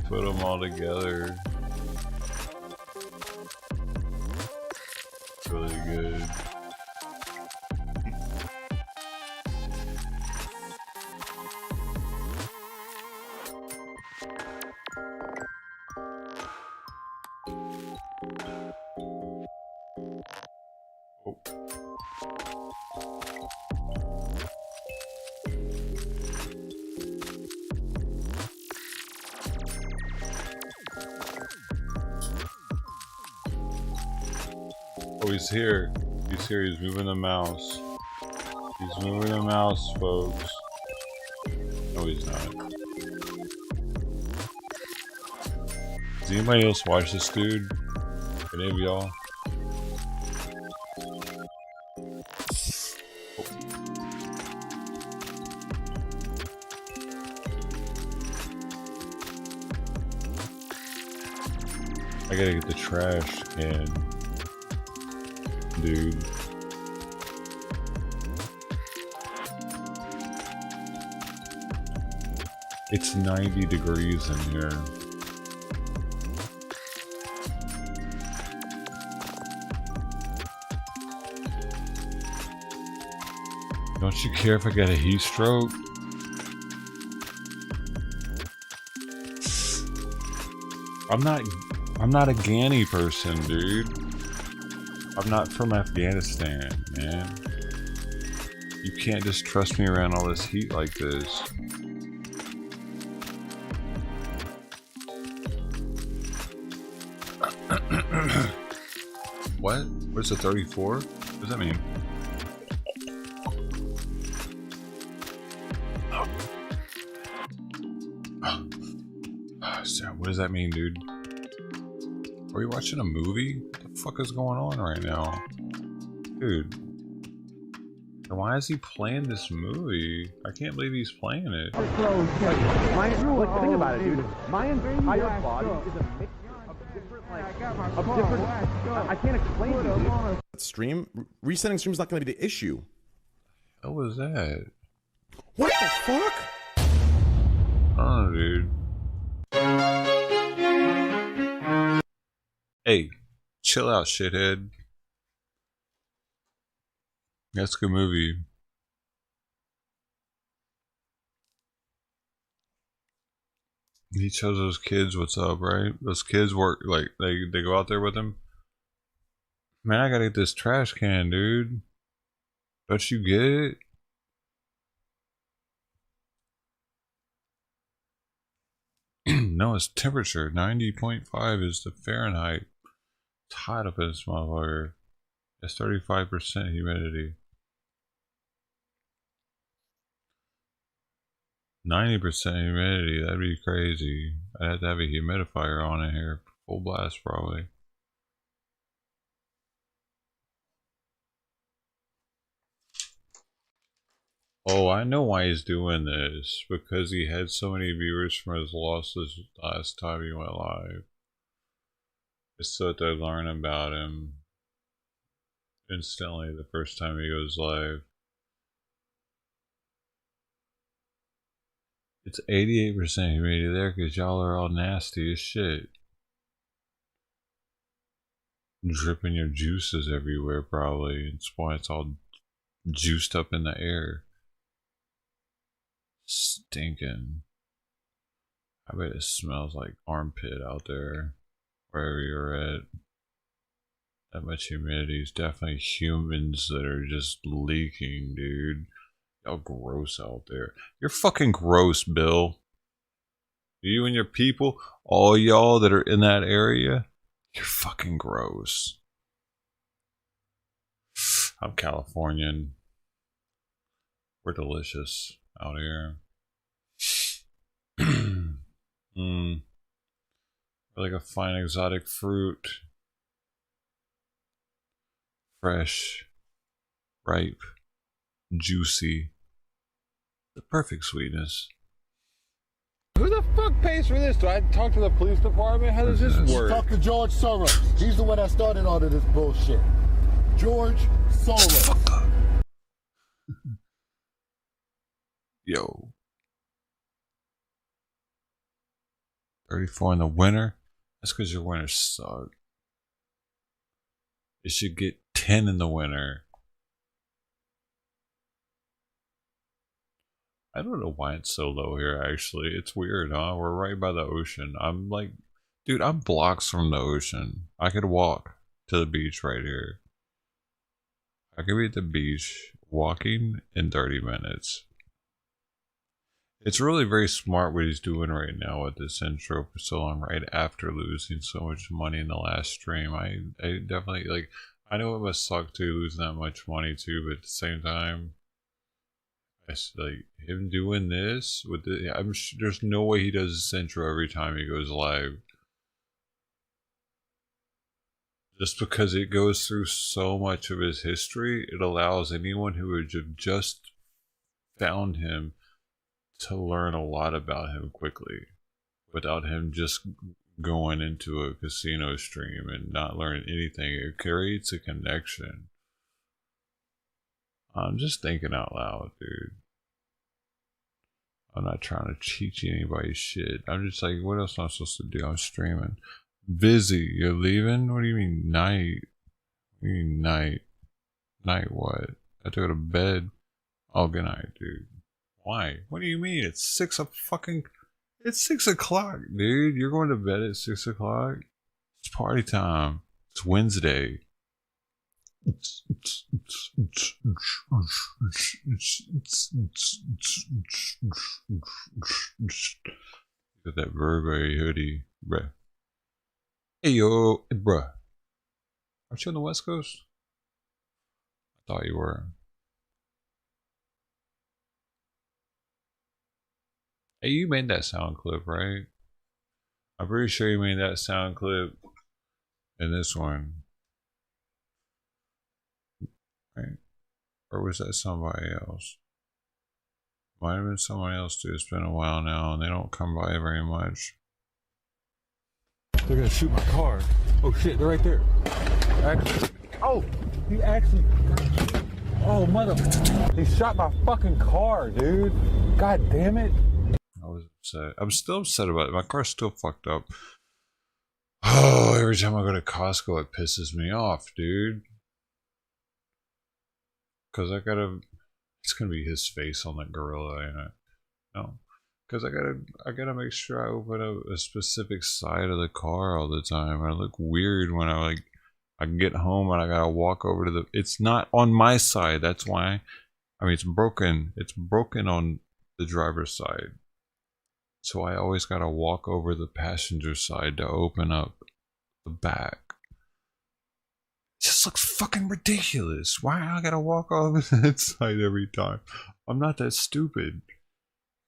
put them all together. It's really good. Oh, he's here. He's here. He's moving the mouse. He's moving the mouse, folks. No, he's not. Does anybody else watch this dude? Any of y'all? I gotta get the trash can, dude. It's 90 degrees in here. Don't you care if I get a heat stroke? I'm not a Ghani person, dude. I'm not from Afghanistan, man. You can't just trust me around all this heat like this. What? What's a 34? What does that mean? So, what does that mean, dude? Are you watching a movie? What the fuck is going on right now? Dude. Why is he playing this movie? I can't believe he's playing it. Think about it, dude. My entire body is a mixture of different, I can't explain to you. Stream? Resetting stream is not going to be the issue. What was that? What the fuck? I don't know, dude. Hey, chill out, shithead. That's a good movie. He tells those kids what's up, right? Those kids work, like, they go out there with him. Man, I gotta get this trash can, dude. Don't you get it? No, it's temperature. 90.5 is the Fahrenheit. It's hot up in this motherfucker. It's 35% humidity. 90% humidity, that'd be crazy. I'd have to have a humidifier on in here. Full blast, probably. Oh, I know why he's doing this. Because he had so many viewers from his losses last time he went live. It's so that they learn about him instantly the first time he goes live. It's 88% humidity there because y'all are all nasty as shit. Dripping your juices everywhere, probably. It's why it's all juiced up in the air. Stinking. I bet it smells like armpit out there, wherever you're at. That much humidity is definitely humans that are just leaking, dude. Y'all gross out there. You're fucking gross, Bill. You and your people, all y'all that are in that area, you're fucking gross. I'm Californian. We're delicious out here. We're like a fine exotic fruit. Fresh, ripe, juicy. The perfect sweetness. Who the fuck pays for this? Do I talk to the police department? How does this work? Talk to George Soros. He's the one that started all of this bullshit. George Soros. Yo. 34 in the winter? That's because your winters suck. It should get 10 in the winter. I don't know why it's so low here, actually. It's weird, huh? We're right by the ocean. I'm like, dude, I'm blocks from the ocean. I could walk to the beach right here. I could be at the beach walking in 30 minutes. It's really very smart what he's doing right now with this intro for so long, right after losing so much money in the last stream. I definitely, like, I know it must suck to losing that much money too, but at the same time, it's like him doing this with the, I'm sure there's no way he does this intro every time he goes live. Just because it goes through so much of his history, it allows anyone who would have just found him to learn a lot about him quickly without him just going into a casino stream and not learning anything. It creates a connection. I'm just thinking out loud, dude. I'm not trying to teach anybody shit. I'm just like, what else am I supposed to do? I'm streaming. Busy. You're leaving? What do you mean night? What do you mean night? Night what? I have to go to bed? Oh, good night, dude. Why? What do you mean? It's 6 o'clock, dude. You're going to bed at 6 o'clock? It's party time. It's Wednesday. Got that Burberry hoodie, bruh. Hey yo, bruh. Aren't you on the West Coast? I thought you were. Hey, you made that sound clip, right? I'm pretty sure you made that sound clip in this one. Right? Or was that somebody else? Might have been somebody else too. It's been a while now and they don't come by very much. They're gonna shoot my car. Oh shit, they're right there. Actually, oh, he actually, oh mother, he shot my fucking car, dude. God damn it. I was upset. I'm still upset about it. My car's still fucked up. Oh, every time I go to Costco, it pisses me off, dude. Cause I gotta, it's gonna be his face on that gorilla, ain't it? No. Cause I gotta make sure I open up a specific side of the car all the time. I look weird when I get home and I gotta walk over to the, it's not on my side, that's why. I mean, it's broken on the driver's side. So I always gotta walk over the passenger side to open up the back. It just looks fucking ridiculous. Why I gotta walk over that side every time? I'm not that stupid.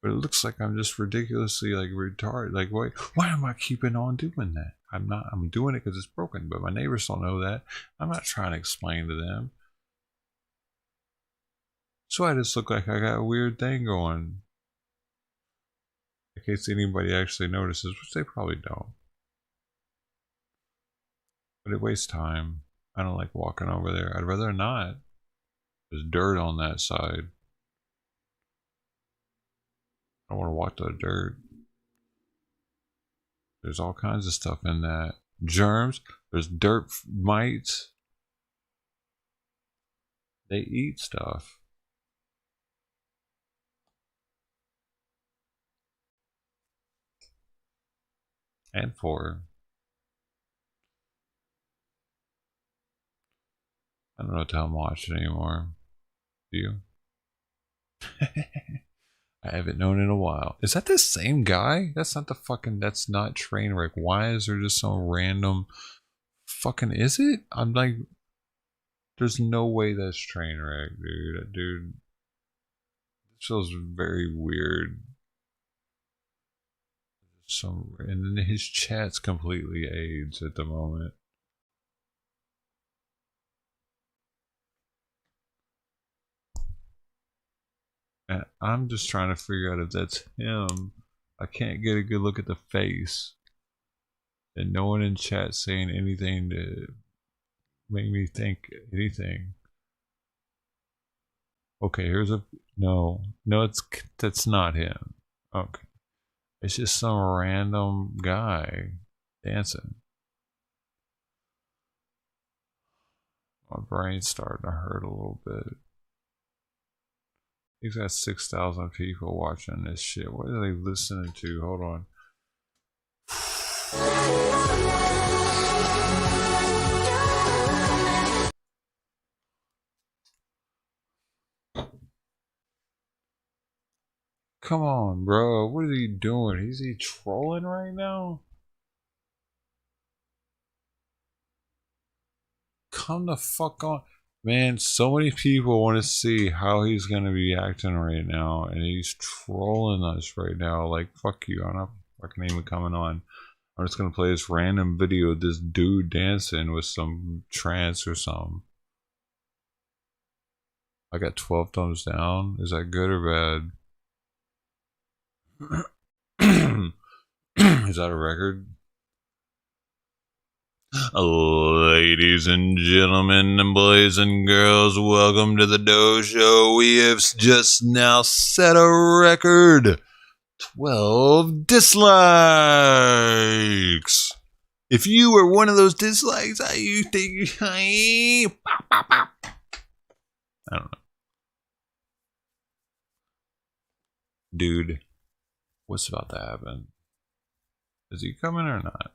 But it looks like I'm just ridiculously like retarded. Like, why am I keeping on doing that? I'm doing it because it's broken, but my neighbors don't know that. I'm not trying to explain to them. So I just look like I got a weird thing going. In case anybody actually notices, which they probably don't. But it wastes time. I don't like walking over there. I'd rather not. There's dirt on that side. I don't want to walk to the dirt. There's all kinds of stuff in that. Germs. There's dirt mites. They eat stuff. And 4. I don't know what the hell I'm watching anymore. Do you? I haven't known in a while. Is that the same guy? That's not the fucking, that's not Trainwreck. Why is there just some random fucking, is it? I'm like, there's no way that's Trainwreck, dude. Dude, this feels very weird. And then his chat's completely AIDS at the moment. And I'm just trying to figure out if that's him. I can't get a good look at the face. And no one in chat saying anything to make me think anything. Okay, here's a, no, that's not him. Okay. It's just some random guy dancing. My brain's starting to hurt a little bit. He's got 6,000 people watching this shit. What are they listening to? Hold on. Come on, bro. What are you doing? Is he trolling right now? Come the fuck on. Man, so many people want to see how he's going to be acting right now, and he's trolling us right now. Like, fuck you. I'm not fucking even coming on. I'm just going to play this random video of this dude dancing with some trance or something. I got 12 thumbs down. Is that good or bad? Is that a record? Ladies and gentlemen and boys and girls, welcome to the Doe Show. We have just now set a record. 12 dislikes. If you were one of those dislikes, how you think? I don't know. Dude, what's about to happen? Is he coming or not?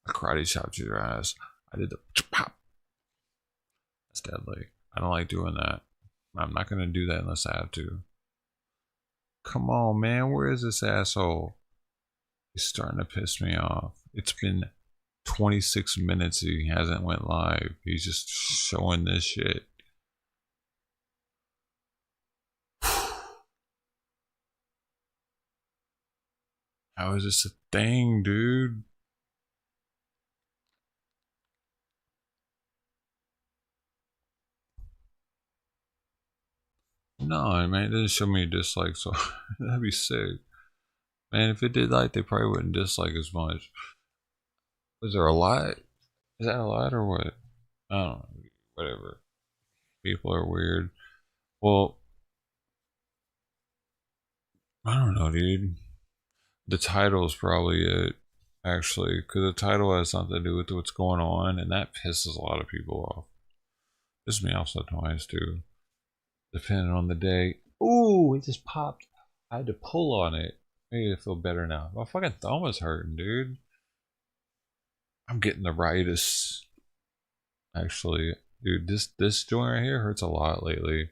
I karate chopped your ass. I did the pop. That's deadly. I don't like doing that. I'm not going to do that unless I have to. Come on, man. Where is this asshole? He's starting to piss me off. It's been 26 minutes he hasn't went live. He's just showing this shit. How is this a thing, dude? No, man, it doesn't show me a dislike, so that'd be sick. Man, if it did like, they probably wouldn't dislike as much. Was there a lot? Is that a lot or what? I don't know. Whatever. People are weird. Well, I don't know, dude. The title is probably it, actually, because the title has something to do with what's going on, and that pisses a lot of people off. Pisses me off sometimes, too. Depending on the day. Ooh, it just popped. I had to pull on it. Maybe I feel better now. My fucking thumb is hurting, dude. I'm getting the rightus. Actually, dude, this joint right here hurts a lot lately.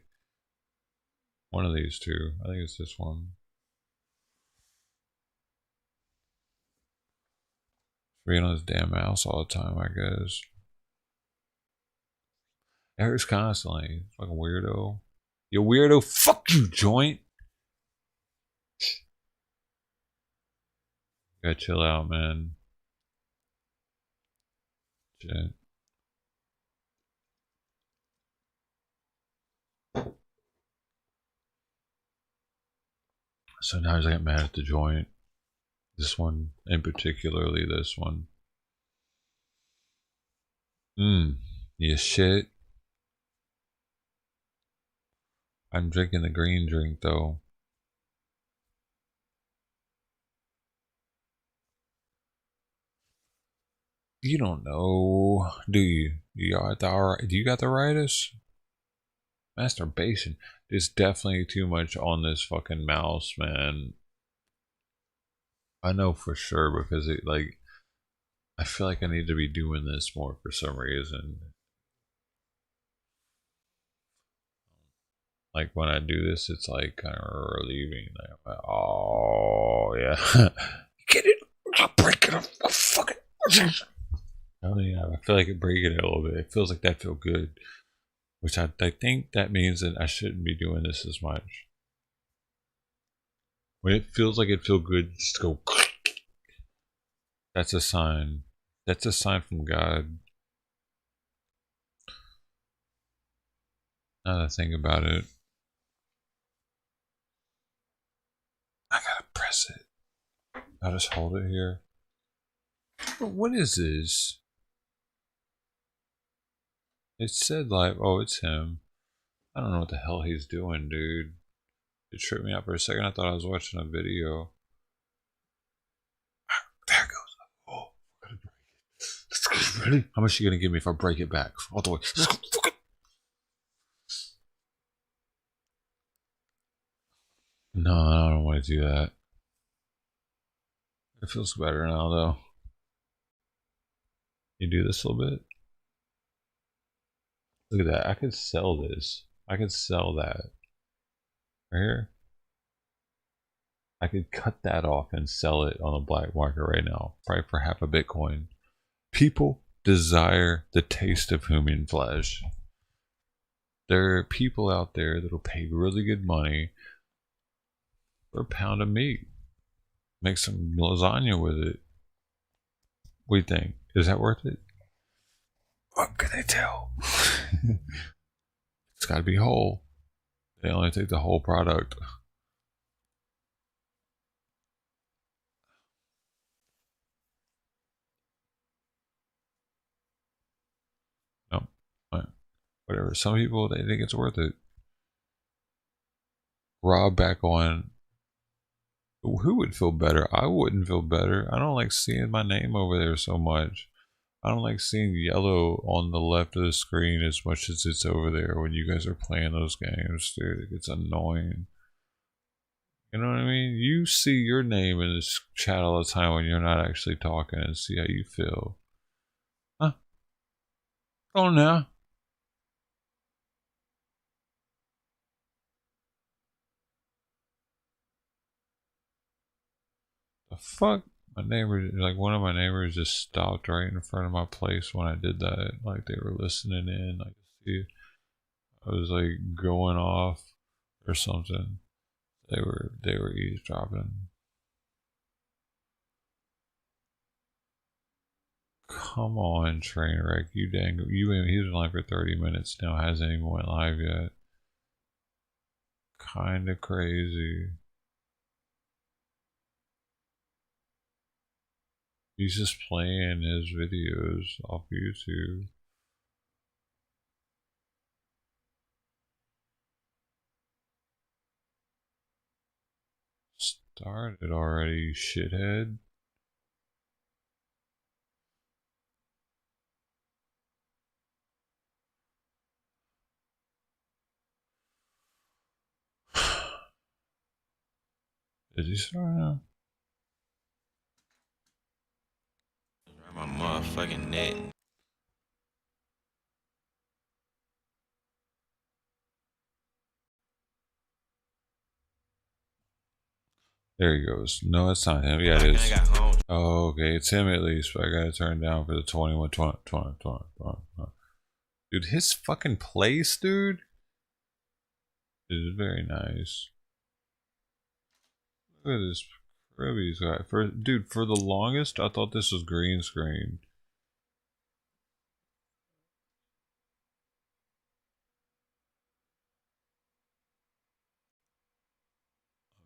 One of these two. I think it's this one. Being on this damn mouse all the time, I guess. It hurts constantly. Fucking weirdo. You weirdo. Fuck you, joint. Gotta chill out, man. Shit. Sometimes I get mad at the joint. This one, and particularly this one. You shit. I'm drinking the green drink though. You don't know, do you? Do you got the rightus? Masturbation. There's definitely too much on this fucking mouse, man. I know for sure because it like I feel like I need to be doing this more for some reason. Like when I do this, it's like kind of relieving. Like, oh yeah, get it, break it up, fuck it. Oh yeah, I feel like it breaking it a little bit. It feels like that feel good, which I think that means that I shouldn't be doing this as much. When it feels like it feel good, just go. That's a sign. That's a sign from God. Now that I think about it, I gotta press it. I'll just hold it here. What is this? It said like, oh, it's him. I don't know what the hell he's doing, dude. It tripped me out for a second. I thought I was watching a video. Really? How much are you gonna give me if I break it back all the way? No, I don't want to do that. It feels better now, though. You do this a little bit. Look at that. I could sell this. I could sell that. Right here. I could cut that off and sell it on the black market right now. Probably for half a Bitcoin. People desire the taste of human flesh. There are people out there that'll pay really good money for a pound of meat. Make some lasagna with it. What do you think? Is that worth it? What can I tell? It's got to be whole. They only take the whole product. No, whatever. Some people, they think it's worth it. Rob back on. Who would feel better? I wouldn't feel better. I don't like seeing my name over there so much. I don't like seeing yellow on the left of the screen as much as it's over there when you guys are playing those games, dude. It gets annoying. You know what I mean? You see your name in this chat all the time when you're not actually talking and see how you feel. Huh? Oh, no. The fuck? My neighbor, like one of my neighbors just stopped right in front of my place when I did that. Like they were listening in. Like, see, I was like going off or something. They were eavesdropping. Come on, Trainwreck, you dang, he's been live for 30 minutes now, hasn't even went live yet. Kinda crazy. He's just playing his videos off YouTube. Started already, you shithead. Did he start now? My motherfucking neck. There he goes. No, it's not him. Yeah, it is. Oh, okay, it's him at least, but I gotta turn down for the 21, 20. Dude, his fucking place, dude, is very nice. Look at this Kirby's guy. Dude, for the longest, I thought this was green screen.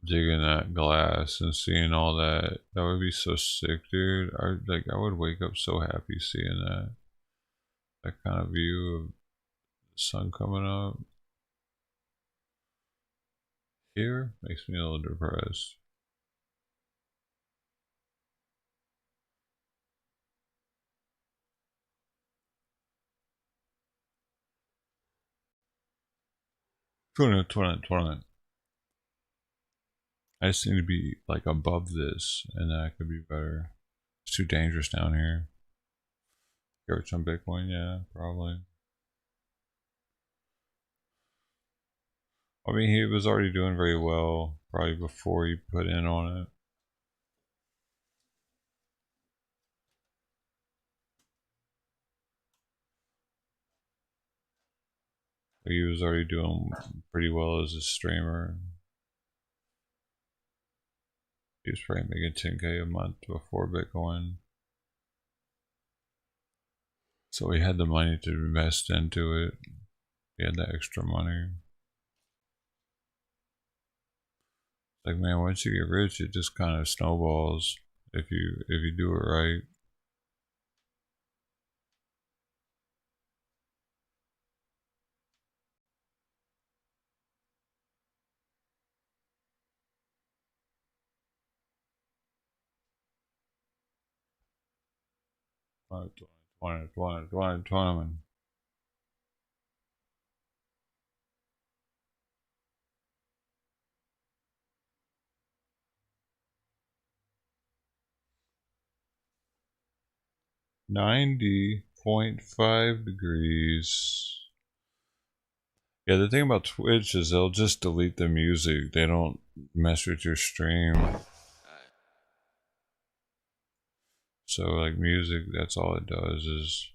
Digging that glass and seeing all that would be so sick, dude. I would wake up so happy seeing that kind of view of the sun coming up. Here makes me a little depressed. Twenty. I just need to be like above this, and then I could be better. It's too dangerous down here. Coach on Bitcoin, yeah, probably. I mean, he was already doing very well, probably before he put in on it. He was already doing pretty well as a streamer. He was probably making 10K a month before Bitcoin. So he had the money to invest into it. He had that extra money. Like, man, once you get rich, it just kind of snowballs if you do it right. 20. 90.5 degrees. Yeah, the thing about Twitch is they'll just delete the music. They don't mess with your stream. So like music, that's all it does is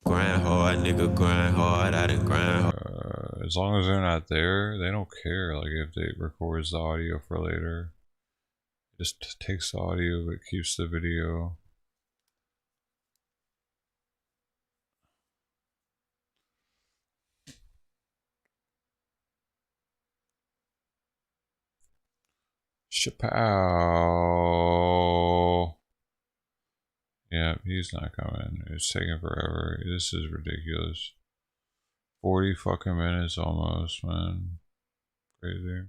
grind hard, nigga, grind hard. I done grind hard. As long as they're not there, they don't care. Like if they records the audio for later, it just takes the audio but keeps the video. Chappelle. Yeah, he's not coming. It's taking forever. This is ridiculous. 40 fucking minutes almost, man. Crazy.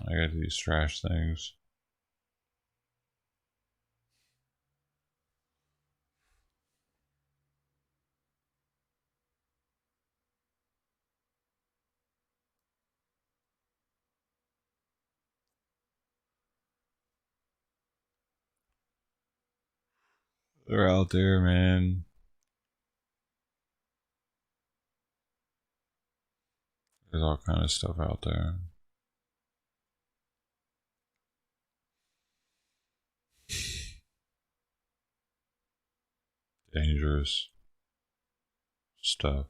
I got these trash things. They're out there, man. There's all kind of stuff out there. Dangerous stuff.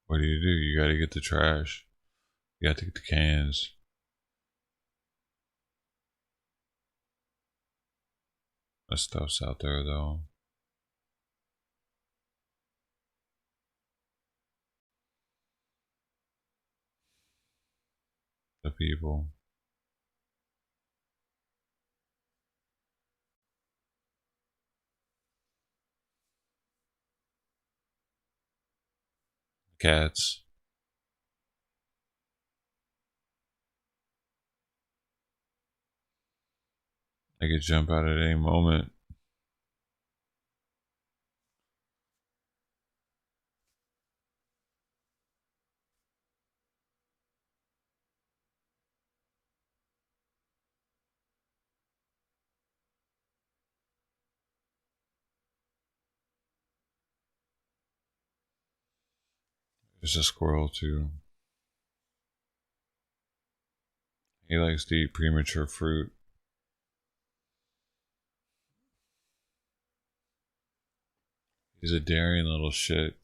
What do? You gotta get the trash. You gotta get the cans. That stuff's out there though. The people. Cats. They could jump out at any moment. There's a squirrel too. He likes to eat premature fruit. He's a daring little shit.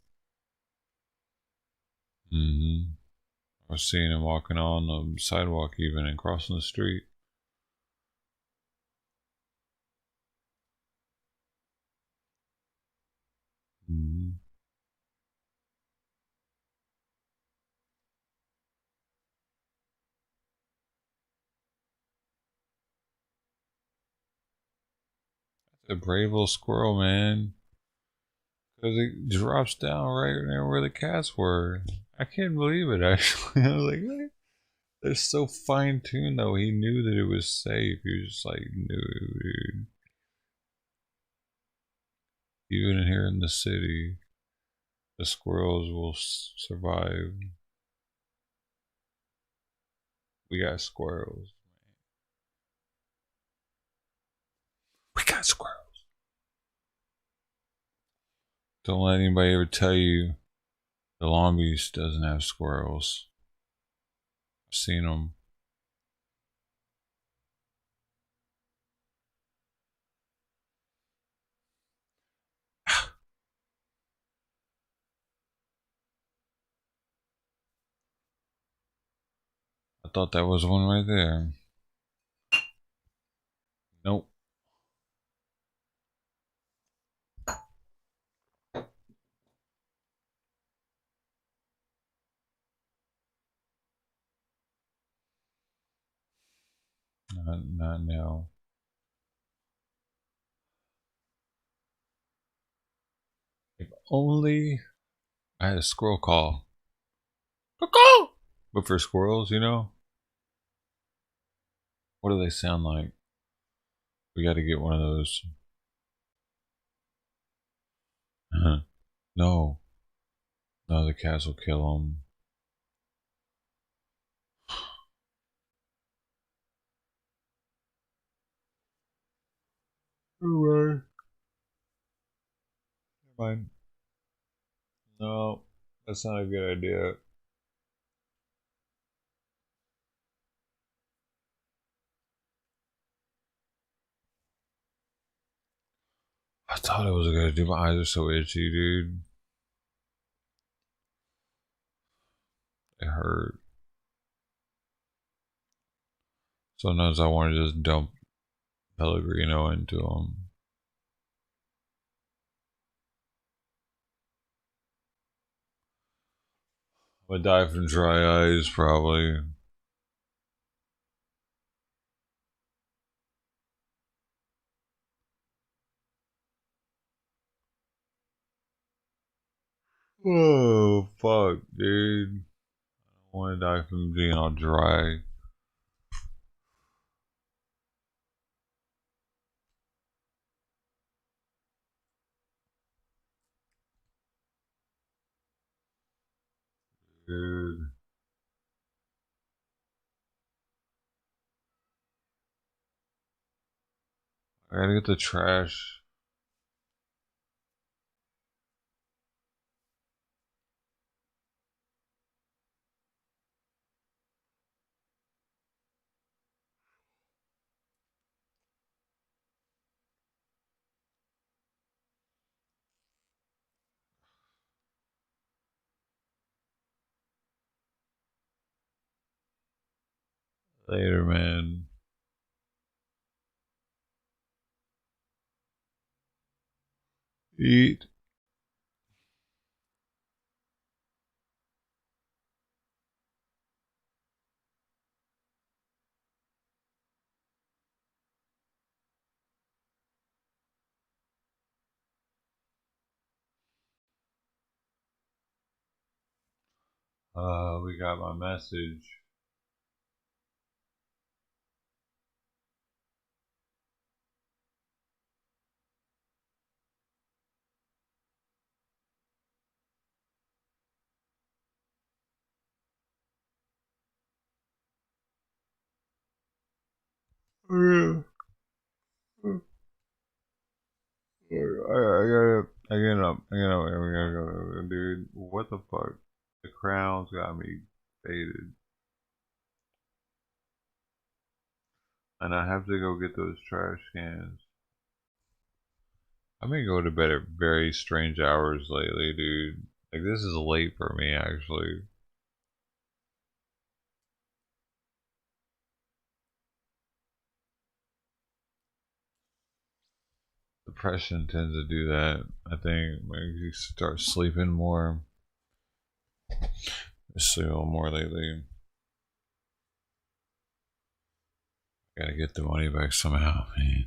I was seeing him walking on the sidewalk even and crossing the street. That's a brave little squirrel, man. Because it drops down right there where the cats were. I can't believe it, actually. I was like, what? They're so fine-tuned, though. He knew that it was safe. He was just like, no, dude. Even here in the city, the squirrels will survive. We got squirrels. We got squirrels. Don't let anybody ever tell you the Long Beach doesn't have squirrels. I've seen them. I thought that was one right there. Nope. Not now. If only I had a squirrel call. Cuckoo! But for squirrels, you know? What do they sound like? We got to get one of those. No. No, the cats will kill them. Alright. Fine. No, that's not a good idea. I thought it was a good idea. My eyes are so itchy, dude. It hurt. Sometimes I want to just dump Pellegrino into them. I'm gonna die from dry eyes, probably. Oh, fuck, dude. I want to die from being all dry. Dude. I gotta get the trash. Later, man. Eat. We got my message. Yeah. I get up, dude. What the fuck? The crowns got me faded. And I have to go get those trash cans. I've been going to bed at very strange hours lately, dude. Like, this is late for me, actually. Depression tends to do that. I think when you start sleeping more. I sleep a little more lately. Gotta get the money back somehow, man.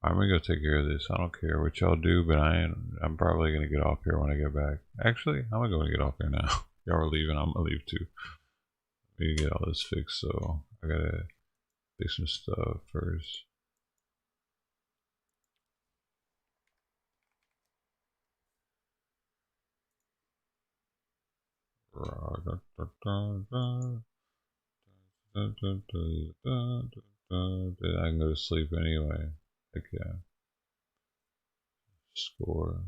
I'm gonna go take care of this. I don't care what y'all do, but I'm probably gonna get off here when I get back. Actually, I'm gonna go and get off here now. Y'all are leaving, I'm gonna leave too. We get all this fixed, so I gotta fix some stuff first. Then I can go to sleep anyway. Heck yeah. Score.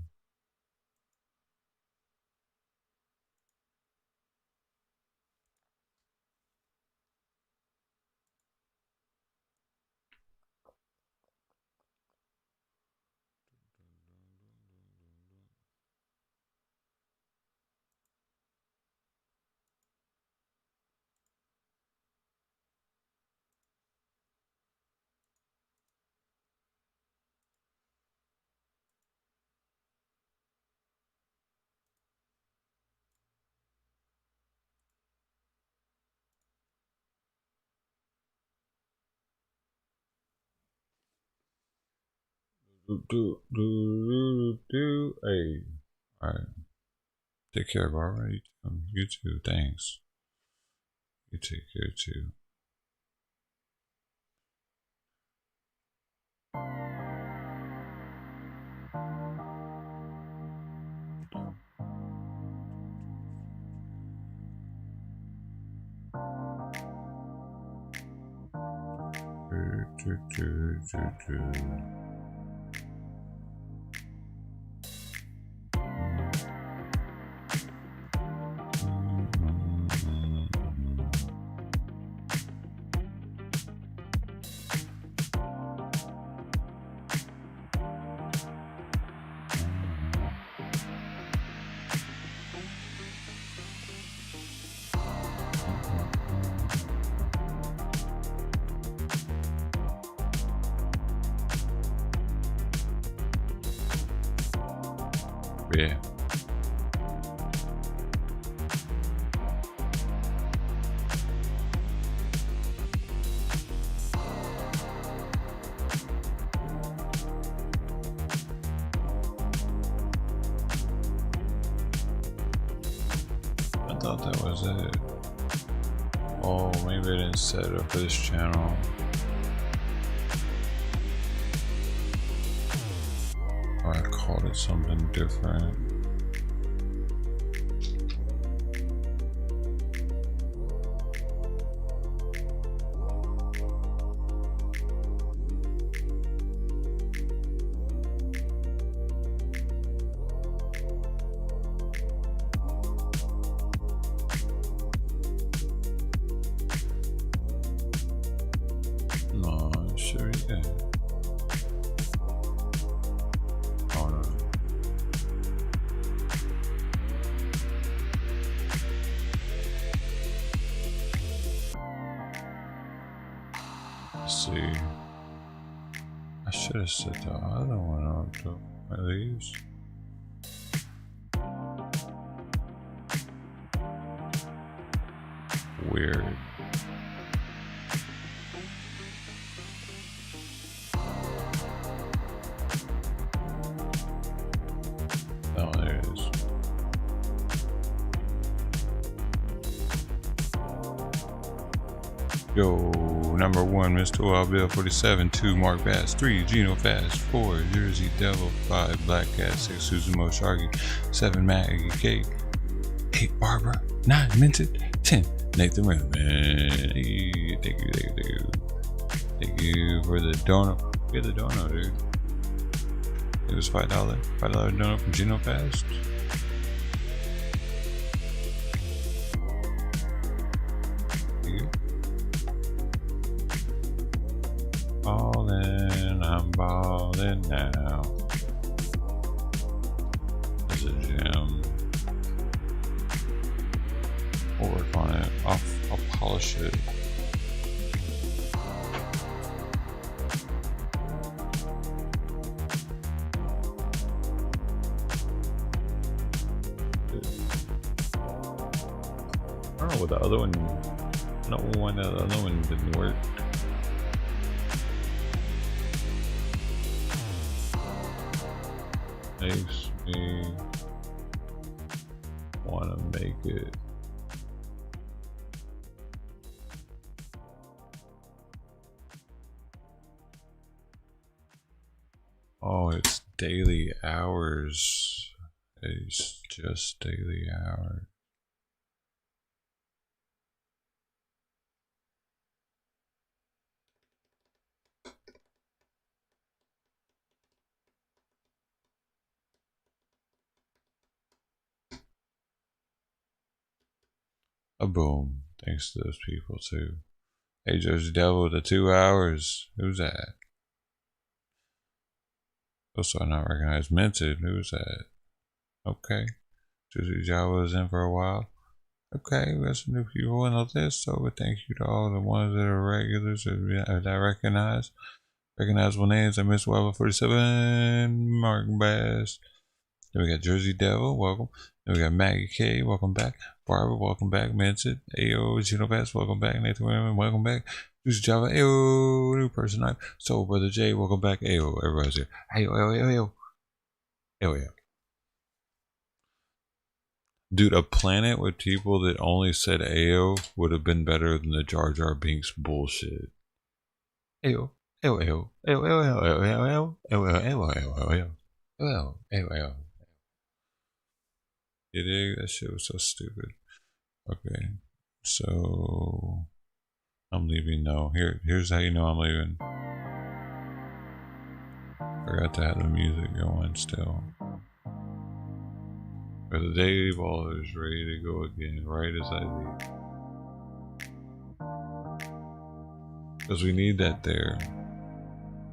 Hey. Alright. Take care, Barbara. You too. Thanks. You take care too. Yeah. I thought that was it. Oh, maybe I didn't set it up for this channel. Or I called it something different. No, sure you did. Oh no. Let's see. I should have set the other one up to at least. Weird. Oh, there it is. Yo, number 1, Mr. Wild Bill 47, 2, Mark Bass, 3, Geno Fast, 4, Jersey Devil, 5, Black Cat, 6, Susan Mo Sharky, 7, Maggie Cake, 8, Barbara, 9, Minted, 10, Nathan Webb, man. Hey, thank you. Thank you for the dono. Get the dono, dude. It was $5 dono from Geno Fast. Ballin', I'm ballin' now. There's a gem. We'll work on it. I'll polish it. I don't know what the other one. No one. The other one didn't work. Makes me want to make it. Oh, it's daily hours. It's just daily hours. A boom. Thanks to those people too. Hey, Jersey Devil, the 2 hours. Who's that? Also not recognized. Minted. Who's that? Okay. Jersey Java is in for a while. Okay, we got some new people in the list, so but thank you to all the ones that are regulars that I recognize. Recognizable names. I missed Weber 47, Mark Bass. Then we got Jersey Devil, welcome. Then we got Maggie K, welcome back. Barbara, welcome back. Minted, Ayo, Gino Bass, welcome back. Nathan Women, welcome back. Who's Java, Ayo, new person. Soul Brother J, welcome back. Ayo, everybody's here. Ayo, ayo, ayo, ayo. Ayo, ayo. Dude, a planet with people that only said Ayo would have been better than the Jar Jar Binks bullshit. Ayo, ayo, ayo, ayo, ayo, ayo, ayo, ayo, ayo, ayo, ayo, ayo, ayo, ayo. You dig? That shit was so stupid. Okay, so I'm leaving now. Here's how you know I'm leaving. Forgot to have the music going still. For the Daily Baller is ready to go again, right as I leave. Because we need that there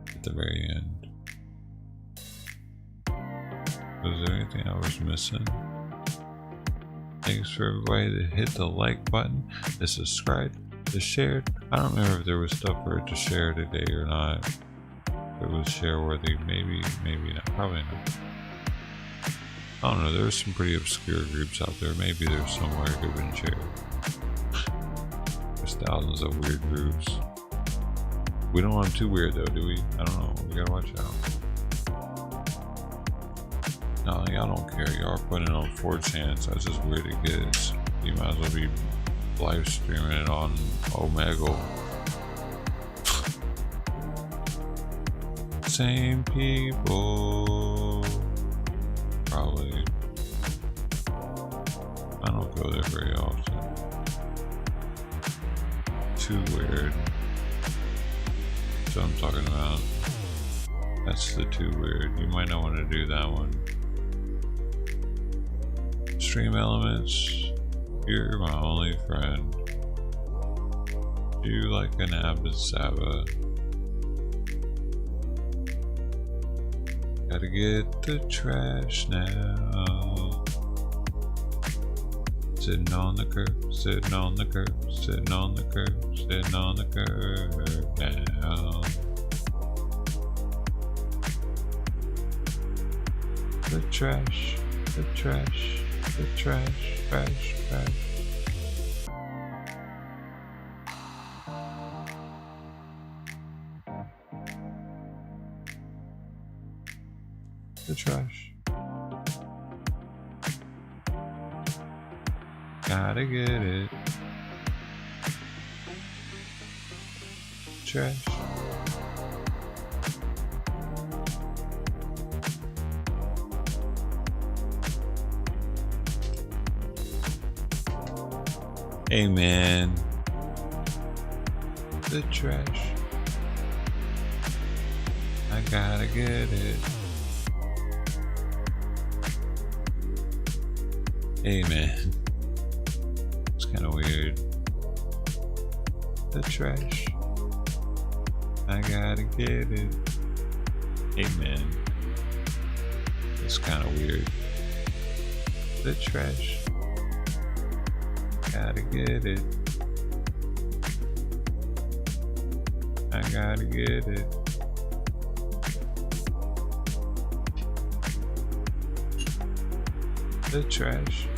at the very end. Was there anything I was missing? Thanks for everybody that hit the like button, that subscribed, that shared. I don't remember if there was stuff for it to share today or not. If it was share worthy, maybe not, probably not. I don't know, there's some pretty obscure groups out there. Maybe there's somewhere it could have been shared. There's thousands of weird groups. We don't want them too weird though, do we? I don't know, we gotta watch out. No, y'all don't care. Y'all are putting it on 4chan, so that's just weird it gets. You might as well be live streaming it on Omegle. Same people. Probably. I don't go there very often. Too weird. So I'm talking about. That's the too weird. You might not want to do that one. Stream Elements, you're my only friend. You like an Abisaba. Gotta get the trash now. Sitting on the curb, sitting on the curb, sitting on the curb, sitting on the curb now. The trash, the trash. The trash, trash, trash. The trash. Gotta get it. Trash. Amen. The trash. I gotta get it. Amen. It's kind of weird. The trash. I gotta get it. Amen. It's kind of weird. The trash. Gotta get it. I gotta get it. The trash.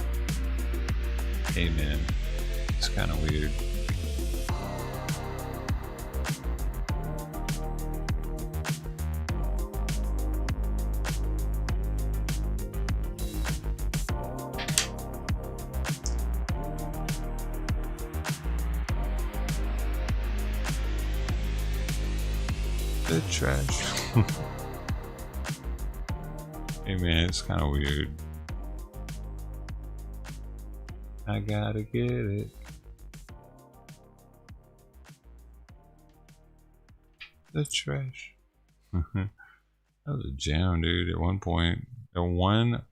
Amen. It's kind of weird. The trash. Hey man, it's kind of weird. I gotta get it. The trash. That was a jam, dude. At one point, on one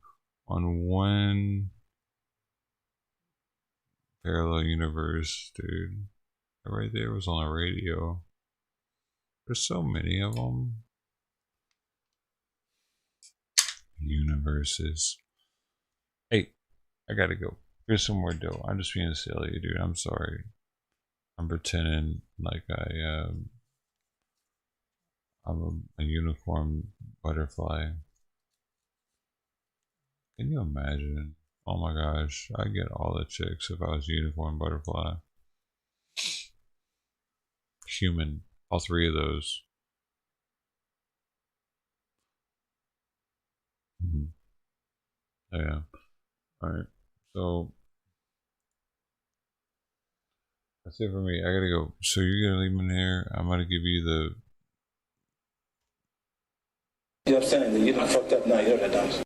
parallel universe, dude. That right there was on the radio. There's so many of them. Universes. Hey, I gotta go. Here's some more dough. I'm just being silly, dude. I'm sorry. I'm pretending like I'm a unicorn butterfly. Can you imagine? Oh my gosh, I'd get all the chicks if I was a unicorn butterfly. Human, all three of those. Yeah. Alright, so that's it for me. I gotta go. So you're gonna leave them in here. I'm gonna give you the. You know what I'm saying? That you done fucked up now. You know that, don't you?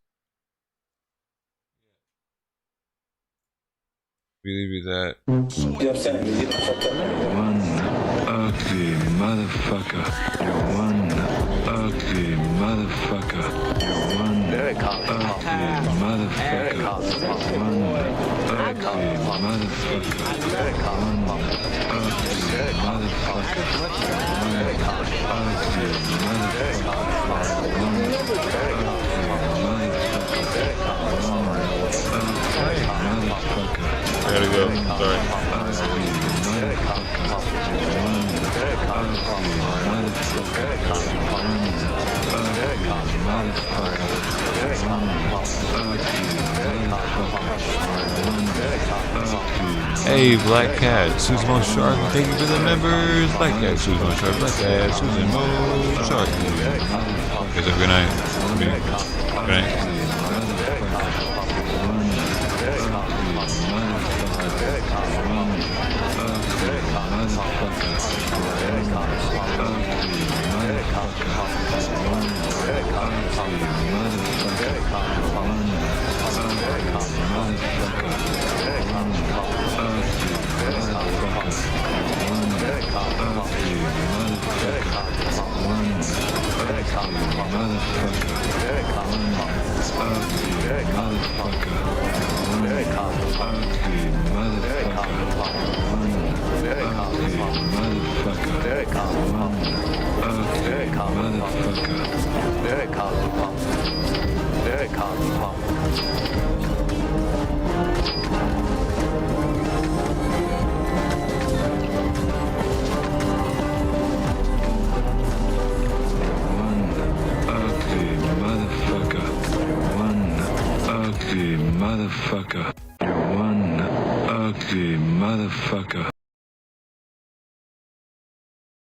We leave you that. You know what I'm saying? That you done fucked up now. One ugly motherfucker. You're one ugly motherfucker. You're one ugly motherfucker. One ugly motherfucker. One ugly I gotta go. Sorry. Hey, Black Cat, Susan Mo Shark, thank you for the members. Black Cat, Susan Mo Shark, Black Cat, Susan Mo Shark. You guys have a good night. Good night. Motherfucker. You're one ugly motherfucker.